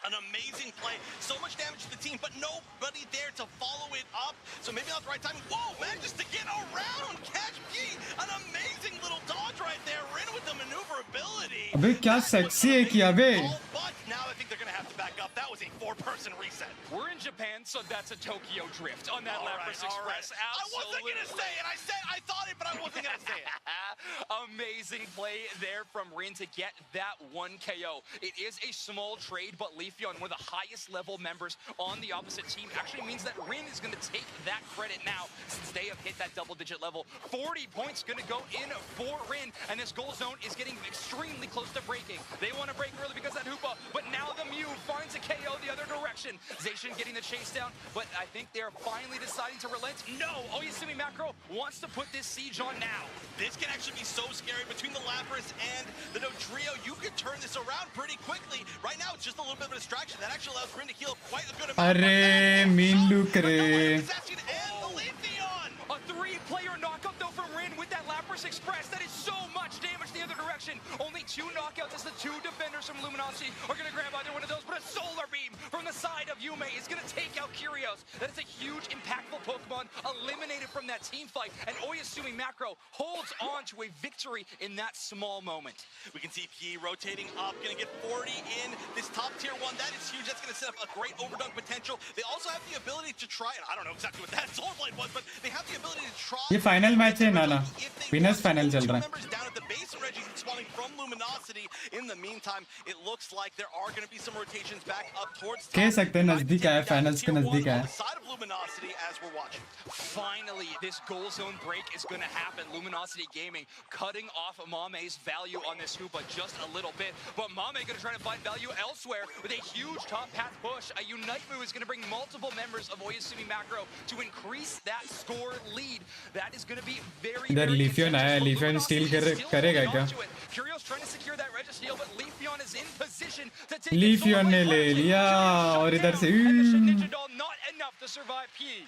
An amazing play. So much damage to the team, but nobody there to follow it up. So maybe not the right time. Whoa, manages to get around. Catch P. An amazing little dodge right there. Rin with the maneuverability. अबे क्या sexy है किया बे? But now I think they're going to have to back up. That was a 4-person reset. We're in Japan, so that's a Tokyo drift on that Lapras Express. I wasn't going to say it. I thought it, but I wasn't going to say it. Amazing play there from Rin to get that 1 KO. It is a small trade, but Leafeon, one of the highest level members on the opposite team, actually means that Rin is going to take that credit now since they have hit that double-digit level. 40 points going to go in for Rin, and this goal zone is getting extremely close to breaking. They want to break early because of that Hoopa, but now the Mew finds a KO the other direction. Zacian getting the chase down, but I think they're finally deciding to relent. No, Oyasumi Macro wants to put this siege on now. This can actually be so scary between the Lapras and the Dodrio. You could turn this around pretty quickly. Right now, it's just a little bit of a distraction. That actually allows Rin to heal quite a good amount. अरे mean look रे A 3-player knockup though from Rin with that Lapras Express. That is so much damage the other direction. Only 2 knockouts as the 2 defenders from Luminosity are going to grab either one of those. But a Solar Beam from the side of Yume is going to take out Curios. That is a huge, impactful Pokemon eliminated from that team fight. And Oyasumi Macro holds on to a victory in that small moment. We can see P rotating up, going to get 40 in this top tier 1. That is huge. That's going to set up a great overdunk potential. They also have the ability to try, and I don't know exactly what that Solar Blade was, but they have the ability to try. ये final match है नाना winners final चल रहा है Down at the base, and Reggie's spawning from Luminosity. In the meantime, it looks like there are going to be some rotations back up towards कह सकते हैं नजदीक है फाइनल्स के नजदीक है side of Luminosity as we're watching. Finally, this goal zone break is going to happen. Luminosity Gaming cutting off Mame's value on this Hoopa just a little bit, but Mame going to try to find value elsewhere with a huge top path push. A Unite move is going to bring multiple members of Oyasumi Macro to increase that score lead. That is going to be very, इधर very लीफियन आया लीफियन steel करेगा क्या Curios trying to secure that Registeel, but Leafeon is in position to take लीफियन ने ले लिया और इधर से not enough to survive P.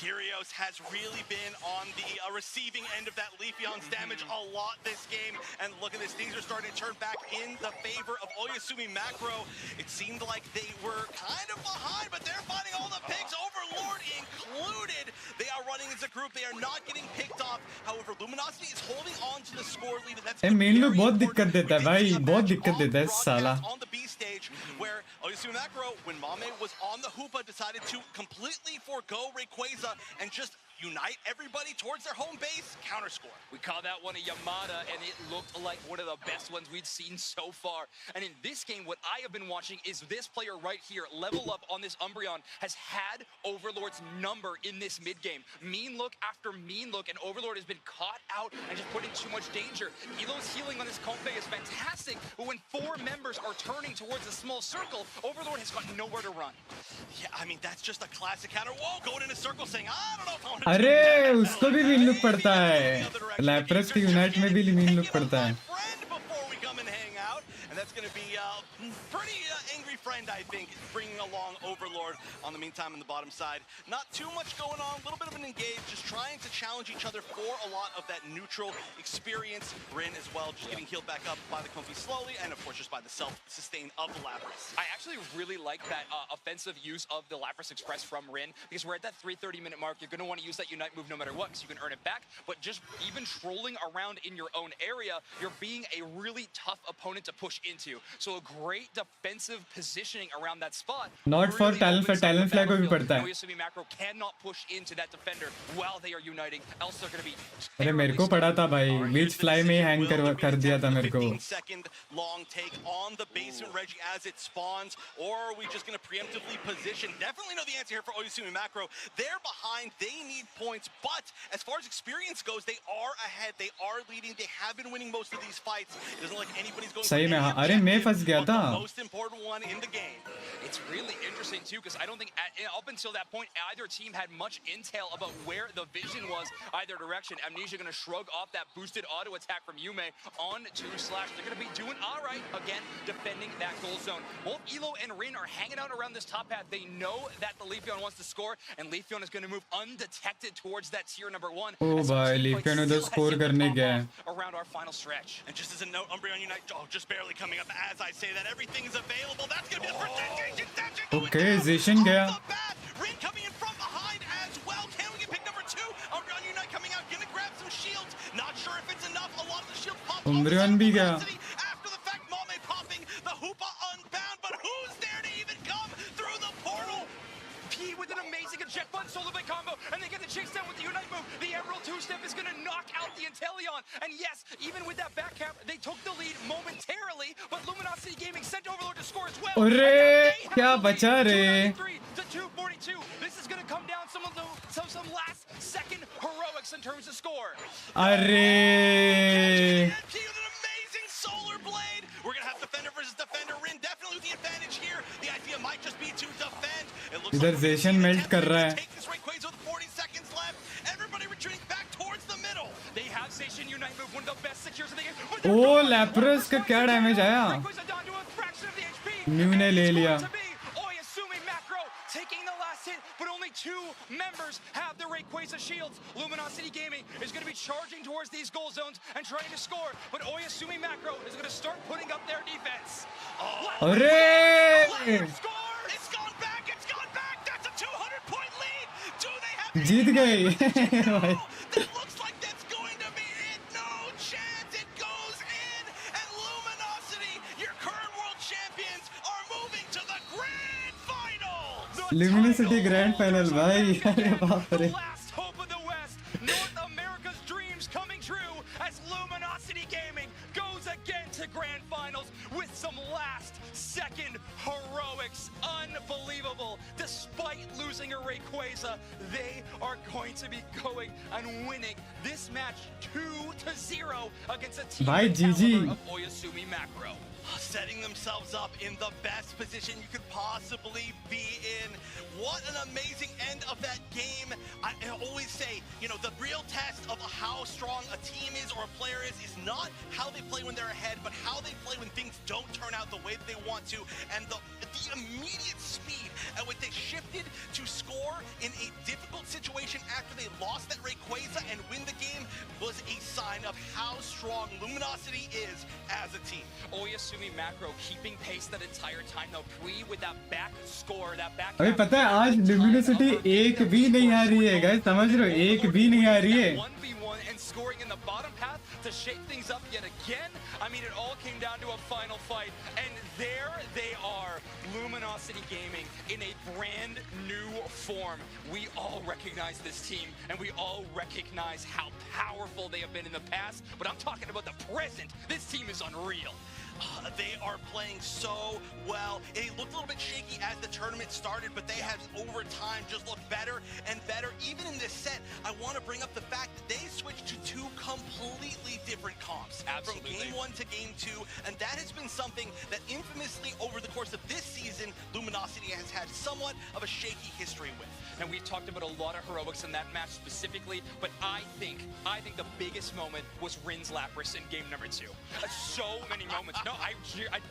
Curios has really been on the receiving end of that Leafeon's damage a lot this game. And look at this, things are starting to turn back in the favor of Oyasumi Macro. It seemed like they were kind of behind, but they're finding all the picks, Overlord included. They are running as a group, they are not getting picked off. However, Luminosity is holding on to the score lead. That's main look बहुत दिक्कत देता है भाई बहुत दिक्कत देता है साला on the B stage, where Oyasumi Macro, when Mame was on the Hoopa, decided to completely forego Rayquaza and just unite everybody towards their home base, counter score. We call that one a Yamada, and it looked like one of the best ones we'd seen so far. And in this game, what I have been watching is this player right here, Level Up on this Umbreon, has had Overlord's number in this mid-game. Mean look after mean look, and Overlord has been caught out and just put in too much danger. Elo's healing on this Comfey is fantastic, but when 4 members are turning towards a small circle, Overlord has got nowhere to run. Yeah, I mean, that's just a classic counter. Whoa, going in a circle saying, I don't know if I want to अरे उसको भी mean look पड़ता है लैप्रस के unite में भी mean look पड़ता है and that's going to be pretty angry friend, I think, bringing along Overlord. On the meantime, on the bottom side, not too much going on, a little bit of an engage, just trying to challenge each other for a lot of that neutral experience. Rin as well, just getting healed back up by the Comfey slowly, and of course just by the self-sustain of the Lapras. I actually really like that offensive use of the Lapras Express from Rin, because we're at that 3:30-minute mark. You're going to want to use that Unite move no matter what, because you can earn it back, but just even trolling around in your own area, you're being a really tough opponent to push into. So a great defensive positioning around that spot. Not for talent flag को भी पड़ता है. Oyasumi Macro cannot push into that defender while they are uniting, else they're going to be. अरे मेरे को पड़ा था भाई, बीच फ्लाई में हैंग कर दिया था मेरे को. 15-second long take on the base and Reggie as it spawns, or are we just going to preemptively position? Definitely know the answer here for Oyasumi Macro. They're behind, they need points, but as far as experience goes, they are ahead, they are leading, they have been winning most of these fights. It doesn't look like anybody's going सही में हाँ, अरे मैं फंस गया था. The most important one in the game. It's really interesting too, because I don't think up until that point either team had much intel about where the vision was either direction. Amnesia going to shrug off that boosted auto attack from Yume on to Slash. They're going to be doing all right again, defending that goal zone. Both Elo and Rin are hanging out around this top path. They know that the Leafeon wants to score, and Leafeon is going to move undetected towards that tier number 1. Oh boy, Leafeon उधर score करने गया. Around our final stretch. And just as a note, Umbreon Unite, just barely coming up as I say that. Everything is available. That's going to be the first engaging. Okay, Zacian गया. Rin coming in from behind as well. Can we get pick number 2? Umbreon Unite coming out, gonna grab some shields. Not sure if it's enough. A lot of the shields pop. Umbreon भी गया. After the fact, Mame popping the Hoopa unbound, but who's there? jet button solo blade combo, and they get the chase down with the Unite move. The Emerald two-step is gonna knock out the Inteleon. And yes, even with that back cap, they took the lead momentarily, but Luminosity Gaming sent Overlord to score as well. अरे क्या बचा रे? 242. This is gonna come down some last second heroics in terms of score. अरे Solar Blade. We're gonna have defender versus defender. Rin definitely with the advantage here. The idea might just be to defend. It looks इधर Zation melt कर रहा है. take this Rayquaza with 40 seconds left. Everybody retreating back towards the middle. They have Zation Unite move, one of the best secures in the game. O Lapras का क्या damage आया? Mu ने ले लिया. Taking the last hit, but only 2 members have the Rayquaza shields. Luminosity Gaming is going to be charging towards these goal zones and trying to score, but Oyasumi Macro is going to start putting up their defense. अरे It's gone back. That's a 200-point lead. Do they have जीत गए. That looks like that's going to be it. No chance. It goes in, and Luminosity, your current world champions, are moving to the grand final. Luminosity Grand Final भाई. अरे बाप रे. Last hope of the West. North America's dreams coming true as Luminosity Gaming goes again to grand finals with some last second heroics. Unbelievable. Despite losing a Rayquaza, they are going to be going and winning this match 2-0 against a team Bye, GG. of Oyasumi Macro. Setting themselves up in the best position you could possibly be in. What an amazing end of that game. I always say, the real test of how strong a team is or a player is not how they play when they're ahead, but how they play when things don't turn out the way that they want to. And the immediate speed at which they shifted to score in a difficult situation after they lost that Rayquaza and win the game was a sign of how strong Luminosity is as a team. Oyasumi Macro keeping pace that entire time though. Pui with that back score, that back. अभी पता है आज Luminosity एक भी नहीं आ रही है guys. समझ रहे हो? एक भी नहीं आ रही है. 1v1 and scoring in the bottom path to shake things up yet again. I mean, it all came down to a final fight, and there they are, Luminosity Gaming in a brand new form. We all recognize this team, and we all recognize how powerful they have been in the past, but I'm talking about the present. This team is unreal. They are playing so well. It looked a little bit shaky as the tournament started, but they have over time just looked better and better. Even in this set, I want to bring up the fact that they switched to 2 completely different comps. Absolutely. From game 1 to game 2, and that has been something that infamously over the course of this season, Luminosity has had somewhat of a shaky history with. And we've talked about a lot of heroics in that match specifically, but I think the biggest moment was Rin's Lapras in game number 2. So many moments. No, I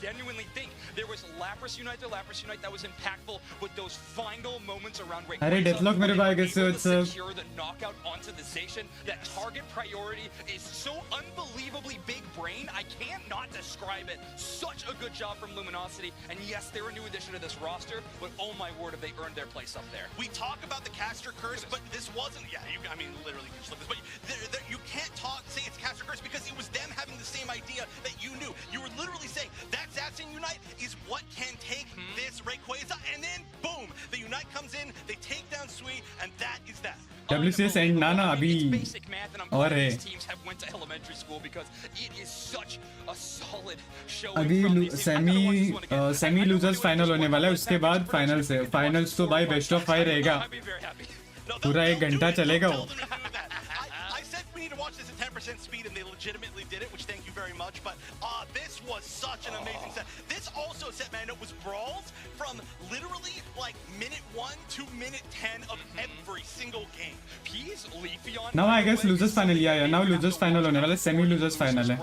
genuinely think there was Lapras Unite that was impactful, but those final moments around Rayquaza, अरे Deathlock मेरे भाई कैसे हो सब? secure the knockout onto the Zation, that target priority is so unbelievably big brain. I can't not describe it. Such a good job from Luminosity, and yes, they're a new addition to this roster, but oh my word, have they earned their place up there. We talk about the caster curse, but this wasn't. Yeah, I mean, literally, just look this. But you can't say it's caster curse because it was them having the same idea that you knew. You were literally saying that Zacian Unite is what can take this Rayquaza, and then boom, the Unite comes in, they take down Sui, and that is that. WCS and Nana अभी और है. Teams have went to elementary school because it is such a solid show. अभी semi losers final होने वाला है. उसके बाद finals है. फाइनल्स तो भाई बेस्ट ऑफ 5 रहेगा. पूरा 1 घंटा चलेगा वो. I said we need to watch this at 10% speed, and they legitimately did it, which thank you very much. But this was such an amazing set. This also set, man, it was brawls from literally like minute 1 to minute 10 of every single game. He's Leafeon. Now I guess losers final. Yeah. Now losers final होने वाला है. Semi losers final है.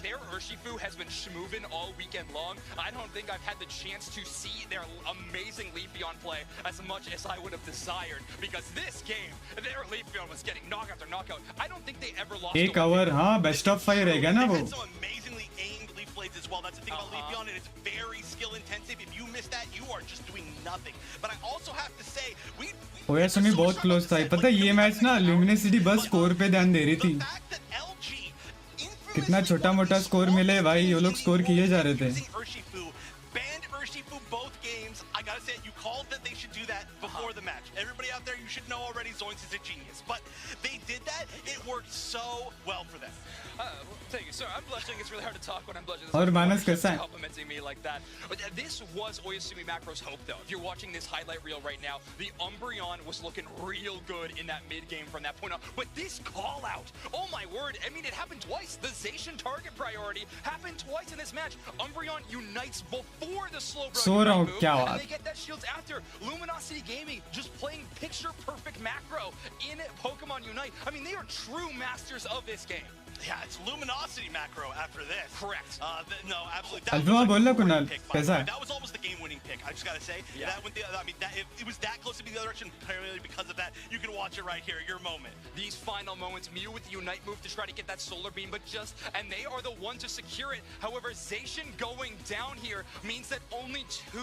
Their Urshifu has been schmoving all weekend long. I don't think I've had the chance to see their amazing Leafeon play as much as I would have desired, because this game, their Leafeon was getting knockout after knockout. I don't think they ever lost. एक over हाँ best of 5 रहेगा ना वो. Amazingly aimed leaf blades as well. That's the thing about Leafeon, and it's very skill intensive. If you miss that, you are just doing nothing. But I also have to say, ओयासुमी बहुत close था. पता है ये match ना Luminosity बस score पे ध्यान दे रही थी. कितना छोटा मोटा स्कोर मिले भाई, ये लोग स्कोर किए जा रहे थे. teams, I gotta say, you called that they should do that before the match. Everybody out there, you should know already Zoinks is a genius. But they did that, it worked so well for them. Well, thank you, sir. I'm blushing. It's really hard to talk when I'm blushing. और मानस कैसा है? Complimenting me like that. But this was Oyasumi Macro's hope, though. If you're watching this highlight reel right now, the Umbreon was looking real good in that mid game from that point on. But this call out, oh my word! I mean, it happened twice. The Zacian target priority happened twice in this match. Umbreon unites before the slow bro move, and they get that shields after. Luminosity Gaming just playing picture perfect macro in Pokemon Unite. I mean, they are true masters of this game. Yeah, it's Luminosity macro after this. Correct. No, absolutely. That was almost the game-winning pick. I just gotta say, that went it was that close to be the other direction. Primarily because of that, you can watch it right here. Your moment. These final moments, Mew with the Unite move to try to get that Solar Beam, and they are the ones to secure it. However, Zacian going down here means that only 2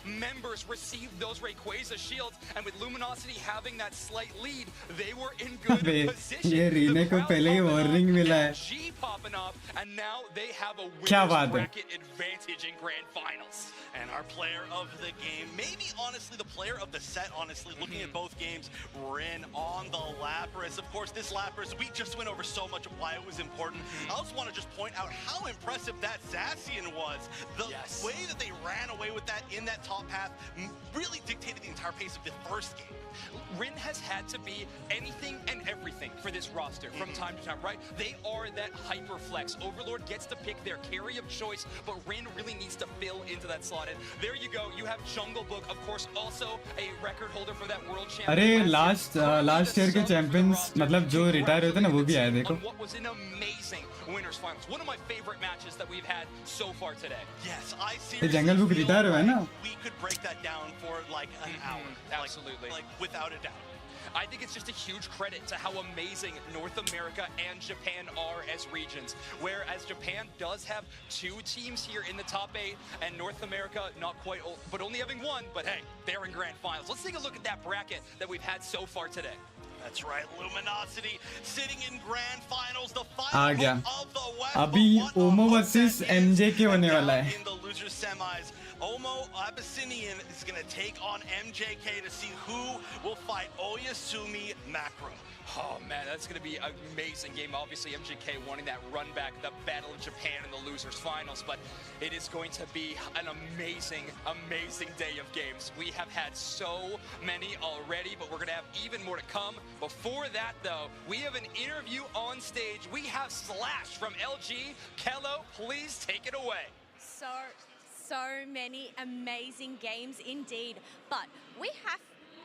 members received those Rayquaza shields, and with Luminosity having that slight lead, they were in good position. ये रीने को पहले ही warning मिला है. G popping up, and now they have a winner's bracket advantage in grand finals. And our player of the game, maybe honestly the player of the set, honestly, looking at both games, Rin on the Lapras. Of course, this Lapras, we just went over so much of why it was important. I also want to just point out how impressive that Zacian was. The way that they ran away with that in that top path really dictated the entire pace of the first game. Rin has had to be anything and everything for this roster from time to time, right? They are that hyper flex. Overlord gets to pick their carry of choice, but Rin really needs to fill into that slot. And there you go. You have Jungle Book, of course, also a record holder for that world champion. अरे last year के champions मतलब जो retire होते हैं ना वो भी आए देखो. What was an amazing winners finals. One of my favorite matches that we've had so far today. Yes, I ये seriously Jungle Book retire हुआ है ना. we could break that down for like an hour. Absolutely. Like without a doubt. I think it's just a huge credit to how amazing North America and Japan are as regions. Whereas Japan does have 2 teams here in the top 8, and North America not quite, but only having 1. But hey, they're in grand finals. Let's take a look at that bracket that we've had so far today. That's right, Luminosity sitting in grand finals, the final आ गया. of the West. अभी ओमो versus MJ के होने वाला है. In the loser semis, Omo Abyssinian is going to take on MJK to see who will fight Oyasumi Macro. Oh man, that's going to be an amazing game. Obviously, MJK wanting that run back, the Battle of Japan in the losers finals, but it is going to be an amazing, amazing day of games. We have had so many already, but we're going to have even more to come. Before that, though, we have an interview on stage. We have Slash from LG. Kello, please take it away. So many amazing games indeed, but we have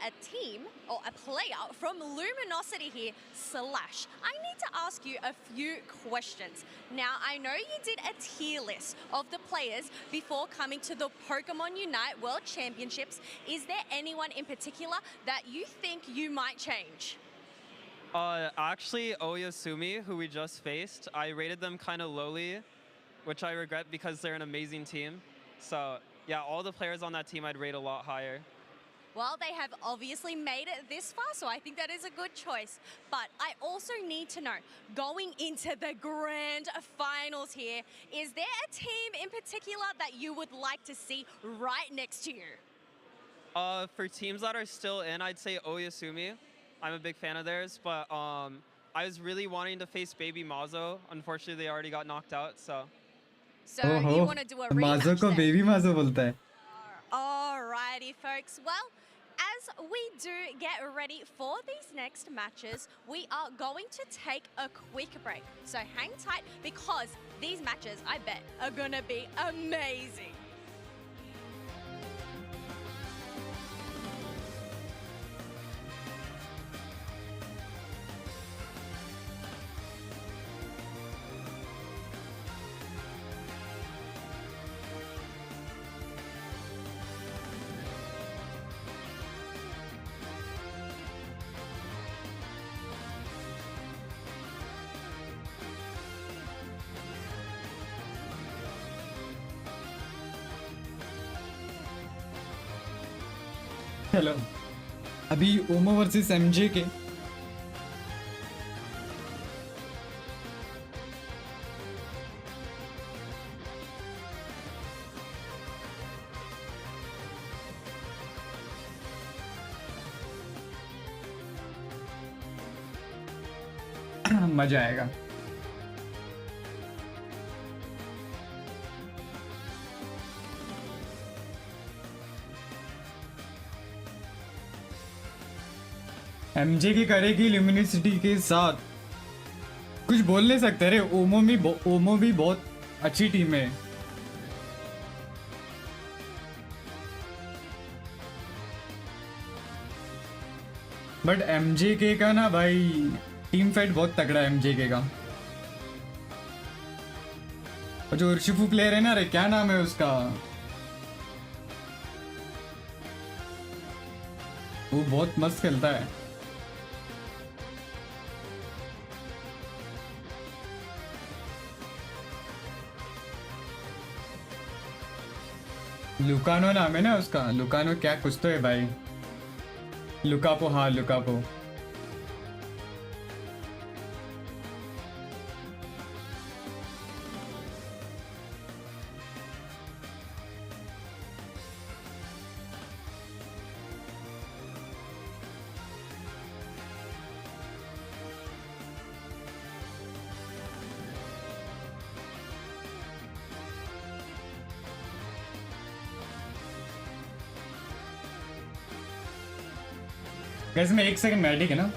a team or a player from Luminosity here, Slash. I need to ask you a few questions. Now, I know you did a tier list of the players before coming to the Pokemon Unite World Championships. Is there anyone in particular that you think you might change? Actually, Oyasumi, who we just faced, I rated them kind of lowly, which I regret because they're an amazing team. So, yeah, all the players on that team I'd rate a lot higher. Well, they have obviously made it this far, so I think that is a good choice. But I also need to know, going into the grand finals here, is there a team in particular that you would like to see right next to you? For teams that are still in, I'd say Oyasumi. I'm a big fan of theirs, but I was really wanting to face Baby Mazo. Unfortunately, they already got knocked out, so. So you want to do a rematch Mazo को Baby Mazo बोलता है. Alrighty, folks. Well, as we do get ready for these next matches, we are going to take a quick break. So hang tight because these matches, I bet, are going to be amazing. Hello अभी ओमो versus MJ के मजा आएगा। MJ की करेगी ल्यूमिनिसिटी के साथ, कुछ बोल नहीं सकते रे। ओमो भी बहुत अच्छी टीम है। बट एमजे का ना भाई टीम फाइट बहुत तगड़ा है एमजे का। और जो उर्शिफू प्लेयर है ना रे, क्या नाम है उसका, वो बहुत मस्त खेलता है। लुकानो नाम है ना उसका, लुकानो क्या कुछ तो है भाई, लुकापो, हाँ लुकापो। गैस में 1 सेकंड में, ठीक है ना।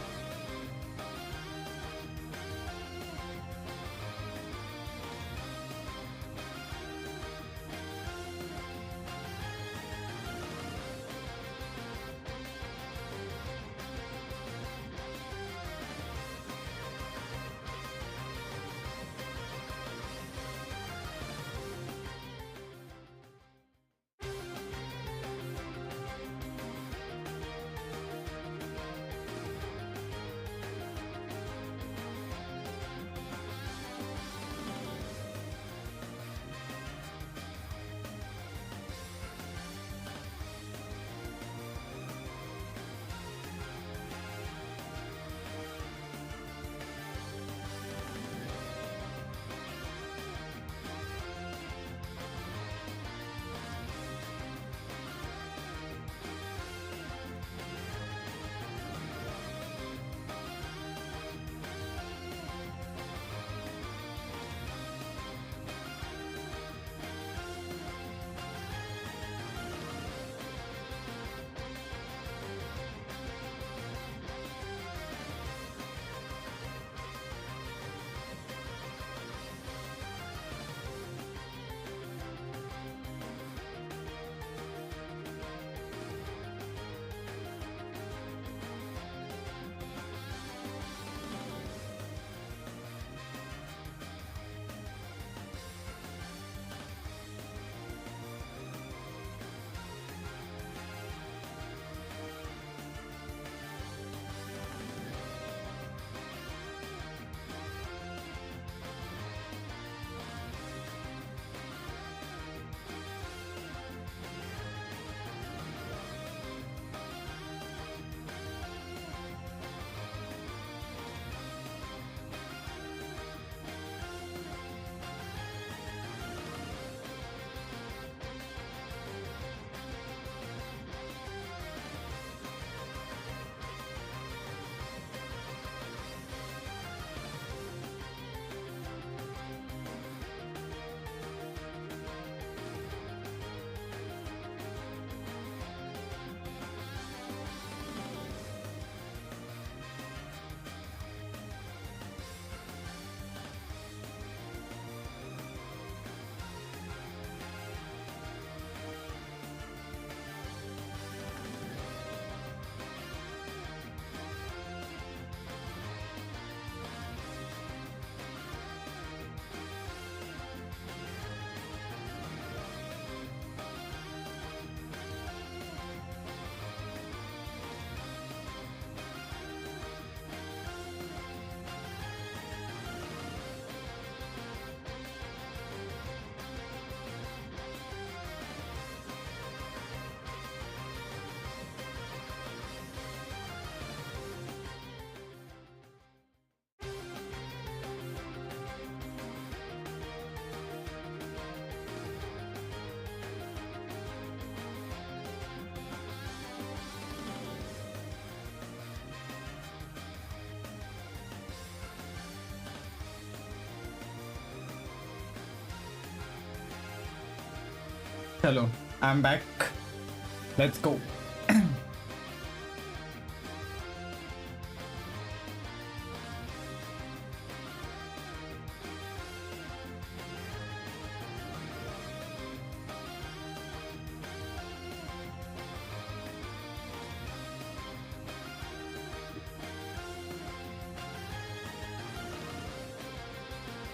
चलो, I'm back. Let's go.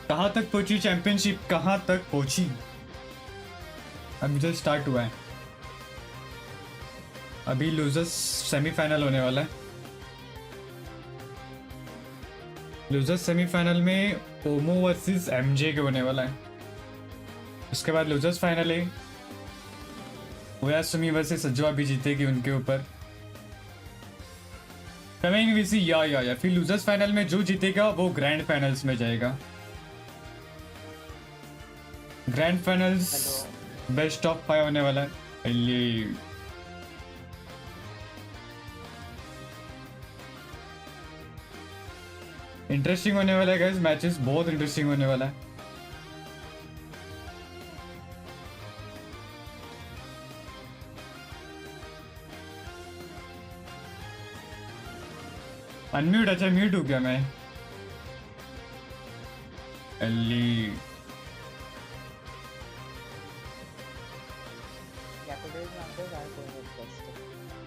कहाँ तक पहुंची चैंपियनशिप, कहाँ तक पहुंची? अभी जो स्टार्ट हुआ है, अभी लूजर्स सेमीफाइनल होने वाला है। लूजर्स सेमीफाइनल में ओमो वर्सेस एमजे के होने वाला है। उसके बाद लूजर्स फाइनल है, ओयासुमी वर्सेस सज्जवा भी जीतेगी उनके ऊपर। कमिंग वीसी या फिर लूजर्स फाइनल में जो जीतेगा वो ग्रैंड फाइनल्स में जाएगा। ग्रैंड फाइनल्स बेस्ट ऑफ 5 होने वाला है। इंटरेस्टिंग होने वाला है गाइस, मैचेस बहुत इंटरेस्टिंग होने वाला है। अनम्यूट, अच्छा म्यूट हो गया मैं। अल्ली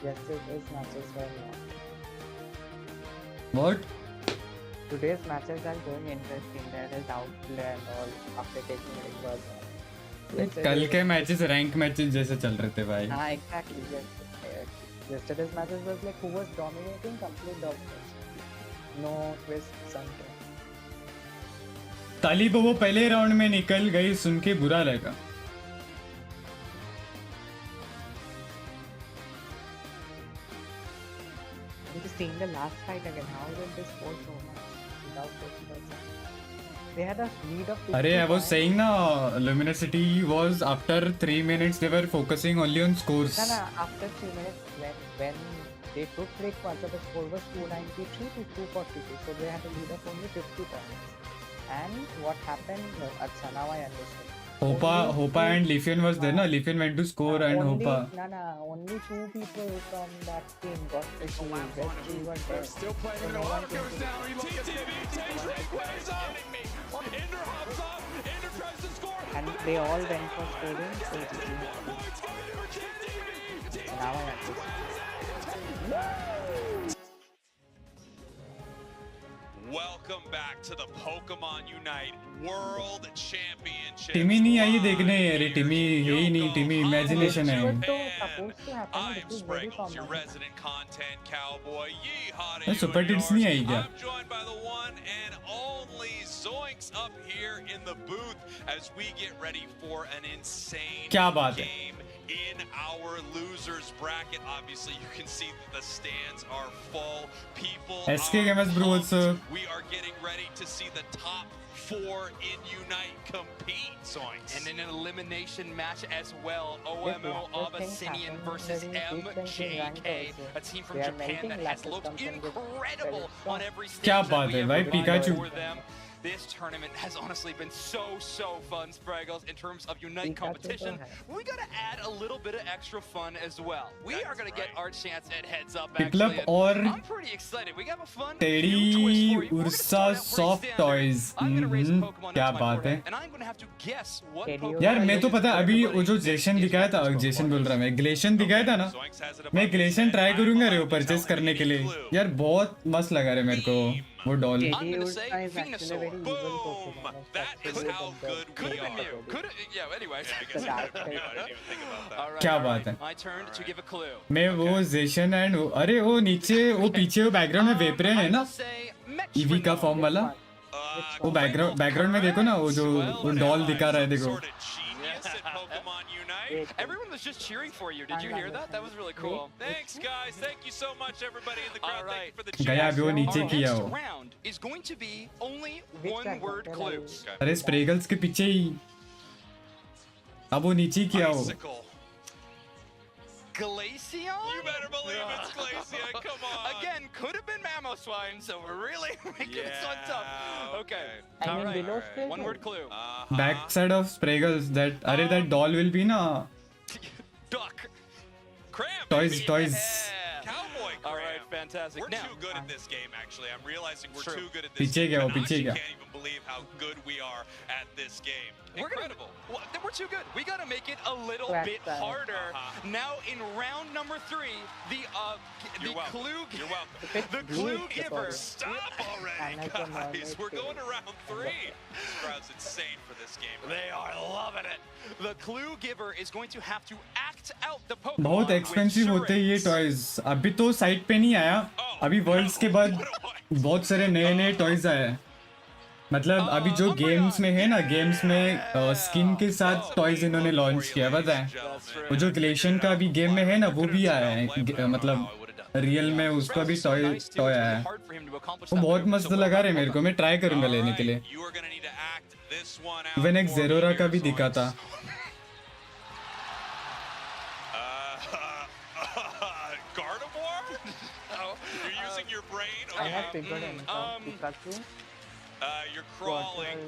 Yesterday's matches were not. What? Today's matches are going interesting. There is outplay and all after taking it was. कल के मैचेस रैंक मैचेस जैसे चल रहे थे भाई। हाँ exactly. Yesterday's matches was like who was dominating, complete domination. No twists and turns. तालिब वो पहले राउंड में निकल गई, सुन के बुरा लगा। Seeing the last fight again, how did they score so much without this person? They had a lead of 50 अरे I was saying ना, Luminosity was after 3 minutes they were focusing only on scores. No, after 3 minutes when they took breakfast, the score was 293 to 242, so they had a lead of only 50 points. And what happened? Acha, now I understand. Hopa and Leafeon was there, na? Leafeon went to score and Hopa. Only 2 people from that team got the shield. Rest 3 were there. Still playing in the water goes down. TTV takes Ringways up. Ender hops up. Ender tries to score. And they all went for scoring. So now I understand. Welcome back to the Pokemon Unite World Championship. टिमी नहीं आई देखने, अरे टिमी यही नहीं, टिमी imagination है। I'm Sprinkles, your resident content cowboy. Yeehaw to you super and tits yours. नहीं आई क्या? I'm joined by the one and only Zoinks up here in the booth as we get ready for an insane क्या बात है? game in our losers bracket. Obviously, you can see that the stands are full. People SK are Gamers bro, what's up? We are getting ready to see the top 4 in Unite compete, Zoinks. And in an elimination match as well, OMO Abyssinian versus MJK, a team from Japan that has looked incredible on every stage क्या that बात we है have भाई, provided Pikachu. for them. This tournament has honestly been so fun, Spraggles, in terms of Unite competition. We gotta add a little bit of extra fun as well. We are gonna get our chance at heads up actually. And और I'm pretty excited. We got a fun teddy Ursa soft toys, क्या बात है यार। मैं तो पता अभी वो जो जेशन दिखाया था, जेशन बोल रहा मैं, ग्लेशन दिखाया था ना, मैं ग्लेशन ट्राई करूंगा रे वो परचेस करने के लिए यार, बहुत मस्त लगा रे मेरे को वो डॉल। क्या बात है। मैं वो जेशन एंड अरे वो नीचे वो पीछे वो बैकग्राउंड में वेपरेन है ना, ईवी का फॉर्म वाला, वो बैकग्राउंड में देखो ना, वो जो वो डॉल दिखा रहा है देखो। Everyone was just cheering for you. Did you hear that? That was really cool. Thanks, guys. Thank you so much, everybody in the crowd. Thank you for the गया chat. अभी वो नीचे किया वो। Round is going to be only one-word clues. अरे स्प्रेगल्स के पीछे ही, अब वो नीचे किया वो। Glaceon? You better believe it's Glaceon. Come on. Again, could have been Mamoswine, so we're really making this one tough. Okay. And All then below right. One-word clue. Back side of Spraggles, that अरे that doll will be ना toys. Cowboy Cram. All right, fantastic. We're Now, too good at this game, actually. I'm realizing we're True. too good at this पीछे game. गया वो, I पीछे actually गया. can't even believe how good we are at this game. Incredible. Well, then we're too good. We got to make it a little bit harder. Now in round number 3, the clue You're welcome. the clue giver. Stop already, guys. We're going to round 3. This crowd's insane for this game. They are loving it. The clue giver is going to have to act out the Pokemon. बहुत expensive होते हैं ये toys. अभी तो site पे नहीं आया. अभी वर्ल्ड्स के बाद बहुत सारे नए टॉयज आए हैं. मतलब अभी जो गेम्स में है ना, गेम्स में स्किन के साथ टॉयज इन्होंने लॉन्च किया, पता है? वो जो ग्लेशियन का अभी गेम में है ना, वो भी आया है. मतलब रियल में उसका भी टॉय आया है. वो बहुत मस्त लगा रहे मेरे को. मैं ट्राई करूंगा लेने के लिए. इवन एक जेरोरा का भी दिखा था. You're using your brain? I have Okay. figured out Pikachu. You're crawling.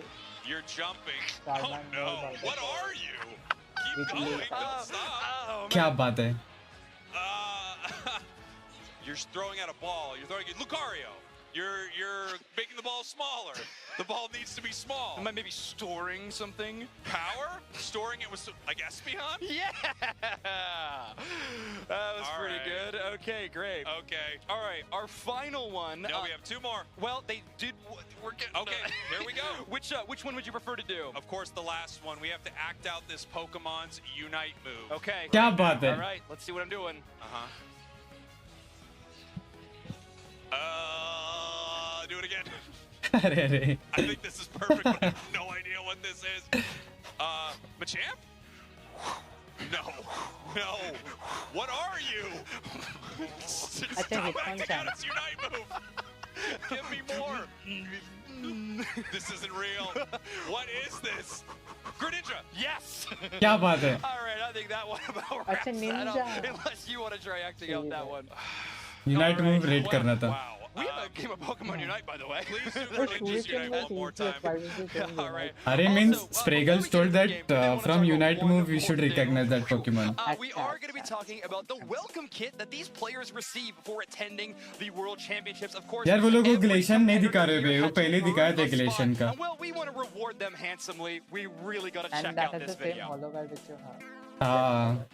You're jumping. Oh no. What are you? Keep going. Don't stop. क्या बात है? You're throwing out a ball. You're throwing it. Lucario. You're making the ball smaller. The ball needs to be small. Am I maybe storing something? Power? Storing it with like Espeon? Yeah! That was pretty good. Okay, great. Okay. All right, our final one. No, we have 2 more. Well, they did. We're getting. Okay, here we go. Which one would you prefer to do? Of course, the last one. We have to act out this Pokemon's Unite move. Okay. क्या बात है? All right, let's see what I'm doing. Do it again. अरे I think this is perfect, but I have no idea what this is. Machamp? No. What are you? Stop acting out its Unite move. Give me more. This isn't real. What is this? Greninja. Yes. क्या बात है? All right, I think that one about wraps अच्छा, that up. ninja. Unless you want to try acting out that one. Unite move red करना था. Wow. We have a game of Pokemon Unite, by the way. Please do Greninja's Unite one more time. All right. Arey means Spraggles told that from Unite move we should recognize that Pokemon. We are going to be talking about the welcome kit that these players receive before attending the World Championships. Of course, यार वो लोग वो ग्लेशियन नहीं दिखा रहे थे. वो पहले दिखाया था ग्लेशियन का. Well, we want to reward them handsomely. We really got to And check that out is this the same video. hologram which you have. हाँ.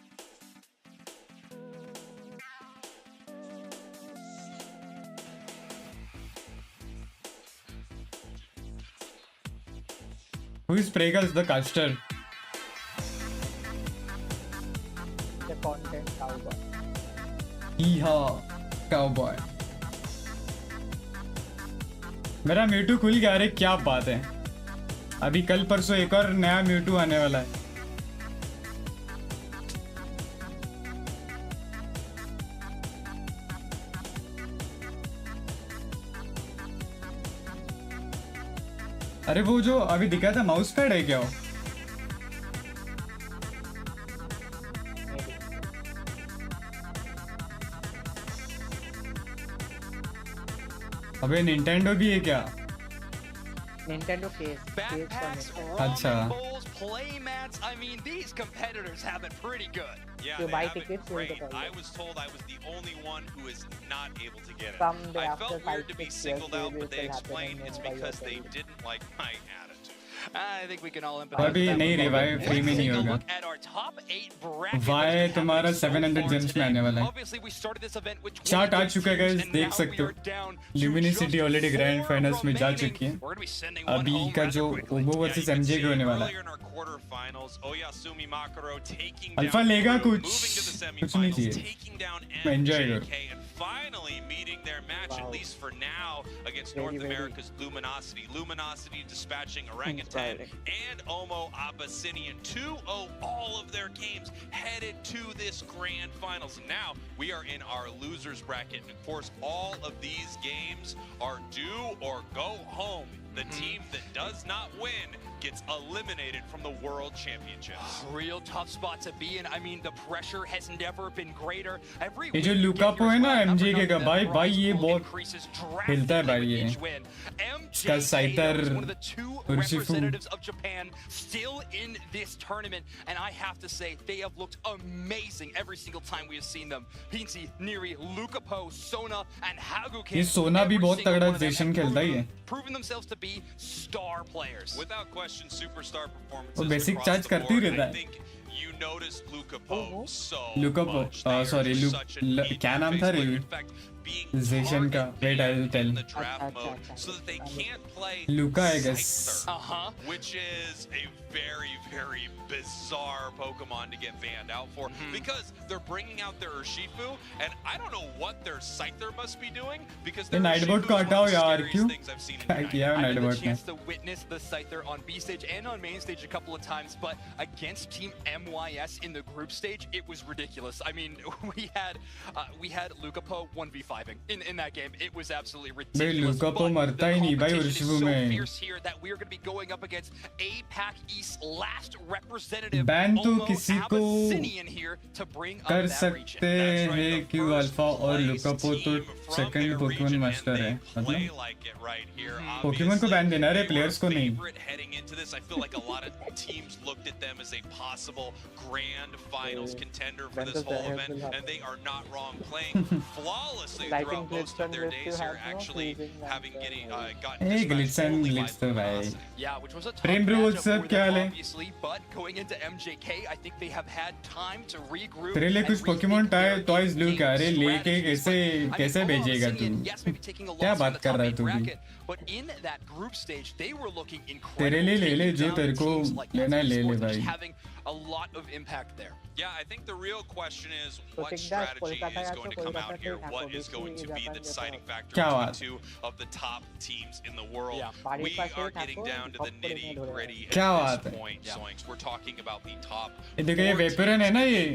Who is Spraggles the caster? The content cowboy. Yeehaw, cowboy. मेरा Mewtwo खुल गया. अरे क्या बात है? अभी कल परसों एक और नया म्यूटू आने वाला है. अरे वो जो अभी दिखा था माउस पैड है क्या वो? अबे निंटेंडो भी है क्या? Nintendo case. Backpacks, अच्छा. ramen bowls, play mats. I mean, these competitors have it pretty good. Yeah, You they buy have it tickets, you great. get all I that. was told I was the only one who is not able to get it. Someday I after felt 5, weird to be 6 singled years, out, but they will happen explained and it's then buy because they yourself. didn't like my attitude. I think we can all empathize. अभी with that नहीं one. Revive free में नहीं Take a होगा. look at our top 8 brackets why that we have तुम्हारा so 700 far gems में आने वाला है. Obviously, we started this event with chat आ 20 चुका है teams, guys, and देख now सकते we हो. are down to ल्यूमिनिसिटी just already grand 4 finals में जा remaining. चुकी है. We're gonna be sending one अभी home का rather जो quickly. ओबो Yeah, versus you can MJ see के होने वाला earlier है. in our quarterfinals, Oyasumi Makaro taking alpha down लेगा Peru, कुछ. moving to the कुछ नहीं semifinals, चाहिए. taking down मैं enjoy करूँ. MJK, and finally meeting their match, at least for now, against North America's Luminosity. Luminosity dispatching Orangutan and Omo Abyssinian 2-0 all of their games headed to this grand finals. And now we are in our losers bracket. And of course, all of these games are do or go home. The team that does not win gets eliminated from the World Championships. Real tough spot to be in. I mean, the pressure has never been greater. Every ये जो लुकापो है ना MJK का भाई ये बहुत हिलता है भाई ये इसका साइटर representatives of Japan still in this tournament, and I have to say they have looked amazing every single time we have seen them. Pinsi, Neri, Lukapo, Sona, and Hagukin. ये सोना भी बहुत तगड़ा जेशन खेलता ही है proven themselves to be star players. Without question, superstar performances. वो basic charge करती ही रहता है You noticed Lukapo so Lukapo sorry क्या नाम था रे Zation का wait I will tell so that they can't play Luka I guess which is a very very bizarre Pokemon to get banned out for because they're bringing out their Urshifu and I don't know what their Scyther must be doing because their Nightbot को हटाओ यार क्यों क्या किया I had the Nightbot ने chance to witness the Scyther on B stage and on main stage a couple of times, but against Team MYS in the group stage, it was ridiculous. I mean, we had Lukapo 1v5ing in that game. It was absolutely ridiculous. Lukapo मरता ही नहीं भाई Urshifu में Fierce here that we are going to be going up against APAC East last representative ban तो किसी को here to bring कर सकते हैं क्यों अल्फा और Lukapo तो सेकंड पोकेमॉन मास्टर है मतलब पोकेमॉन को बैन देना है प्लेयर्स को नहीं heading into this I feel like a lot of teams looked at them as a possible grand finals contender for this whole event and they are not wrong playing flawlessly throughout most of their days here actually having gotten hey glitch and glitch तो भाई yeah which was a tough Prem bro what's up क्या हाल है obviously but going into MJK I think they have had time to regroup तेरे लिए कुछ Pokemon toys लू क्या रे लेके कैसे भेजेगा तू क्या बात कर रहा है तू भी but in that group stage they were looking incredible तेरे लिए ले ले जो तेरे को लेना है ले ले भाई having a lot of impact there yeah I think the real question is what strategy is going to come out here what is going to be the deciding factor between two of the top teams in the world we are getting down to the nitty gritty at this point Zoinks we're talking about the top ये देखो ये वेपरन है ना ये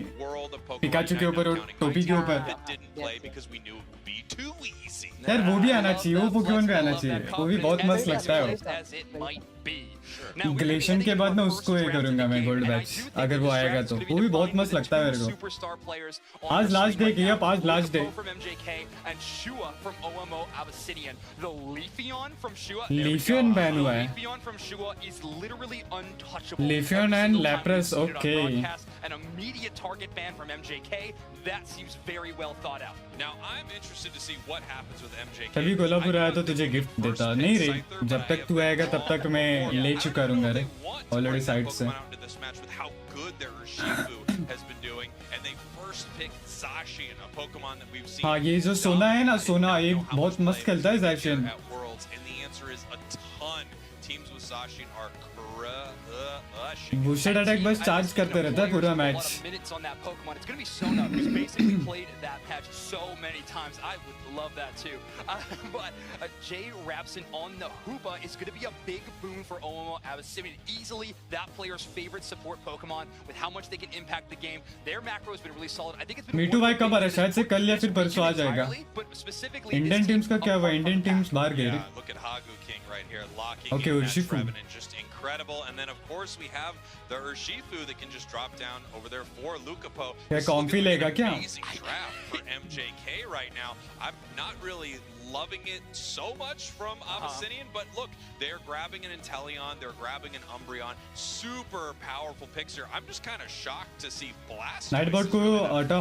Pikachu के ऊपर टोपी के ऊपर didn't play because we knew it would be too easy यार वो भी आना चाहिए वो पोकेमॉन भी आना चाहिए वो भी बहुत मस्त लगता है ग्लेशियन के बाद मैं उसको ये करूंगा मैं गोल्ड बैच अगर वो आएगा तो वो भी बहुत मस्त लगता है मेरे को आज लास्ट डे किया आज लास्ट डे लीफियन बैन हुआ है Leafeon and Lapras okay an immediate target ban from MJK that seems very well thought out. Now I'm interested to see what happens with MJK. कभी कोल्हापुर आया तो तुझे गिफ्ट देता नहीं रे जब तक तू आएगा तब तक मैं ले चुका रहूंगा रे ऑलरेडी साइड से how good their Urshifu has been doing and they first picked Zacian a Pokemon that we've seen हाँ ये जो सोना है ना सोना ये बहुत मस्त खेलता है Zacian at Worlds and the answer is a ton teams with Zacian are boosted attack बस चार्ज करते रहता है पूरा match minutes on that Pokemon. It's going to be Sona, who's basically played that patch so many times. I would love that too. But Jay Rabson on the Hoopa is going to be a big boon for OMO Abyssinian. Easily that player's favorite support Pokemon with how much they can impact the game. Their macro has been really solid. I think it's been me too भाई कब आ रहा है शायद से कल या फिर परसों आ जाएगा इंडियन टीम्स का क्या हुआ इंडियन टीम्स बाहर गए look at Hagu King right here locking okay Urshifu just incredible and then of course we have the Urshifu that can just drop down over there for Lukapo. क्या comfy लेगा क्या Amazing draft for MJK right now. I'm not really loving it so much from Abyssinian, but look, they're grabbing an Inteleon, they're grabbing an Umbreon, super powerful picks here. I'm just kind of shocked to see Blast. Nightbot को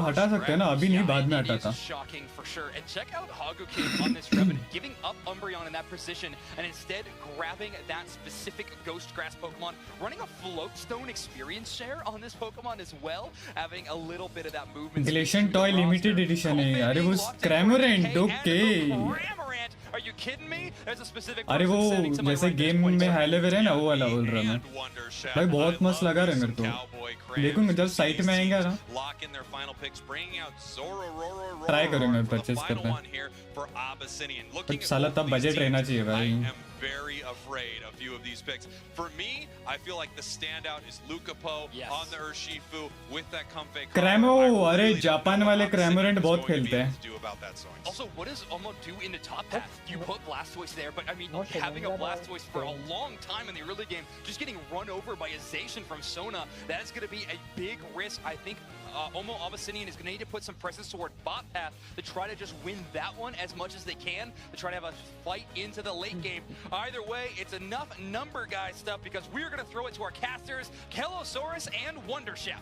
हटा सकते हैं ना अभी नहीं बाद में हटा था. Shocking for sure. And check out Hagu King on this Revenant, giving up Umbreon in that position and instead grabbing that specific Ghost Grass Pokemon, running a Floatstone experience share on this Pokemon as well, having a little bit of that movement. Glacian Toy Limited Edition है अरे वो Cramorant okay Are you kidding me? There's a specific अरे वो जैसे game में high level है ना वो वाला बोल रहा मैं भाई बहुत मस्त लगा रहा है मेरे को देखूंगा जब साइट में आएगा ना ट्राई करूंगा परचेस करना तो साला तब बजट रहना चाहिए भाई very afraid of few of these picks. For me, I feel like the standout is Lukapo on the Urshifu with that Comfey. Cramo, अरे जापान वाले Cramorant बहुत खेलते हैं. about that, Zoinks. Also, what does Omo do in the top path? You put Blastoise there, but I mean, having a Blastoise for a long time in the early game, just getting run over by a Zacian from Sona, that is going to be a big risk. I think Omo Abyssinian is going to need to put some presence toward bot path to try to just win that one as much as they can, to try to have a fight into the late game. Either way, it's enough number guy stuff because we're going to throw it to our casters, Kelosaurus and Wonder Chef.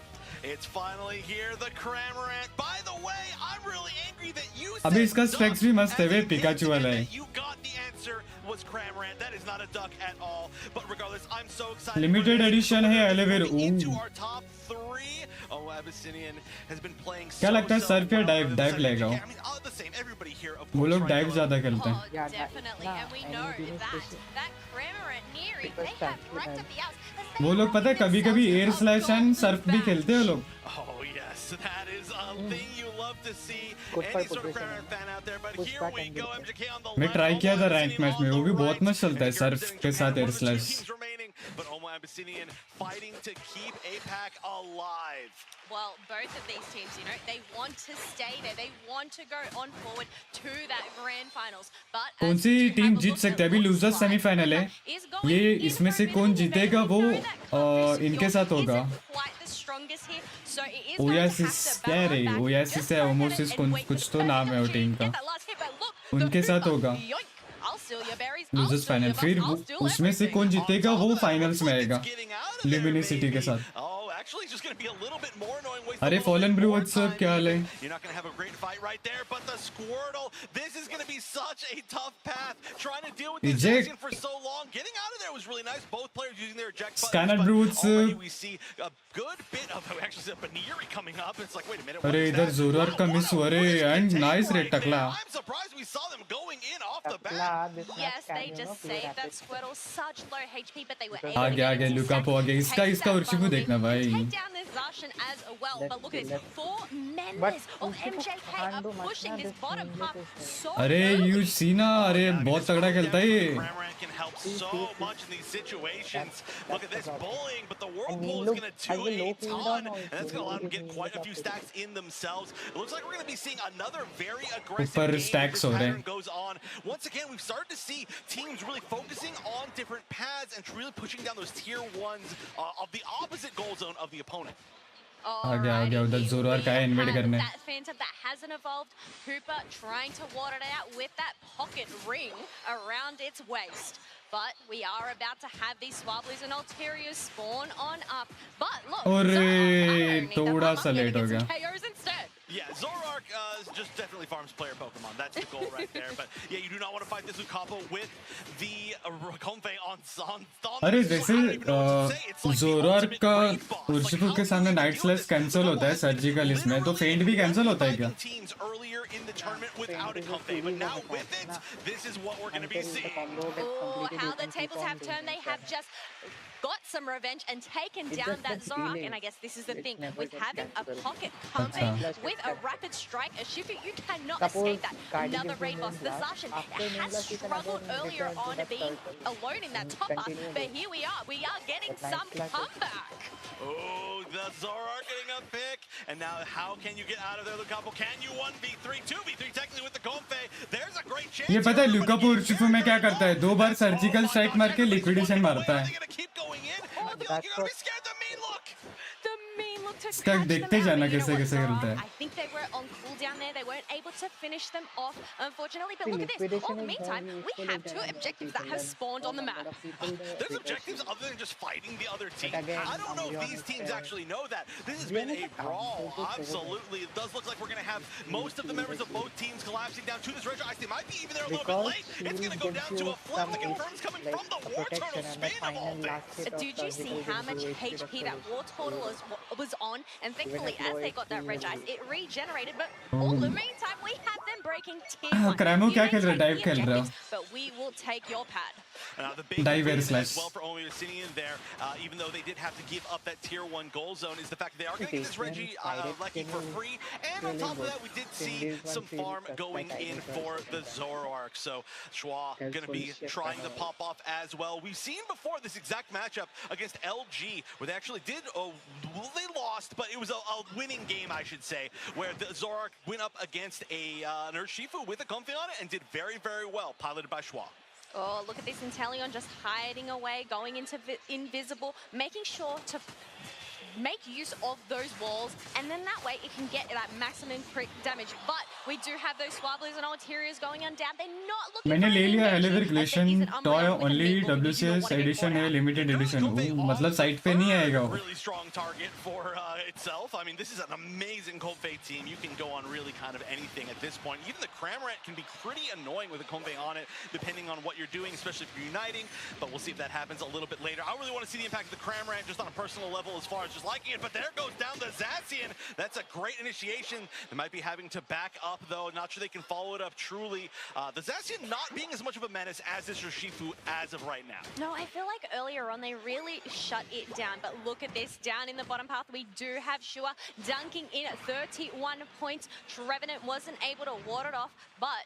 It's finally here, the Cramorant. By the way, I'm really angry that you said अभी इसका specs भी मस्त है वे Pikachu वाला है. you got the answer was Cramorant. That is not a duck at all. But regardless, I'm so excited. Limited edition है एलेवेर. Into our top 3. Oh, Abyssinian has been playing so क्या लगता है Surf या dive लेगा वो? I mean, all the same. Everybody here, of वो course, लोग right dive now. ज्यादा खेलते हैं. Definitely, and we know that Cramorant Neary, they have racked up the outs. वो लोग पता है कभी-कभी एयर स्लैश एंड सर्फ भी खेलते हैं लोग. Oh yes, that is a thing you love to see. Any sort of Cramorant fan out there, but here we go. MJK on the मैं ट्राई किया था रैंक मैच में, वो भी बहुत मस्त चलता है सर्फ के साथ air slash. But Omo Abyssinian fighting to keep APAC alive. Well, both of these teams, you know, they want to stay there. They want to go on forward to that grand finals. But कौन सी team जीत सकती है? अभी losers semifinal है. ये इसमें से कौन जीतेगा वो इनके साथ होगा. ओयासिस क्या है रे? ओयासिस है, ओमोसिस कुछ तो नाम है वो टीम का. उनके साथ होगा लूजर्स फाइनल. फिर उसमें से कौन जीतेगा वो फाइनल्स में आएगा लिमिनिसिटी के साथ. Actually, it's just going to be a little bit more annoying. अरे फॉलन ब्लू व्हाट्सअप क्या हाल है? You're not going to have a great fight right there, but the Squirtle, this is going to be such a tough path. Trying to deal with this action for so long, getting out of there was really nice. Both players using their eject buttons. Scanner Brutes. Already we see a good bit of actually Baniri coming up. It's like, wait a minute. अरे इधर जोरार का miss हुआ रे and nice रे टकला. I'm surprised we saw them going in off the bat. Yes, they just saved that Squirtle. Such low HP, but they were able आ गया लुकापो आ गया. इसका उर्शिबू देखना भाई. take down this Zacian as well. But look at this, 4 members of MJK are pushing this bottom half so अरे you सीना अरे बहुत तगड़ा खेलता है ये. Cramorant can help so much in these situations. Look at this bullying, but the Whirlpool is going to do a ton, and that's going to allow them to get quite a few stacks in themselves. It looks like we're going to be seeing another very aggressive ऊपर game stacks as हो this रहे pattern हैं. goes on. Once again, we've started to see teams really focusing on different paths and really pushing down those tier 1s of the opposite goal zone of the opponent. आ गया उधर जोरार का है InvIT करने. that Phantom that hasn't evolved. Hooper trying to water it out with that pocket ring around its waist. But we are about to have these Swabblies and Alterios spawn on up. But look, अरे थोड़ा सा late हो गया. KOs instead. Yeah, Zoroark is just definitely farms player Pokemon. That's the goal right there. But yeah, you do not want to fight this Lucapo with the Comfey on अरे जैसे जोरार का उर्शिबू के सामने नाइट स्लैश कैंसिल होता है surgical इसमें, तो फेंट भी कैंसिल होता है क्या? earlier in the tournament without a Comfey, but now with it, this is what we're going to be seeing. Oh, how the tables have turned. They have just got some revenge and taken down that Zoroark. And I guess this is the thing, with having a pocket Comfey with a rapid strike, a Shifu, you cannot escape that. Another raid boss, the Zacian, has struggled earlier on being alone in that top path, but here we are getting some comeback. Oh, the Zoroark getting a pick, and now how can you get out of there, Lucapo? Can you 1v3, 2v3 technically with the Comfey? There's a great chance. ये पता है लुकापो उर्शिबू में क्या करता है? 2 बार surgical strike मार के liquidation मारता है. इसका देखते जाना कैसे खेलता है. I think they were on cooldown there. They weren't able to finish them off, unfortunately. But look at this. Oh, meantime, we have 2 objectives that have spawned on the map. There's objectives other than just fighting the other team. I don't know if these teams actually know that. This has been a brawl. Absolutely. It does look like we're going to have most of the members of both teams collapsing down to this red ice. They might be even there a little bit late. It's going to go down to a flip. The confirms coming from the War Turtle spin of all things. Did you see how much HP that War Turtle was on? And thankfully, as they got that red ice, it regenerated. But all the meantime, we have them breaking tier 1. Cramo क्या खेल रहा है? Dive खेल रहा है. But we will take your pad. The big Diver win slash. as well for Omi Vassinian there, even though they did have to give up that tier 1 goal zone, is the fact that they are going to get this Reggie Lucky for free. And on top of that, we did see some farm going in for the Zoroark. So Schwa going to be trying to pop off as well. We've seen before this exact matchup against LG, where they actually did, they lost, but it was a winning game, I should say, where the Zoroark went up against an Urshifu with a Comfy on it and did very, very well, piloted by Schwa. Oh, look at this Inteleon just hiding away, going into invisible, making sure to make use of those walls, and then that way it can get that maximum crit damage. But we do have those Swabblers and Alterias going on down. They're not looking मैंने for ले an लिया engagement, Elevator as Glacian there is an toy unblocked only Maple, which you don't WCS wanna get edition caught है out. Limited edition मतलब site पे नहीं आएगा वो Really strong target for itself. I mean, this is an amazing Comfey team. You can go on really kind of anything at this point. Even the Cramorant can be pretty annoying with a Comfey on it, depending on what you're doing, especially if you're uniting. But we'll see if that happens a little bit later. I really want to see the impact of the Cramorant just on a personal level as far as just liking it. But there goes down the Zacian. That's a great initiation. They might be having to back up, though. Not sure they can follow it up truly. The Zacian not being as much of a menace as this Urshifu as of right now. No, I feel like earlier on they really shut it down. But look at this, down in the bottom path, we do have Shua dunking in at 31 points. Trevenant wasn't able to ward it off, but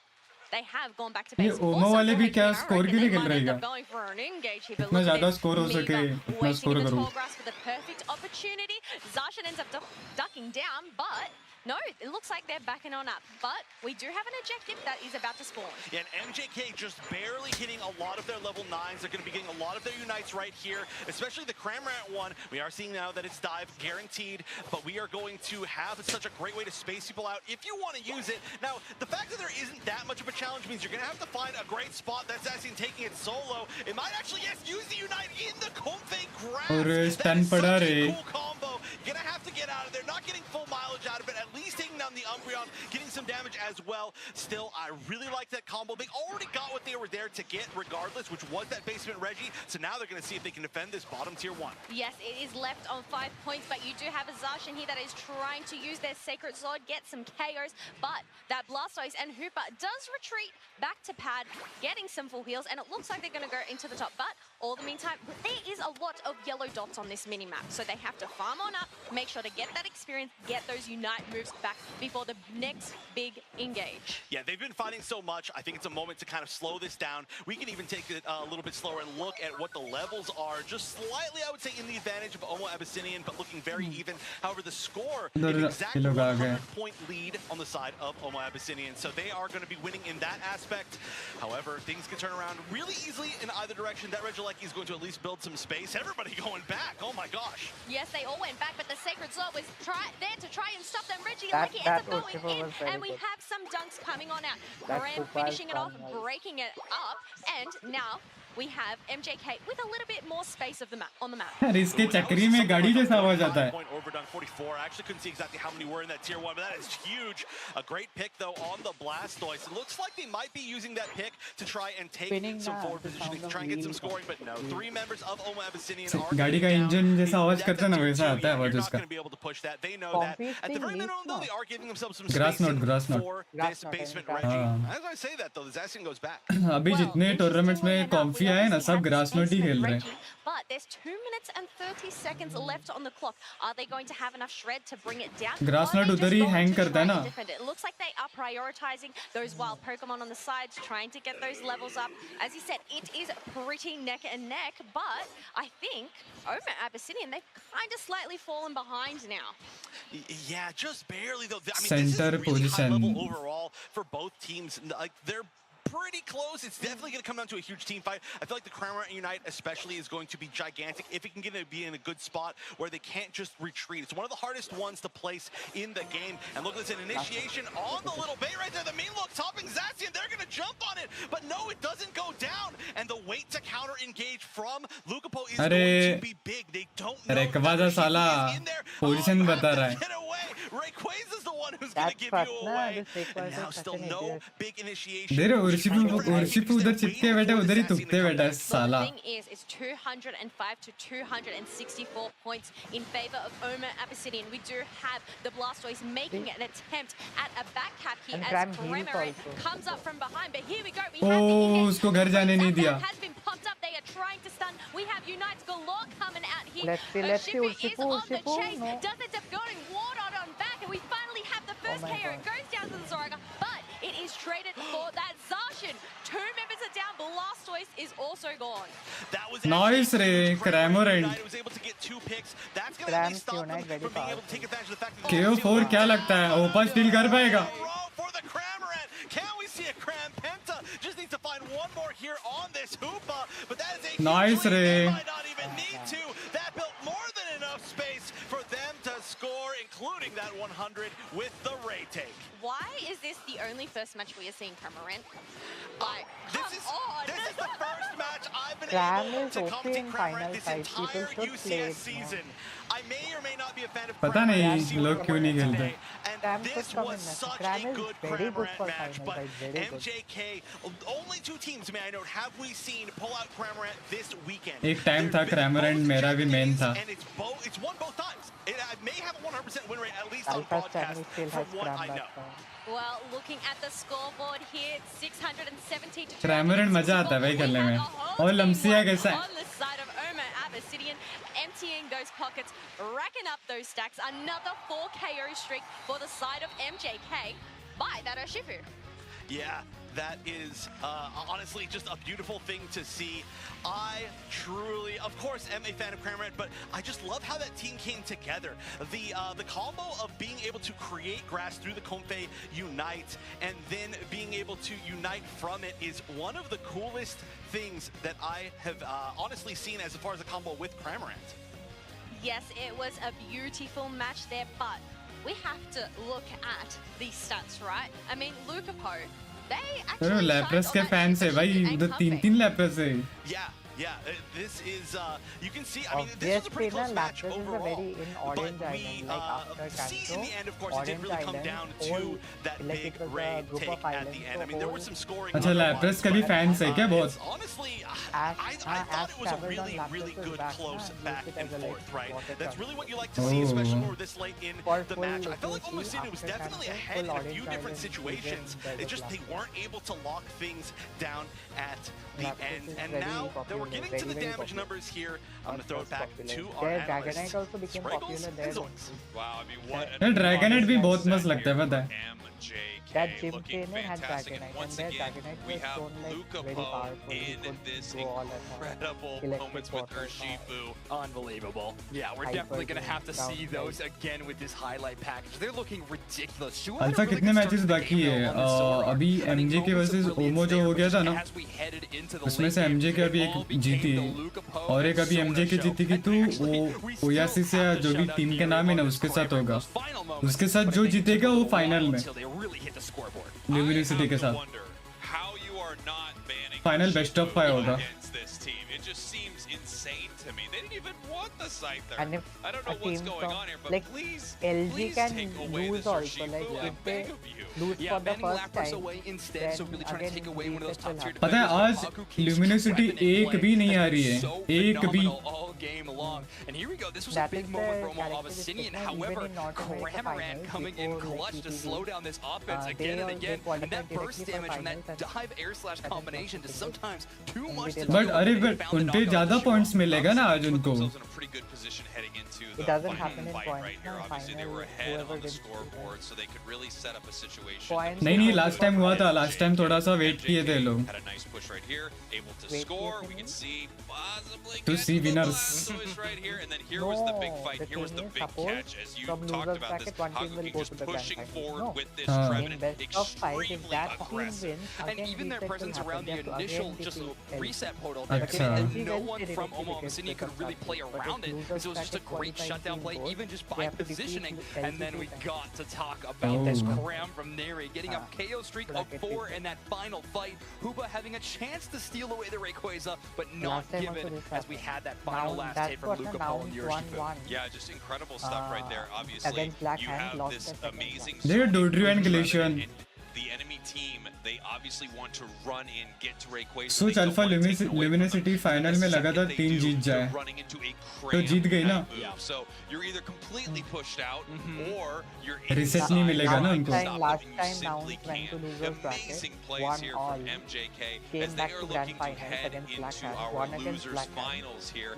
they have gone back to base. ओमो वाले भी क्या score के लिए खेल रहेगा going for an engage here, but इतना look at ज्यादा this. Score हो सके Miga इतना waiting स्कोर in the करूं tall grass for the perfect opportunity. Zacian ends up ducking down, but no, it looks like they're backing on up. But we do have an objective that is about to spawn. Yeah, and MJK just barely hitting a lot of their level 9s. They're going to be getting a lot of their unites right here, especially the Cramorant one. We are seeing now that it's dive guaranteed, but we are going to have such a great way to space people out if you want to use it. Now, the fact that there isn't that much of a challenge means you're going to have to find a great spot. That's actually taking it solo. It might actually, yes, use the unite in the Comfey grass. और That stun is पड़ा such रे a cool combo. You're going to have to get out of there. Not getting full mileage out of it. At least taking down the Umbreon, getting some damage as well. Still, I really like that combo. They already got what they were there to get regardless, which was that basement Reggie. So now they're going to see if they can defend this bottom tier 1. Yes, it is left on 5 points, but you do have a Zacian here that is trying to use their Sacred Sword, get some KOs, but that Blastoise and Hooper does retreat back to pad, getting some full heals, and it looks like they're going to go into the top. But all the meantime, there is a lot of yellow dots on this mini-map, so they have to farm on up, make sure to get that experience, get those Unite moves back before the next big engage. Yeah, they've been fighting so much. I think it's a moment to kind of slow this down. We can even take it a little bit slower and look at what the levels are. Just slightly, I would say, in the advantage of Omo Abyssinian, but looking very even. However, the score is exactly 100-point lead on the side of Omo Abyssinian. So they are going to be winning in that aspect. However, things can turn around really easily in either direction. That Regieleki is going to at least build some space. Everybody going back. Oh my gosh. Yes, they all went back, but the Sacred Sword was there to try and stop them. Regieleki ends up going in, and we have some dunks coming on out. Graham finishing it off, breaking it up, and now we have MJK with a little bit more space of the map on the map. यार इसके चक्री में गाड़ी जैसा आवाज आता है Point overdone 44. I actually couldn't see exactly how many were in that tier 1, but that is huge. A great pick though on the Blastoise. It looks like they might be using that pick to try and take some forward positioning, to try and get some scoring, but no. 3 members of Omo Abyssinian are गाड़ी का engine जैसा आवाज करता है ना वैसा आता है आवाज उसका going to be able to push that. They know that. At the very minimum though, they are giving themselves some grass space note for this basement Reggie. As I say that though, the Zacian goes back. अभी जितने tournaments में comfy आए ना सब grass note ही खेल रहे हैं But there's 2 minutes and 30 seconds left on the clock. Are they going to have enough shred to bring it down? Grass note उधर ही हैंग करता है ना It looks like they are prioritizing those wild Pokemon on the sides, trying to get those levels up. As you said, it is pretty neck and neck, but I think Omo Abyssinian, they've kind of slightly fallen behind now. Yeah, just barely though. I mean, this is really high level overall for both teams. Like they're pretty close. It's definitely going to come down to a huge team fight. I feel like the Cramorant Unite especially is going to be gigantic if it can get to be in a good spot where they can't just retreat. It's one of the hardest ones to place in the game. And look at this, an initiation on the little bait right there. The mean look topping Zacian. They're going to jump on it. But no, it doesn't go down. And the wait to counter engage from Lucapo is going to be big. They don't know साला position बता रहा है get away. Rayquaza is the one who's going to give you away. And now still no big initiation. उर्शिपू उधर चिपके बैठा उधर ही तुपते बैठा है साला The thing is, it's 205 to 264 points in favor of Omo Abyssinian. We do have the Blastoise making an attempt at a back cap here as Cramorant comes up from behind. But here we go. We have the उसको घर जाने नहीं दिया has been pumped up. They We have Unite Galore coming out here. Let's see, Shifu is on the Shifu, chase. no. Does ends up going Wardon on back, and we finally have the first my KO. God. It goes down to the Zoraga, but it is traded for that Zacian. 2 members are down. Blastoise is also gone. That was Nice रे Cramorant. was able to get 2 picks. That's going to at least stop them from being able to take advantage of the fact that KO4 क्या लगता है ओपा steel कर पाएगा for the Cramorant. Can we see a Cram Penta? Just needs to find one more here on this Hoopa, but that is a Nice huge lead. They रे might not even need to. That built more than enough space for them to score, including that 100 with the Ray take. Why is this the only first match we are seeing Cramorant? Like, This is the first match I've been Cram able is to OP commentate in Cramorant final this side. People entire should play UCS it season. I may or may not be a fan of पता नहीं लोग क्यों नहीं खेलते Cram should come in. Cram is very good for match, final but side. Very good. MJK, only 2 teams, may I note, have we seen pull out Cramorant this weekend. एक time था Cramorant मेरा भी main था And it's won both times. It may have a 100% win rate, at least on broadcast, from what I know. Well, looking at the scoreboard here, 670 to Cramorant मजा आता है भाई खेलने में और लम्सिया कैसा है on the side of Oma Abyssinian, emptying those pockets, racking up those stacks. Another 4 KO streak for the side of MJK by that Urshifu. Yeah, that is honestly just a beautiful thing to see. I truly, of course, am a fan of Cramorant, but I just love how that team came together. The combo of being able to create grass through the Comfey Unite and then being able to unite from it is one of the coolest things that I have honestly seen as far as a combo with Cramorant. Yes, it was a beautiful match there, but we have to look at these stats, right? I mean, Lucapo, they अरे actually Lapras के fans है भाई इधर 3 Lapras है Yeah, this is, you can see, I mean, this was a pretty close match overall. Very in Orange but Island, like after see in the end, of course, Orange it did really come Island, down to that like big it was a raid group take of at the end. I mean, there was some scoring. अच्छा Lapras के भी fans है क्या बहुत Honestly, I thought it was a really good close back and forth, right? That's really what you like to see, especially when we're this late in the match. I felt like Omasina was definitely ahead in a few different situations. It's just they weren't able to lock things down at the end. And now that we're getting to the damage numbers here, I'm going to throw it back to our analysts. Dragonite also became popular there. Wow, I mean, what Dragonite भी बहुत मस्त लगता है पता है That gym trainer had Dragonite, and their Dragonite was shown like very powerful. He could go all incredible moments with Urshifu. Unbelievable. Yeah, we're definitely going to have to see those again with this highlight package. They're looking ridiculous. Alpha कितने matches बाकी है अभी MJ के versus ओमो जो हो गया था ना उसमें से MJ के अभी एक जीती और एक अभी MJ की जीती की तो वो ओयासिस या जो भी टीम का नाम है ना उसके साथ होगा उसके साथ जो जीतेगा वो फाइनल में यूनिवर्सिटी के साथ फाइनल बेस्ट ऑफ 5 होगा the site there. And if I don't know what's going on here, but like please, LG can lose also. Like Urshifu. if they lose for the first time, then again reset will happen. पता है आज luminosity एक भी नहीं आ रही है एक भी all game long. And here we go. This was a big moment for Omo Abyssinian. However, Cramorant coming in clutch to slow down this offense again and again. And that burst damage from that dive air slash combination is sometimes too much to but अरे उनपे ज्यादा points मिलेगा ना आज उनको good position heading into It the doesn't final happen in fight points, right here. no, Obviously, they were ahead whoever on the did scoreboard, so they could really set up a situation. Points नहीं last time हुआ था last time थोड़ा सा wait किए थे लोग Had a nice push right here, able to score. We can see possibly to see winners. push right here, and then here was the big fight. Here was the big catch, as you talked about this. Hakuki just pushing forward with this Trevenant extremely aggressive. And even their presence around the initial just reset portal there, and no one from Omo Abyssinian could really play around it. So it was just a great shutdown play, even just by positioning. And then we got to talk about this Cram from Neri, getting a KO streak of 4 in that final fight. Hoopa having a chance to steal away the Rayquaza, but not given as we had that final last hit from Luca Paul and Urshifu. Yeah, just incredible stuff right there. Obviously, you have this amazing They're Dodrio and Glacian. The enemy team, they obviously want to run in, get to Rayquaza. सोच alpha ल्यूमिनिसिटी final में लगातार 3 जीत जाए तो जीत गई ना So you're either completely pushed out or you're reset नहीं मिलेगा ना उनको last time Nouns went to losers bracket, won all, came back to grand finals against Black Hat, won against Black Hat,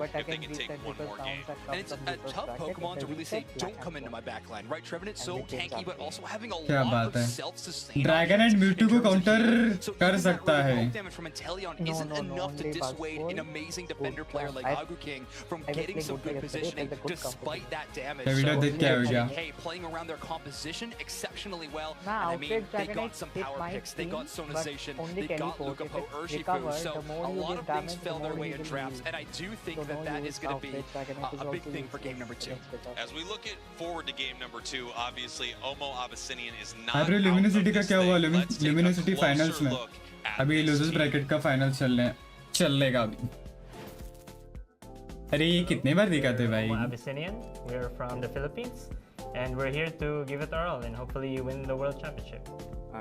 but again reset because Nouns had come from losers bracket. Pokemon to really say, don't come into my backline, right? Trevenant's so tanky, but also having a क्या lot बात of है self-sustain. Dragon and Mewtwo को counter कर सकता है Damage from Inteleon isn't enough to dissuade an amazing defender player like Agu King from getting some good positioning despite that damage. Hey, playing around their composition exceptionally well. And I mean, they got some power picks, they got Sonization, they got Lucapo Urshifu, so a lot of things fell their way in drafts, and I do think that that is going to be a big thing for game number 2. As we look forward to game number 2, obviously Omo Abyssinian is not अरे ल्यूमिनिसिटी का क्या हुआ ल्यूमिनिसिटी finals में अभी losers bracket का final चलेगा अभी अरे ये कितने बार दिखाते भाई Abyssinian, we're from the Philippines and we're here to give it our all and hopefully win the World Championship.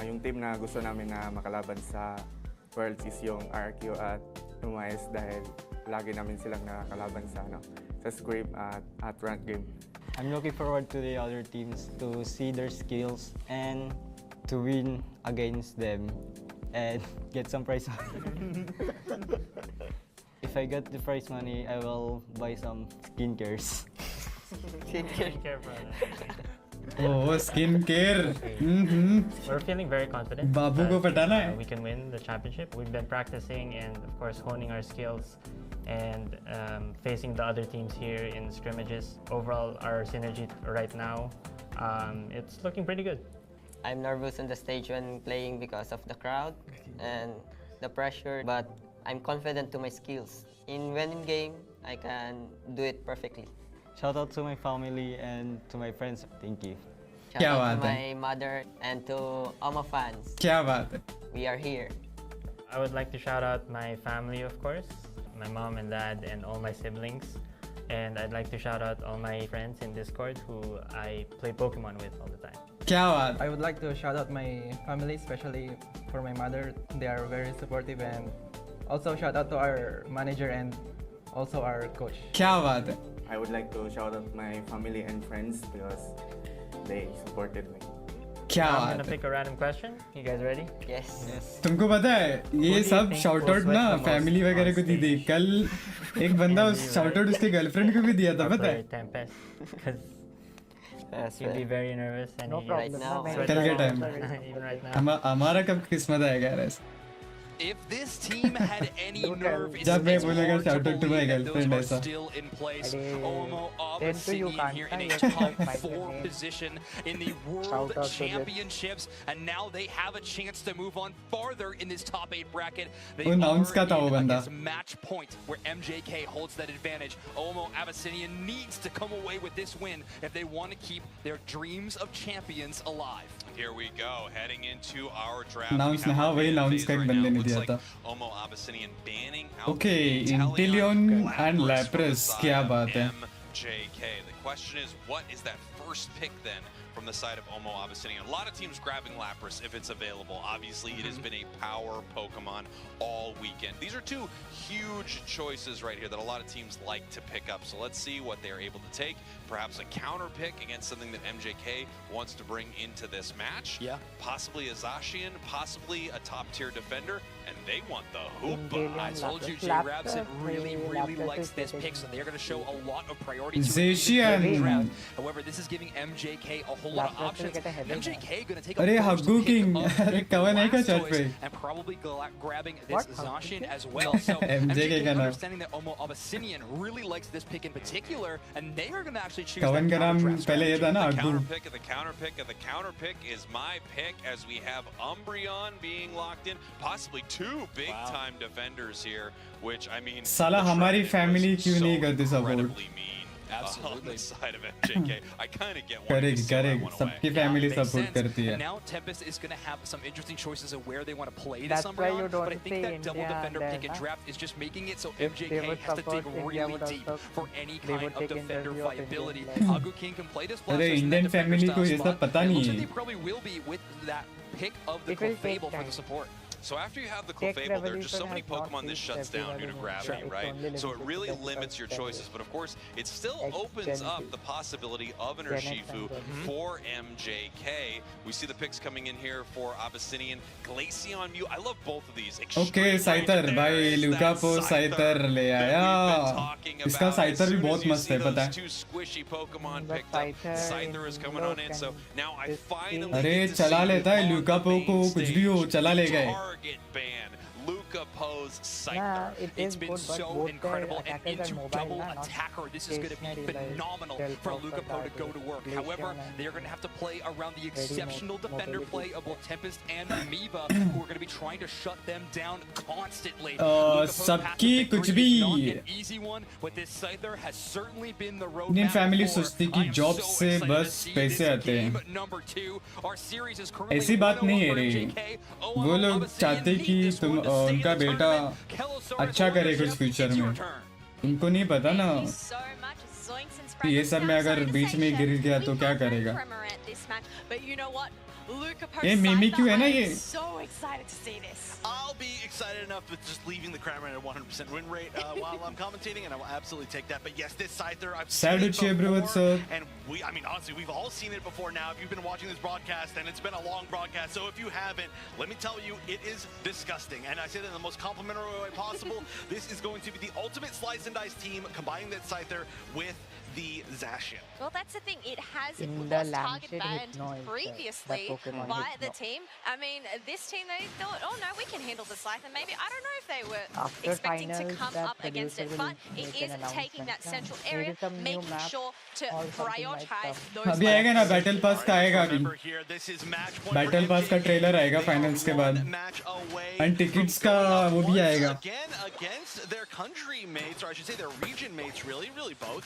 Yung team na gusto namin na makalaban sa Worlds is yung RQ at UMIS dahil lagi namin silang nakakalaban sa scrape at rank game. I'm looking forward to the other teams to see their skills and to win against them and get some prize money. If I get the prize money, I will buy some skincares. Skincare, brother. Oh, skincare. We're feeling very confident. बाबू को पटाना है. We can win the championship. We've been practicing and of course honing our skills and facing the other teams here in scrimmages. Overall, our synergy right now, it's looking pretty good. I'm nervous on the stage when playing because of the crowd and the pressure, but I'm confident to my skills. In winning game, I can do it perfectly. Shout out to my family and to my friends. Thank you. Shout out to my mother and to all my fans. क्या बात है? We are here. I would like to shout out my family, of course, my mom and dad and all my siblings. And I'd like to shout out all my friends in Discord who I play Pokemon with all the time. क्या बात? I would like to shout out my family, especially for my mother. They are very supportive, and also shout out to our manager and also our coach. क्या बात है? I would like to shout out my family and friends because they supported me. क्या I'm बात gonna है? pick a random question. You guys ready? Yes. तुमको पता है ये सब शाउट आउट ना फैमिली वगैरह को दी थी कल एक बंदा उस शाउट आउट उसके गर्लफ्रेंड को भी दिया था पता है You'd be very nervous and right now. कल के टाइम even right now. हमारा कब किस्मत आएगा यार If this team had any nerve, it's जब मैं hard बोलेगा to shout out to my believe that those girlfriend are ऐसा still in place. Omo then to you Abyssinian here in a top 4 position in the World Championships, and now they have a chance to move on farther in this top 8 bracket. They वो nouns का था वो are बंदा in match point where MJK holds that advantage. Omo Abyssinian needs to come away with this win if they want to keep their dreams of champions alive. Here we go, heading into our draft. Nouns ने हाँ वही nouns का एक बंदे ने दिया था Omo Abyssinian banning out okay Inteleon and Lapras क्या बात है MJK. The question is, what is that first pick then from the side of Omo Abyssinian? A lot of teams grabbing Lapras if it's available. Obviously, it has been a power Pokemon all weekend. These are two huge choices right here that a lot of teams like to pick up. So let's see what they're able to take. Perhaps a counter pick against something that MJK wants to bring into this match. Yeah. Possibly a Zacian, possibly a top-tier defender, and they want the Hoopa. I told you, Jay Rabson really likes this pick, so they're going to show a lot of priority to Zacian. However, this is giving MJK a whole lot of options. MJK going to take अरे a हग्गू king अरे cover नहीं का chat पे and probably grabbing this Zacian as well. So MJK understanding that Omo Abyssinian really likes this pick in particular, and they are going to actually choose कवन का नाम पहले ये था ना the हग्गू counter pick of the counter pick of the counter pick is my pick as we have Umbreon being locked in, possibly two big time defenders here, which I mean साला हमारी family क्यों नहीं करती support on the side of MJK. I kind of get one. करेगी सबकी family support करती है And now Tempest is going to have some interesting choices of where they want to play this That's why you Umbreon, don't but I think say that double India defender there, pick and huh? draft is just making it so If they MJK would has to dig support India really would deep also- for any they would kind of take defender interview of viability. India. Agu King can play this अरे Blastoise in that Indian defender family को style ये सब spot. पता It नहीं looks like है they probably will be with that pick of the It will take Clefable for time. the support. So after you have the Clefable, there are just so many Pokemon this shuts down due to gravity, right? So it really limits your choices. But of course, it still opens up the possibility of an Urshifu for MJK. We see the picks coming in here for Abyssinian, Glaceon, Mew. I love both of these. Okay, Scyther, भाई लुकापो Scyther ले आया. इसका Scyther भी बहुत मस्त है, पता है? Two squishy Pokemon picked up. Scyther is coming on in, so now I finally अरे चला लेता है लुकापो को कुछ भी हो चला लेगा है. target ban. Luca Poe's Scyther. It's been so incredible, and into double attacker, this is going to be phenomenal for Luca Poe to go to work. However, they're going to have to play around the exceptional defender play of both Tempest and Amoeba, who are going to be trying to shut them down constantly. सबकी कुछ भी. Easy one, but this Scyther has certainly been the road. Indian family सोचती कि job से बस पैसे आते हैं. ऐसी बात नहीं है रे. वो लोग चाहते कि तुम उनका बेटा अच्छा करे कुछ फ्यूचर में. उनको नहीं पता ना कि ये सब में अगर बीच में गिर गया तो क्या करेगा. ये मिमी क्यों है ना ये. I'll be excited enough with just leaving the Crown at 100% win rate while I'm commentating, and I will absolutely take that. But yes, this Scyther, I've seen it before, and I mean, honestly, we've all seen it before now. If you've been watching this broadcast, and it's been a long broadcast, so if you haven't, let me tell you, it is disgusting. And I say that in the most complimentary way possible. This is going to be the ultimate slice and dice team, combining that Scyther with the Zacian. Well, that's the thing. It has lost target banned previously by the team. I mean, this team, they thought, oh no, we can handle the Scyther. Maybe, I don't know if they were expecting to come up against it, but it is taking that central area, making sure to prioritize those. अभी आएगा ना battle pass का आएगा अभी. Battle pass का trailer आएगा finals के बाद. एंड टिकट्स का वो भी आएगा. Again, against their country mates, or I should say their region mates, really both.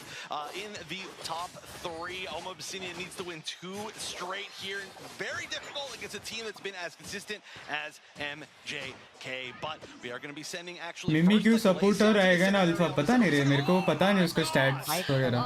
In the top three, Oma Abyssinian needs to win 2 straight here. Very difficult against a team that's been as consistent as MJK. But we are going to be sending actually. मिमी क्यों supporter आएगा ना alpha पता नहीं रे मेरे को पता नहीं उसका स्टैट्स वगैरह.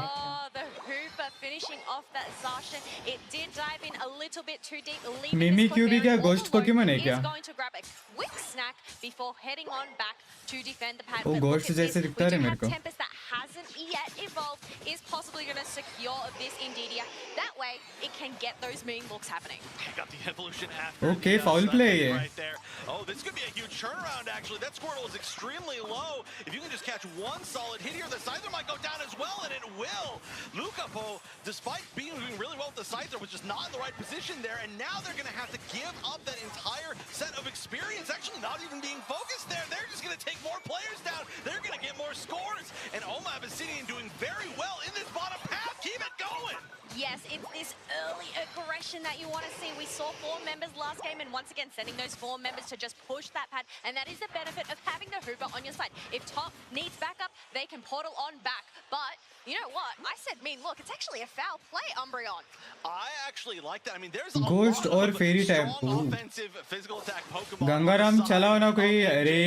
Finishing off that Zacian, it did dive in a little bit too deep. मिमी क्यों भी क्या घोस्ट पोकेमॉन है क्या? Going to grab a quick snack before heading on back to defend the pad. वो घोस्ट जैसे दिखता है मेरे को. Tempest that hasn't yet evolved is possibly going to secure this Indeedee. That way, it can get those mean looks happening. Got the evolution after. Okay, foul play right there. Oh, this could be a huge turnaround actually. That Squirtle is extremely low. If you can just catch one solid hit here, the Scyther might go down as well, and it will. Lucapo, despite being doing really well with the Scyther, was just not in the right position there, and now they're going to have to give up that entire set of experience, actually not even being focused there. They're just going to take more players down. They're going to get more scores, and Oma Abyssinian doing very well in this bottom path. Keep it going. Yes, it's this early aggression that you want to see. We saw 4 members last game, and once again, sending those 4 members to just push that pad, and that is the benefit of having the Hooper on your side. If top needs backup, they can portal on back, but you know what? I said, look, it's actually a foul play, Umbreon. I actually like that. I mean, there's Ghost or Fairy type. offensive physical attack Pokemon. Gangaram चलाओ ना कोई. अरे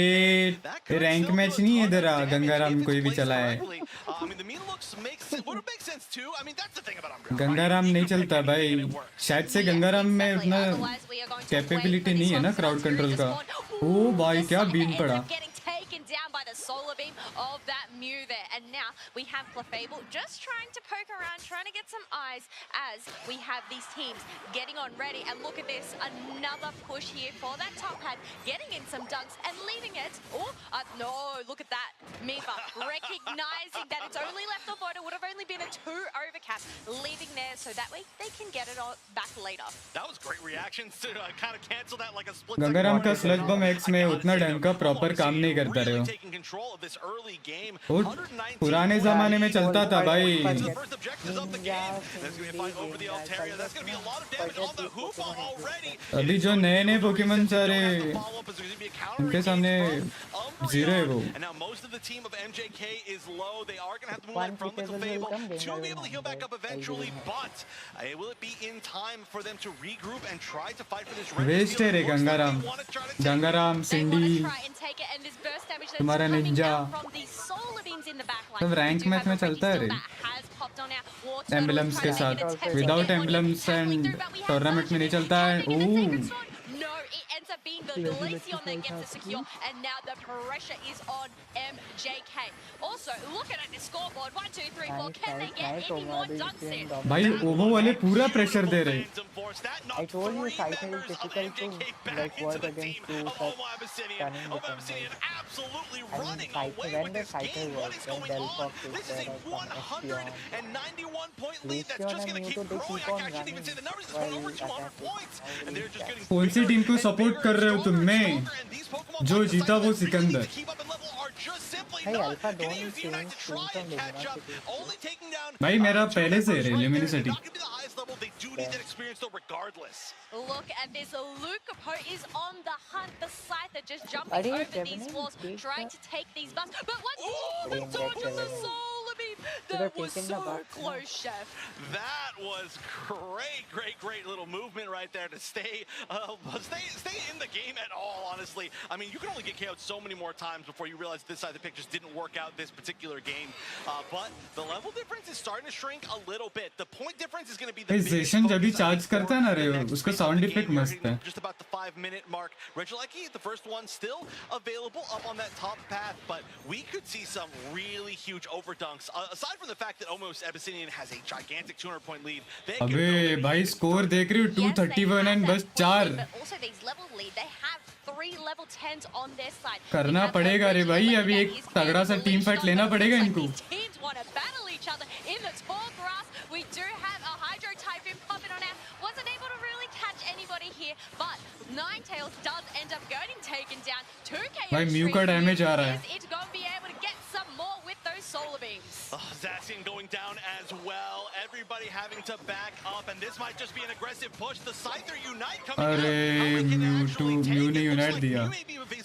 rank match नहीं है इधर. गंगाराम कोई भी चला है. I mean, the mean looks would make sense too. I mean, that's the thing about Umbreon. Gangaram नहीं चलता भाई. शायद से गंगाराम में उतना कैपेबिलिटी नहीं है ना क्राउड कंट्रोल का. ओ भाई क्या बीम पड़ा. Down by the solar beam of that Mew there, and now we have Clefable just trying to poke around, trying to get some eyes as we have these teams getting on ready. And look at this, another push here for that top pad, getting in some dunks and leaving it. Oh no, look at that. Mifa recognizing that it's only left on board. It would have only been a 2 overcap, leaving there so that way they can get it back later. That was great reactions to kind of cancel that like a split. Gangaram का sludge बम x में उतना ढंग का proper काम नहीं करता रहे हो. पुराने जमाने में चलता था भाई. अभी जो नए नए पोकेमॉन सारे उनके सामने जीरो है वो. And now most of the team of MJK is low. They are going to have to move that from the Clefable to be able to heal back up eventually, but will it be in time for them to regroup and try to fight for this red? Waste है रे गंगाराम. गंगाराम सिंडी तुम्हारा Ninja सब rank match में चलता है रे. Emblems के साथ. विदाउट एम्बलम्स एंड टूर्नामेंट में नहीं चलता है. up being the Glaceon that gets the secure, and now the pressure is on MJK. Also, looking at the scoreboard, 1, 2, 3, 4, can they get any more dunks in? भाई ओवो वाले पूरा pressure दे रहे. I told you Cypher is difficult to like work against two such stunning defenders. And Cypher, when the Cypher works, when Delphox is there or some Espeon, Glaceon and Mewtwo, they keep on running while attacking. कौन सी team को support कर रहे हो तुम? मैं जो जीता वो Sikandar. Hey, Alpha don't change team from Luminosity. भाई मेरा पहले से है Luminosity. Look at this, Lucapo is on the hunt. The Scyther just jumping over these walls, trying to take these buffs. But what's the dodge of the Solar Beam? That was so close, Chef. That was great little movement right there to stay in the game at all, honestly. I mean, you can only get KO'd so many more times before you realize this side of the pick just didn't work out this particular game. But the level difference is starting to shrink a little bit. The point difference is going to be the biggest Zation जब भी charge करता है ना रे उसका sound effect मस्त है. Just about the 5-minute mark. Regieleki, the first one, still available up on that top path, but we could see some really huge overdunks. Aside from the fact that almost Abyssinian has a gigantic 200-point lead, they अबे भाई score देख रही हो 231 and बस 4. But also these level lead, they have 3 level 10s on their side. करना पड़ेगा रे भाई, अभी एक तगड़ा सा टीम फाइट लेना पड़ेगा इनको. Teams want to battle each other in the tall grass. We do have a Hydro Typhoon popping on out. Wasn't able to really catch anybody here, but Ninetales does end up getting taken down. 2 भाई mu का damage आ रहा है. Is it going to be able to get some more with those solar beams? Zacian going down as well. Everybody having to back up, and this might just be an aggressive push. The Scyther Unite coming out. अरे mu ने unite दिया.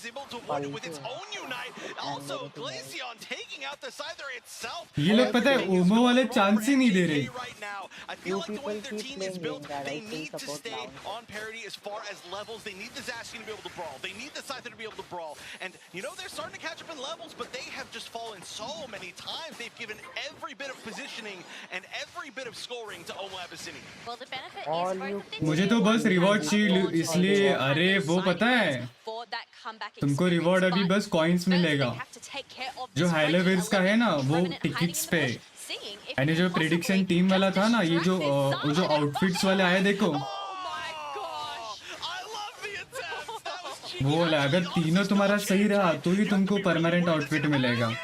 Able to avoid it with its own Unite. Also, Glaceon taking out the Scyther itself. ये लोग पता है ओमो वाले chance ही नहीं दे रहे. Right now, I feel like the way their team is built, they need to stay on parity as far as levels. They need the Zacian to be able to brawl. They need the Scyther to be able to brawl. And you know they're starting to catch up in levels, but they have just fallen so many times. They've given every bit of positioning and every bit of scoring to Omo Abyssinian. Well, the benefit is both of these मुझे तो बस reward shield इसलिए. अरे वो पता है तुमको reward अभी बस कॉइन्स मिलेगा. जो हाई लेवल्स का है ना वो टिकट्स पे. यानी जो प्रेडिक्शन टीम वाला था ना, ये जो आउटफिट्स वाले आए देखो वो वाला. अगर तीनों तुम्हारा सही रहा तो ही तुमको परमानेंट आउटफिट मिलेगा.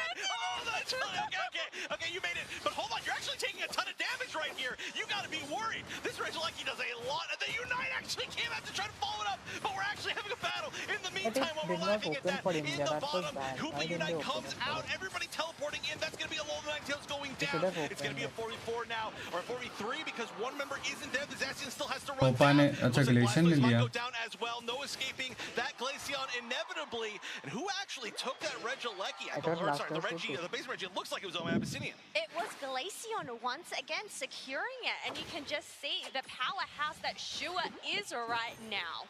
Meantime, while we're laughing at that, in the bottom, Hoopa Unite comes out, everybody teleporting in, that's going to be a low Ninetales going down. It's going to be a 4v4 now, or a 4v3, because one member isn't there, the Zacian still has to run down. अच्छा Glaceon ले लिया. Go down as well, no escaping that Glaceon inevitably, and who actually took that Regieleki? The base Regi, it looks like it was Omo Abyssinian. It was Glaceon once again securing it, and you can just see the powerhouse that Shua is right now.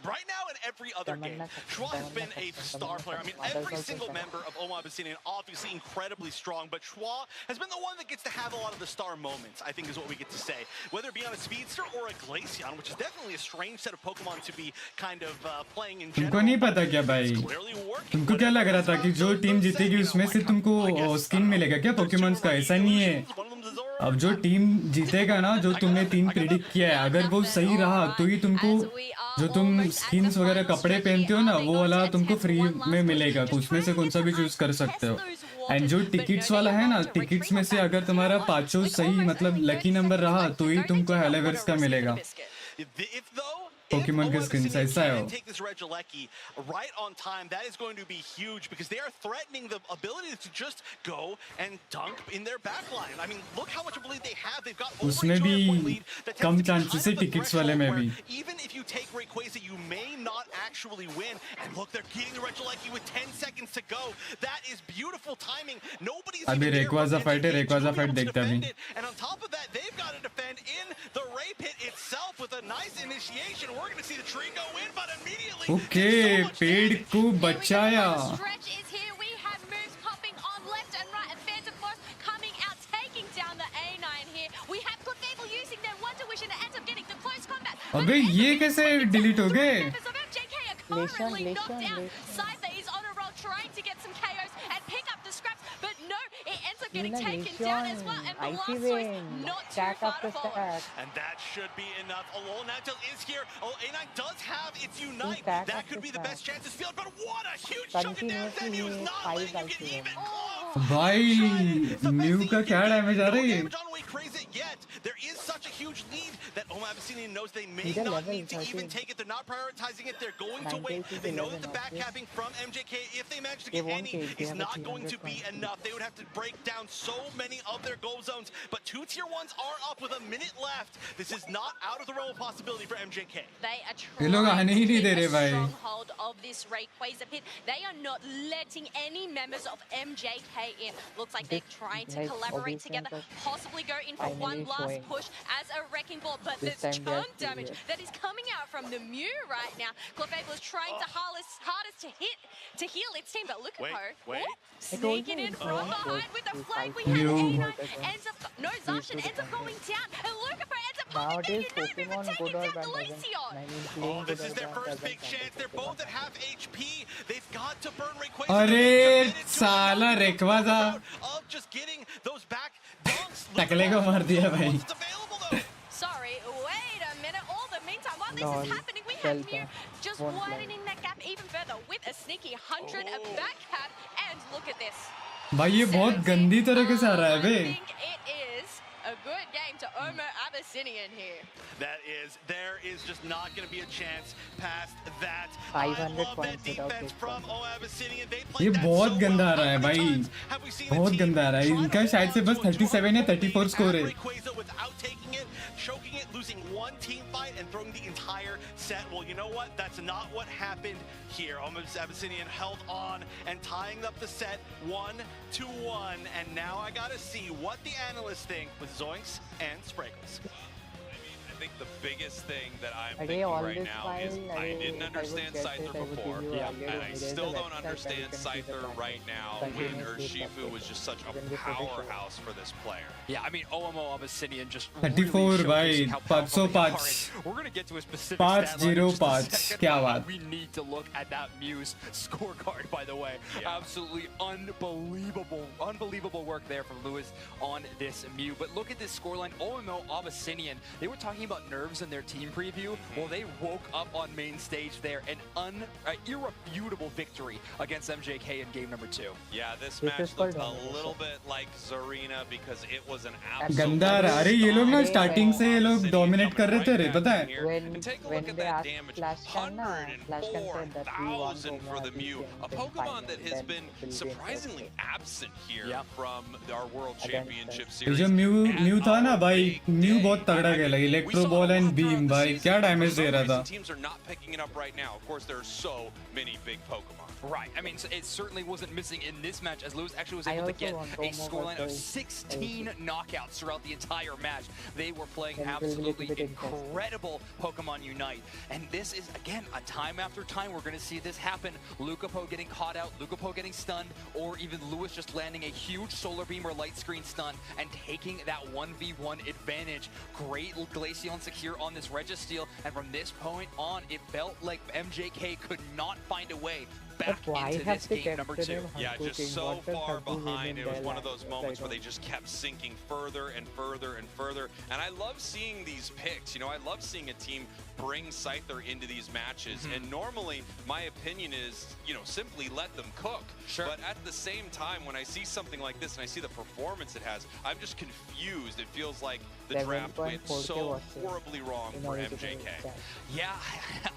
Right now in every other game, Schwa has been a star player. I mean, every single member of Omo Abyssinian obviously incredibly strong, but Schwa has been the one that gets to have a lot of the star moments, I think is what we get to say. Whether it be on a Speedster or a Glaceon, which is definitely a strange set of Pokemon to be kind of playing in general. तुमको नहीं पता क्या भाई? तुमको क्या लग रहा था कि जो टीम जीतेगी उसमें से तुमको स्किन मिलेगा क्या पोकेमॉन्स का? ऐसा नहीं है. अब जो टीम जीतेगा ना, जो तुमने 3 प्रेडिक्ट किया है, अगर वो सही रहा तो ही तुमको जो तुम स्किन्स वगैरह कपड़े पहनते हो ना वो वाला तुमको फ्री में मिलेगा. तो उसमें से कौन सा भी चूज कर सकते हो. एंड जो टिकट्स वाला है ना, टिकट्स में से अगर तुम्हारा 5 सही मतलब लकी नंबर रहा तो ही तुमको हेलेवर्स का मिलेगा. Pokemon के skins ऐसा है वो. Take this Regieleki right on time. That is going to be huge because they are threatening the ability to just go and dunk in their backline. I mean, look how much of a lead they have. They've got over 200-point lead. That come tends to be chances है tickets वाले में भी. Even if you take Rayquaza, you may not actually win. And look, they're getting the Regieleki with 10 seconds to go. That is beautiful timing. Nobody's अभी Rayquaza fight देखते अभी. And on top of that, they've got to defend in the Ray Pit itself with a nice initiation. We're going to see the tree go in, but immediately Okay, पेड़ को बचाया. Stretch is here. We have moves popping on left and right, and Phantom Force coming out, taking down the A9 here. We have Good Fable using their Wonder Wish, and it ends up getting the close combat. अबे ये कैसे delete हो गए? JK currently knocked out. Scyther is on a roll trying to get some KOs and pick up the scraps, but no, it ends up getting taken down as well. And Blastoise not too far to follow. And that should be enough. Alolan Ninetales is here. Oh, A9 does have its Unite. That could be the best chance to steal, but what a huge chunk of damage that he was not letting you get even close. भाई mu का क्या damage आ रही है? There is such a huge lead that Abyssinian knows they may not need to even take it. They're not prioritizing it. They're going to wait. They know that the backcapping from MJK, if they manage to get any, is not going to be enough. They would have to break down so many of their go zones. But 2 tier 1s are up with a minute left. This is not out of the realm of possibility for MJK. They are trying to keep a stronghold of this Rayquaza pit. They are not letting any members of MJK in. Looks like they're trying to collaborate together, possibly go in for one last push as a wrecking ball, but there's chunk damage that is coming out from the Mew right now. Clefable is trying to hardest to heal its team, but look at her. Sneaking in from behind with the flag. We have A9 ends up, no, Zacian ends up going down, and Lucapo ends up popping the Unite Move and taking down Glaceon. Oh, this is their first big chance. They're both at half HP. They've got to burn Rayquaza. अरे साला Rayquaza of just getting those back dunks. टकले को मार दिया भाई. Sorry, wait a minute. All the meantime, while this is happening, we have Mew just widening that gap even further with a sneaky 100 back cap. And look at this. भाई ये बहुत गंदी तरीके से आ रहा है बे. It is a good game to Omo Abyssinian here. There is just not going to be a chance past that. 500 points defense from Omo Abyssinian. ये बहुत गंदा आ रहा है भाई. बहुत गंदा आ रहा है. इनका शायद से बस 37 या 34 स्कोर है. Without taking it, choking it, losing one team fight, and throwing the entire set. Well, you know what? That's not what happened here. Omo Abyssinian held on and tying up the set 1-1. And now I gotta see what the analysts think with Zoinks and Sprinkles. I think the biggest thing that I'm thinking right now is I didn't understand Scyther before, and I still don't understand Scyther right now when Urshifu was just such a powerhouse for this player. Yeah, I mean, OMO Abyssinian just 34 भाई 505. We're going to get to a specific 505 क्या बात. We need to look at that Muse scorecard, by the way. Absolutely unbelievable work there from Lewis on this Mew. But look at this scoreline. OMO Abyssinian, they were talking about nerves in their team preview. Well, they woke up on main stage there. An irrefutable victory against MJK in game number 2. Yeah, this match looked a little bit like Zarina because it was an absolute. गंदा आ रहा है. अरे ये लोग ना starting से ये लोग डोमिनेट कर रहे थे रे पता है. When they asked Flashcan, 104,000 for the Mew, a Pokemon that has been surprisingly absent here from our World Championship ये Series. जो म्यू था ना भाई, म्यू बहुत तगड़ा खेला. इलेक्ट्रो बॉल एंड बीम भाई क्या डैमेज दे रहा था. Teams are not picking it up right now. Of course, there are so many big Pokemon. Right. I mean, it certainly wasn't missing in this match, as Lewis actually was able to get a scoreline of 16 knockouts throughout the entire match. They were playing absolutely incredible Pokemon Unite. And this is, again, a time after time we're going to see this happen. Lucapo getting caught out, Lucapo getting stunned, or even Lewis just landing a huge Solar Beam or Light Screen stun and taking that 1v1 advantage. Great Glaceon secure on this Registeel, and from this point on, it felt like MJK could not find a way back into this game number 2. Yeah, just so far behind. It was one of those moments where they just kept sinking further and further and further. And I love seeing these picks. You know, I love seeing a team bring Scyther into these matches. And normally, my opinion is, you know, simply let them cook. Sure. But at the same time, when I see something like this and I see the performance it has, I'm just confused. It feels like the draft went so horribly wrong for MJK. Yeah,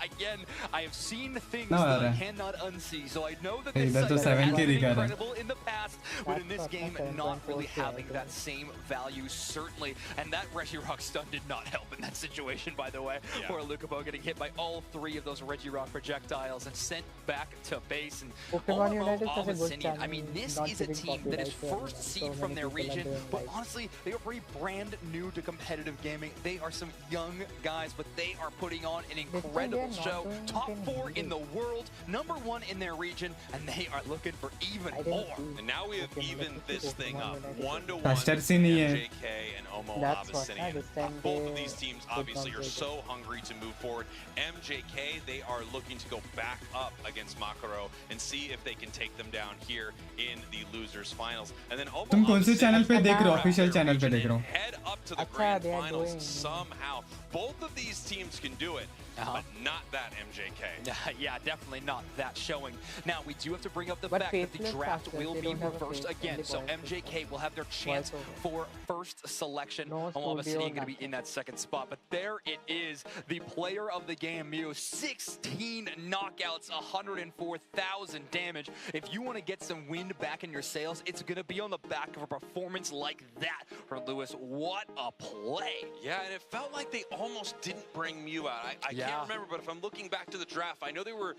again, I have seen things that I cannot unsee, so I know that this तो Scyther 7 has के been दिखा रहा है. incredible in the past, but in this game, not really having that same value, certainly. And that Regirock stun did not help in that situation, by the way. Poor Lucapo getting hit by all 3 of those Regirock projectiles and sent back to base. And Pokemon United has a good Abyssinian, chance. I mean, this is a team that is first seed from their region, but honestly, they are pretty brand new to competitive gaming. They are some young guys, but they are putting on an incredible show. Top 4 in the world, #1 in their region, and they are looking for even more. And now we have evened this thing up. 1-1. Kasters ही नहीं है. MJK and Omo Abyssinian. Both of these teams obviously are so hungry to move forward. MJK, they are looking to go back up against Makaro and see if they can take them down here in the losers finals. And then Omo तुम कौन से channel पे देख रहे हो? Abyssinian official channel पे देख रहा हूँ. head up to the grand finals somehow. Both of these teams can do it. But not that MJK. Yeah, definitely not that showing. Now, we do have to bring up the fact that the draft will be reversed again. So MJK will have their chance for first selection. Abyssinian going to be in that second spot. But there it is, the player of the game, Mew. 16 knockouts, 104,000 damage. If you want to get some wind back in your sails, it's going to be on the back of a performance like that for Lewis. What a play. Yeah, and it felt like they almost didn't bring Mew out. I can't remember, but if I'm looking back to the draft, I know they were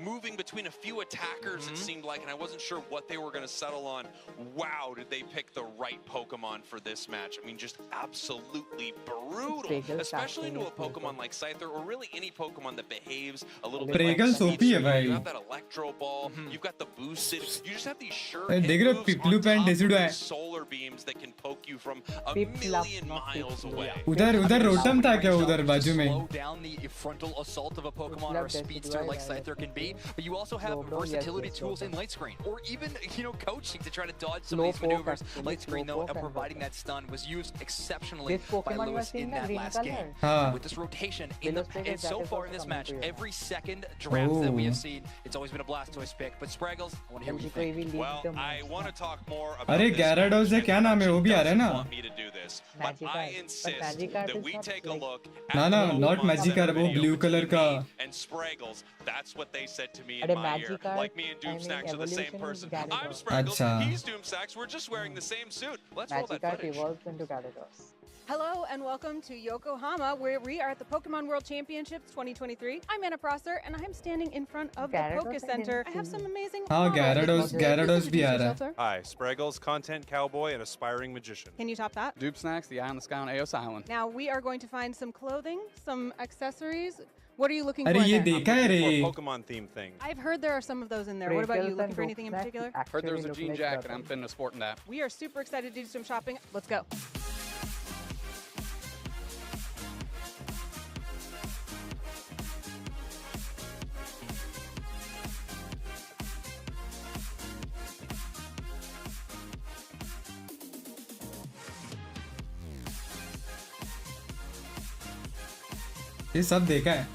moving between a few attackers, it seemed like, and I wasn't sure what they were going to settle on. Wow, did they pick the right Pokemon for this match? I mean, just absolutely brutal, especially into a Pokemon like Scyther, or really any Pokemon that behaves a little bit like Scyther. You have that Electro Ball, you've got the boosted, you just have these sure hit moves on top of these solar beams that can poke you from a million miles away. उधर रोटम था क्या उधर बाजू में? Slow down the frontal assault of a Pokemon or a speedster like Scyther can be, but you also have versatility tools in Light Screen, or even, coaching to try to dodge some of these maneuvers. Light Screen, though, and providing that stun was used exceptionally by Lewis in that last game. With this rotation, and so far in this match, every second draft that we have seen, it's always been a Blastoise pick. But Spraggles, I want to hear what you think. Well, I want to talk more about अरे Gyarados है क्या नाम है वो भी आ रहा है ना? want me to do this, but I insist that we take a look at ना not Magikarp, वो blue color का. and Spraggles. That's what they said to me in my ear. Like me and Doomstacks are the same person. I'm Spraggles, he's Doomstacks. We're just wearing the same suit. Let's roll that footage. evolves into Gyarados. Hello and welcome to Yokohama, where we are at the Pokemon World Championships 2023. I'm Anna Prosser, and I'm standing in front of the Poké Center. I have some amazing. हाँ Gyarados भी आ रहा है. Hi, Spraggles, content cowboy and aspiring magician. Can you top that? Doomsnacks, the eye on the sky on Eos Island. Now we are going to find some clothing, some accessories. What are you looking अरे for ये there? देखा है रे. Pokemon theme thing. I've heard there are some of those in there. What about you? Looking for anything in particular? Heard there was a jean jacket. I'm finna sporting that. We are super excited to do some shopping. Let's go. ये सब देखा है.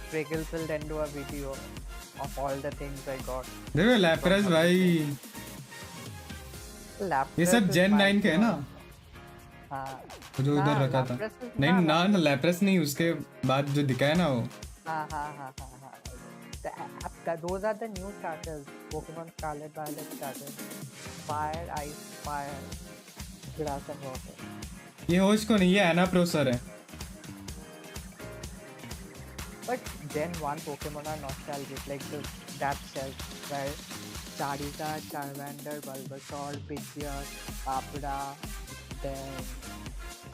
Spraggles will then do a video of all the things I got. देखो Lapras भाई. ये सब Gen 9 के है ना? जो उधर रखा था. नहीं ना Lapras नहीं, उसके बाद जो दिखाया ना वो. हाँ. Those are the new starters. Pokemon Scarlet, Violet starters. Fire, Ice, Fire, Grass and Water. ये होस्ट को नहीं, ये Anna Prosser है. But Gen 1 Pokemon are nostalgic, like that shelf where Charizard, Charmander, Bulbasaur, Pidgeot, Apra, then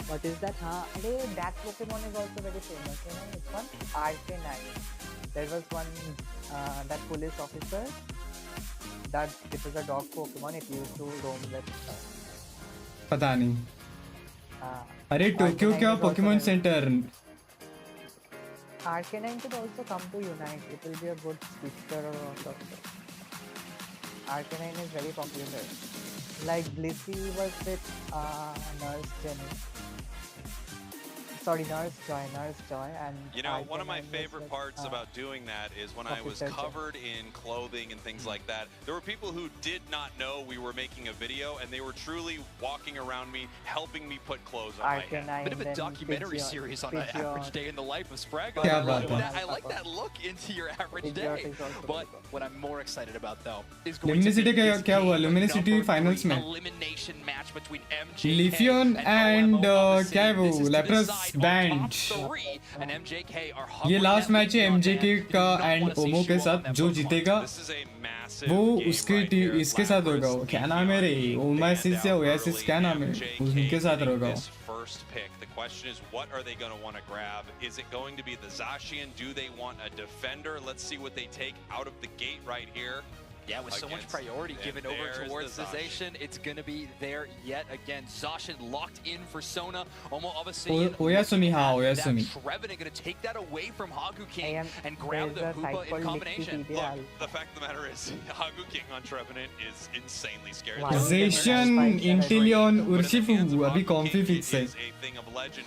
what is that? That Pokemon is also very famous. You know which one? Arcanine. There was one that police officer that it was a dog Pokemon. It used to roam with. पता नहीं. अरे Tokyo क्या Pokemon Center? Arcanine could also come to Unite. It will be a good speedster or something. Arcanine is very popular. Like Blissey was with Nurse Jenny. Sorry, Nurse Joy, and you know, one of my favorite parts about doing that is when I was covered in clothing and things like that. There were people who did not know we were making a video, and they were truly walking around me, helping me put clothes on my head. Bit of a documentary series on an average day in the life of Spraggles. I like that look into your average day. But what I'm more excited about, though, is going to be क्या हुआ? Luminosity finals में. Elimination match between MJK Leafeon and क्या है वो? Lapras band. ये last match है MJK का and ओमो के साथ. जो जीतेगा वो इसके साथ होगा. क्या नाम है रे? ओमासिस या ओयासिस क्या नाम है? उनके साथ होगा. first pick. The question is, what are they going to want to grab? Is it going to be the Zacian? Do they want a defender? Let's see what they take out of the gate right here. Yeah, with so much priority given over towards the Zacian, it's going to be there yet again. Zacian locked in for Sona. Almost obviously, Trevenant going to take that away from Hagu King and grab the Hoopa in combination. Look, the fact of the matter is, Hagu King on Trevenant is insanely scary. Zacian, Inteleon, Urshifu, abhi comfy fix hai. Is a thing of legend.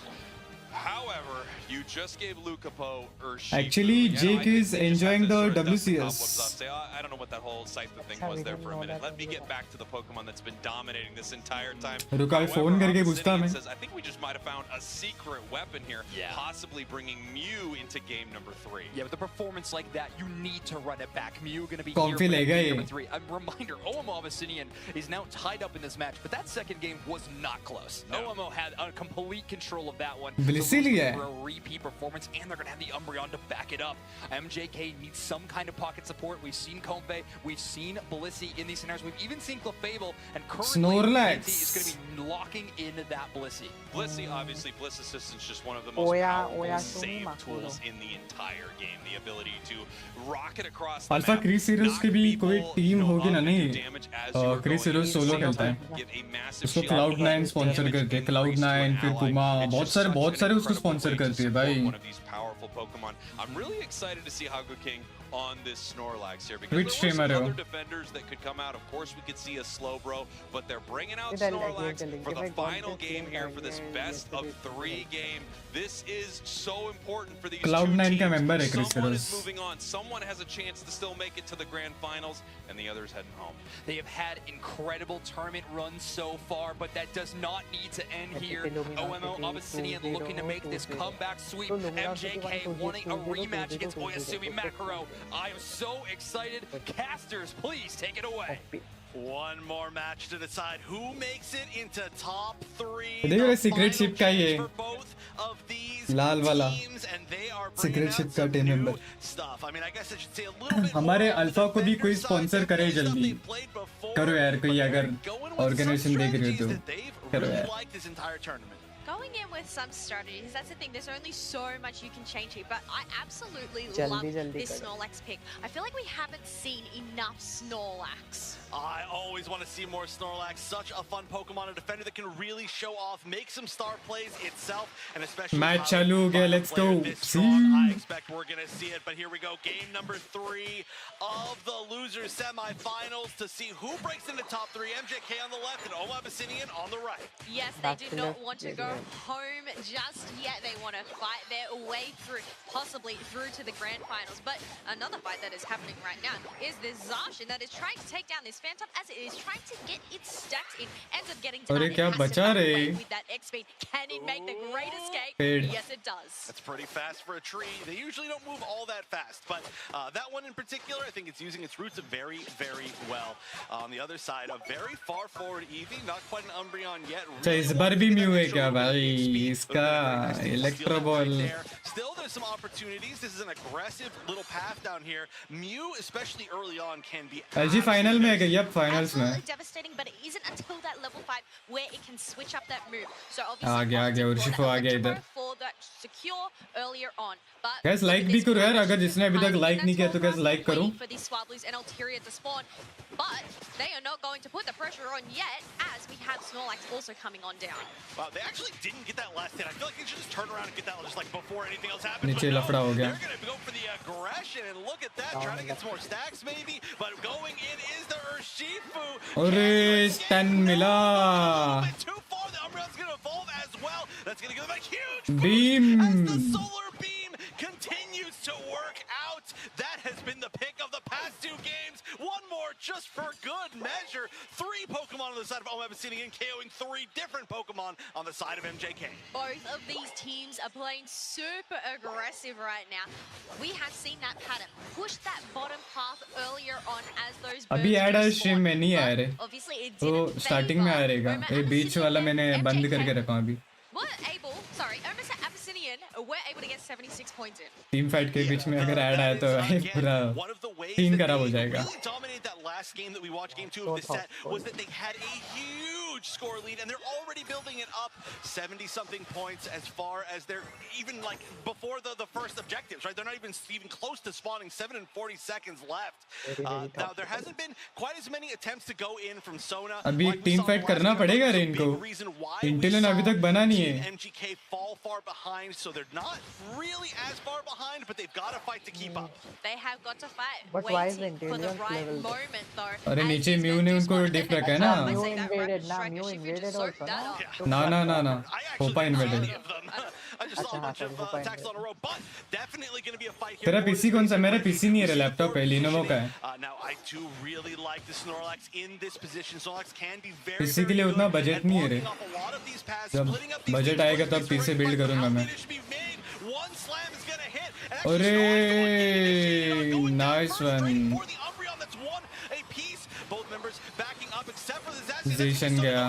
However, you just gave Lucapo Urshifu. Actually, Jake is enjoying the WCS. I don't know what that whole Cypher thing was there for a minute. Let me get back to the Pokemon that's been dominating this entire time. रुका phone करके पूछता मैं. I think we just might have found a secret weapon here, possibly bringing Mew into game number 3. Yeah, with a performance like that, you need to run it back. Mew going to be Comfy here for game ये. number 3. A reminder, OMO Abyssinian is now tied up in this match, but that second game was not close. No. OMO had a complete control of that one. For a repeat performance, and they're going to have the Umbreon to back it up. MJK needs some kind of pocket support. We've seen Comfey, we've seen Blissey in these scenarios, we've even seen Clefable, and currently Snorlax is going to be locking in that Blissey. Blissey, obviously, Bliss Assistant's just one of the most powerful save tools in the entire game. The ability to rocket across the Alpha map, Chris Heroes की भी कोई team होगी ना नहीं. Chris Heroes solo खेलता है. उसको Cloud9 sponsor करते हैं. Cloud9 फिर Kuma बहुत सारे उसको स्पॉन्सर करते हैं भाई. One of these powerful Pokemon. I'm really excited to see Hagu King on this Snorlax here because Which there were some streamer? other defenders that could come out. Of course, we could see a Slowbro, but they're bringing out Snorlax for the final game here for this best of 3 game. This is so important for these Cloud9 two का teams. member है Chris Someone Heroes. is moving on. Someone has a chance to still make it to the grand finals, and the other's heading home. They have had incredible tournament runs so far, but that does not need to end here. OMO Abyssinian looking to make this comeback sweep. MJK wanting a rematch against Oyasumi Makaro. I am so excited. Casters, please take it away. One more match to decide who makes it into top 3. देखो ये secret ship का ये लाल वाला secret ship का team member. हमारे alpha को भी कोई स्पॉन्सर करे जल्दी. करो यार कोई अगर ऑर्गेनाइजेशन देख रहे हो तो करो यार. Going in with some strategies, that's the thing, there's only so much you can change here, but I absolutely love this Snorlax pick. I feel like we haven't seen enough Snorlax. I always want to see more Snorlax. Such a fun Pokemon, a defender that can really show off, make some star plays itself, and especially Match चालू हो गया, let's go. I expect we're going to see it, but here we go. Game number 3 of the losers semifinals to see who breaks into top 3. MJK on the left and OMO Abyssinian on the right. Yes, they do not want to go home just yet. They want to fight their way through, possibly through to the grand finals. But another fight that is happening right now is this Zacian that is trying to take down this Phantom as it is trying to get its stacks in. Ends up getting done. क्या बचा रे? With that X speed, can it make the great escape? Paid. Yes, it does. That's pretty fast for a tree. They usually don't move all that fast, but that one in particular, I think it's using its roots very, very well. On the other side, a very far forward Eevee, not quite an Umbreon yet. अच्छा इस बार भी mu है क्या भाई? इसका electro ball. Still, there's some opportunities. This is an aggressive little path down here. Mew, especially early on, can be LG final में है क्या? यप फाइनल्स में. Devastating, but it isn't until that level 5 where it can switch up that move. So आ गया उर्शिफो आ गया इधर. for that secure earlier on. But gas like भी करो यार, अगर जिसने अभी तक लाइक नहीं किया तो गैस लाइक करो. for these Swablues and Altaria to spawn, but they are not going to put the pressure on yet, as we have Snorlax also coming on down. Wow, they actually didn't get that last hit. I feel like they should just turn around and get that just like before anything else happens. नीचे लफड़ा हो गया. They're going to go for the aggression, and look at that, trying to get some more stacks maybe, but going in is the Urshifu. अरे stun मिला. Too far, the Umbreon's going to evolve as well. That's going to give them a huge Beam. as the Solar Beam continues to work out. That has been the pick of the past 2 games. One more just for good measure. 3 Pokemon on the side of OMO Abyssinian, KOing 3 different Pokemon on the side of MJK. Both of these teams are playing super aggressive right now. We have seen that pattern. Push that bottom path earlier on as those अभी add है stream में नहीं आया रे. obviously it तो didn't starting में आ रहेगा. ये बीच वाला मैंने बंद करके रखा अभी. were able, sorry, OMO Abyssinian Abyssinian were able to get 76 points in. Team fight के बीच में अगर ऐड आया तो भाई पूरा सीन खराब हो जाएगा. Really dominated that last game that we watched, game 2 of this set, was that they had a huge score lead, and they're already building it up 70-something points as far as they're even like before the first objectives, right? They're not even close to spawning. 7 and 40 seconds left. Now there hasn't been quite as many attempts to go in from Sona. अभी team fight करना पड़ेगा रे इनको. इंटेलियन अभी तक बना नहीं है. MGK fall far behind, so they're not really as far behind, but they've got to fight to keep up. They have got to fight. But why is waiting for the right moment, though. अरे नीचे mu ने उनको डिफ रखा है ना. Mew invaded also ना होपा invaded. I just saw a bunch of attacks on a row, but definitely going to be a fight here. तेरा PC कौन सा? मेरा पीसी नहीं है, लैपटॉप है, लिनोवो का है. Now I do really like the Snorlax in this position. Snorlax can be very PC के लिए उतना बजट नहीं है रे. जब बजट आएगा तब पीसी बिल्ड करूंगा मैं. अरे नाइस वन. जेशन गया.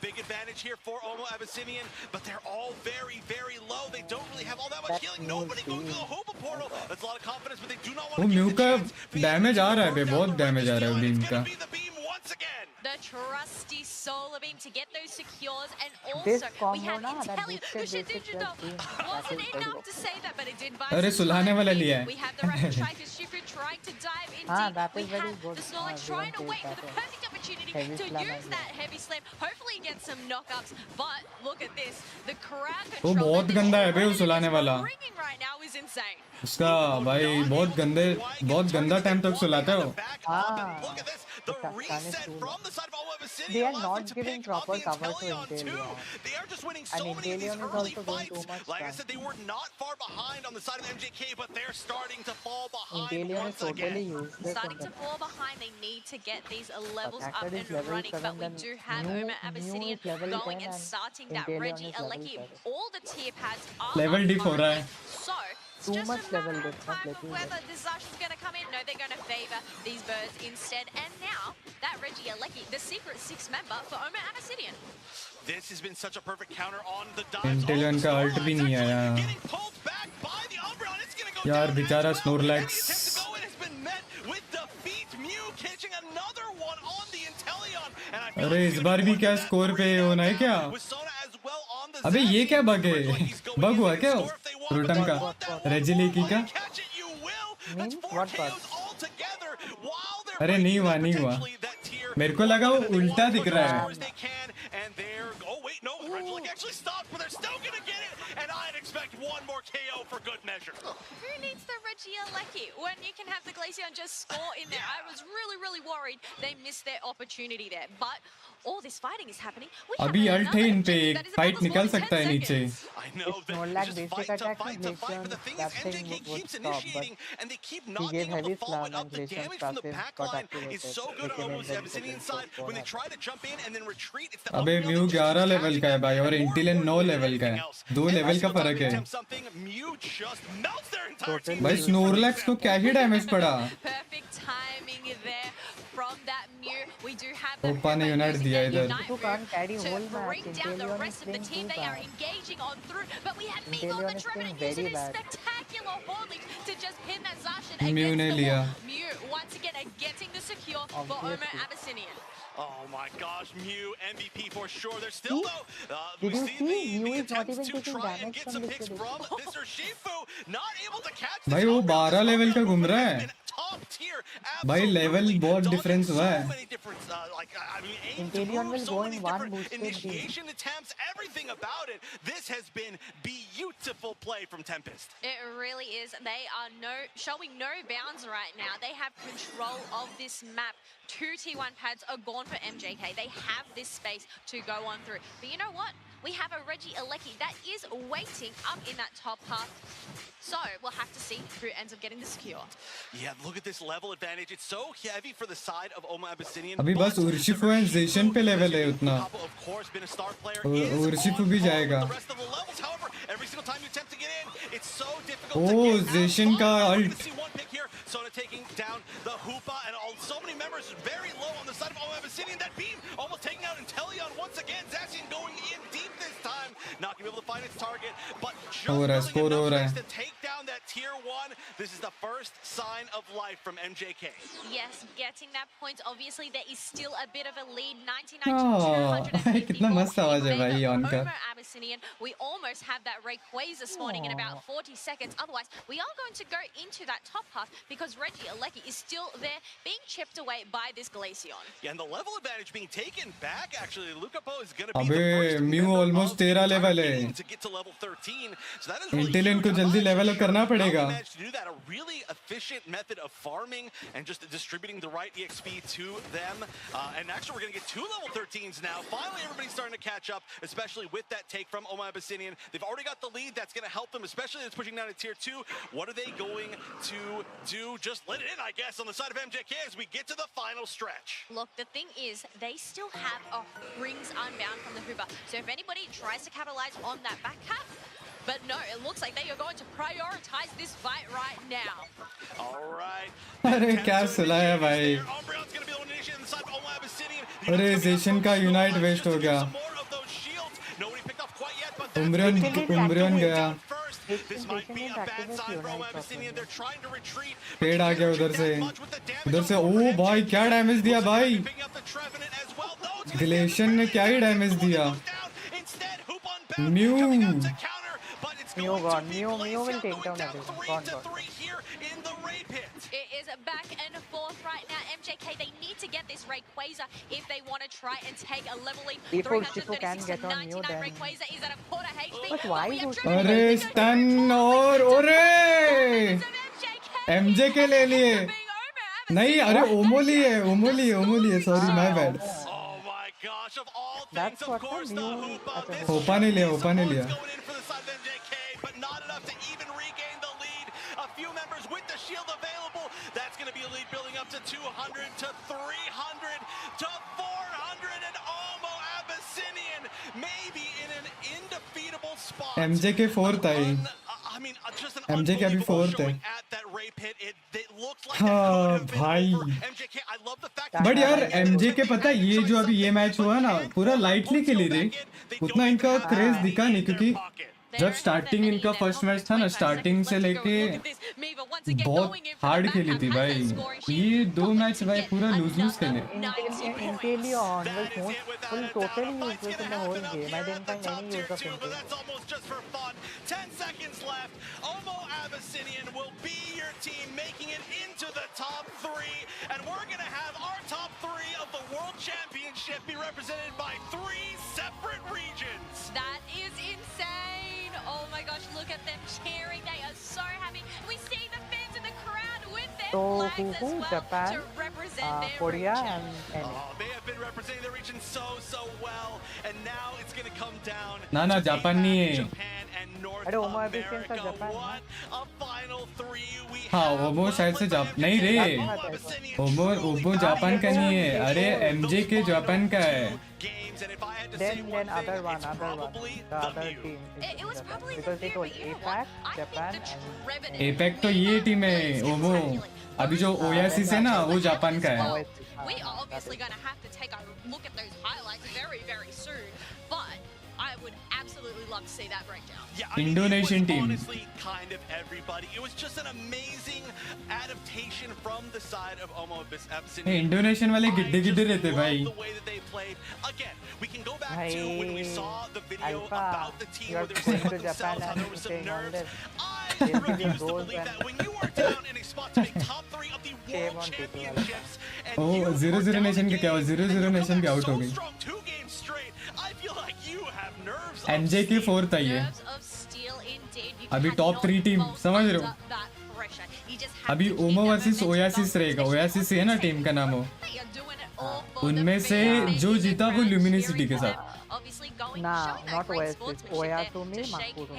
Big advantage here for Omo Abyssinian, but they're all very, very low. They don't really have all that much healing. Nobody going through the Hoopa portal. That's a lot of confidence, but they do not want वो to mu give the का chance. Damage आ रहा है बे, बहुत damage आ रहा है beam का. The trusty solar beam to get those secures, and This also combo we have na, that Intellion. boosted Lucian basic Digital plus wasn't beam, enough to say that, but it did buy अरे some सुलहाने time. वाला लिया है. We have the Rapid Striker Shifu trying to dive in deep. that We is very have good. the Snorlax trying to wait for the perfect opportunity Heavy to slam use that heavy slam. Hopefully get some knockups, but look at this. The crowd वो control बहुत गंदा है बे वो सुलाने वाला. bringing right now is insane. उसका भाई बहुत गंदा टाइम तक सुलाता है वो. The reset from the side of Omo Abyssinian. They are not giving proper cover to Intellion. They are just winning so many of these early fights. Like I said, they were not far behind on the side of MJK, but they're starting to fall behind Intellion is once totally again. useless. Starting to fall behind, they need to get these levels up Attacker is and level running, but 7, we then do have Mew- Oma Abyssinian Mew is level going 10 and and starting that Intellion Reggie is level Alecki. 7. All the tier pads are level up dip हो रहा है. so it's Too just much a level matter dip, of not time of letting whether the Zash is going to come in. No, they're going to favor these birds instead. And now that Reggie Alecki, the secret 6 member for Oma Abyssinian. This has been such a perfect counter on the dives. इंटेलियन का alt भी नहीं आया यार. बेचारा Snorlax. अरे इस बार भी क्या स्कोर पे होना है क्या? अबे ये क्या बग है? बग हुआ क्या रूटन का, रेजिलेकी का? अरे नहीं हुआ. मेरे को लगा वो उल्टा दिख रहा है. Actually stopped, but they're still gonna get it, and I'd expect one more KO for good measure. Who needs the Reggie Alecki when you can have the Glaceon just score in there? I was really worried they missed their opportunity there, but all this fighting is happening. We have अभी alt है इन पे, that is fight about to निकल spawn in सकता है 10 नीचे. I know that Snorlax just basic fight to attack fight and to fight, but the thing is that thing MJK would keeps stop, but initiating, and they keep he not gave being able heavy to follow slam it up. and The Glaceon's damage from the passive back got line is activated. so good They on came Omo's in Abyssinian side. When they try to jump in and then retreat, it's the अबे mu 11 level का है भाई और इंटेलियन 9 level का है. 2 level का फर्क है भाई. स्नोरलैक्स को क्या ही डैमेज पड़ा. Perfect timing there from that Mew. We do have the ओपा ने यूनाइट दिया इधर. You can't carry to whole match. bring down the Intellion is rest of the playing team. too They are bad. engaging on through, but we have Meagle Intellion the is Trevenant playing using very his bad. spectacular holding to just pin that Zacian Mew against ने the लिया. wall. Mew once again getting the secure for Oma Abyssinian. Oh my gosh, Mew MVP for sure. There's still though. We Did you see see? the Mew is not attempts even to taking try and damage get from some this picks prediction. from Mr. Shifu. Not able to catch भाई वो 12 level का घूम रहा है. top tier. भाई level बहुत difference हुआ है. Intellion will go in one boosted team. Initiation attempts, everything about it. This has been beautiful play from Tempest. It really is. They are showing no bounds right now. They have control of this map. 2 T1 pads are gone for MJK. They have this space to go on through. But you know what? We have a Reggie Alecki that is waiting up in that top half. So we'll have to see who ends up getting the secure. Yeah, look at this level advantage. It's so heavy for the side of Oma Abyssinian. अभी बस Urshifu and जेशन पे level है उतना. Of course, been a star player. Urshifu भी जाएगा. The rest of the levels, however, every single time you attempt to get in, it's so difficult. Oh, Zation का ult. Sona taking down the Hoopa, and so many members very low on the side of Omo Abyssinian. That beam almost taking out Inteleon once again. Zacian going in deep this time, not gonna be able to find its target, but just building enough space to take down that tier 1. This is the first sign of life from MJK. Yes, getting that point. Obviously, there is still a bit of a lead. 99 to 250. कितना मस्त आवाज है भाई on का. Abyssinian, we almost have that Rayquaza spawning in about 40 seconds. Otherwise, we are going to go into that top half because Reggie Alecki is still there, being chipped away by this Glaceon. Yeah, and the level advantage being taken back. Actually, Lucapo is going to be the first Mew almost 13 level है. To get to level 13. So that is really Inteleon को जल्दी level up करना पड़ेगा. To do that, a really efficient method of farming and just distributing the right EXP to them. And actually, we're going to get 2 level 13s now. Finally, everybody's starting to catch up, especially with that take from Omo Abyssinian. They've already got the lead. That's going to help them, especially as pushing down to tier 2. What are they going to do? Just let it in, I guess, on the side of MJK as we get to the final stretch. Look, the thing is, they still have rings unbound from the Hoopa. So if anybody tries to capitalize on that back cap, but no, it looks like they are going to prioritize this fight right now. All right. अरे क्या सुलाया भाई. अरे Zacian का unite waste हो गया. Umbrian गया. पेड़ आ गया उधर से. ओ भाई क्या डैमेज दिया भाई. ग्लेशियन ने क्या ही डैमेज दिया. Mew will take down everyone. Gone. It is back and forth right now. MJK, they need to get this Rayquaza if they want to try and take a level lead. If you can get on Mew, then... Rayquaza is at a quarter HP. But why would you... अरे stun और अरे MJK ले लिए. नहीं अरे ओमो लिए. Sorry, my bad. Oh my gosh, of all things, That's of what course, the Hoopa. ओपा ने लिया. But not enough to even regain the lead. A few members with the shield available. That's going to be a lead building up to 200 to 300 to 400. And Omo Abyssinian maybe in an indefeatable spot. MJK 4th I. I mean, just an MJK अभी 4th है. at that Ray pit. It looks like हाँ भाई. MJK, I love the fact but यार MJK पता है ये जो अभी ये मैच हुआ ना पूरा लाइटली खेली थी. उतना इनका क्रेज दिखा नहीं क्योंकि जब स्टार्टिंग इनका फर्स्ट मैच था ना स्टार्टिंग से लेके बहुत हार्ड खेली थी भाई. ये 2 मैच भाई पूरा लूज खेले. Inteleon was totally useless in the whole game. I didn't find any use of Inteleon. That's almost just for fun. 10 seconds left. Omo Abyssinian will be your team, making it into the top 3. And we're going to have our top 3 of the World Championship be represented by 3 separate regions. That is insane. Oh my gosh, look at them cheering. They are so happy. We see the fans in the crowd with their flags as well Japan, to represent their Korea region. and They have been representing their region so well. And now it's going to come down ना Japan नहीं है. Japan and North अरे ओमो एबिसियन का America. Japan. What a final 3 we हाँ have. ओमो शायद से नहीं रे. ओमो जापान का नहीं है. अरे MJK जापान का है. Then other one, the other team. It was probably because they told APAC, Japan, and APAC तो ये टीम है ओमो. अभी जो OSS है ना वो जापान का है. We are obviously going to have to take a look at those highlights very, very soon. But I would absolutely love to see that breakdown. Yeah, I mean, Indonesian it was team. honestly kind of everybody. It was just an amazing adaptation from the side of Omo Abyssinian. Indonesian वाले गिड्डे रहते भाई. The way that they played. Again, we can go back to when we saw the video about the team where they were saying about themselves, how there was some nerves. I refuse to believe that when you are down in a spot to make top 3 of the World Championships and Oh, 0-0 nation के क्या हुआ? 0-0 nation भी out हो गई. 2 games straight, I feel like you have nerves. MJK 4th आई है. अभी top 3 team समझ रहे हो. अभी ओमो वर्सेस ओयासिस रहेगा. ओयासिस है ना टीम का नाम हो. उनमें से जो जीता वो ल्यूमिनिसिटी के साथ. Nah, not Oasis. Oyasumi, Makuru.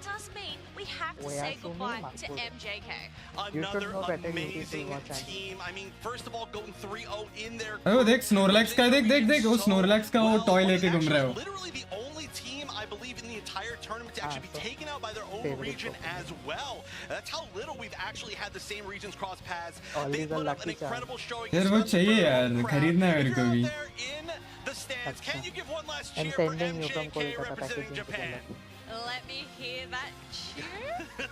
does mean we have to say goodbye to MJK. Another amazing team. I mean, first of all, going 3-0 in their अरे वो देख स्नोरलैक्स का देख वो स्नोरलैक्स का वो टॉय लेके घूम रहा है वो literally the only team I believe in the entire tournament to actually be taken out by their own region as well. That's how little we've actually had the same regions cross paths. They put up an incredible showing. यार वो चाहिए यार खरीदना है मेरे को भी in the stands. Can you give one last cheer for MJK representing Japan? Let me hear that cheer.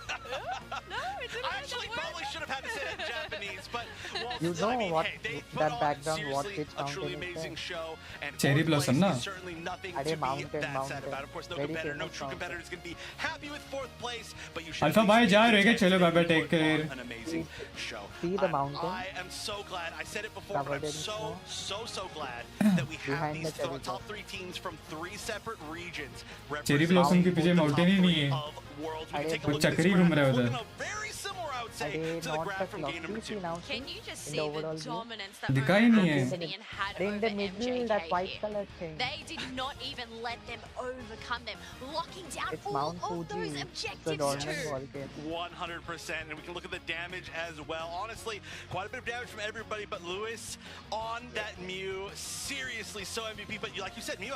No, it didn't. I actually probably should have had to say it in Japanese, but well, You know I mean, what hey, they put that on background what seriously pitch a truly mountain is amazing show, and Cherry fourth blossom place na? is certainly nothing Are to be mountain, that sad mountain. about. Of course, no Very competitor, no famous true mountain. competitor is going to be happy with fourth place, but you should alpha भाई जा रहे हैं चलो बाबा take care an amazing show. See the mountain? I am so glad. I said it before, but I'm so glad that we have Behind these the cherry top 3 teams from 3 separate regions cherry blossom के पीछे mountain ही नहीं है worlds. We can take a वो look at this चक्री घूम graph. रहा है It's उधर looking very similar, I would say, to the graph from game number 2. Can you just see the dominance that दिखा ही नहीं है Obsidian had In over the middle, that MJK white here? color thing. They did not even let them overcome them, locking down It's all Mount of those Fuji. It's a objectives dormant too. volcano. 100%, and we can look at the damage as well. Honestly, quite a bit of damage from everybody but Lewis on that Mew. Seriously, so MVP. But like you said, Mew,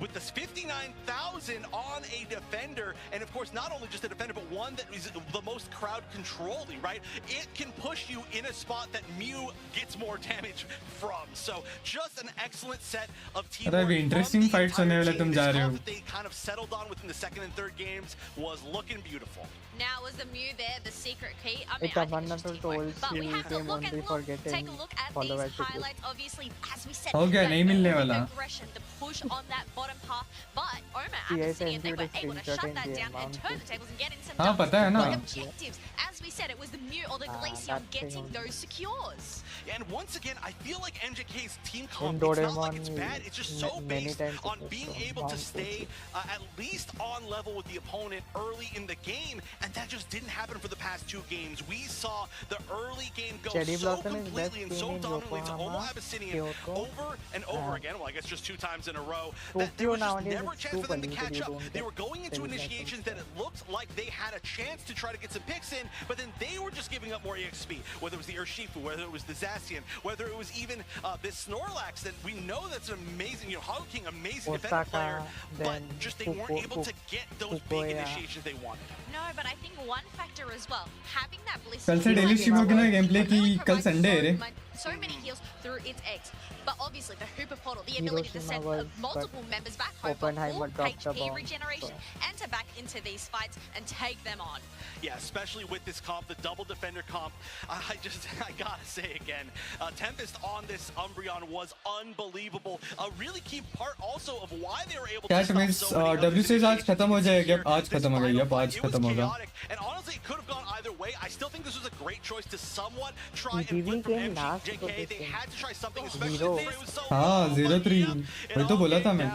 with this 59,000 on a defender, and of course, not only just a defender, but one that is the most crowd controlling, right? It can push you in a spot that Mew gets more damage from. So just an excellent set of teamwork. अरे अभी interesting fights होने वाले तुम जा रहे हो That they kind of settled on within the second and third games was looking beautiful. Now was the Mew there, the secret key? I mean, It's I a think it's just wonderful teamwork. tool. But we She have to came look only at for take getting a look at follower these tickets. highlights. Obviously, as we said, हो गया that नहीं मिलने early वाला aggression, the push on that bottom path. But Oma and Yes, Obsidian, they and were you able to screenshot shut in that the down and amount turn of- the tables and get in some हाँ double पता है ना objectives. As we said, it was the Mew or the Glaceon that getting thing. those secures. And once again, I feel like MJK's team In comp, it's not like Doraemon, it's bad, it's just so many based times on it was being so able to Mount stay Fuji. at least on level with the opponent early in the game, and that just didn't happen for the past 2 games. We saw the early game go Cherry so Blossom is completely and best so team in dominantly to Yokohama, Omo Abyssinian Kyoto, over and over again, well I guess just 2 times in a row, that there Tokyo was just nowadays never a is chance too for them to polluted, catch you up. don't They get were going into celebrations. initiations that it looked like they had a chance to try to get some picks in, but then they were just giving up more EXP, whether it was the Urshifu, whether it was the Zacian, whether it was even this Snorlax that we know that's an amazing, Hollow King, amazing defensive player, but just they weren't able to get those big initiations they wanted. No, but I think one factor as well, having that bliss. कल से daily stream होगी ना game play की कल Sunday है रे So many heals through its eggs. But obviously the Hooper Portal, the ability to send multiple members back home for full HP regeneration, enter back into these fights and take them on. Yeah, especially with this comp, the double defender comp. I gotta say again, Tempest on this Umbreon was unbelievable. A really key part also of why they were able to Chat stop means so many other WCS आज situations खत्म हो जाएगा here. आज खत्म हो गया आज It was खत्म होगा chaotic, and honestly, it could have gone either way. I still think this was a great choice to somewhat try and flip from MJK. They had to try something, especially since it was so हाँ 0-3 वही तो बोला था मैं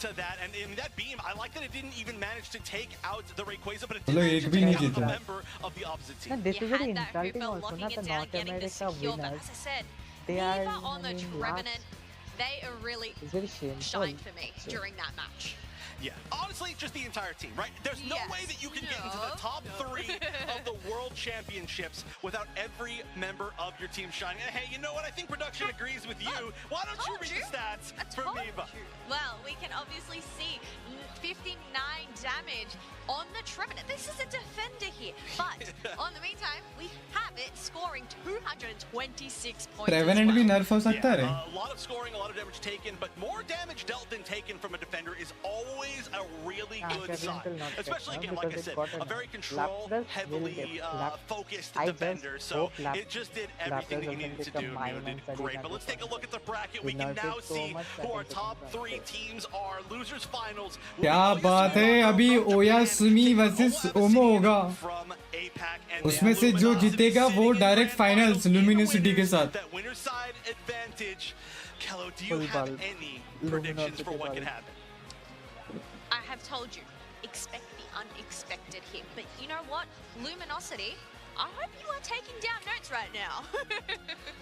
to that, and in that beam, I like that it didn't even manage to take out the Rayquaza, but it चलो did एक manage भी to नहीं take out जीता a member of the opposite team. And this You is had very that insulting Hooper also, locking not it the down, North getting the America secure, but winners. as I said, They are, Viva on the I mean, Trevenant, they are really It's very shameful. shined for me during that match. Yeah, honestly, just the entire team, right? There's no way that you can get into the top 3 of the World Championships without every member of your team shining. And hey, you know what? I think production agrees with you. Why don't you read the stats for Miva? Well, we can obviously see 59 damage on the Trevenant. This is a defender here, but on the meantime, we have it scoring 226 points. Trevenant भी nerf हो सकता है रे A lot of scoring, a lot of damage taken, but more damage dealt than taken from a defender is always a really good sign. Especially again, like I said, a very control, heavily focused defender. So it just did everything that you needed to do. It did great. But let's take a look at the bracket. We can now see who our top 3 teams are. Losers finals. क्या बात है अभी ओया Sumi versus ओमो होगा उसमें से जो जीतेगा वो डायरेक्ट फाइनल्स लुमिनोसिटी के साथ That winner side advantage. Kello, do you have any predictions for what can happen? I have told you, expect the unexpected here. But you know what? Luminosity, I hope you are taking down notes right now.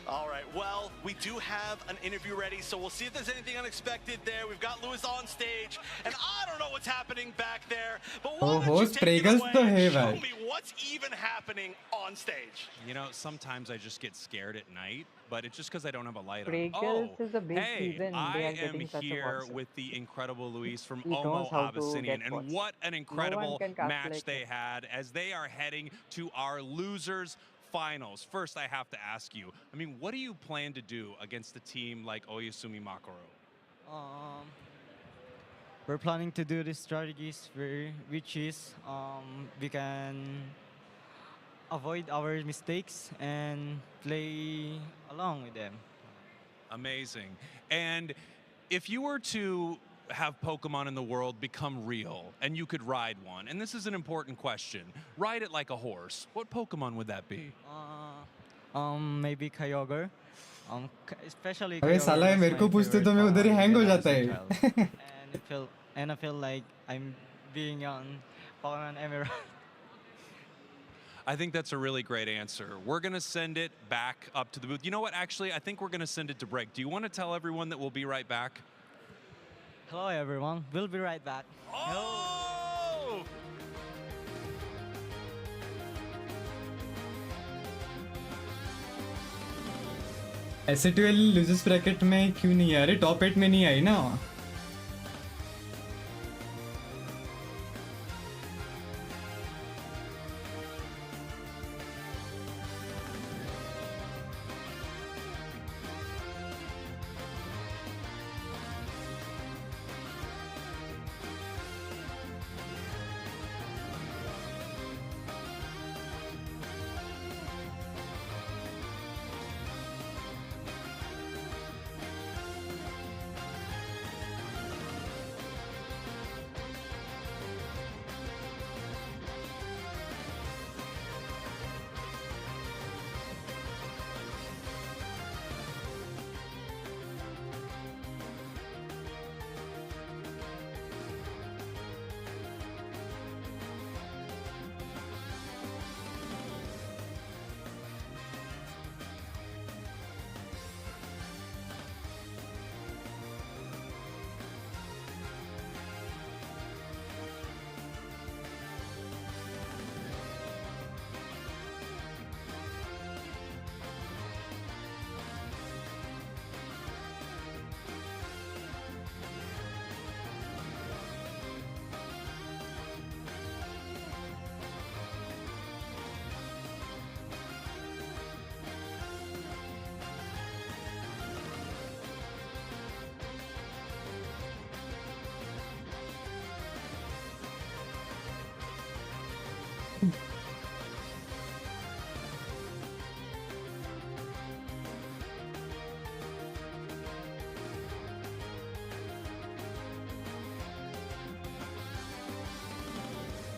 All right, well, we do have an interview ready, so we'll see if there's anything unexpected there. We've got Lewis on stage, and I don't know what's happening back there, but why don't you take it away and show me what's even happening on stage? You know, sometimes I just get scared at night, but it's just because I don't have a light on. Pregels is a big Hey, reason they I are am getting such a here monster. with the incredible Luis from He knows Omo how to Abyssinian, get and points. what an incredible can cast match like they him. had as they are heading to our losers finals. First, I have to ask you, I mean, what do you plan to do against a team like Oyasumi Makoro? We're planning to do these strategies which is we can avoid our mistakes and play along with them. Amazing. And if you were to have Pokemon in the world become real and you could ride one, and this is an important question, ride it like a horse, what Pokemon would that be? Maybe Kyogre. Especially अबे Kyogre साला ये was मेरे my को पूछते favorite तो मैं उधर ही Pokemon hang हो when I was जाता a है child. and I feel like I'm being on Pokemon Emerald. I think that's a really great answer. We're going to send it back up to the booth. You know what? Actually, I think we're going to send it to break. Do you want to tell everyone that we'll be right back? Hello everyone, we'll be right back. Oh! एसएटीएल losers bracket में क्यों नहीं आ रही? Top 8 में नहीं आई ना.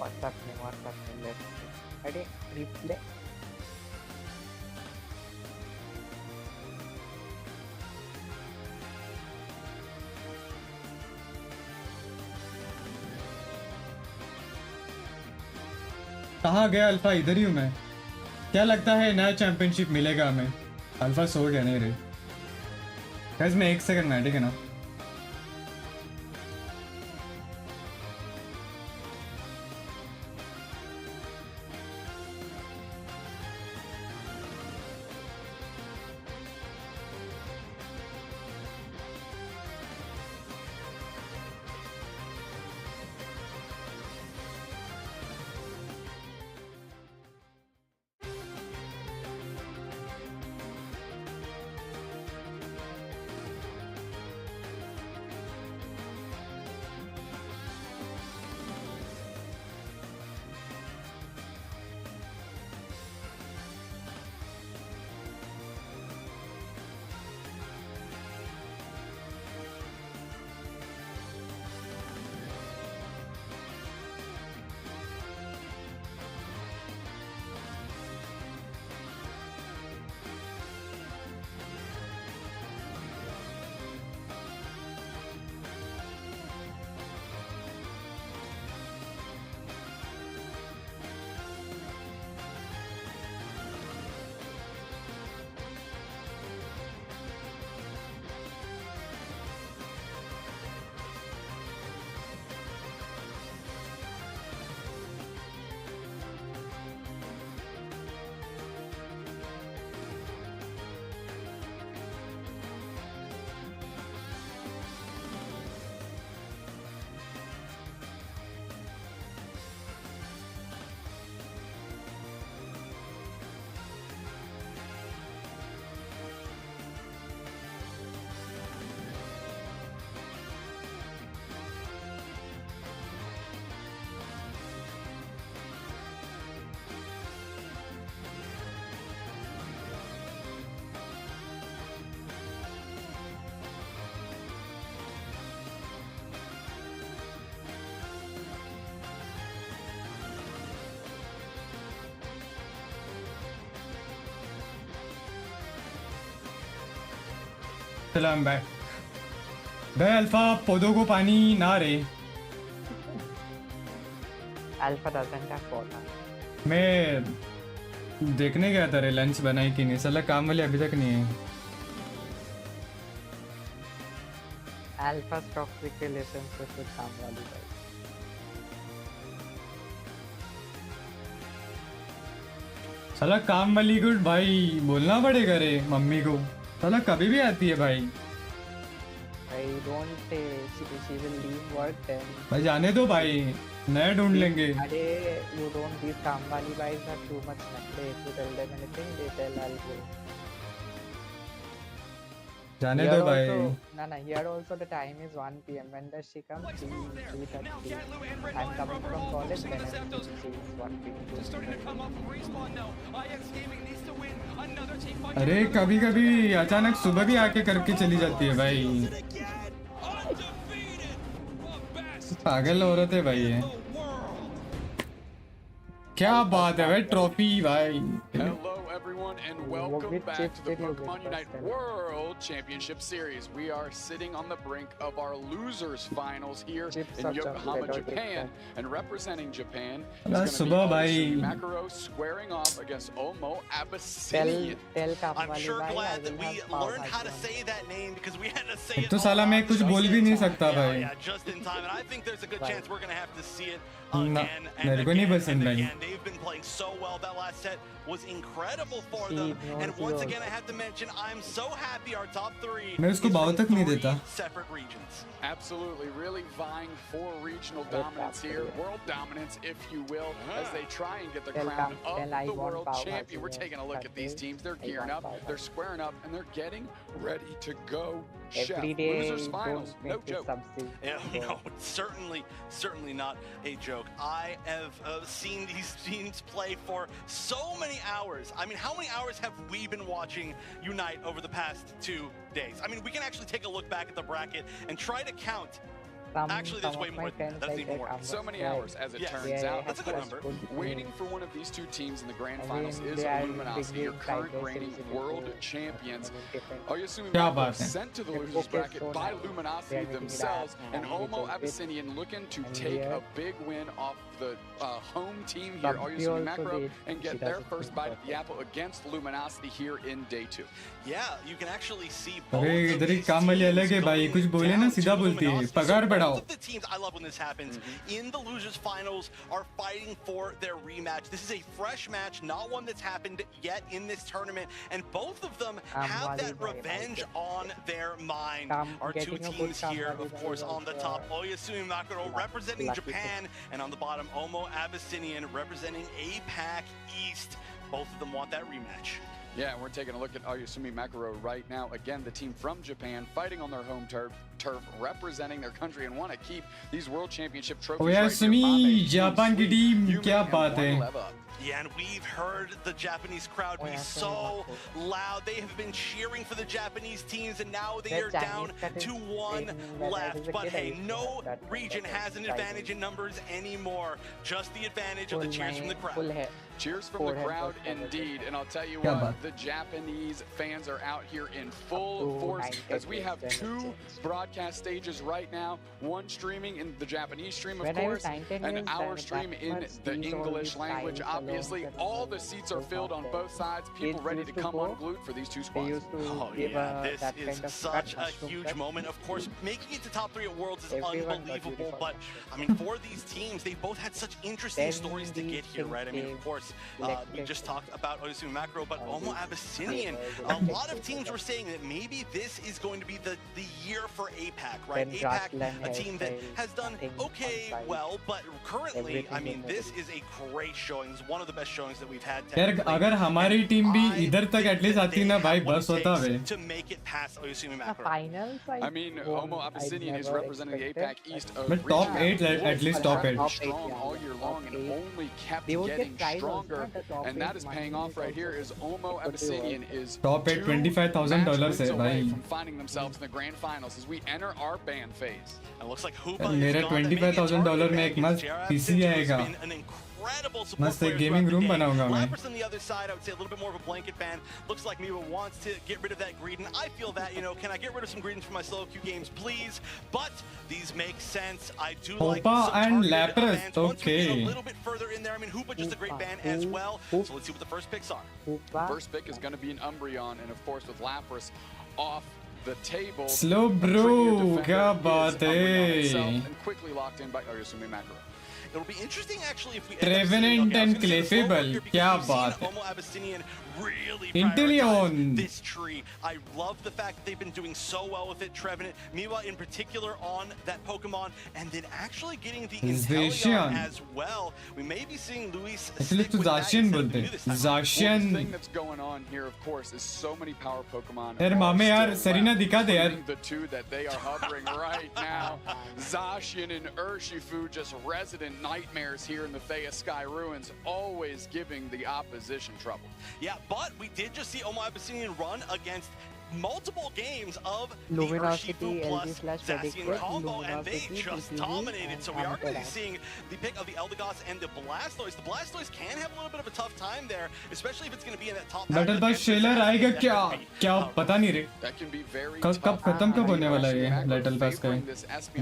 What's happening? Let's see. Ready? Replay. कहाँ गया alpha? इधर ही हूँ मैं. क्या लगता है नया चैंपियनशिप मिलेगा हमें? अल्फा सो गया नहीं रे. गाइस मैं 1 सेकंड में, ठीक है ना? चलो हम बैक बे अल्फा पौधों को पानी ना रे Alpha doesn't have water. मैं देखने गया था रे लंच बनाई कि नहीं साला काम वाली अभी तक नहीं है Alpha's toxic relationship with Samwali guys. साला काम वाली को भाई बोलना पड़ेगा रे मम्मी को साला कभी भी आती है भाई I don't say she will leave work then. भाई जाने दो भाई नया ढूंढ लेंगे अरे you don't these Samwali guys are too much nakde. If you tell them anything they tell I'll go. जाने दो भाई No, here also the time is 1 PM. When does she come? 3:30. I'm coming from college then she is 1 PM. अरे कभी कभी अचानक सुबह भी आके करके चली जाती है भाई पागल औरत है भाई ये क्या बात है भाई ट्रॉफी भाई Hello everyone and welcome back to the Pokemon Unite World Championship Series. We are sitting on the brink of our losers finals here in Yokohama, Japan, and representing Japan is going to be Otsumi Makaro squaring off against Omo Abyssinian. I'm sure glad that we learned how to say that name because we had to say it तो साला मैं कुछ बोल भी नहीं सकता भाई yeah, just in time, and I think there's a good chance we're going to have to see it again and मेरे को नहीं पसंद भाई they've been playing so well. That last set was incredible for them, and once again I have to mention I'm so happy our top 3 मैं उसको भाव तक नहीं देता separate regions. Absolutely, really vying for regional dominance here, world dominance if you will, as they try and get the crown of the world champion. We're taking a look at these teams. They're gearing up, they're squaring up, and they're getting ready to go. Chef, losers finals, no joke. Yeah, no, certainly not a joke. I have seen these teams play for so many hours. I mean, how many hours have we been watching Unite over the past 2 days? I mean, we can actually take a look back at the bracket and try to count. Actually, there's way more than that. That's even more. So many hours, as it turns out. That's a good number. Waiting for one of these two teams in the grand finals is Luminosity, your current reigning world champions. Oyasumi Makaro sent to the losers bracket by Luminosity themselves, and Omo Abyssinian looking to take a big win off the home team here, Oyasumi Makaro, and get their first bite at the apple against Luminosity here in day 2. Yeah, you can actually see both अरे of इधर ही these काम वाली अलग है भाई कुछ बोले ना सीधा बोलती है पगार बढ़ाओ Both of the teams, I love when this happens, in the losers finals are fighting for their rematch. This is a fresh match, not one that's happened yet in this tournament, and both of them have that revenge on their mind. Our two teams here, of course, on the top, Oyasumi Makaro representing Japan, and on the bottom, Omo Abyssinian representing APAC East. Both of them want that rematch. Yeah, and we're taking a look at Oyasumi Makaro right now. Again, the team from Japan fighting on their home turf, representing their country, and want to keep these World Championship trophies Oyasumi Japan की team क्या बात है Yeah, and we've heard the Japanese crowd be so loud. They have been cheering for the Japanese teams, and now they are down to 1 left. But hey, no region has an advantage in numbers anymore. Just the advantage of the cheers from the crowd. Cheers from the crowd indeed, and I'll tell you what, the Japanese fans are out here in full force as we have 2 broadcast stages right now, one streaming in the Japanese stream, of course, and our stream in the English language. Obviously, all the seats are filled on both sides, people ready to come unglued for these 2 squads. Oh yeah, this is such a huge moment. Of course, making it to top 3 at Worlds is unbelievable, but I mean, for these teams, they both had such interesting stories to get here, right? I mean, of course, we just talked about Oyasumi Makaro, but Omo Abyssinian. A lot of teams were saying that maybe this is going to be the year for APAC, right? APAC, a team that has done okay well, but currently, I mean, this is a great showing. This is one of the best showings that we've had. यार अगर हमारी team भी इधर तक at least आती ना भाई बस होता है to make it past Oyasumi Makaro. I mean, Omo Abyssinian is representing the APAC East. But top 8 at least top 8. Strong all year long and only kept getting stronger, and that is paying off right here. Is Omo Abyssinian is top 8 $25,000 है भाई. From finding themselves in the grand finals as we enter our ban phase. It looks like Hoopa मेरे $25,000 में एक मस्त PC आएगा. incredible support मस्त एक players gaming throughout room the day. बनाऊंगा मैं. Lapras on the other side, I would say a little bit more of a blanket fan. Looks like Miwa wants to get rid of that greed, and I feel that, you know, can I get rid of some greediness for my solo queue games, please? But these make sense. I do like Hoopa some and targeted Lapras, bans. Once we get a okay. little bit further in there, I mean, Hoopa just a great ban as well. So let's see what the first picks are. First pick is going to be an Umbreon, and of course with Lapras off the table. Slow bro, क्या बात है? है? And quickly locked in by Oyasumi Macro. It'll be interesting actually if we Trevenant and Clefable, क्या बात है? Omo Abyssinian really Inteleon. prioritize this tree. I love the fact that they've been doing so well with it. Trevenant, Miwa in particular on that Pokemon, and then actually getting the Inteleon as well. We may be seeing Luis Actually तो Zacian बोलते हैं. Well, Zacian. the thing that's going on here, of course, is so many power Pokemon. यार मामे यार Serena दिखा दे यार. The two that they are hovering right now. Zacian and Urshifu, just resident nightmares here in the Thea Sky Ruins, always giving the opposition trouble. Yeah, but we did just see Omo Abyssinian run against multiple games of the Luminosity, Urshifu plus Zacian predicted, combo, and they Luminosity, just PPV, dominated. and So we are going to be Amaterasu. seeing the pick of the Eldegoss and the Blastoise. The Blastoise can have a little bit of a tough time there, especially if it's going to be in that top half. Battle pass Shelar आएगा क्या? क्या पता नहीं रे. That can be very कब खत्म कब होने वाला है ये बैटल पास का?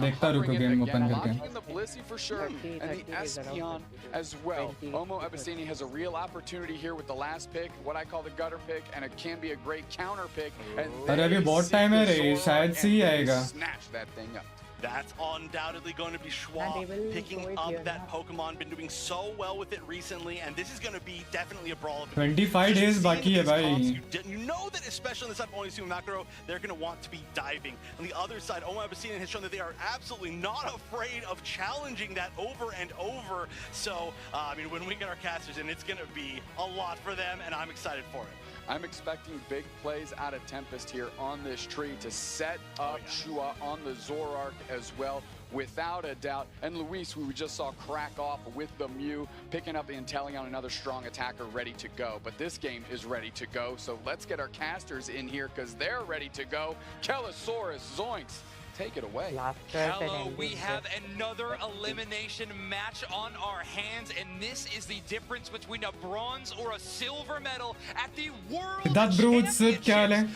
देखता रुको गेम ओपन करके. Locking in the Blissey for sure, and the Espeon as well. Omo Abyssinian has a real opportunity here with the last pick, what I call the gutter pick, and it can be a great counter pick. And अरे अभी बहुत time है रे, शायद से ही आएगा. Snatch that thing up. That's undoubtedly going to be Schwab picking up that Pokemon. Been doing so well with it recently, and this is going to be definitely a brawl. 25 days बाकी है भाई. You know that especially on the side of Oyasumi Macro, they're going to want to be diving. On the other side, Omo Abyssinian has shown that they are absolutely not afraid of challenging that over and over. So, I mean, when we get our casters in, it's going to be a lot for them, and I'm excited for it. I'm expecting big plays out of Tempest here on this tree to set up Shua on the Zoroark as well, without a doubt. And Luis, who we just saw crack off with the Mew, picking up the Inteleon, another strong attacker ready to go. But this game is ready to go, so let's get our casters in here because they're ready to go. Kellosaurus, Zoinks, take it away. Hello, we have another elimination match on our hands, and this is the difference between a bronze or a silver medal at the World Championships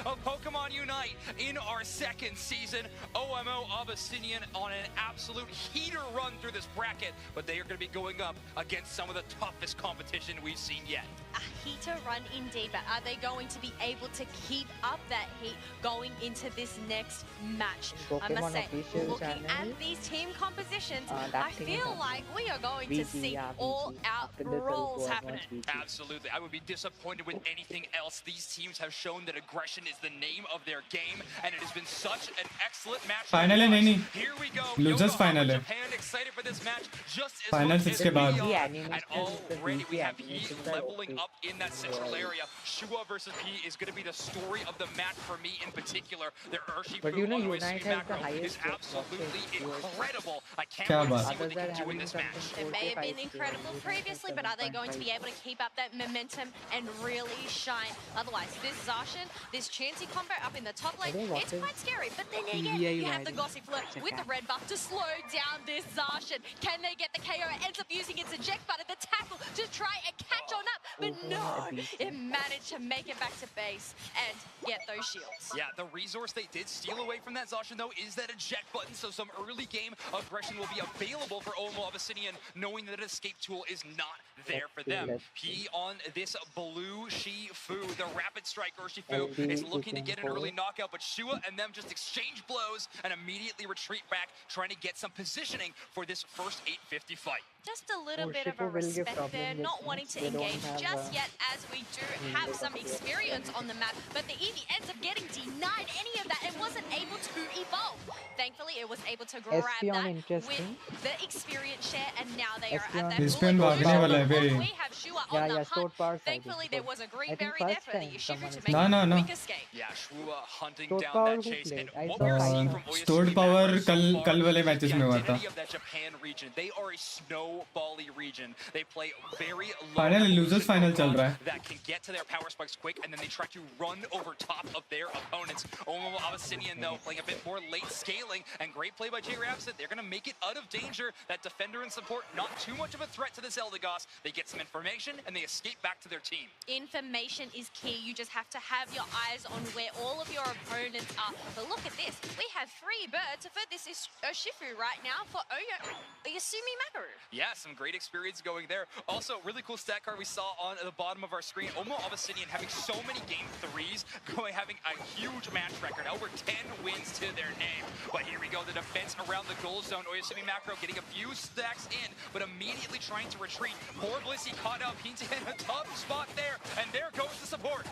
of Pokemon Unite in our second season. OMO Abyssinian on an absolute heater run through this bracket, but they are going to be going up against some of the toughest competition we've seen yet. A heater run indeed, but are they going to be able to keep up that heat going into this next match? I must say, looking at these team compositions, I feel like we are going to see all-out brawls happening. Absolutely. I would be disappointed with anything else. These teams have shown that aggression is the name of their game, and it has been such an excellent match. Final है नहीं. Here we go. Losers final है. Japan excited for this match just as Final much as इसके बाद. we are. And already we have Heat leveling up in that central area. Shua versus P is going to be the story of the match for me in particular. Their Urshifu on Oyasumi Macro is absolutely incredible. I can't wait to see what they can do in this match. It may have been incredible previously, but are they going to be able to keep up that momentum and really shine? Otherwise, this Zacian, this Chansey combo up in the top lane, it's quite scary. But then again, you have the Gossifleur with the red buff to slow down this Zacian. Can they get the KO? It ends up using its eject button, the tackle, to try and catch on up. But no, it managed to make it back to base and get those shields. Yeah, the resource they did steal away from that Zacian, though, is that eject button, so some early game aggression will be available for Omo Abyssinian, knowing that an escape tool is not there for them. P on this blue Shifu, the rapid strike Urshifu is looking to get an early knockout, but Shua and them just exchange blows and immediately retreat back, trying to get some positioning for this first 850 fight. Just a little bit of a respect there, not wanting to engage just yet, as we do have some experience on the map, but the Eevee ends up getting denied any of that and wasn't able to evolve. Thankfully, it was able to grab that with the experience share, and now they are at that Espeon भागने वाला है बे. We have Shua on the yeah, hunt. stored power side. Thankfully, there was a green I think berry there first for the time Yoshifu someone to is make No, a no, no. quick escape. Yeah, Shua hunting stored down power that who chase. And played. I what saw we're seeing Kai'Sa. from Oya stored Sumi power Macro so कल far कल वाले is matches the में हुआ था. identity of that Japan region. They are a snowbally region. They play very low final losers evolution final चल Pokemon रहा है. that can get to their power spikes quick, and then they try to run over top of their opponents. Omomo Abyssinian, though, playing a bit more late scaling, and great play by J Rapsid. They're going to make it out of danger. That defender and support, not too much of a threat to this Eldegoss. They get some information, and they escape back to their team. Information is key. You just have to have your eyes on where all of your opponents are. But look at this. We have 3 birds for this is Urshifu right now for Oyasumi Makoru. Yeah, some great experience going there. Also, really cool stat card we saw on the bottom of our screen. Omo Abyssinian having so many game 3s, having a huge match record, over 10 wins to their name. But here we go, the defense around the goal zone. Oyasumi Macro getting a few stacks in, but immediately trying to retreat. Poor Blissey caught up. He's in a tough spot there, and there goes the support.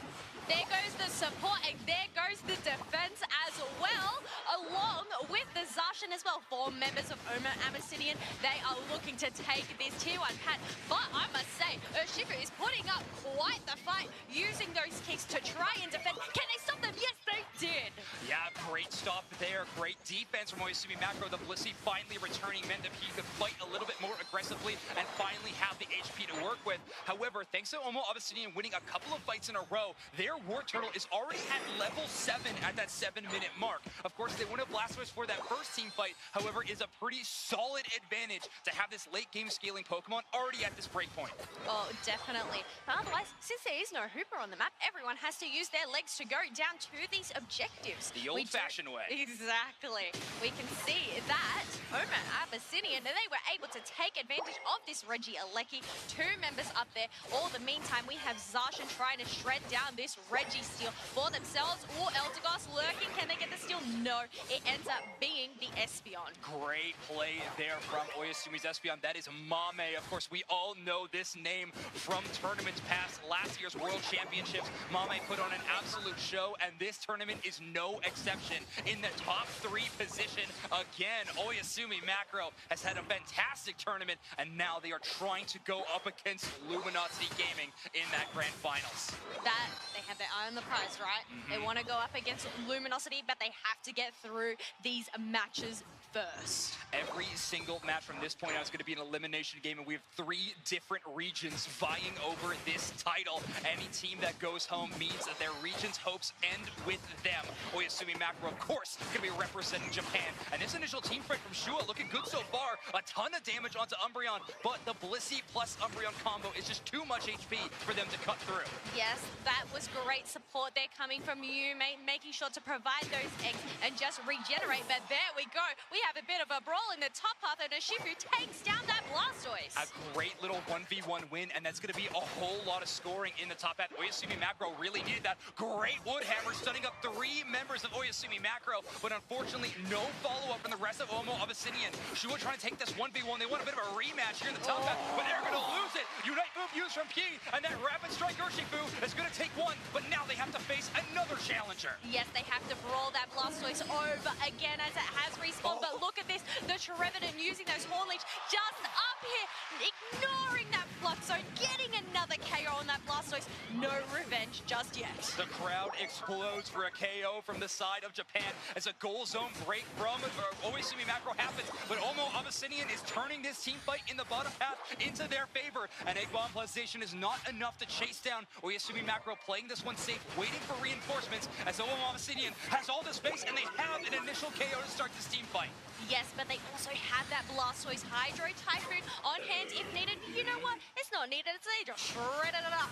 There goes the support, and there goes the defense as well, along with the Zacian as well. 4 members of Omo Abyssinian, they are looking to take this tier 1 pat. But I must say, Urshifu is putting up quite the fight, using those kicks to try and defend. Can they stop them? Yes, they did. Yeah, great stop there. Great defense from Oyasumi Macro. The Blissey finally returning meant that he could fight a little bit more aggressively and finally have the HP to work with. However, thanks to Omo Abyssinian winning a couple of fights in a row, their War Turtle is already at level 7 at that 7-minute mark. Of course, they won a Blastoise for that first team fight. However, is a pretty solid advantage to have this late game scaling Pokemon already at this break point. Oh, definitely. But otherwise, since there is no Hooper on the map, everyone has to use their legs to go down to these objectives. The old-fashioned way. Exactly. We can see that Omo Abyssinian, they were able to take advantage of this Reggie Alecki. 2 members up there. All the meantime, we have Zacian trying to shred down this Reggie steal for themselves. Or Eldegoss lurking. Can they get the steal? No. It ends up being the Espeon. Great play there from Oyasumi's Espeon. That is Mame. Of course, we all know this name from tournaments past, last year's World Championships. Mame put on an absolute show, and this tournament is no exception. In the top 3 position, again, Oyasumi Macro has had a fantastic tournament, and now they are trying to go up against Luminosity Gaming in that grand finals. That, they have their eye on the prize, right? They want to go up against Luminosity, but they have to get through these matches first. Every single match from this point out is going to be an elimination game, and we have 3 different regions vying over this title. Any team that goes home means that their region's hopes end with them. Oyasumi Macro, of course, going to be representing Japan. And this initial team fight from Shua looking good so far. A ton of damage onto Umbreon, but the Blissey plus Umbreon combo is just too much HP for them to cut through. Yes, that was great support there coming from you, mate, making sure to provide those eggs and just regenerate. But there we go. We have a bit of a brawl in the top path, and Urshifu takes down that Blastoise. A great little 1v1 win, and that's going to be a whole lot of scoring in the top path. Oyasumi Macro really needed that. Great wood hammer, stunning up 3 members of Oyasumi Macro, but unfortunately, no follow-up from the rest of Omo Abyssinian. Shua trying to take this 1v1. They want a bit of a rematch here in the top path, but they're going to lose it. Unite move used from P, and that rapid strike Urshifu is going to take 1, but now they have to face another challenger. Yes, they have to brawl that Blastoise over again as it has respawned, but look at this, the Trevenant using those Horn Leech just up here, ignoring that Flux Zone, getting another KO on that Blastoise. No revenge just yet. The crowd explodes for a KO from the side of Japan as a goal zone break from Oyasumi Macro happens, but Omo Abyssinian is turning this team fight in the bottom path into their favor, and Egg Bomb Plastation is not enough to chase down Oyasumi Macro, playing this one safe, waiting for reinforcements as Omo Abyssinian has all the space, and they have an initial KO to start this team fight. Yes, but they also have that Blastoise Hydro Typhoon on hand if needed. You know what? It's not needed. They just shredded it up.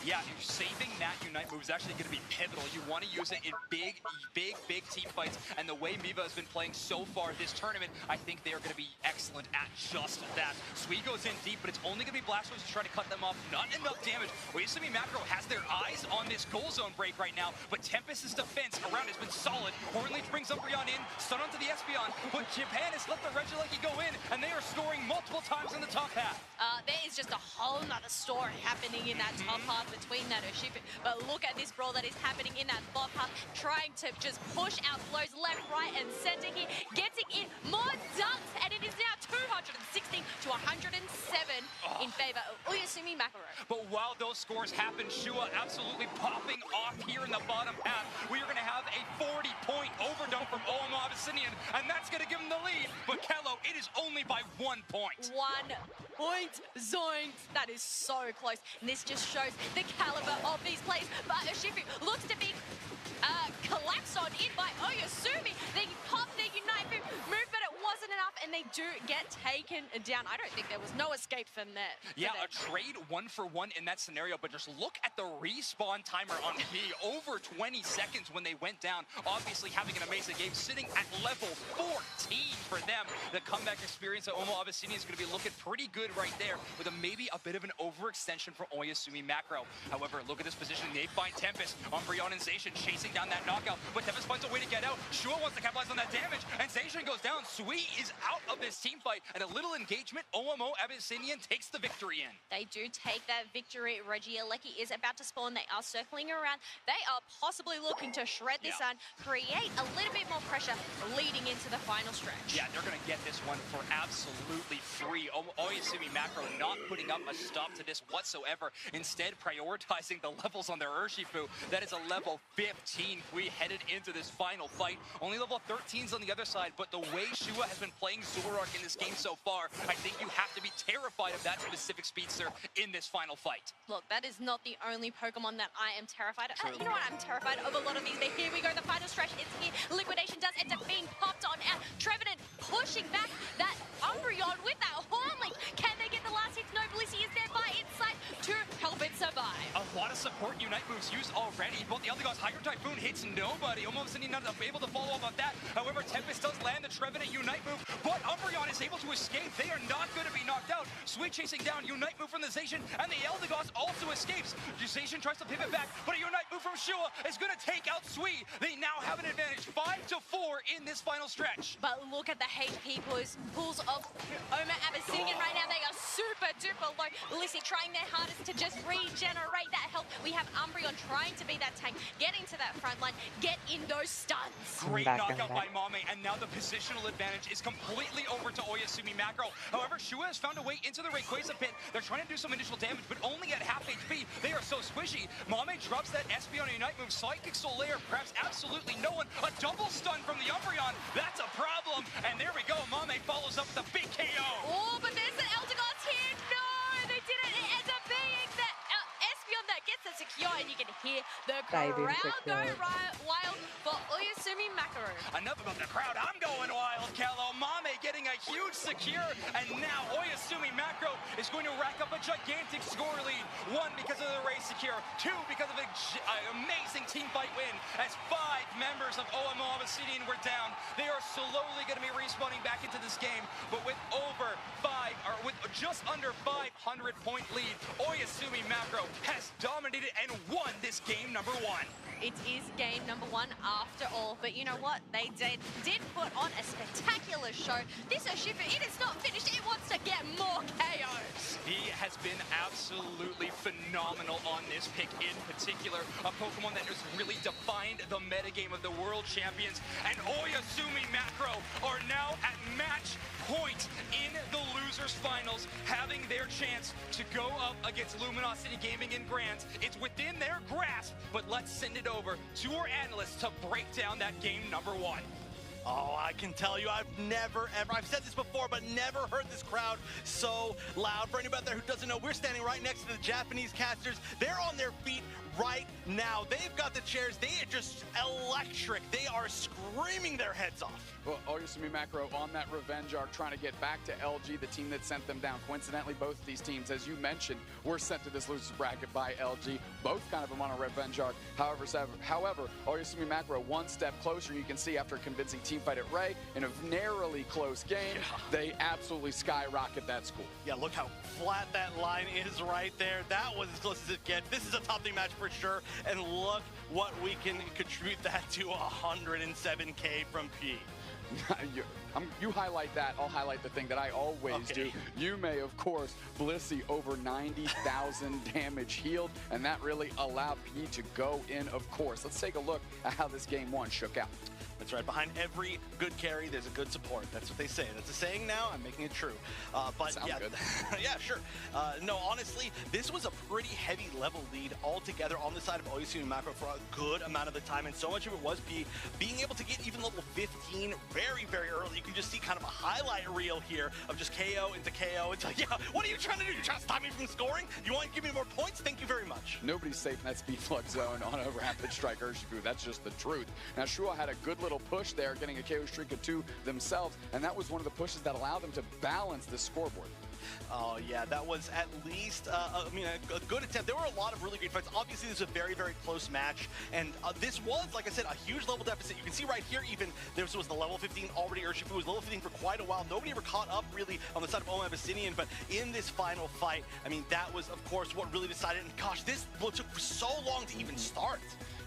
Yeah, saving that Unite move is actually going to be pivotal. You want to use it in big team fights, and the way Miva has been playing so far this tournament, I think they are going to be excellent at just that. Sweet goes in deep, but it's only going to be Blastoise to try to cut them off. Not enough damage. Oyasumi Macro has their eyes on this goal zone break right now, but Tempest's defense around has been solid. Hornleech brings Umbreon in, stun onto the Espeon, but Japan has let the Regieleki go in, and they are scoring multiple times in the top half. There is just a whole nother story happening in that top half between that Oshifu. But look at this brawl that is happening in that bot path, trying to just push out flows left, right, and center here, getting in more dunks, and it is now 216 to 107 in favor of Oyasumi Makaro. But while those scores happen, Shua absolutely popping off here in the bottom half. We are going to have a 40-point overdone from OMO Abyssinian, and that's going to give him the lead. But Kello, it is only by 1 point. 1 point, zoinks. That is so close. And this just shows the caliber of these plays. But Oshifu looks to be collapsed on in by Oyasumi. They pop their Unite move, but it wasn't enough, and they do get taken down. I don't think there was no escape from that. Yeah, a trade 1-for-1 in that scenario, but just look at the respawn timer on B. Over 20 seconds when they went down. Obviously having an amazing game, sitting at level 14 for them. The comeback experience at Omo Abyssinia is going to be looking pretty good right there, with maybe a bit of an overextension for Oyasumi Makaro. However, look at this position. They find Tempest. Umbreon and Zacian chasing down that knockout, but Tempest finds a way to get out. Shua wants to capitalize on that damage, and Zacian goes down. Sui is out of this team fight, and a little engagement. OMO Abyssinian takes the victory in. They do take that victory. Regieleki is about to spawn. They are circling around. They are possibly looking to shred this on, create a little bit more pressure leading into the final stretch. Yeah, they're going to get this one for absolutely free. Oyasumi Makaro not putting up a stop to this whatsoever. Instead, prioritizing the levels on their Urshifu. That is a level 15. We headed into this final fight. Only level 13s on the other side, but the way Shua has been playing Zoroark in this game so far, I think you have to be terrified of that specific speedster in this final fight. Look, that is not the only Pokemon that I am terrified of. You know what? I'm terrified of a lot of these, but here we go. The final stretch is here. Liquidation does end up being popped on out. Trevenant pushing back that Umbreon with that Hornlink. Can they get the last hit? No, Blissey is there by its side to help it survive. A lot of support Unite moves used already. Both the Eldegoss Hydro Typhoon hits nobody. Almost not able to follow up on that. However, Tempest does land the Trevenant Unite move, but Umbreon is able to escape. They are not going to be knocked out. Sweet chasing down Unite move from the Zacian, and the Eldegoss also escapes. Zacian tries to pivot back, but a Unite move from Shua is going to take out Sweet. They now have an advantage, 5-4 in this final stretch. But look at the HP pools of Omo Abyssinian right now. They are super duper low. Blissey trying their hardest to just regenerate that health. We have Umbreon trying to be that tank, get into that front line, get in those stuns. Great knockout by Mame, and now the positional advantage is completely over to Oyasumi Makaro. However, Shua has found a way into the Rayquaza pit. They're trying to do some initial damage, but only at half HP. They are so squishy. Mame drops that SP on a Unite move. Psychic Solaire grabs absolutely no one. A double stun from the Umbreon. That's a problem. And there we go. Mame follows up with a big KO. Oh, but there's an Eldegoss here. No, they didn't. It ends up being the Espeon that gets it secure, and you can hear the crowd go wild for Oyasumi Makaro. Enough about the crowd. I'm going wild, Kello. Mame getting a huge secure, and now Oyasumi Makaro is going to rack up a gigantic score lead. 1, because of the race secure. 2, because of an amazing team fight win, as 5 members of OMO Abyssinian were down. They are slowly going to be respawning back into this game, but with with just under 500-point lead, Oyasumi Makaro has dominated and won this game number 1. It is game number 1 after all, but you know what? They did put on a spectacular show. This Oshifu, it is not finished. It wants to get more KOs. He has been absolutely phenomenal on this pick in particular. A Pokemon that has really defined the metagame of the World Champions. And Oyasumi Makaro are now at match point in the Losers Finals, having their chance to go up against Luminosity Gaming and Grant. It's within their grasp, but let's send it over to our analysts to break down that game number 1. Oh, I can tell you, I've never, ever, I've said this before, but never heard this crowd so loud. For anybody out there who doesn't know, we're standing right next to the Japanese casters. They're on their feet right now. They've got the chairs. They are just electric. They are screaming their heads off. Well, Oyasumi Makaro on that revenge arc, trying to get back to LG, the team that sent them down. Coincidentally, both of these teams, as you mentioned, were sent to this losers bracket by LG. Both kind of them on a revenge arc. However, Oyasumi Makaro one step closer. You can see after a convincing team fight at Ray in a narrowly close game, they absolutely skyrocket that score. Yeah, look how flat that line is right there. That was as close as it gets. This is a top 3 match for sure. And look what we can contribute that to 107K from P. You highlight that, I'll highlight the thing that I always do. You may, of course, Blissey over 90,000 damage healed, and that really allowed P to go in, of course. Let's take a look at how this game one shook out. That's right. Behind every good carry, there's a good support. That's what they say. That's a saying now. I'm making it true. But sounds yeah, good. yeah, sure. No, honestly, this was a pretty heavy level lead altogether on the side of OSU and Macro for a good amount of the time, and so much of it was being able to get even level 15 very, very early. You can just see kind of a highlight reel here of just KO into KO. It's like, yeah, what are you trying to do? You're trying to stop me from scoring? You want to give me more points? Thank you very much. Nobody's safe in that speed flux zone on a rapid strike Urshifu. That's just the truth. Now, Shua had a good little push there, getting a KO streak of 2 themselves, and that was one of the pushes that allowed them to balance the scoreboard. Oh, yeah, that was at least, I mean, a good attempt. There were a lot of really great fights. Obviously, this was a very, very close match, and this was, like I said, a huge level deficit. You can see right here, even, this was the level 15 already. Urshifu was level 15 for quite a while. Nobody ever caught up, really, on the side of Oma Abyssinian, but in this final fight, I mean, that was, of course, what really decided, and gosh, this took so long to even start.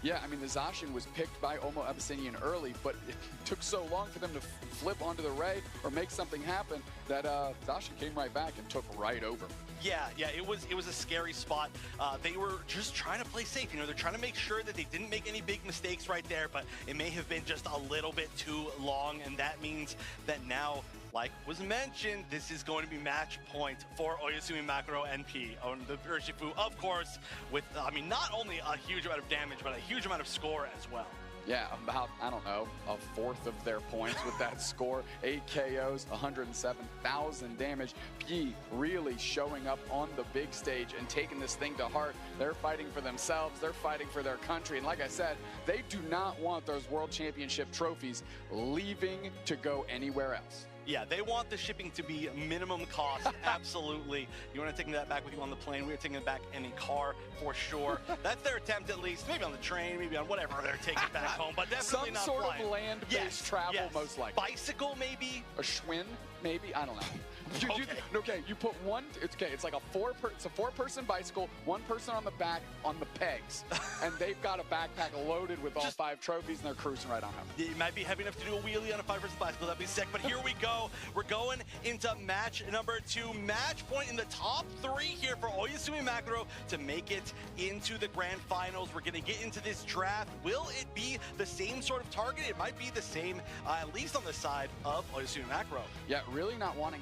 Yeah, I mean, the Zacian was picked by Omo Abyssinian early, but it took so long for them to flip onto the Ray or make something happen that Zacian came right back and took right over. Yeah, it was a scary spot. They were just trying to play safe. You know, they're trying to make sure that they didn't make any big mistakes right there, but it may have been just a little bit too long, and that means that now, like was mentioned, this is going to be match point for Oyasumi Macro NP on the Urshifu, of course, with, I mean, not only a huge amount of damage, but a huge amount of score as well. Yeah, about, I don't know, a fourth of their points with that score. 8 KOs, 107,000 damage. P really showing up on the big stage and taking this thing to heart. They're fighting for themselves. They're fighting for their country. And like I said, they do not want those World Championship trophies leaving to go anywhere else. Yeah, they want the shipping to be minimum cost, absolutely. You want to take that back with you on the plane, we're taking it back in a car for sure. That's their attempt at least, maybe on the train, maybe on whatever they're taking back home, but definitely not some sort flying. of land-based travel, most likely. Bicycle, maybe? A Schwinn, maybe? I don't know. You put one, it's like a four-person bicycle, one person on the back on the pegs, and they've got a backpack loaded with all 5 trophies, and they're cruising right on home. Yeah, you might be heavy enough to do a wheelie on a 5-person bicycle, that'd be sick, but here we go. We're going into match number 2, match point in the top 3 here for Oyasumi Macro to make it into the grand finals. We're gonna get into this draft. Will it be the same sort of target? It might be the same, at least on the side of Oyasumi Macro. Yeah, really not wanting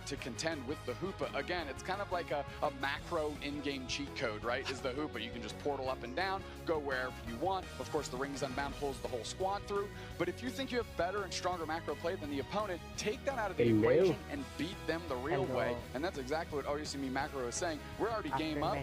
to contend with the Hoopa. Again, it's kind of like a macro in-game cheat code, right? Is the Hoopa. You can just portal up and down, go wherever you want. Of course, the Rings Unbound pulls the whole squad through. But if you think you have better and stronger macro play than the opponent, take that out of the equation and beat them the real way. And that's exactly what Oyasumi Macro is saying. We're already game up.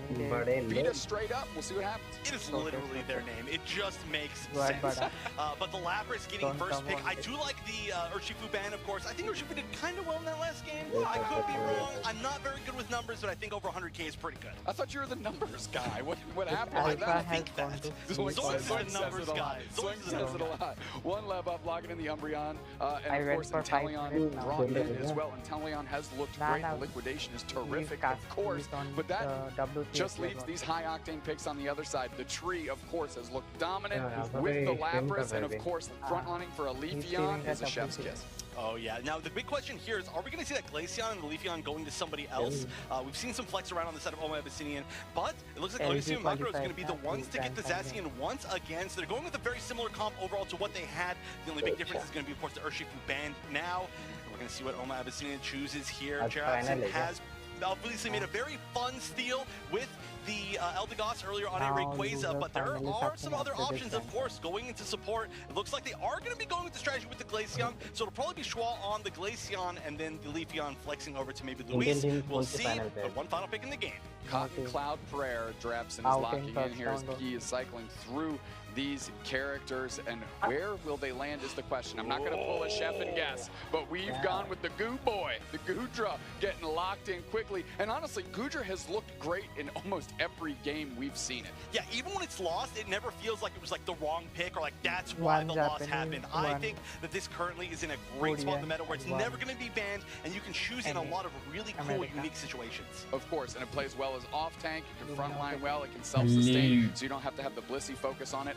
Beat us straight up. We'll see what happens. It is literally their name. It just makes sense. But the Lapras getting first pick. I do like the Urshifu ban, of course. I think Urshifu did kind of well in that last game. I could be wrong. I'm not very good with numbers, but I think over 100K is pretty good. I thought you were the numbers guy. What happened? I don't think that. Zoinks is the numbers guy. Zoinks says it a lot. One lab up, locking in the Umbreon. And of course, Inteleon brought in as well. Inteleon has looked great. The liquidation is terrific, of course. But that just leaves these high-octane picks on the other side. The tree, of course, has looked dominant with the Lapras. And, of course, frontlining for a Leafeon is a chef's kiss. Oh, yeah. Now, the big question here is, are we going to see that Glaceon and the Leafeon going to somebody else? We've seen some flex around on the side of Oma Abyssinian, but it looks like Oyasumi Macro is going to be the ones to get the Zacian once again. So they're going with a very similar comp overall to what they had. The only big difference is going to be, of course, the Urshifu band now. And we're going to see what Oma Abyssinian chooses here. Jackson has obviously made a very fun steal with the Eldegoss earlier on a Rayquaza, but there are some other options, of course, going into support. It looks like they are going to be going with the strategy with the Glaceon, so it'll probably be Schwa on the Glaceon and then the Leafeon flexing over to maybe Luis. We'll see, but one final pick in the game. Cotton Cloud Prayer, Drapson is locking in here as P is cycling through these characters, and where will they land is the question. I'm not going to pull a chef and guess, but we've gone with the Goo Boy, the Goodra, getting locked in quickly. And honestly, Goodra has looked great in almost every game we've seen it. Yeah, even when it's lost, it never feels like it was like the wrong pick or like that's why the loss happened. I think that this currently is in a great spot in the meta where it's never going to be banned, and you can choose in a lot of really cool, unique situations. Of course, and it plays well as off tank, it can frontline well, it can self-sustain, so you don't have to have the Blissey focus on it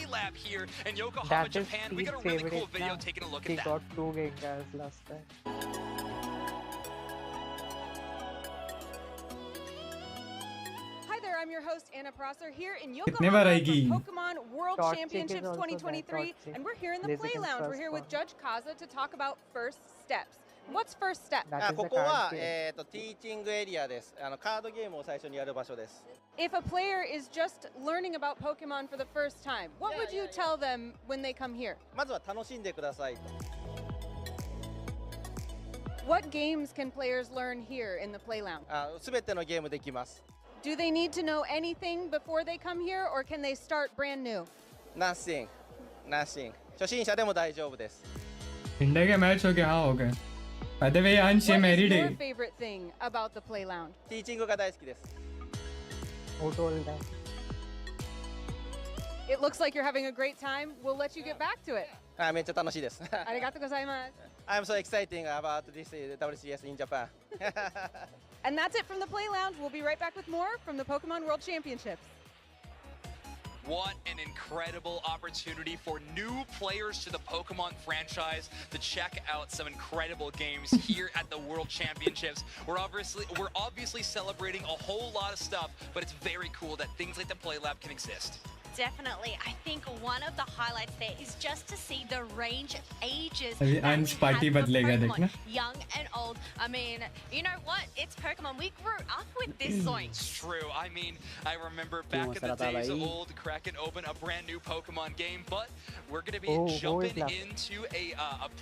lap here in Yokohama, That is Japan. We Steve's got a really cool favorite video now. taking a look He at that. got 2 Gengas last time. Hi there, I'm your host, Anna Prosser, here in कितने बार Yokohama आएगी? for Pokemon World Torchic is Championships also there, 2023, Torchic. and we're here in the Blaziken's Play Lounge. We're first here with form. Judge Kaza to talk about first steps. What's first step? That is こ the こは、 card game. ティーチングエリアです。カードゲームを最初にやる場所です。 If a player is just learning about Pokemon for the first time, what would you tell them when they come here? まずは楽しんでくださいと。 What games can players learn here in the Play Lounge? すべてのゲームできます。 Do they need to know anything before they come here, or can they start brand new? Nothing. 初心者でも大丈夫です。 India के match हो गया हाँ हो गए By the way अंश ये What मेरी is day your favorite thing about the Play Lounge? ティーチングが大好きです。 Who told that? It looks like you're having a great time. We'll let you get back to it. めっちゃ楽しいです。Arigatou gozaimasu. I'm so excited about this WCS in Japan. And that's it from the Play Lounge. We'll be right back with more from the Pokemon World Championships. What an incredible opportunity for new players to the Pokemon franchise to check out some incredible games here at the World Championships. We're obviously celebrating a whole lot of stuff, but it's very cool that things like the Play Lab can exist. Definitely. I think one of the highlights there is just to see the range of ages अभी that अंश we party have for बदलेगा Pokemon, देखना young and old. I mean, you know what? It's Pokemon. We grew up with this Zoinks. It's true. I mean, I remember back in the days of old cracking open a brand new Pokemon game, but we're going to be jumping into a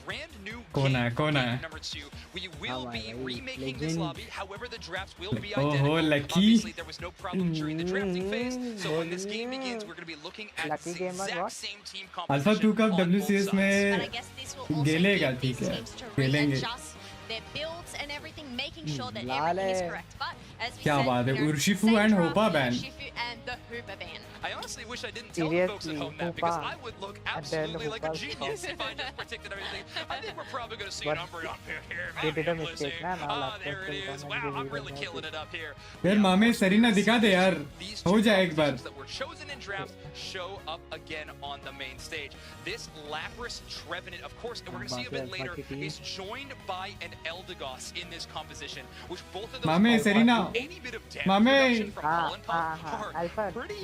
brand new game number 2. We will be remaking this lobby. However, the drafts will be identical. Obviously, there was no problem during the drafting phase, so when this game begins, we're going to be looking at the exact same team alpha composition 2 cup on both WCS sides. में खेलेगा ठीक है खेलेंगे Their builds and everything, making sure that everything is correct. But as we क्या said, बात है you know, Urshifu and Hoopa ban Urshifu and the Hoopa ban. I honestly wish I didn't tell the folks at home that because I would look absolutely like a genius if I just predicted everything. I think we're probably going to see an Umbreon pair here. They did a mistake, man. There it is. Wow, I'm really killing it up here. यार मामे Serena दिखा दे यार हो जाए एक बार That were chosen in drafts show up again on the main stage. This Lapras Trevenant, of course, and we're going to see a bit later, is joined by an Eldegoss in this composition, which both of those मामे Serena any bit of damage मामे reduction from Pollen Pop are pretty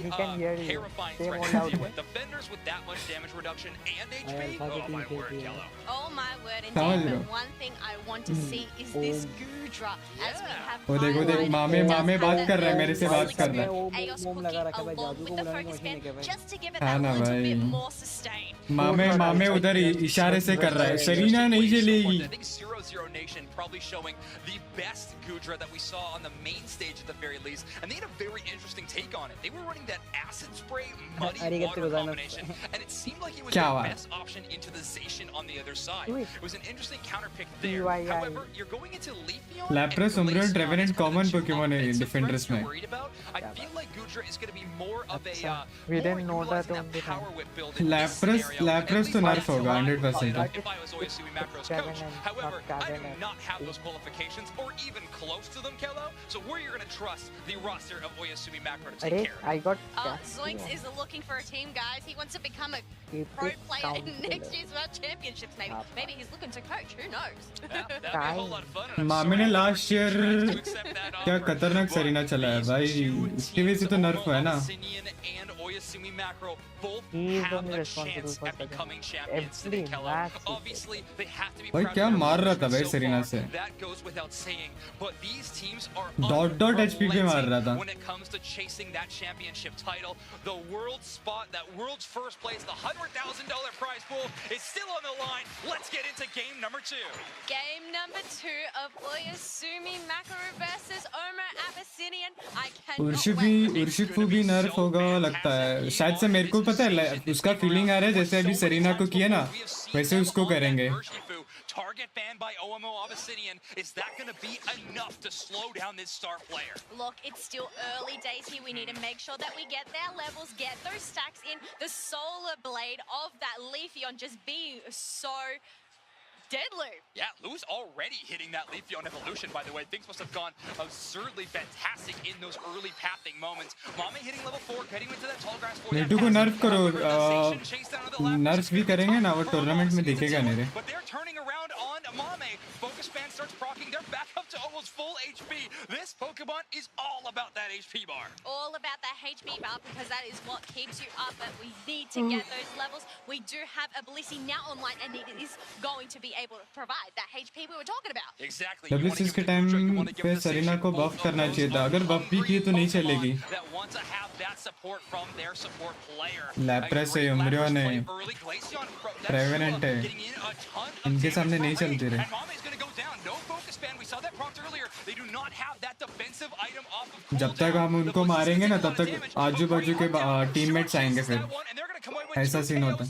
terrifying threats to deal with. Defenders with that much damage reduction and HP, oh my word, Kello. Oh my word, समझ indeed. Low But one thing I want to see is this Gudra. As we have वो देखो देख मामे मामे बात कर रहा है मेरे से बात कर रहा है Aeos cooking along with the focus ban just to give it हाँ that ना little भाई bit more sustain. मामे मामे उधर इशारे से कर रहा है सरीना नहीं चलेगी I think 0-0 Nation probably showing the best Gudra that we saw on the main stage at the very least, and they had a very interesting take on it. They were running that acid spray muddy water combination, and it seemed like it was the best option into the Zacian on the other side. It was an interesting counter pick there. However, you're going into Leafeon Lapras Umbreon Trevenant common Pokemon है Defenders में I feel like Gudra is going to be more of a we didn't know that on the power whip build in this scenario. Lapras तो nerf होगा 100% If I was Oyasumi Macro's coach, however, I do not have those qualifications or even close to them, Kello. So where you're going to trust the roster of Oyasumi Macro to take care of. I got Zoinks is looking for a team, guys. He wants to become a pro player in next year's World Championships, maybe. Maybe he's looking to coach, who knows? That'd be a whole lot of fun. And I'm मामे ने last year क्या खतरनाक Serena चला है भाई इसकी वजह से तो नर्फ है ना and Oyasumi Macro both have a chance at becoming champions today, Kello. Obviously, they have to be भाई proud क्या of their मार रहा था performance भाई so सरीना far. से That goes without saying, but these teams are dot HP पे मार रहा था when it comes to chasing that championship title. The world spot, that world's first place, the $100,000 prize pool is still on the line. Let's get into game number 2. Game number 2 of Oyasumi Macro versus Omar Abyssinian. I cannot Urshifu भी नर्फ होगा लगता है शायद से मेरे को पता है उसका फीलिंग आ रहा है जैसे अभी सरीना को किया ना वैसे उसको करेंगे Target ban by OMO Abyssinian. Is that going to be enough to slow down this star player? Look, it's still early days here. We need to make sure that we get their levels, get those stacks in. The Solar Blade of that Leafeon just being so deadly. Yeah, Lou's already hitting that Leafeon evolution, by the way. Things must have gone absurdly fantastic in those early pathing moments. Mame hitting level 4, getting into that tall grass for Neetu को नर्फ करो नर्फ भी करेंगे ना वो tournament में दिखेगा नहीं रे But they're turning around on Mame. Focus Band starts proccing. They're back up to almost full HP. This Pokemon is all about that HP bar. All about that HP bar because that is what keeps you up. But we need to get those levels. We do have a Blissey now online, and it is going to be able to provide that HP we were talking about. Exactly. WCS के time पे Serena को बफ करना चाहिए था अगर बफ भी किए तो नहीं चलेगी That want to have that support from their support player. लैप्रेस है उम्रियन है प्रेवेनेंट है इनके सामने नहीं चलती रे जब तक हम उनको मारेंगे ना तब तक आजू बाजू के टीममेट्स आएंगे फिर ऐसा सीन होता है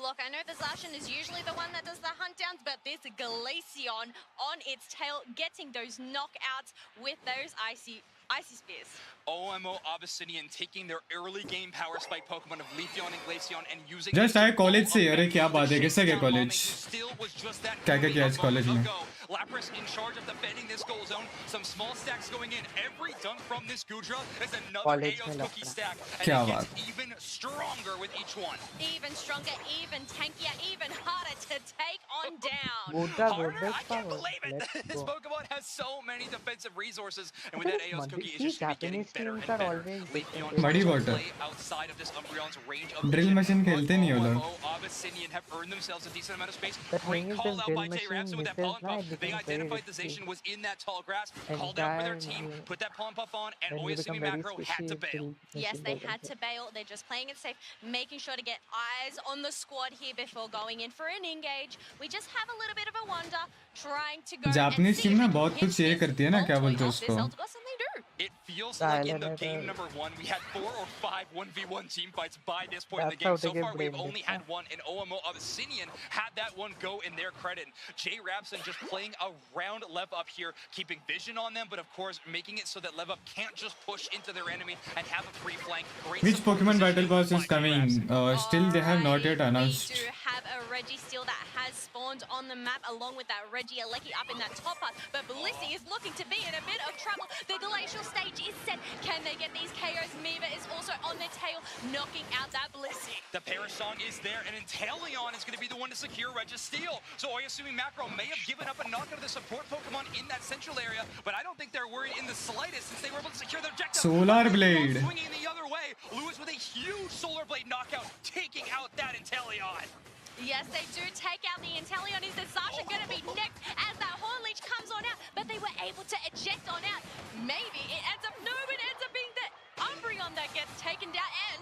Look, I know the Zacian is usually the one that does the hunt downs, but this Glaceon on its tail getting those knockouts with those icy spears. OMO Abyssinian taking their early game power spike Pokemon of Leafeon and Glaceon and using just आए college से अरे क्या बात है किससे गए college क्या क्या किया इस कॉलेज में Lapras in charge of defending this goal zone. Some small stacks going in. Every dunk from this Goodra is another Aeos cookie stack. And it gets even stronger with each one. Even stronger, even tankier, even harder to take on down. Harder? I can't believe it. This Pokemon has so many defensive resources. And with that Aeos cookie, it's just getting better and better. Leafeon play outside of this Umbreon's range of drill machine खेलते नहीं वो लोग Abyssinian have earned themselves a decent amount of space. Great call out by J-Raps with that pollen puff. They identified the Zacian was in that tall grass, called out for their team, put that pollen puff on, and Oyasumi Macro had to bail. Yes, they had to bail. They're just playing it safe, making sure to get eyes on the squad here before going in for an engage. We just have a little bit of a wonder, trying to go Japanese team ना बहुत कुछ ये करती है ना क्या बोलते हैं उसको It feels like in the game number 1, we had 4 or 5 1v1 team fights by this point in the game. So far, we've only had one, and OMO Abyssinian had that one go in their credit. Jay Rapson just playing around Lev Up here, keeping vision on them, but of course, making it so that Lev Up can't just push into their enemy and have a free flank. Which Pokemon Battle Pass is coming? Still, they have not yet announced. We do have a Reggie Steel that has spawned on the map, along with that Reggie Alecki up in that top part. But Blissey is looking to be in a bit of trouble. The glacial stage is set. Can they get these KOs? Miva is also on their tail, knocking out that Blissey. The Parasong is there, and Inteleon is going to be the one to secure Regis Steel. So Oyasumi Macro may have given up a knockout of the support Pokemon in that central area, but I don't think they're worried in the slightest since they were able to secure their objective. Solar Blade. Swinging the other way. Lewis with a huge Solar Blade knockout, taking out that Inteleon. Yes, they do take out the Inteleon. Is the Zacian going to be next as that Horn Leech comes on out? But they were able to eject on out. Maybe it ends up, no, it ends up being the Umbreon that gets taken down and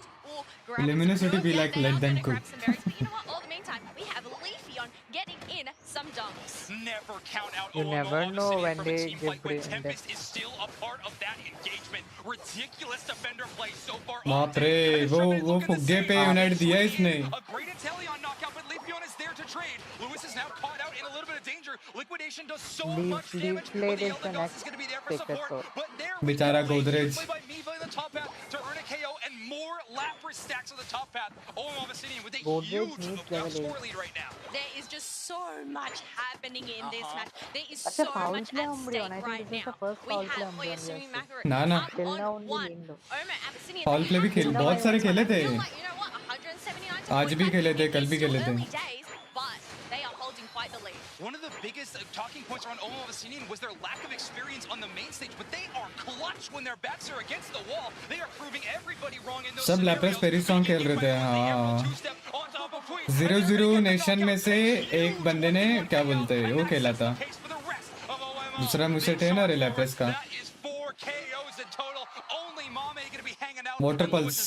Luminosity be like, let them cook. But you know what? All the meantime, we have Leafeon getting in some dunks. Never count out You never know when they get brain Tempest is still a part of that engagement. Ridiculous defender play so far. बाप रे वो फुग्गे पे unite दिया इसने A great Inteleon knockout, but Leafeon is there to trade. Lewis is now caught out in a little bit of danger. Liquidation does so much damage, but the Elder Goss is going to be there for support. But there बेचारा Godrej play by Miva in the top path to earn a KO and more Lapras stacks on the top path. OMO Abyssinian with a huge score lead right now. There is just so much happening in this match. There is so much at stake right now. We have Oyasumi Macro ना ना up on 1. OMO Abyssinian, fall play भी खेल बहुत सारे खेले थे you know what, 179 आज भी खेले थे कल भी खेले थे early days, but they are holding quite the lead. One of the biggest talking points around OMO Abyssinian was their lack of experience on the main stage, but they are clutch when their backs are against the wall. They are proving everybody wrong in those सब लैप्रेस पेरिसॉन्ग खेल रहे थे हाँ 0-0 nation में से एक बंदे ने क्या बोलते हैं वो खेला था दूसरा मुझसे थे ना लैप्रेस का water pulse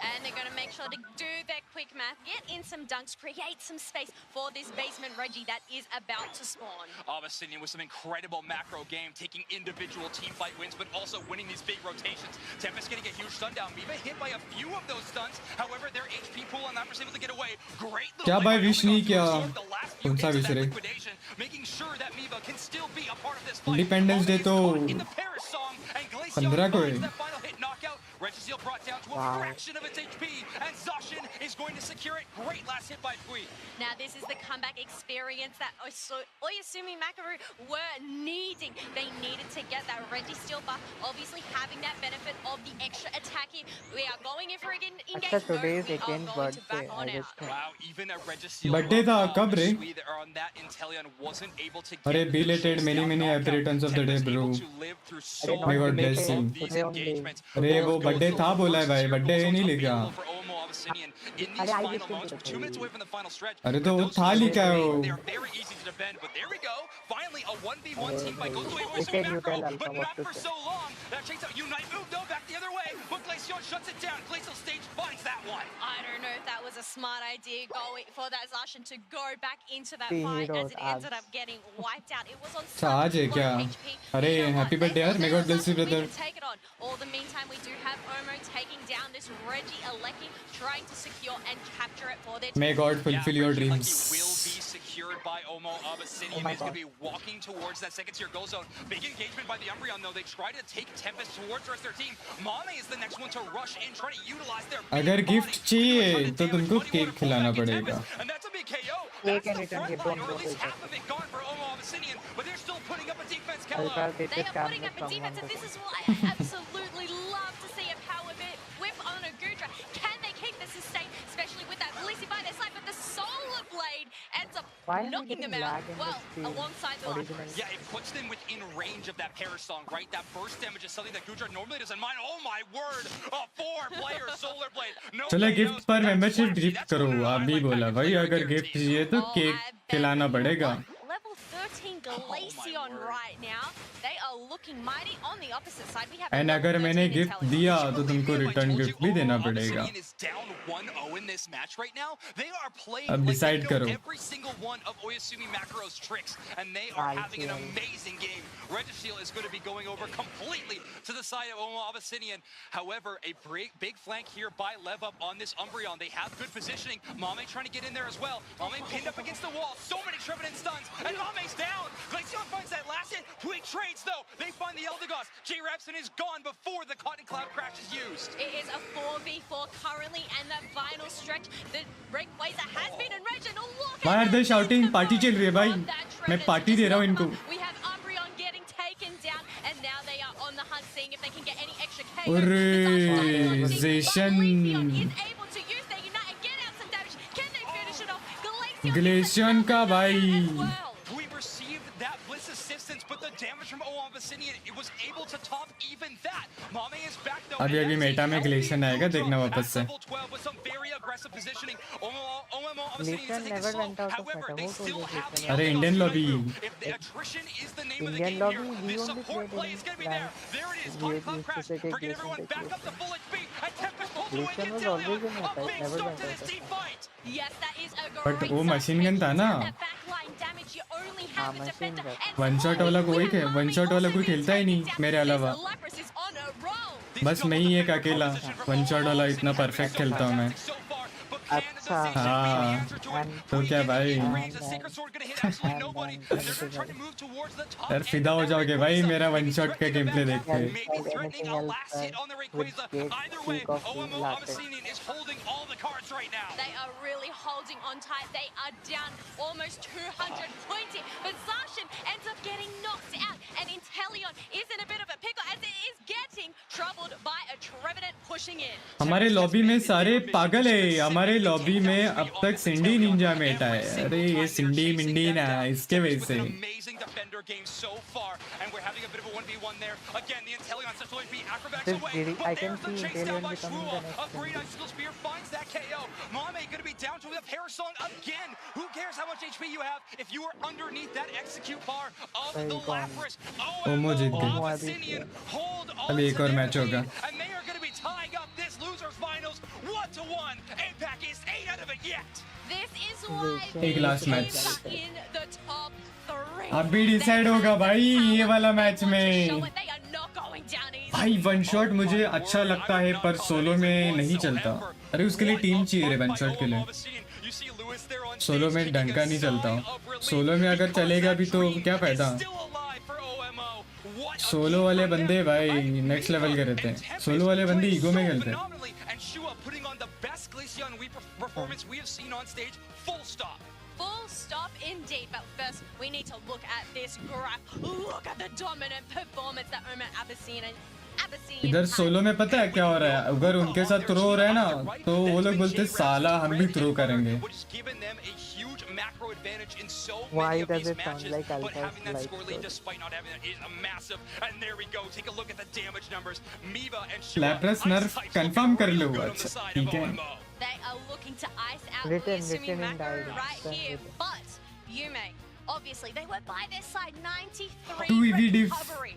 And they're going to make sure to do their quick math, get in some dunks, create some space for this basement Reggie that is about to spawn. Abyssinian with some incredible macro game, taking individual team fight wins, but also winning these big rotations. Tempest getting a huge stun down. Miva hit by a few of those stuns. However, their HP pool and Lapras able to get away. Great little क्या भाई wish नहीं किया कौन सा wish रे making sure that Miva can still be a part of this fight. Independence day तो 15 को है Registeel brought down to a fraction of its HP, and Zacian is going to secure it. Great last hit by Pui. Now this is the comeback experience that Oyasumi Makaru were needing. They needed to get that Registeel buff, obviously having that benefit of the extra attack here. We are going in for an engage. अच्छा today is again's birthday. I just Wow, even a Registeel Birthday था कब रे? on that Inteleon wasn't able to get अरे belated many happy returns of the day bro. May God bless him. अरे वो birthday था बोला है भाई, birthday नहीं लिखा. अरे तो वो था लिखा है वो. Very easy to defend, but there we go. Finally, a 1v1 team fight goes away with Macro, but not for so long. That chase out Unite move though back the other way, but Glaceon shuts it down. Glacial Stage finds that one. I don't know if that was a smart idea going for that Zacian to go back into that fight as it ended up getting wiped out. It was on आज है क्या? अरे happy birthday यार, may God bless you brother. We can take it on. All the meantime, we do have Omo taking down this Reggie Alecki, trying to secure and capture it for their team. May God fulfill your dreams. Will be secured by Omo Abyssinian. Is going to be walking towards that second tier goal zone. Big engagement by the Umbreon though. They try to take Tempest towards the rest of their team. Mame is the next one to rush in, try to utilize their अगर gift चाहिए तो तुमको cake खिलाना पड़ेगा. and that's a big KO. Take and return the bomb. Or at least half of it gone for Omo Abyssinian, but they're still putting up a defense. They are putting up a defense, and this is what I absolutely love to see a power whip on a Gudra. Can they keep this sustain, especially with that Blissey by their side? But the Solar Blade ends up knocking them out. Well, alongside the line. Yeah, it puts them within range of that Parasong, right? That burst damage is something that Gudra normally doesn't mind. Oh my word! A 4-player Solar Blade. No चलो gift पर membership gift करो. आप भी बोला भाई अगर gift चाहिए तो केक खिलाना पड़ेगा. Level 13 Glaceon right now. They are looking mighty on the opposite side. We have and अगर मैंने गिफ्ट दिया तो तुमको रिटर्न गिफ्ट भी देना पड़ेगा. Down 1-0 in this match right now. They are playing अब डिसाइड करो. every single one of Oyasumi Makaro's tricks, and they are having an amazing game. Registeel is going to be going over completely to the side of Omo Abyssinian. However, a big flank here by Levup on this Umbreon. They have good positioning. Mame trying to get in there as well. Mame pinned up against the wall. So many Trevenant stuns, and Mame's down. Glaceon finds that last hit. Pui trades though. They find the Eldegoss. J-Rapson is gone before the Cotton Cloud crash is used. It is a 4v4 currently, and that final stretch, the Breakwazer has been enraged. And look Why are they shouting? Party चल रही है भाई. मैं party दे रहा हूँ इनको. We have Umbreon getting taken down, and now they are on the hunt, seeing if they can get any extra KO. अरे Zacian. Is able to use their Unite and get out some damage. Can they finish it off? Glaceon का भाई. We received that Bliss assistance, but the damage from Omo Abyssinian, it was able to top even that. Mame is back though. अभी Meta में Glaceon आएगा देखना वापस से. Level 12 with some very aggressive positioning. Omo Glaceon never went out of meta. Who told you Glaceon? अरे Indian lobby. If the attrition is the name of the Indian game lobby, here, we the only support played play in is going to be there. There it is. Cotton Cloud crash. Bringing everyone back up to full HP. And Tempest pulls away Glaceon was always in meta. a It big never start went to out this of team fight. Yes, that is a But great वो machine gun था ना. backline damage. You only have the defender. One shot वाला कोई खेलता ही नहीं मेरे अलावा. बस मैं ही एक अकेला वन शॉट वाला इतना परफेक्ट खेलता हूँ मैं. अच्छा. हाँ तो क्या भाई. यार फिदा हो जाओगे भाई मेरा वन शॉट का गेम प्ले देख के. Anything else with great peak of last is holding all the cards right now. They are really holding on tight. They are down almost 200 points here. But Zacian ends up getting knocked out. And Inteleon is in a bit of a pickle as it is getting troubled by a Trevenant pushing in. हमारे lobby में सारे पागल है. हमारे lobby में अब तक सिंडी Ninja Meta है. अरे ये सिंडी मिंडी ना इसके वजह से. Amazing defender game so far, and we're having a bit of a 1v1 there. Again, the Inteleon such a beat acrobats away. I can see Inteleon becoming the next A great icicle spear finds that KO. Mame going to be down to the Parasong again. Who cares how much HP you have if you are underneath that execute bar of the Lapras? ओमो जीत गए. Abyssinian hold on अभी एक और match होगा. and they are going to be tying up this losers finals 1-1. APAC is 8 out of it yet. This is why एक last match. in the top 3. अभी decide होगा भाई ये वाला मैच में. They are not going down easy. भाई one shot मुझे अच्छा लगता है पर सोलो में नहीं चलता. अरे उसके लिए टीम चाहिए रे वन शॉट के लिए. सोलो में डंका नहीं चलता. सोलो में अगर चलेगा भी तो क्या फायदा. सोलो वाले बंदे भाई नेक्स्ट लेवल के रहते हैं. सोलो वाले बंदे ईगो में खेलते हैं. And Shua putting on the best Glaceon performance we have seen on stage. Full stop. Full stop indeed, but first we need to look at this graph. Look at the dominant performance that Omar Abyssinian इधर solo में पता है क्या हो रहा है? अगर उनके साथ थ्रो हो रहा है ना तो वो लोग बोलते साला हम भी थ्रो करेंगे. Macro advantage in so Why many of does these it sound matches, like but Alpha's having that like score lead good? despite not having that is a massive. And there we go. Take a look at the damage numbers. Miva and Shua. Lapras nerf confirm कर लो. अच्छा ठीक है. They are looking to ice out Written Yusumi in Macro diagram. right here, but Yume, obviously they were by their side. 93 Two EV diff. recovery.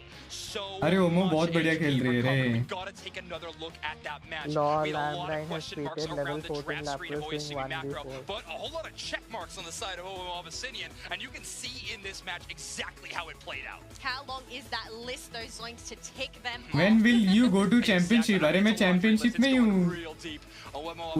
अरे ओमो बहुत बढ़िया खेल रही है रे. Gotta take another look at that match. Lol, We had a lot Ambrine of has question marks tweeted level around the 14 draft screen of Lapras in OSUMI Macro, 1v4. but a whole lot of check marks on the side of OMO Abyssinian, and you can see in this match exactly how it played out. How long is that list, those links, to tick them When off? will you go to championship? अरे मैं championship में ही हूँ.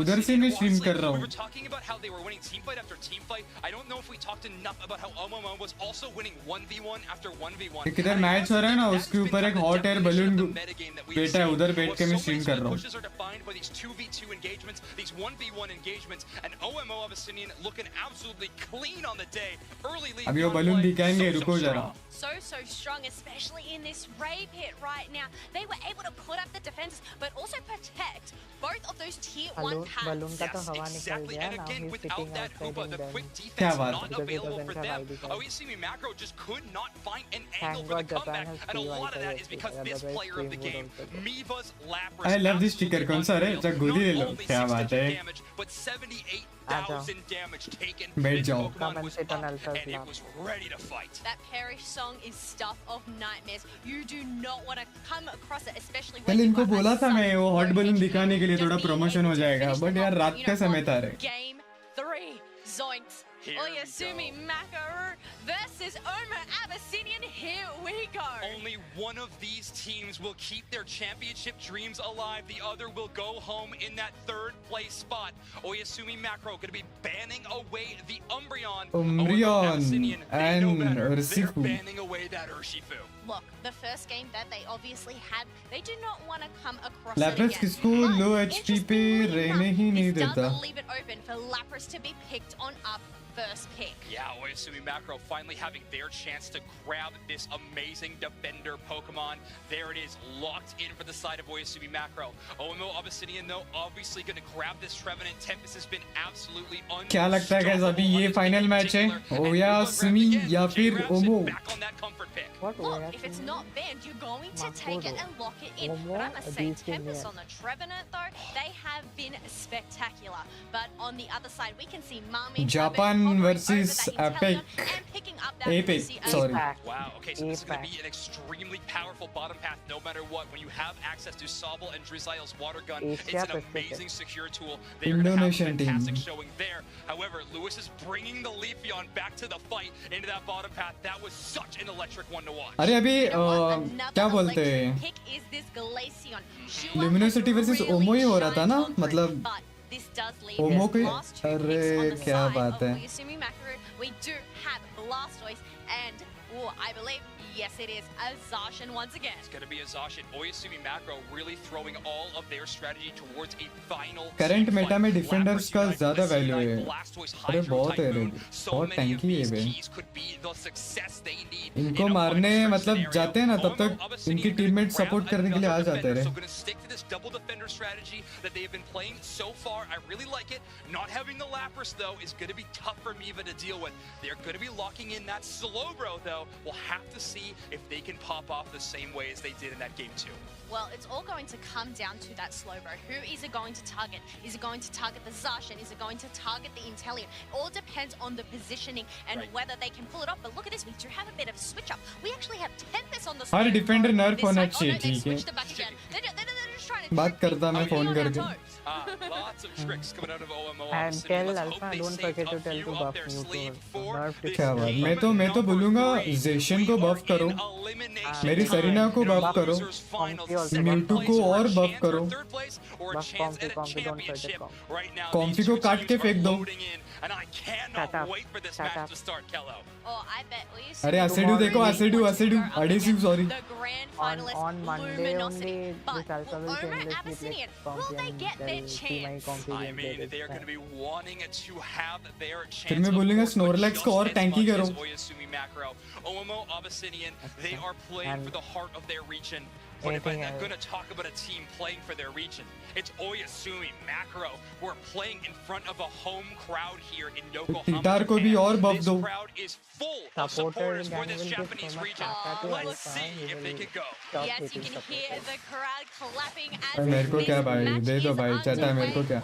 उधर से मैं stream कर रहा We हूँ. were talking about how they were winning team fight after team fight. I don't know if we talked enough about how OMO was also winning 1v1 after 1v1. एक इधर मैच हो रहा है ना उसके ऊपर एक हॉट एयर बलून बेटा है उधर बैठ के मैं स्ट्रीम कर रहा हूँ. Pushes are defined by these 2v2 engagements, these 1v1 engagements, and OMO Abyssinian looking absolutely clean on the day. Early lead. अभी वो बलून दिखाएंगे रुको जरा. So strong, especially in this Ray pit right now. They were able to put up the defenses, but also protect both of those tier 1 paths. Balloon का तो हवा निकल गया ना. Again, He's without sitting that outside Hoopa, in the them. quick क्या defense बात not है? available for them. Because OSUMI Macro just could not find an Thank angle for the God Japan comeback, has and a lot of that is pre-Wi-Fi because this otherwise player of the stream game, would also go. Miva's Lapras, I love this sticker. कौन सा है? जा गोली ले लो. क्या बात है? damage, but 78,000 damage taken. बैठ This जाओ. Pokemon was up, and it was ready to fight. That Perish song is stuff of nightmares. You do not want to come across it, especially when कल you इनको are बोला a था मैं sub वो hot balloon दिखाने के लिए थोड़ा Just being प्रमोशन able हो to जाएगा finish बट the यार whole, रात you का know, समय on था रे. Game 3, Zoinks. Oyasumi Makaru versus Omar Abyssinian. Here we go. Only one of these teams will keep their championship dreams alive. The other will go home in that third place spot. Oyasumi Macro going to be banning away the Umbreon. Umbreon and They're Urshifu. banning away that Urshifu. Look, the first game that they obviously had, they do not want to come across Lapras it again. किसको लो HP पे रहने ही नहीं This देता. does leave it open for Lapras to be picked on up first pick. Yeah, Oyasumi Macro finally having their chance to grab this amazing defender Pokemon. There it is, locked in for the side of Oyasumi Macro. OMO Abyssinian, though, obviously going to grab this Trevenant. Tempest has been absolutely unstoppable. क्या लगता है guys अभी ये final match है? ओयासुमी या फिर ओमो? Look, if it's not banned, you're going to take it and lock it in. But I must say, Tempest on the Trevenant, though, they have been spectacular. But on the other side, we can see Mami Japan versus Epic. Epic, sorry. Wow, okay, so this is going to be an extremely powerful bottom path no matter what. When you have access to Sobble and Drizzle's water gun, it's an amazing secure tool. They're going to have a fantastic showing there. However, Lewis is bringing the Leafeon back to the fight into that bottom path. That was such an electric one to watch. अरे अभी क्या बोलते हैं? Luminosity versus ओमो ही हो रहा था ना? मतलब ओमो के अरे क्या बात है? We do have Blastoise and I believe, yes it is, a Zacian once again. It's going to be a Zacian. Oyasumi Macro really throwing all of their strategy towards a final current Meta में defenders का ज्यादा value है. अरे बहुत है रे. बहुत टैंकी है बे. इनको मारने मतलब जाते हैं ना तब तक इनकी टीममेट सपोर्ट करने के लिए आ जाते हैं. double defender strategy that they have been playing so far. I really like it. Not having the Lapras, though, is going to be tough for Miva to deal with. They're going to be locking in that Slowbro, though. We'll have to see if they can pop off the same way as they did in that game 2. Well, it's all going to come down to that Slowbro. Who is it going to target? Is it going to target the Zacian? Is it going to target the Inteleon? It all depends on the positioning and whether they can pull it off. But look at this, we do have a bit of a switch up. We actually have Tempest on the her defender नर्फ होना this चाहिए side. Oh no, they ठीक है. switched it back again. They're just trying to बात करता मैं phone करके. Lots of tricks coming out of OMO. And tell Alpha, don't forget to tell to buff Mewtwo. क्या बात मैं तो बोलूँगा जेशन को बफ करो मेरी सरीना को बफ करो म्यूटू को और बफ करो कॉम्फी को काट के फेंक दो अरे एसिडू देखो एसिडू एडिसिव sorry on Monday only this Alpha will shamelessly play Comfy and they'll see my Comfy I gameplay mean, this they're going to time. be wanting to have their chance. फिर मैं बोलूँगा स्नोरलैक्स को और टैंकी करो Oyasumi Macro, OMO Abyssinian, they are playing And for the heart of their region. But if I'm going to talk about a team playing for their region, it's Oyasumi Macro who are playing in front of a home crowd here in Yokohama. टीटार को भी और बफ This दो crowd is full of supporters for this Japanese region. Let's see if they can go. Yes, you can hear the crowd clapping as मेरे को क्या भाई दे दो भाई चाहता है मेरे को क्या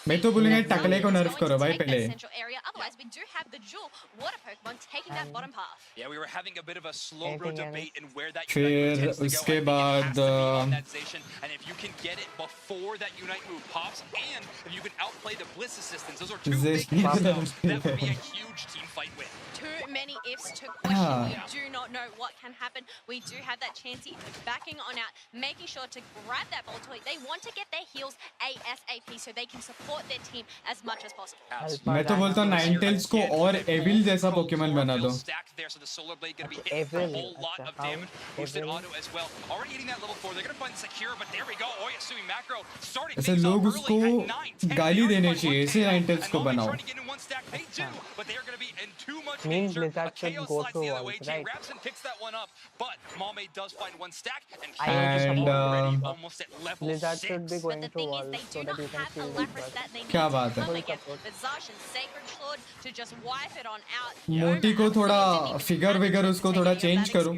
मैं तो बोलूँगा टकले को नर्फ करो भाई पहले central area. Otherwise, we do have the dual water Pokemon taking that bottom path. Yeah, we were having a bit of a slow road debate and where that फिर उसके बाद that Zacian, and if you can get it before that Unite move pops, and if you can outplay the Bliss assistance, those are two big hits though. That would be a huge team fight win. Too many ifs to question. We do not know what can happen. We do have that Chansey backing on out, making sure to grab that Voltoid. They want to get their heals ASAP so they can support their team as much as possible. मैं तो बोलता हूँ Ninetales को और evil जैसा Pokemon बना दो Stacked there, so the Solar Blade going to be hitting a whole lot of damage. Boosted auto as well. Already hitting that level 4. They're going to find secure, but there we go. Oyasumi Macro starting ऐसे things लोग off उसको early at 9, 10 गाली yards देने by चाहिए ऐसे Ninetales को बनाओ trying to get in one stack. They do, but they are going to be in too much Means danger. Blizzard A should KO go slides through the other way. walls, Jay right? Rabson picks that one up, but Mame does find one stack, and I And, already almost at level Blizzard 6. should be going through walls so that you can Have a kill Lapras it. that they need क्या to बात है come against the Zacian Sacred Sword to just wipe it on out. मोटी को थोड़ा figure vigour उसको थोड़ा change करो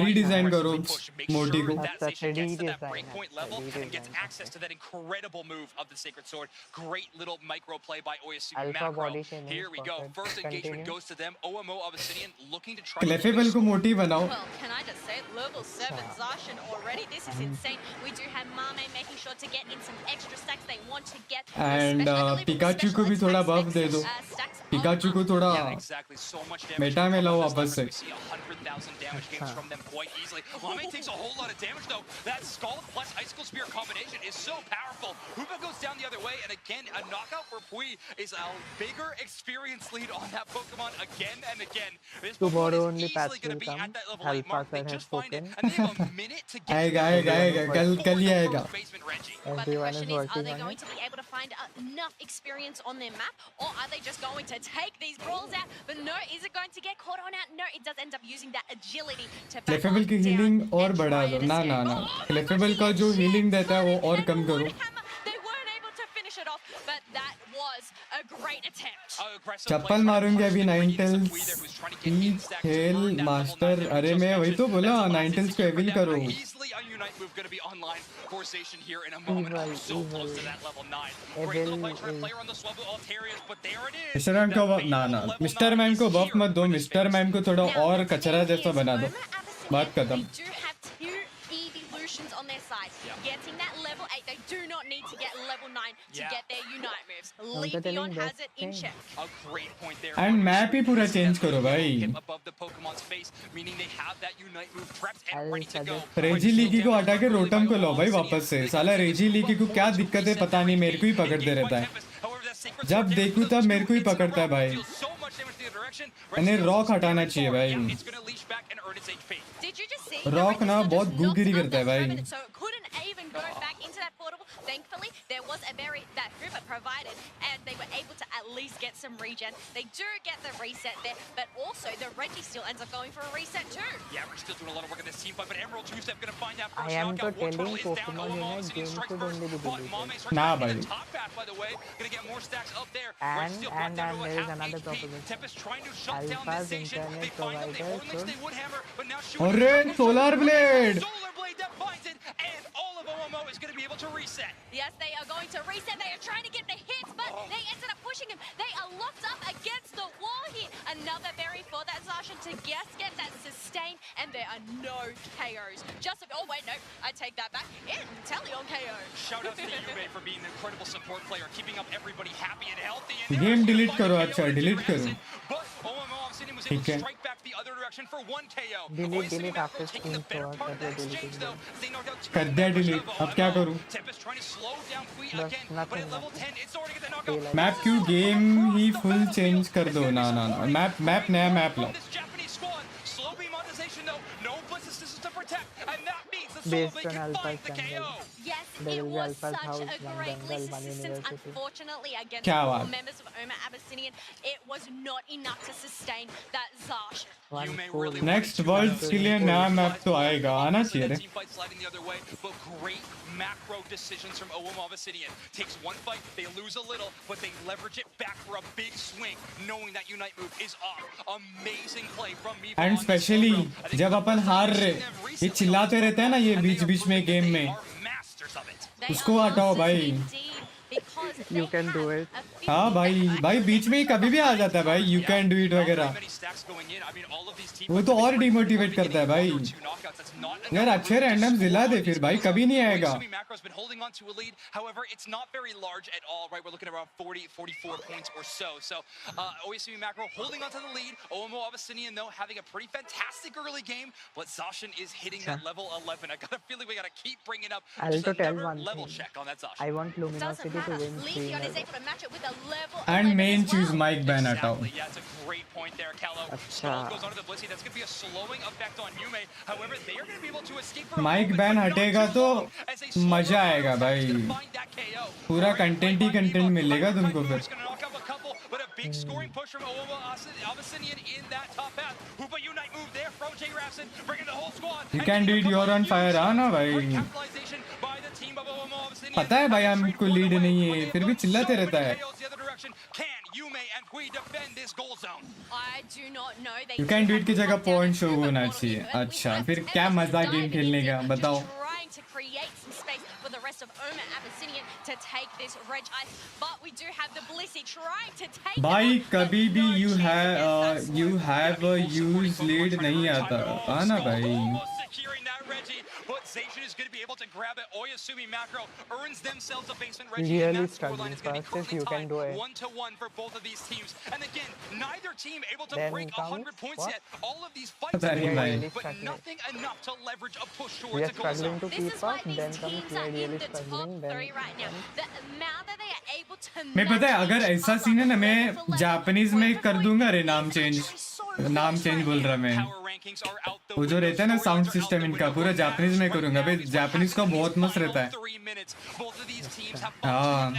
redesign करो मोटी को That Zacian gets to that breakpoint level and gets access to that incredible move of the Sacred Sword. Great little micro play by Oyasumi Alpha Macro. body shaming Here we go. perfect. First engagement Continue. goes to them. OMO Abyssinian looking to try क्लेफेबल को मोटी बनाओ Well, can I just say, level 7 Zacian already. This is insane. We do have Mame making sure to get in some extra stacks. They want to get and Pikachu को भी थोड़ा बफ दे दो Pikachu को थोड़ा exactly so much damage. Meta में लाओ वापस से We see 100,000 damage games from them quite easily. Mame takes a whole lot of damage though. That Scald plus Icicle Spear combination is so powerful. Hoopa goes down the other way, and again, a knockout for Pui is a bigger experience lead on that Pokemon again and again. This Tomorrow Pokemon only is patch easily going will to be come. at that level 8 Alpha mark. They sir has just find it, spoken. and they have a minute to get आएगा आएगा आएगा कल ही आएगा basement Reggie. But the Everyone question is is, are working they on going it. to be able to find enough experience on their map, or are they just going to take these brawls out? But no, is it going to get caught on out? No, it does end up using that agility to back क्लेफेबल की healing और बढ़ा दो ना ना ना क्लेफेबल का जो healing देता है वो और कम करो They weren't able to finish it off, but that was a great attempt. चप्पल मारूंगे अभी नाइनटेल्स की खेल मास्टर अरे मैं वही तो बोला नाइनटेल्स को एविल करो Easily a Unite move going to be online for Zacian here in a moment. Oh, so close to that level 9. Great little play for a player on the Swablu Altarius, but there it is. Mister ma'am को ना ना mister ma'am को बफ मत दो mister ma'am को थोड़ा और कचरा जैसा बना दो बात खत्म They do have two evolutions on their side. Getting that level 8, they do not need to get level 9 to get their Unite moves. Leafeon has it in check. A great point there. And map ही पूरा change करो भाई Above the Pokemon's face, meaning they have that Unite move prepped and ready to go. रेजी लीगी को हटा के रोटम को लो भाई वापस से साला रेजी लीगी को क्या दिक्कत है पता नहीं मेरे को ही पकड़ते रहता है जब देखूं तब मेरे को ही पकड़ता है भाई मैंने रॉक हटाना चाहिए भाई Did you just see? Rock ना बहुत गुगिरी करता है भाई So it couldn't even go back into that portable. Thankfully, there was a berry that Hoover provided, and they were able to at least get some regen. They do get the reset there, but also the Reggie still ends up going for a reset too. Yeah, we're still doing a lot of work in this team fight, but Emerald Two-Step going to find that I first am knockout. telling Wartortle is down. Pokemon OMO Unite Obsidian game strike should first, only be but deleted. Mame starts Nah, to get buddy. the top path, by the way. Going to get more stacks up there. And- Red still brought and- down and to a there is half another HP. proposition. Tempest trying to shut down Alpha's this Zacian. internet They find him. They provider unleash should- the Woodhammer, but now shooting. अरे solar blade Solar Blade that finds it, and all of OMO OMO is going to be able to reset. Yes, they are going to reset. They are trying to get the hits, but they ended up pushing him. They are locked up against the wall here. Another berry for that Zacian to get that sustain, and there are no KOs. Oh wait, no, I take that back. Inteleon KO. Shout out to Yume for being an incredible support player, keeping up everybody happy and healthy. Game delete करो अच्छा delete करो But OMO Obsidian was able to strike back the other direction for one KO. Delete after screen throw Part of the exchange though, they knocked out two कर दिया delete अब क्या करूं Tempest trying to slow down Kui again, but at level 10 it's already get the knockout. Map क्यों game ही full change कर दो ना ना ना मैप नया map low Japanese squad, slow beam monetization though, no bliss assistance to protect, and that means the based solo on can alpha find the KO. Yes, there it will be was alpha such house a one great Bengal bliss one assistance. university Unfortunately, against क्या all बात? members of Oma Abyssinian, it was not enough to sustain that Zash. Next world के लिए नया map तो आएगा आना चाहिए रे Team fight sliding the other way, but great macro decisions from OM Obsidian. Takes one fight, they lose a little, but they leverage it back for a big swing, knowing that Unite move is off. Amazing play from me. And specially जब अपन हार रहे ये चिल्लाते रहते हैं ना ये बीच बीच में गेम में उसको हटाओ भाई you can do it हाँ भाई बीच में ही कभी भी आ जाता है भाई यू कैन डू इट वगैरह वो तो और डिमोटिवेट करता है भाई यार अच्छे रैंडम दिला दे फिर भाई कभी नहीं आएगा Macro's been holding on to a lead. However, it's not very large at all, right? We're looking at around 40, 44 points or so. So, OSU Macro holding on to the lead. OMO Abyssinian, though, having a pretty fantastic early game. But Zacian is hitting that level 11. I got a feeling we got to keep bringing up just another level check on that Zacian. I want Luminosity to win Legion is able to match it with a level and main चीज mic ban हटाओ Yeah, it's a great point there, Callow. Stall goes onto the Blissey. That's going to be a slowing effect on Yume. However, they are going to be able to escape from mic ban हटेगा तो मजा आएगा भाई पूरा content ही content मिलेगा तुमको फिर But a big scoring push from OMO Abyssinian in that top path. Hoopa Unite move there from J Rapson, bringing the whole squad. You can do it, you're on fire, हाँ ना भाई पता है भाई हमको लीड नहीं है फिर भी चिल्लाते रहता है You can do it की जगह पॉइंट शो होना चाहिए अच्छा फिर क्या मजा गेम खेलने का बताओ to create some space for the rest of Oma Abyssinian to take this Reg Ice, but we do have the Blissey trying to take भाई कभी भी you have a use lead नहीं आता आना भाई But Zacian is going to be able to grab it. Oyasumi Macro earns themselves a basement Reggie. Really struggling fast you can do it 1-1 for both of these teams. And again, neither team able to then break 100 points what? yet. All of these fights are really but nothing enough to leverage a push towards we are a goal struggling zone. to keep up then comes we are really struggling then right now. The amount that they are able to मैं पता है अगर ऐसा scene है ना मैं Japanese में कर दूंगा रे नाम चेंज बोल रहा मैं वो जो रहता है ना साउंड सिस्टम इनका पूरा जापानीज में करूंगा भाई जापानीज का बहुत मस्त रहता है हाँ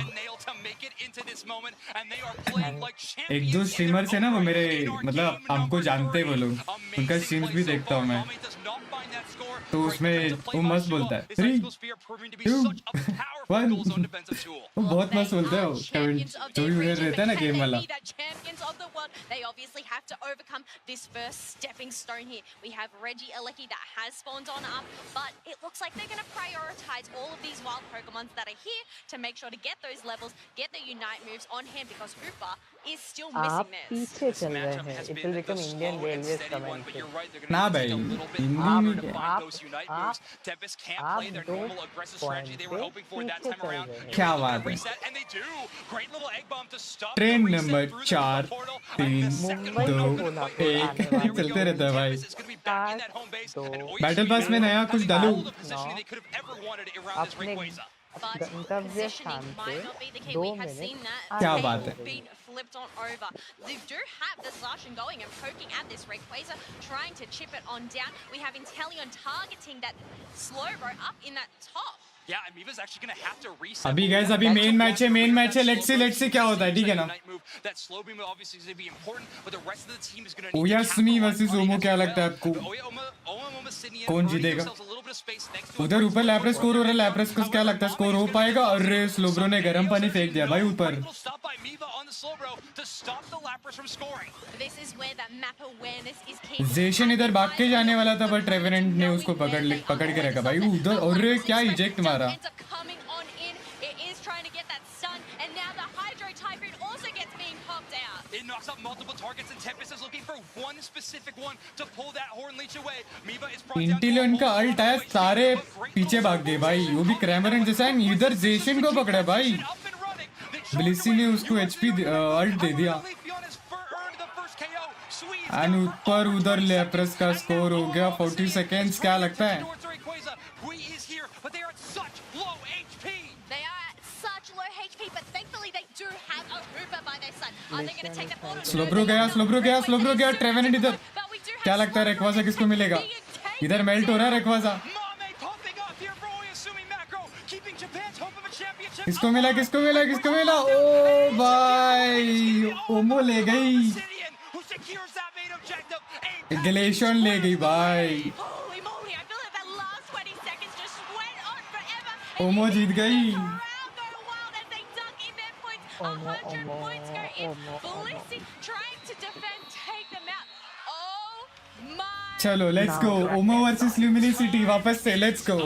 एक दो स्ट्रीमर्स है ना वो मेरे मतलब हमको जानते हैं वो लोग उनका स्ट्रीम्स भी देखता हूँ मैं तो उसमें वो मस्त बोलता है 3 2 1 वो बहुत मस्त बोलता है वो जो भी उधर रहता है ना गेम वाला They obviously have to overcome this first stepping stone here. We have Reggie Alecki that has spawned on up, but it looks like they're going to prioritize all of these wild Pokemons that are here to make sure to get those levels, get the Unite moves on hand because Hoopa is still missing this. पीछे चल रहे हैं it will become Indian Railways comment ना भाई हिंदी में Tempest can't play their normal aggressive strategy they were hoping for that time around. क्या बात है And they do. Great little egg bomb to stop train number 4 3 2 1 चलते रहता है भाई बैटल पास में नया कुछ डालू अपने गंतव्य स्थान पे 2 मिनट क्या बात है flipped on over. They do have the Zacian going and poking at this Rayquaza, trying to chip it on down. We have Inteleon targeting that Slowbro up in that top. Yeah, Amiiba's actually going to have to reset. अभी guys अभी main match है let's see क्या होता है ठीक है ना That slow beam obviously is going to be important, but the rest of the team is going to need Oyasumi versus Omo क्या लगता है आपको कौन जीतेगा उधर ऊपर लैप्रेस स्कोर हो रहा है लैप्रेस को क्या लगता है स्कोर हो पाएगा अरे स्लोब्रो ने गर्म पानी फेंक दिया भाई ऊपर slow bro to stop the Lapras from scoring. This is where that map awareness is key. जेशन इधर भाग के जाने वाला था बट रेवेनेंट ने उसको पकड़ के रखा भाई उधर और क्या इजेक्ट मारा Coming on in, it is trying to get that stun, and now the Hydro Typhoon also gets being popped out. It knocks out multiple targets, and Tempest is looking for one specific one to pull that Horn Leech away. Miva is brought down. इंटेलियन का alt है सारे पीछे भाग गए भाई वो भी क्रैमरन जैसा है इधर जेशन को पकड़ा भाई ब्लिसी ने उसको एचपी अल्ट दे दिया एंड ऊपर उधर लेप्रस का स्कोर हो गया 40 सेकेंड्स क्या लगता है स्लोब्रो गया ट्रेवेनेंट इधर क्या लगता है रेक्वाजा किसको मिलेगा इधर मेल्ट हो रहा है रेक्वाजा किसको मिला ओ भाई ओमो ले गई ग्लेशियन ले गई भाई ओमो जीत गई चलो लेट्स गो ओमो वर्सेस ल्यूमिनिसिटी वापस से let's go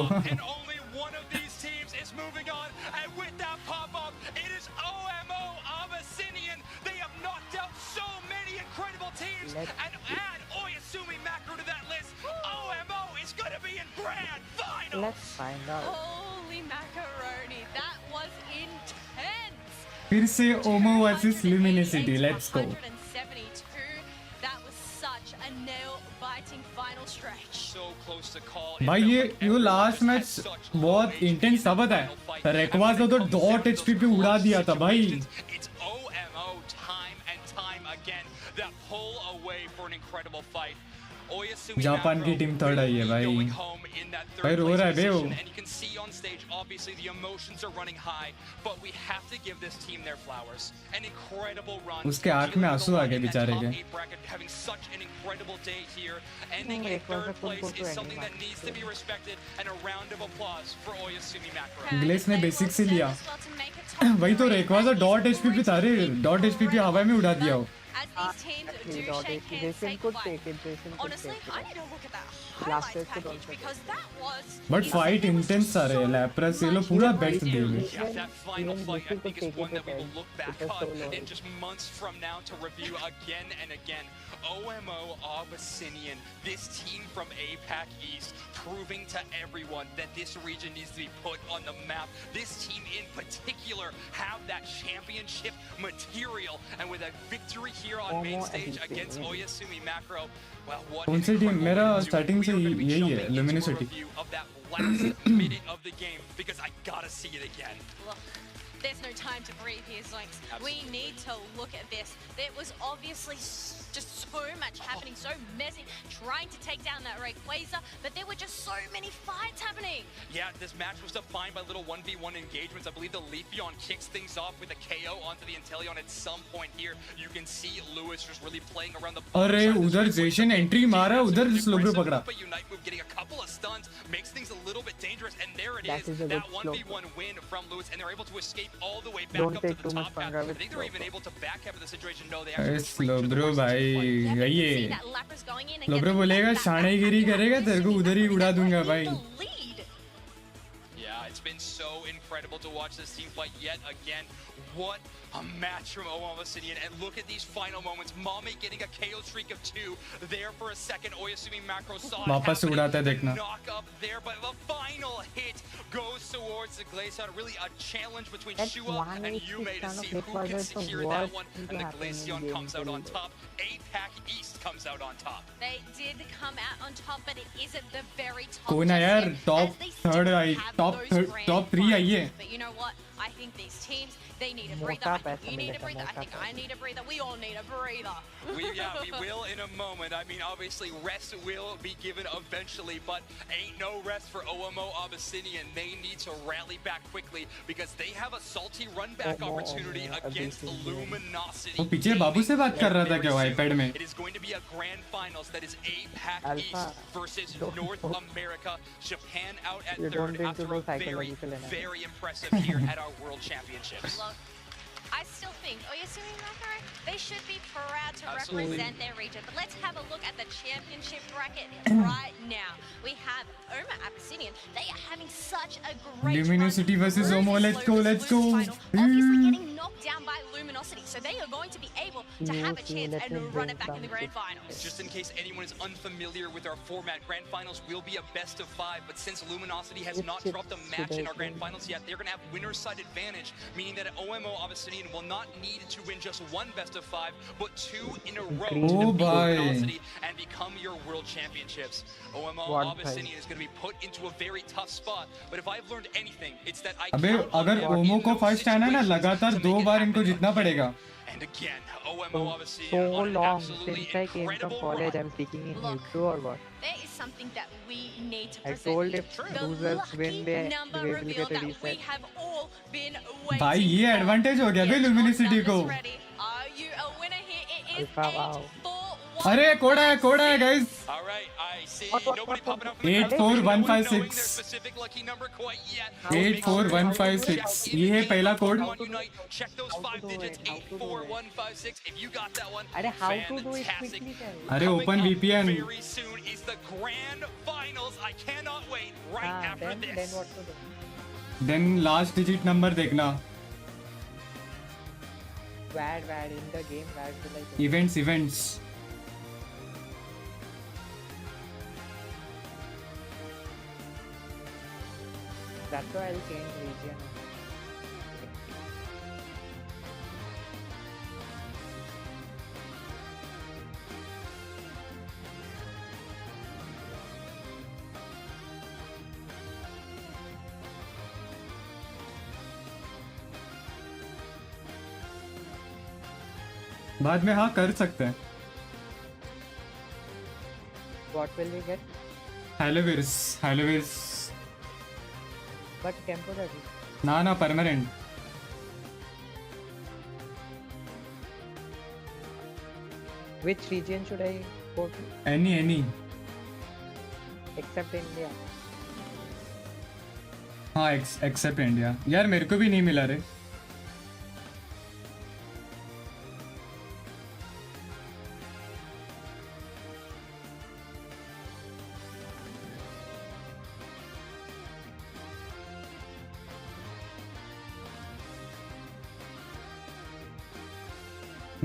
and add Oyasumi Macro to that list. OMO is going to be in grand final. Let's find out. Holy macaroni, that was intense. फिर से Omo versus Luminosity let's go 172. That was such a nail-biting final stretch. So close to call. भाई ये last match बहुत intense था पता है Rayquaza तो dot HP पे उड़ा दिया था भाई It's OMO time and time again that pull away for an incredible fight. Japan की टीम थर्ड आई है भाई भाई रो रहा है बे वो And you can see on stage, obviously the emotions are running high, but we have to give this team their flowers. An incredible run. उसके आंख में आंसू आ गए बेचारे के Having such an incredible day here, ending in third place is something that needs to be respected, and a round of applause for Oyasumi Macro. Glace ने basic से लिया वही तो रेक्वाजा डॉट एचपी पे था रे डॉट एचपी पे हवा में उड़ा दिया हो As these teams do shake hands, say goodbye. Honestly, I need to look at that highlights package because that was. But fight intense आ रहे लैप्रस ये लो पूरा बेस्ट दे गए Yeah, that final fight I think is one that we will look back on in just months from now to review again and again. OMO Abyssinian, this team from APAC East, proving to everyone that this region needs to be put on the map. This team in particular have that championship material, and with a victory here on main stage against Oyasumi Macro, well, what कौन सी team मेरा starting से यही है ल्यूमिनिसिटी of that last minute of the game because I gotta see it again. Look, there's no time to breathe here, Zoinks. We need to look at this. There was obviously just so much happening, so messy, trying to take down that Rayquaza, but there were just so many fights happening. Yeah, this match was defined by little 1v1 engagements. I believe the Leafeon kicks things off with a KO onto the Inteleon at some point here. You can see Lewis just really playing around the अरे उधर जेशन entry मारा उधर स्लोब्रो पकड़ा but Unite Move getting a couple of stuns makes things a little bit dangerous, and there it is, that 1v1 win from Lewis, and they're able to escape all the way back up to the top half. I think they're even able to back half of the situation. No, they actually स्लोब्रो भाई यही है स्लोब्रो बोलेगा शानेगिरी करेगा तेरे को उधर ही उड़ा दूंगा भाई Yeah, it's been so incredible to watch this team fight yet again. What a match from OMO Obsidian, and look at these final moments. Mame getting a KO streak of 2 there for a second. Oyasumi Macro saw it वापस से उड़ाता है देखना knock up there, but the final hit goes towards the Glaceon. Really a challenge between Shua and Yume to see who can secure that one, and the Glaceon comes out on top. APAC East comes out on top. They did come out on top, but it isn't the very top. कोई ना यार top third आई top 3 आई है But you know what? I think these teams, they need a breather. I think you need a breather. I think I need a breather. We all need a breather. We will in a moment. I mean, obviously, rest will be given eventually, but ain't no rest for OMO Abyssinian. They need to rally back quickly because they have a salty run back opportunity against Luminosity. वो पीछे बाबू से बात कर रहा था क्या iPad में It is going to be a grand finals that is APAC East versus North America. Japan out at third after a very impressive here at our World Championships. I still think Oyasumi Makai, they should be proud to Absolutely. represent their region. But let's have a look at the championship bracket right now. We have Oma Abyssinian. They are having such a great Luminosity versus run Omo. through Let's this go. Lotus Let's go. Final, obviously getting knocked down by Luminosity. So they are going to be able to have a chance and run it back in the grand finals. Just in case anyone is unfamiliar with our format, grand finals will be a best of 5, but since Luminosity has not dropped a match in our grand finals yet, they're going to have winner's side advantage, meaning that OMO Abyssinian will not need to win just one best of 5, but 2 in a row to defeat Luminosity and become your world championships. OMO Abyssinian is going to be put into a very tough spot, but if I've learned anything, it's that I अबे count on अगर ओमो को first आना है ना लगातार 2 बार इनको जीतना पड़ेगा. And again, OMO Abyssinian So on an long absolutely since I came from incredible college, run. I'm speaking in Hebrew or what? There is something that we need to I present told here. if The losers win, lucky they number will reveal get a that we reset. have all been waiting भाई ये advantage हो गया बे लुमिनिसिटी को. Are you a winner here? It is Alpha, wow. 8-4-1. अरे कोड़ा है guys. All right, I see nobody popping up. 84156. Specific lucky number quite yet. 84156. ये है पहला code. Check those 5 digits. 84156. If you got that one, अरे how to do it fantastic. quickly tell. अरे open VPN. Very soon is the grand finals. I cannot wait. Right after Then this. what to do? Then last digit number देखना. Where in the game, where to like Events. That's why I'll change region. बाद में हाँ कर सकते हैं. What will we get? Halovirs. But temporary. ना permanent. Which region should I go to? Any. Except India. हाँ accept India. यार मेरे को भी नहीं मिला रे.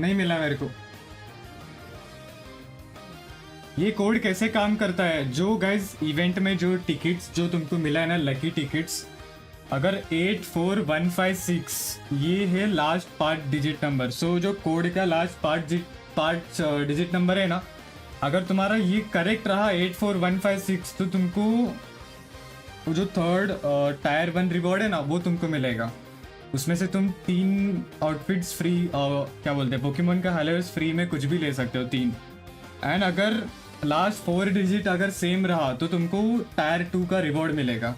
नहीं मिला मेरे को. ये कोड कैसे काम करता है? जो गाइस इवेंट में जो टिकट्स जो तुमको मिला है ना लकी टिकट्स, अगर 84156 ये है लास्ट 5 डिजिट नंबर. सो जो कोड का लास्ट 5 डिजिट नंबर है ना, अगर तुम्हारा ये करेक्ट रहा 84156 तो तुमको वो जो थर्ड टायर 1 रिवॉर्ड है ना वो तुमको मिलेगा. उसमें से तुम 3 आउटफिट्स फ्री, क्या बोलते हैं, पोकेमॉन का हाइलाइट्स फ्री में कुछ भी ले सकते हो 3. एंड अगर लास्ट 4 डिजिट अगर सेम रहा तो तुमको टायर 2 का रिवॉर्ड मिलेगा.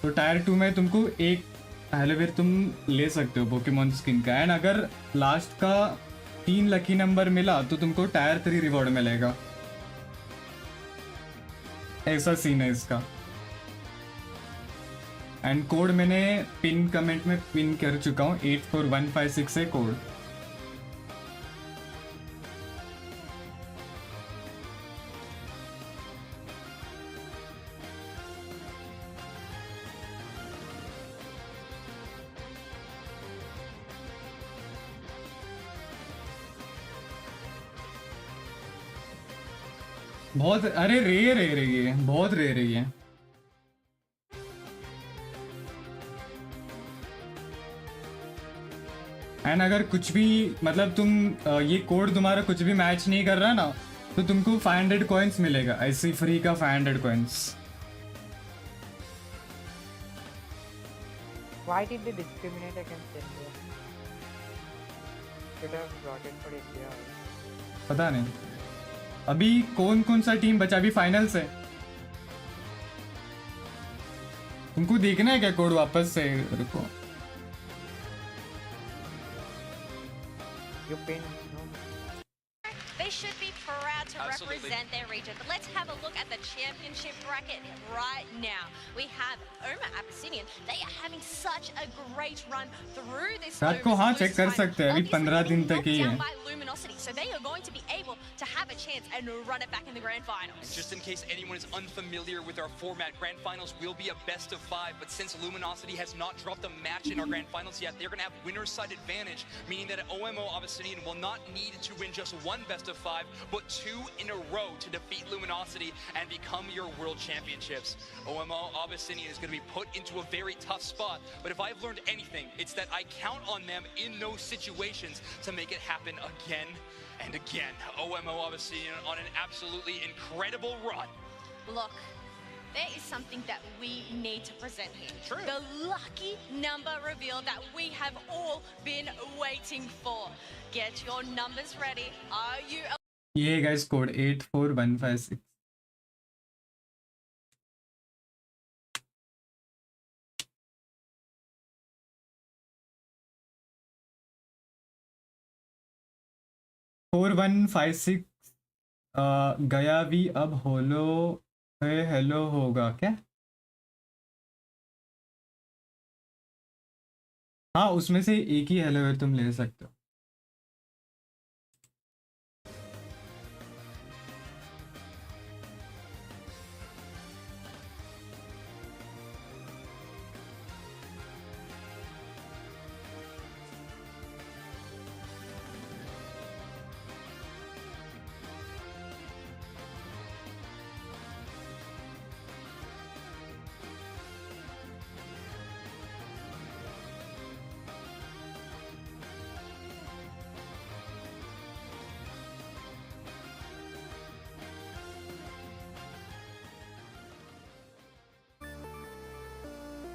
तो टायर 2 में तुमको एक हाइलाइट तुम ले सकते हो पोकेमॉन स्किन का. एंड अगर लास्ट का 3 लकी नंबर मिला तो तुमको टायर 3 रिवॉर्ड मिलेगा. ऐसा सीन है इसका. एंड कोड मैंने पिन कमेंट में पिन कर चुका हूँ. 84156 है कोड. बहुत अरे रेयर है ये, बहुत रेयर है ये. एंड अगर कुछ भी मतलब तुम ये कोड तुम्हारा कुछ भी मैच नहीं कर रहा ना तो तुमको 500 कॉइन्स मिलेगा ऐसे फ्री का. 500 coins. Why did they discriminate against India? Should have brought it for India. पता नहीं अभी कौन सा टीम बचा. अभी फाइनल्स है. तुमको देखना है क्या कोड वापस से? रुको. You pinned, no? They should be proud to represent their region. But let's have a look at the championship bracket right now. We have Omar Abyssinian. They are having such a great run through this रात को हाँ check कर सकते हैं अभी 15 दिन तक ही है. by Luminosity, so they are going to be able to have a chance and run it back in the grand finals. And just in case anyone is unfamiliar with our format, grand finals will be a best of 5, but since Luminosity has not dropped a match in our grand finals yet, they're going to have winner's side advantage, meaning that OMO Abyssinian will not need to win just one best of 5, but 2 in a row to defeat Luminosity and become your world championships. OMO Abyssinian is going to be put into a very tough spot, but if I've learned anything, it's that I count on them in those situations to make it happen again and again. OMO Abyssinian on an absolutely incredible run. Look, there is something that we need to present here. True. The lucky number reveal that we have all been waiting for. Get your numbers ready. Are you... ये guys code 84156. गया भी अब होलो है hello होगा क्या? हाँ उसमें से एक ही हेलो है तुम ले सकते हो.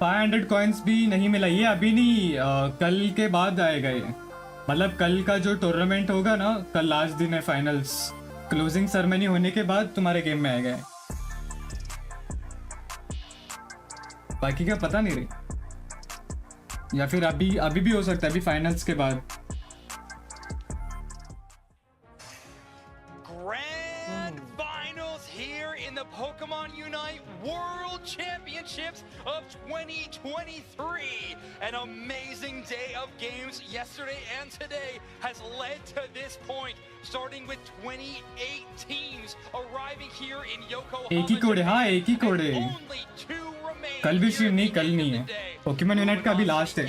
$500 कॉइन्स भी नहीं मिला. ये अभी नहीं, कल के बाद आएगा ये. मतलब कल का जो टूर्नामेंट होगा ना, कल लास्ट दिन है फाइनल्स. क्लोजिंग सेरेमनी होने के बाद तुम्हारे गेम में आएगा. बाकी का पता नहीं रही, या फिर अभी भी हो सकता है, अभी फाइनल्स के बाद. Grand finals here in the Pokemon Unite World Championships of 2023. An amazing day of games yesterday and today has led to this point, starting with 28 teams arriving here in Yokohama. एक ही code है, हाँ एक ही code है. कल भी stream नहीं, कल नहीं है. पोकेमॉन यूनाइट का भी लास्ट है.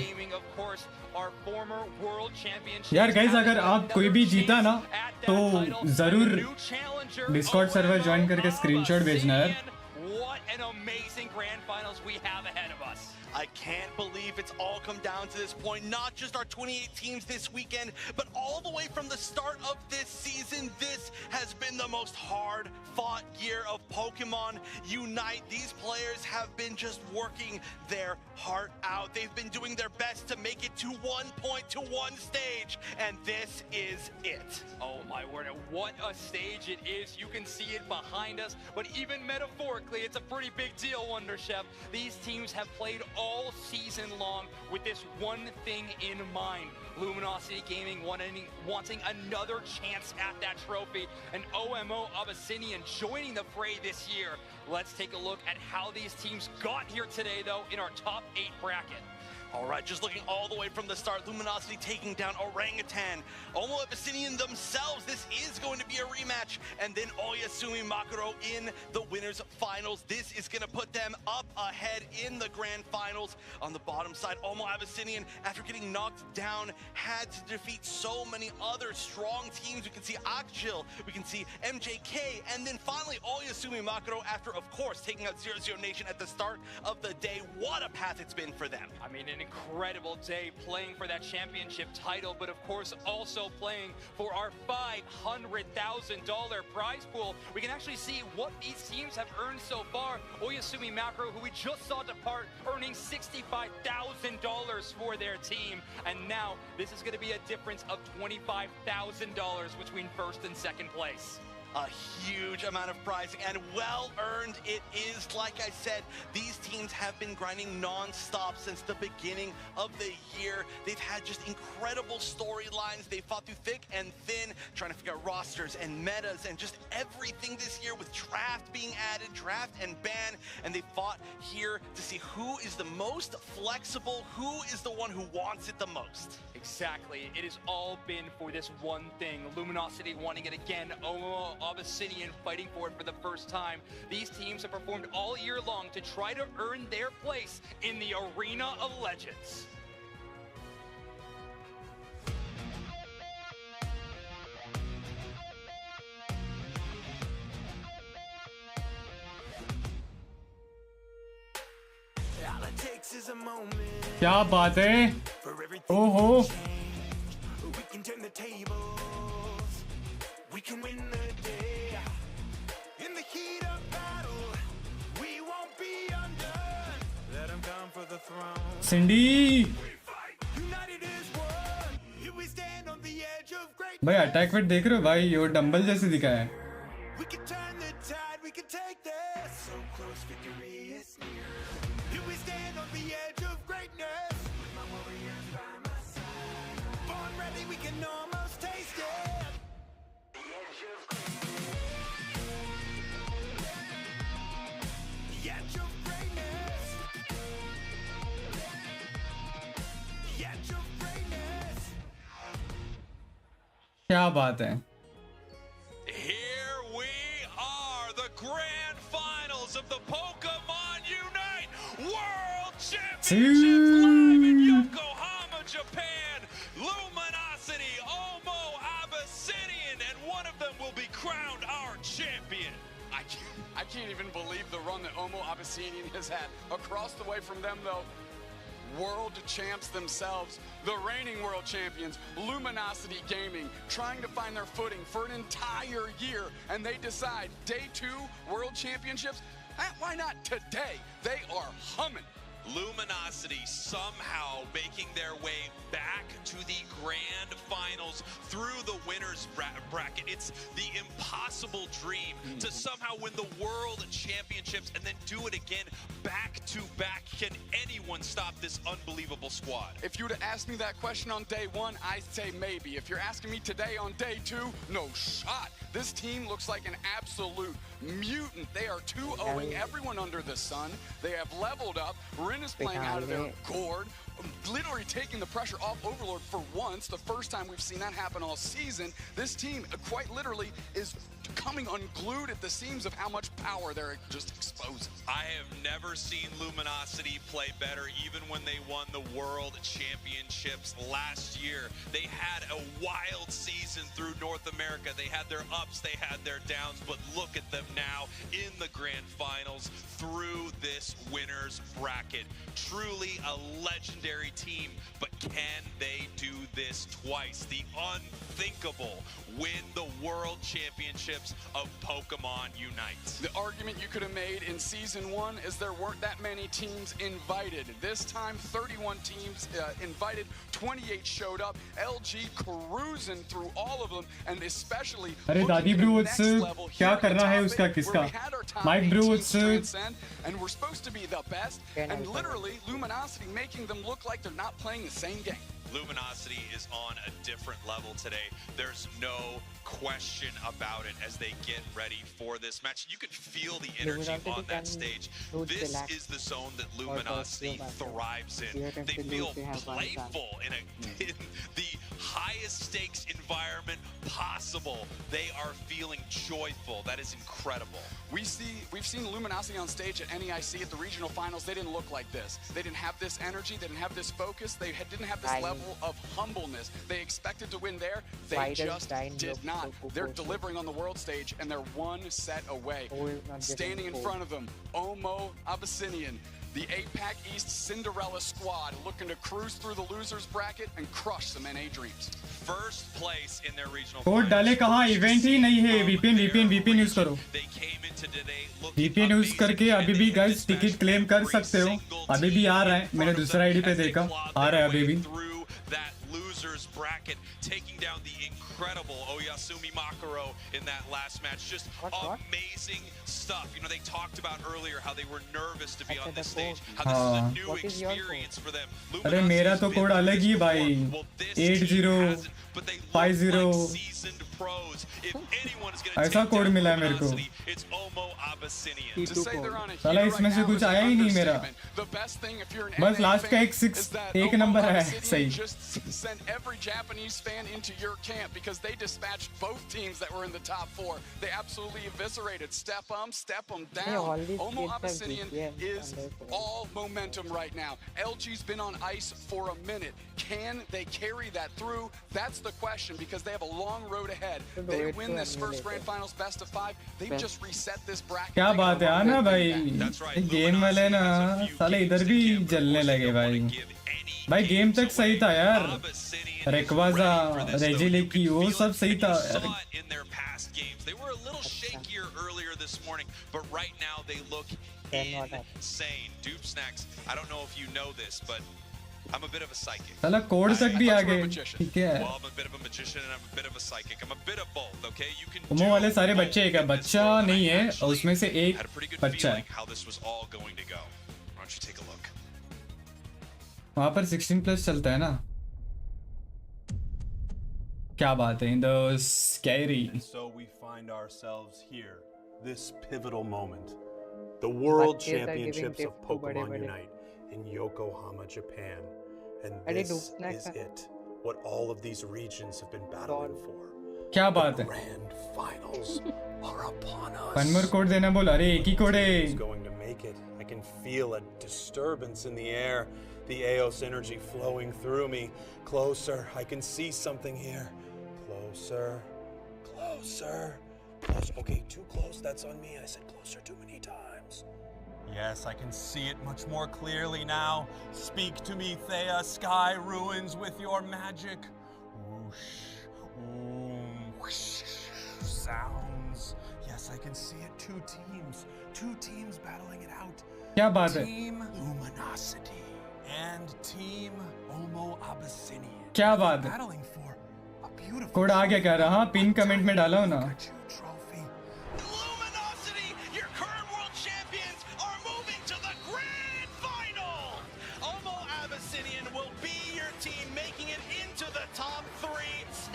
यार गाइस अगर आप कोई भी जीता ना तो जरूर डिस्कॉर्ड सर्वर ज्वाइन करके स्क्रीनशॉट भेजना यार. What an amazing grand finals we have ahead of us. I can't believe it's all come down to this point. Not just our 28 teams this weekend, but all the way from the start of this season. This has been the most hard-fought year of Pokemon Unite. These players have been just working their heart out. They've been doing their best to make it to one point, to one stage, and this is it. Oh my word, what a stage it is. You can see it behind us, but even metaphorically, it's a pretty big deal, Wonder Chef. These teams have played all season long with this one thing in mind. Luminosity Gaming wanting another chance at that trophy, and OMO Abyssinian joining the fray this year. Let's take a look at how these teams got here today, though, in our top 8 bracket. All right, just looking all the way from the start, Luminosity taking down Orangutan. OMO Abyssinian themselves, this is going to be a rematch. And then Oyasumi Makuro in the winners finals. This is going to put them up ahead in the grand finals. On the bottom side, OMO Abyssinian, after getting knocked down, had to defeat so many other strong teams. We can see Akjil, we can see MJK, and then finally Oyasumi Makuro after, of course, taking out 00 Nation at the start of the day. What a path it's been for them. I mean, an incredible day playing for that championship title, but of course also playing for our $500,000 prize pool. We can actually see what these teams have earned so far. Oyasumi Makuro, who we just saw depart, earning $65,000 for their team. And now this is going to be a difference of $25,000 between first and second place. a huge amount of prizing, and well earned it is. Like I said, these teams have been grinding non-stop since the beginning of the year. They've had just incredible storylines. They fought through thick and thin, trying to figure out rosters and metas and just everything this year, with draft being added, draft and ban, and they fought here to see who is the most flexible, who is the one who wants it the most. Exactly. It has all been for this one thing. Luminosity wanting it again. Omo, Obsidian fighting for it for the first time. These teams have performed all year long to try to earn their place in the Arena of Legends. क्या बात है ओहो सिंडी भाई attack wait देख रहे हो भाई, ये डंबल जैसे दिखा है। क्या बात है। Here we are, the grand finals of the Pokemon Unite World Championships live in Yokohama, Japan. Luminosity, Omo, Abyssinian, and one of them will be crowned our champion. I can't even believe the run that Omo Abyssinian has had. Across the way from them, though, world champs themselves, the reigning world champions, Luminosity Gaming, trying to find their footing for an entire year, and they decide day 2 world championships, why not today? They are humming. Luminosity somehow making their way back to the grand finals through the winners bracket. It's the impossible dream to somehow win the world championships and then do it again back to back. Can anyone stop this unbelievable squad? If you would have asked me that question on day 1, I'd say maybe. If you're asking me today on day 2, no shot. This team looks like an absolute mutant. They are 2-0ing everyone under the sun. They have leveled up. Rin is playing out of their gourd, literally taking the pressure off Overlord for once. The first time we've seen that happen all season. This team, quite literally, is coming unglued at the seams of how much power they're just exposing. I have never seen Luminosity play better, even when they won the World Championships last year. They had a wild season through North America. They had their ups, they had their downs, but look at them now in the grand finals through this winners bracket. Truly a legendary team, but can they do this twice? The unthinkable, win the World Championships of Pokemon Unite. The argument you could have made in Season 1 is there weren't that many teams invited. This time, 31 teams invited, 28 showed up. LG cruising through all of them, and especially अरे दादी ब्रूट्स क्या करना है उसका किसका mic ब्रूट्स and we're supposed to be the best, and literally Luminosity making them look like they're not playing the same game. Luminosity is on a different level today. There's no question about it as they get ready for this match. You can feel the energy on that stage. This is the zone that Luminosity thrives in. They feel playful in the highest stakes environment possible. They are feeling joyful. That is incredible. We've seen Luminosity on stage at NEIC at the regional finals. They didn't look like this. They didn't have this energy. They didn't have this focus. They didn't have this level of humbleness. They expected to win there. They just did not. They're delivering on the world stage, and they're one set away. Standing in front of them, Omo Abyssinian, the APAC East Cinderella squad, looking to cruise through the losers bracket and crush some NA dreams. First place in their regional code डाले कहाँ event ही नहीं है VPN use करो VPN use करके अभी भी guys ticket claim कर सकते हो अभी भी आ रहा है मैंने दूसरा आईडी पे देखा आ रहा है अभी भी losers bracket, taking down the incredible Oyasumi Makaro in that last match. Just amazing stuff. You know, they talked about earlier how they were nervous to be on this stage, how this is a new experience for them. अरे मेरा तो code अलग ही भाई 8050 ऐसा code मिला है मेरे को साला इसमें से कुछ आया ही नहीं मेरा बस लास्ट का एक नंबर है सही Send every Japanese fan into your camp because they dispatched both teams that were in the top 4. They absolutely eviscerated. Step them down. Omo Abyssinian is all momentum right now. LG's been on ice for a minute. Can they carry that through? That's the question because they have a long road ahead. They win this first grand finals best of 5. They've just reset this bracket. क्या बात है आना भाई game वाले ना साले इधर भी जलने लगे भाई गेम तक सही था यार रेकवाजा रेजिलेकी वो सब सही था They were a little shakier earlier this morning, but right now they look insane. Dupe Snacks, I don't know if you know this, but I'm a bit of a psychic. साला code तक भी आ गए ठीक है Well, I'm a bit of a magician and I'm a bit of a psychic. I'm a bit of both, okay? You can उमो वाले सारे बच्चे एक है बच्चा नहीं है और उसमें से एक बच्चा है how this was all going to go. Why don't you take a look? वहाँ पर 16+ चलता है ना क्या बात है in the scary So we find ourselves here, this pivotal moment, the World Championships of Pokemon Unite in Yokohama, Japan, and this is it, what all of these regions have been battling for. क्या बात है Grand finals are upon us. One more code देना बोल अरे एक ही code है Who's going to make it? I can feel a disturbance in the air. The Eos energy flowing through me. Closer. I can see something here. Closer. Closer. Closer. Okay, too close. That's on me. I said closer too many times. Yes, I can see it much more clearly now. Speak to me, Thea. Sky ruins with your magic. Whoosh. Whoosh. Sounds. Yes, I can see it. Two teams battling it out. क्या बात है Team Luminosity and Team Omo Abyssinian. क्या बात है Battling for a beautiful code आ गया कह रहा हाँ पिन कमेंट में डाला हो ना Luminosity, your current world champions, are moving to the grand final. Omo Abyssinian will be your team, making it into the top 3.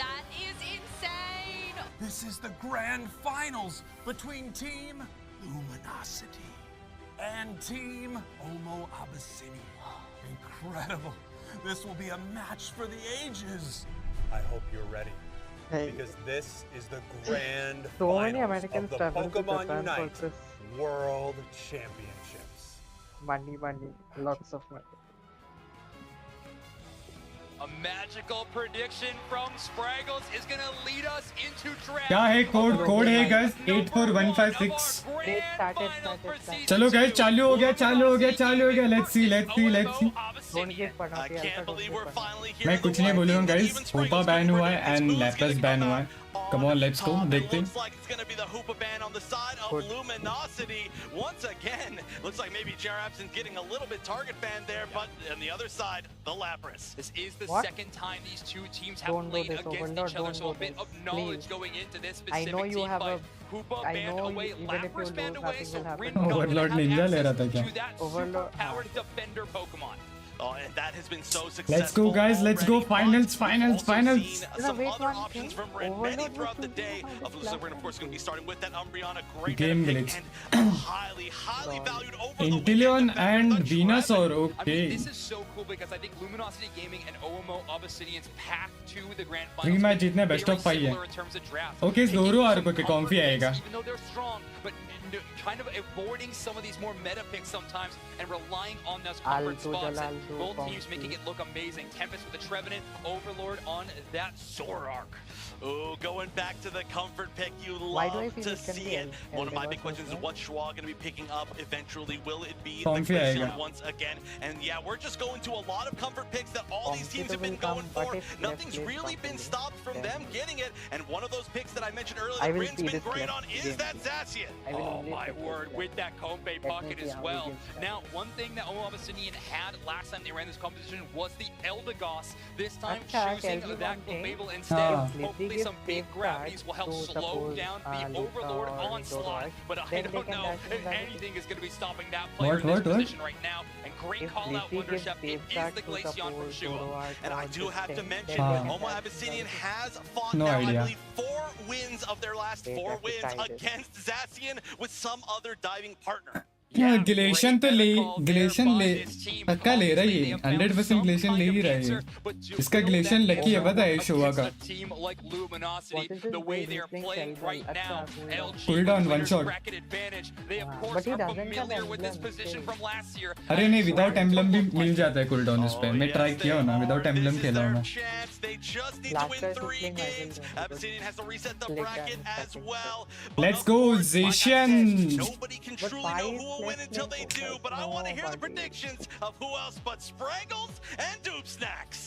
That is insane. This is the grand finals between Team Luminosity and Team Omo Abyssinian. Incredible. This will be a match for the ages. I hope you're ready. Because this is the grand finals of the Pokémon Unite World Championships. Money, lots of money. A magical prediction from Spraggles is going to lead us into draft. क्या है code है guys 84156 चलो guys चालू हो गया let's see I can't believe we're finally here. मैं कुछ नहीं बोलूँगा गाइस होपा बैन हुआ है एंड लैपस बैन हुआ है Come on, let's go. देखते हैं. Looks like it's going to be the Hoopa ban on the side of Luminosity. Once again, looks like maybe Jarapson's getting a little bit target banned there, but on the other side, the Lapras. This is the second time these two teams have played against each other, so a bit of knowledge going into this specific I know you team have fight. Hoopa banned away, Lapras banned away, so Rin Overlord ninja ले रहा था क्या? to that super-powered defender Pokemon. Oh, and that has been so successful. Let's go guys, let's go finals. Some other options from Red many throughout the day. Of course, we're of course going to be starting with that Umbreon, a great Game pick glitch. and highly valued over Inteleon and Venusaur, I okay. mean, this is so cool because I think Luminosity Gaming and OMO Abyssinian's path to the grand finals Rematch जीतने best of 5 है. in terms of draft. Okay, Zoro R को कॉन्फी आएगा. Even though they're strong, but kind of avoiding some of these more meta picks sometimes and relying on those comfort spots. And both teams making it look amazing. Tempest with the Trevenant, Overlord on that Zoroark. Oh, going back to the comfort pick, you love to see it. One of my big questions is what's Schwa going to be picking up eventually? Will it be the Glaceon once again? And yeah, we're just going to a lot of comfort picks that all these teams have been going for. Nothing's really been stopped from them getting it. And one of those picks that I mentioned earlier that Rin's been great on is that Zacian. Oh my word, with that Kompe pocket as well. Now, one thing that Omo Abyssinian had last time they ran this competition was the Eldegoss. This time choosing that Clefable instead. Hopefully some big gravities will help slow down the Overlord onslaught. But I don't know if anything is going to be stopping that player in this position right now. And great call out, Wonderchef. It is the Glaceon from Shuo. And I do have to mention, Omo Abyssinian has fought No now, idea. I believe, 4 wins of their last 4 wins against Zacian with some other diving partner. यार ग्लेशियन तो ले पक्का ले रहा है ये 100% ग्लेशियन ले ही रहा है ये इसका ग्लेशियन लकी है पता है शोवा का कूलडाउन वन शॉट अरे नहीं विदाउट एम्बलम भी मिल जाता है कूलडाउन इस पे मैं ट्राई किया हूं ना विदाउट एम्बलम खेला हूं मैं let's go Zacian until they do, but I want to hear the predictions of who else but Sprangles and Doop Snacks.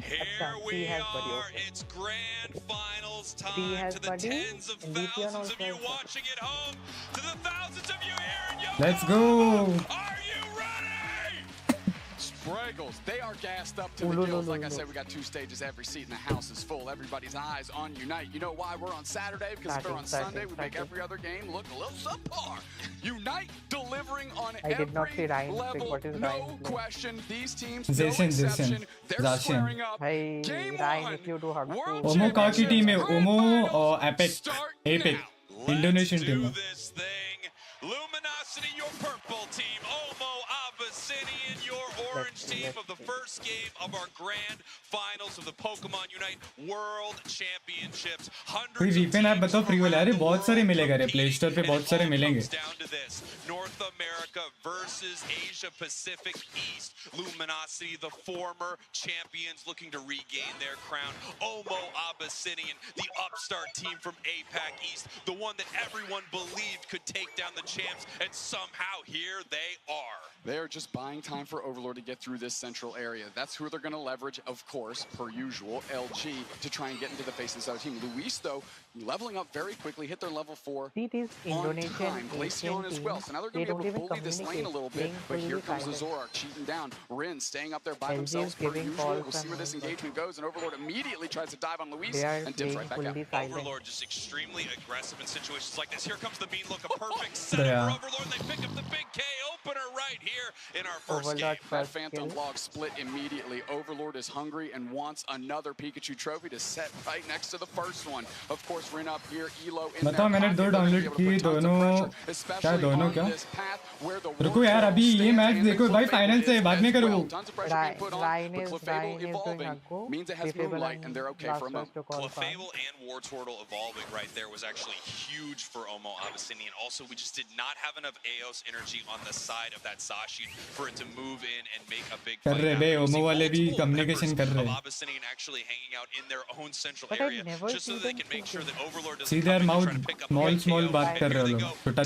Here we are, it's grand finals time. To the tens of thousands of you watching at home, to the thousands of you here in Yokohama. Let's go! Are you ready? Sprangles, they are gassed up to the gills. Like I said, we got 2 stages. Every seat in the house is full. Everybody's eyes on Unite. You know why we're on Saturday? Because if we're on Sunday, we make every other game look a little subpar. Unite delivering on every level. No question. These teams, no exception. They're squaring up. Game 1. ओमो का की team है ओमो और epic Indonesian team है Luminosity, your purple team. Omo Abyssinian, your orange team of the first game of our grand finals of the Pokemon Unite World Championships. कोई VPN app बताओ free वाला अरे बहुत सारे मिलेगा रे प्ले स्टोर पे बहुत सारे मिलेंगे North America versus Asia Pacific East. Luminosity, the former champions looking to regain their crown. Omo Abyssinian, the upstart team from APAC East, the one that everyone believed could take down the champs, and somehow here they are. They're just buying time for Overlord to get through this central area. That's who they're going to leverage, of course, per usual, LG, to try and get into the face of this other team. Luis, though, leveling up very quickly, hit their level 4 on time. Glaceon as well, so now they're going to be able to bully this lane a little bit, but here comes the Zoroark cheating down. Rin staying up there by themselves per usual. We'll see where this engagement goes, and Overlord immediately tries to dive on Luis and dips right back out. Overlord just extremely aggressive in situations like this. Here comes the mean look, a perfect setup for Overlord, and they pick up the big K opener right here in our first game. That Phantom log split immediately. Overlord is hungry and wants another Pikachu trophy to set right next to the first one. Of course, Rin up here, Elo in there. बताओ मैंने 2 download किए दोनों क्या दोनों क्या रुको यार अभी ये मैच देखो भाई फाइनल से बाद में करो means it has moonlight and they're okay for a moment. Clefable and Wartortle evolving right there was actually huge for Omo Abyssinian. Also, we just did not have enough Eos energy on the side of that Sashi for it to move in and make a big कर रहे बे ओमो वाले भी communication कर रहे Abyssinian actually hanging out in their own central area just so that they can make sure that Overlord doesn't सीधे यार small बात कर रहे हो लोग छोटा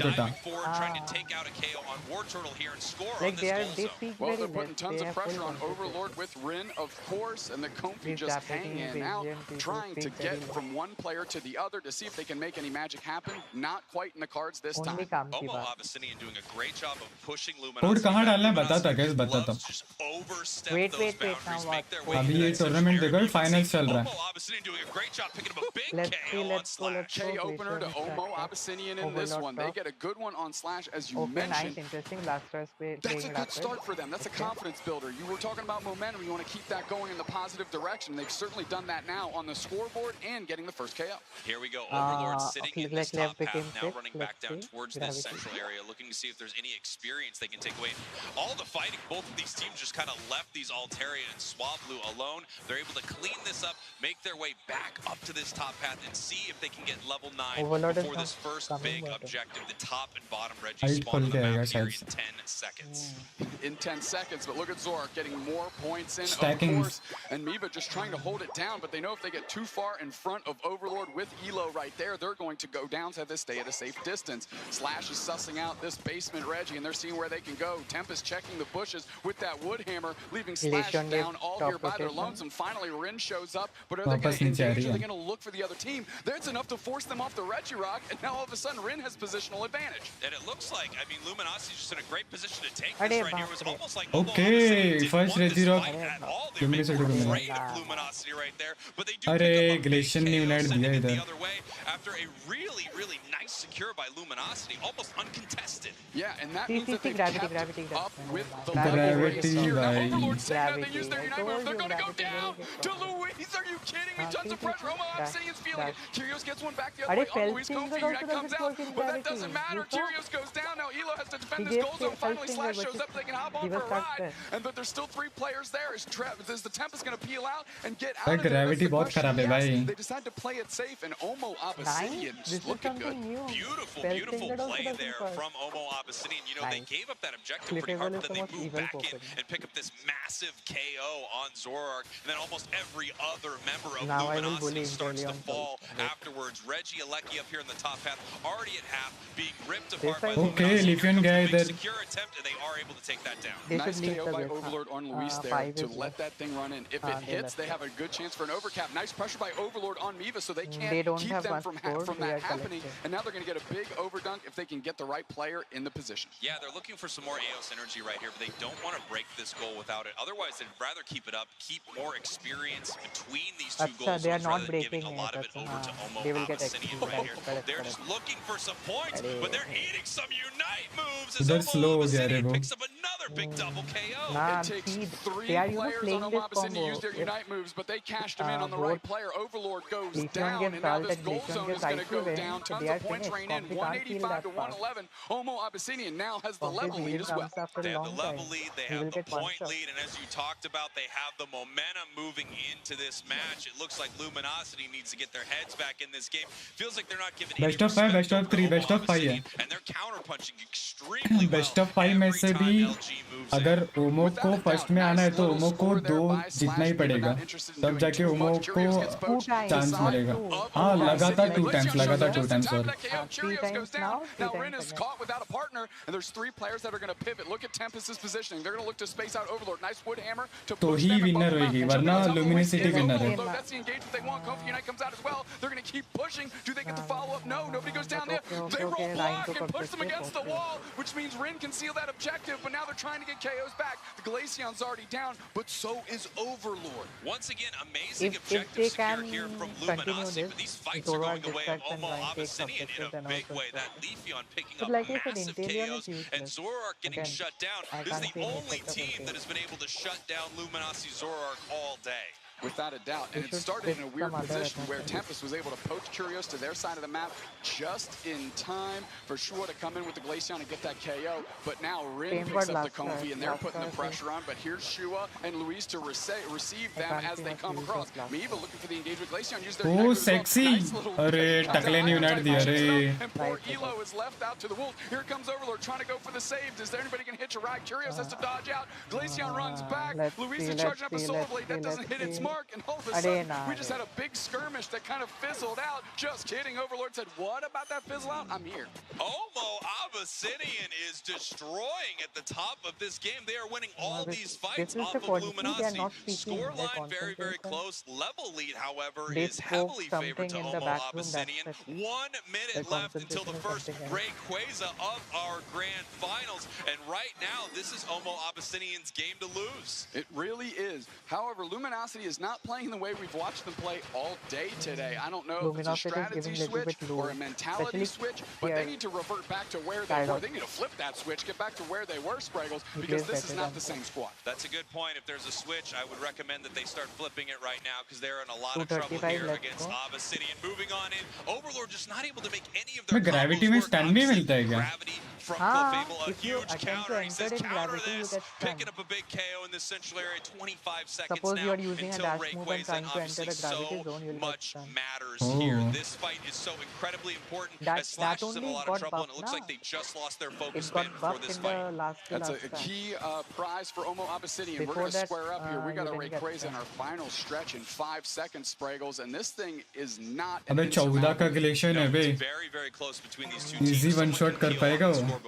trying to take out a KO on Wartortle here and score on this goal zone. Well, they're putting tons of pressure on Overlord with Rin, of course, and the Comfy just hanging out, trying to get from one player to the other to see if they can make any magic happen. Not quite in the cards this time. Omo Abyssinian doing a great job of pushing code Luminosity. कहाँ डालना है बताता guys बताता अभी ये tournament देखो finals चल रहा है K opener to Omo Abyssinian in this one. They get a good one on Slash, as you mentioned. That's a good start for them. That's a confidence builder. You were talking about momentum. You want to keep that going in the positive direction. They've certainly done that now on the scoreboard and getting the first KO. Here we go. Overlord sitting in this top path, now running back down towards this central area, looking to see if there's any experience they can take away. All the fighting, both of these teams just kind of left these Altaria and Swablu alone. They're able to clean this up, make their way back up to this top path, and see if they can get level 9 before this first big objective. The top and bottom Reggie spawn on the map here in 10 seconds. In 10 seconds, but look at Zoroark getting more points in, Stacking. of course. And Miva just trying to hold it down, but they know if they get too far in front of Overlord with Elo right there, they're going to go down, so they have to stay at a safe distance. Slash is sussing out this basement Reggie, and they're seeing where they can go. Tempest checking the bushes with that wood wood hammer, leaving Slash down all here by their lonesome. Finally, Rin shows up, but are they going to engage? Are they going to look for the other team? That's enough to force them off the Reggie Rock, and now all of a sudden Rin has positional advantage. And it looks like, I mean, Luminosity's just in a great position to take this right here. It was almost like Okay, first Reggie Rock. Luminosity of Luminosity right there, but they do अरे Glacian ने unite दिया इधर. the other way after a really nice secure by Luminosity, almost uncontested. Yeah, and that means that they've kept up with the Gravity here. Now भाई. Overlord saying that they use their Unite moves. They're going to go down to Luis. Are you kidding me? Tons of pressure. Omo Obsidian's feeling it. Curios gets one back the other way. Oh, Luis Comfy Unite comes out, but that doesn't matter. Curios goes down. Now Elo has to defend this goal zone. Finally, Slash shows up. They can hop on for a ride. But there's still 3 players there. Is the Tempest going to peel out and get out of there? Gravity बहुत खराब है भाई. They decide to play it safe, and Omo Obsidian just looking good. Beautiful play there from Omo Obsidian. You know, they gave up that objective pretty hard, but then they moved back in and pick up this massive KO on Zoroark. And then almost every other member of Luminosity starts to fall afterwards. Reggie Alecki up here in the top half, already at half, being ripped apart by Luminosity. Leafeon guy there. Secure attempt, and they are able to take that down. Nice KO by Overlord on Luis there to let that thing run in. If it hits, they have a good chance for an overcap. Nice pressure by Overlord on Miva, so they can't keep them from that happening. And now they're going to get a big overdunk if they can get the right player in the position. Yeah, they're looking for some more AOS energy right here, but they don't want to break this goal without it. Otherwise, they'd rather keep it up, keep more experience between these two goals rather than giving a lot of it over to Omo Obsidian right here. They're just looking for some points, but they're eating some Unite moves as Omo Obsidian picks up another big double KO. It takes 3 players on Omo Obsidian to use their Unite moves, but they cashed them in on the right player. Overlord goes down, and now this goal zone is going to go down. Tons of points rain in, 185 to 111. Omo Obsidian now has the level lead as well. They have the level lead, they have the point lead, and as you talked about, they have the momentum moving into this match. It looks like Luminosity needs to get their heads back in this game. Feels like they're not giving any Best of 5, best of 3, best of 5 है. and they're counter-punching extremely well. Best of 5 में से भी अगर ओमो को first में आना है तो ओमो को 2 जीतना ही पड़ेगा, तब जाके ओमो को चांस मिलेगा. हाँ, लगातार 2 times और. Now Rin is caught without a partner, and there's 3 players that are going to pivot. Look at Tempest's positioning. They're going to look to space out Overlord. Nice wood hammer to तो ही winner होएगी, वरना Luminosity winner है. That's the engagement they want. Kofi Unite comes out as well. They're going to keep pushing. Do they get the follow-up? No, nobody goes down there. They roll block and push them against the wall, which means Rin can seal that objective, but now they're trying to get KOs back. The Glaceon's already down, but so is Overlord. Once again, amazing objective secure here from Luminosity, but these fights are going the way of Omo Obsidian in a big way. That Leafeon picking up massive KOs and Zoroark getting shut down. This is the only team that has been able to shut down Luminosity Zoroark all day. Without a doubt, and it started in a weird position where Tempest was able to poach Curios to their side of the map just in time for Shua to come in with the Glaceon and get that KO, but now Rin picks up the Comfy and they're putting the pressure on, but here's Shua and Luis to receive them as they come across. Miva looking for the engagement. Glaceon used their Oh, sexy! अरे टकले नहीं उनाट दिया रे. And poor Elo is left out to the wolf. Here comes Overlord trying to go for the saves. Is there anybody going to hitch a ride? Curios has to dodge out. Glaceon runs back. Luis is charging up a Soul Blade. That doesn't hit its mark. And all of a sudden, we just had a big skirmish that kind of fizzled out. Just kidding. Overlord said, what about that fizzle out? I'm here. Omo Obsidian is destroying at the top of this game. They are winning all these fights off of Luminosity. Scoreline very close. Level lead, however, is heavily favored to Omo Obsidian. 1 minute left until the first Rayquaza of our grand finals. And right now, this is Omo Obsidian's game to lose. It really is. However, Luminosity is not playing the way we've watched them play all day today. I don't know if it's a strategy switch or a mentality switch, but they need to revert back to where they were. They need to flip that switch, get back to where they were, Spraggles, because this is not the same squad. That's a good point. If there's a switch, I would recommend that they start flipping it right now because they're in a lot of trouble here against Obsidian. Moving on in, Overlord just not able to make any of their gravity में stand भी मिलता है क्या? Gravity from Clefable, a huge counter. He says counter this, picking up a big KO in this central area. 25 seconds now until Rayquaza, and obviously so much matters here. This fight is so incredibly important as Slash is in a lot of trouble, and it looks like they just lost their focus spin before this fight. That's a key prize for Omo Obsidian. We're going to square up here. We got a Rayquaza in our final stretch in 5 seconds, Spraggles, and this thing is not an अबे 14 का Glacian है बे. Very close between these two teams. Easy one shot कर पाएगा वो.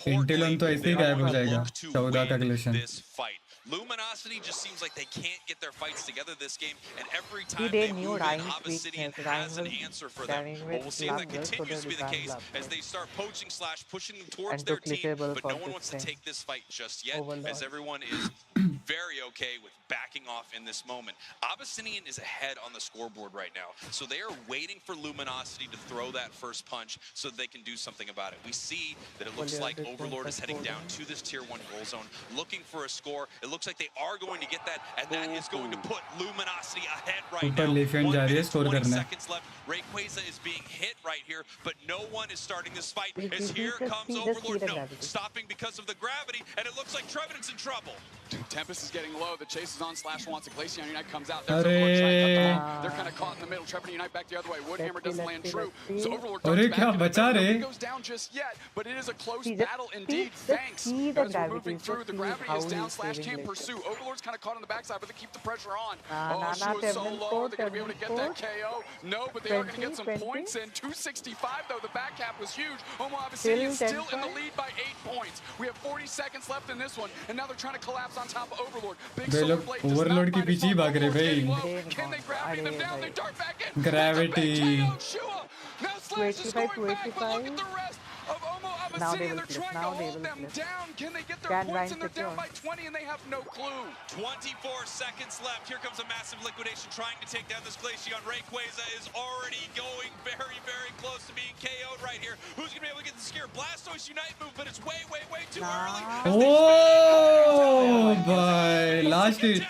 Intelon तो ऐसे ही गायब हो जाएगा. 14 का Glacian. This fight. Luminosity just seems like they can't get their fights together this game, and every time they move in, Obsidian has an answer for them. Well, we'll see if that continues to be the case as they start poaching / pushing them towards their team, but no one wants to take this fight just yet, as everyone is very okay with backing off in this moment. Abyssinian is ahead on the scoreboard right now, so they are waiting for Luminosity to throw that first punch so that they can do something about it. We see that it looks like Overlord is heading down to this tier 1 goal zone, looking for a score. It looks like they are going to get that, and that is going to put Luminosity ahead right now. 1 minute, 20 seconds left. Rayquaza is being hit right here, but no one is starting this fight, as here comes Overlord. No, stopping because of the gravity, and it looks like Trevenant's in trouble. Tempest is getting low. The chase is on / wants it. Glaceon Unite comes out. There's Overlord trying to cut them off. They're kind of caught in the middle. Trevenant Unite back the other way. Woodhammer doesn't land true. So Overlord comes back. Nobody goes down just yet, but it is a close battle indeed. Thanks. As we're moving through, the gravity is down / can't pursue. Overlord's kind of caught on the backside, but they keep the pressure on. Oh, she was so low. Are they going to be able to get that KO? No, but they are going to get some points in. 265 though. The back cap was huge. Homo Abyssinian still in the lead by 8 points. We have 40 seconds left in this one, and now they're trying to collapse on top of Overlord. Big solar blade does not Overlord के पीछे ही भाग रहे भाई. Can they gravity them down? They dart back in. Gravity. Now Slash is scoring back, but look at the rest of Homo Abyssinian. They're trying to hold them down. Can they get their points? And they're down by 20, and they have no clue. 24 seconds left. Here comes a massive liquidation trying to take down this Glaceon. Rayquaza is already going very, very close to being KO'd right here. Who's going to be able to get the scare? Blastoise Unite move, but it's way, way, way too early. Oh, boy. Last hit.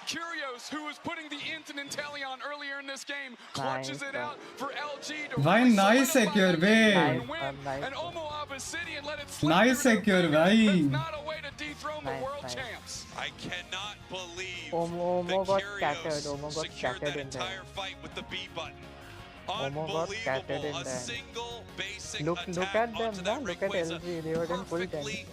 Curios, who was putting the int and Inteleon earlier in this game, clutches it out for LG to Why nice secure, babe? And Homo Abyssinian let it slip. Nice secure, bhai. Not a way to dethrone the world champs. I cannot believe Omo got scattered. Omo got scattered in there. Fight with the B button. Omo got scattered in there. Look at them now. Look at LG. They were in full tension.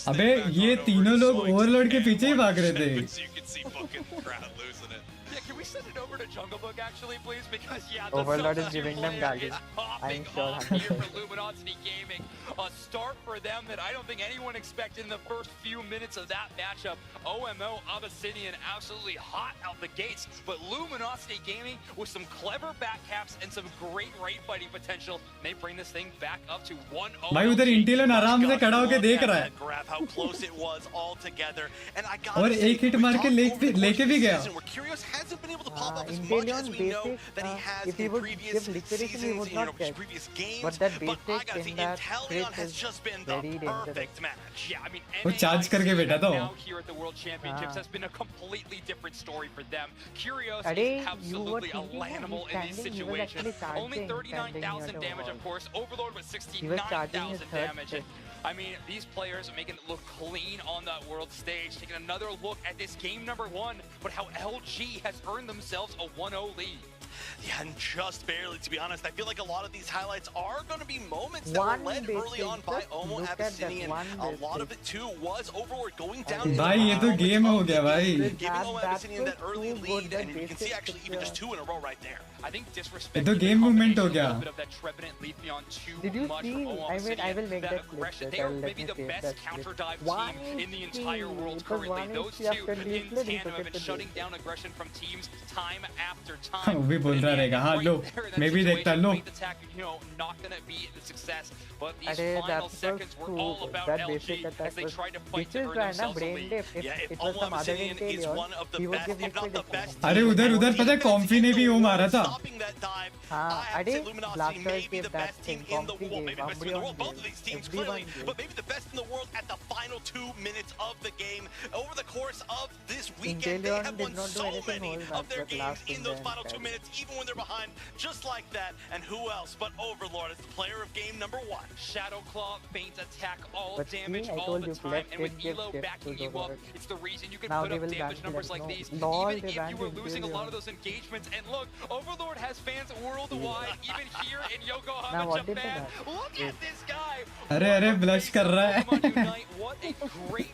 अबे ये तीनों लोग overload के पीछे ही भाग रहे थे. You can see Book and the crowd losing it. Yeah, can we send it over to Jungle Book actually, please? Because yeah, the Overlord is giving them garbage. I'm sure. Here for Luminosity Gaming, a start for them that I don't think anyone expected in the first few minutes of that matchup. OMO Abyssinian absolutely hot out the gates, but Luminosity Gaming with some clever back caps and some great raid fighting potential, they bring this thing back up to 1-0. भाई उधर इंटेलियन आराम से खड़ा होके देख रहा है. Grab how close it was all together, and I got और एक हिट मार के लेके भी गया. Curious hasn't been able to pop up as much as we know that he has in previous seasons, previous games. But that I got to basic think Inteleon has just been the perfect match. Yeah, I mean, वो charge करके बैठा था. now here at the World Championships has been a completely different story for them. Curious is absolutely a animal in these situations. Only 39,000 damage, of course. Overlord with 69,000 damage. And I mean, these players are making it look clean on that world stage. Taking another look at this game number 1, but how LG has earned themselves a 1-0 lead. Yeah, and just barely, to be honest. I feel like a lot of these highlights are going to be moments that were led early on by Homo Abyssinian. A lot of it, too, was Overlord going down. भाई ये तो game हो गया भाई. Giving Homo Abyssinian that early lead, and you can see actually even just 2 in a row right there. I think disrespect. ये तो game movement हो गया. Did you see? I will make that clip. They are maybe the best counter dive team in the entire world currently. Those two in tandem have been shutting down aggression from teams time after time. वो भी बोल रहा रहेगा. हाँ लो मैं भी देखता लो. Not going to be the success, but these final seconds were all about LG as they tried to fight to earn themselves a lead. If Homo Abyssinian is one of the best, if not the best. अरे उधर पता है comfy ने भी वो मारा था. हाँ अरे Blastoise gave that thing. Comfy gave. Umbreon both of these teams clearly, but maybe the best in the world at the final 2 minutes of the game. Over the course of this weekend, they have won so many of their games in those final 2 minutes, even when they're behind, just like that. And who else but Overlord is the player of game number 1. Shadow Claw, feint attack, all damage all the time, and with Elo backing you up, it's the reason you can put up damage numbers like these, even if you were losing a lot of those engagements. And look, Overlord has fans worldwide, even here in Yokohama, Japan. Look at this guy! अरे blush कर रहा है. What a great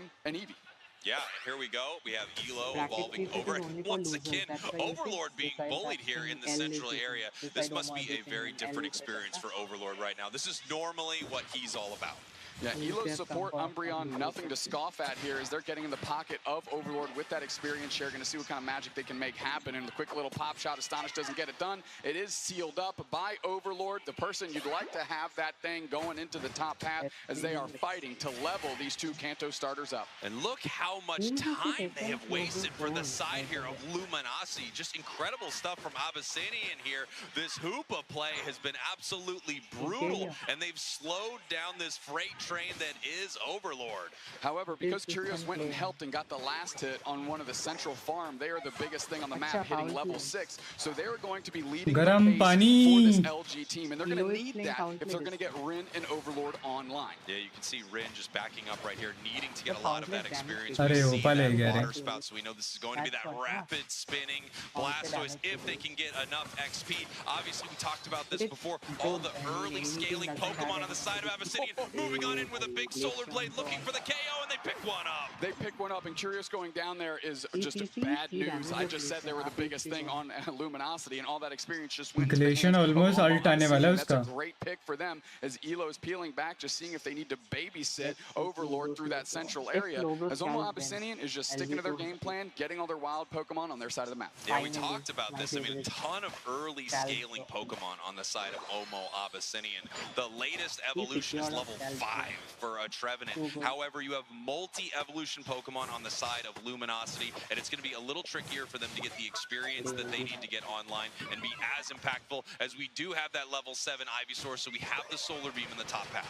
time, and Eevee. Yeah, here we go. We have Elo evolving over. Once again, Overlord being bullied here in the central area. This must be a very different experience for Overlord right now. This is normally what he's all about. Yeah, Elo's support, Umbreon, nothing to scoff at here as they're getting in the pocket of Overlord with that experience share. Going to see what kind of magic they can make happen. And the quick little pop shot, Astonish doesn't get it done. It is sealed up by Overlord, the person you'd like to have that thing going into the top path as they are fighting to level these two Kanto starters up. And look how much time they have wasted for the side here of Luminosity. Just incredible stuff from Abyssinian here. This Hoopa play has been absolutely brutal, and they've slowed down this freight train that is Overlord. However, because Curios went and helped and got the last hit on one of the central farm, they are the biggest thing on the map, hitting level 6. So they're going to be leading the pace for this LG team, and they're going to need that if they're going to get Rin and Overlord online. Yeah, you can see Rin just backing up right here, needing to get a lot of that experience. Are We see ऊपर ले that गया रे. water spout, so we know this is going to be that rapid spinning Blastoise if they can get enough XP. Obviously, we talked about this before. All the early scaling Pokemon on the side of Abyssinian moving on in with a big Solar Blade, looking for the KO, and they pick one up. They pick one up, and Curious going down there is just bad news. I just said they were the biggest thing on Luminosity, and all that experience just went Glacian almost ult आने वाला है That's a उसका. great pick for them as Elo is peeling back, just seeing if they need to babysit Overlord through that central area. As Omo Abyssinian is just sticking to their game plan, getting all their wild Pokemon on their side of the map. Yeah, we talked about this. I mean, a ton of early scaling Pokemon on the side of Omo Abyssinian. The latest evolution is level 5 for a Trevenant. However, you have multi-evolution Pokemon on the side of Luminosity, and it's going to be a little trickier for them to get the experience that they need to get online and be as impactful as we do have that level 7 Ivysaur, so we have the Solar Beam in the top path.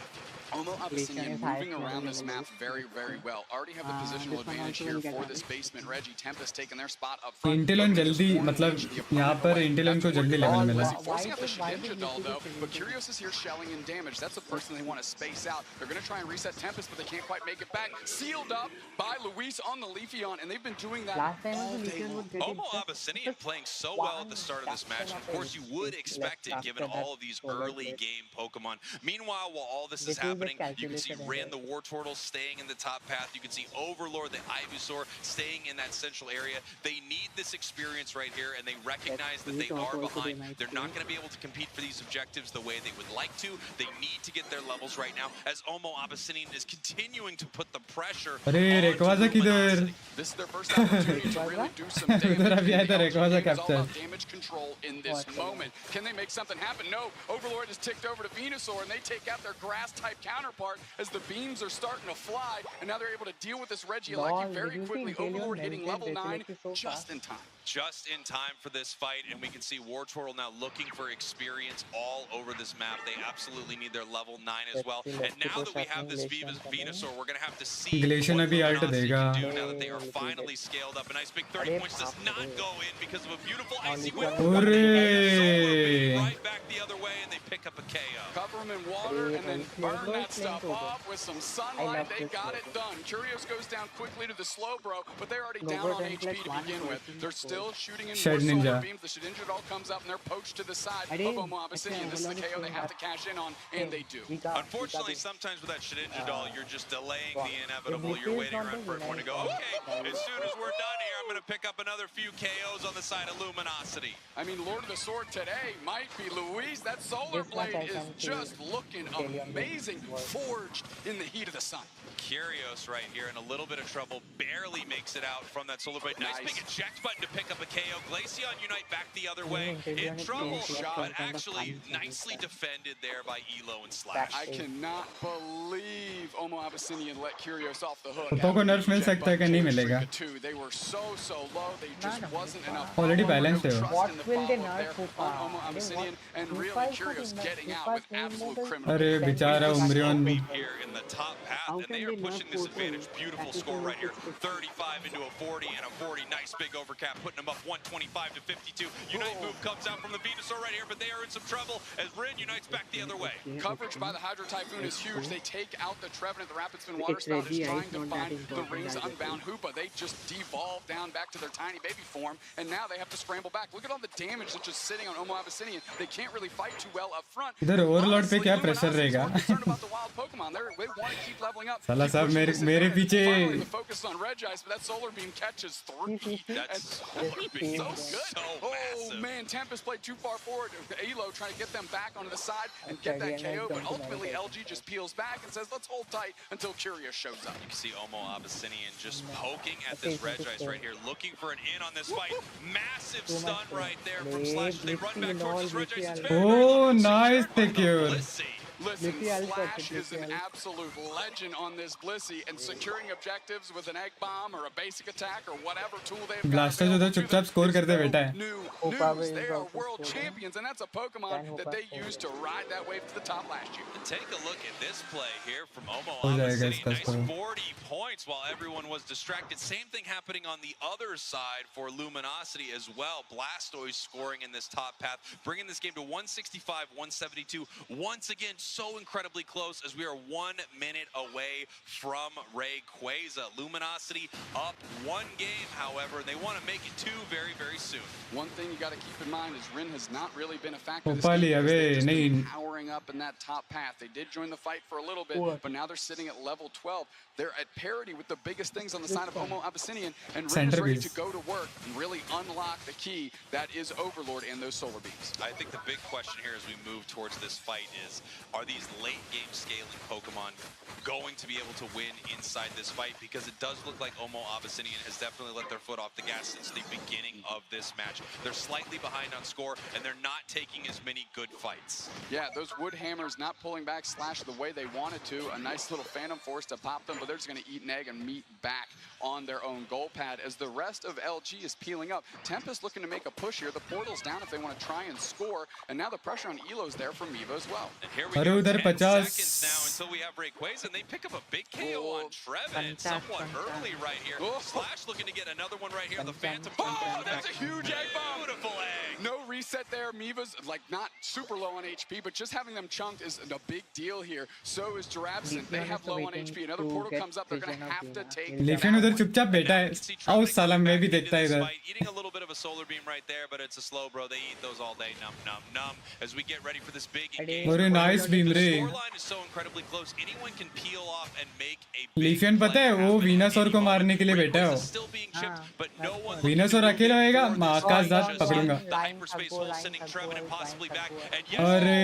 Omo Abyssinian moving around this map very, very well. Already have the positional advantage here for this basement. Reggie, Tempest taking their spot up front. इंटेलन जल्दी मतलब यहाँ पर इंटेलन को जल्दी level मिला. Forcing out the Shedinja doll though, but Curios is here shelling in damage. That's the person they want to space out. They're going to try and reset Tempest, but they can't quite make it back. Sealed up by Luis on the Leafeon, and they've been doing that all day long. Omo Abyssinian playing so well at the start of this match. Of course, you would expect it given all of these early game Pokemon. Meanwhile, while all this is happening, you can see Rin the Wartortle staying in the top path. You can see Overlord the Ivysaur staying in that central area. They need this experience right here, and they recognize that they are behind. They're not going to be able to compete for these objectives the way they would like to. They need to get their levels right now as Omo Abyssinian is continuing to put the pressure अरे रेकवाजा किधर? This is their first opportunity to really do some damage. उधर अभी आया था रेकवाजा It's all capture. about damage control in this moment. Can they make something happen? No. Overlord is ticked over to Venusaur, and they take out their grass-type counterpart as the beams are starting to fly, and now they're able to deal with this Regieleki very quickly. Overlord hitting level 9 just in time. Just in time for this fight, and we can see Wartortle now looking for experience all over this map. They absolutely need their level 9 as well. And now that we have this Venusaur, we're going to have to see Glacian what अभी ult Luminosity देगा. can do now that they are finally scaled up. A nice big 30 points does not go in because of a beautiful icy whip. अरे Right back the other way, and they pick up a KO. Cover them in water and then burn that stuff off with some sunlight. They got it done. Curios goes down quickly to the Slowbro, but they're already down on HP to begin with. They're still shooting in more solar beams. The Shedinja doll comes up and they're poached to the side of Omo Abyssinian. This is the KO they have to cash in on, and they do. Unfortunately, sometimes with that Shedinja doll, you're just delaying the inevitable. You're waiting around for everyone to go, okay, as soon as we're done here, I'm going to pick up another few KOs on the side of Luminosity. I mean, Lord of the Sword today might be Luis. That Solar Blade is just looking amazing, forged in the heat of the sun. Curios right here in a little bit of trouble, barely makes it out from that Solar Blade. Nice big eject button to pick up a KO. Glaceon Unite back the other way. In trouble, but actually nicely defended there by Elo and Slash. I cannot believe Omo Abyssinian let Curios off the hook. Pappo को नर्फ मिल सकता है कि नहीं मिलेगा? They were so low, they just wasn't enough. Already balanced है वो. What will they nerf on Omo Abyssinian, and really Curios getting out with absolute criminal. अरे बेचारा उम्रियन. Here in the top path, and they are pushing this advantage. Beautiful score right here. 35 into a 40 and a 40. Nice big overcap, putting them up 125 to 52. Unite move comes out from the Venusaur right here, but they are in some trouble as Rin unites back the other way. Coverage by the Hydro Typhoon is huge. They take out the Trevenant. The Rapid Spin Water Spout is trying to find the rings unbound Hoopa. They just devolve down down back to their tiny baby form, and now they have to scramble back. Look at all the damage that's just sitting on Omo Abyssinian. They can't really fight too well up front. इधर Overlord पे क्या pressure रहेगा? Pokemon, they want to keep leveling up. साला साहब मेरे पीछे. The focus on Red Ice, but that solar beam catches 3. That's solar beam. So good. Oh man, Tempest played too far forward. Elo trying to get them back onto the side and get that KO, but ultimately LG just peels back and says, let's hold tight until Curious shows up. You can see Omo Abyssinian just poking at this Regice right here, looking for an in on this fight. Massive stun right there from Slash. They run back towards this Regice. Oh, nice, thank you. Listen, Slash is an absolute legend on this Blissey, and securing objectives with an egg bomb or a basic attack or whatever tool they've got. Blaster जो तो चुपचाप score करते बैठा है. They are world champions, and that's a Pokemon that they used to ride that wave to the top last year. And take a look at this play here from Omo Abyssinian. Nice 40 points while everyone was distracted. Same thing happening on the other side for Luminosity as well. Blastoise scoring in this top path, bringing this game to 165-172. Once again, so incredibly close as we are 1 minute away from Rayquaza. Luminosity up 1 game, however, and they want to make it 2 very, very soon. One thing you got to keep in mind is Rin has not really been a factor this Popali, game. They've just been नहीं. powering up in that top path. They did join the fight for a little bit, but now they're sitting at level 12. They're at parity with the biggest things on the side of Omo Abyssinian, and Rin is ready to go to work and really unlock the key that is Overlord and those solar beams. I think the big question here as we move towards this fight is, are these late game scaling Pokemon going to be able to win inside this fight? Because it does look like Omo Abyssinian has definitely let their foot off the gas since the beginning of this match. They're slightly behind on score, and they're not taking as many good fights. Yeah, those Wood Hammers not pulling back Slash the way they wanted to. A nice little Phantom Force to pop them, but they're just going to eat an egg and meet back on their own goal pad as the rest of LG is peeling up. Tempest looking to make a push here. The portal's down if they want to try and score, and now the pressure on Elo's there from Evo as well. And here we go, 10 seconds now until we have Rayquaza, and they pick up a big KO on Trevin somewhat early right here. Slash looking to get another one right here. The Phantom. Oh, that's a huge egg bomb. Beautiful egg. No reset there. Miva's like not super low on HP, but just having them chunked is a big deal here. So is Girafson. They have low on HP. Another portal comes up. They're going to have to take लेकिन उधर चुपचाप बैठा है. आओ साला मैं भी देखता इधर. Eating a little bit of a solar beam right there, but it's a slow bro. They eat those all day. Num num num. As we get ready for this big engagement. अरे nice beam रे. The scoreline is so incredibly close. Anyone can peel off and make a big लिफियन पता है वो वीनसोर को मारने के लिए बैठा हो. वीनसोर अकेला होएगा मैं आकाश दास पकड़ूंगा. अरे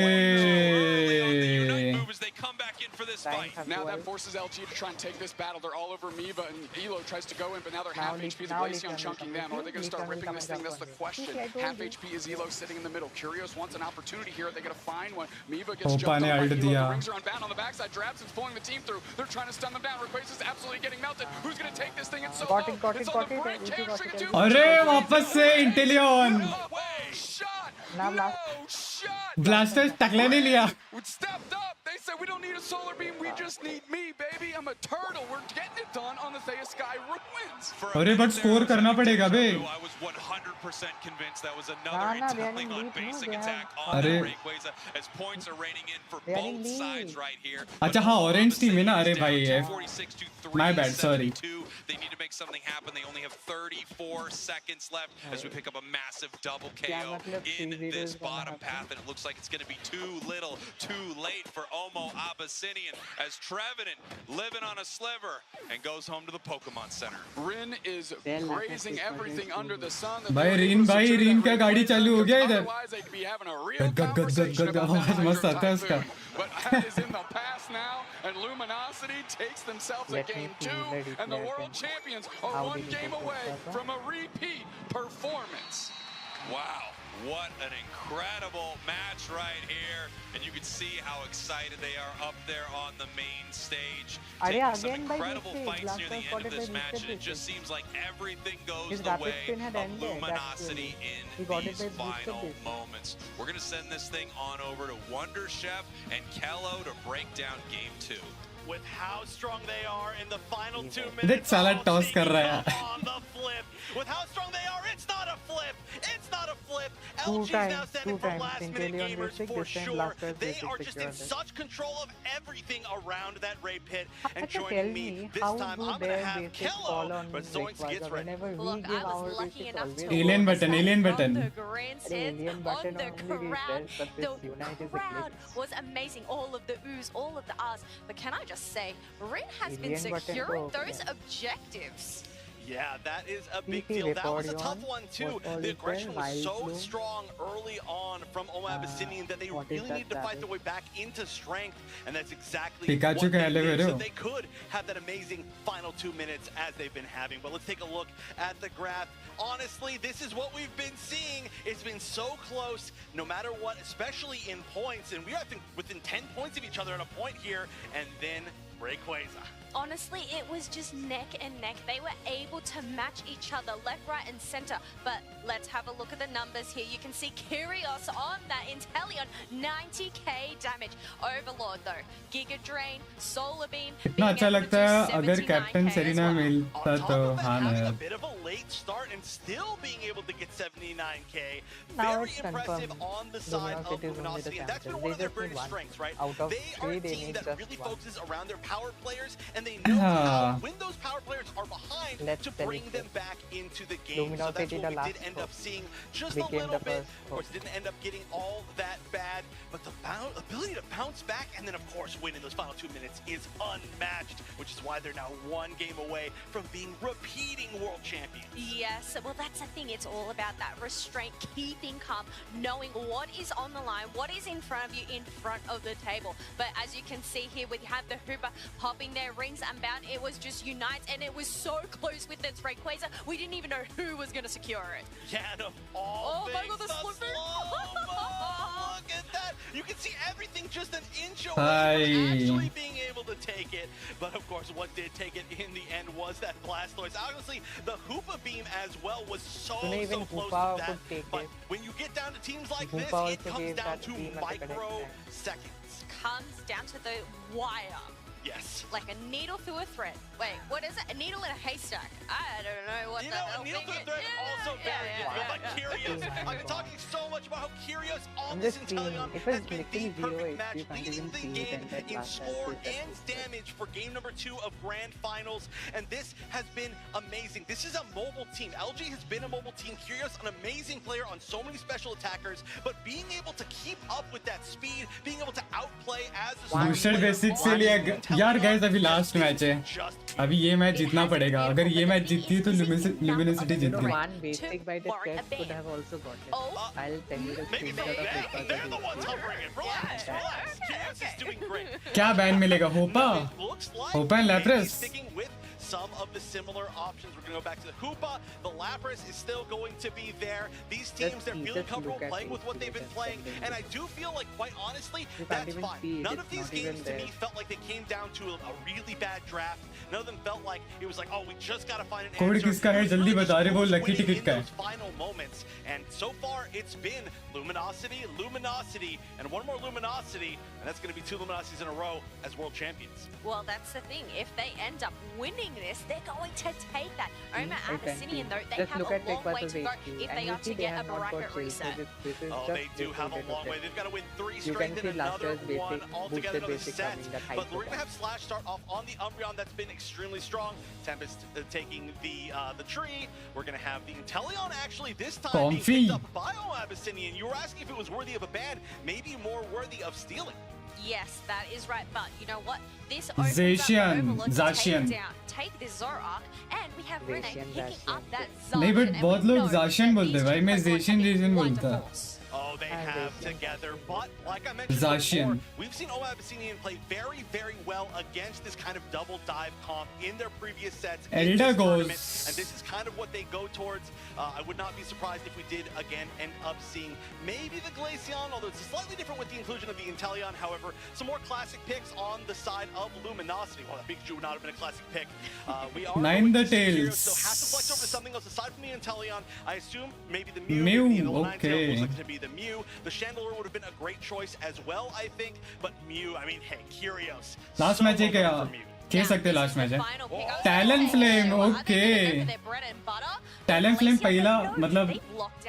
now that forces LG to try and take this battle. They're all over Miva, and Elo tries to go in, but now they're half HP. The Glaceon chunking them. Or are they going to start ripping this thing? That's the question. Half HP is Elo sitting in the middle. Curious wants an opportunity here. They're going to find one. Miva gets jumped on by Elo. The rings are unbound on the backside. Drabson's pulling the team through. They're trying to stun them down. Rayquaza's absolutely getting melted. Who's going to take this thing in solo? It's on the brink. अरे वापस से इंटेलियन. Blaster टकले नहीं लिया. Stepped up. They said we don't need a solar beam. We just need me, baby. I'm a turtle. We're getting it done on the Thea Sky Ruins. अरे but score करना पड़ेगा बे. I was 100% convinced that was another retelling on basic attack on Rayquaza as points are raining in for both sides right here. अच्छा हाँ orange team है ना. अरे भाई है. My bad, sorry. They need to make something happen. They only have 34 seconds left as we pick up a massive double KO in this bottom path, and it looks like it's going to be too little, too late for Omo Abyssinian as Trevenant living on a sliver and goes home to the Pokemon Center. Rin is praising everything under the sun. भाई reign का गाड़ी चालू हो गया इधर. आवाज मस्त आता है उसका. But that is in the past now, and Luminosity takes themselves a game 2, and the world champions are 1 game away from a repeat performance. Wow, what an incredible match right here. And you can see how excited they are up there on the main stage. Taking some incredible fights near the end of this match, and it just seems like everything goes the way of Luminosity in these final moments. We're going to send this thing on over to Wonder Chef and Kello to break down game 2. with how strong they are in the final 2 देख minutes. साला toss कर रहा है On the flip. With how strong they are, it's not a flip. It's not a flip. Two LG's now times, standing two for times. last minute Inteleon gamers basic, for this time sure. Blasters They basic are just in secured. such control of everything around that raid pit. And Acha, tell joining me, me this how time, do I'm going to their have basic fall Kello, on but Zoinks Rayquaza gets ready. whenever we Look, give I was our lucky basic enough always to Alien witness button, that alien from button. the grandstand alien on button the only crowd. refresh, but this The Unite is a crowd glitch. was amazing. All of the oohs, all of the ahs. But can I just say, Rin has been Alien button securing to- those objectives. Yeah, that is a big PT deal. That was a Vaporeon tough one too. was all The is aggression there, was so Wild Bloom. strong early on from Oma Abyssinian that they what is really that need to fight damage? their way back into strength, and that's exactly Pikachu what का they did. elevator. So they could have that amazing final 2 minutes as they've been having. But let's take a look at the graph. Honestly, this is what we've been seeing. It's been so close, no matter what, especially in points. And we are, I think, within 10 points of each other at a point here, and then Rayquaza. Honestly, it was just neck and neck. They were able to match each other left, right, and center. But let's have a look at the numbers here. You can see Kyrios on that Inteleon, 90k damage. Overlord though, Giga Drain, Solar Beam. इतना अच्छा लगता है अगर captain Serena मिलता तो हाँ ना Having a यार bit of a late start and still being able to get 79k. Now Very it's impressive confirmed. on the side of Luminosity is only the Luminosity. And that's been champion. one of They their just need greatest one. strengths, right? Out of They are three, a they team need that just really one. focuses around their power players, and they know how, when those power players are behind, Let's to tell bring it them back into the game. So that's Luminosity, what the we last did end up seeing just a became little the bit. first Of course, didn't end up getting all that bad, but the ability to bounce back and then, of course, win in those final 2 minutes is unmatched, which is why they're now one game away from being repeating world champions. Yes, well that's the thing, it's all about that restraint, keeping calm, knowing what is on the line, what is in front of you, in front of the table. But as you can see here, we have the Hooper popping their rings unbound. It was just Unite, and it was so close with its Rayquaza, we didn't even know who was going to secure it. Yeah, and of all Oh my things, God, the the slipper! slow-mo. Look at that. You can see everything just an inch away Hi. from actually being able to take it. But of course, what did take it in the end was that Blastoise. Honestly, the Hoopa Beam as well was so Even close Hoopa to that. could take But it. when you get down to teams like Hoopa this, also it comes gave down that to beam at the correct microseconds. Comes down to the wire. Yes. Like a needle through a thread. Wait, what is it? A needle in a haystack. I don't know what You the know, hell a needle thing through a is. thread also very yeah, good. But yeah. Kyrios, I've been talking so much about how Kyrios on I'm this just seeing, Inteleon if has it's been the literally zero perfect HP, match, you can't leading even the see it, game and that in last score time and damage for game number 2 of Grand Finals. And this has been amazing. This is a mobile team. LG has been a mobile team. Kyrios, an amazing player on so many special attackers, but being able to keep up with that speed, being able to outplay as a smart booster player basic से on लिया Inteleon यार guys अभी last match है just अभी ये match जीतना पड़ेगा अगर ये मैच जीतती है तो लुमिनिसिटी जीत गई One basic by the chest could have also got it. I'll send you the Maybe screenshot of they, it. they're the ones hovering it. Relax, relax. Kyrios is doing great. क्या ban मिलेगा Hoopa Looks like Hoopa and maybe Lapras sticking with some of the similar options. We're going to go back to the Hoopa. The Lapras is still going to be there. These teams, they're feeling comfortable playing with what they've been playing. And I do feel like, quite honestly, that's fine. None of these games to me felt like they came down to a really bad draft. None of them felt like it was like, oh, we just got to find an code answer. किसका है It was जल्दी really बता रहे वो just lucky winning ticket in का है those final moments. And so far, it's been Luminosity, Luminosity, and one more Luminosity. And that's going to be 2 Luminosities in a row as world champions. Well, that's the thing. If they end up winning this, they're going to take that. Oma Abyssinian, though, they Just have look a at long way Rayquaza's to go HP, if and they you are see to they get a have not got bracket shield, reset. so this is Oh, just they do have a reported long to way. them. They've got to win 3 You straight can see and last another year's one basic altogether boosted in the basic set. coming, that high But we're going to performance. have Slash start off on the Umbreon. That's been extremely strong. Tempest taking the tree. We're going to have the Inteleon actually this time being Comfy. picked up by Abyssinian. You were asking if it was worthy of a ban, maybe more worthy of stealing. Yes, that is right. But you know what? This opens Zacian, up for Overlord to Zacian. take down, take this Zoroark, and we have Rene Zacian, picking up Zacian. that नहीं Zacian. But and बहुत we लोग know जाशियन that बोलते हैं these भाई two मैं Pokemon जेशियन can be जेशियन बोलता wonderful. Oh, they And have Zacian. together, but like I mentioned Zacian. before, we've seen Oma Abyssinian play very, very well against this kind of double dive comp in their previous sets. in this Elder tournament, goes. and this is kind of what they go towards. I would not be surprised if we did again end up seeing maybe the Glaceon, although it's slightly different with the inclusion of the Inteleon. However, some more classic picks on the side of Luminosity. Well, that Pikachu would not have been a classic pick. We are Nine going the to see Kyrios, tails. so has to flex over to something else aside from the Inteleon. I assume maybe the Mew, Mew, maybe the Ninetales okay. looks like to be be the Mew. The Chandelier would have been a great choice as well, I think. But Mew, I mean, hey, Curios. Last match है क्या? खेल सकते last match है. Talon Flame, okay. Talon Flame पहला मतलब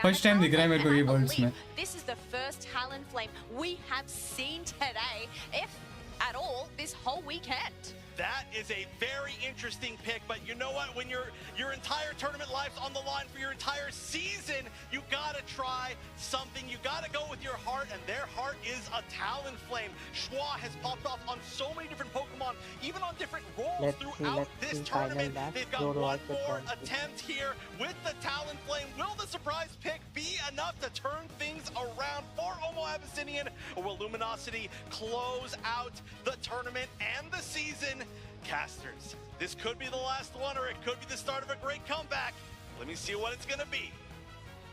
first time दिख रहा है मेरे को ये worlds में. This is the first Talon Flame we have seen today, if at all, this whole weekend. That is a very interesting pick, but you know what? When your entire tournament life's on the line for your entire season, you gotta try something. You gotta go with your heart, and their heart is a Talon Flame. Schwa has popped off on so many different Pokemon, even on different roles throughout this tournament. They've got one more attempt here with the Talon Flame. Will the surprise pick be enough to turn things around for Omo Abyssinian, or will Luminosity close out the tournament and the season? Casters, this could be the last one, or it could be the start of a great comeback. Let me see what it's gonna be.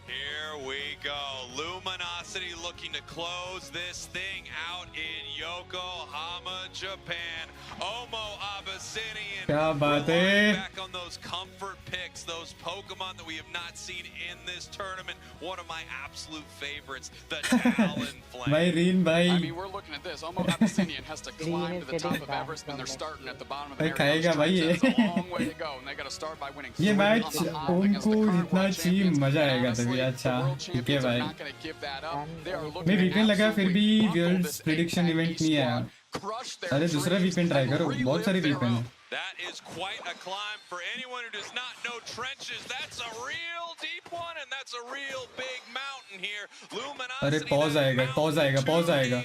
Here we go. Luminosity looking to close this thing out in Yokohama, Japan. Omo Abyssinian relying back on those comfort picks, those Pokemon that we have not seen in this tournament. One of my absolute favorites, the Talon Flame. I mean, we're looking at this. Omo Abyssinian has to climb to the top of Everest, and they're starting at the bottom of the area. It's a long way to go, and they got to start by winning 3 ये on match the hop against the उनको current इतना world अच्छी champions. मजा आएगा तभी अच्छा ठीक है भाई मैं वीकेंड लगा फिर भी वर्ल्ड्स प्रेडिक्शन इवेंट नहीं आया अरे दूसरा वीकेंड ट्राई करो बहुत सारे वीकेंड हैं That is quite a climb for anyone who does not know trenches. That's a real deep one, and that's a real big mountain here. Luminosity. अरे pause आएगा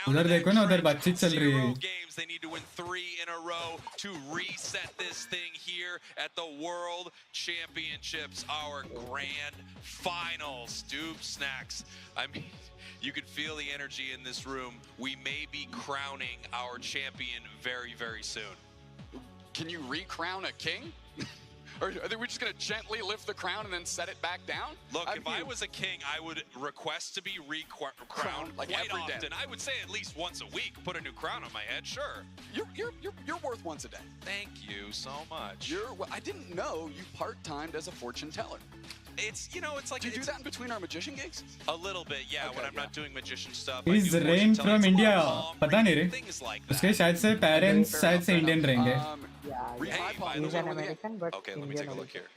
उधर देखो ना उधर बातचीत चल रही है They need to win 3 in a row to reset this thing here at the World Championships, our grand finals. Doob Snacks. I mean, you could feel the energy in this room. We may be crowning our champion very, very soon. Can you re-crown a king? Or are we just going to gently lift the crown and then set it back down? Look, if I was a king, I would request to be crowned like quite every often. day. I would say at least once a week, put a new crown on my head, sure. You're worth once a day. Thank you so much. Well, I didn't know you part-timed as a fortune teller. It's, you know, it's like... Do you do that in between our magician gigs? A little bit, yeah, when I'm not doing magician stuff. He's Rain from India पता नहीं रे उसके शायद से parents शायद से Indian रहेंगे He's an American, but okay, let me take a look here.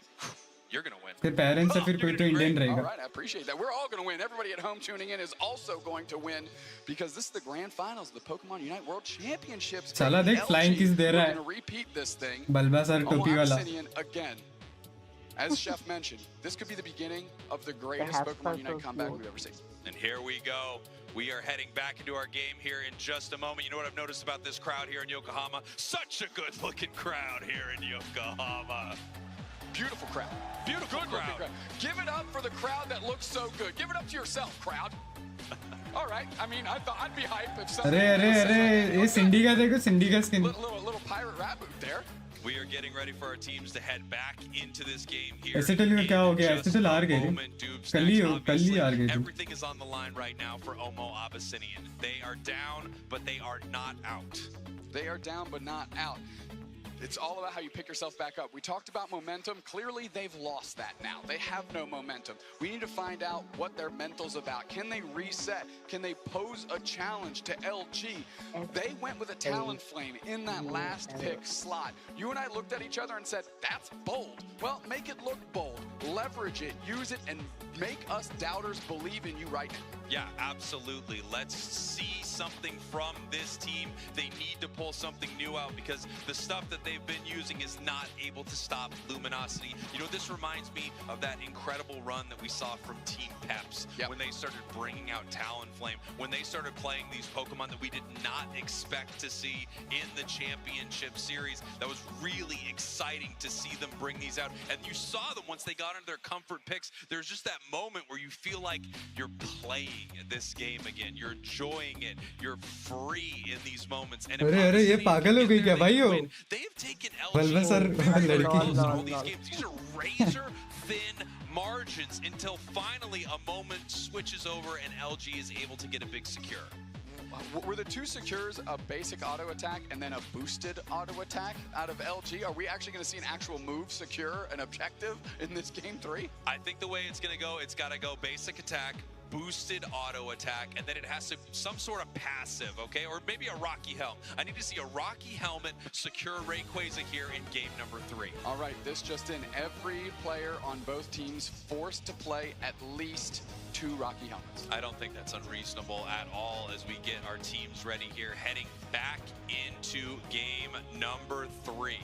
You're gonna win. फिर parents से फिर कोई तो Indian रहेगा All right, I appreciate that. We're all going to win. Everybody at home tuning in is also going to win because this is the grand finals of the Pokemon Unite World Championships. साला देख flying kiss दे रहा We're going to repeat this thing. बल्बासार टोपी वाला Again. As Chef mentioned, this could be the beginning of the greatest Pokemon Unite comeback we've ever seen. And here we go. We are heading back into our game here in just a moment. You know what I've noticed about this crowd here in Yokohama? Such a good-looking crowd here in Yokohama. Beautiful crowd. Beautiful crowd. Give it up for the crowd that looks so good. Give it up to yourself, crowd. All right. I mean, I thought I'd be hype if somebody अरे ये सिंडी का देखो सिंडी का skin little pirate rap boot there. We are getting ready for our teams to head back into this game here. Acetal में क्या हो गया acetal हार गए कल ही हार गए Everything is on the line right now for Omo Abyssinian. They are down, but they are not out. They are down, but not out. It's all about how you pick yourself back up. We talked about momentum. Clearly, they've lost that now. They have no momentum. We need to find out what their mental's about. Can they reset? Can they pose a challenge to LG? They went with a Talon Flame in that last pick slot. You and I looked at each other and said, that's bold. Well, make it look bold. Leverage it. Use it and make us doubters believe in you right now. Yeah, absolutely. Let's see something from this team. They need to pull something new out because the stuff that they've been using is not able to stop Luminosity. You know, this reminds me of that incredible run that we saw from Team Peps when they started bringing out Talonflame, when they started playing these Pokemon that we did not expect to see in the championship series. That was really exciting to see them bring these out. And you saw them once they got into their comfort picks. There's just that moment where you feel like you're playing this game again. You're enjoying it. You're free in these moments. And अरे ये पागल हो गई क्या भाई हो they've taken बल्बा sir लड़की all these games. These are razor thin margins until finally a moment switches over and LG is able to get a big secure. Were the two secures a basic auto attack and then a boosted auto attack out of LG? Are we actually going to see an actual move secure, an objective in this game 3? I think the way it's going to go, it's got to go basic attack, boosted auto attack, and then it has to some sort of passive, okay? Or maybe a Rocky Helm. I need to see a Rocky Helmet secure Rayquaza here in game number 3. All right, this just in. Every player on both teams forced to play at least 2 Rocky Helmets. I don't think that's unreasonable at all as we get our teams ready here, heading back into game number 3.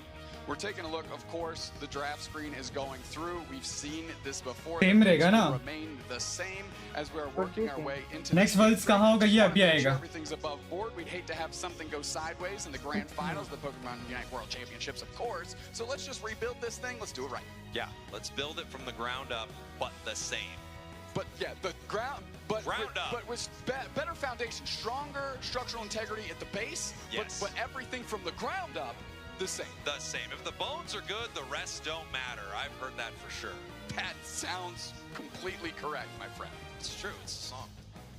We're taking a look, of course, the draft screen is going through. We've seen this before. Same रहेगा ना? Remain the same as we're working our way into Next Worlds कहाँ होगा ये अभी आएगा. Everything's above board. We'd hate to have something go sideways in the grand finals, the Pokemon Unite World Championships, of course. So let's just rebuild this thing. Let's do it right. Yeah, let's build it from the ground up, but the same. But yeah, the ground, but with better foundation, stronger structural integrity at the base. Yes. But everything from the ground up, the same. The same. If the bones are good, the rest don't matter. I've heard that for sure. That sounds completely correct, my friend. It's true. It's a song.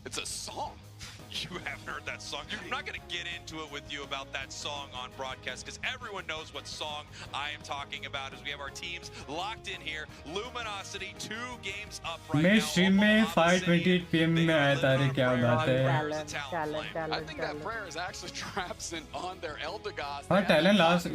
It's a song. You haven't heard that song. I'm not going to get into it with you about that song on broadcast because everyone knows what song I am talking about as we have our teams locked in here. Luminosity 2 games up right now. मैं stream में 5:28 PM में आया था रे क्या बात है. I think that prayer is actually absent on their Eldegoss. हाँ talent last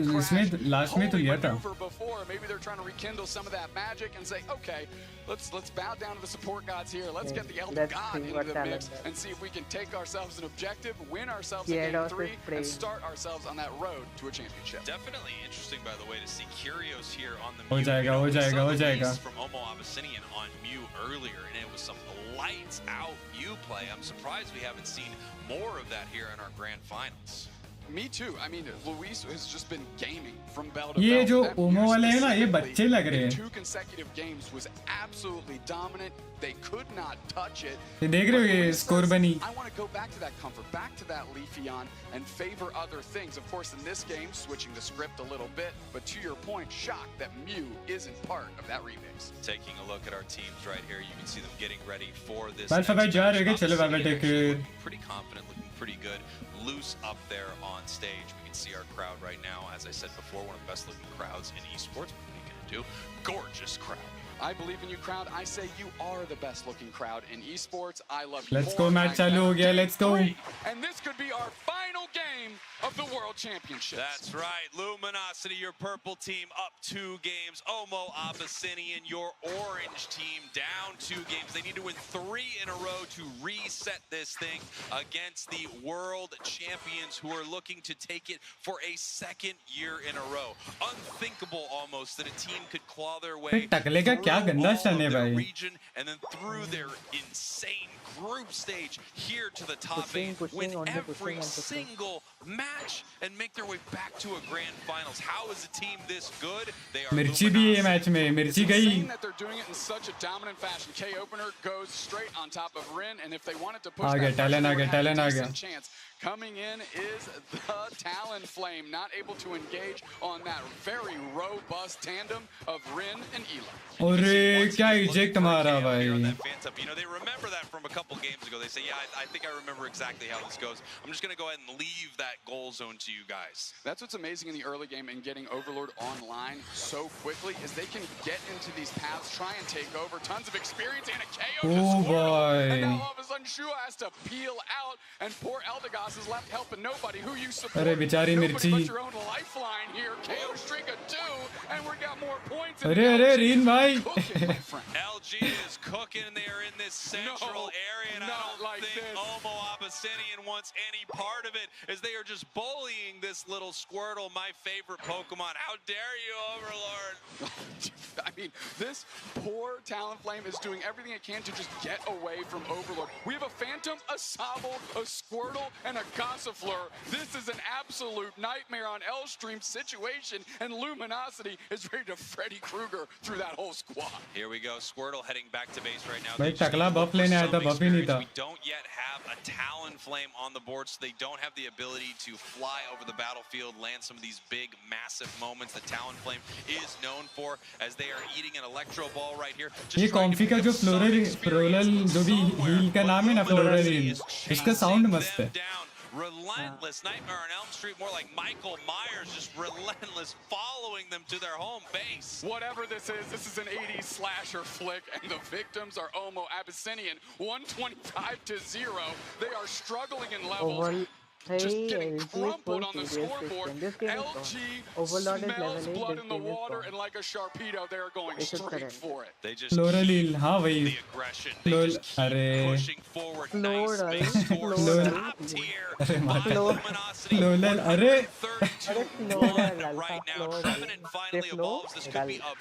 में तो लिया था. Before maybe they're trying to rekindle some of that magic and say, okay, let's bow down to the support gods here. Let's get the Eldegoss into the mix and see if we can take ourselves an objective, win ourselves a game 3, and start ourselves on that road to a championship. Definitely interesting, by the way, to see Curios here on the हो जाएगा. from Omo Abyssinian on Mew earlier, and it was some lights out Mew play. I'm surprised we haven't seen more of that here in our grand finals. Me too. I mean, Luis has just been gaming from bell to ये bell. जो ओमो वाले हैं ना ये बच्चे लग रहे हैं. 2 consecutive games was absolutely dominant. They could not touch it. ये देख रहे हो ये स्कोर बनी. I want to go back to that comfort, back to that Leafeon, and favor other things. Of course, in this game, switching the script a little bit, but to your point, shocked that Mew isn't part of that remix. Taking a look at our teams right here, you can see them getting ready for this. Pretty confident, looking pretty good. Loose up there on stage. We can see our crowd right now. As I said before, one of the best looking crowds in esports. What are you going to do? Gorgeous crowd. I believe in you, crowd. I say you are the best looking crowd in esports. I love you. Let's go, match चालू हो गया. Let's go. And this could be our final game of the World Championships. That's right. Luminosity, your purple team, up 2 games. Omo Abyssinian, your orange team, down 2 games. They need to win 3 in a row to reset this thing against the world champions who are looking to take it for a 2nd year in a row. Unthinkable almost that a team could claw their way through all of their region and then through their insane group stage here to the top 8, win every single match and make their way back to a grand finals. How is a team this good? They are मिर्ची भी ये match में मिर्ची गई. That they're doing it in such a dominant fashion. K opener goes straight on top of Rin, and if they wanted to push आ गया Talon आ गया. chance. Coming in is the Talonflame, not able to engage on that very robust tandem of Rin and Ela. अरे क्या eject मारा भाई. You know, they remember that from a couple games ago. They say, yeah, I think I remember exactly how this goes. I'm just going to go ahead and leave that goal zone to you guys. That's what's amazing in the early game and getting Overlord online so quickly is they can get into these paths, try and take over. Tons of experience and a KO. Oh boy. And now all of a sudden Shua has to peel out, and poor Eldegoss is left helping nobody who you support. अरे बेचारी Nobody मिर्ची. but your own lifeline here. KO streak of 2, and we got more points. अरे reign भाई. LG is cooking there in this central area, and I don't think Omo Abyssinian wants any part of it, as they are just bullying this little Squirtle, my favorite Pokemon. How dare you, Overlord? I mean, this poor Talonflame is doing everything it can to just get away from Overlord. We have a Phantom, a Sobble, a Squirtle, and a Gossifleur. This is an absolute nightmare on L-Stream's situation, and Luminosity is ready to Freddy Krueger through that whole squad. Here we go, Squirtle heading back to base right now. भाई टकला buff लेने आया था buff ही नहीं था. We don't yet have a Talon Talonflame on the board, so they don't have the ability to fly over the battlefield, land some of these big, massive moments that Talonflame is known for, as they are eating an Electro Ball right here. ये कॉन्फी का जो floral जो भी heal का नाम है ना floral heal, इसका साउंड मस्त है. Relentless Nightmare on Elm Street, more like Michael Myers, just relentless, following them to their home base. Whatever this is an 80s slasher flick, and the victims are Omo Abyssinian. 125-0. They are struggling in levels. Just getting crumpled on the scoreboard. LG smells blood in the water, and like a Sharpedo, they are going straight for it. They just floral heal, हाँ वही floral. अरे floral अरे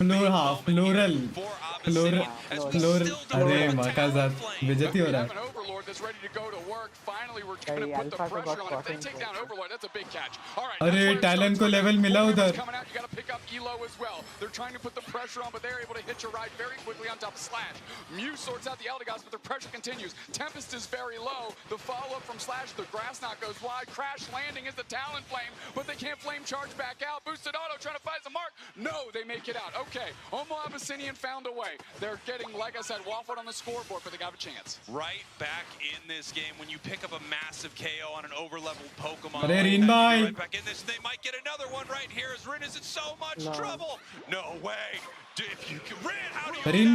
floor हाँ floral floral floral अरे मकाजात बेइज्जती हो रहा है. अरे टैलेंट को लेवल मिला उधर. They're trying to put the pressure on, but they're able to hitch a ride very quickly on top of Slash. Mew sorts out the Eldegoss, but the pressure continues. Tempest is very low. The follow-up from Slash, the grass knot goes wide. Crash landing is the Talonflame, but they can't flame charge back out. Boosted Auto trying to find the mark. No, they make it out. Okay, Omo Abyssinian found a way. They're getting, like I said, waffled on the scoreboard, but they got a chance. Right back in this game, when you pick up a massive KO on an over-leveled Pokemon. Right back in this, they might get another one right here as Rin is in so much trouble. No way. If you can, Rin, how do you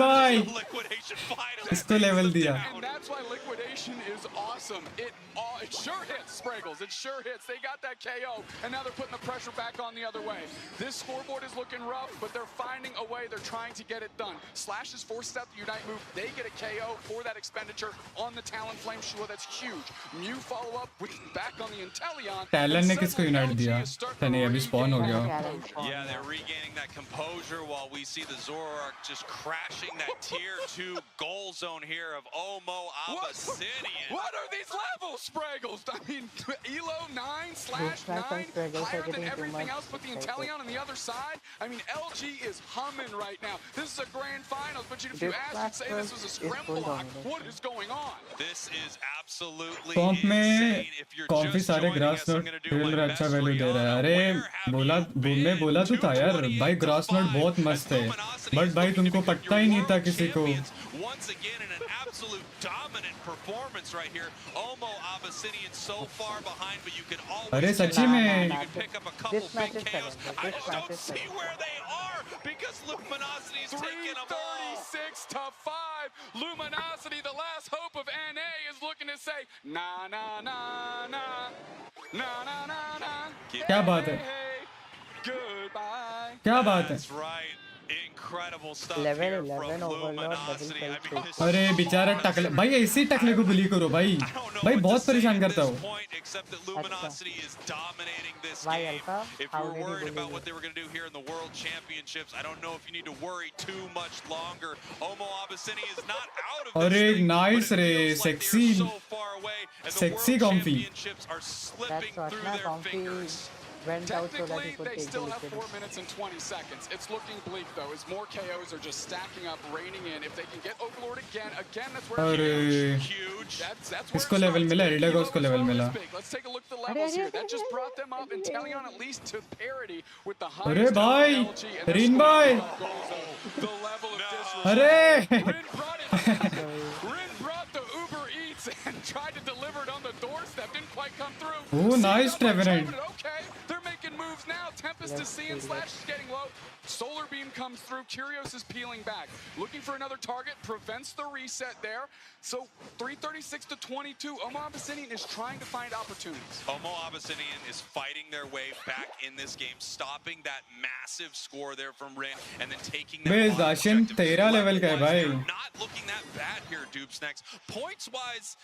liquidation finally? इसको level दिया. And that's why liquidation is awesome. It sure hits Spraggles. It sure hits. They got that KO, and now they're putting the pressure back on the other way. This scoreboard is looking rough, but they're finding a way. They're trying to get it done. Slash is forced out the Unite move. They get a KO for that expenditure on the Talonflame Shua. That's huge. Mew follow up with back on the Inteleon. Talent ने किसको unite दिया? नहीं अभी spawn हो गया. Yeah, they're regaining that composure while we see the Zoroark just crashing that tier 2 goal zone here of Omo Abyssinian. What are these levels, Spraggles? I mean, Elo 9/9 higher than everything else but the Inteleon on the other side. I mean, LG is humming right now. This is a grand finals, but if you ask, you'd say this was a scrim block. What is going on? This is absolutely कॉम्प में insane. काफी सारे grass note ट्रिलर अच्छा value दे रहा है. अरे मैं बोला तो था यार भाई ग्रास नोट बहुत मस्त है, बट भाई तुमको पट्टा ही नहीं था किसी को. Once again in an absolute dominant performance right here. Omo Abyssinian so far behind, but you can always अरे सच्ची में you can pick up a couple big KOs. I just don't see where they are because Luminosity is taking them all. 36-5. Luminosity, the last hope of NA, is looking to say na na na na na na na na. क्या बात है? Goodbye. क्या बात है? That's right. Incredible stuff here from Luminosity. I mean, this अरे बेचारा टकले भाई ऐसे ही टकले को बुली करो भाई बहुत परेशान करता हो. except that Luminosity is dominating this game. If you were worried about what they were going to do here in the World Championships, I don't know if you need to worry too much longer. Omo Abyssinian is not out of this अरे thing, nice रे sexy so far away, and the sexy World comfy. Championships are slipping through their fingers. Technically, they still have 4 minutes and 20 seconds. It's looking bleak, though, as more KOs are just stacking up, raining in. If they can get Overlord again, that's where it's huge. That's where इसको level मिला, एल्डेगोस को level मिला. Let's take a look at the levels here. That just brought them up and Inteleon at least to parity with the highest. अरे भाई रिन भाई the level of disrespect. अरे Rin brought the Uber Eats and tried to deliver it on the doorstep. Didn't quite come through. Oh, nice Trevenant. Okay, they're making moves now. Tempest is seeing Slash is getting low. Solar Beam comes through. Curios is peeling back. Looking for another target. Prevents the reset there. So 336-22. Omo Abyssinian is trying to find opportunities. Omo Abyssinian is fighting their way back in this game, stopping that massive score there from Rin, and then taking that. Base दाशिन 13 level का है भाई. Not looking that bad here, Dupes next. Points-wise,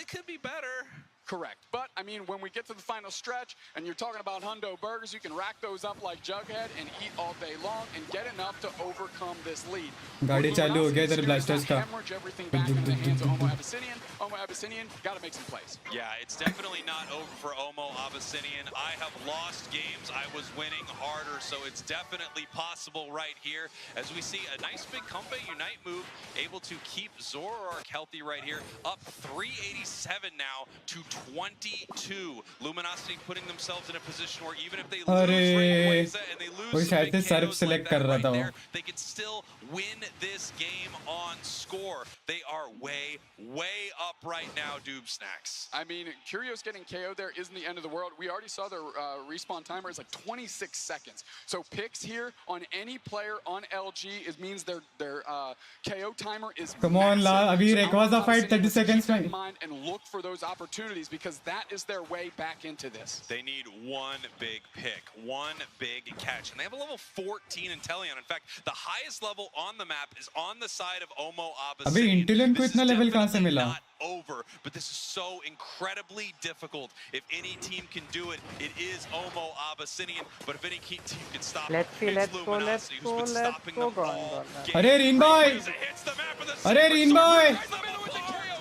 it could be better. Correct. But, I mean, when we get to the final stretch and you're talking about Hundo Burgers, you can rack those up like Jughead and eat all day long and get enough to overcome this lead. गाड़ी चालू हो गया इधर blasters का. Hemorrhage everything back into the hands of Omo Abyssinian. Omo Abyssinian got to make some plays. Yeah, it's definitely not over for Omo Abyssinian. I have lost games. I was winning harder, so it's definitely possible right here. As we see a nice big Comfey Unite move, able to keep Zoroark healthy right here. Up 387 now to 22. Luminosity putting themselves in a position where even if they lose Rayquaza and they lose some big KOs like that right there, they can still win this game on score. They are way up right now, Doob Snacks. I mean, Curios getting KO'd there isn't the end of the world. We already saw their respawn timer is like 26 seconds. So picks here on any player on LG means their KO timer is Come on, abhi Rayquaza fight 30 seconds mein. Mind and look for those opportunities because that is their way back into this. They need one big pick, one big catch, and they have a level 14 Inteleon. In fact, the highest level on the map is on the side of Omo अबे Abyssinian. Inteleon को इतना level कहाँ से मिला? Not over, but this is so incredibly difficult. If any team can do it, it is Omo Abyssinian. But if any team can stop it, it's Luminosity, who's been stopping them all game. अरे रीन boy, अरे रीन boy.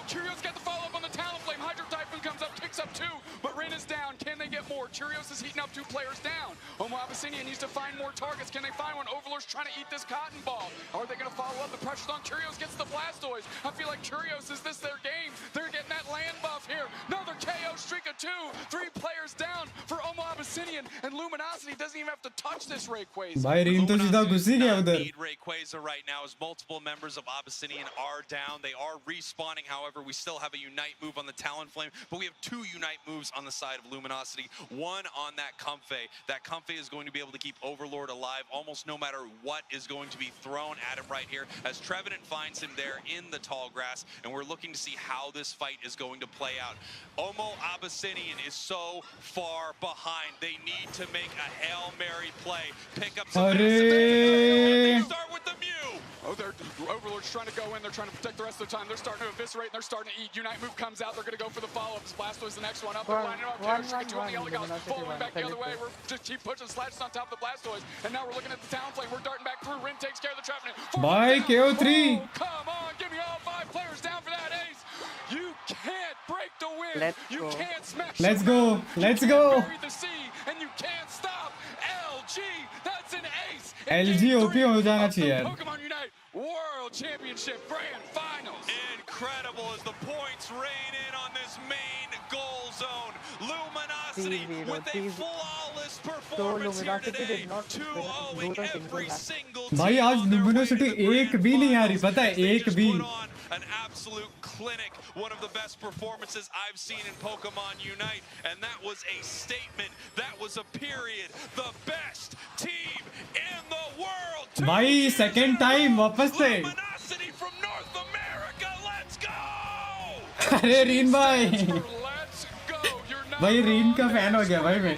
Curios got the follow-up on the Talonflame. Hydro Typhoon comes up, kicks up two, but Rin is down. Can they get more? Curios is heating up two players down. Omo Abyssinian needs to find more targets. Can they find one? Overlord's trying to eat this cotton ball. Are they going to follow up? The pressure's on. Curios gets the Blastoise. I feel like Curios, is this their game? They're getting that land buff here. Another KO streak of two. 3 players down for Omo Abyssinian, and Luminosity doesn't even have to touch this Rayquaza. भाई reign तो सीधा घुस ही गया उधर. Need Rayquaza right now as multiple members of Abyssinian are down. They are respawning, however, we still have a Unite move on the Talonflame, but we have 2 Unite moves on the side of Luminosity. One on that Comfey. That Comfey is going to be able to keep Overlord alive almost no matter what is going to be thrown at him right here, as Trevenant finds him there in the tall grass, and we're looking to see how this fight is going to play out. Omo Abyssinian is so far behind. They need to make a Hail Mary play. Pick up some They start with the Mew. Oh, their Overlord's trying to go in. They're trying to protect the rest of the time. They're starting to eviscerate, and they're starting to eat. Unite move comes out. They're going to go for the follow-up. Blastoise the next one up. They're lining up. Following back the other way. We're just keep pushing slashes on top of the Blastoise. And now we're looking at the Talonflame. We're darting back through. Rin takes care of the Trevenant. Bye, KO3. Oh, come on. Give me all 5 players down for that ace. You can't break the win. You can't smash. Let's go. Let's go. Bury the sea, and you can't stop LG. That's an ace. LG OP हो जाना चाहिए यार. Pokemon Unite World Championship Grand Finals. Incredible as the points rain in on this main goal zone. Luminosity with a flawless performance here today. 2-0ing every single team. भाई आज Luminosity एक भी नहीं आ रही, पता है एक भी. An absolute clinic, one of the best performances I've seen in Pokemon Unite, and that was a statement, that was a period, the best team in the world. भाई second time वापस से. Luminosity from North America, let's go! अरे reign भाई. भाई reign का fan हो गया भाई मैं.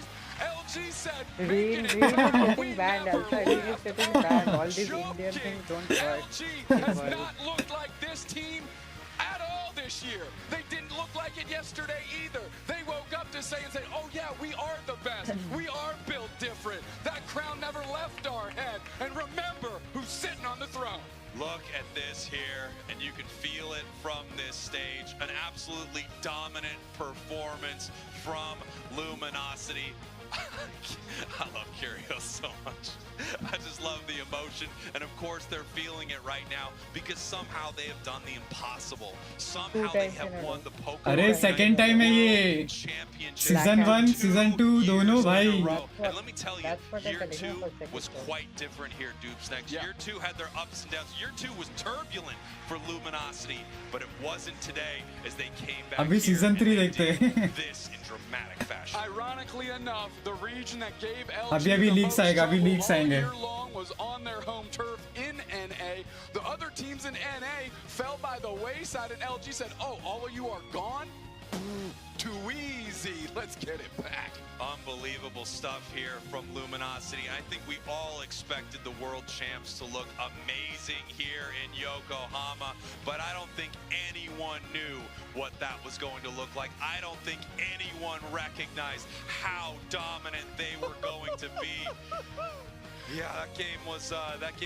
Rin is getting banned also. Rin is getting banned. All these Indian things don't work. LG has not looked like this team at all this year. They didn't look like it yesterday either. They woke up to say and say, oh yeah, we are the best. We are built different. That crown never left our head. And remember who's sitting on the throne. Look at this here, and you can feel it from this stage. An absolutely dominant performance from Luminosity. I love Curios so much. I just love the emotion, and of course they're feeling it right now because somehow they have done the impossible. Somehow they have won the Pokemon. अरे second time है ये. Season 1, Season 2 दोनों भाई. And let me tell you, year 2 was quite different here, Dupes. Next year 2 had their ups and downs. Year 2 was turbulent for Luminosity, but it wasn't today as they came back. अभी Season 3 देखते हैं. This in dramatic fashion. Ironically enough, the region that gave अभी leaks आएगा, अभी leaks आएंगे. long was on their home turf in NA. The other teams in NA fell by the wayside, and LG said, oh, all of you are gone? Too easy. Let's get it back. Unbelievable stuff here from Luminosity. I think we all expected the world champs to look amazing here in Yokohama, but I don't think anyone knew what that was going to look like. I don't think anyone recognized how dominant they were going to be. Yeah, that game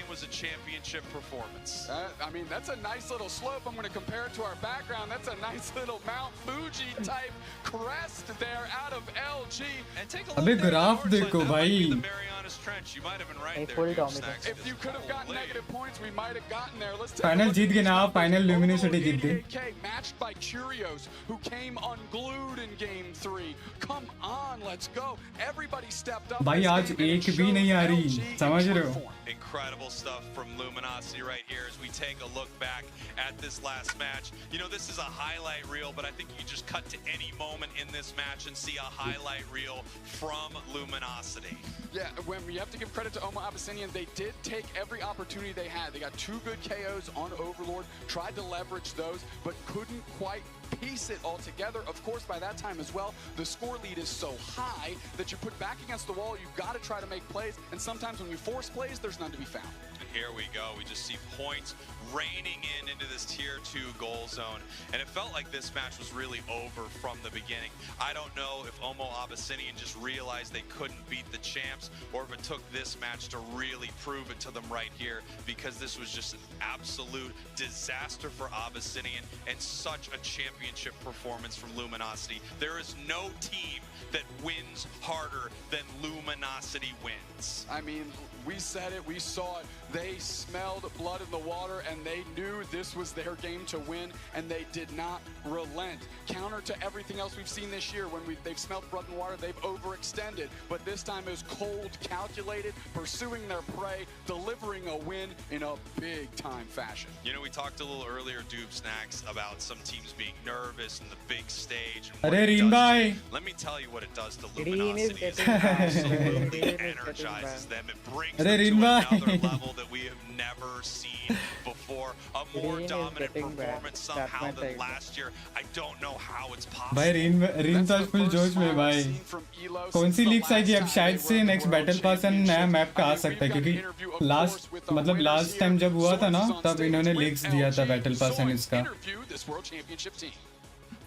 was a championship performance. I mean, that's a nice little slope. I'm going to compare it to our background. That's a nice little Mount Fuji type crest there out of LG. And take a अबे look there. Graph देखो भाई. The Marianas Trench. You might have been right there. full Dude, dominance. Snacks. If you could have gotten negative points, we might have gotten there. Let's take Final a look Jeet at गए these ना आप. numbers. Final Overall, Luminosity जीत गए. 88K matched by Curios, who came unglued in Game 3. Come on, let's go. Everybody stepped up. भाई this आज game and एक it भी showed नहीं आ रही. LG in समझ true रहे हो? form. Incredible stuff from Luminosity right here as we take a look back at this last match. You know, this is a highlight reel, but I think you can just cut to any moment in this match and see a highlight reel from Luminosity. Yeah, when we have to give credit to Omo Abyssinian, they did take every opportunity they had. They got 2 good KOs on Overlord, tried to leverage those, but couldn't quite piece it all together. Of course, by that time as well, the score lead is so high that you're put back against the wall. You've got to try to make plays, and sometimes when you force plays, there's none to be found. And here we go. We just see points raining into this tier 2 goal zone. And it felt like this match was really over from the beginning. I don't know if Omo Abyssinian just realized they couldn't beat the champs, or if it took this match to really prove it to them right here, because this was just an absolute disaster for Abyssinian and such a championship performance from Luminosity. There is no team that wins harder than Luminosity wins. I mean, we said it, we saw it. They smelled blood in the water, and they knew this was their game to win, and they did not relent. Counter to everything else we've seen this year, when they've smelled blood in the water, they've overextended. But this time it was cold, calculated, pursuing their prey, delivering a win in a big-time fashion. You know, we talked a little earlier, Doob Snacks, about some teams being nervous in the big stage. And what अरे it reign does भाई. to- let me tell you what it does to Reen is Luminosity. It getting bad. absolutely Reen is getting energizes bad. them. It brings अरे them reign to भाई. another level that we have never seen before. A more Reen is dominant getting bad. performance That somehow much I than agree. last year. I don't know how it's possible. भाई reign तो आज full जोश में भाई. कौन सी league आएगी अब? शायद से नेक्स्ट बैटल पास एंड नया मैप का आ सकता है, क्योंकि लास्ट टाइम जब हुआ था ना, तब इन्होंने लीक्स दिया था बैटल पास एंड इसका.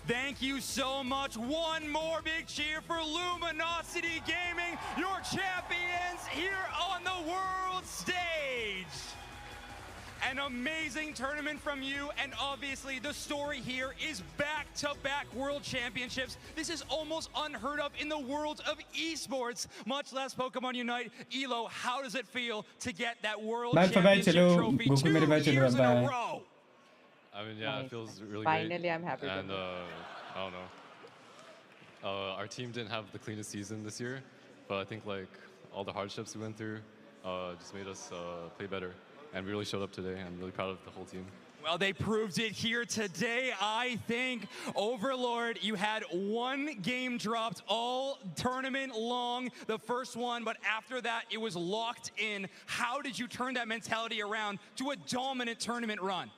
Thank you so much. One more big cheer for Luminosity Gaming, your champions here on the world stage. An amazing tournament from you, and obviously the story here is back-to-back world championships. This is almost unheard of in the world of esports, much less Pokemon Unite. Elo, how does it feel to get that world championship trophy 2 years in a row? I mean, yeah, it feels really Finally, great. I'm happy. And I don't know. Our team didn't have the cleanest season this year, but I think like all the hardships we went through just made us play better, and we really showed up today. I'm really proud of the whole team. Well, they proved it here today, I think. Overlord, you had one game dropped all tournament long, the first one, but after that, it was locked in. How did you turn that mentality around to a dominant tournament run?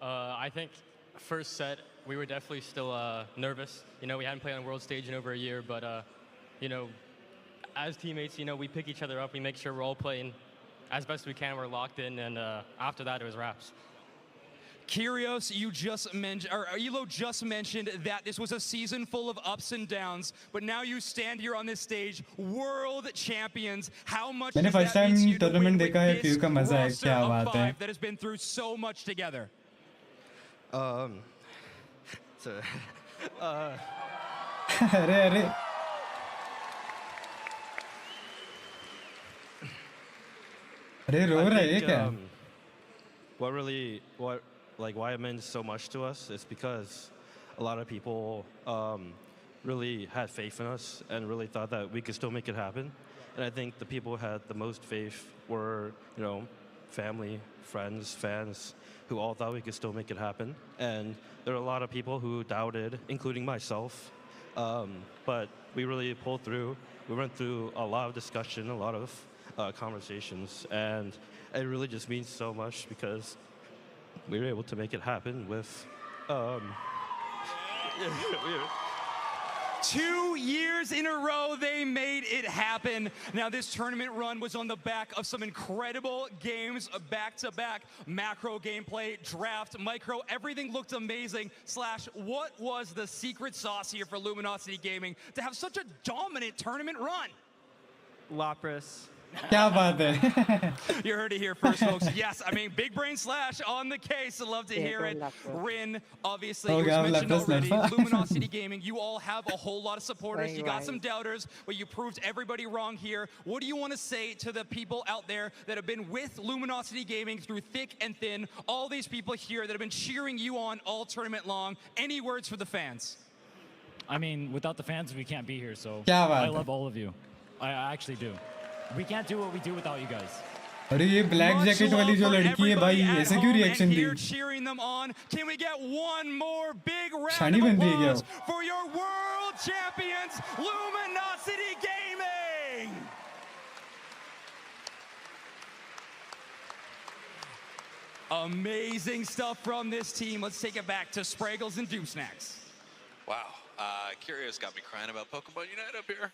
I think first set, we were definitely still nervous. You know, we hadn't played on the world stage in over a year, but, you know, as teammates, you know, we pick each other up, we make sure we're all playing as best we can, we're locked in, and after that, it was wraps. Kyrios, you just mentioned, or Elo just mentioned that this was a season full of ups and downs, but now you stand here on this stage, world champions. How much does मैंने first that mean to time you to tournament win with देखा है, this few का मजा है. roster क्या of बात है. 5 that has been through so much together? So, अरे अरे अरे रो रहे हैं क्या? why it meant so much to us is because a lot of people really had faith in us and really thought that we could still make it happen. And I think the people who had the most faith were, you know, family, friends, fans, who all thought we could still make it happen. And there are a lot of people who doubted, including myself. But we really pulled through. We went through a lot of discussion, a lot of conversations, and it really just means so much because we were able to make it happen with 2 years in a row, they made it happen. Now, this tournament run was on the back of some incredible games, back-to-back macro gameplay, draft, micro. Everything looked amazing. Slash, what was the secret sauce here for Luminosity Gaming to have such a dominant tournament run? Lapras. क्या बात है? You heard it here first, folks. Yes, I mean, Big Brain Slash on the case. I'd love to hear it. Rin, obviously, you mentioned already. Luminosity Gaming, you all have a whole lot of supporters. You got some doubters, but you proved everybody wrong here. What do you want to say to the people out there that have been with Luminosity Gaming through thick and thin? All these people here that have been cheering you on all tournament long. Any words for the fans? I mean, without the fans, we can't be here, so क्या बात I है? love all of you. I actually do. We can't do what we do without you guys. अरे ये black jacket वाली जो लड़की है भाई ऐसे क्यों reaction the? Cheering them on. Can we get one more big round Shani of बन रही है क्या applause for your world champions, Luminosity Gaming? Amazing stuff from this team. Let's take it back to Spraggles and Doom Snacks. Wow. Curious got me crying about Pokemon Unite up here.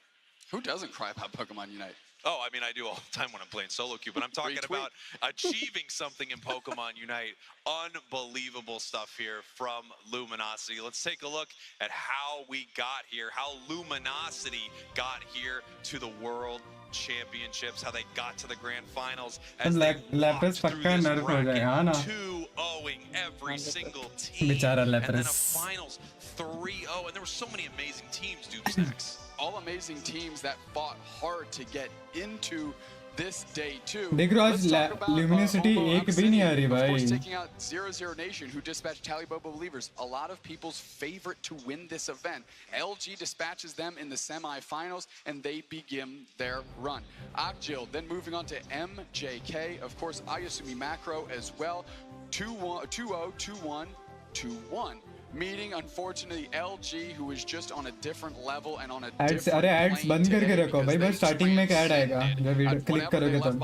Who doesn't cry about Pokemon Unite? Oh, I mean, I do all the time when I'm playing solo queue, but I'm talking about achieving something in Pokemon Unite. Unbelievable stuff here from Luminosity. Let's take a look at how we got here, how Luminosity got here to the World Championships, how they got to the grand finals. As they Lapras पक्का नर्फ हो जाए हाँ ना? 2-0ing every single team. बेचारा And then a Lapras. finals 3-0, and there were so many amazing teams, Doom Snacks. All amazing teams that fought hard to get into this day two. देख रहे हो आज Luminosity एक भी नहीं आ रही Of course, भाई. taking out 0-0 Nation, who dispatched Talibobo Believers, a lot of people's favorite to win this event. LG dispatches them in the semifinals, and they begin their run. Akjil then moving on to MJK, of course, Ayasumi Macro as well. 2-0, 2-1, 2-1. Meeting, unfortunately, LG, who is just on a different level and on a Ads different अरे ads बंद करके रखो भाई बस starting में एक add आएगा जब वीडियो क्लिक करोगे तब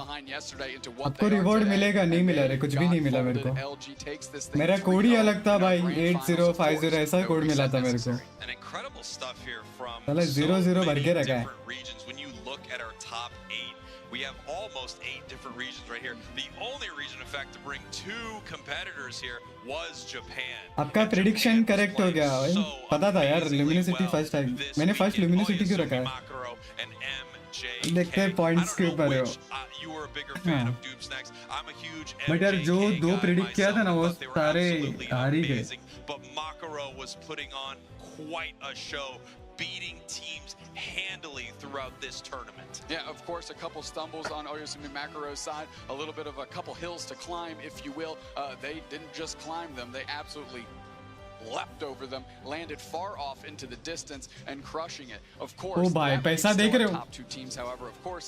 आपको रिवॉर्ड मिलेगा नहीं मिला रे कुछ भी नहीं मिला मेरे को मेरा कोड ही अलग था भाई 8050 ऐसा कोड मिला था मेरे को And incredible stuff here from साला 00 भर के रखा है different regions. When you look at our top 8, we have almost 8 different regions right here. The only region, in fact, to bring 2 competitors here was Japan. आपका prediction correct हो गया भाई पता था यार Luminosity फर्स्ट आई मैंने फर्स्ट Luminosity क्यों रखा है देखते हैं पॉइंट्स के ऊपर हो बट यार जो दो प्रेडिक्ट किया था ना वो सारे हार ही गए But Makaro was putting on quite a show, beating teams handily throughout this tournament. Yeah, of course, a couple stumbles on Oyasumi Makaro's side, a little bit of a couple hills to climb, if you will. They didn't just climb them, they absolutely leapt over them, landed far off into the distance, and crushing it. Of course, oh bhai, paisa dekh rahe ho. Top 2 teams, however, of course,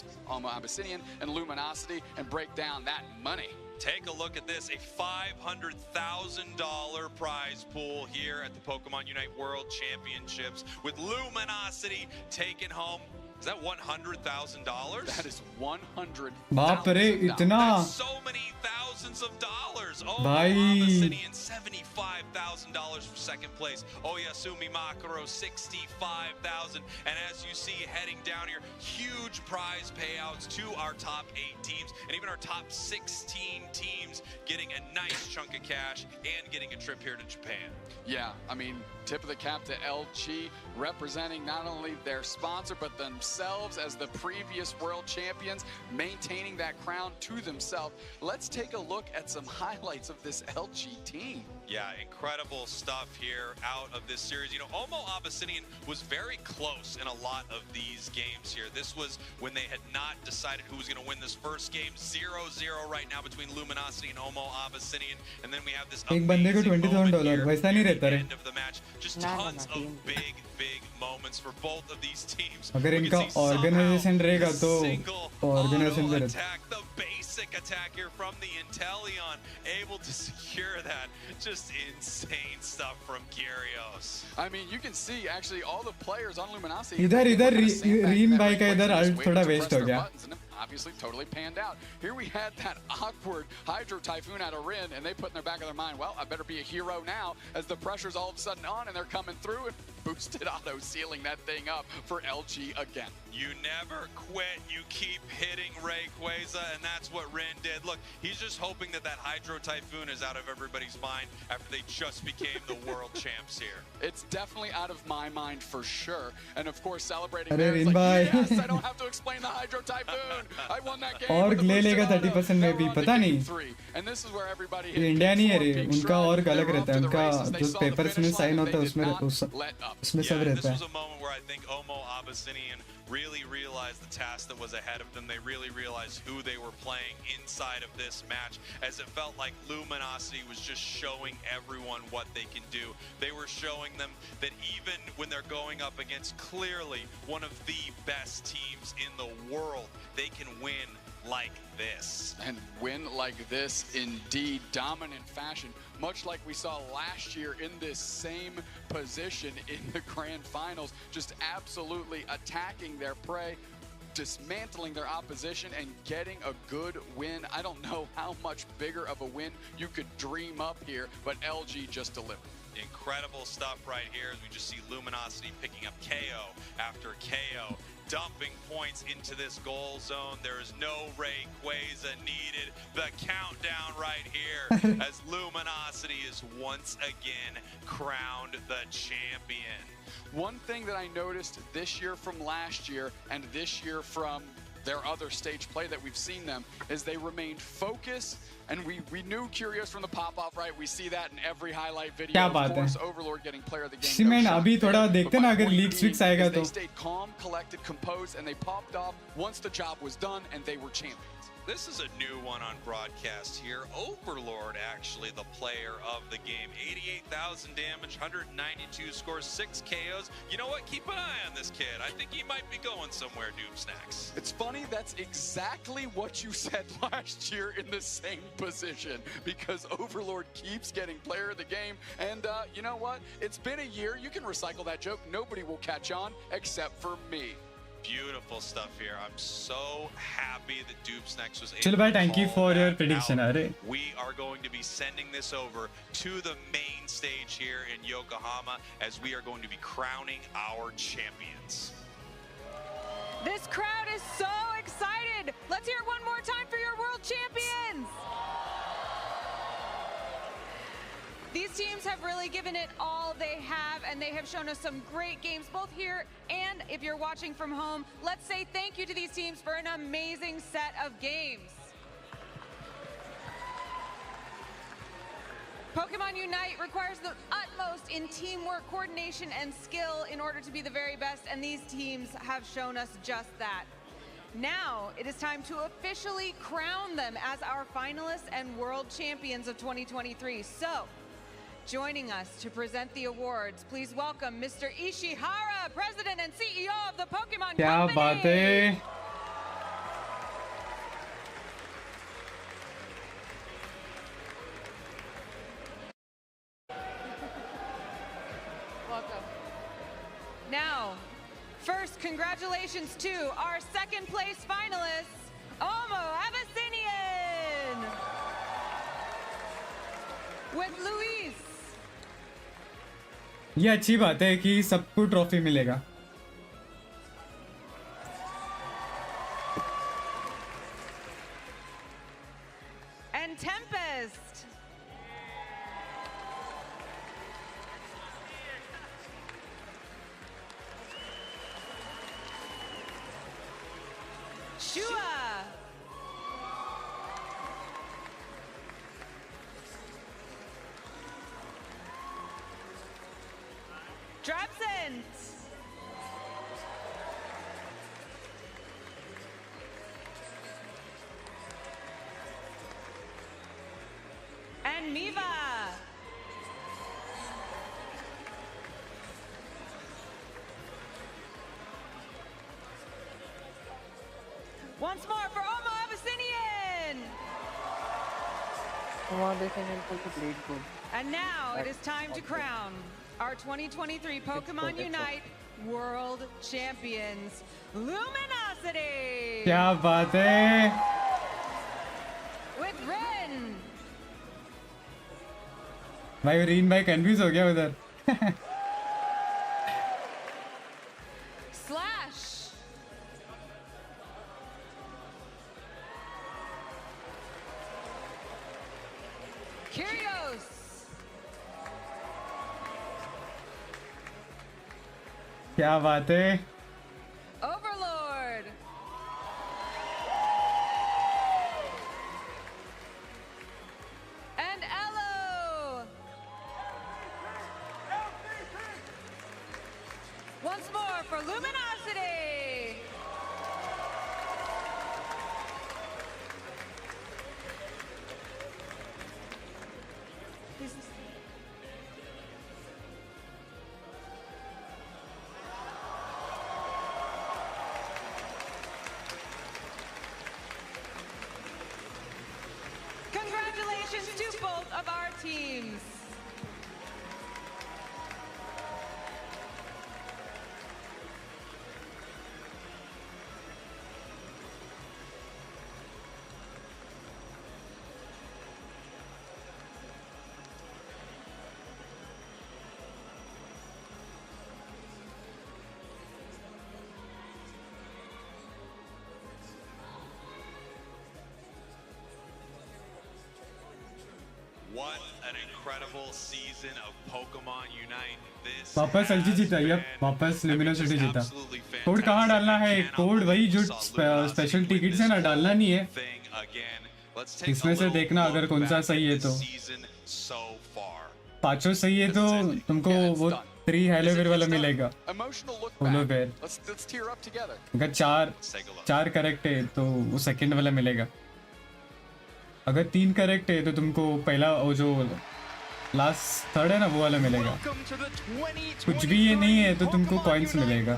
Abyssinian and Luminosity, and break down that money. Take a look at this, a $500,000 prize pool here at the Pokemon Unite World Championships with Luminosity taking home, is that $100,000? That is $100,000. बाप रे इतना That's so many thousands of dollars. Oh, भाई Abyssinian, $75,000 for second place. Oyasumi Makaro, $65,000. And as you see heading down here, huge prize payouts to our top 8 teams, and even our top 16 teams getting a nice chunk of cash and getting a trip here to Japan. Yeah, I mean, tip of the cap to LG, representing not only their sponsor, but themselves as the previous world champions, maintaining that crown to themselves. Let's take a look at some highlights of this LG team. Yeah, incredible stuff here out of this series. You know, Omo Abyssinian was very close in a lot of these games here. This was when they had not decided who was going to win this first game. 0-0 right now between Luminosity and Omo Abyssinian. And then we have this एक बंदे को $20,000 वैसा नहीं रहता रे end of the match. Just tons of big moments for both of these teams. अगर इनका organisation रहेगा तो ऑर्गेनाइजेशन पे रहता the basic attack here from the Inteleon, able to secure that. Just insane stuff from Gyarios. I mean, you can see actually all the players on Luminosity. इधर रीम भाई का इधर अल्ट थोड़ा वेस्ट हो गया obviously totally panned out. Here we had that awkward Hydro Typhoon out of Rin, and they put in their back of their mind, well, I better be a hero now, as the pressure's all of a sudden on and they're coming through, and boosted auto sealing that thing up for LG again. You never quit. You keep hitting Rayquaza, and that's what Rin did. Look, he's just hoping that Hydro Typhoon is out of everybody's mind after they just became the world champs here. It's definitely out of my mind for sure. And of course, celebrating Arey there, it's Rin like, bhai. yes, I don't have to explain the Hydro Typhoon. I won that game. और with the ले boosted लेगा auto. 30% में भी पता नहीं Three. And this is where everybody ये India नहीं है रे उनका और अलग रहता है उनका जो पेपर्स में साइन होता है उसमें सब रहता This है was a moment where I think Omo Abyssinian really realized the task that was ahead of them. They really realized who they were playing inside of this match, as it felt like Luminosity was just showing everyone what they can do. They were showing them that even when they're going up against clearly one of the best teams in the world, they can win like this. And win like this, indeed, dominant fashion, much like we saw last year in this same position in the grand finals, just absolutely attacking their prey, dismantling their opposition and getting a good win. I don't know how much bigger of a win you could dream up here, but LG just delivered. Incredible stuff right here as we just see Luminosity picking up KO after KO, dumping points into this goal zone. There is no Rayquaza needed. The countdown right here as Luminosity is once again crowned the champion. One thing that I noticed this year from last year and this year from their other stage play that we've seen them is they remained focused, and we knew Curious from the pop-off, right? We see that in every highlight video. क्या Of बात course, है Overlord getting player of the game. Cement अभी थोड़ा देखते ना अगर leaks Vicks आएगा They तो stayed calm, collected, composed, and they popped off once the job was done, and they were champions. This is a new one on broadcast here. Overlord, actually, the player of the game. 88,000 damage, 192 scores, 6 KOs. You know what? Keep an eye on this kid. I think he might be going somewhere, Doom Snacks. It's funny, that's exactly what you said last year in the same position, because Overlord keeps getting player of the game. And you know what? It's been a year. You can recycle that joke. Nobody will catch on except for me. Beautiful stuff here. I'm so happy that Doom Snacks was able चलो भाई to thank you call for your that prediction out. अरे We are going to be sending this over to the main stage here in Yokohama as we are going to be crowning our champions. This crowd is so excited. Let's hear it one more time for your world champions. These teams have really given it all they have, and they have shown us some great games both here and if you're watching from home. Let's say thank you to these teams for an amazing set of games. Pokemon Unite requires the utmost in teamwork, coordination, and skill in order to be the very best, and these teams have shown us just that. Now, it is time to officially crown them as our finalists and world champions of 2023. So, joining us to present the awards, please welcome Mr. Ishihara, President and CEO of the Pokémon क्या बात है Welcome. Now, first, congratulations to our second place finalists, Omo Abyssinian with Luis. ये अच्छी बात है कि सबको trophy मिलेगा And Tempest. Shua. Drabsent. And Miva. Once more for Omo Abyssinian. And now it is time to crown our 2023 Pokemon Unite World Champions, Luminosity. Luminosity. क्या बात है? With Ren. भाई रीन भाई कंफ्यूज हो गया उधर. Slash. Kyrios. क्या बात है? Overlord. And Elo. Once more for Luminosity. Congratulations to both of our teams. What an incredible season of Pokemon Unite. This वापस एलजी जीता. यप, वापस लुमिनोसिटी जीता. कोड कहाँ डालना है? कोड वही जो स्पेशल टिकट्स है ना, डालना नहीं है. इसमें से देखना अगर कौन सा सही है तो. पांचों सही है तो तुमको वो 3 हेलोवेयर वाला मिलेगा. होलोवेयर. अगर चार करेक्ट है तो वो सेकंड वाला मिलेगा. अगर 3 करेक्ट है तो तुमको पहला वो जो लास्ट थर्ड है ना वो वाला मिलेगा. कुछ भी ये नहीं है तो तुमको कॉइन्स मिलेगा.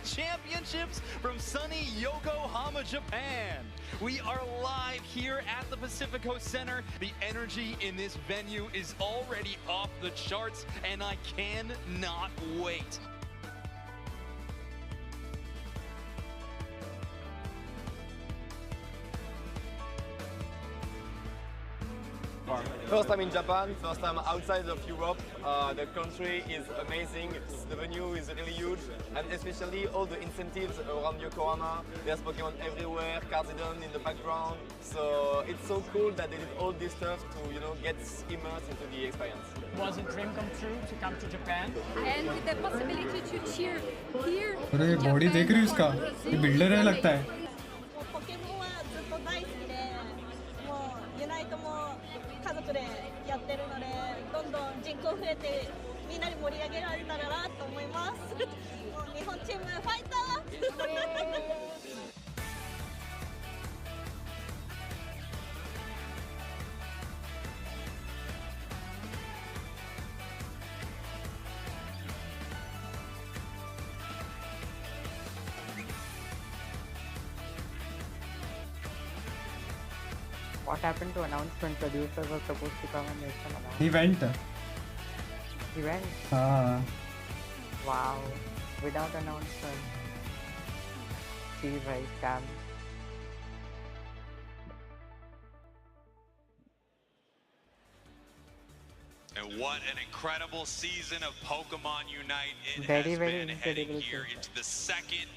Championships from sunny Yokohama, Japan. We are live here at the Pacifico Center. The energy in this venue is already off the charts, and I cannot wait. First time in Japan, first time outside of Europe. The country is amazing, the venue is really huge, and especially all the incentives around Yokohama. There's Pokemon everywhere, Cardidon in the background. So it's so cool that they did all this stuff to, you know, get immersed into the experience. It was a dream come true to come to Japan. And with the possibility to cheer here. अरे body देख रही है उसका? ये builder है लगता है. What happened to announcement? Producer was supposed to come and make some announcement. He went. He went? Wow. Without announcement. See, bhai, scam. And what an incredible season of Pokemon Unite. It Very, has very been heading incredible here season. into the second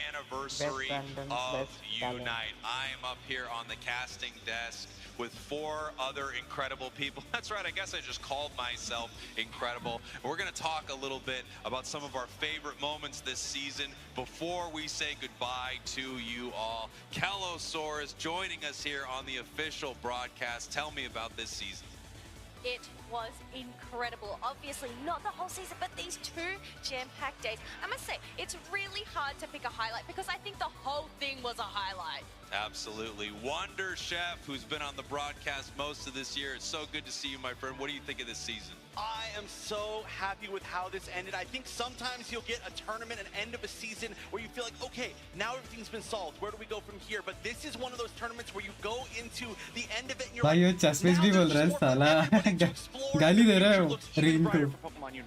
anniversary Best of best talent. Unite. I am up here on the casting desk with 4 other incredible people. That's right, I guess I just called myself incredible. We're gonna talk a little bit about some of our favorite moments this season before we say goodbye to you all. Kellosaur is joining us here on the official broadcast. Tell me about this season. It was incredible. Obviously, not the whole season, but these 2 jam-packed days. I must say, it's really hard to pick a highlight because I think the whole thing was a highlight. Absolutely. Wonder Chef, who's been on the broadcast most of this year. It's so good to see you, my friend. What do you think of this season? I am so happy with how this ended. I think sometimes you'll get a tournament, an end of a season, where you feel like, okay, now everything's been solved. Where do we go from here? But this is one of those tournaments where you go into the end of it and you're भाई ये like, चश्मिश भी बोल रहा है साला गाली दे रहा है वो रीन को.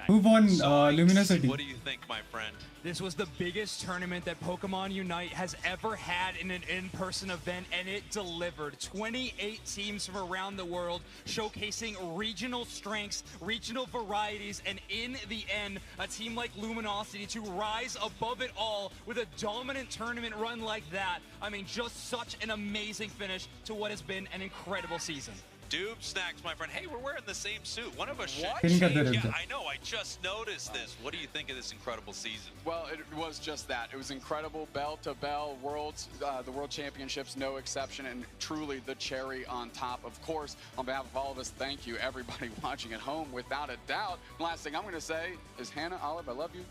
Who won Luminosity? What do you think, my friend? This was the biggest tournament that Pokemon Unite has ever had in an in-person event, and it delivered. 28 teams from around the world showcasing regional strengths, regional varieties, and in the end, a team like Luminosity to rise above it all with a dominant tournament run like that. I mean, just such an amazing finish to what has been an incredible season. Doob Snacks, my friend. Hey, we're wearing the same suit. One of us should What? change. Yeah, I know. I just noticed this. What do you think of this incredible season? Well, it was just that. It was incredible, bell to bell, the World Championships, no exception, and truly the cherry on top. Of course, on behalf of all of us, thank you, everybody watching at home, without a doubt. Last thing I'm going to say is, Hannah, Olive, I love you.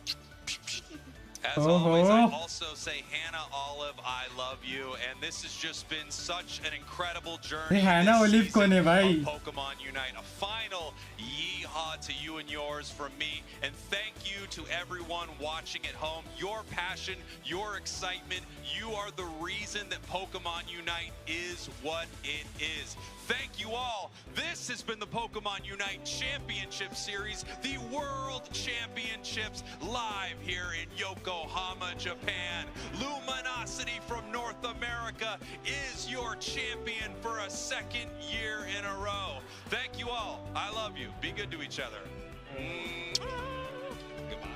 As always, I also say, Hannah Olive, I love you. And this has just been such an incredible journey. Hannah Olive kone bhai? Pokemon Unite. A final yeehaw to you and yours from me. And thank you to everyone watching at home. Your passion, your excitement, you are the reason that Pokemon Unite is what it is. Thank you all. This has been the Pokemon Unite Championship Series, the World Championships, live here in Yokohama, Japan. Luminosity from North America is your champion for a second year in a row. Thank you all. I love you. Be good to each other. Goodbye.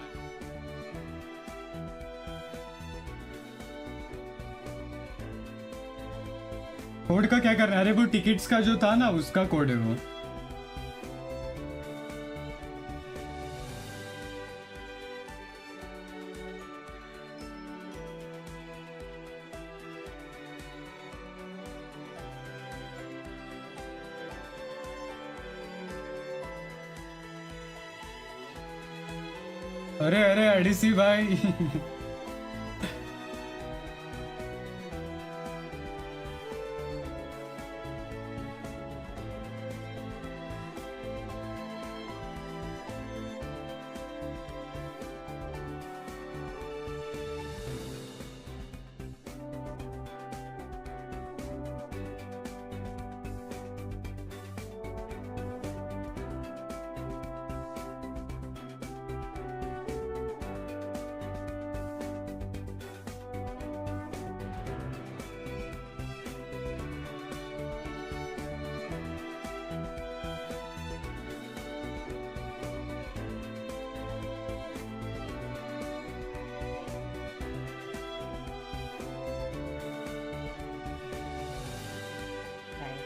Code का क्या करना है? अरे वो tickets का जो था ना उसका कोड है वो. अरे अरे अडीसी भाई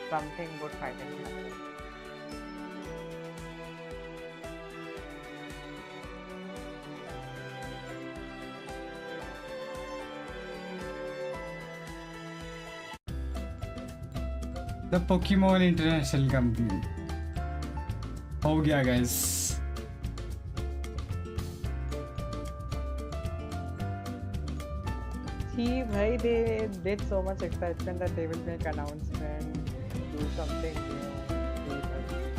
Something good finally happened. The Pokémon International Company. हो गया guys. See, bhai, they did so much excitement that they will make announcement, do something new.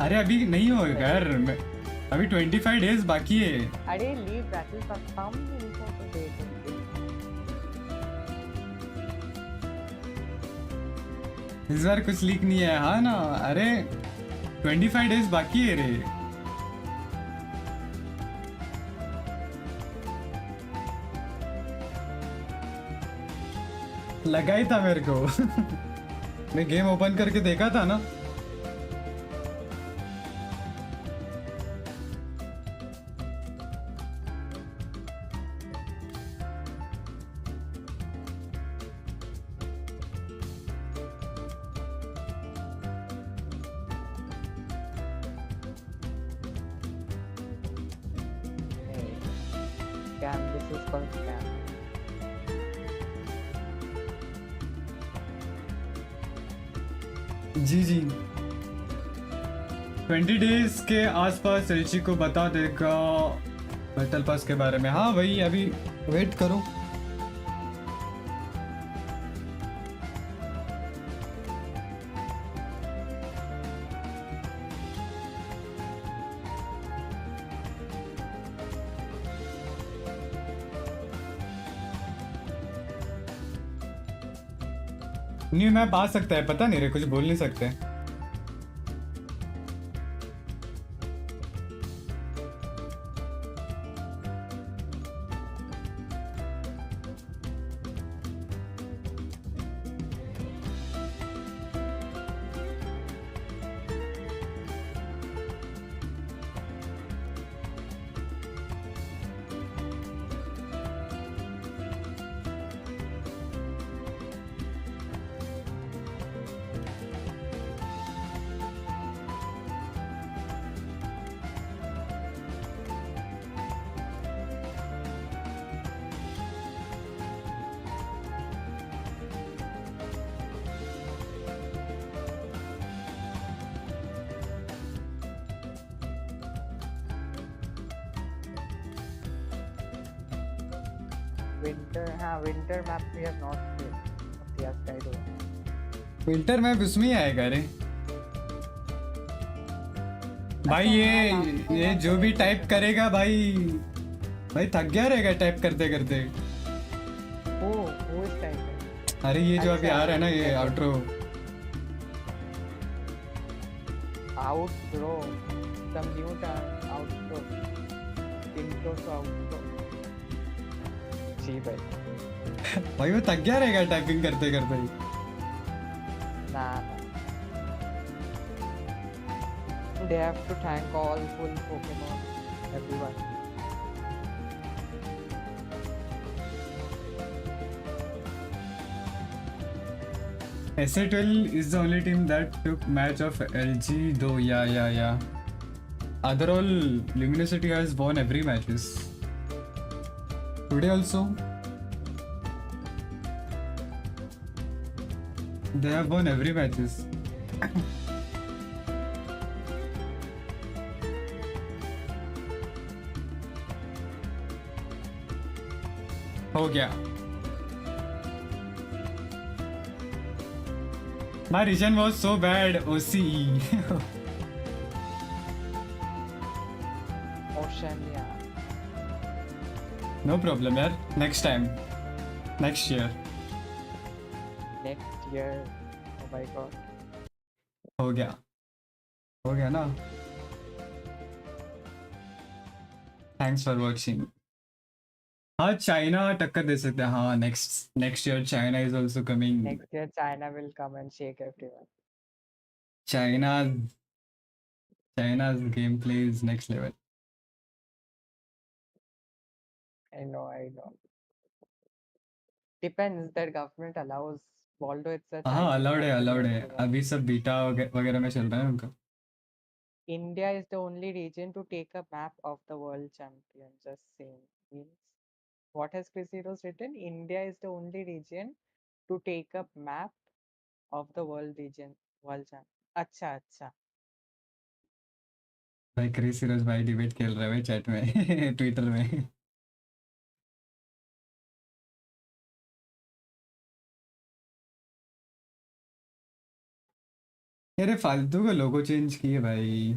अरे अभी नहीं होगा यार, अभी 25 days बाकी है. अरे leave that is some info to date. इस बार कुछ लीक नहीं है. हाँ ना, अरे 25 days बाकी है रे. लगा ही था मेरे को. मैं गेम ओपन करके देखा था ना. Scam, this is called scam. Ji ji 20 days के आसपास रिची को बता देगा बैटल पास के बारे में. हाँ भाई अभी वेट करो. न्यू मैप आ सकता है, पता नहीं रे, कुछ बोल नहीं सकते. winter map we have not played. Yes, I do. Winter map उसमें ही आएगा रे भाई. ये जो भी टाइप करेगा भाई थक गया रहेगा टाइप करते करते. वो इस टाइप. अरे ये जो अभी आ रहा है ना, ये outro. Outro. Some new outro. Intro to outro. जी भाई. भाई वो थक गया रहेगा टाइपिंग करते करते. Nah. They have to thank all full Pokémon, everyone. SA12 is the only team that took match of LG though. Yeah. Other all Luminosity has won every matches. Today also. They have won every matches. हो गया. My region was so bad. OCE. Oceania. No problem यार. Next time. Next year. Next year. Oh my god. हो गया ना. Thanks for watching. हाँ China टक्कर दे सकते हैं. हाँ next year China is also coming. Next year China will come and shake everyone. China's gameplay is next level. I know. Depends that government allows. Although it's a हाँ Chinese allowed country, है. अभी सब beta वगैरह में चल रहा है उनका. India is the only region to take a map of the world champion. Just saying. Means what has Chris Heroes written? India is the only region to take a map of the world champion. अच्छा. भाई Chris सीरोज भाई debate खेल रहे हैं chat में Twitter में. अरे फालतू का लोगो चेंज किए भाई.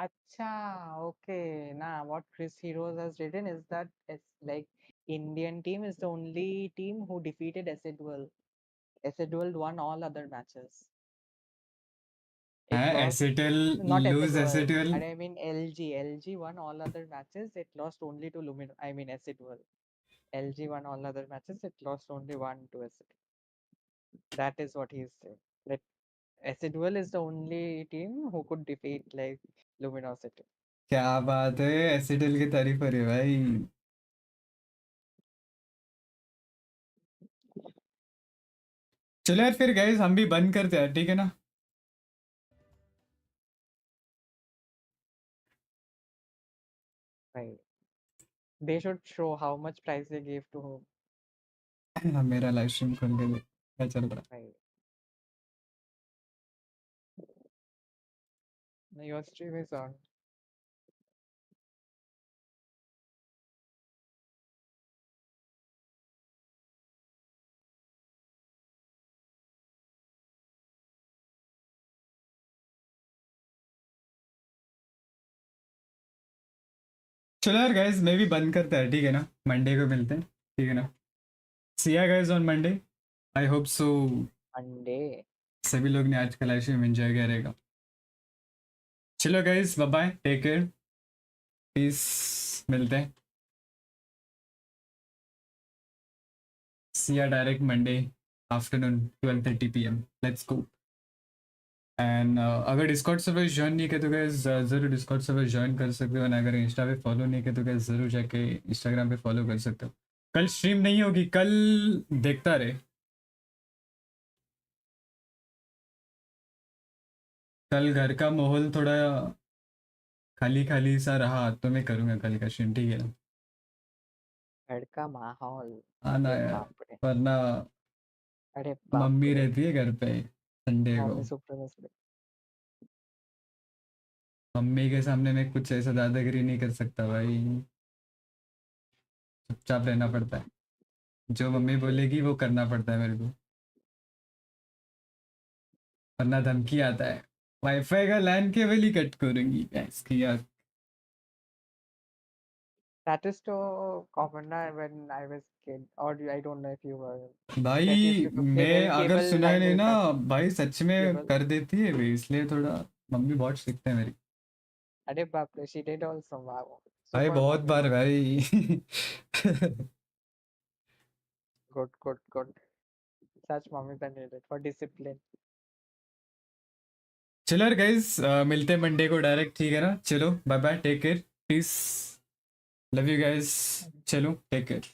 Acha, okay. Nah, what Chris Heroes has written is that it's like Indian team is the only team who defeated Acid World. Acid World won all other matches. एसिटल Not lose Acid World. एसिटल. I mean LG. LG won all other matches. It lost only to Acid World. LG won all other matches. It lost only one to Acid. That is what he's saying. Like Acid World is the only team who could defeat like Luminosity. क्या बात है, acetal की तारीफ हो रही है भाई. चलो यार फिर गाइस हम भी बंद करते हैं, ठीक है ना. Right. They should show how much price they gave to whom. मेरा लाइव स्ट्रीम खोल के देख क्या चल रहा है. Right. Your stream is on. चलो यार गाइस, मैं भी बंद करता है, ठीक है ना? मंडे को मिलते हैं, ठीक है ना? सी या guys on Monday. I hope so Monday सभी लोग ने आज का लाइव स्ट्रीम एंजॉय करेगा। चलो guys, bye bye, take care, peace, मिलते हैं। See ya direct Monday afternoon 12:30 PM। Let's go. And अगर डिस्कॉर्ड सर्वर ज्वाइन नहीं किया तो गाइस ज़रूर डिस्कॉर्ड सर्वर ज्वाइन कर सकते हो, और अगर इंस्टा पे फॉलो नहीं किया तो गाइस ज़रूर जाके इंस्टाग्राम पे फॉलो कर सकते हो। कल स्ट्रीम नहीं होगी, कल देखता रहे। कल घर का माहौल थोड़ा खाली खाली सा रहा तो मैं करूँगा कल का स्ट्रीम, ठीक है ना? घर का माहौल, आना अरे यार, बाप रे, वरना अरे बाप मम्मी रे, रहती है घर पे संडे को। Mummy supremacy. मम्मी के सामने मैं कुछ ऐसा दादागिरी नहीं कर सकता भाई, चुपचाप रहना पड़ता है। जो मम्मी बोलेगी वो करना पड़ता है मेरे को, वरना धमकी आता है, वाईफाई का लैन केबल ही कट करूंगी इसकी यार। That is so common na when I was kid, or I don't know if you were. That भाई used to the मैं cable अगर cable सुनाई line नहीं will ना, cut भाई सच में cable. कर देती है वे, इसलिए थोड़ा मम्मी बहुत सीखते हैं मेरी। अरे बाप रे, she did also. Wow, भाई super बहुत mommy. बार भाई। Good, good, good. Such mommies are needed for discipline. चलो यार गाइस, मिलते हैं मंडे को डायरेक्ट, ठीक है ना? चलो bye bye, take care, peace, love you guys, चलो टेक केयर।